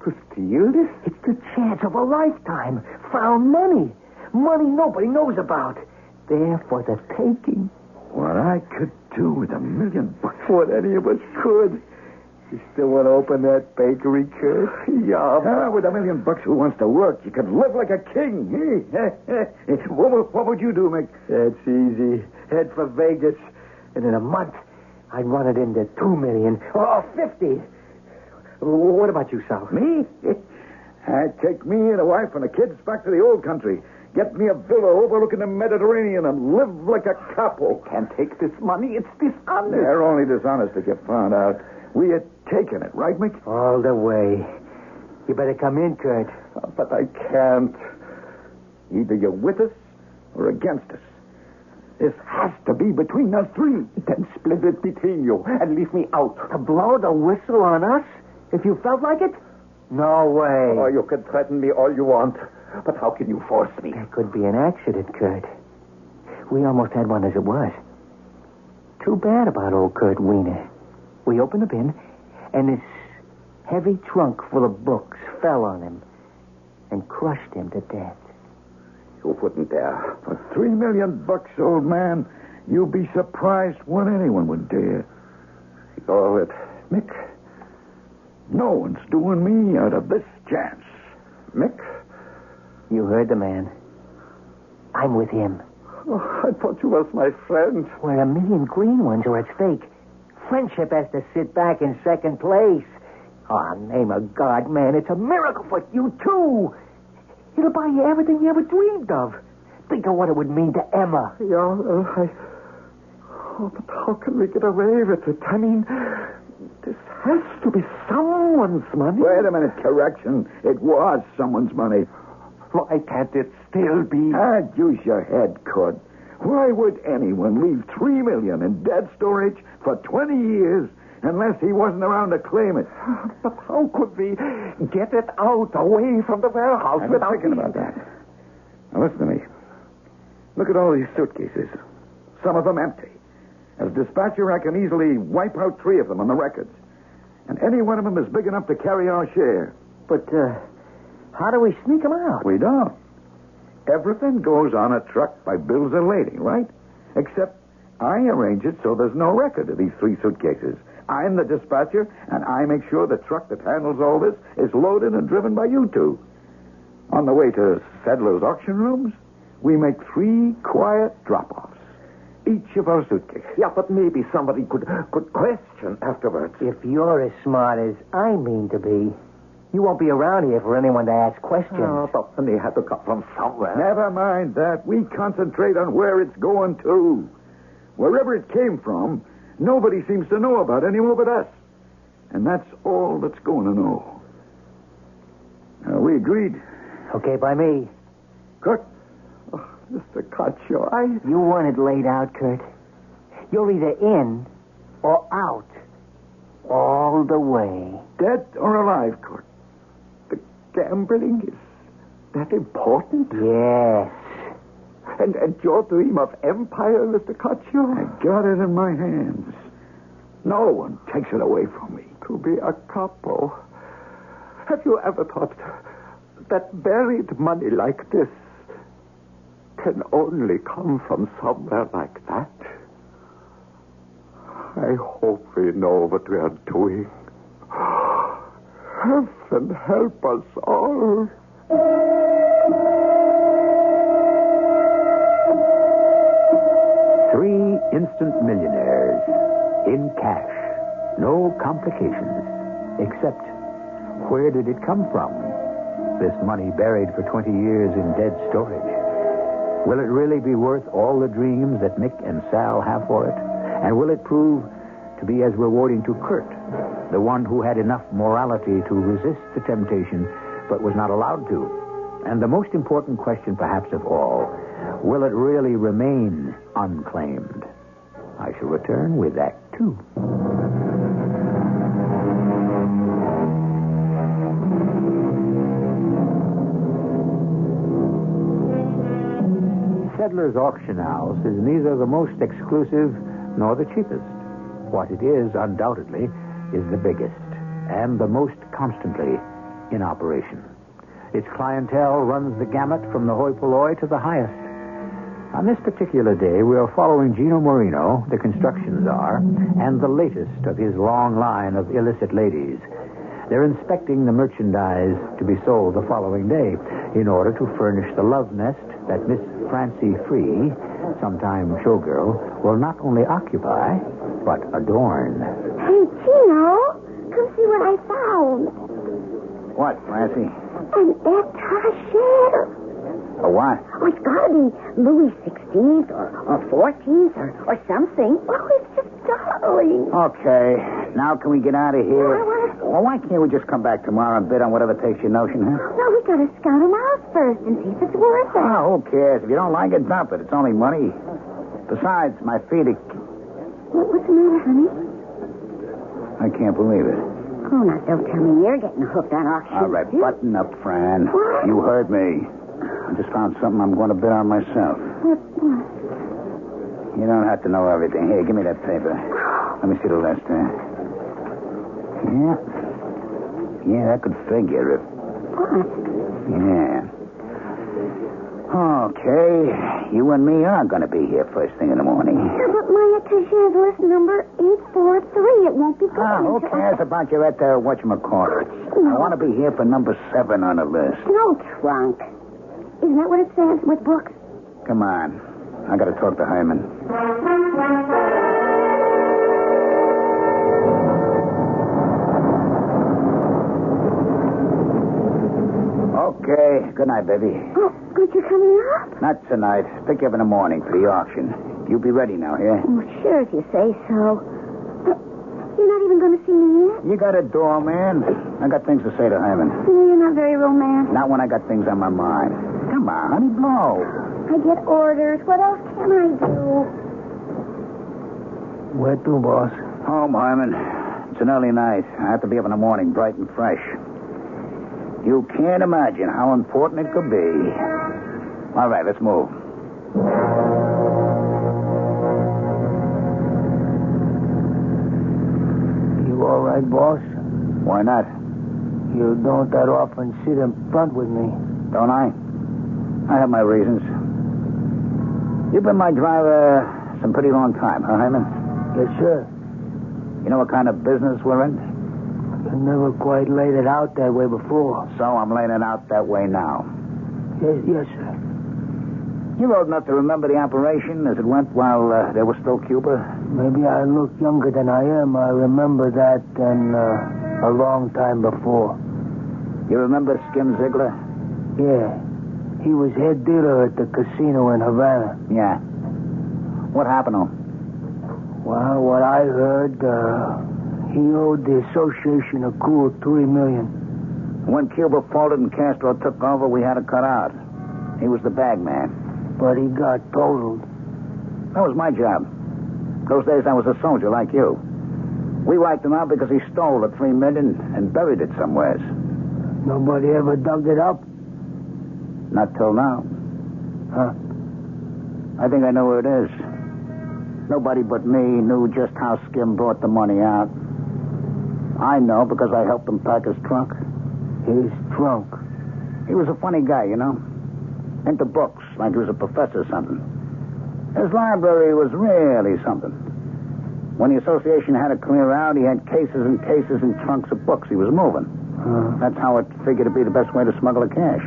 to steal this? It's the chance of a lifetime. Found money. Money nobody knows about. There for the taking. What I could do with $1 million. What any of us could. You still want to open that bakery, Kurt? Yeah. With $1 million, who wants to work? You could live like a king. What would you do, Mick? That's easy. Head for Vegas. And in a month, I'd run it into $2 million. Or 50. What about you, Sal? Me? I'd take me and a wife and the kids back to the old country. get me a villa overlooking the Mediterranean and live like a capo. I can't take this money. It's dishonest. They're only dishonest if you found out. We had taken it, right, Mick? All the way. You better come in, Kurt. But I can't. Either you're with us or against us. This has to be between us three. Then split it between you and leave me out. To blow the whistle on us? If you felt like it? No way. Oh, you can threaten me all you want, but how can you force me? There could be an accident, Kurt. We almost had one as it was. Too bad about old Kurt Wiener. We opened the bin, and this heavy trunk full of books fell on him and crushed him to death. You wouldn't dare. For $3 million, old man, you'd be surprised what anyone would dare. Oh, it, Mick, no one's doing me out of this chance. Mick? You heard the man. I'm with him. Oh, I thought you was my friend. We're a million green ones, or it's fake. Friendship has to sit back in second place. Oh, name of God, man, it's a miracle for you, too. It'll buy you everything you ever dreamed of. Think of what it would mean to Emma. Yeah, but how can we get away with it? I mean, this has to be someone's money. Wait a minute, correction. It was someone's money. Why can't it still be? Use your head, Kurt. Why would anyone leave $3 million in dead storage for 20 years unless he wasn't around to claim it? But how could we get it out away from the warehouse I've been without thinking about that. Now listen to me. Look at all these suitcases. Some of them empty. As dispatcher, I can easily wipe out 3 of them on the records. And any one of them is big enough to carry our share. But, how do we sneak them out? We don't. Everything goes on a truck by bills of lading, right? Except I arrange it so there's no record of these 3 suitcases. I'm the dispatcher, and I make sure the truck that handles all this is loaded and driven by you 2. On the way to Sedler's auction rooms, we make 3 quiet drop-offs. Each of our suitcases. Yeah, but maybe somebody could question afterwards. If you're as smart as I mean to be, you won't be around here for anyone to ask questions. Oh, but money had to come from somewhere. Never mind that. We concentrate on where it's going to. Wherever it came from, nobody seems to know about anymore but us. And that's all that's going to know. We agreed. Okay, by me. Kurt? Oh, Mr. Caccio, You want it laid out, Kurt. You're either in or out. All the way. Dead or alive, Kurt? The gambling is that important? Yes. And your dream of empire, Mr. Caccio? I got it in my hands. No one takes it away from me. To be a capo. Have you ever thought that buried money like this can only come from somewhere like that? I hope we know what we are doing. Heaven help us all. 3 instant millionaires in cash. No complications. Except, where did it come from? This money buried for 20 years in dead storage. Will it really be worth all the dreams that Mick and Sal have for it? And will it prove to be as rewarding to Kurt, the one who had enough morality to resist the temptation but was not allowed to? And the most important question perhaps of all, will it really remain unclaimed? I shall return with Act 2. Sedler's Auction House is neither the most exclusive nor the cheapest. What it is, undoubtedly, is the biggest and the most constantly in operation. Its clientele runs the gamut from the hoi polloi to the highest. On this particular day, we are following Gino Marino, the construction czar, and the latest of his long line of illicit ladies. They're inspecting the merchandise to be sold the following day in order to furnish the love nest that Miss Francie Free, sometime showgirl, will not only occupy, but adorn. Hey, Gino, come see what I found. What, Francie? An étagère. A what? Oh, it's got to be Louis XVI or 14th or something. Oh, it's just darling. Okay. Now can we get out of here? Oh, Well, why can't we just come back tomorrow and bid on whatever takes your notion, huh? No, we got to scout him out first and see if it's worth it. Oh, who cares? If you don't like it, dump it. It's only money. Besides, my feet are... What's the matter, honey? I can't believe it. Oh, now don't tell me you're getting hooked on auction. All right, button up, Fran. What? You heard me. I just found something I'm going to bid on myself. What? You don't have to know everything. Here, give me that paper. Let me see the list, Yeah. Yeah, that could figure. What? Yeah. Okay. You and me are going to be here first thing in the morning. Yeah, but my attaché is list number 843. It won't be good. Who cares about your whatchamacallit? I want to be here for number 7 on the list. No trunk. Isn't that what it says with books? Come on. I got to talk to Hyman. Okay. Good night, baby. Oh, aren't you coming up? Not tonight. Pick you up in the morning for the auction. You be ready now, yeah? Oh, sure, if you say so. You're not even going to see me yet? You got a door, man. I got things to say to Hyman. You're not very romantic. Not when I got things on my mind. Come on, honey, blow. I get orders. What else can I do? Where to, boss? Home, Hyman. It's an early night. I have to be up in the morning, bright and fresh. You can't imagine how important it could be. All right, let's move. You all right, boss? Why not? You don't that often sit in front with me. Don't I? I have my reasons. You've been my driver some pretty long time, huh, Hyman? Yes, sir. You know what kind of business we're in? You never quite laid it out that way before. So I'm laying it out that way now. Yes, sir. You're old enough to remember the operation as it went while there was still Cuba? Maybe I look younger than I am. I remember that and a long time before. You remember Skim Ziegler? Yeah. He was head dealer at the casino in Havana. Yeah. What happened to him? Well, what I heard, he owed the association a cool $3 million. When Cuba folded and Castro took over, we had to cut out. He was the bag man. But he got totaled. That was my job. Those days I was a soldier like you. We wiped him out because he stole the $3 million and buried it somewhere. Nobody ever dug it up? Not till now. Huh? I think I know where it is. Nobody but me knew just how Skim brought the money out. I know because I helped him pack his trunk. His trunk? He was a funny guy, you know. Into books, like he was a professor or something. His library was really something. When the association had to clear out, he had cases and cases and trunks of books he was moving. That's how it figured to be the best way to smuggle the cash.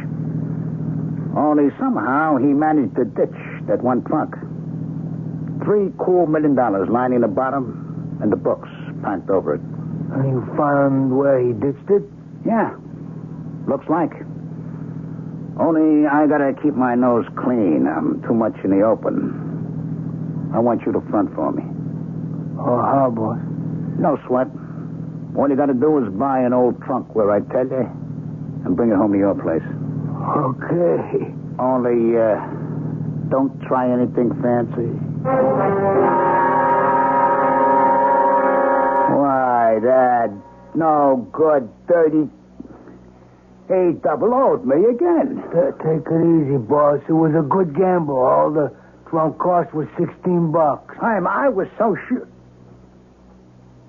Only somehow he managed to ditch that one trunk. $3 cool million lining the bottom and the books packed over it. And you found where he ditched it? Yeah. Looks like. Only I gotta keep my nose clean. I'm too much in the open. I want you to front for me. Oh, how, boss? No sweat. All you gotta do is buy an old trunk where I tell you and bring it home to your place. Okay. Only, don't try anything fancy. Why, that no good, dirty... He double-O'd me again. Take it easy, boss. It was a good gamble. All the trunk cost was $16. I was so sure...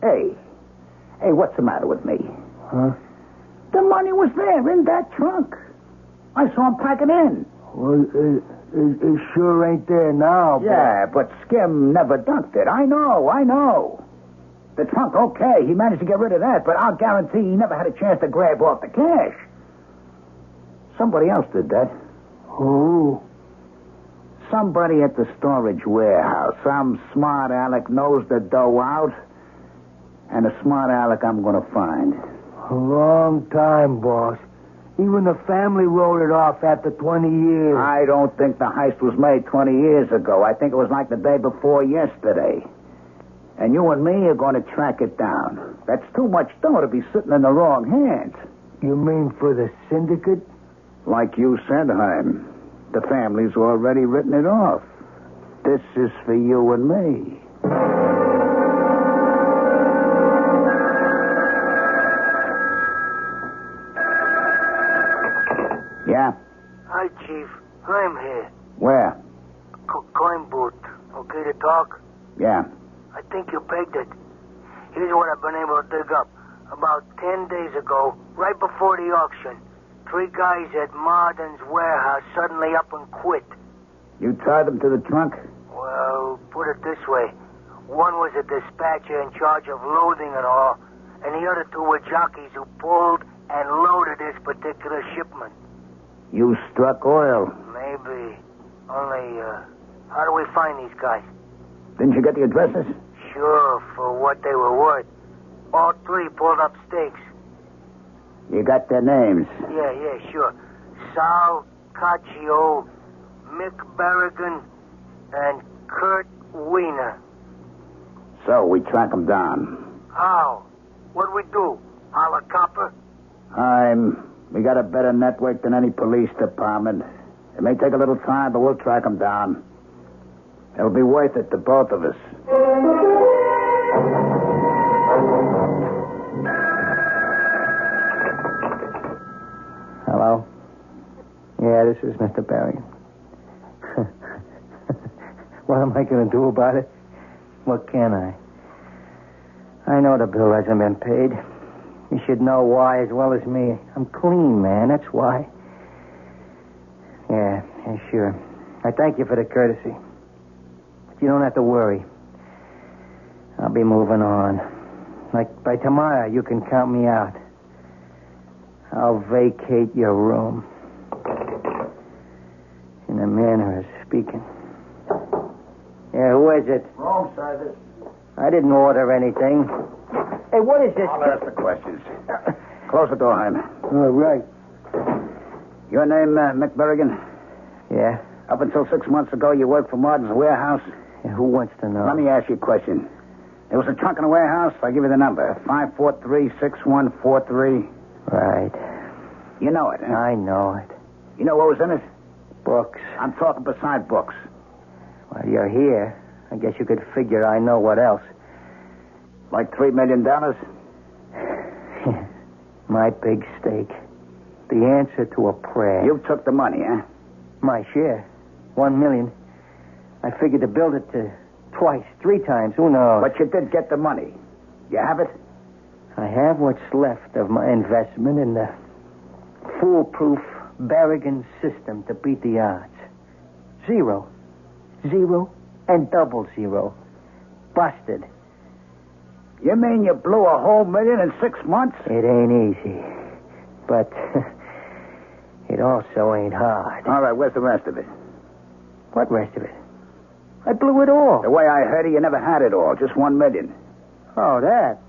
Hey, what's the matter with me? Huh? The money was there in that trunk. I saw him pack it in. Well, it sure ain't there now. Yeah, but Skim never dunked it. I know. The trunk, okay, he managed to get rid of that, but I'll guarantee he never had a chance to grab off the cash. Somebody else did that. Who? Somebody at the storage warehouse. Some smart aleck knows the dough out, and a smart aleck I'm going to find. A long time, boss. Even the family wrote it off after 20 years. I don't think the heist was made 20 years ago. I think it was like the day before yesterday. And you and me are going to track it down. That's too much dough to be sitting in the wrong hands. You mean for the syndicate? Like you said, Heim, the family's already written it off. This is for you and me. Yeah? Hi, Chief. I'm here. Where? Coin booth. Okay to talk? Yeah. I think you pegged it. Here's what I've been able to dig up. About 10 days ago, right before the auction, 3 guys at Marden's warehouse suddenly up and quit. You tied them to the trunk? Well, put it this way. One was a dispatcher in charge of loading it all, and the other 2 were jockeys who pulled and loaded this particular shipment. You struck oil. Maybe. Only, how do we find these guys? Didn't you get the addresses? Sure, for what they were worth. All 3 pulled up stakes. You got their names? Yeah, sure. Sal Caccio, Mick Berrigan, and Kurt Wiener. So, we track them down. How? What'd we do? Holler copper? We got a better network than any police department. It may take a little time, but we'll track them down. It'll be worth it to both of us. Hello? Yeah, this is Mr. Barry. What am I going to do about it? What can I? I know the bill hasn't been paid. You should know why as well as me. I'm clean, man. That's why. Yeah, sure. I thank you for the courtesy. But you don't have to worry. I'll be moving on. Like by tomorrow, you can count me out. I'll vacate your room. In a manner of speaking. Yeah, who is it? Wrong service. I didn't order anything. Hey, what is this? I'll ask the questions. Close the door, Heim. All right. Your name, Mick Berrigan? Yeah? Up until 6 months ago, you worked for Martin's warehouse? Yeah, who wants to know? Let me ask you a question. There was a trunk in the warehouse. I'll give you the number. 543-6143. Right. You know it, huh? I know it. You know what was in it? Books. I'm talking beside books. Well, you're here. I guess you could figure I know what else. Like $3 million? My big stake. The answer to a prayer. You took the money, huh? My share. $1 million. I figured to build it to twice, 3 times. Who knows? But you did get the money. You have it? I have what's left of my investment in the foolproof Berrigan system to beat the odds. 0. 0 and double 0. Busted. You mean you blew a whole $1 million in 6 months? It ain't easy. But it also ain't hard. All right, where's the rest of it? What rest of it? I blew it all. The way I heard it, you never had it all. Just $1 million. Oh, that?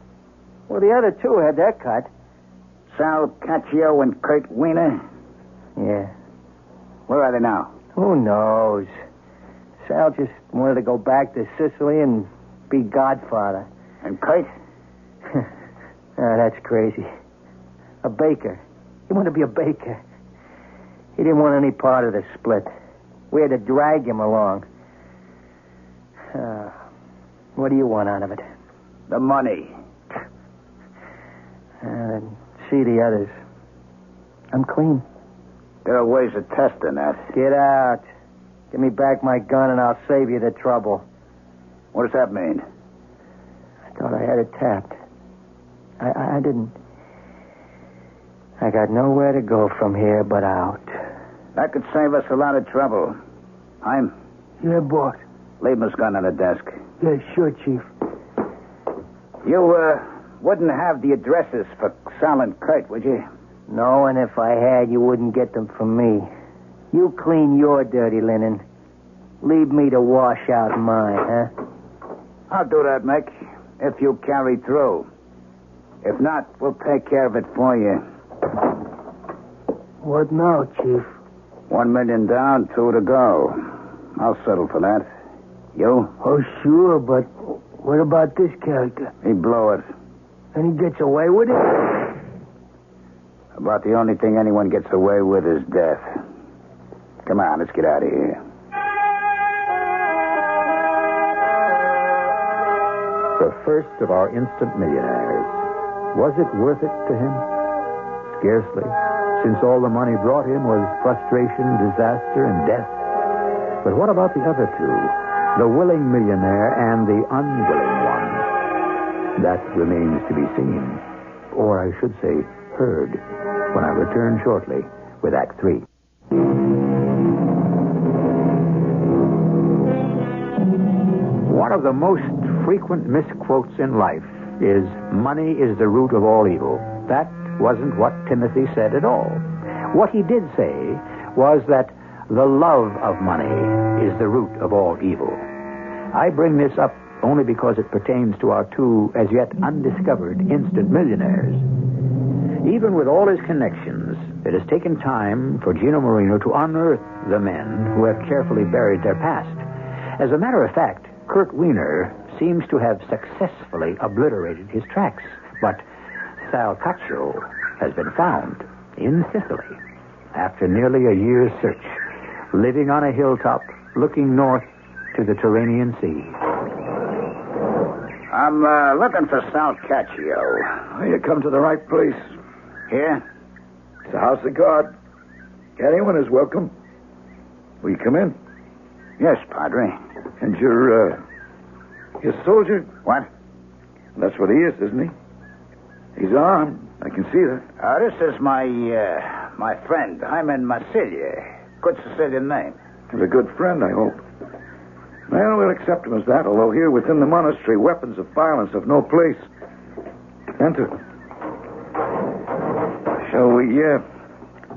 Well, the other 2 had their cut. Sal Caccio and Kurt Wiener? Yeah. Where are they now? Who knows? Sal just wanted to go back to Sicily and be godfather. And Kurt? That's crazy. A baker. He wanted to be a baker. He didn't want any part of the split. We had to drag him along. What do you want out of it? The money. See the others. I'm clean. There are ways of testing that. Get out. Give me back my gun and I'll save you the trouble. What does that mean? I thought I had it tapped. I didn't. I got nowhere to go from here but out. That could save us a lot of trouble. Yeah, boss. Leave his gun on the desk. Yeah, sure, Chief. You, wouldn't have the addresses for Sal and Kurt, would you? No, and if I had, you wouldn't get them from me. You clean your dirty linen. Leave me to wash out mine, huh? I'll do that, Mick, if you carry through. If not, we'll take care of it for you. What now, Chief? $1 million down, 2 to go. I'll settle for that. You? Oh, sure, but what about this character? He'd blow it. And he gets away with it? About the only thing anyone gets away with is death. Come on, let's get out of here. The first of our instant millionaires. Was it worth it to him? Scarcely, since all the money brought him was frustration, disaster, and death. But what about the other two? The willing millionaire and the unwilling one? That remains to be seen. Or I should say, heard, when I return shortly with Act 3. One of the most frequent misquotes in life is, money is the root of all evil. That wasn't what Timothy said at all. What he did say was that the love of money is the root of all evil. I bring this up only because it pertains to our two as yet undiscovered instant millionaires. Even with all his connections, it has taken time for Gino Marino to unearth the men who have carefully buried their past. As a matter of fact, Kurt Wiener seems to have successfully obliterated his tracks, but Sal Caccio has been found in Sicily after nearly a year's search, living on a hilltop looking north to the Tyrrhenian Sea. I'm looking for Sal Caccio. You come to the right place. Here? It's the house of God. Anyone is welcome. Will you come in? Yes, Padre. And you're soldier? What? That's what he is, isn't he? He's armed. I can see that. This is my friend, Jaime Marsilia. Good Sicilian name. He's a good friend, I hope. Well, we'll accept him as that, although here within the monastery, weapons of violence have no place. Enter. Shall we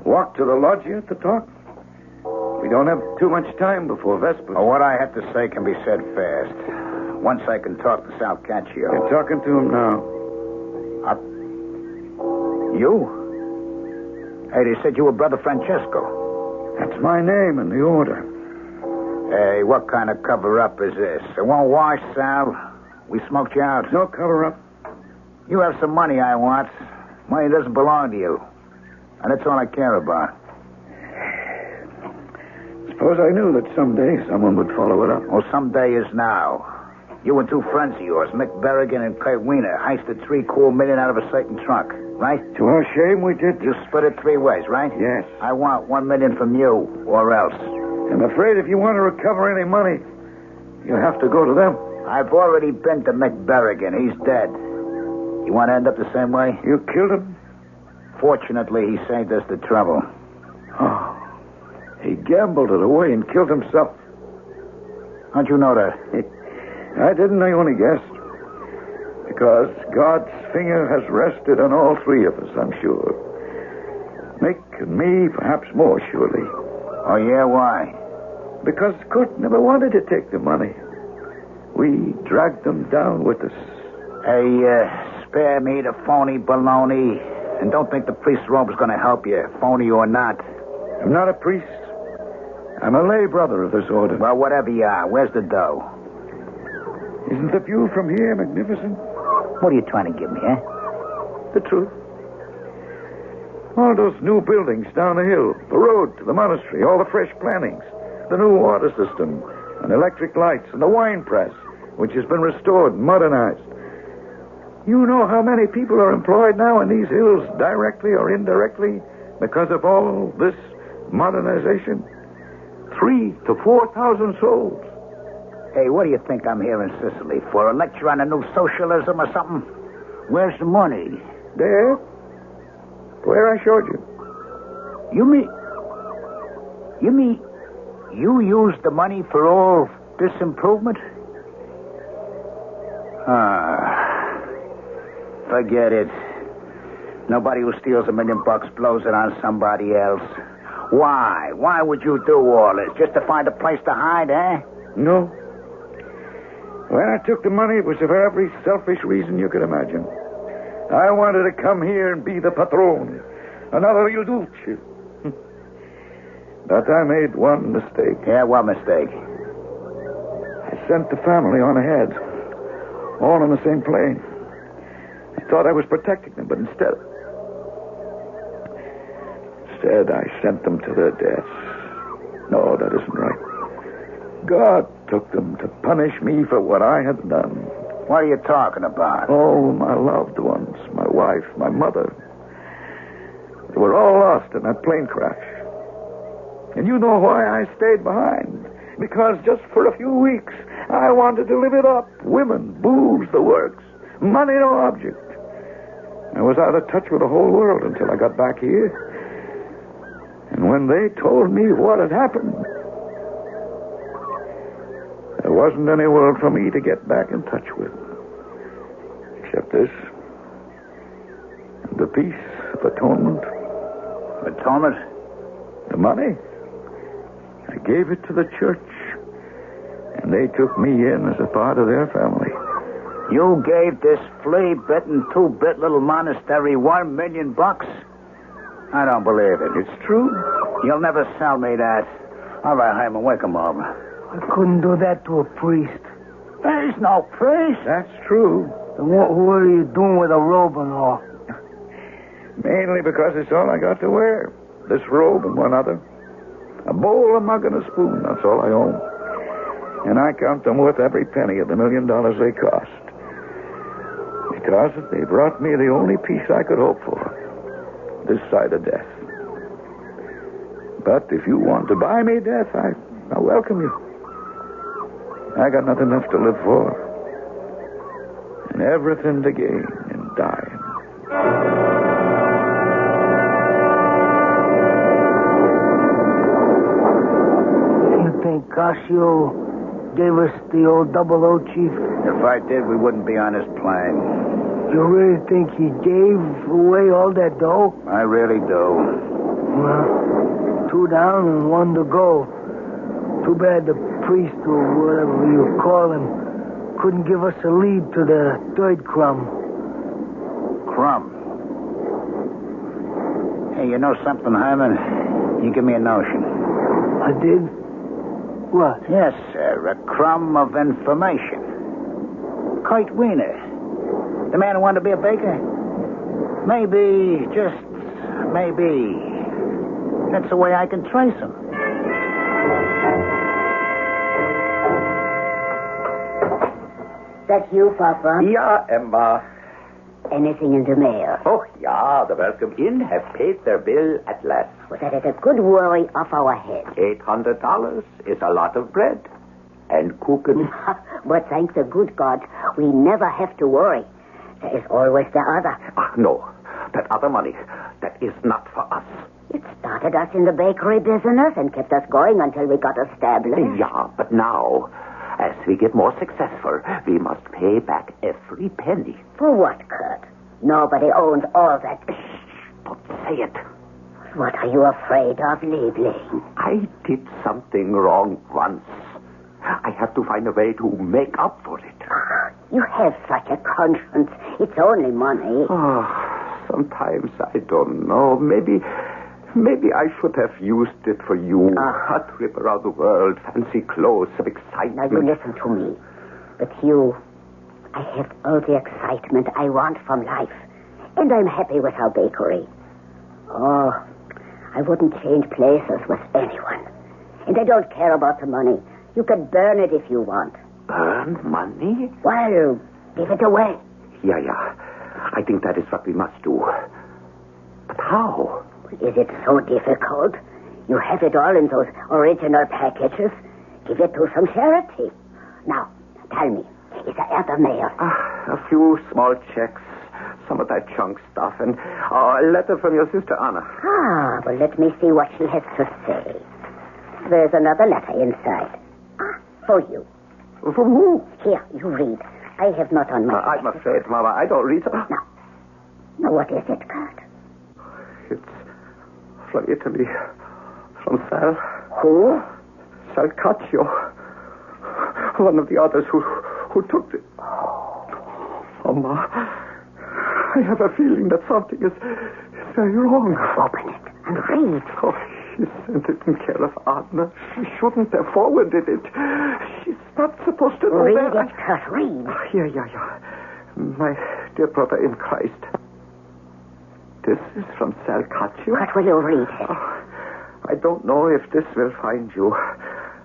walk to the loggia to talk? We don't have too much time before Vespers. Oh, what I have to say can be said fast. Once I can talk to Sal Caccio. You're talking to him now. You? Hey, they said you were Brother Francesco. That's my name in the order. Hey, what kind of cover-up is this? It won't wash, Sal. We smoked you out. No cover-up. You have some money I want. Money doesn't belong to you. And that's all I care about. Suppose I knew that someday someone would follow it up. Oh, someday is now. You and two friends of yours, Mick Berrigan and Kurt Wiener, heisted $3 cool million out of a certain truck, right? To our shame, we did. You split it 3 ways, right? Yes. I want $1 million from you, or else. I'm afraid if you want to recover any money, you'll have to go to them. I've already been to Mick Berrigan. He's dead. You want to end up the same way? You killed him? Fortunately, he saved us the trouble. Oh. He gambled it away and killed himself. How'd you know that? I didn't. I only guessed. Because God's finger has rested on all 3 of us, I'm sure. Mick and me, perhaps more surely. Oh, yeah? Why? Because Kurt never wanted to take the money. We dragged them down with us. Hey, spare me the phony baloney. And don't think the priest's robe is going to help you, phony or not. I'm not a priest. I'm a lay brother of this order. Well, whatever you are, where's the dough? Isn't the view from here magnificent? What are you trying to give me, eh? The truth. All those new buildings down the hill, the road to the monastery, all the fresh plantings, the new water system, and electric lights, and the wine press, which has been restored and modernized. You know how many people are employed now in these hills, directly or indirectly, because of all this modernization? 3,000 to 4,000 souls. Hey, what do you think I'm here in Sicily for? A lecture on a new socialism or something? Where's the money? There. Where I showed you. You mean you used the money for all this improvement? Forget it. Nobody who steals $1 million blows it on somebody else. Why? Why would you do all this? Just to find a place to hide, eh? No. When I took the money, it was for every selfish reason you could imagine. I wanted to come here and be the patron. Another Il Duce. But I made one mistake. Yeah, what mistake? I sent the family on ahead, all on the same plane. I thought I was protecting them, but instead I sent them to their deaths. No, that isn't right. God took them to punish me for what I had done. What are you talking about? Oh, my loved ones, my wife, my mother. They were all lost in that plane crash. And you know why I stayed behind. Because just for a few weeks, I wanted to live it up. Women, booze, the works. Money no object. I was out of touch with the whole world until I got back here. And when they told me what had happened, there wasn't any world for me to get back in touch with. Except this. The peace of atonement. Atonement? The money. I gave it to the church. And they took me in as a part of their family. You gave this flea-bitten, two-bit little monastery $1 million? I don't believe it. It's true. You'll never sell me that. All right, Hyman, wake him up. I couldn't do that to a priest. There's no priest. That's true. Then what are you doing with a robe and all? Mainly because it's all I got to wear. This robe and one other. A bowl, a mug, and a spoon. That's all I own. And I count them worth every penny of the $1 million they cost. Because they brought me the only peace I could hope for. This side of death. But if you want to buy me death, I welcome you. I got nothing left to live for. And everything to gain in dying. You think Casio gave us the old 00, Chief? If I did, we wouldn't be on his plane. You really think he gave away all that dough? I really do. Well, 2 down and 1 to go. Too bad the priest, or whatever you call him, couldn't give us a lead to the 3rd crumb. Crumb? Hey, you know something, Hyman? You give me a notion. I did? What? Yes, sir. A crumb of information. Kite Wiener. The man who wanted to be a baker? Maybe, just maybe, that's the way I can trace him. That you, Papa? Ja, Emma. Anything in the mail? Oh, ja, the welcome in have paid their bill at last. Well, that is a good worry off our heads. $800 is a lot of bread. And cooking. But thank the good God, we never have to worry. There is always the other. No, that other money, that is not for us. It started us in the bakery business and kept us going until we got established. Yeah, but now, as we get more successful, we must pay back every penny. For what, Kurt? Nobody owns all that. Don't say it. What are you afraid of, Liebling? I did something wrong once. I have to find a way to make up for it. You have such a conscience. It's only money. Sometimes I don't know. Maybe I should have used it for you. A trip around the world, fancy clothes, some excitement. Now, you listen to me. But you, I have all the excitement I want from life. And I'm happy with our bakery. Oh, I wouldn't change places with anyone. And I don't care about the money. You can burn it if you want. Burn money? Well, give it away. Yeah. I think that is what we must do. But how? Is it so difficult? You have it all in those original packages. Give it to some charity. Now, tell me, is there other mail? A few small checks, some of that junk stuff, and a letter from your sister Anna. Well, let me see what she has to say. There's another letter inside. For you. For who? Here, you read. I have not on my... I'm afraid, Mama, I don't read... Now, what is it, Kurt? It's from Italy. From Sal. Who? Sal Caccio. One of the others who took the... Oh, Ma. I have a feeling that something is very wrong. Open it and read. Oh, She sent it in care of Adna. She shouldn't have forwarded it. She's not supposed to know Read that. it, Kurt, read. Yeah. My dear brother in Christ. This is from Salcaccio. What will you read it? I don't know if this will find you.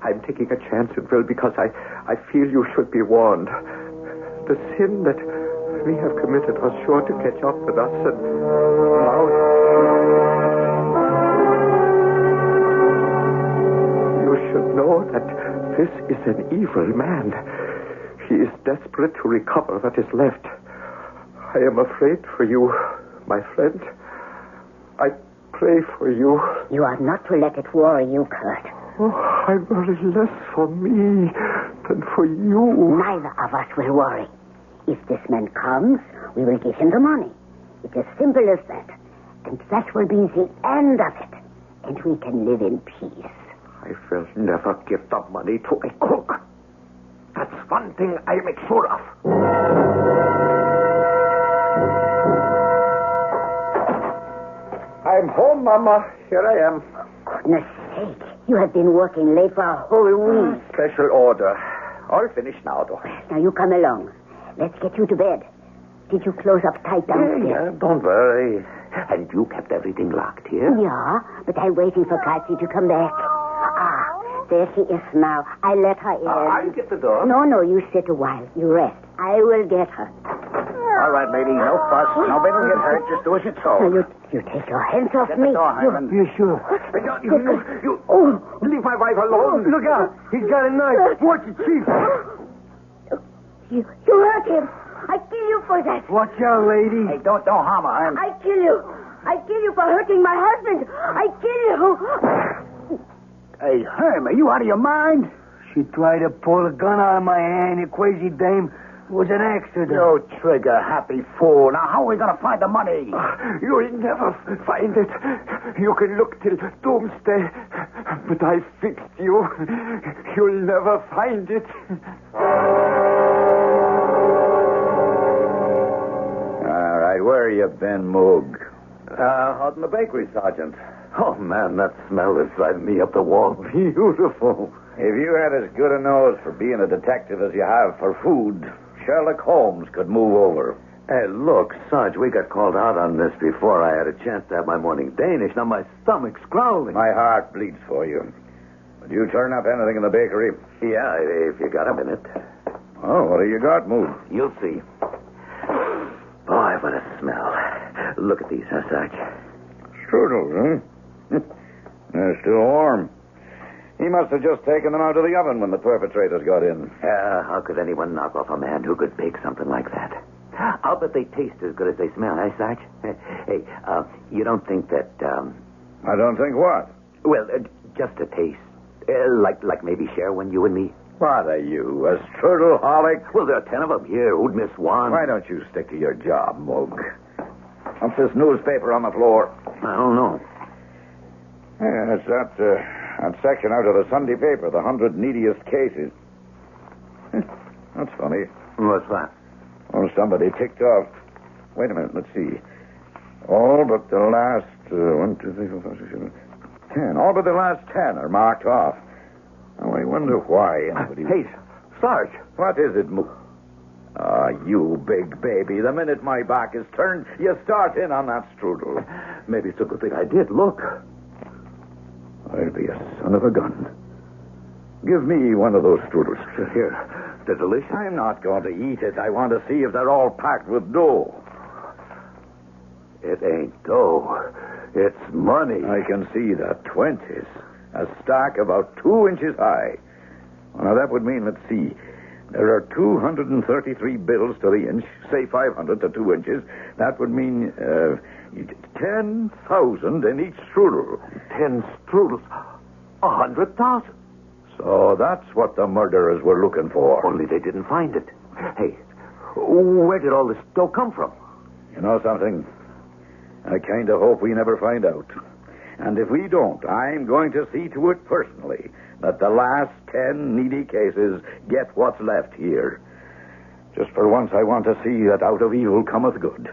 I'm taking a chance it will because I feel you should be warned. The sin that we have committed was sure to catch up with us, and now you should know that this is an evil man. He is desperate to recover what is left. I am afraid for you, my friend. I pray for you. You are not to let it worry you, Kurt. Oh, I worry less for me than for you. Neither of us will worry. If this man comes, we will give him the money. It's as simple as that. And that will be the end of it. And we can live in peace. I will never give the money to a crook. That's one thing I make sure of. I'm home, Mama. Here I am. Goodness sake. You have been working late for a whole week. Special order. All finished now, though. Now you come along. Let's get you to bed. Did you close up tight downstairs? Yeah, don't worry. And you kept everything locked here? Yeah, but I'm waiting for Patsy to come back. There she is now. I let her in. I'll get the door. No, you sit a while. You rest. I will get her. All right, lady, no fuss. Nobody will get hurt. Just do as you're told. Now, you take your hands off Get me. the door, Hyman. You sure? You leave my wife alone. Look out. He's got a knife. Watch it, Chief. You hurt him. I kill you for that. Watch out, lady. Hey, don't harm her. I kill you. I kill you for hurting my husband. I kill you. Hey, Herm, are you out of your mind? She tried to pull a gun out of my hand, you crazy dame. It was an accident. You trigger-happy fool. Now, how are we going to find the money? You'll never find it. You can look till doomsday. But I fixed you. You'll never find it. All right, where you been, Moog? Out in the bakery, Sergeant. Oh, man, that smell is driving me up the wall. Beautiful. If you had as good a nose for being a detective as you have for food, Sherlock Holmes could move over. Hey, look, Sarge, we got called out on this before I had a chance to have my morning Danish. Now my stomach's growling. My heart bleeds for you. Would you turn up anything in the bakery? Yeah, if you got a minute. Oh, what have you got, Moog? You'll see. Boy, what a smell. Look at these, huh, Sarge? Strudels, huh? They're still warm. He must have just taken them out of the oven when the perpetrators got in. How could anyone knock off a man who could bake something like that? I'll bet they taste as good as they smell, eh, Sarge? Hey, you don't think that, I don't think what? Well, just a taste. Like maybe share one, you and me? What are you, a strudel-holic? Well, there are 10 of them here. Who'd miss one? Why don't you stick to your job, Moog? What's this newspaper on the floor? I don't know. Yeah, it's that section out of the Sunday paper, the 100 neediest cases. That's funny. What's that? Oh, somebody ticked off. Wait a minute, let's see. All but the last 1, 2, 3, 4, 5, 6, 7, 10. All but the last 10 are marked off. Oh, I wonder why anybody... Hey, Sarge. What is it, Moog? You big baby. The minute my back is turned, you start in on that strudel. Maybe it's a good thing I did. Look. I'll be a son of a gun. Give me one of those strudels. Here. They're delicious. I'm not going to eat it. I want to see if they're all packed with dough. It ain't dough. It's money. I can see the 20s. A stack about 2 inches high. Well, now, that would mean, let's see, there are 233 bills to the inch, say 500 to 2 inches. That would mean 10,000 in each strudel. 10 strudels? 100,000. So that's what the murderers were looking for. Only they didn't find it. Hey, where did all this dough come from? You know something? I kind of hope we never find out. And if we don't, I'm going to see to it personally that the last 10 needy cases get what's left here. Just for once, I want to see that out of evil cometh good.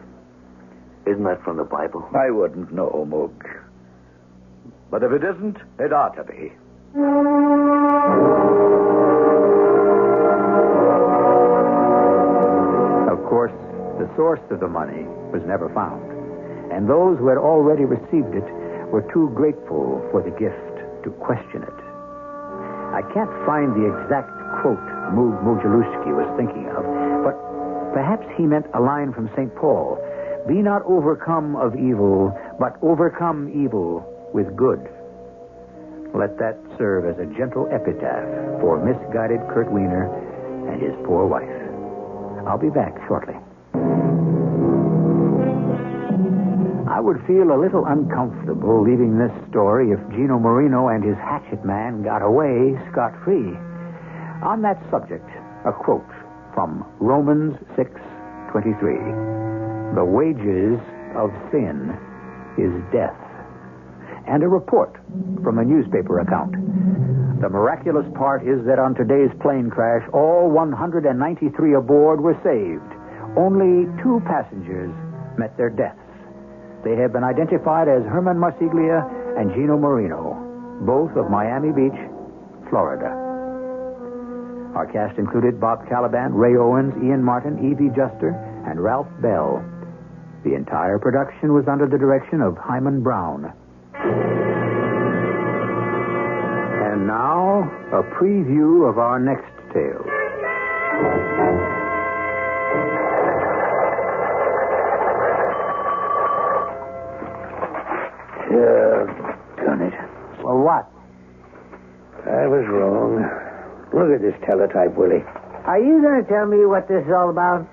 Isn't that from the Bible? I wouldn't know, Moog. But if it isn't, it ought to be. Of course, the source of the money was never found, and those who had already received it were too grateful for the gift to question it. I can't find the exact quote Mujaluski was thinking of, but perhaps he meant a line from St. Paul. Be not overcome of evil, but overcome evil with good. Let that serve as a gentle epitaph for misguided Kurt Wiener and his poor wife. I'll be back shortly. I would feel a little uncomfortable leaving this story if Gino Marino and his hatchet man got away scot-free. On that subject, a quote from Romans 6:23. The wages of sin is death. And a report from a newspaper account. The miraculous part is that on today's plane crash, all 193 aboard were saved. Only 2 passengers met their deaths. They have been identified as Herman Marsiglia and Gino Marino, both of Miami Beach, Florida. Our cast included Bob Caliban, Ray Owens, Ian Martin, Evie Juster, and Ralph Bell. The entire production was under the direction of Hyman Brown. And now, a preview of our next tale. Done it. Well, what? I was wrong. Look at this teletype, Willie. Are you going to tell me what this is all about?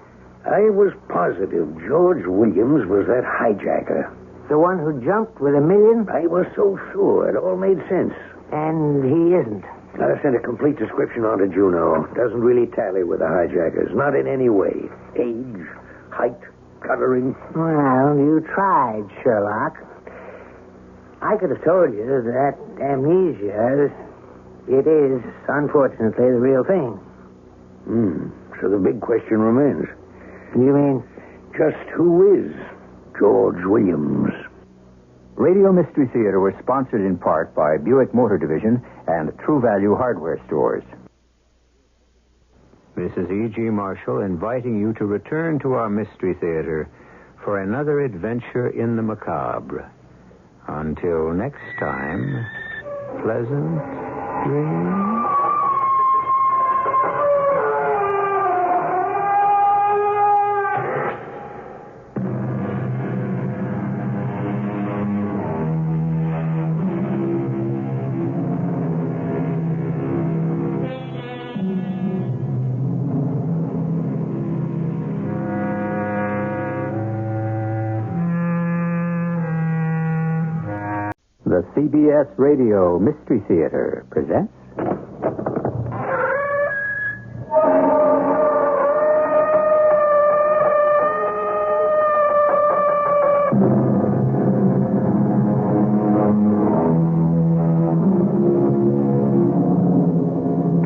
I was positive George Williams was that hijacker. The one who jumped with $1 million? I was so sure. It all made sense. And he isn't. I sent a complete description on to Juno. Doesn't really tally with the hijackers. Not in any way. Age, height, coloring. Well, you tried, Sherlock. I could have told you that amnesia, it is, unfortunately, the real thing. So the big question remains. You mean? Just who is George Williams? Radio Mystery Theater was sponsored in part by Buick Motor Division and True Value Hardware Stores. This is E.G. Marshall inviting you to return to our Mystery Theater for another adventure in the macabre. Until next time, pleasant dreams. The CBS Radio Mystery Theater presents...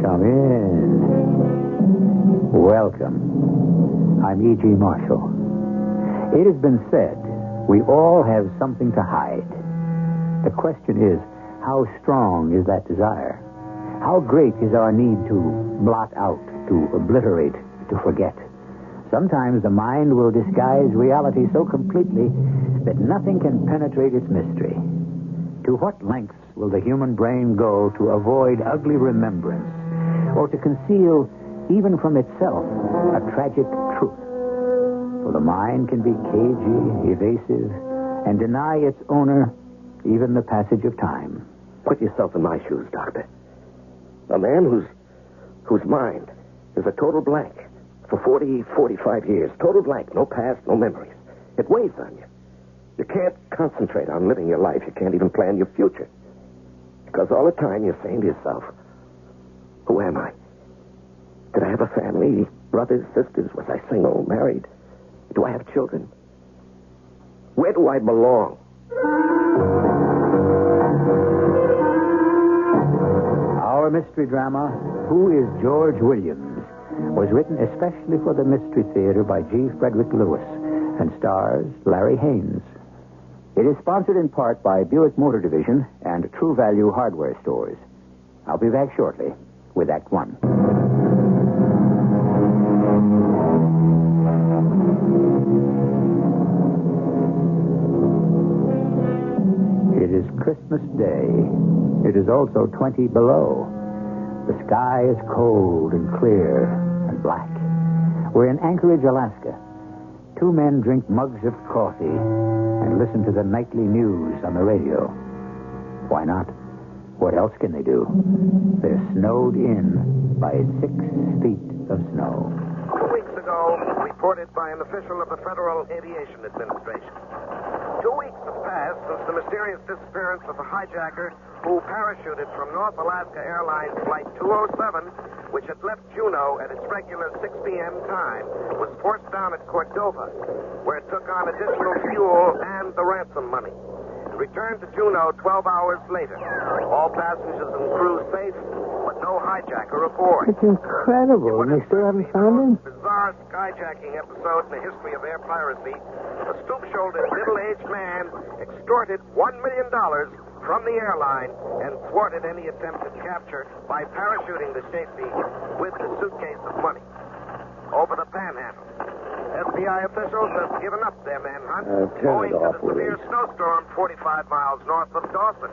Come in. Welcome. I'm E.G. Marshall. It has been said we all have something to hide. The question is, how strong is that desire? How great is our need to blot out, to obliterate, to forget? Sometimes the mind will disguise reality so completely that nothing can penetrate its mystery. To what lengths will the human brain go to avoid ugly remembrance, or to conceal, even from itself, a tragic truth? For the mind can be cagey, evasive, and deny its owner even the passage of time. Put yourself in my shoes, Doctor. A man whose mind is a total blank for 45 years. Total blank, no past, no memories. It weighs on you. You can't concentrate on living your life. You can't even plan your future. Because all the time you're saying to yourself, who am I? Did I have a family, brothers, sisters? Was I single, married? Do I have children? Where do I belong? Our mystery drama, Who is George Williams, was written especially for the Mystery Theater by G. Frederick Lewis and stars Larry Haynes. It is sponsored in part by Buick Motor Division and True Value Hardware Stores. I'll be back shortly with Act One. It is Christmas Day. It is also 20 below. The sky is cold and clear and black. We're in Anchorage, Alaska. Two men drink mugs of coffee and listen to the nightly news on the radio. Why not? What else can they do? They're snowed in by 6 feet of snow. 2 weeks ago, reported by an official of the Federal Aviation Administration. 2 weeks have passed since the mysterious disappearance of a hijacker who parachuted from North Alaska Airlines Flight 207, which had left Juneau at its regular 6 p.m. time, was forced down at Cordova, where it took on additional fuel and the ransom money. It returned to Juneau 12 hours later. All passengers and crew safe, but no hijacker aboard. It's incredible, and they still haven't found him? Bizarre skyjacking episode in the history of air piracy. A stoop-shouldered, middle-aged man extorted $1 million from the airline and thwarted any attempt at capture by parachuting to safety with the suitcase of money. Over the Panhandle. FBI officials have given up their manhunt owing to the severe snowstorm 45 miles north of Dawson.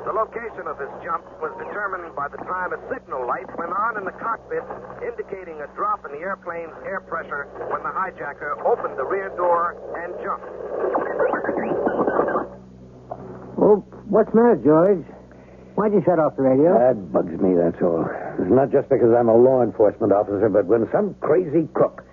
The location of this jump was determined by the time a signal light went on in the cockpit, indicating a drop in the airplane's air pressure when the hijacker opened the rear door and jumped. Oh, what's the matter, George? Why'd you shut off the radio? That bugs me, that's all. It's not just because I'm a law enforcement officer, but when some crazy crook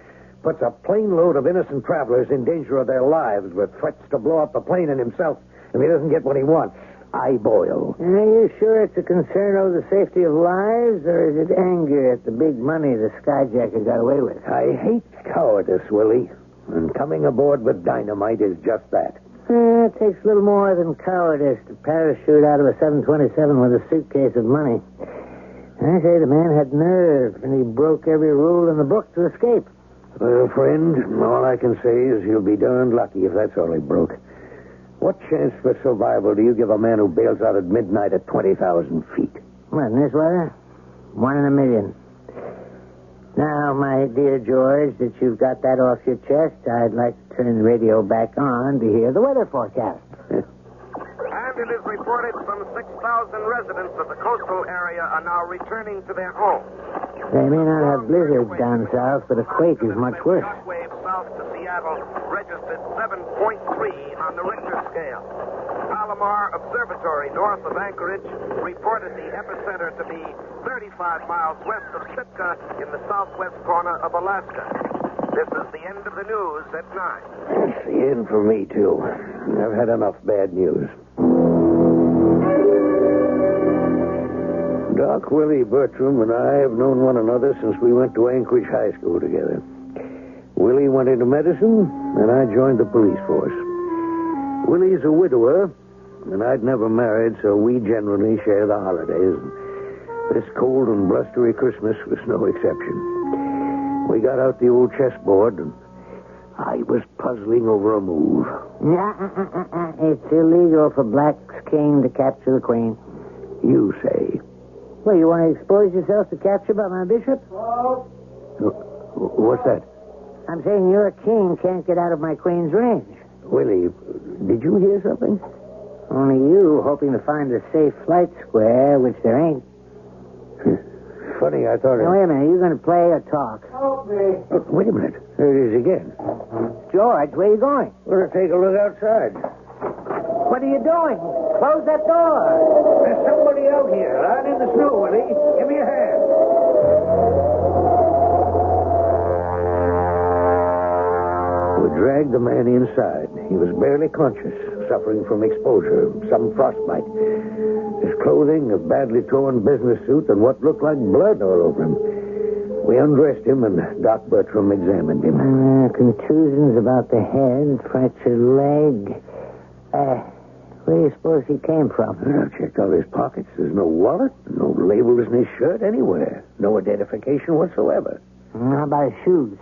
puts a plane load of innocent travelers in danger of their lives with threats to blow up the plane and himself if he doesn't get what he wants, I boil. Are you sure it's a concern over the safety of lives, or is it anger at the big money the skyjacker got away with? I hate cowardice, Willie. And coming aboard with dynamite is just that. It takes a little more than cowardice to parachute out of a 727 with a suitcase of money. I say the man had nerve, and he broke every rule in the book to escape. Well, friend, all I can say is he'll be darned lucky if that's all he broke. What chance for survival do you give a man who bails out at midnight at 20,000 feet? What, in this weather? 1 in a million. Now, my dear George, that you've got that off your chest, I'd like to turn the radio back on to hear the weather forecast. And it is reported some 6,000 residents of the coastal area are now returning to their homes. They may not have blizzards down south, but a quake is much worse. Shockwave south to Seattle registered 7.3 on the Richter scale. Palomar Observatory north of Anchorage reported the epicenter to be 35 miles west of Sitka in the southwest corner of Alaska. This is the end of the news at 9. It's the end for me, too. I've had enough bad news. Doc, Willie, Bertram, and I have known one another since we went to Anchorage High School together. Willie went into medicine, and I joined the police force. Willie's a widower, and I'd never married, so we generally share the holidays. This cold and blustery Christmas was no exception. We got out the old chessboard, and I was puzzling over a move. It's illegal for Black's king to capture the queen. You say. Well, you want to expose yourself to capture by my bishop? What's that? I'm saying your king can't get out of my queen's range. Willie, did you hear something? Only you hoping to find a safe flight square, which there ain't. Funny, I thought... Now, wait a minute. Are you going to play or talk? Help me. Wait a minute. There it is again. George, where are you going? We're going to take a look outside. What are you doing? Close that door. There's somebody out here, out in the snow, Willie. Give me a hand. We dragged the man inside. He was barely conscious, suffering from exposure, some frostbite. His clothing, a badly torn business suit, and what looked like blood all over him. We undressed him, and Doc Bertram examined him. Contusions about the head, fractured leg. Where do you suppose he came from? I checked all his pockets. There's no wallet, no labels in his shirt anywhere. No identification whatsoever. How about his shoes?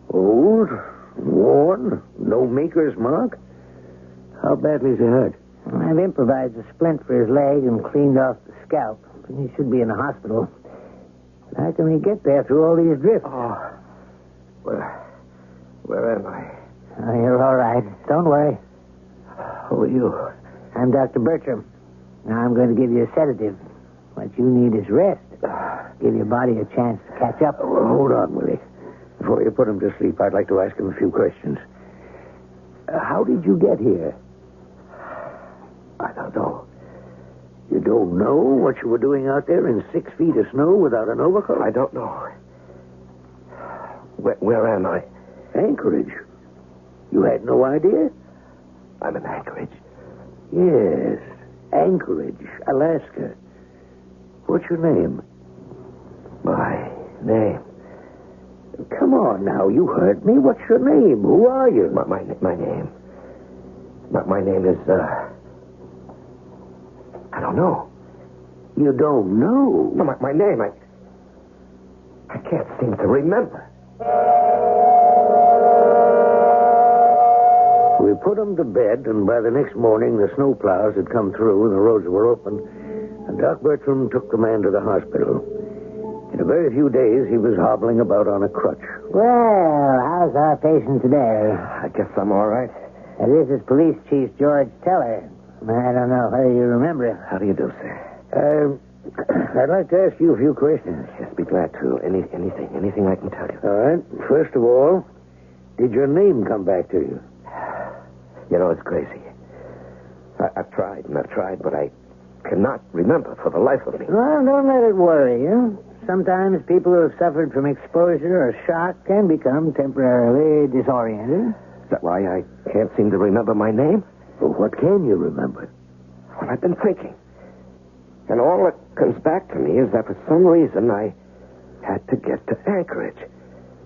Old, worn, no maker's mark. How badly is he hurt? I've improvised a splint for his leg and cleaned off the scalp. He should be in the hospital. But how can we get there through all these drifts? Oh, where am I? Oh, you're all right. Don't worry. Who are you? I'm Dr. Bertram. Now I'm going to give you a sedative. What you need is rest. Give your body a chance to catch up. Well, hold on, Willie. Before you put him to sleep, I'd like to ask him a few questions. How did you get here? I don't know. You don't know what you were doing out there in 6 feet of snow without an overcoat? I don't know. Where am I? Anchorage. You had no idea? I'm in Anchorage. Yes, Anchorage, Alaska. What's your name? My name? Come on now, you heard me. What's your name? Who are you? My name. My name is, I don't know. You don't know? No, my name, I can't seem to remember. We put him to bed, and by the next morning, the snow plows had come through and the roads were open, and Doc Bertram took the man to the hospital. In a very few days, he was hobbling about on a crutch. Well, how's our patient today? I guess I'm all right. This is Police Chief George Teller. I don't know whether you remember him. How do you do, sir? I'd like to ask you a few questions. Yes, be glad to. Anything I can tell you. All right. First of all, did your name come back to you? You know, it's crazy. I've tried, but I cannot remember for the life of me. Well, don't let it worry you. Sometimes people who have suffered from exposure or shock can become temporarily disoriented. Is that why I can't seem to remember my name? Well, what can you remember? Well, I've been thinking. And all that comes back to me is that for some reason I had to get to Anchorage.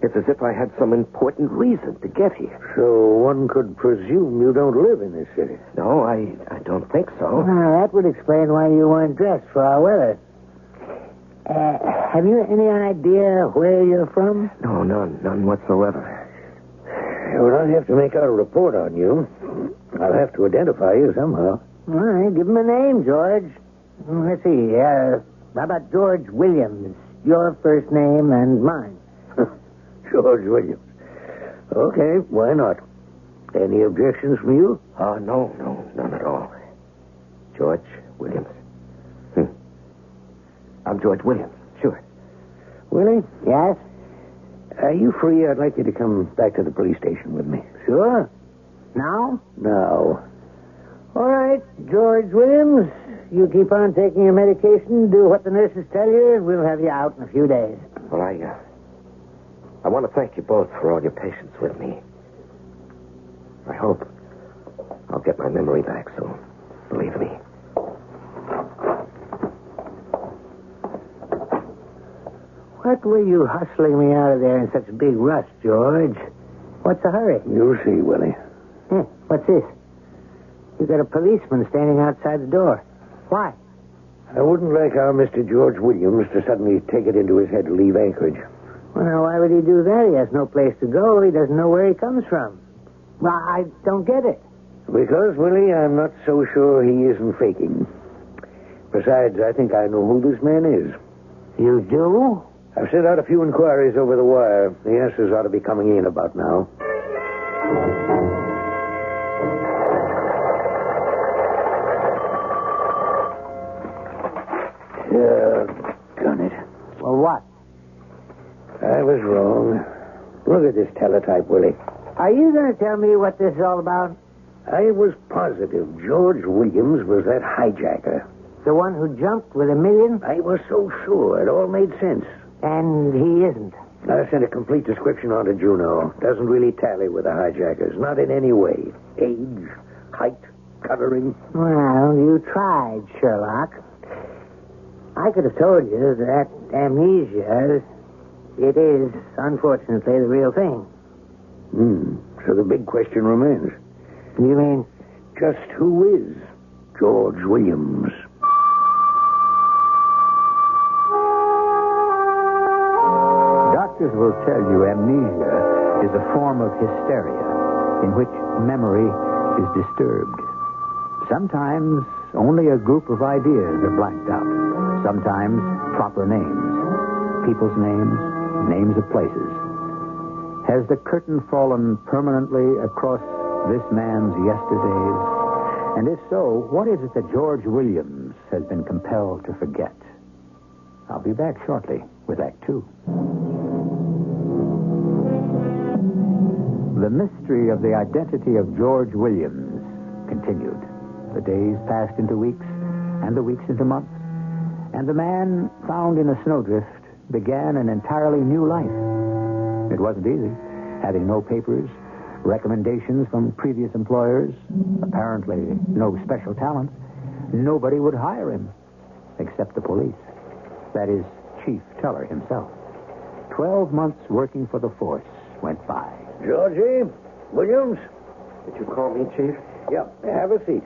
It's as if I had some important reason to get here. So one could presume you don't live in this city. No, I don't think so. Well, that would explain why you weren't dressed for our weather. Have you any idea where you're from? No, none whatsoever. Well, I'll have to make out a report on you. I'll have to identify you somehow. All right, give him a name, George. Let's see. How about George Williams? Your first name and mine. George Williams. Okay, why not? Any objections from you? No, none at all. George Williams. I'm George Williams, sure. Willie? Yes? Are you free? I'd like you to come back to the police station with me. Sure. Now? Now. All right, George Williams. You keep on taking your medication, do what the nurses tell you, and we'll have you out in a few days. Well, I want to thank you both for all your patience with me. I hope I'll get my memory back soon. Believe me. What were you hustling me out of there in such a big rush, George? What's the hurry? You'll see, Willie. What's this? You got a policeman standing outside the door. Why? I wouldn't like our Mr. George Williams to suddenly take it into his head to leave Anchorage. Well, now, why would he do that? He has no place to go. He doesn't know where he comes from. Well, I don't get it. Because, Willie, I'm not so sure he isn't faking. Besides, I think I know who this man is. You do? I've sent out a few inquiries over the wire. The answers ought to be coming in about now. Done it. Well, what? I was wrong. Look at this teletype, Willie. Are you going to tell me what this is all about? I was positive George Williams was that hijacker. The one who jumped with $1 million? I was so sure. It all made sense. And he isn't. I sent a complete description on to Juneau. Doesn't really tally with the hijackers. Not in any way. Age, height, coloring. Well, you tried, Sherlock. I could have told you that amnesia, it is, unfortunately, the real thing. So the big question remains. You mean? Just who is George Williams? Doctors will tell you amnesia is a form of hysteria in which memory is disturbed. Sometimes only a group of ideas are blacked out. Sometimes proper names. People's names, names of places. Has the curtain fallen permanently across this man's yesterdays? And if so, what is it that George Williams has been compelled to forget? I'll be back shortly with Act Two. The mystery of the identity of George Williams continued. The days passed into weeks, and the weeks into months. And the man found in a snowdrift began an entirely new life. It wasn't easy, having no papers, recommendations from previous employers, apparently no special talent. Nobody would hire him, except the police. That is, Chief Teller himself. 12 months working for the force went by. Georgie, Williams. Did you call me, Chief? Yeah, have a seat.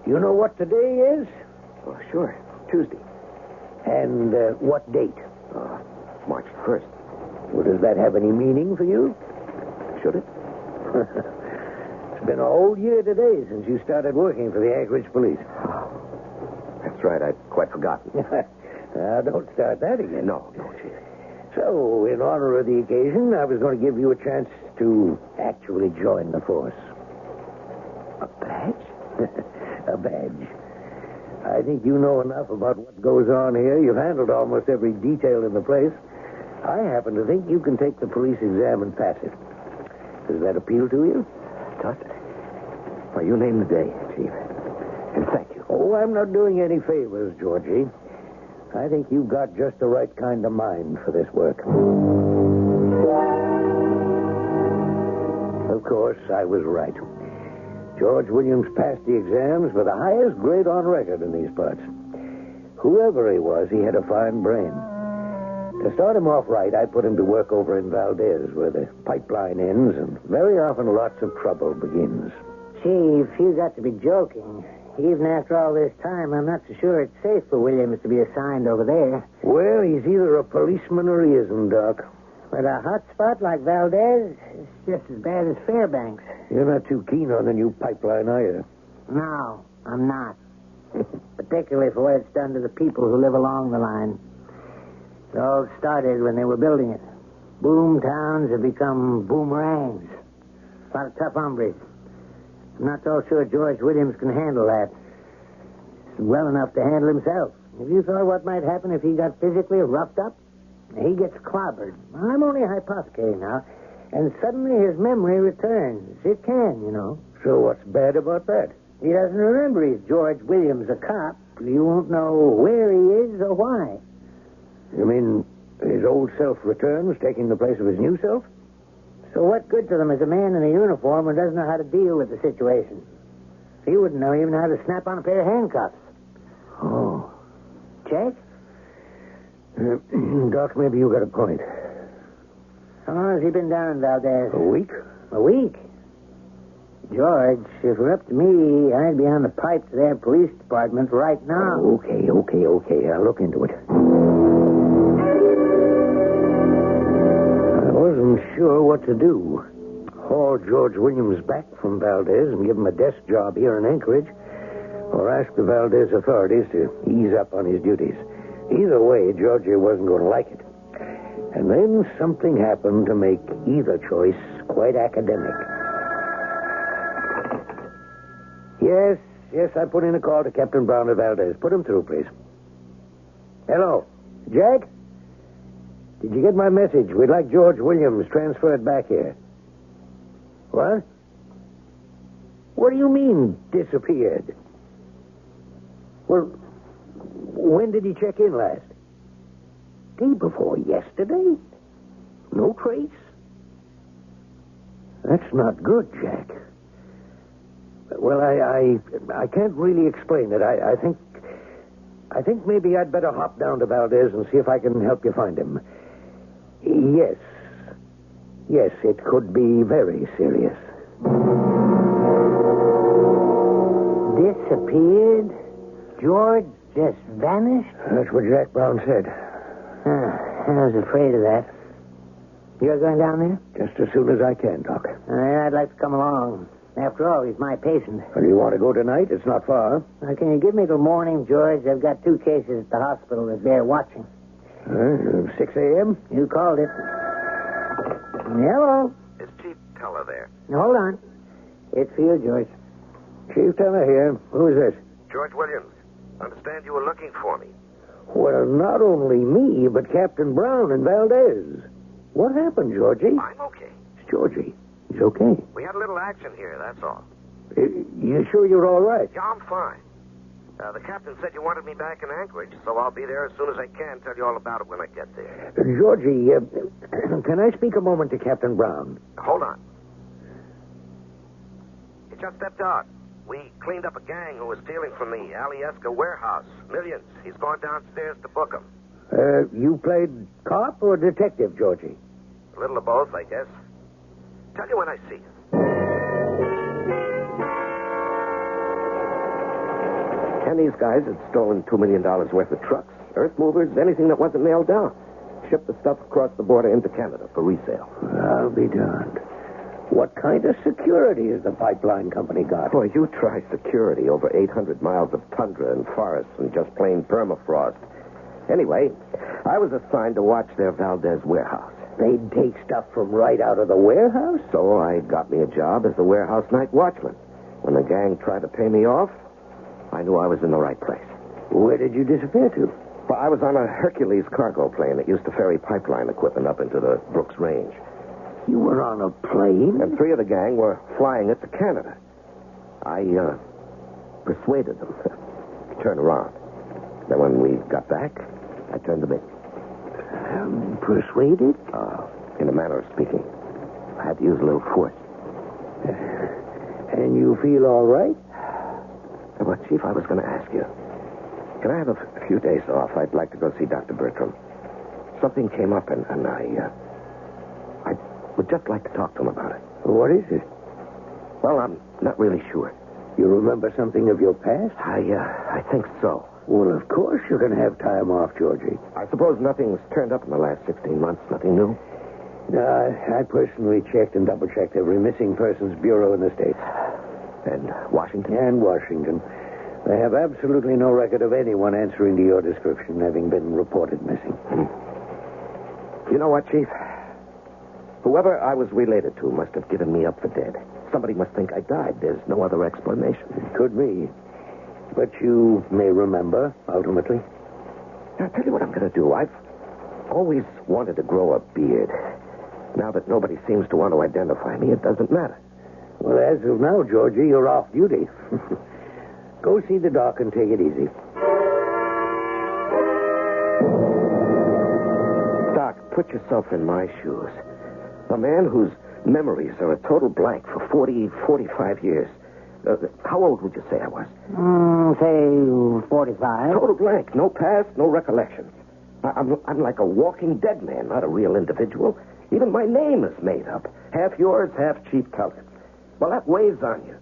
You know what today is? Oh, sure. Tuesday. And what date? March 1st. Well, does that have any meaning for you? Should it? It's been a whole year today since you started working for the Anchorage Police. That's right. I'd quite forgotten. Now, don't start that again. No, Chief. So, in honor of the occasion, I was going to give you a chance to actually join the force. A badge? A badge. I think you know enough about what goes on here. You've handled almost every detail in the place. I happen to think you can take the police exam and pass it. Does that appeal to you? Does it? Well, you name the day, Chief. And thank you. Oh, I'm not doing any favors, Georgie. I think you've got just the right kind of mind for this work. Of course, I was right. George Williams passed the exams with the highest grade on record in these parts. Whoever he was, he had a fine brain. To start him off right, I put him to work over in Valdez, where the pipeline ends, and very often lots of trouble begins. Chief, you got to be joking. Even after all this time, I'm not so sure it's safe for Williams to be assigned over there. Well, he's either a policeman or he isn't, Doc. But a hot spot like Valdez is just as bad as Fairbanks. You're not too keen on the new pipeline, are you? No, I'm not. Particularly for what it's done to the people who live along the line. It all started when they were building it. Boom towns have become boomerangs. A lot of tough hombres. I'm not so sure George Williams can handle that. He's well enough to handle himself. Have you thought what might happen if he got physically roughed up? He gets clobbered. I'm only hypothecating now. And suddenly his memory returns. It can, you know. So what's bad about that? He doesn't remember he's George Williams, a cop. You won't know where he is or why. You mean his old self returns, taking the place of his new self? So what good to them is a man in a uniform who doesn't know how to deal with the situation? He wouldn't know even how to snap on a pair of handcuffs. Oh. Check? Doc, maybe you got a point. How long has he been down in Valdez? A week? A week? George, if it were up to me, I'd be on the pipe to their police department right now. Okay. I'll look into it. I wasn't sure what to do. Haul George Williams back from Valdez and give him a desk job here in Anchorage, or ask the Valdez authorities to ease up on his duties. Either way, Georgia wasn't going to like it. And then something happened to make either choice quite academic. Yes, I put in a call to Captain Brown at Valdez. Put him through, please. Hello. Jack? Did you get my message? We'd like George Williams transferred back here. What? What do you mean, disappeared? Well, when did he check in last? Day before yesterday? No trace? That's not good, Jack. Well, I can't really explain it. I think maybe I'd better hop down to Valdez and see if I can help you find him. Yes, it could be very serious. Disappeared? George just vanished? That's what Jack Brown said. I was afraid of that. You're going down there? Just as soon as I can, Doc. I'd like to come along. After all, he's my patient. Well, you want to go tonight? It's not far. Can you give me till morning, George? I've got 2 cases at the hospital that bear watching. 6 a.m.? You called it. Hello. Is Chief Teller there? Hold on. It's for you, George. Chief Teller here. Who is this? George Williams. Understand you were looking for me. Well, not only me, but Captain Brown and Valdez. What happened, Georgie? I'm okay. It's Georgie. He's okay. We had a little action here, that's all. You sure you're all right? Yeah, I'm fine. The captain said you wanted me back in Anchorage, so I'll be there as soon as I can. Tell you all about it when I get there. Georgie, can I speak a moment to Captain Brown? Hold on. He just stepped out. We cleaned up a gang who was stealing from the Alyeska warehouse. Millions. He's gone downstairs to book them. You played cop or detective, Georgie? A little of both, I guess. Tell you when I see you. And these guys had stolen $2 million worth of trucks, earth movers, anything that wasn't nailed down. Shipped the stuff across the border into Canada for resale. I'll be darned. What kind of security has the pipeline company got? Boy, you try security over 800 miles of tundra and forests and just plain permafrost. Anyway, I was assigned to watch their Valdez warehouse. They'd take stuff from right out of the warehouse? So I got me a job as the warehouse night watchman. When the gang tried to pay me off, I knew I was in the right place. Where did you disappear to? Well, I was on a Hercules cargo plane that used to ferry pipeline equipment up into the Brooks Range. You were on a plane? And 3 of the gang were flying it to Canada. I persuaded them to turn around. Then when we got back, I turned them in. Persuaded? In a manner of speaking. I had to use a little force. And you feel all right? Well, Chief, I was going to ask you. Can I have a few days off? I'd like to go see Dr. Bertram. Something came up, and I would just like to talk to him about it. What is it? Well, I'm not really sure. You remember something of your past? I think so. Well, of course you're going to have time off, Georgie. I suppose nothing's turned up in the last 16 months. Nothing new? I personally checked and double-checked every missing persons bureau in the state. And Washington? And Washington. They have absolutely no record of anyone answering to your description having been reported missing. You know what, Chief? Whoever I was related to must have given me up for dead. Somebody must think I died. There's no other explanation. It could be. But you may remember, ultimately. Now, I'll tell you what I'm going to do. I've always wanted to grow a beard. Now that nobody seems to want to identify me, it doesn't matter. Well, as of now, Georgie, you're off duty. Go see the doc and take it easy. Doc, put yourself in my shoes. A man whose memories are a total blank for 45 years. How old would you say I was? Say 45. Total blank. No past, no recollections. I'm like a walking dead man, not a real individual. Even my name is made up. Half yours, half Chief Teller. Well, that weighs on you.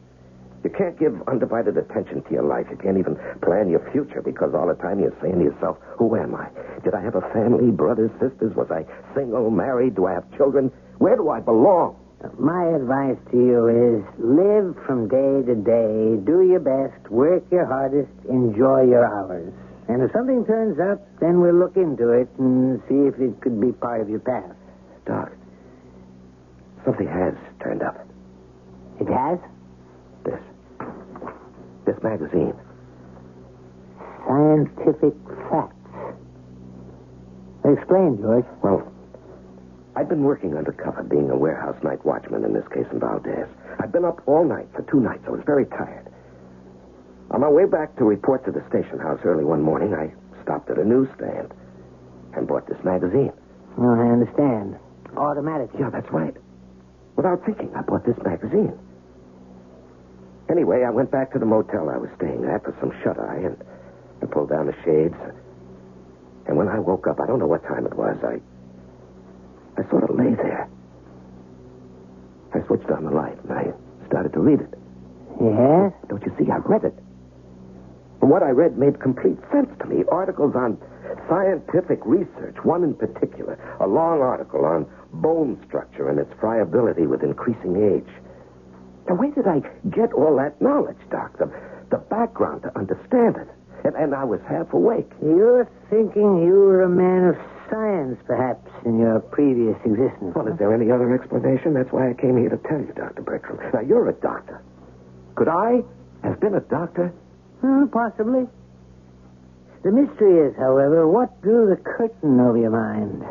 You can't give undivided attention to your life. You can't even plan your future because all the time you're saying to yourself, who am I? Did I have a family, brothers, sisters? Was I single, married? Do I have children? Where do I belong? My advice to you is live from day to day, do your best, work your hardest, enjoy your hours. And if something turns up, then we'll look into it and see if it could be part of your past. Doc, something has turned up. It has? This magazine. Scientific Facts. Explain, George. Well, I've been working undercover, being a warehouse night watchman in this case in Valdez. I've been up all night for 2 nights. I was very tired. On my way back to report to the station house early one morning, I stopped at a newsstand and bought this magazine. Oh, I understand. Automatic. Yeah, that's right. Without thinking, I bought this magazine. Anyway, I went back to the motel I was staying at for some shut-eye, and I pulled down the shades. And when I woke up, I don't know what time it was, I sort of lay there. I switched on the light, and I started to read it. Yeah? Don't you see? I read it. And what I read made complete sense to me. Articles on scientific research, one in particular, a long article on bone structure and its friability with increasing age. Now, where did I get all that knowledge, Doc? The background to understand it. And I was half awake. You're thinking you were a man of science, perhaps, in your previous existence. Well, is there any other explanation? That's why I came here to tell you, Dr. Bertram. Now, you're a doctor. Could I have been a doctor? Possibly. The mystery is, however, what drew the curtain over your mind.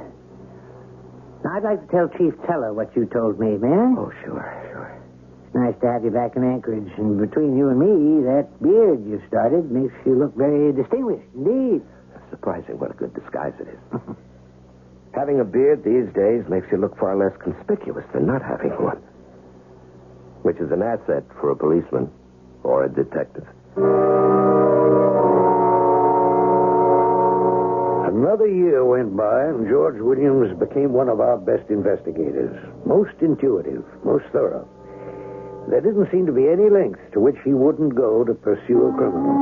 Now, I'd like to tell Chief Teller what you told me, may I? Oh, sure. It's nice to have you back in Anchorage. And between you and me, that beard you've started makes you look very distinguished indeed. It's surprising what a good disguise it is. Having a beard these days makes you look far less conspicuous than not having one. Which is an asset for a policeman or a detective. Another year went by, and George Williams became one of our best investigators. Most intuitive, most thorough. There didn't seem to be any length to which he wouldn't go to pursue a criminal.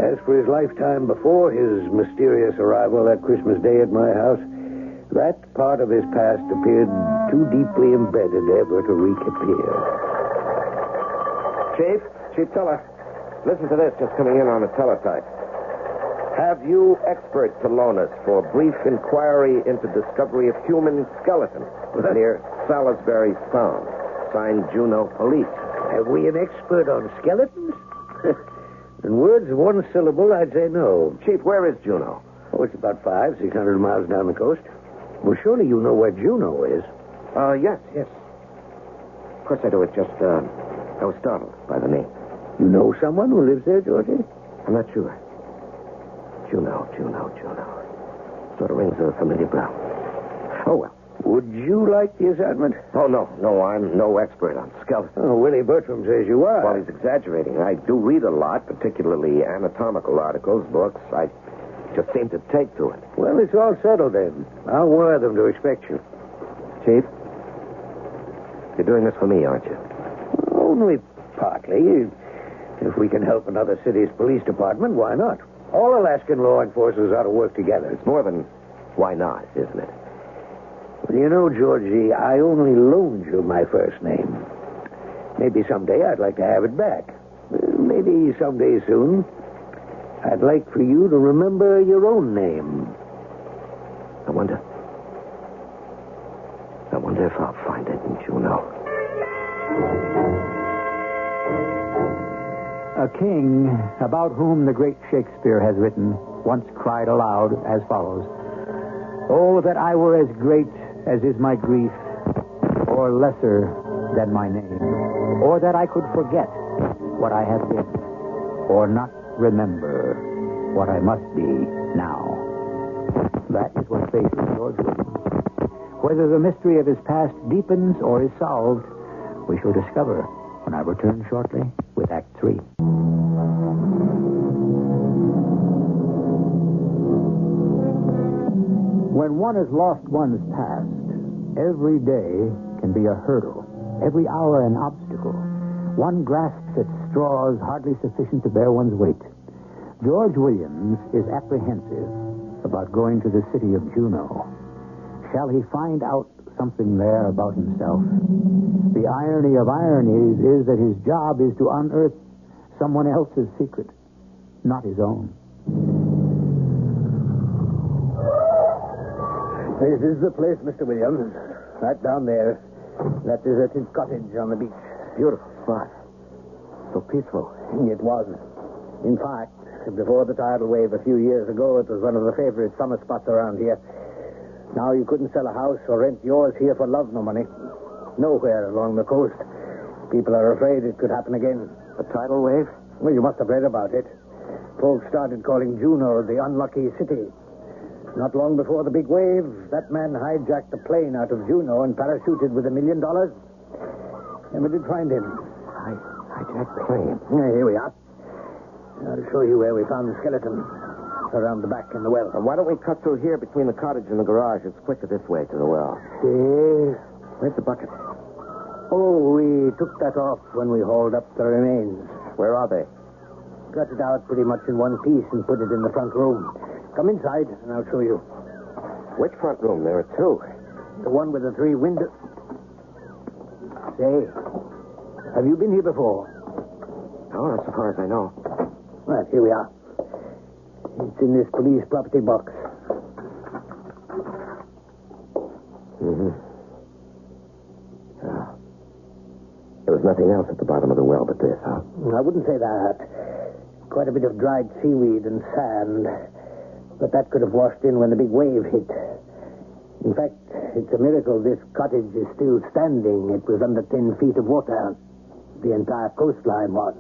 As for his lifetime before his mysterious arrival that Christmas Day at my house, that part of his past appeared too deeply embedded ever to reappear. Chief Teller, listen to this just coming in on the teletype. Have you expert to loan us for brief inquiry into discovery of human skeleton near Salisbury Sound? Signed, Juneau Police. Have we an expert on skeletons? In words of one syllable, I'd say no. Chief, where is Juneau? Oh, it's about 500-600 miles down the coast. Well, surely you know where Juneau is. Yes. Of course I do. It just, I was startled by the name. You know someone who lives there, Georgie? I'm not sure. Juneau. Sort of rings a familiar bell. Oh, well. Would you like the assignment? Oh, no, I'm no expert on skeletons. Oh, Willie Bertram says you are. Well, he's exaggerating. I do read a lot, particularly anatomical articles, books. I just seem to take to it. Well, it's all settled then. I'll wire them to expect you. Chief, you're doing this for me, aren't you? Only partly. If we can help another city's police department, why not? All Alaskan law enforcers ought to work together. It's more than why not, isn't it? Well, you know, Georgie, I only loaned you my first name. Maybe someday I'd like to have it back. Maybe someday soon. I'd like for you to remember your own name. I wonder if I'll find it in Juneau. A king about whom the great Shakespeare has written once cried aloud as follows: "Oh, that I were as great as is my grief, or lesser than my name, or that I could forget what I have been, or not remember what I must be now." That is what faces George Williams. Whether the mystery of his past deepens or is solved, we shall discover when I return shortly with Act 3. When one has lost one's past, every day can be a hurdle, every hour an obstacle. One grasps at straws hardly sufficient to bear one's weight. George Williams is apprehensive about going to the city of Juneau. Shall he find out something there about himself? The irony of ironies is that his job is to unearth someone else's secret, not his own. This is the place, Mr. Williams. Right down there. That deserted cottage on the beach. Beautiful spot. So peaceful. It was. In fact, before the tidal wave a few years ago, it was one of the favorite summer spots around here. Now you couldn't sell a house or rent yours here for love nor money. Nowhere along the coast. People are afraid it could happen again. A tidal wave? Well, you must have read about it. Folks started calling Juneau the unlucky city. Not long before the big wave, that man hijacked a plane out of Juneau and parachuted with $1 million. And we did find him. Hijacked plane? Yeah, here we are. I'll show you where we found the skeleton. Around the back in the well. Why don't we cut through here between the cottage and the garage? It's quicker this way to the well. See? Where's the bucket? Oh, we took that off when we hauled up the remains. Where are they? Cut it out pretty much in one piece and put it in the front room. Come inside, and I'll show you. Which front room? There are two. The one with the 3 windows. Say, Have you been here before? No, not so far as I know. Well, here we are. It's in this police property box. Mm-hmm. Yeah. There was nothing else at the bottom of the well but this, huh? I wouldn't say that. Quite a bit of dried seaweed and sand. But that could have washed in when the big wave hit. In fact, it's a miracle this cottage is still standing. It was under 10 feet of water. The entire coastline was.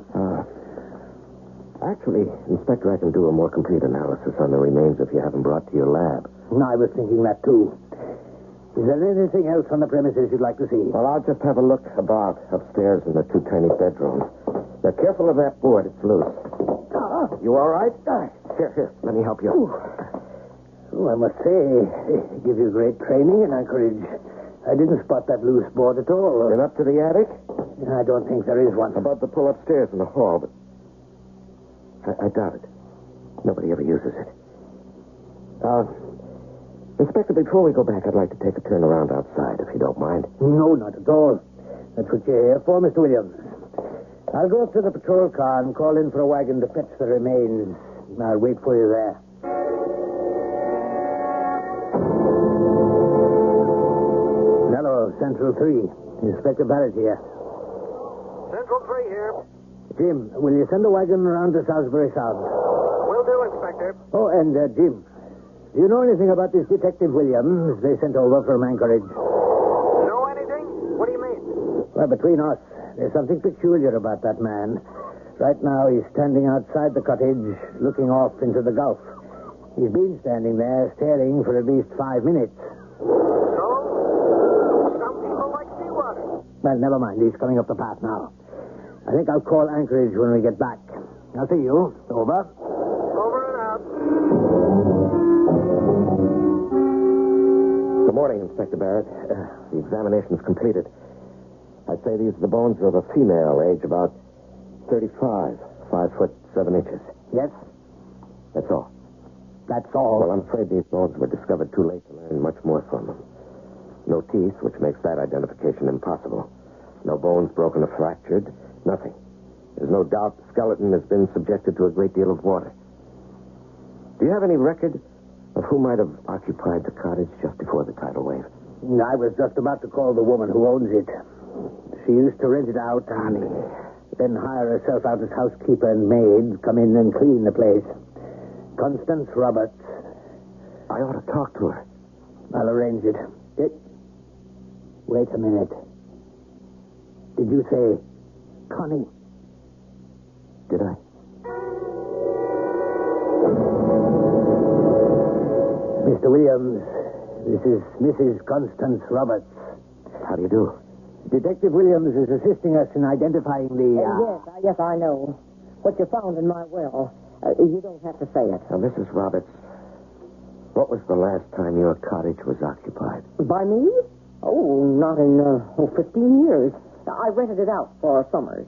Actually, Inspector, I can do a more complete analysis on the remains if you have them brought to your lab. I was thinking that, too. Is there anything else on the premises you'd like to see? Well, I'll just have a look about upstairs in the 2 tiny bedrooms. Now, careful of that board. It's loose. You all right? Here. Let me help you. Oh, I must say, it gives you great training in Anchorage. I didn't spot that loose board at all. Been up to the attic? I don't think there is one. About the pull upstairs in the hall, but I doubt it. Nobody ever uses it. Inspector, before we go back, I'd like to take a turn around outside, if you don't mind. No, not at all. That's what you're here for, Mr. Williams. I'll go up to the patrol car and call in for a wagon to fetch the remains. I'll wait for you there. Hello, Central 3. Inspector Barrett here. Central 3 here. Jim, will you send a wagon around to Salisbury Sound? Will do, Inspector. Oh, and Jim, do you know anything about this Detective Williams they sent over from Anchorage? Know anything? What do you mean? Well, between us, there's something peculiar about that man. Right now, he's standing outside the cottage, looking off into the Gulf. He's been standing there, staring for at least 5 minutes. So? Some people like seawater. Well, never mind. He's coming up the path now. I think I'll call Anchorage when we get back. I'll see you. Over. Over and out. Good morning, Inspector Barrett. The examination's completed. I'd say these are the bones of a female, age about 35, 5 foot 7 inches. Yes? That's all. That's all? Well, I'm afraid these bones were discovered too late to learn much more from them. No teeth, which makes that identification impossible. No bones broken or fractured. Nothing. There's no doubt the skeleton has been subjected to a great deal of water. Do you have any record of who might have occupied the cottage just before the tidal wave? I was just about to call the woman who owns it. She used to rent it out and then hire herself out as housekeeper and maid, come in and clean the place. Constance Roberts. I ought to talk to her. I'll arrange it. Wait a minute. Did you say Connie? Did I? Mr. Williams, this is Mrs. Constance Roberts. How do you do? Detective Williams is assisting us in identifying the... Yes, I know. What you found in my well. You don't have to say it. Now, Mrs. Roberts, what was the last time your cottage was occupied? By me? Oh, not in 15 years. I rented it out for summers.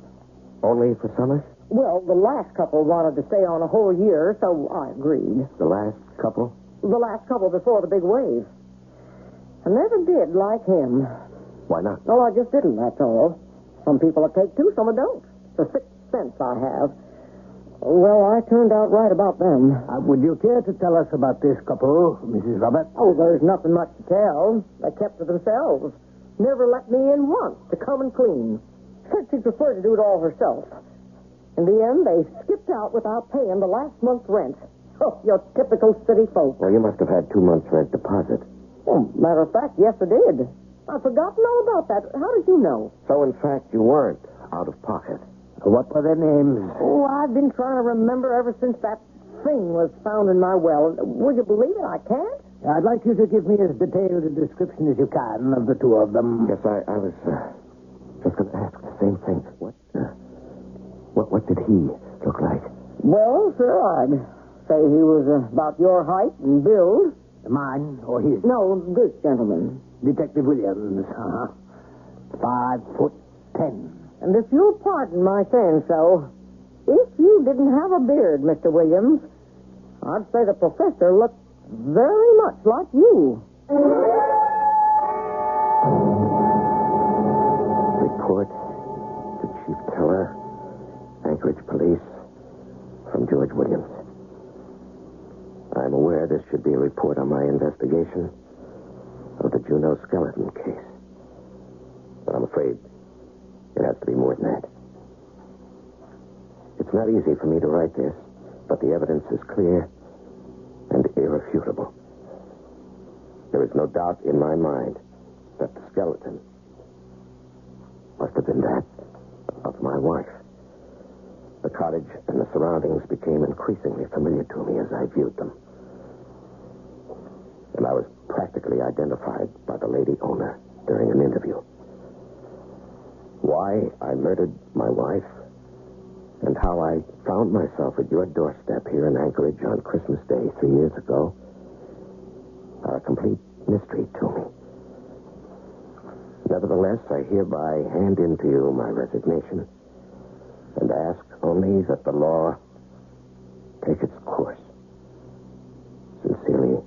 Only for summers? Well, the last couple wanted to stay on a whole year, so I agreed. The last couple? The last couple before the big wave. I never did like him. Why not? Well, I just didn't, that's all. Some people will take to, some don't. It's a sixth sense I have. Well, I turned out right about them. Would you care to tell us about this couple, Mrs. Roberts? Oh, there's nothing much to tell. They kept to themselves. Never let me in once to come and clean. Said she'd prefer to do it all herself. In the end, they skipped out without paying the last month's rent. Oh, your typical city folk. Well, you must have had 2 months' rent deposit. Well, matter of fact, yes, I did. I've forgotten all about that. How did you know? So, in fact, you weren't out of pocket. What were their names? Oh, I've been trying to remember ever since that thing was found in my well. Would you believe it? I can't. I'd like you to give me as detailed a description as you can of the two of them. Yes, I was just going to ask the same thing. What did he look like? Well, sir, I'd say he was about your height and build. Mine or his? No, this gentleman. Detective Williams, 5'10". And if you'll pardon my saying so, if you didn't have a beard, Mr. Williams, I'd say the professor looked very much like you. Report to afraid it has to be more than that. It's not easy for me to write this, but the evidence is clear and irrefutable. There is no doubt in my mind that the skeleton must have been that of my wife. The cottage and the surroundings became increasingly familiar to me as I viewed them. And I was practically identified by the lady owner during an interview. Why I murdered my wife and how I found myself at your doorstep here in Anchorage on Christmas Day 3 years ago are a complete mystery to me. Nevertheless, I hereby hand in to you my resignation and ask only that the law take its course. Sincerely,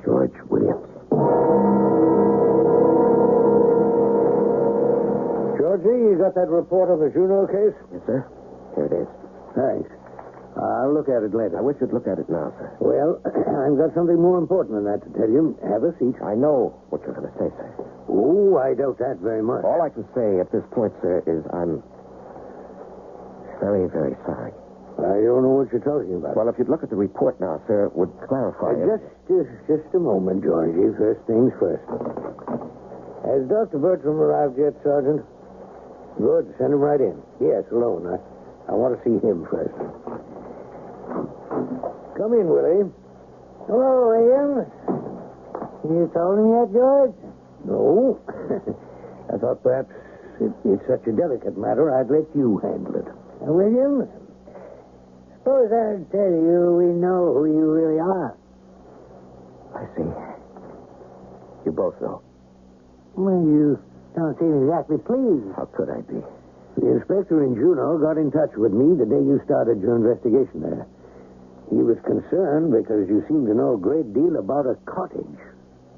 George Williams. Georgie, you got that report on the Juneau case? Yes, sir. Here it is. Thanks. I'll look at it later. I wish you'd look at it now, sir. Well, I've got something more important than that to tell you. Have a seat. I know what you're going to say, sir. Oh, I doubt that very much. All I can say at this point, sir, is I'm very, very sorry. I don't know what you're talking about. Well, if you'd look at the report now, sir, it would clarify it. Just a moment, Georgie. First things first. Has Dr. Bertram arrived yet, Sergeant? Good. Send him right in. Yes, alone. I want to see him first. Come in, Willie. Hello, Williams. You told him yet, George? No. I thought perhaps it's such a delicate matter, I'd let you handle it. Williams, suppose I tell you we know who you really are. I see. You both know. Well, you don't seem exactly pleased. How could I be? The inspector in Juneau got in touch with me the day you started your investigation there. He was concerned because you seemed to know a great deal about a cottage.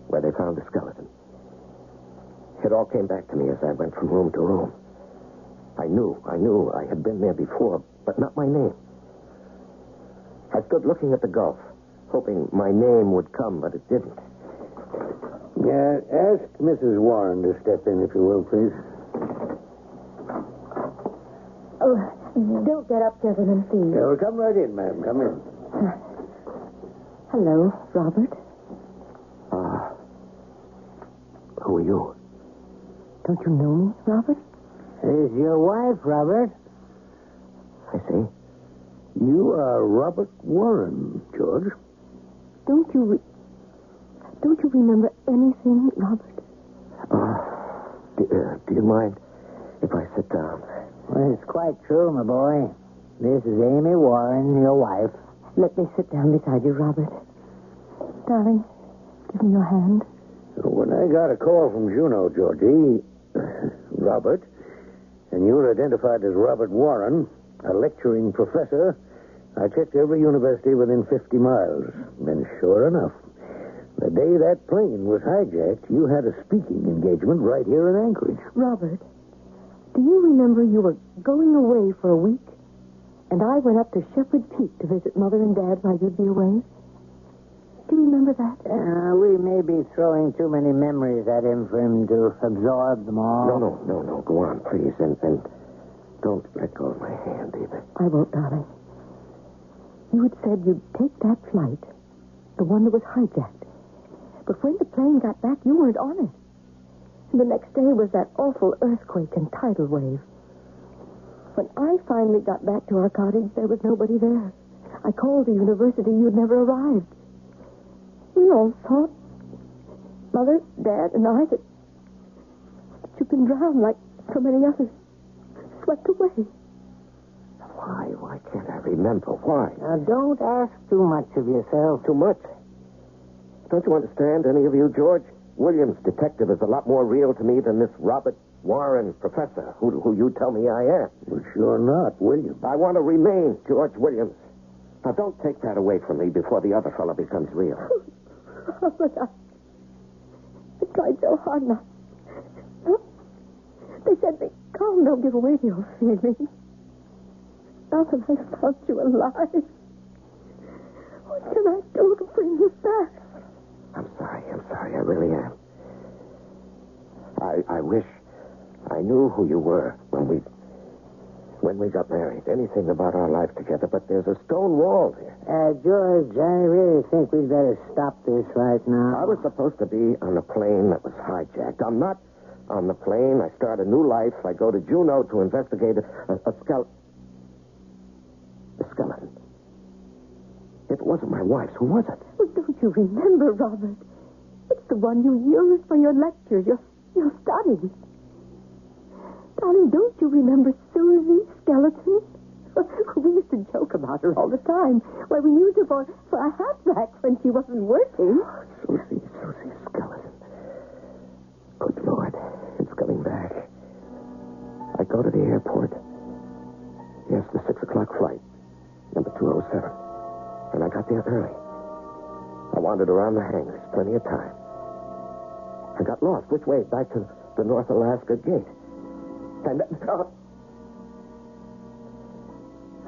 Where they found the skeleton. It all came back to me as I went from room to room. I knew I had been there before, but not my name. I stood looking at the gulf, hoping my name would come, but it didn't. Yeah, ask Mrs. Warren to step in, if you will, please. Oh, don't get up, gentlemen, please. Well, come right in, ma'am. Come in. Hello, Robert. Who are you? Don't you know me, Robert? Is your wife, Robert? I see. You are Robert Warren, George. Don't you remember anything, Robert? Do you mind if I sit down? Well, it's quite true, my boy. This is Amy Warren, your wife. Let me sit down beside you, Robert. Darling, give me your hand. When I got a call from Juneau, Georgie, Robert, and you were identified as Robert Warren, a lecturing professor, I checked every university within 50 miles. Then sure enough, the day that plane was hijacked, you had a speaking engagement right here in Anchorage. Robert, do you remember you were going away for a week, and I went up to Shepherd Peak to visit Mother and Dad while you'd be away? Do you remember that? We may be throwing too many memories at him for him to absorb them all. No. Go on, please. And don't let go of my hand either. I won't, darling. You had said you'd take that flight, the one that was hijacked. But when the plane got back, you weren't on it. And the next day was that awful earthquake and tidal wave. When I finally got back to our cottage, there was nobody there. I called the university. You'd never arrived. We all thought, Mother, Dad, and I, that you'd been drowned like so many others. Swept away. Why can't I remember? Why? Now, don't ask too much of yourself. Too much? Don't you understand, any of you? George Williams, detective, is a lot more real to me than this Robert Warren, professor, who you tell me I am. Well, sure not, William. I want to remain George Williams. Now, don't take that away from me before the other fellow becomes real. Robert, I tried so hard not. They said they can't. Don't give away your feelings. Now that I found you alive, what can I do to bring you back? I'm sorry. I really am. I I knew who you were when we got married. Anything about our life together, but there's a stone wall here. George, I really think we'd better stop this right now. I was supposed to be on a plane that was hijacked. I'm not on the plane. I start a new life. I go to Juneau to investigate a skeleton. It wasn't my wife's. Who was it? Well, don't you remember, Robert? It's the one you used for your lectures, your studies. Darling, don't you remember Susie Skeleton? We used to joke about her all the time. Why, we used her for a hat rack when she wasn't working. Susie Skeleton. Good Lord, it's coming back. I go to the airport. Yes, the 6 o'clock flight, number 207. And I got there early. I wandered around the hangars, plenty of time. I got lost. Which way? Back to the North Alaska gate. And a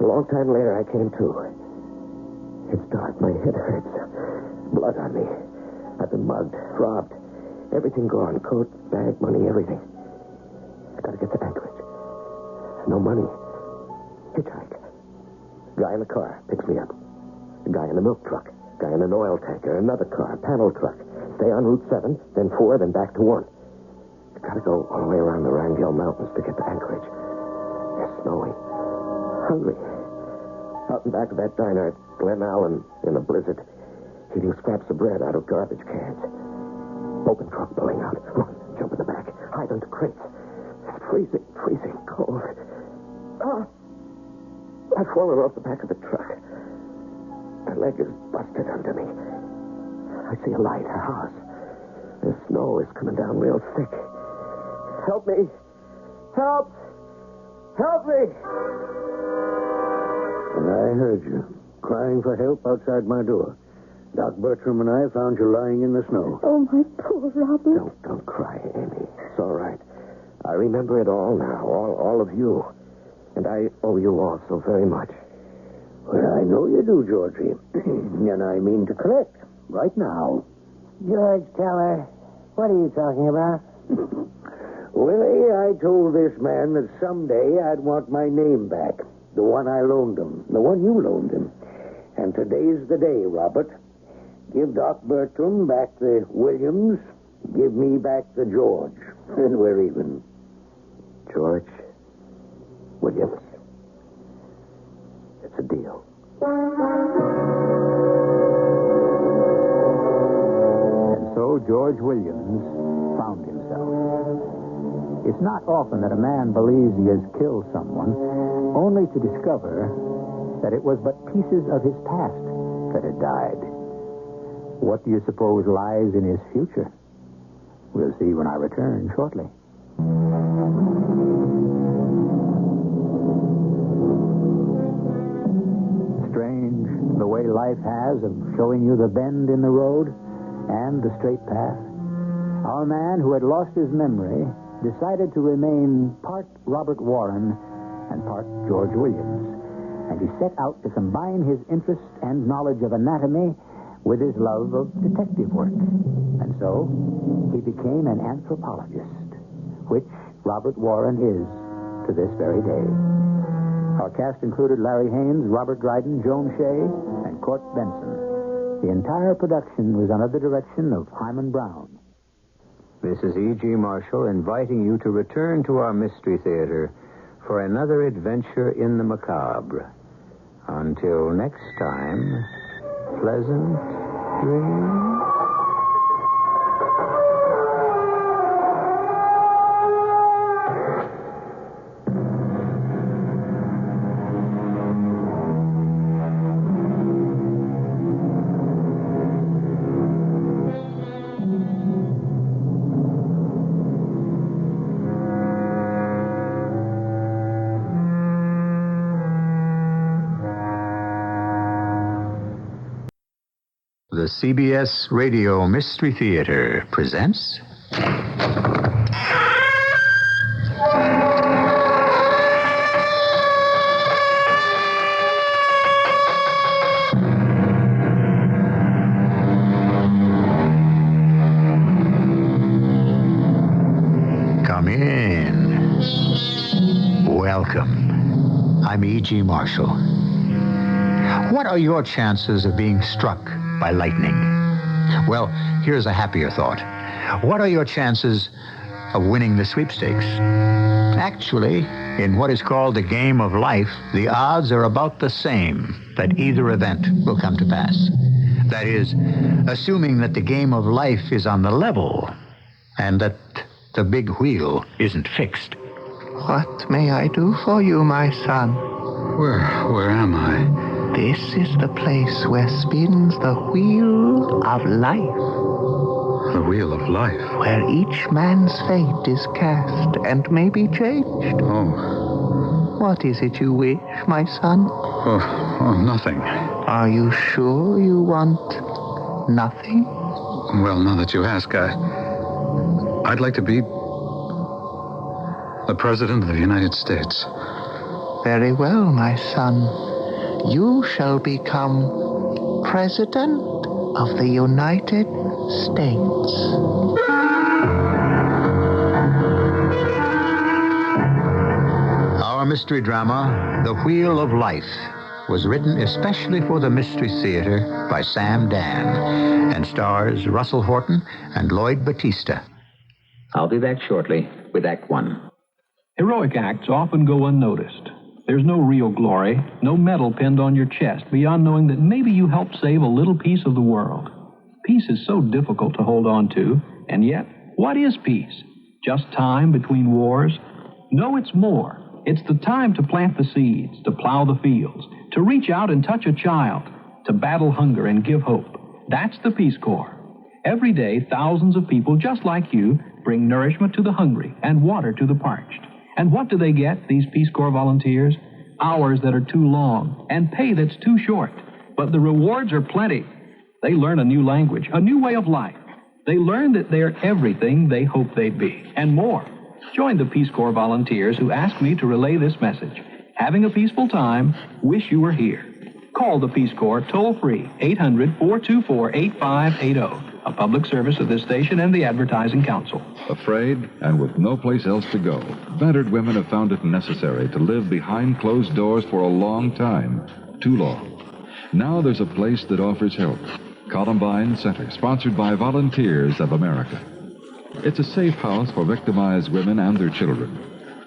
long time later, I came to. It's dark. My head hurts. Blood on me. I've been mugged, robbed. Everything gone. Coat, bag, money, everything. I gotta get to Anchorage. No money. Hitchhike. Guy in the car picks me up. A guy in a milk truck. Guy in an oil tanker. Another car. Panel truck. Stay on Route 7, then 4, then back to 1. I gotta go all the way around the Wrangell Mountains to get to Anchorage. It's snowing. Hungry. Out in back of that diner at Glen Allen in a blizzard, eating scraps of bread out of garbage cans. Open truck blowing out. Run, jump in the back, hide under crates. It's freezing cold. I've fallen off the back of the truck. My leg is busted under me. I see a light, a house. The snow is coming down real thick. Help me. Help! Help me! And I heard you, crying for help outside my door. Doc Bertram and I found you lying in the snow. Oh, my poor Robert. Don't cry, Amy. It's all right. I remember it all now, all of you. And I owe you all so very much. Well, I know you do, Georgie. And I mean to collect right now. George Keller, what are you talking about? Willie, I told this man that someday I'd want my name back. The one I loaned him. The one you loaned him. And today's the day, Robert. Give Doc Bertram back the Williams. Give me back the George. And we're even. George Williams. It's a deal. And so George Williams found himself. It's not often that a man believes he has killed someone, only to discover that it was but pieces of his past that had died. What do you suppose lies in his future? We'll see when I return shortly. Strange, the way life has of showing you the bend in the road and the straight path. Our man, who had lost his memory, decided to remain part Robert Warren and part George Williams. And he set out to combine his interest and knowledge of anatomy with his love of detective work. And so he became an anthropologist, which Robert Warren is to this very day. Our cast included Larry Haynes, Robert Dryden, Joan Shea, and Court Benson. The entire production was under the direction of Hyman Brown. This is E.G. Marshall inviting you to return to our Mystery Theater for another adventure in the macabre. Until next time, pleasant dreams. The CBS Radio Mystery Theater presents... Come in. Welcome. I'm E.G. Marshall. What are your chances of being struck by lightning? Well, here's a happier thought. What are your chances of winning the sweepstakes? Actually, in what is called the game of life, the odds are about the same that either event will come to pass. That is, assuming that the game of life is on the level and that the big wheel isn't fixed. What may I do for you, my son? Where am I? This is the place where spins the wheel of life. The wheel of life? Where each man's fate is cast and may be changed. Oh. What is it you wish, my son? Oh, nothing. Are you sure you want nothing? Well, now that you ask, I'd like to be the President of the United States. Very well, my son. You shall become President of the United States. Our mystery drama, The Wheel of Life, was written especially for the Mystery Theater by Sam Dan and stars Russell Horton and Lloyd Battista. I'll be back shortly with Act One. Heroic acts often go unnoticed. There's no real glory, no medal pinned on your chest beyond knowing that maybe you helped save a little piece of the world. Peace is so difficult to hold on to, and yet, what is peace? Just time between wars? No, it's more. It's the time to plant the seeds, to plow the fields, to reach out and touch a child, to battle hunger and give hope. That's the Peace Corps. Every day, thousands of people just like you bring nourishment to the hungry and water to the parched. And what do they get, these Peace Corps volunteers? Hours that are too long and pay that's too short. But the rewards are plenty. They learn a new language, a new way of life. They learn that they're everything they hope they'd be, and more. Join the Peace Corps volunteers who asked me to relay this message. Having a peaceful time, wish you were here. Call the Peace Corps toll-free, 800-424-8580. A public service of this station and the Advertising Council. Afraid and with no place else to go, battered women have found it necessary to live behind closed doors for a long time. Too long. Now there's a place that offers help. Columbine Center, sponsored by Volunteers of America. It's a safe house for victimized women and their children.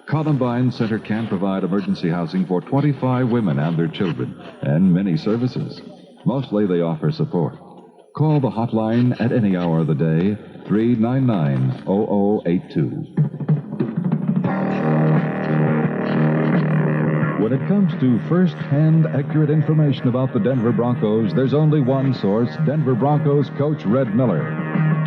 Columbine Center can provide emergency housing for 25 women and their children, and many services. Mostly they offer support. Call the hotline at any hour of the day, 399-0082. When it comes to first-hand accurate information about the Denver Broncos, there's only one source, Denver Broncos coach Red Miller.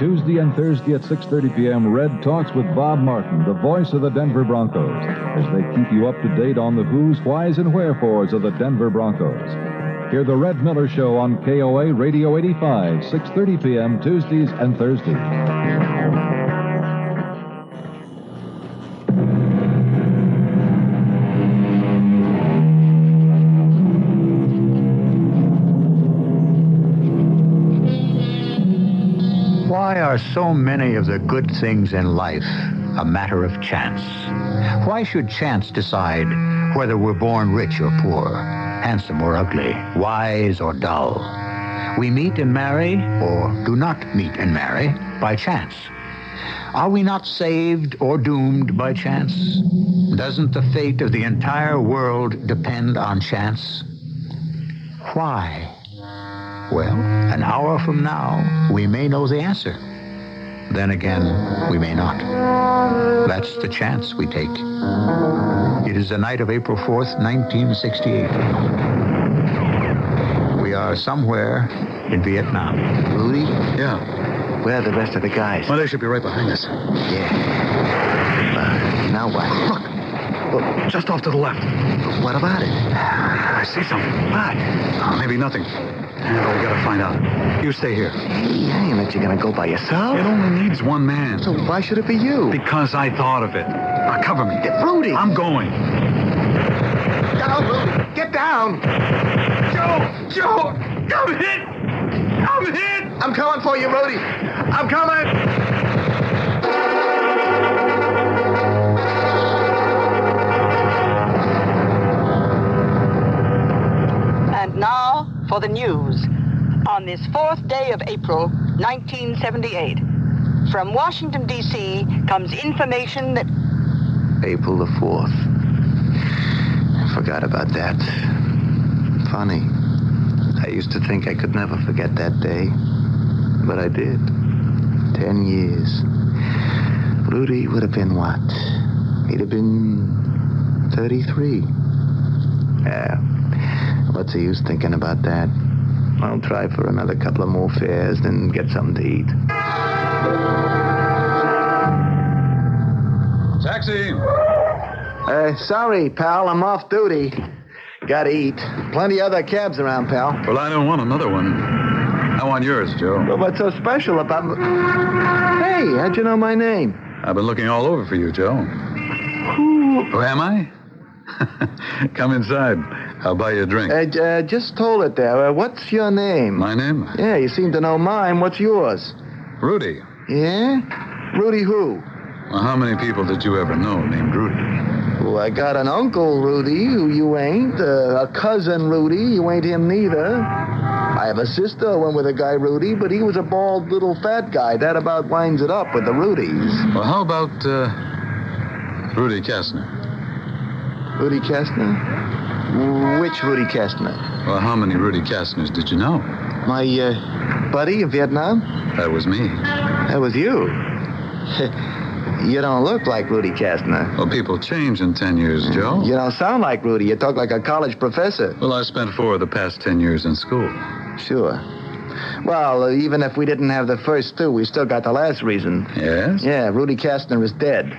Tuesday and Thursday at 6:30 p.m., Red talks with Bob Martin, the voice of the Denver Broncos, as they keep you up to date on the who's, why's, and wherefores of the Denver Broncos. Hear the Red Miller Show on KOA Radio 85, 6:30 p.m. Tuesdays and Thursdays. Why are so many of the good things in life a matter of chance? Why should chance decide whether we're born rich or poor, handsome or ugly, wise or dull? We meet and marry, or do not meet and marry, by chance. Are we not saved or doomed by chance? Doesn't the fate of the entire world depend on chance? Why? Well, an hour from now, we may know the answer. Then again, we may not. That's the chance we take. It is the night of April 4th, 1968. We are somewhere in Vietnam. Rudy? Yeah. Where are the rest of the guys? Well, they should be right behind us. Yeah. Now what? Look, just off to the left. What about it? I see something. What? Maybe nothing. Yeah, we gotta find out. You stay here. Hey, I ain't let you gonna go by yourself. It only needs one man. So why should it be you? Because I thought of it. Now cover me. Rudy! I'm going. Down, Rudy! Get down! Joe! I'm hit! I'm coming for you, Rudy! I'm coming! for the news on this 4th day of April, 1978. From Washington, D.C. comes information that... April the 4th. I forgot about that. Funny. I used to think I could never forget that day. But I did. 10 years. Rudy would have been what? He'd have been 33. Yeah. What's the use thinking about that? I'll try for another couple of more fares, then get something to eat. Taxi! Sorry, pal. I'm off duty. Gotta eat. Plenty other cabs around, pal. Well, I don't want another one. I want yours, Joe. Well, what's so special about... Hey, how'd you know my name? I've been looking all over for you, Joe. Who am I? Come inside. I'll buy you a drink. Just hold it there. What's your name? My name? Yeah, you seem to know mine. What's yours? Rudy. Yeah? Rudy who? Well, how many people did you ever know named Rudy? Well, I got an uncle, Rudy, who you ain't. A cousin, Rudy. You ain't him neither. I have a sister who went with a guy, Rudy, but he was a bald little fat guy. That about winds it up with the Rudys. Well, how about Rudy Kastner? Rudy Kastner? Which Rudy Kastner? Well, how many Rudy Kastners did you know? My buddy in Vietnam? That was me. That was you? You don't look like Rudy Kastner. Well, people change in 10 years, Joe. You don't sound like Rudy. You talk like a college professor. Well, I spent 4 of the past 10 years in school. Sure. Well, even if we didn't have the first 2, we still got the last reason. Yes? Yeah, Rudy Kastner is dead.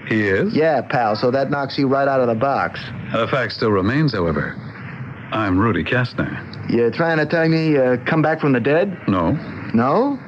He is? Yeah, pal, so that knocks you right out of the box. The fact still remains, however. I'm Rudy Kastner. You're trying to tell me come back from the dead? No. No?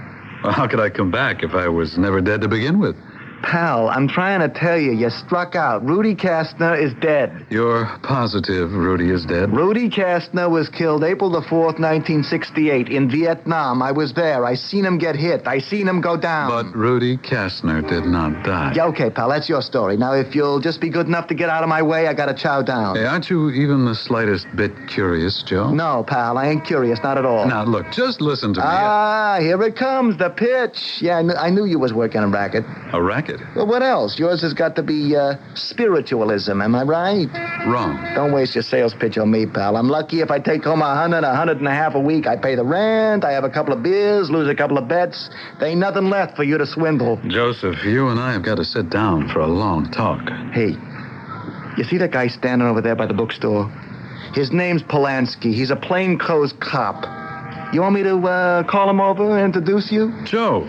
Well, how could I come back if I was never dead to begin with? Pal, I'm trying to tell you, you struck out. Rudy Kastner is dead. You're positive Rudy is dead? Rudy Kastner was killed April the 4th, 1968, in Vietnam. I was there. I seen him get hit. I seen him go down. But Rudy Kastner did not die. Yeah, okay, pal, that's your story. Now, if you'll just be good enough to get out of my way, I gotta chow down. Hey, aren't you even the slightest bit curious, Joe? No, pal, I ain't curious, not at all. Now, look, just listen to me. Ah, here it comes, the pitch. Yeah, I knew you was working a racket. A racket? Well, what else? Yours has got to be spiritualism, am I right? Wrong. Don't waste your sales pitch on me, pal. I'm lucky if I take home $100 a week. I pay the rent, I have a couple of beers, lose a couple of bets. There ain't nothing left for you to swindle. Joseph, you and I have got to sit down for a long talk. Hey, you see that guy standing over there by the bookstore? His name's Polanski. He's a plainclothes cop. You want me to call him over and introduce you? Joe.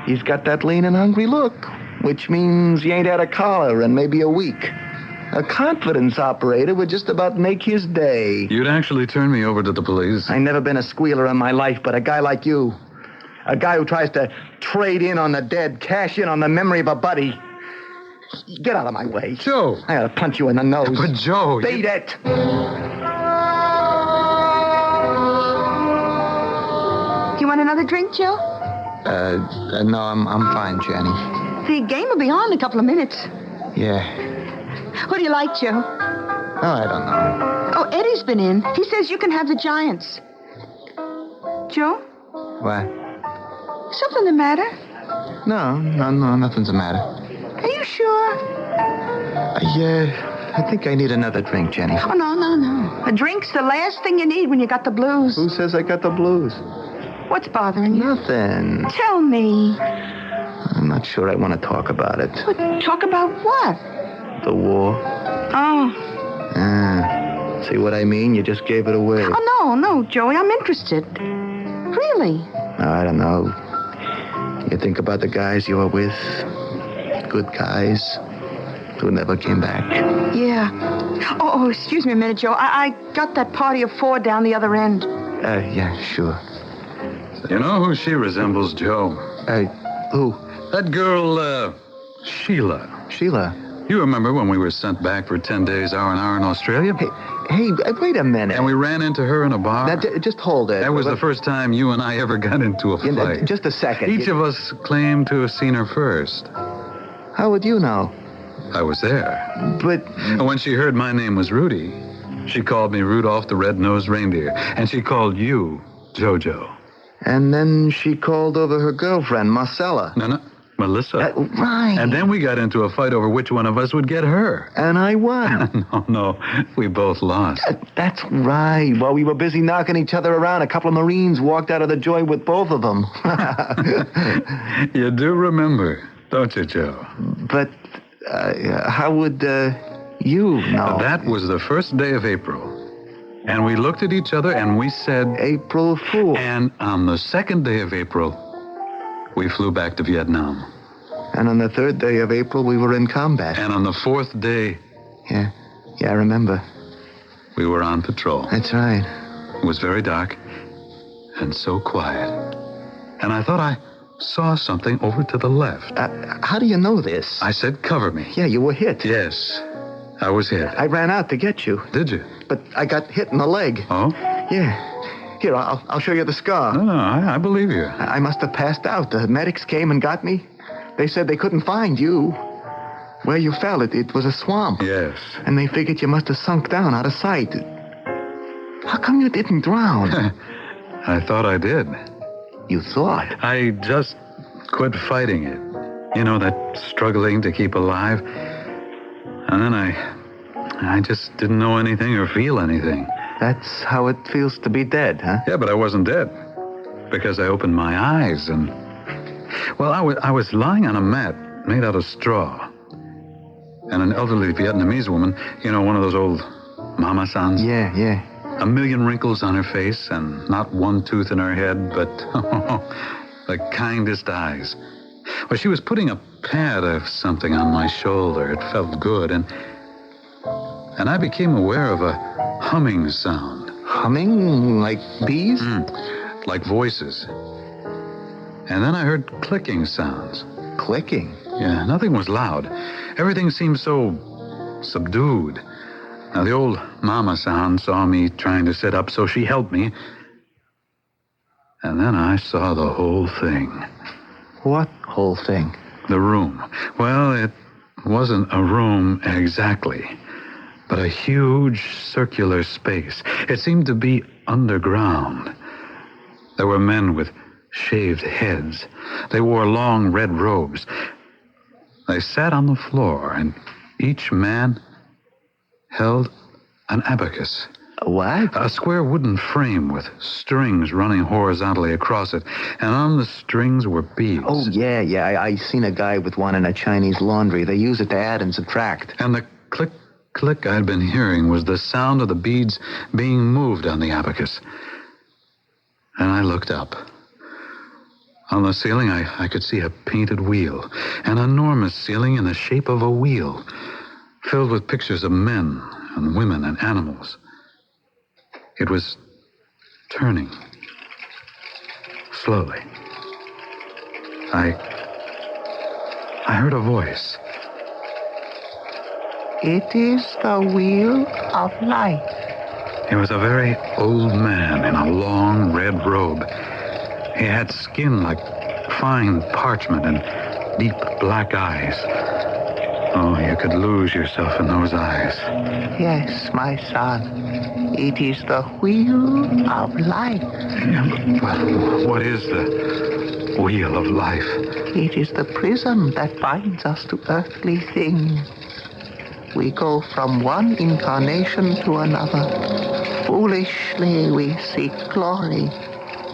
He's got that lean and hungry look, which means he ain't had a collar in maybe a week. A confidence operator would just about make his day. You'd actually turn me over to the police? I never been a squealer in my life, but a guy like you, a guy who tries to trade in on the dead, cash in on the memory of a buddy. Get out of my way. Joe. I ought to punch you in the nose. But, Joe... Beat it! You want another drink, Joe? No, I'm fine, Jenny. The game will be on in a couple of minutes. Yeah. What do you like, Joe? Oh, I don't know. Oh, Eddie's been in. He says you can have the Giants. Joe? What? Something the matter? No, nothing's the matter. Are you sure? I think I need another drink, Jenny. Oh, no. A drink's the last thing you need when you got the blues. Who says I got the blues? What's bothering you? Nothing. Tell me. I'm not sure I want to talk about it. Talk about what? The war. Oh. See what I mean? You just gave it away. Oh, no, Joey, I'm interested. Really? I don't know. You think about the guys you were with? Good guys who never came back. Yeah. Oh, excuse me a minute, Joe. I got that party of 4 down the other end. Yeah, sure. You know who she resembles, Joe? Who? That girl, Sheila. Sheila? You remember when we were sent back for 10 days, R&R in Australia? Hey, wait a minute. And we ran into her in a bar? Now, just hold it. That was the first time you and I ever got into a fight. Just a second. Each of us claimed to have seen her first. How would you know? I was there. But... And when she heard my name was Rudy, She called me Rudolph the Red-Nosed Reindeer, and she called you Jojo. And then she called over her girlfriend, Marcella. No, Melissa. Right. And then we got into a fight over which one of us would get her. And I won. No, we both lost. That's right. While we were busy knocking each other around, a couple of Marines walked out of the joint with both of them. You do remember, don't you, Joe? But how would you know? That was the first day of April. And we looked at each other and we said... April Fool. And on the second day of April, we flew back to Vietnam. And on the third day of April, we were in combat. And on the fourth day... Yeah, I remember. We were on patrol. That's right. It was very dark and so quiet. And I thought I saw something over to the left. How do you know this? I said, cover me. Yeah, you were hit. Yes, I was hit. I ran out to get you. Did you? But I got hit in the leg. Oh? Yeah. Here, I'll show you the scar. No, I believe you. I must have passed out. The medics came and got me. They said they couldn't find you. Where you fell, it was a swamp. Yes. And they figured you must have sunk down out of sight. How come you didn't drown? I thought I did. You thought? I just quit fighting it. You know, that struggling to keep alive. And then I just didn't know anything or feel anything. That's how it feels to be dead, huh? Yeah, but I wasn't dead. Because I opened my eyes and... Well, I was lying on a mat made out of straw. And an elderly Vietnamese woman, you know, one of those old mama-sans. Yeah. A million wrinkles on her face and not one tooth in her head, but the kindest eyes. Well, she was putting a pad of something on my shoulder. It felt good, and I became aware of a humming sound. Humming? Like bees? Like voices. And then I heard clicking sounds. Clicking? Yeah, nothing was loud. Everything seemed so subdued. Now, the old mama-san saw me trying to sit up, so she helped me. And then I saw the whole thing. What whole thing? The room. Well, it wasn't a room exactly, but a huge circular space. It seemed to be underground. There were men with shaved heads. They wore long red robes. They sat on the floor, and each man held an abacus. A what? A square wooden frame with strings running horizontally across it, and on the strings were beads. Oh, yeah. I seen a guy with one in a Chinese laundry. They use it to add and subtract. And the click I'd been hearing was the sound of the beads being moved on the abacus. And I looked up. On the ceiling, I could see a painted wheel, an enormous ceiling in the shape of a wheel, filled with pictures of men and women and animals. It was turning slowly. I heard a voice. It is the wheel of life. He was a very old man in a long red robe. He had skin like fine parchment and deep black eyes. Oh, you could lose yourself in those eyes. Yes, my son. It is the wheel of life. Yeah, but what is the wheel of life? It is the prism that binds us to earthly things. We go from one incarnation to another. Foolishly we seek glory,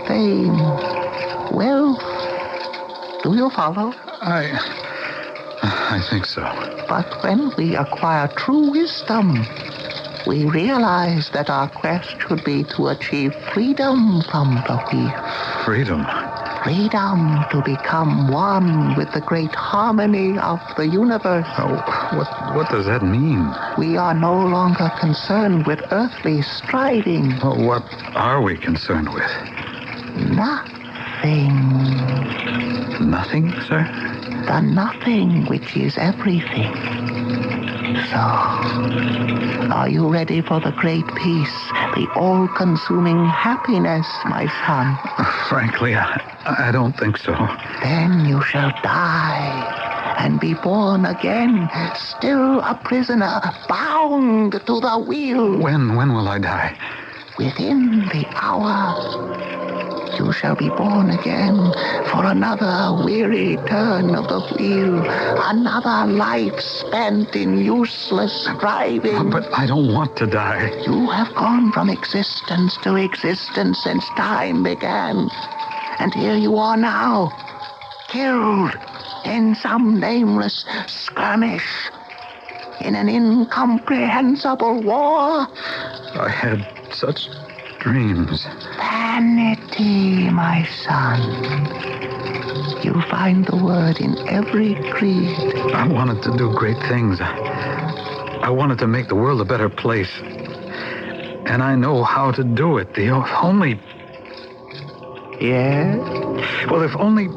fame, wealth. Do you follow? I think so. But when we acquire true wisdom, we realize that our quest should be to achieve freedom from the wheel. Freedom? Freedom to become one with the great harmony of the universe. Oh, what does that mean? We are no longer concerned with earthly striving. Oh, what are we concerned with? Nothing. Nothing, sir? The nothing which is everything. So, are you ready for the great peace, the all-consuming happiness, my son? Frankly, I don't think so. Then you shall die and be born again, still a prisoner, bound to the wheel. When will I die? Within the hour. You shall be born again for another weary turn of the wheel, another life spent in useless striving. But I don't want to die. You have gone from existence to existence since time began. And here you are now, killed in some nameless skirmish, in an incomprehensible war. I had such dreams. Vanity, my son. You find the word in every creed. I wanted to do great things. I wanted to make the world a better place. And I know how to do it. The only... Yes? Well, if only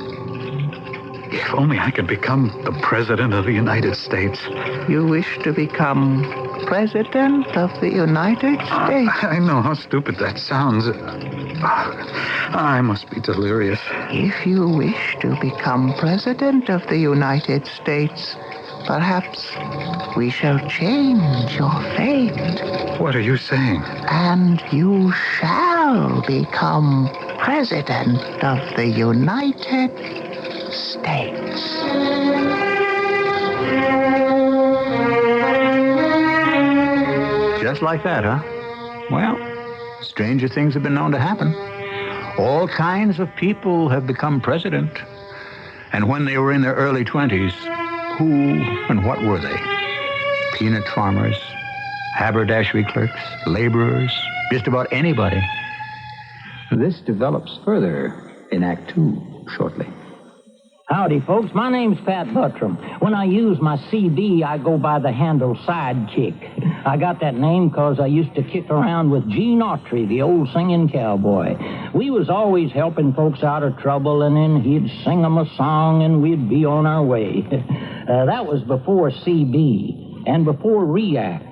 I could become the President of the United States. You wish to become President of the United States? I know how stupid that sounds. I must be delirious. If you wish to become President of the United States, perhaps we shall change your fate. What are you saying? And you shall become President of the United States. Just like that, huh? Well, stranger things have been known to happen. All kinds of people have become president. And when they were in their early 20s, who and what were they? Peanut farmers, haberdashery clerks, laborers, just about anybody. This develops further in Act 2 shortly. Howdy, folks. My name's Pat Buttram. When I use my CB, I go by the handle Sidekick. I got that name because I used to kick around with Gene Autry, the old singing cowboy. We was always helping folks out of trouble, and then he'd sing 'em a song, and we'd be on our way. That was before CB and before REACT.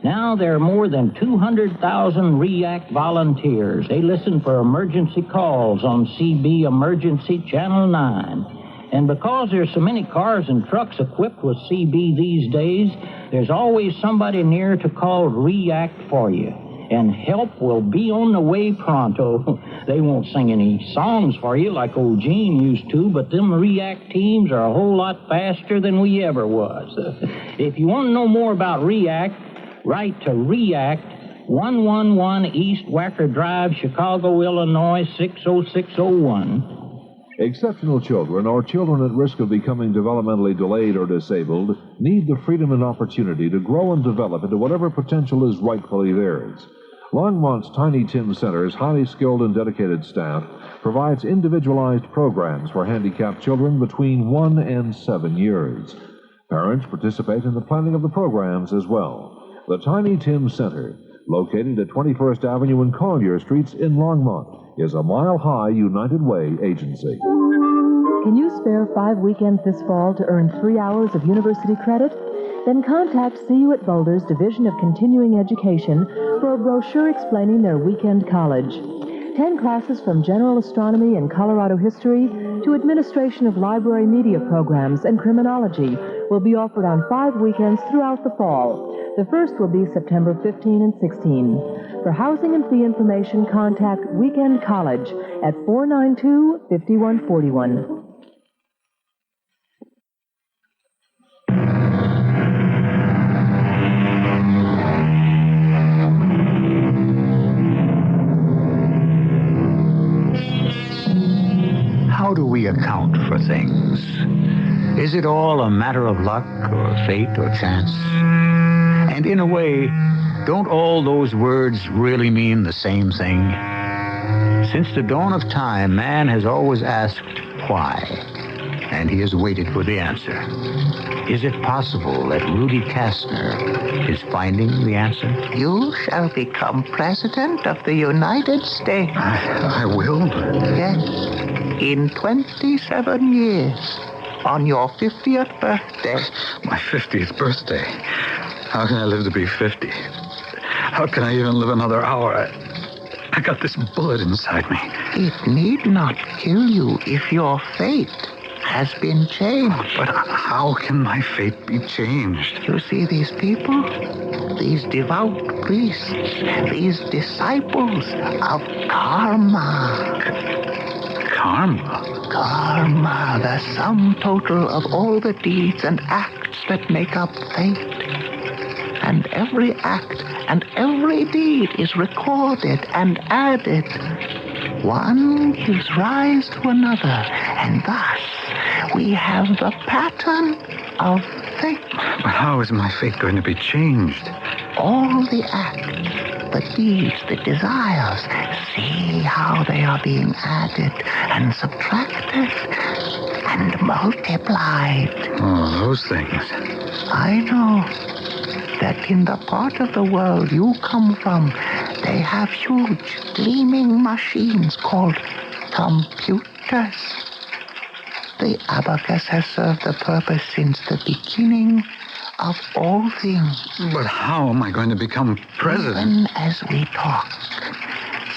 Now there are more than 200,000 REACT volunteers. They listen for emergency calls on CB Emergency Channel 9. And because there's so many cars and trucks equipped with CB these days, there's always somebody near to call REACT for you. And help will be on the way pronto. They won't sing any songs for you like old Gene used to, but them REACT teams are a whole lot faster than we ever was. If you want to know more about REACT, write to REACT, 111 East Wacker Drive, Chicago, Illinois, 60601. Exceptional children or children at risk of becoming developmentally delayed or disabled need the freedom and opportunity to grow and develop into whatever potential is rightfully theirs. Longmont's Tiny Tim Center's highly skilled and dedicated staff provides individualized programs for handicapped children between 1 and 7 years. Parents participate in the planning of the programs as well. The Tiny Tim Center, located at 21st Avenue and Collier Streets in Longmont, is a Mile High United Way agency. Can you spare 5 weekends this fall to earn 3 hours of university credit? Then contact CU at Boulder's Division of Continuing Education for a brochure explaining their weekend college. 10 classes from general astronomy and Colorado history to administration of library media programs and criminology will be offered on 5 weekends throughout the fall. The first will be September 15 and 16. For housing and fee information, contact Weekend College at 492-5141. How do we account for things? Is it all a matter of luck or fate or chance? And in a way, don't all those words really mean the same thing? Since the dawn of time, man has always asked why, and he has waited for the answer. Is it possible that Rudy Kastner is finding the answer? You shall become President of the United States. I will? Yes. In 27 years. On your 50th birthday. My 50th birthday? How can I live to be 50? How can I even live another hour? I got this bullet inside me. It need not kill you if your fate has been changed. But how can my fate be changed? You see these people? These devout priests, these disciples of karma. Karma? Karma, the sum total of all the deeds and acts that make up fate. And every act and every deed is recorded and added. One gives rise to another, and thus we have the pattern of fate. But how is my fate going to be changed? All the acts, the deeds, the desires, see how they are being added and subtracted and multiplied. Oh, those things. I know that in the part of the world you come from, they have huge, gleaming machines called computers. The abacus has served the purpose since the beginning of all things. But how am I going to become president? Even as we talk,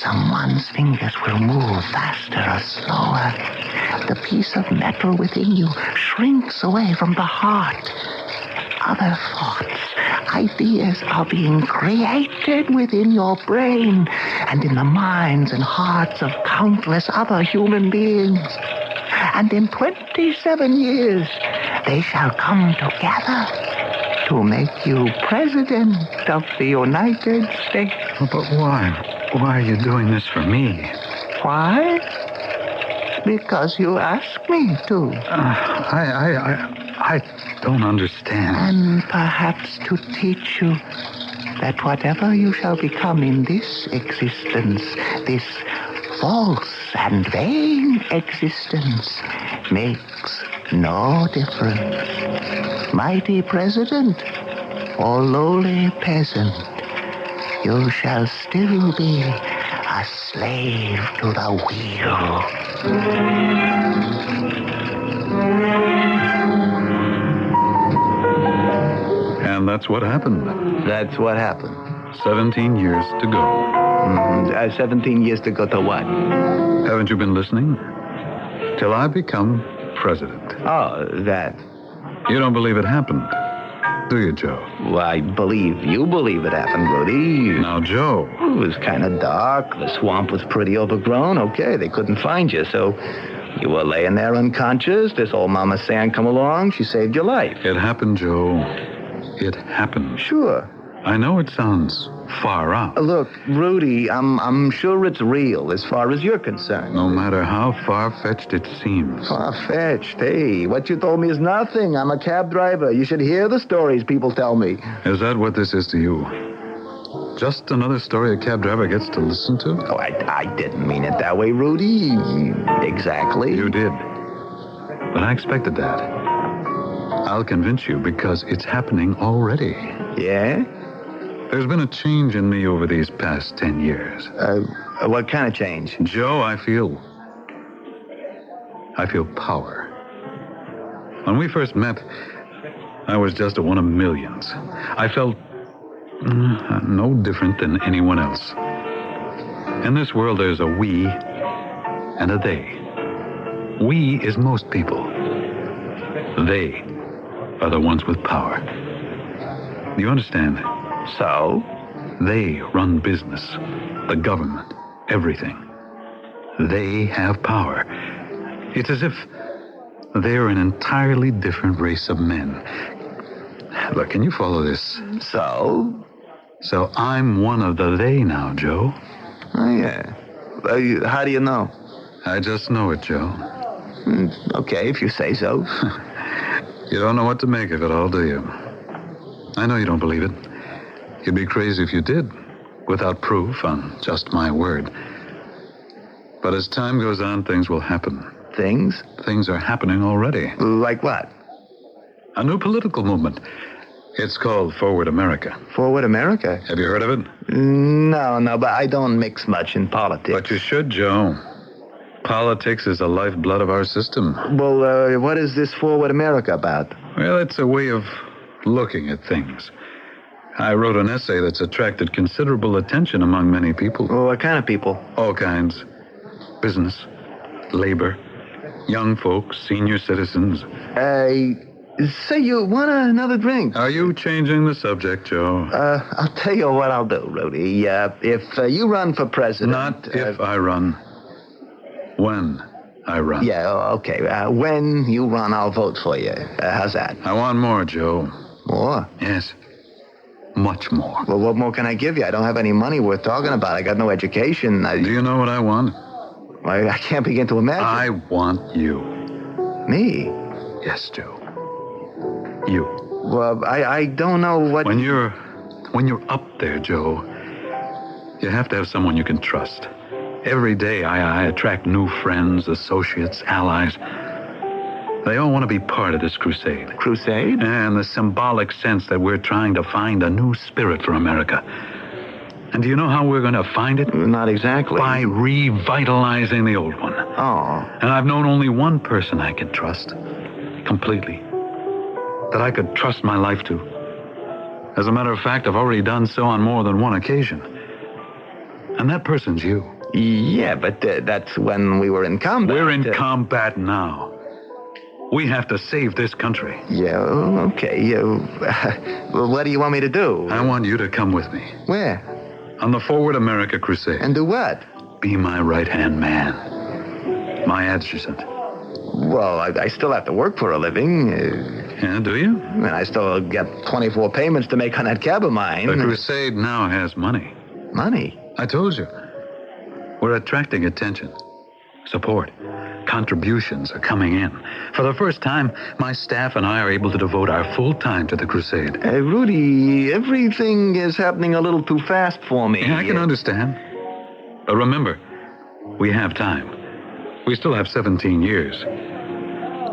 someone's fingers will move faster or slower. The piece of metal within you shrinks away from the heart. Other thoughts, ideas are being created within your brain and in the minds and hearts of countless other human beings. And in 27 years, they shall come together to make you president of the United States. But why? Why are you doing this for me? Why? Because you asked me to. I don't understand. And perhaps to teach you that whatever you shall become in this existence, this false and vain existence, makes no difference. Mighty president or lowly peasant, you shall still be a slave to the wheel. And that's what happened. That's what happened. 17 years to go. 17 years to go to what? Haven't you been listening? Till I become president. Oh, that. You don't believe it happened, do you, Joe? Well, I believe you believe it happened, Rudy. Now, Joe. It was kind of dark. The swamp was pretty overgrown. Okay, they couldn't find you, so you were laying there unconscious. This old Mama Sand come along. She saved your life. It happened, Joe. It happened. Sure. I know it sounds far out. Look, Rudy, I'm sure it's real as far as you're concerned. No matter how far-fetched it seems. Far-fetched? Hey, what you told me is nothing. I'm a cab driver. You should hear the stories people tell me. Is that what this is to you? Just another story a cab driver gets to listen to? Oh, I didn't mean it that way, Rudy. Exactly. You did. But I expected that. I'll convince you because it's happening already. Yeah? There's been a change in me over these past 10 years. What kind of change? Joe, I feel power. When we first met, I was just one of millions. I felt no different than anyone else. In this world, there's a we and a they. We is most people. They are the ones with power. Do you understand? So? They run business, the government, everything. They have power. It's as if they're an entirely different race of men. Look, can you follow this? So? So I'm one of the they now, Joe. Oh, yeah. How do you know? I just know it, Joe. Okay, if you say so. You don't know what to make of it all, do you? I know you don't believe it. You'd be crazy if you did, without proof, on just my word. But as time goes on, things will happen. Things? Things are happening already. Like what? A new political movement. It's called Forward America. Forward America? Have you heard of it? No, but I don't mix much in politics. But you should, Joe. Politics is the lifeblood of our system. Well, what is this Forward America about? Well, it's a way of looking at things. I wrote an essay that's attracted considerable attention among many people. Well, what kind of people? All kinds. Business, labor, Young folks, senior citizens. Say, you want another drink? Are you changing the subject, Joe? I'll tell you what I'll do, Rudy. If you run for president... Not if I run. When I run. Yeah, okay. When you run, I'll vote for you. How's that? I want more, Joe. More? Yes. Much more. Well, what more can I give you? I don't have any money worth talking about. I got no education. Do you know what I want? I can't begin to imagine. I want you. Me? Yes, Joe. You. Well, I don't know what... When you're up there, Joe, you have to have someone you can trust. Every day I attract new friends, associates, allies. They all want to be part of this crusade. Crusade? And the symbolic sense that we're trying to find a new spirit for America. And do you know how we're going to find it? Not exactly. By revitalizing the old one. Oh. And I've known only one person I could trust. Completely. That I could trust my life to. As a matter of fact, I've already done so on more than one occasion. And that person's you. Yeah, but that's when we were in combat. We're in combat now. We have to save this country. Yeah, okay. Well, what do you want me to do? I want you to come with me. Where? On the Forward America Crusade. And do what? Be my right-hand man. My adjutant. Well, I still have to work for a living. Yeah, do you? And I still get 24 payments to make on that cab of mine. The crusade now has money. Money? I told you. We're attracting attention, support. Contributions are coming in. For the first time, my staff and I are able to devote our full time to the crusade. Rudy, everything is happening a little too fast for me. Yeah, I can understand. But remember, we have time. We still have 17 years.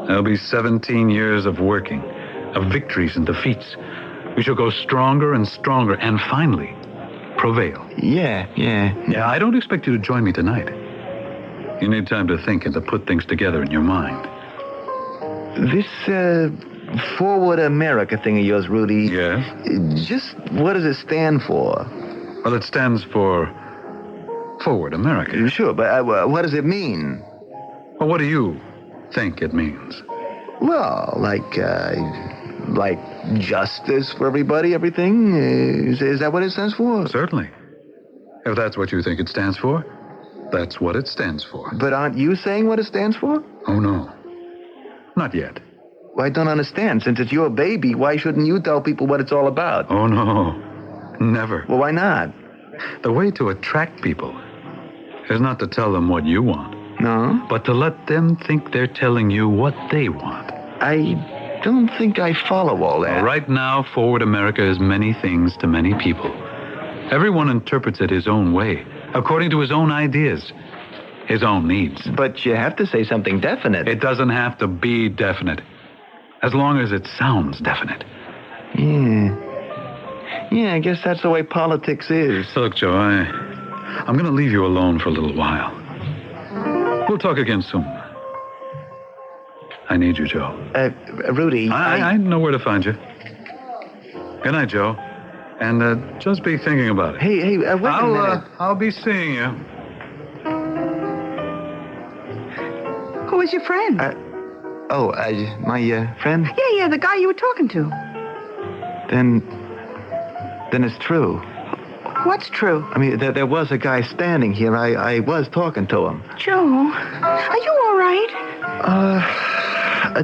There'll be 17 years of working, of victories and defeats. We shall go stronger and stronger and finally prevail. Yeah. Yeah, I don't expect you to join me tonight. You need time to think and to put things together in your mind. This, Forward America thing of yours, Rudy. Yes? Just what does it stand for? Well, it stands for Forward America. Sure, but what does it mean? Well, what do you think it means? Well, like justice for everybody, everything? Is that what it stands for? Certainly. If that's what you think it stands for, that's what it stands for. But aren't you saying what it stands for? Oh, no. Not yet. Well, I don't understand. Since it's your baby, why shouldn't you tell people what it's all about? Oh, no. Never. Well, why not? The way to attract people is not to tell them what you want. No? But to let them think they're telling you what they want. I don't think I follow all that. Well, right now, Forward America is many things to many people. Everyone interprets it his own way, according to his own ideas, his own needs. But you have to say something definite. It doesn't have to be definite, as long as it sounds definite. Yeah, I guess that's the way politics is. Look, Joe, I'm going to leave you alone for a little while. We'll talk again soon. I need you, Joe. Rudy, I know where to find you. Good night, Joe. And just be thinking about it. Hey, wait a minute. I'll be seeing you. Who is your friend? My friend? Yeah, the guy you were talking to. Then it's true. What's true? I mean, there was a guy standing here. I was talking to him. Joe, are you all right?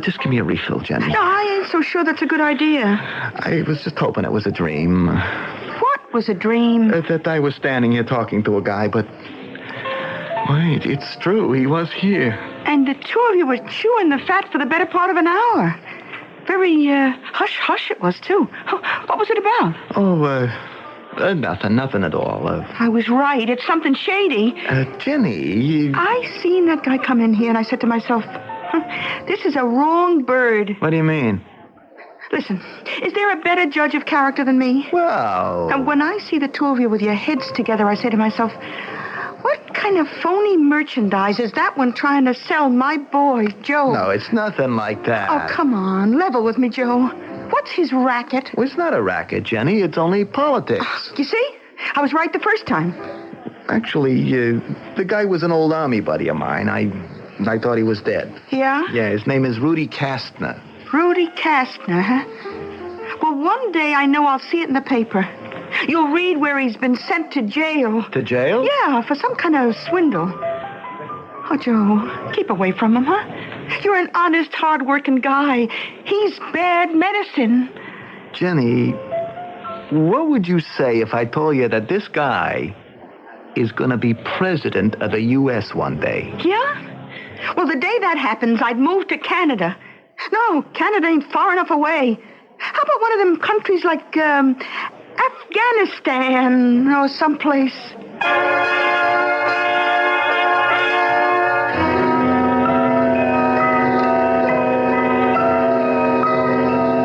Just give me a refill, Jenny. No, I ain't so sure that's a good idea. I was just hoping it was a dream. What was a dream? That I was standing here talking to a guy, but... Wait, it's true. He was here. And the two of you were chewing the fat for the better part of an hour. Very, hush-hush it was, too. What was it about? Oh, nothing at all. I was right. It's something shady. Jenny... I seen that guy come in here, and I said to myself... This is a wrong bird. What do you mean? Listen, is there a better judge of character than me? Well... And when I see the two of you with your heads together, I say to myself, what kind of phony merchandise is that one trying to sell my boy, Joe? No, it's nothing like that. Oh, come on. Level with me, Joe. What's his racket? Well, it's not a racket, Jenny. It's only politics. You see? I was right the first time. Actually, the guy was an old army buddy of mine. I thought he was dead. Yeah? Yeah, his name is Rudy Kastner. Rudy Kastner, huh? Well, one day I know I'll see it in the paper. You'll read where he's been sent to jail. To jail? Yeah, for some kind of swindle. Oh, Joe, keep away from him, huh? You're an honest, hard-working guy. He's bad medicine. Jenny, what would you say if I told you that this guy is going to be president of the U.S. one day? Yeah? Well, the day that happens, I'd move to Canada. No, Canada ain't far enough away. How about one of them countries like, Afghanistan or someplace?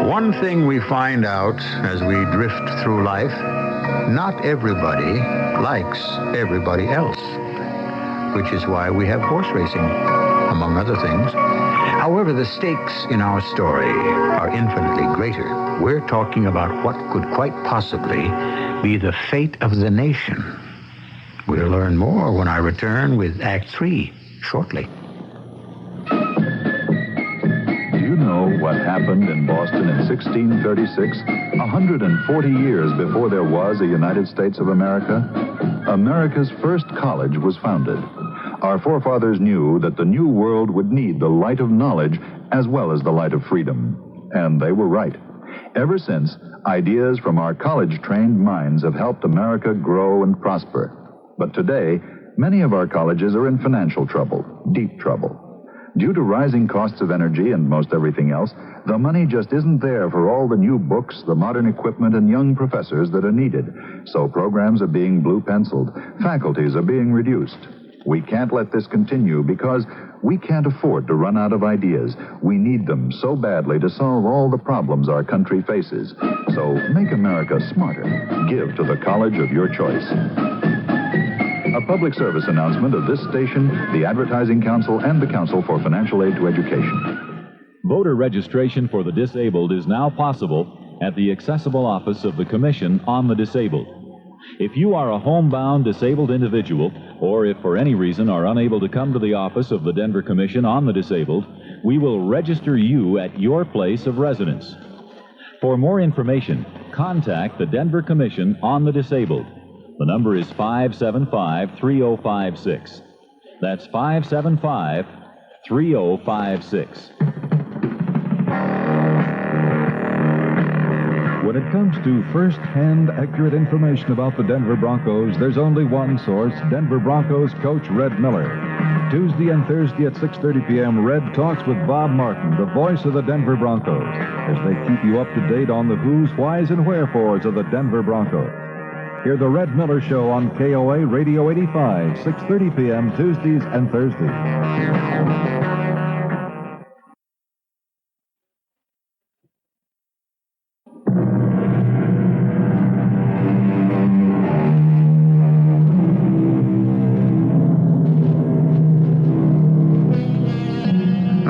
One thing we find out as we drift through life, not everybody likes everybody else, which is why we have horse racing, among other things. However, the stakes in our story are infinitely greater. We're talking about what could quite possibly be the fate of the nation. We'll learn more when I return with Act 3 shortly. Do you know what happened in Boston in 1636, 140 years before there was a United States of America? America's first college was founded. Our forefathers knew that the new world would need the light of knowledge as well as the light of freedom. And they were right. Ever since, ideas from our college-trained minds have helped America grow and prosper. But today, many of our colleges are in financial trouble, deep trouble. Due to rising costs of energy and most everything else, the money just isn't there for all the new books, the modern equipment, and young professors that are needed. So programs are being blue-penciled. Faculties are being reduced. We can't let this continue because we can't afford to run out of ideas. We need them so badly to solve all the problems our country faces. So make America smarter. Give to the college of your choice. A public service announcement of this station, the Advertising Council, and the Council for Financial Aid to Education. Voter registration for the disabled is now possible at the accessible office of the Commission on the Disabled. If you are a homebound disabled individual, or if for any reason are unable to come to the office of the Denver Commission on the Disabled, we will register you at your place of residence. For more information, contact the Denver Commission on the Disabled. The number is 575-3056. That's 575-3056. When it comes to first-hand accurate information about the Denver Broncos, there's only one source, Denver Broncos coach Red Miller. Tuesday and Thursday at 6:30 p.m., Red talks with Bob Martin, the voice of the Denver Broncos, as they keep you up to date on the who's, whys, and wherefores of the Denver Broncos. Hear the Red Miller Show on KOA Radio 85, 6:30 p.m. Tuesdays and Thursdays.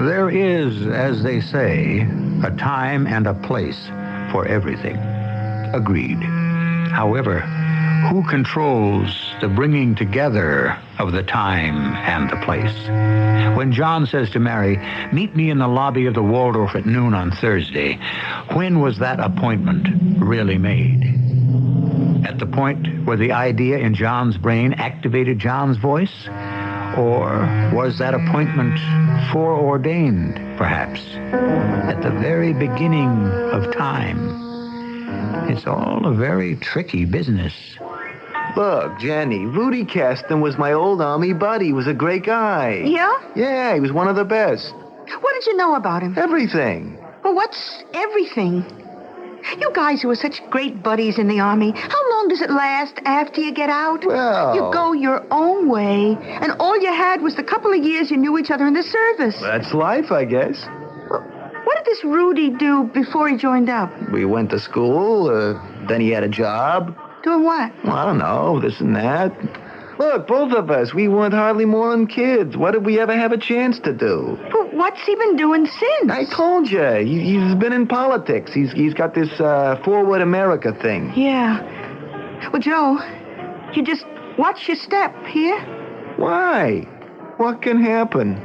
There is, as they say, a time and a place for everything. Agreed. However, who controls the bringing together of the time and the place? When John says to Mary, meet me in the lobby of the Waldorf at noon on Thursday, when was that appointment really made? At the point where the idea in John's brain activated John's voice? Or was that appointment foreordained, perhaps, at the very beginning of time? It's all a very tricky business. Look, Jenny, Rudy Kasten was my old Army buddy. He was a great guy. Yeah? Yeah, he was one of the best. What did you know about him? Everything. Well, what's everything? You guys who were such great buddies in the Army, how long does it last after you get out? Well... You go your own way, and all you had was the couple of years you knew each other in the service. That's life, I guess. What did this Rudy do before he joined up? We went to school, then he had a job. Doing what? Well, I don't know, this and that. Look, both of us, we weren't hardly more than kids. What did we ever have a chance to do? But what's he been doing since? I told you, he's been in politics. He's got this Forward America thing. Yeah. Well, Joe, you just watch your step, here? Why? What can happen?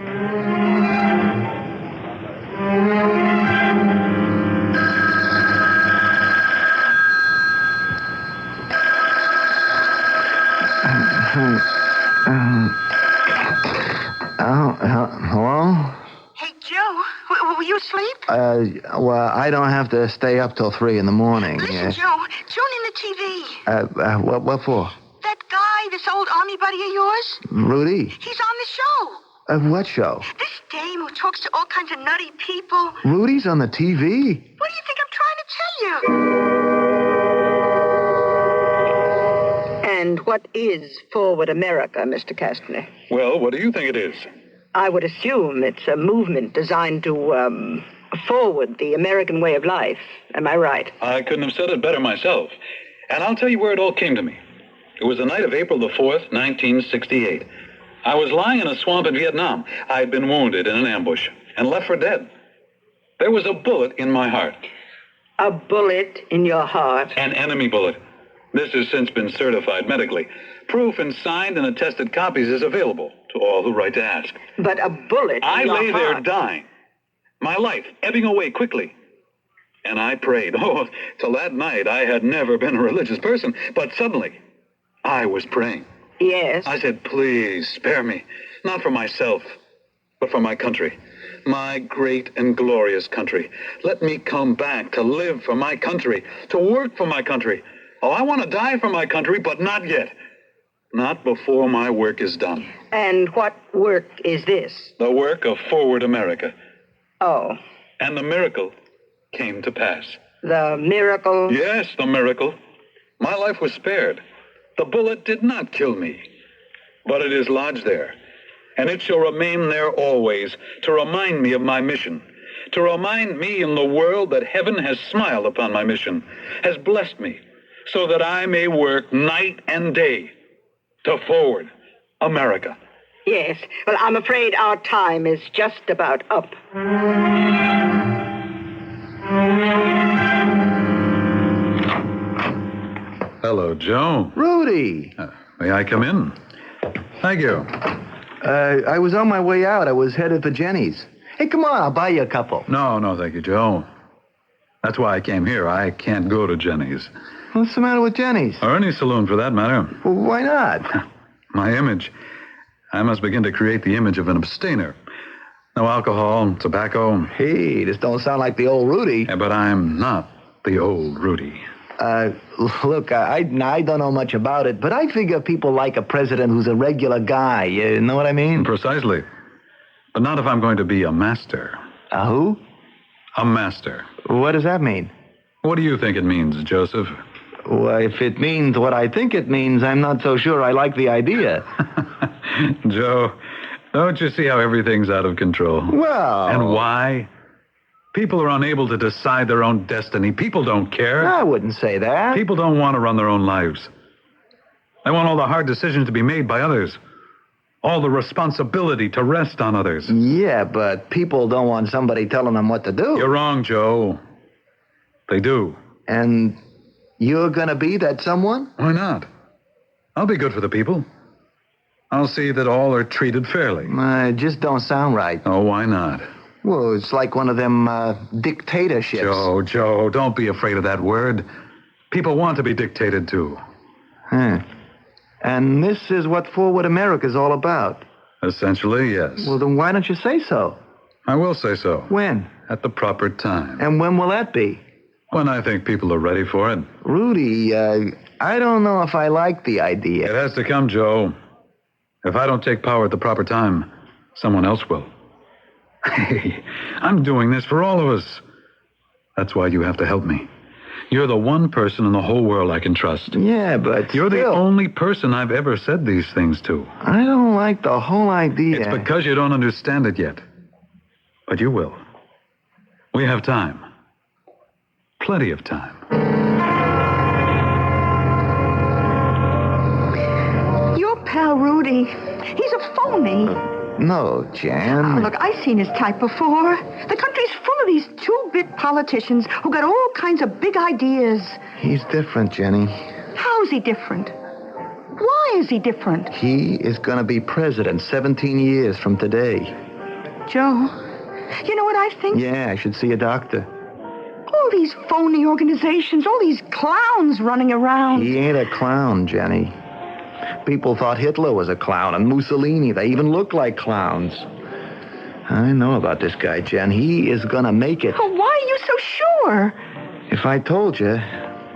Hello? Hey, Joe, will you sleep? Well, I don't have to stay up till 3 in the morning. Listen, Joe, tune in the TV. What for? That guy, this old army buddy of yours, Rudy? he's on the show. What show? This dame who talks to all kinds of nutty people. Rudy's on the TV? What do you think I'm trying to tell you? And what is Forward America, Mr. Kastner? Well, what do you think it is? I would assume it's a movement designed to, forward the American way of life. Am I right? I couldn't have said it better myself. And I'll tell you where it all came to me. It was the night of April the 4th, 1968. I was lying in a swamp in Vietnam. I'd been wounded in an ambush and left for dead. There was a bullet in my heart. A bullet in your heart? An enemy bullet. This has since been certified medically. Proof and signed and attested copies is available to all who write to ask. But a bullet in I your lay there heart. dying. My life ebbing away quickly. And I prayed. Oh, till that night I had never been a religious person. But suddenly, I was praying. Yes? I said, please spare me. Not for myself, but for my country. My great and glorious country. Let me come back to live for my country, to work for my country. Oh, I want to die for my country, but not yet. Not before my work is done. And what work is this? The work of Forward America. Oh. And the miracle came to pass. The miracle? Yes, the miracle. My life was spared. The bullet did not kill me, but it is lodged there, and it shall remain there always to remind me of my mission, to remind me in the world that heaven has smiled upon my mission, has blessed me, so that I may work night and day to forward America. Yes. Well, I'm afraid our time is just about up. Hello, Joe. Rudy! May I come in? Thank you. I was on my way out. I was headed for Jenny's. Hey, come on, I'll buy you a couple. No, thank you, Joe. That's why I came here. I can't go to Jenny's. What's the matter with Jenny's? Or any saloon, for that matter. Well, why not? My image. I must begin to create the image of an abstainer. No alcohol, tobacco. Hey, this don't sound like the old Rudy. Yeah, but I'm not the old Rudy. Look, I don't know much about it, but I figure people like a president who's a regular guy. You know what I mean? Precisely. But not if I'm going to be a master. A who? A master. What does that mean? What do you think it means, Joseph? Well, if it means what I think it means, I'm not so sure I like the idea. Joe, don't you see how everything's out of control? Well... And why? People are unable to decide their own destiny. People don't care. I wouldn't say that. People don't want to run their own lives. They want all the hard decisions to be made by others. All the responsibility to rest on others. Yeah, but people don't want somebody telling them what to do. You're wrong, Joe. They do. And you're going to be that someone? Why not? I'll be good for the people. I'll see that all are treated fairly. It just don't sound right. Oh, why not? Well, it's like one of them dictatorships. Joe, don't be afraid of that word. People want to be dictated to. Huh. And this is what Forward America's all about. Essentially, yes. Well, then why don't you say so? I will say so. When? At the proper time. And when will that be? When I think people are ready for it. Rudy, I don't know if I like the idea. It has to come, Joe. If I don't take power at the proper time, someone else will. Hey, I'm doing this for all of us. That's why you have to help me. You're the one person in the whole world I can trust. Yeah, but You're the only person I've ever said these things to. I don't like the whole idea. It's because you don't understand it yet. But you will. We have time. Plenty of time. Your pal Rudy, he's a phony. No, Jan. Oh, look, I've seen his type before. The country's full of these two-bit politicians who got all kinds of big ideas. He's different, Jenny. How's he different? Why is he different? He is going to be president 17 years from today. Joe, you know what I think? Yeah, I should see a doctor. All these phony organizations, all these clowns running around. He ain't a clown, Jenny. People thought Hitler was a clown and Mussolini. They even look like clowns. I know about this guy, Jen. He is gonna make it. Oh, why are you so sure? If I told you,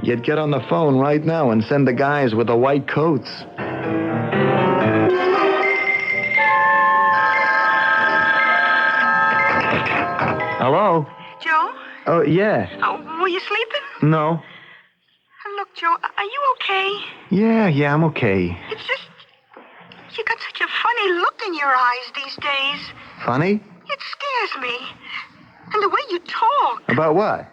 you'd get on the phone right now and send the guys with the white coats. Hello? Joe? Oh, yeah. Oh, were you sleeping? No. Look, Joe, are you okay? Yeah, I'm okay. It's just, you got such a funny look in your eyes these days. Funny? It scares me. And the way you talk. About what?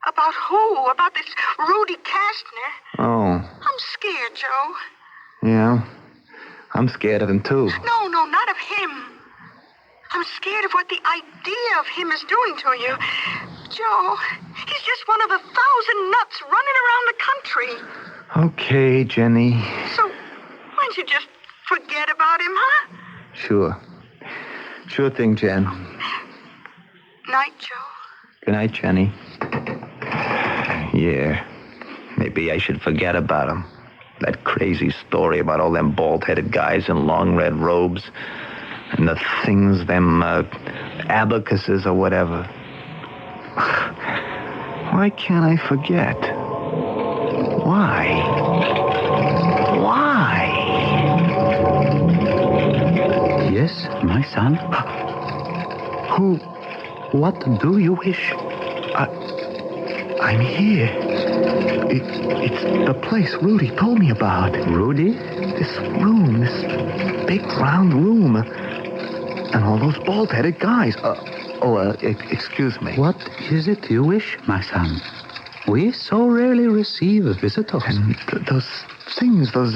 About who? About this Rudy Kastner? Oh, I'm scared, Joe. yeah. I'm scared of him, too. No, not of him. I'm scared of what the idea of him is doing to you. Joe, he's just one of 1,000 nuts running around the country. Okay, Jenny. So, why don't you just forget about him, huh? Sure. Sure thing, Jen. Night, Joe. Good night, Jenny. Yeah. Maybe I should forget about him. That crazy story about all them bald-headed guys in long red robes. And the things, them abacuses or whatever. Why can't I forget? Why? Yes, my son. What do you wish? I'm here. It's the place Rudy told me about. Rudy? This room, this big round room. And all those bald-headed guys. Excuse me. What is it you wish, my son? We so rarely receive visitors. And those things, those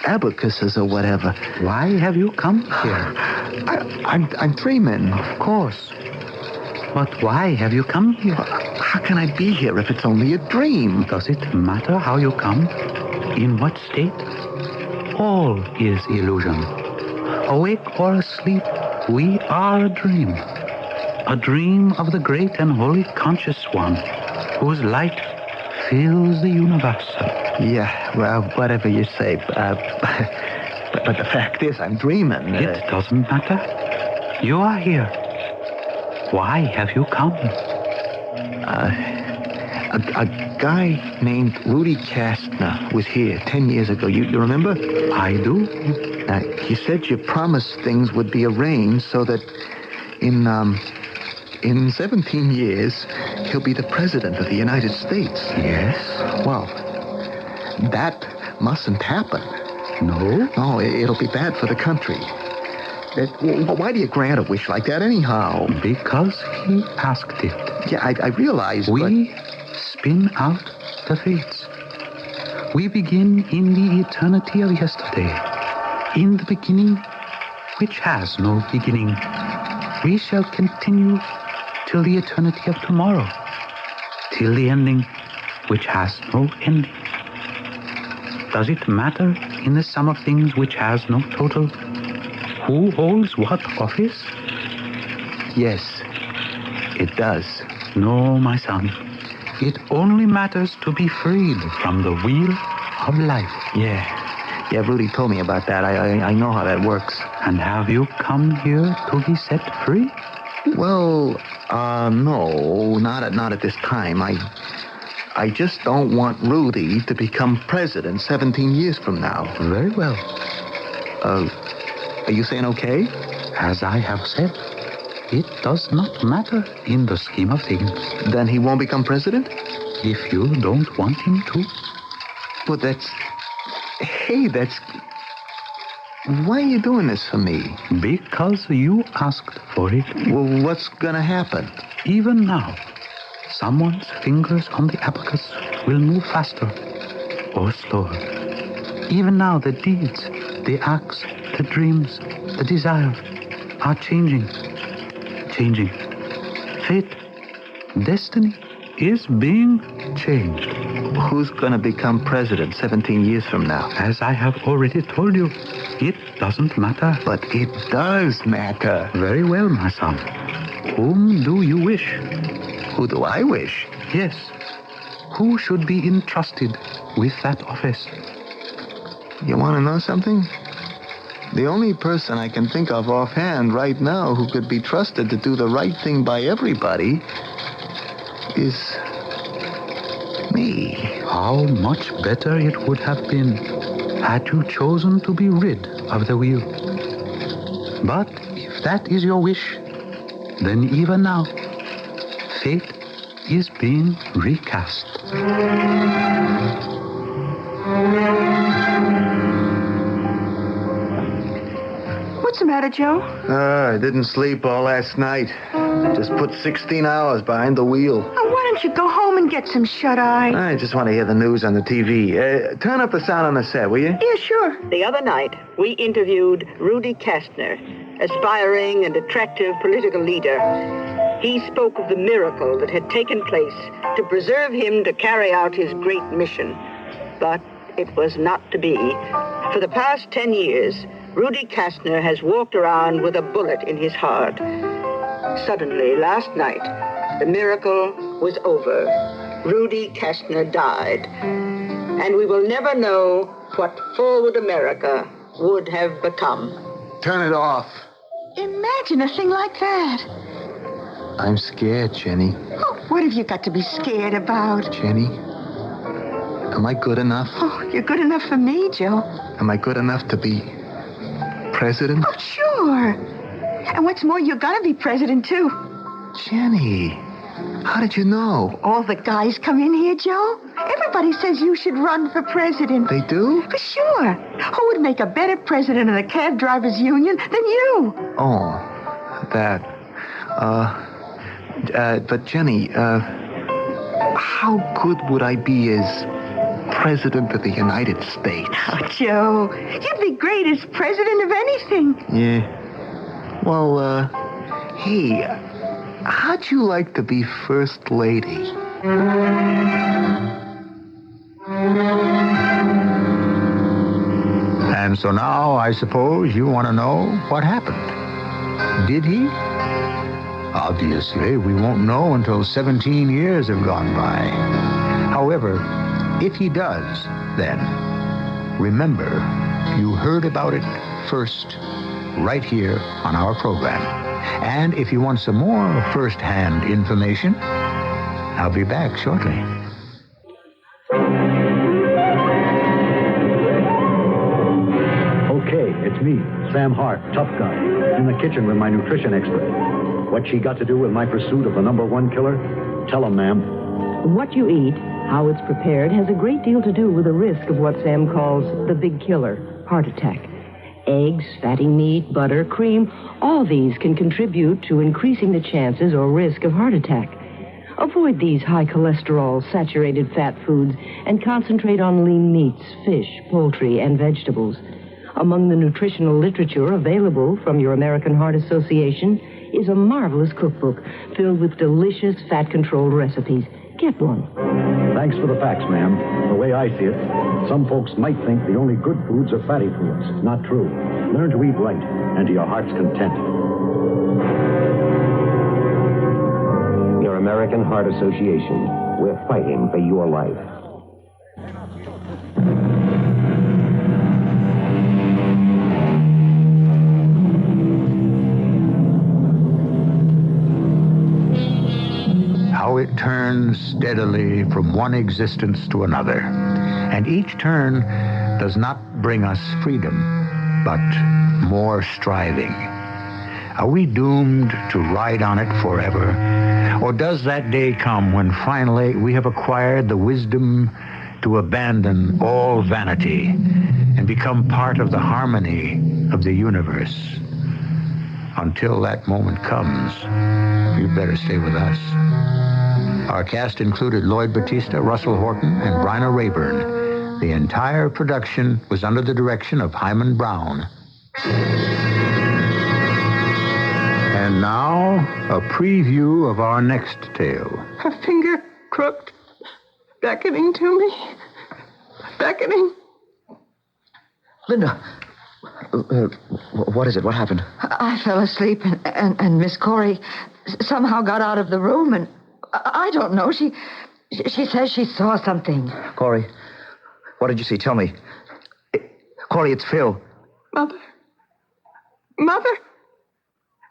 abacuses or whatever. Why have you come here? I'm dreaming. Of course. But why have you come here? How can I be here if it's only a dream? Does it matter how you come? In what state? All is illusion. Awake or asleep, we are a dream. A dream of the great and holy conscious one, whose light fills the universe. Yeah, well, whatever you say. But the fact is, I'm dreaming. It doesn't matter. You are here. Why have you come? A guy named Rudy Kastner was here 10 years ago. You remember? I do. You said you promised things would be arranged so that in 17 years, he'll be the president of the United States. Yes? Well, that mustn't happen. No? No, it'll be bad for the country. Why do you grant a wish like that anyhow? Because he asked it. Yeah, I realize, We spin out the fates. We begin in the eternity of yesterday. In the beginning, which has no beginning. We shall continue till the eternity of tomorrow. Till the ending, which has no ending. Does it matter in the sum of things which has no total? Who holds what office? Yes, it does. No, my son. It only matters to be freed from the wheel of life. Yeah, Rudy told me about that. I know how that works. And have you come here to be set free? Well, no, not at this time. I just don't want Rudy to become president 17 years from now. Very well. Are you saying okay? As I have said, it does not matter in the scheme of things. Then he won't become president? If you don't want him to. But that's... Why are you doing this for me? Because you asked for it. Well, what's gonna happen? Even now, someone's fingers on the abacus will move faster or slower. Even now, the deeds, the acts, the dreams, the desires are changing. Fate, destiny is being changed. who's going to become president 17 years from now? As I have already told you, it doesn't matter. But it does matter. Very well, my son. Whom do you wish? Who do I wish? Yes. Who should be entrusted with that office? You want to know something? The only person I can think of offhand right now who could be trusted to do the right thing by everybody is me. How much better it would have been had you chosen to be rid of the wheel. But if that is your wish, then even now, fate is being recast. What's the matter, Joe? I didn't sleep all last night. Just put 16 hours behind the wheel. Oh, why don't you go home and get some shut-eye? I just want to hear the news on the TV. Turn up the sound on the set, will you? Yeah, sure. The other night, we interviewed Rudy Kastner, aspiring and attractive political leader. He spoke of the miracle that had taken place to preserve him to carry out his great mission. But it was not to be. For the past 10 years, Rudy Kastner has walked around with a bullet in his heart. Suddenly, last night, the miracle was over. Rudy Kastner died. And we will never know what forward America would have become. Turn it off. Imagine a thing like that. I'm scared, Jenny. Oh, what have you got to be scared about? Jenny, am I good enough? Oh, you're good enough for me, Joe. Am I good enough to be president? Oh, sure. And what's more, you're gonna be president, too. Jenny, how did you know? All the guys come in here, Joe. Everybody says you should run for president. They do? For sure. Who would make a better president of the cab drivers union than you? Oh, that. But Jenny, how good would I be as president of the United States? Oh, Joe, you'd be great as president of anything. Yeah. Well, hey, how'd you like to be first lady? And so now I suppose you want to know what happened. Did he? Obviously, we won't know until 17 years have gone by. However, if he does, then remember, you heard about it first right here on our program. And if you want some more first-hand information, I'll be back shortly. Okay, it's me, Sam Hart, tough guy, in the kitchen with my nutrition expert. What's she got to do with my pursuit of the #1 killer? Tell him, ma'am. What you eat, how it's prepared, has a great deal to do with the risk of what Sam calls the big killer, heart attack. Eggs, fatty meat, butter, cream, all these can contribute to increasing the chances or risk of heart attack. Avoid these high cholesterol, saturated fat foods and concentrate on lean meats, fish, poultry, and vegetables. Among the nutritional literature available from your American Heart Association is a marvelous cookbook filled with delicious fat-controlled recipes. Get one. Thanks for the facts, ma'am. The way I see it, some folks might think the only good foods are fatty foods. Not true. Learn to eat right, and to your heart's content. Your American Heart Association. We're fighting for your life. How it turns steadily from one existence to another. And each turn does not bring us freedom, but more striving. Are we doomed to ride on it forever? Or does that day come when finally we have acquired the wisdom to abandon all vanity and become part of the harmony of the universe? Until that moment comes, you'd better stay with us. Our cast included Lloyd Battista, Russell Horton, and Bryna Rayburn. The entire production was under the direction of Hyman Brown. And now, a preview of our next tale. Her finger crooked. beckoning to me. Beckoning. Linda, what is it? What happened? I fell asleep, and Miss Corey somehow got out of the room, and I don't know. She says she saw something. Corey, what did you see? Tell me. Corey, it's Phil. Mother?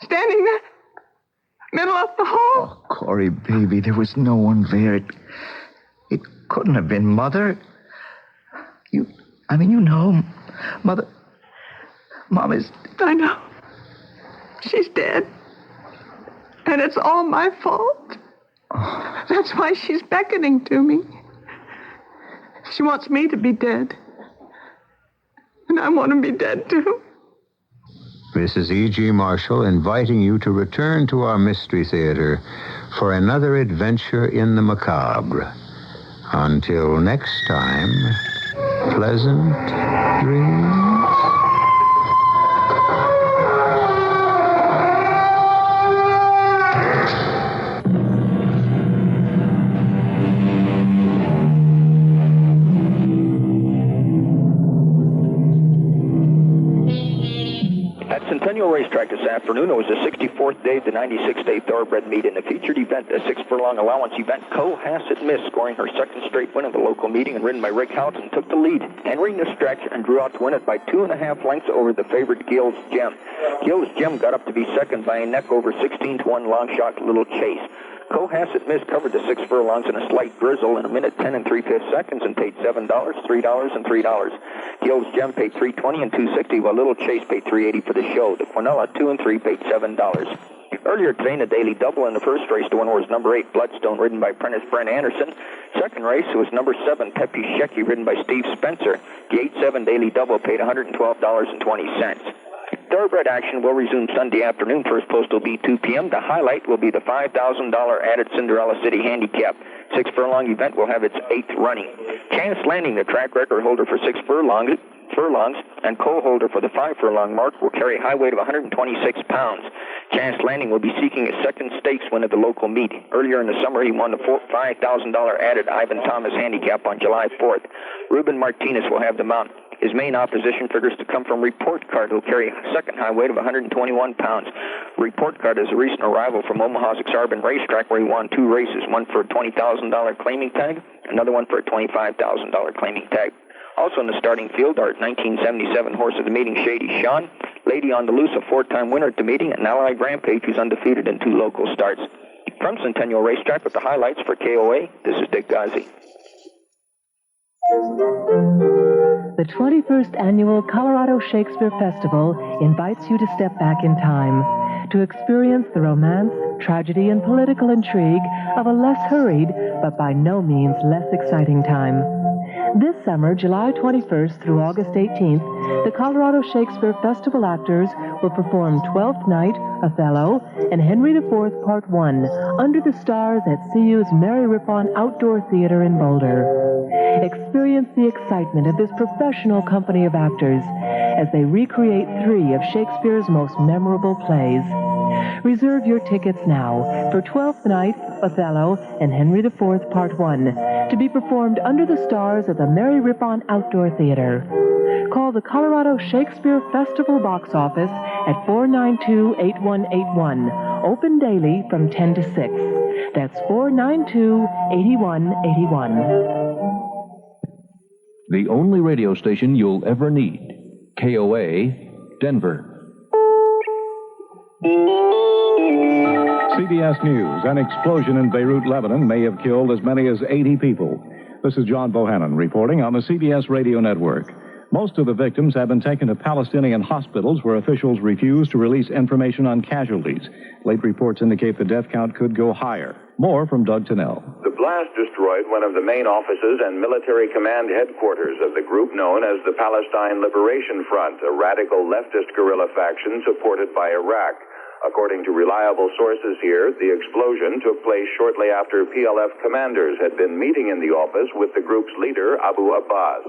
Standing there? Middle of the hall? Oh, Corey, baby, there was no one there. It couldn't have been Mother. You know, Mother... Mom is... I know. She's dead. And it's all my fault. Oh. That's why she's beckoning to me. She wants me to be dead. And I want to be dead, too. Mrs. E.G. Marshall inviting you to return to our Mystery Theater for another adventure in the macabre. Until next time, pleasant dreams. Centennial Racetrack this afternoon. It was the 64th day of the 96th-day thoroughbred meet. In the featured event, a 6-furlong allowance event, Cohasset Miss, scoring her second straight win of the local meeting and ridden by Rick Houghton, took the lead, entering the stretch and drew out to win it by 2.5 lengths over the favorite Gill's Gem. Gill's Gem got up to be second by a neck over 16-1 long shot Little Chase. Cohasset Miss covered the 6 furlongs in a slight drizzle in a minute 10 3/5 seconds and paid $7, $3, and $3. Gill's Gem paid $3.20 and $2.60, while Little Chase paid $3.80 for the show. The Quinella 2 and 3 paid $7. Earlier today in the daily double in the first race, the winner was number 8 Bloodstone, ridden by apprentice Brent Anderson. Second race was number 7 Pepe Shecky, ridden by Steve Spencer. The 8-7 daily double paid $112.20. Thoroughbred action will resume Sunday afternoon. First post will be 2 p.m. The highlight will be the $5,000 added Cinderella City Handicap. 6-furlong event will have its 8th running. Chance Landing, the track record holder for 6 furlongs, and co-holder for the 5-furlong mark, will carry a high weight of 126 pounds. Chance Landing will be seeking a second stakes win at the local meet. Earlier in the summer, he won the $5,000 added Ivan Thomas Handicap on July 4th. Ruben Martinez will have the mount. His main opposition figures to come from Report Card, who'll carry a second high weight of 121 pounds. Report Card is a recent arrival from Omaha's Exarban Racetrack, where he won 2 races, one for a $20,000 claiming tag, another one for a $25,000 claiming tag. Also in the starting field are 1977 horse of the meeting, Shady Sean, Lady on the Loose, a 4-time winner at the meeting, and Allied Rampage, who's undefeated in 2 local starts. From Centennial Racetrack with the highlights for KOA, this is Dick Ghazi. The 21st Annual Colorado Shakespeare Festival invites you to step back in time to experience the romance, tragedy, and political intrigue of a less hurried, but by no means less exciting time. This summer, July 21st through August 18th, the Colorado Shakespeare Festival actors will perform Twelfth Night, Othello, and Henry IV Part 1 under the stars at CU's Mary Rippon Outdoor Theater in Boulder. Experience the excitement of this professional company of actors as they recreate 3 of Shakespeare's most memorable plays. Reserve your tickets now for Twelfth Night, Othello, and Henry IV Part 1 to be performed under the stars of the Mary Rippon Outdoor Theater. Call the Colorado Shakespeare Festival box office at 492-8181. Open daily from 10 to 6. That's 492-8181. The only radio station you'll ever need. KOA, Denver. CBS News. An explosion in Beirut, Lebanon may have killed as many as 80 people. This is John Bohannon reporting on the CBS radio network. Most of the victims have been taken to Palestinian hospitals where officials refuse to release information on casualties. Late reports indicate the death count could go higher. More from Doug Tennell. The blast destroyed one of the main offices and military command headquarters of the group known as the Palestine Liberation Front, a radical leftist guerrilla faction supported by Iraq. According to reliable sources here, the explosion took place shortly after PLF commanders had been meeting in the office with the group's leader, Abu Abbas.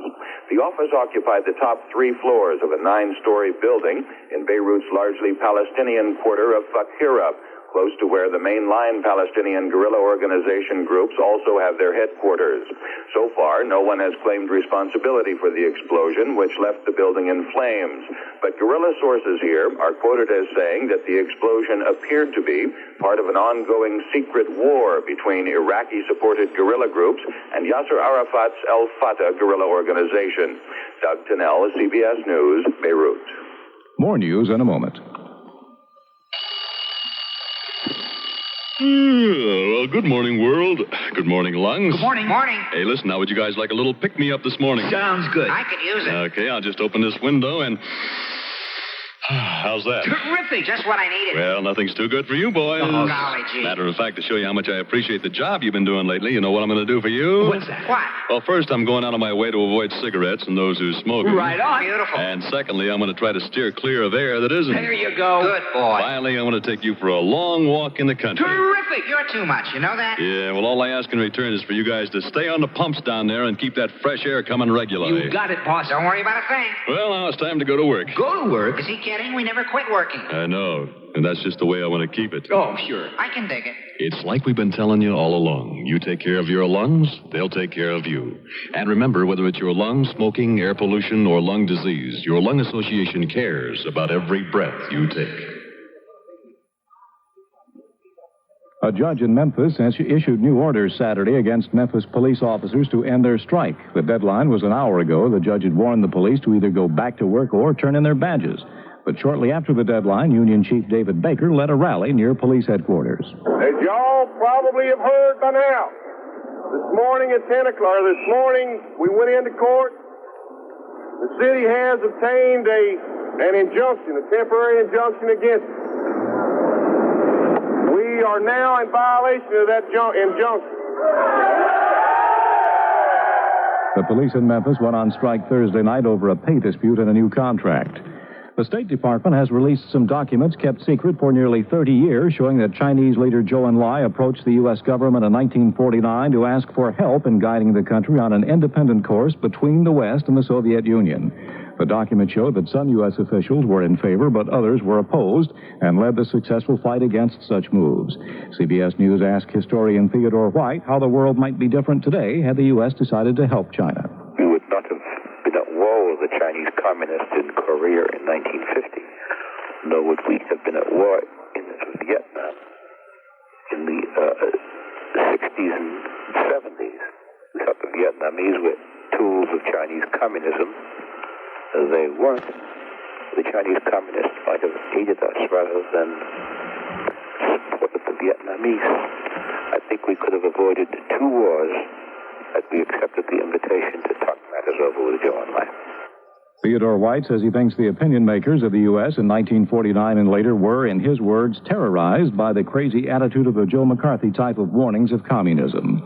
The office occupied the top 3 floors of a 9-story building in Beirut's largely Palestinian quarter of Fakira, close to where the mainline Palestinian guerrilla organization groups also have their headquarters. So far, no one has claimed responsibility for the explosion, which left the building in flames. But guerrilla sources here are quoted as saying that the explosion appeared to be part of an ongoing secret war between Iraqi-supported guerrilla groups and Yasser Arafat's al-Fatah guerrilla organization. Doug Tennell, CBS News, Beirut. More news in a moment. Well, good morning, world. Good morning, lungs. Good morning. Morning. Hey, listen, how would you guys like a little pick-me-up this morning? Sounds good. I could use it. Okay, I'll just open this window and... How's that? Terrific. Just what I needed. Well, nothing's too good for you, boys. Oh, golly gee. Matter of fact, to show you how much I appreciate the job you've been doing lately, you know what I'm going to do for you? What's that? What? Well, first, I'm going out of my way to avoid cigarettes and those who smoke them. Right on. Beautiful. And secondly, I'm going to try to steer clear of air that isn't. There you go. Good boy. Finally, I'm going to take you for a long walk in the country. Terrific. You're too much. You know that? Yeah, well, all I ask in return is for you guys to stay on the pumps down there and keep that fresh air coming regularly. You got it, boss. Don't worry about a thing. Well, now it's time to go to work. Go to work? Is he kidding? We never quit working. I know, and that's just the way I want to keep it. Oh, sure. I can dig it. It's like we've been telling you all along. You take care of your lungs, they'll take care of you. And remember, whether it's your lungs, smoking, air pollution, or lung disease, your lung association cares about every breath you take. A judge in Memphis has issued new orders Saturday against Memphis police officers to end their strike. The deadline was an hour ago. The judge had warned the police to either go back to work or turn in their badges. But shortly after the deadline, Union Chief David Baker led a rally near police headquarters. As y'all probably have heard by now, this morning at 10 o'clock, this morning we went into court. The city has obtained an injunction, a temporary injunction against it. We are now in violation of that injunction. The police in Memphis went on strike Thursday night over a pay dispute and a new contract. The State Department has released some documents kept secret for nearly 30 years showing that Chinese leader Zhou Enlai approached the U.S. government in 1949 to ask for help in guiding the country on an independent course between the West and the Soviet Union. The document showed that some U.S. officials were in favor, but others were opposed and led the successful fight against such moves. CBS News asked historian Theodore White how the world might be different today had the U.S. decided to help China. We would not have been at war with the Chinese communists in Korea in 1950, nor would we have been at war in Vietnam in the 60s and 70s. We thought the Vietnamese were tools of Chinese communism. They weren't. The Chinese communists might have aided us rather than supported the Vietnamese. I think we could have avoided 2 wars had we accepted the invitation to talk matters over with Zhou Enlai. Theodore White says he thinks the opinion makers of the U.S. in 1949 and later were, in his words, terrorized by the crazy attitude of the Joe McCarthy type of warnings of communism.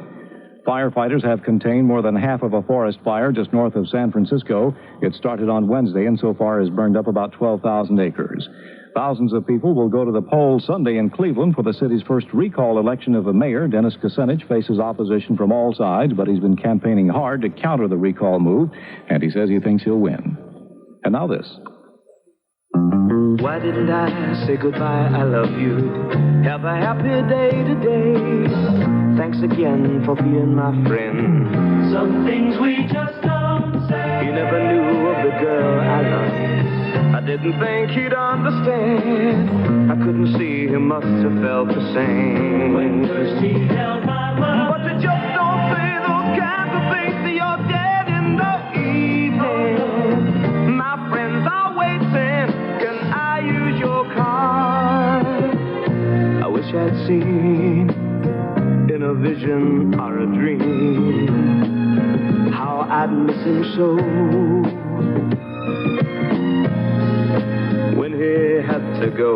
Firefighters have contained more than half of a forest fire just north of San Francisco. It started on Wednesday and so far has burned up about 12,000 acres. Thousands of people will go to the polls Sunday in Cleveland for the city's first recall election of the mayor. Dennis Kucinich faces opposition from all sides, but he's been campaigning hard to counter the recall move, and he says he thinks he'll win. And now this. Why didn't I say goodbye, I love you? Have a happy day today. Thanks again for being my friend. Some things we just don't say. He never knew of the girl I loved. I didn't think he'd understand. I couldn't see he must have felt the same. When first he held my love. But you just don't say those kinds of things to your dad in the evening. My friends are waiting. Can I use your car? I wish I'd seen in a vision or a dream how I'd miss him so. When he had to go,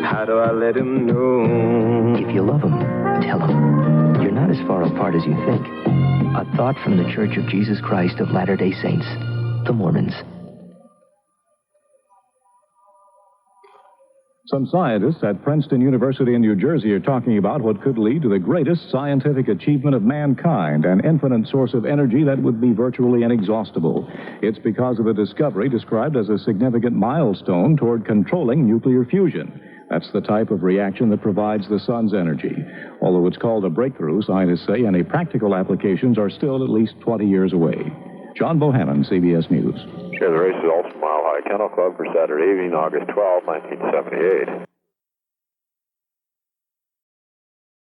how do I let him know? If you love him, tell him. You're not as far apart as you think. A thought from the Church of Jesus Christ of Latter-day Saints, the Mormons. Some scientists at Princeton University in New Jersey are talking about what could lead to the greatest scientific achievement of mankind, an infinite source of energy that would be virtually inexhaustible. It's because of the discovery described as a significant milestone toward controlling nuclear fusion. That's the type of reaction that provides the sun's energy. Although it's called a breakthrough, scientists say any practical applications are still at least 20 years away. John Bohannon, CBS News. Share the race results from Mile High Kennel Club for Saturday evening, August 12, 1978.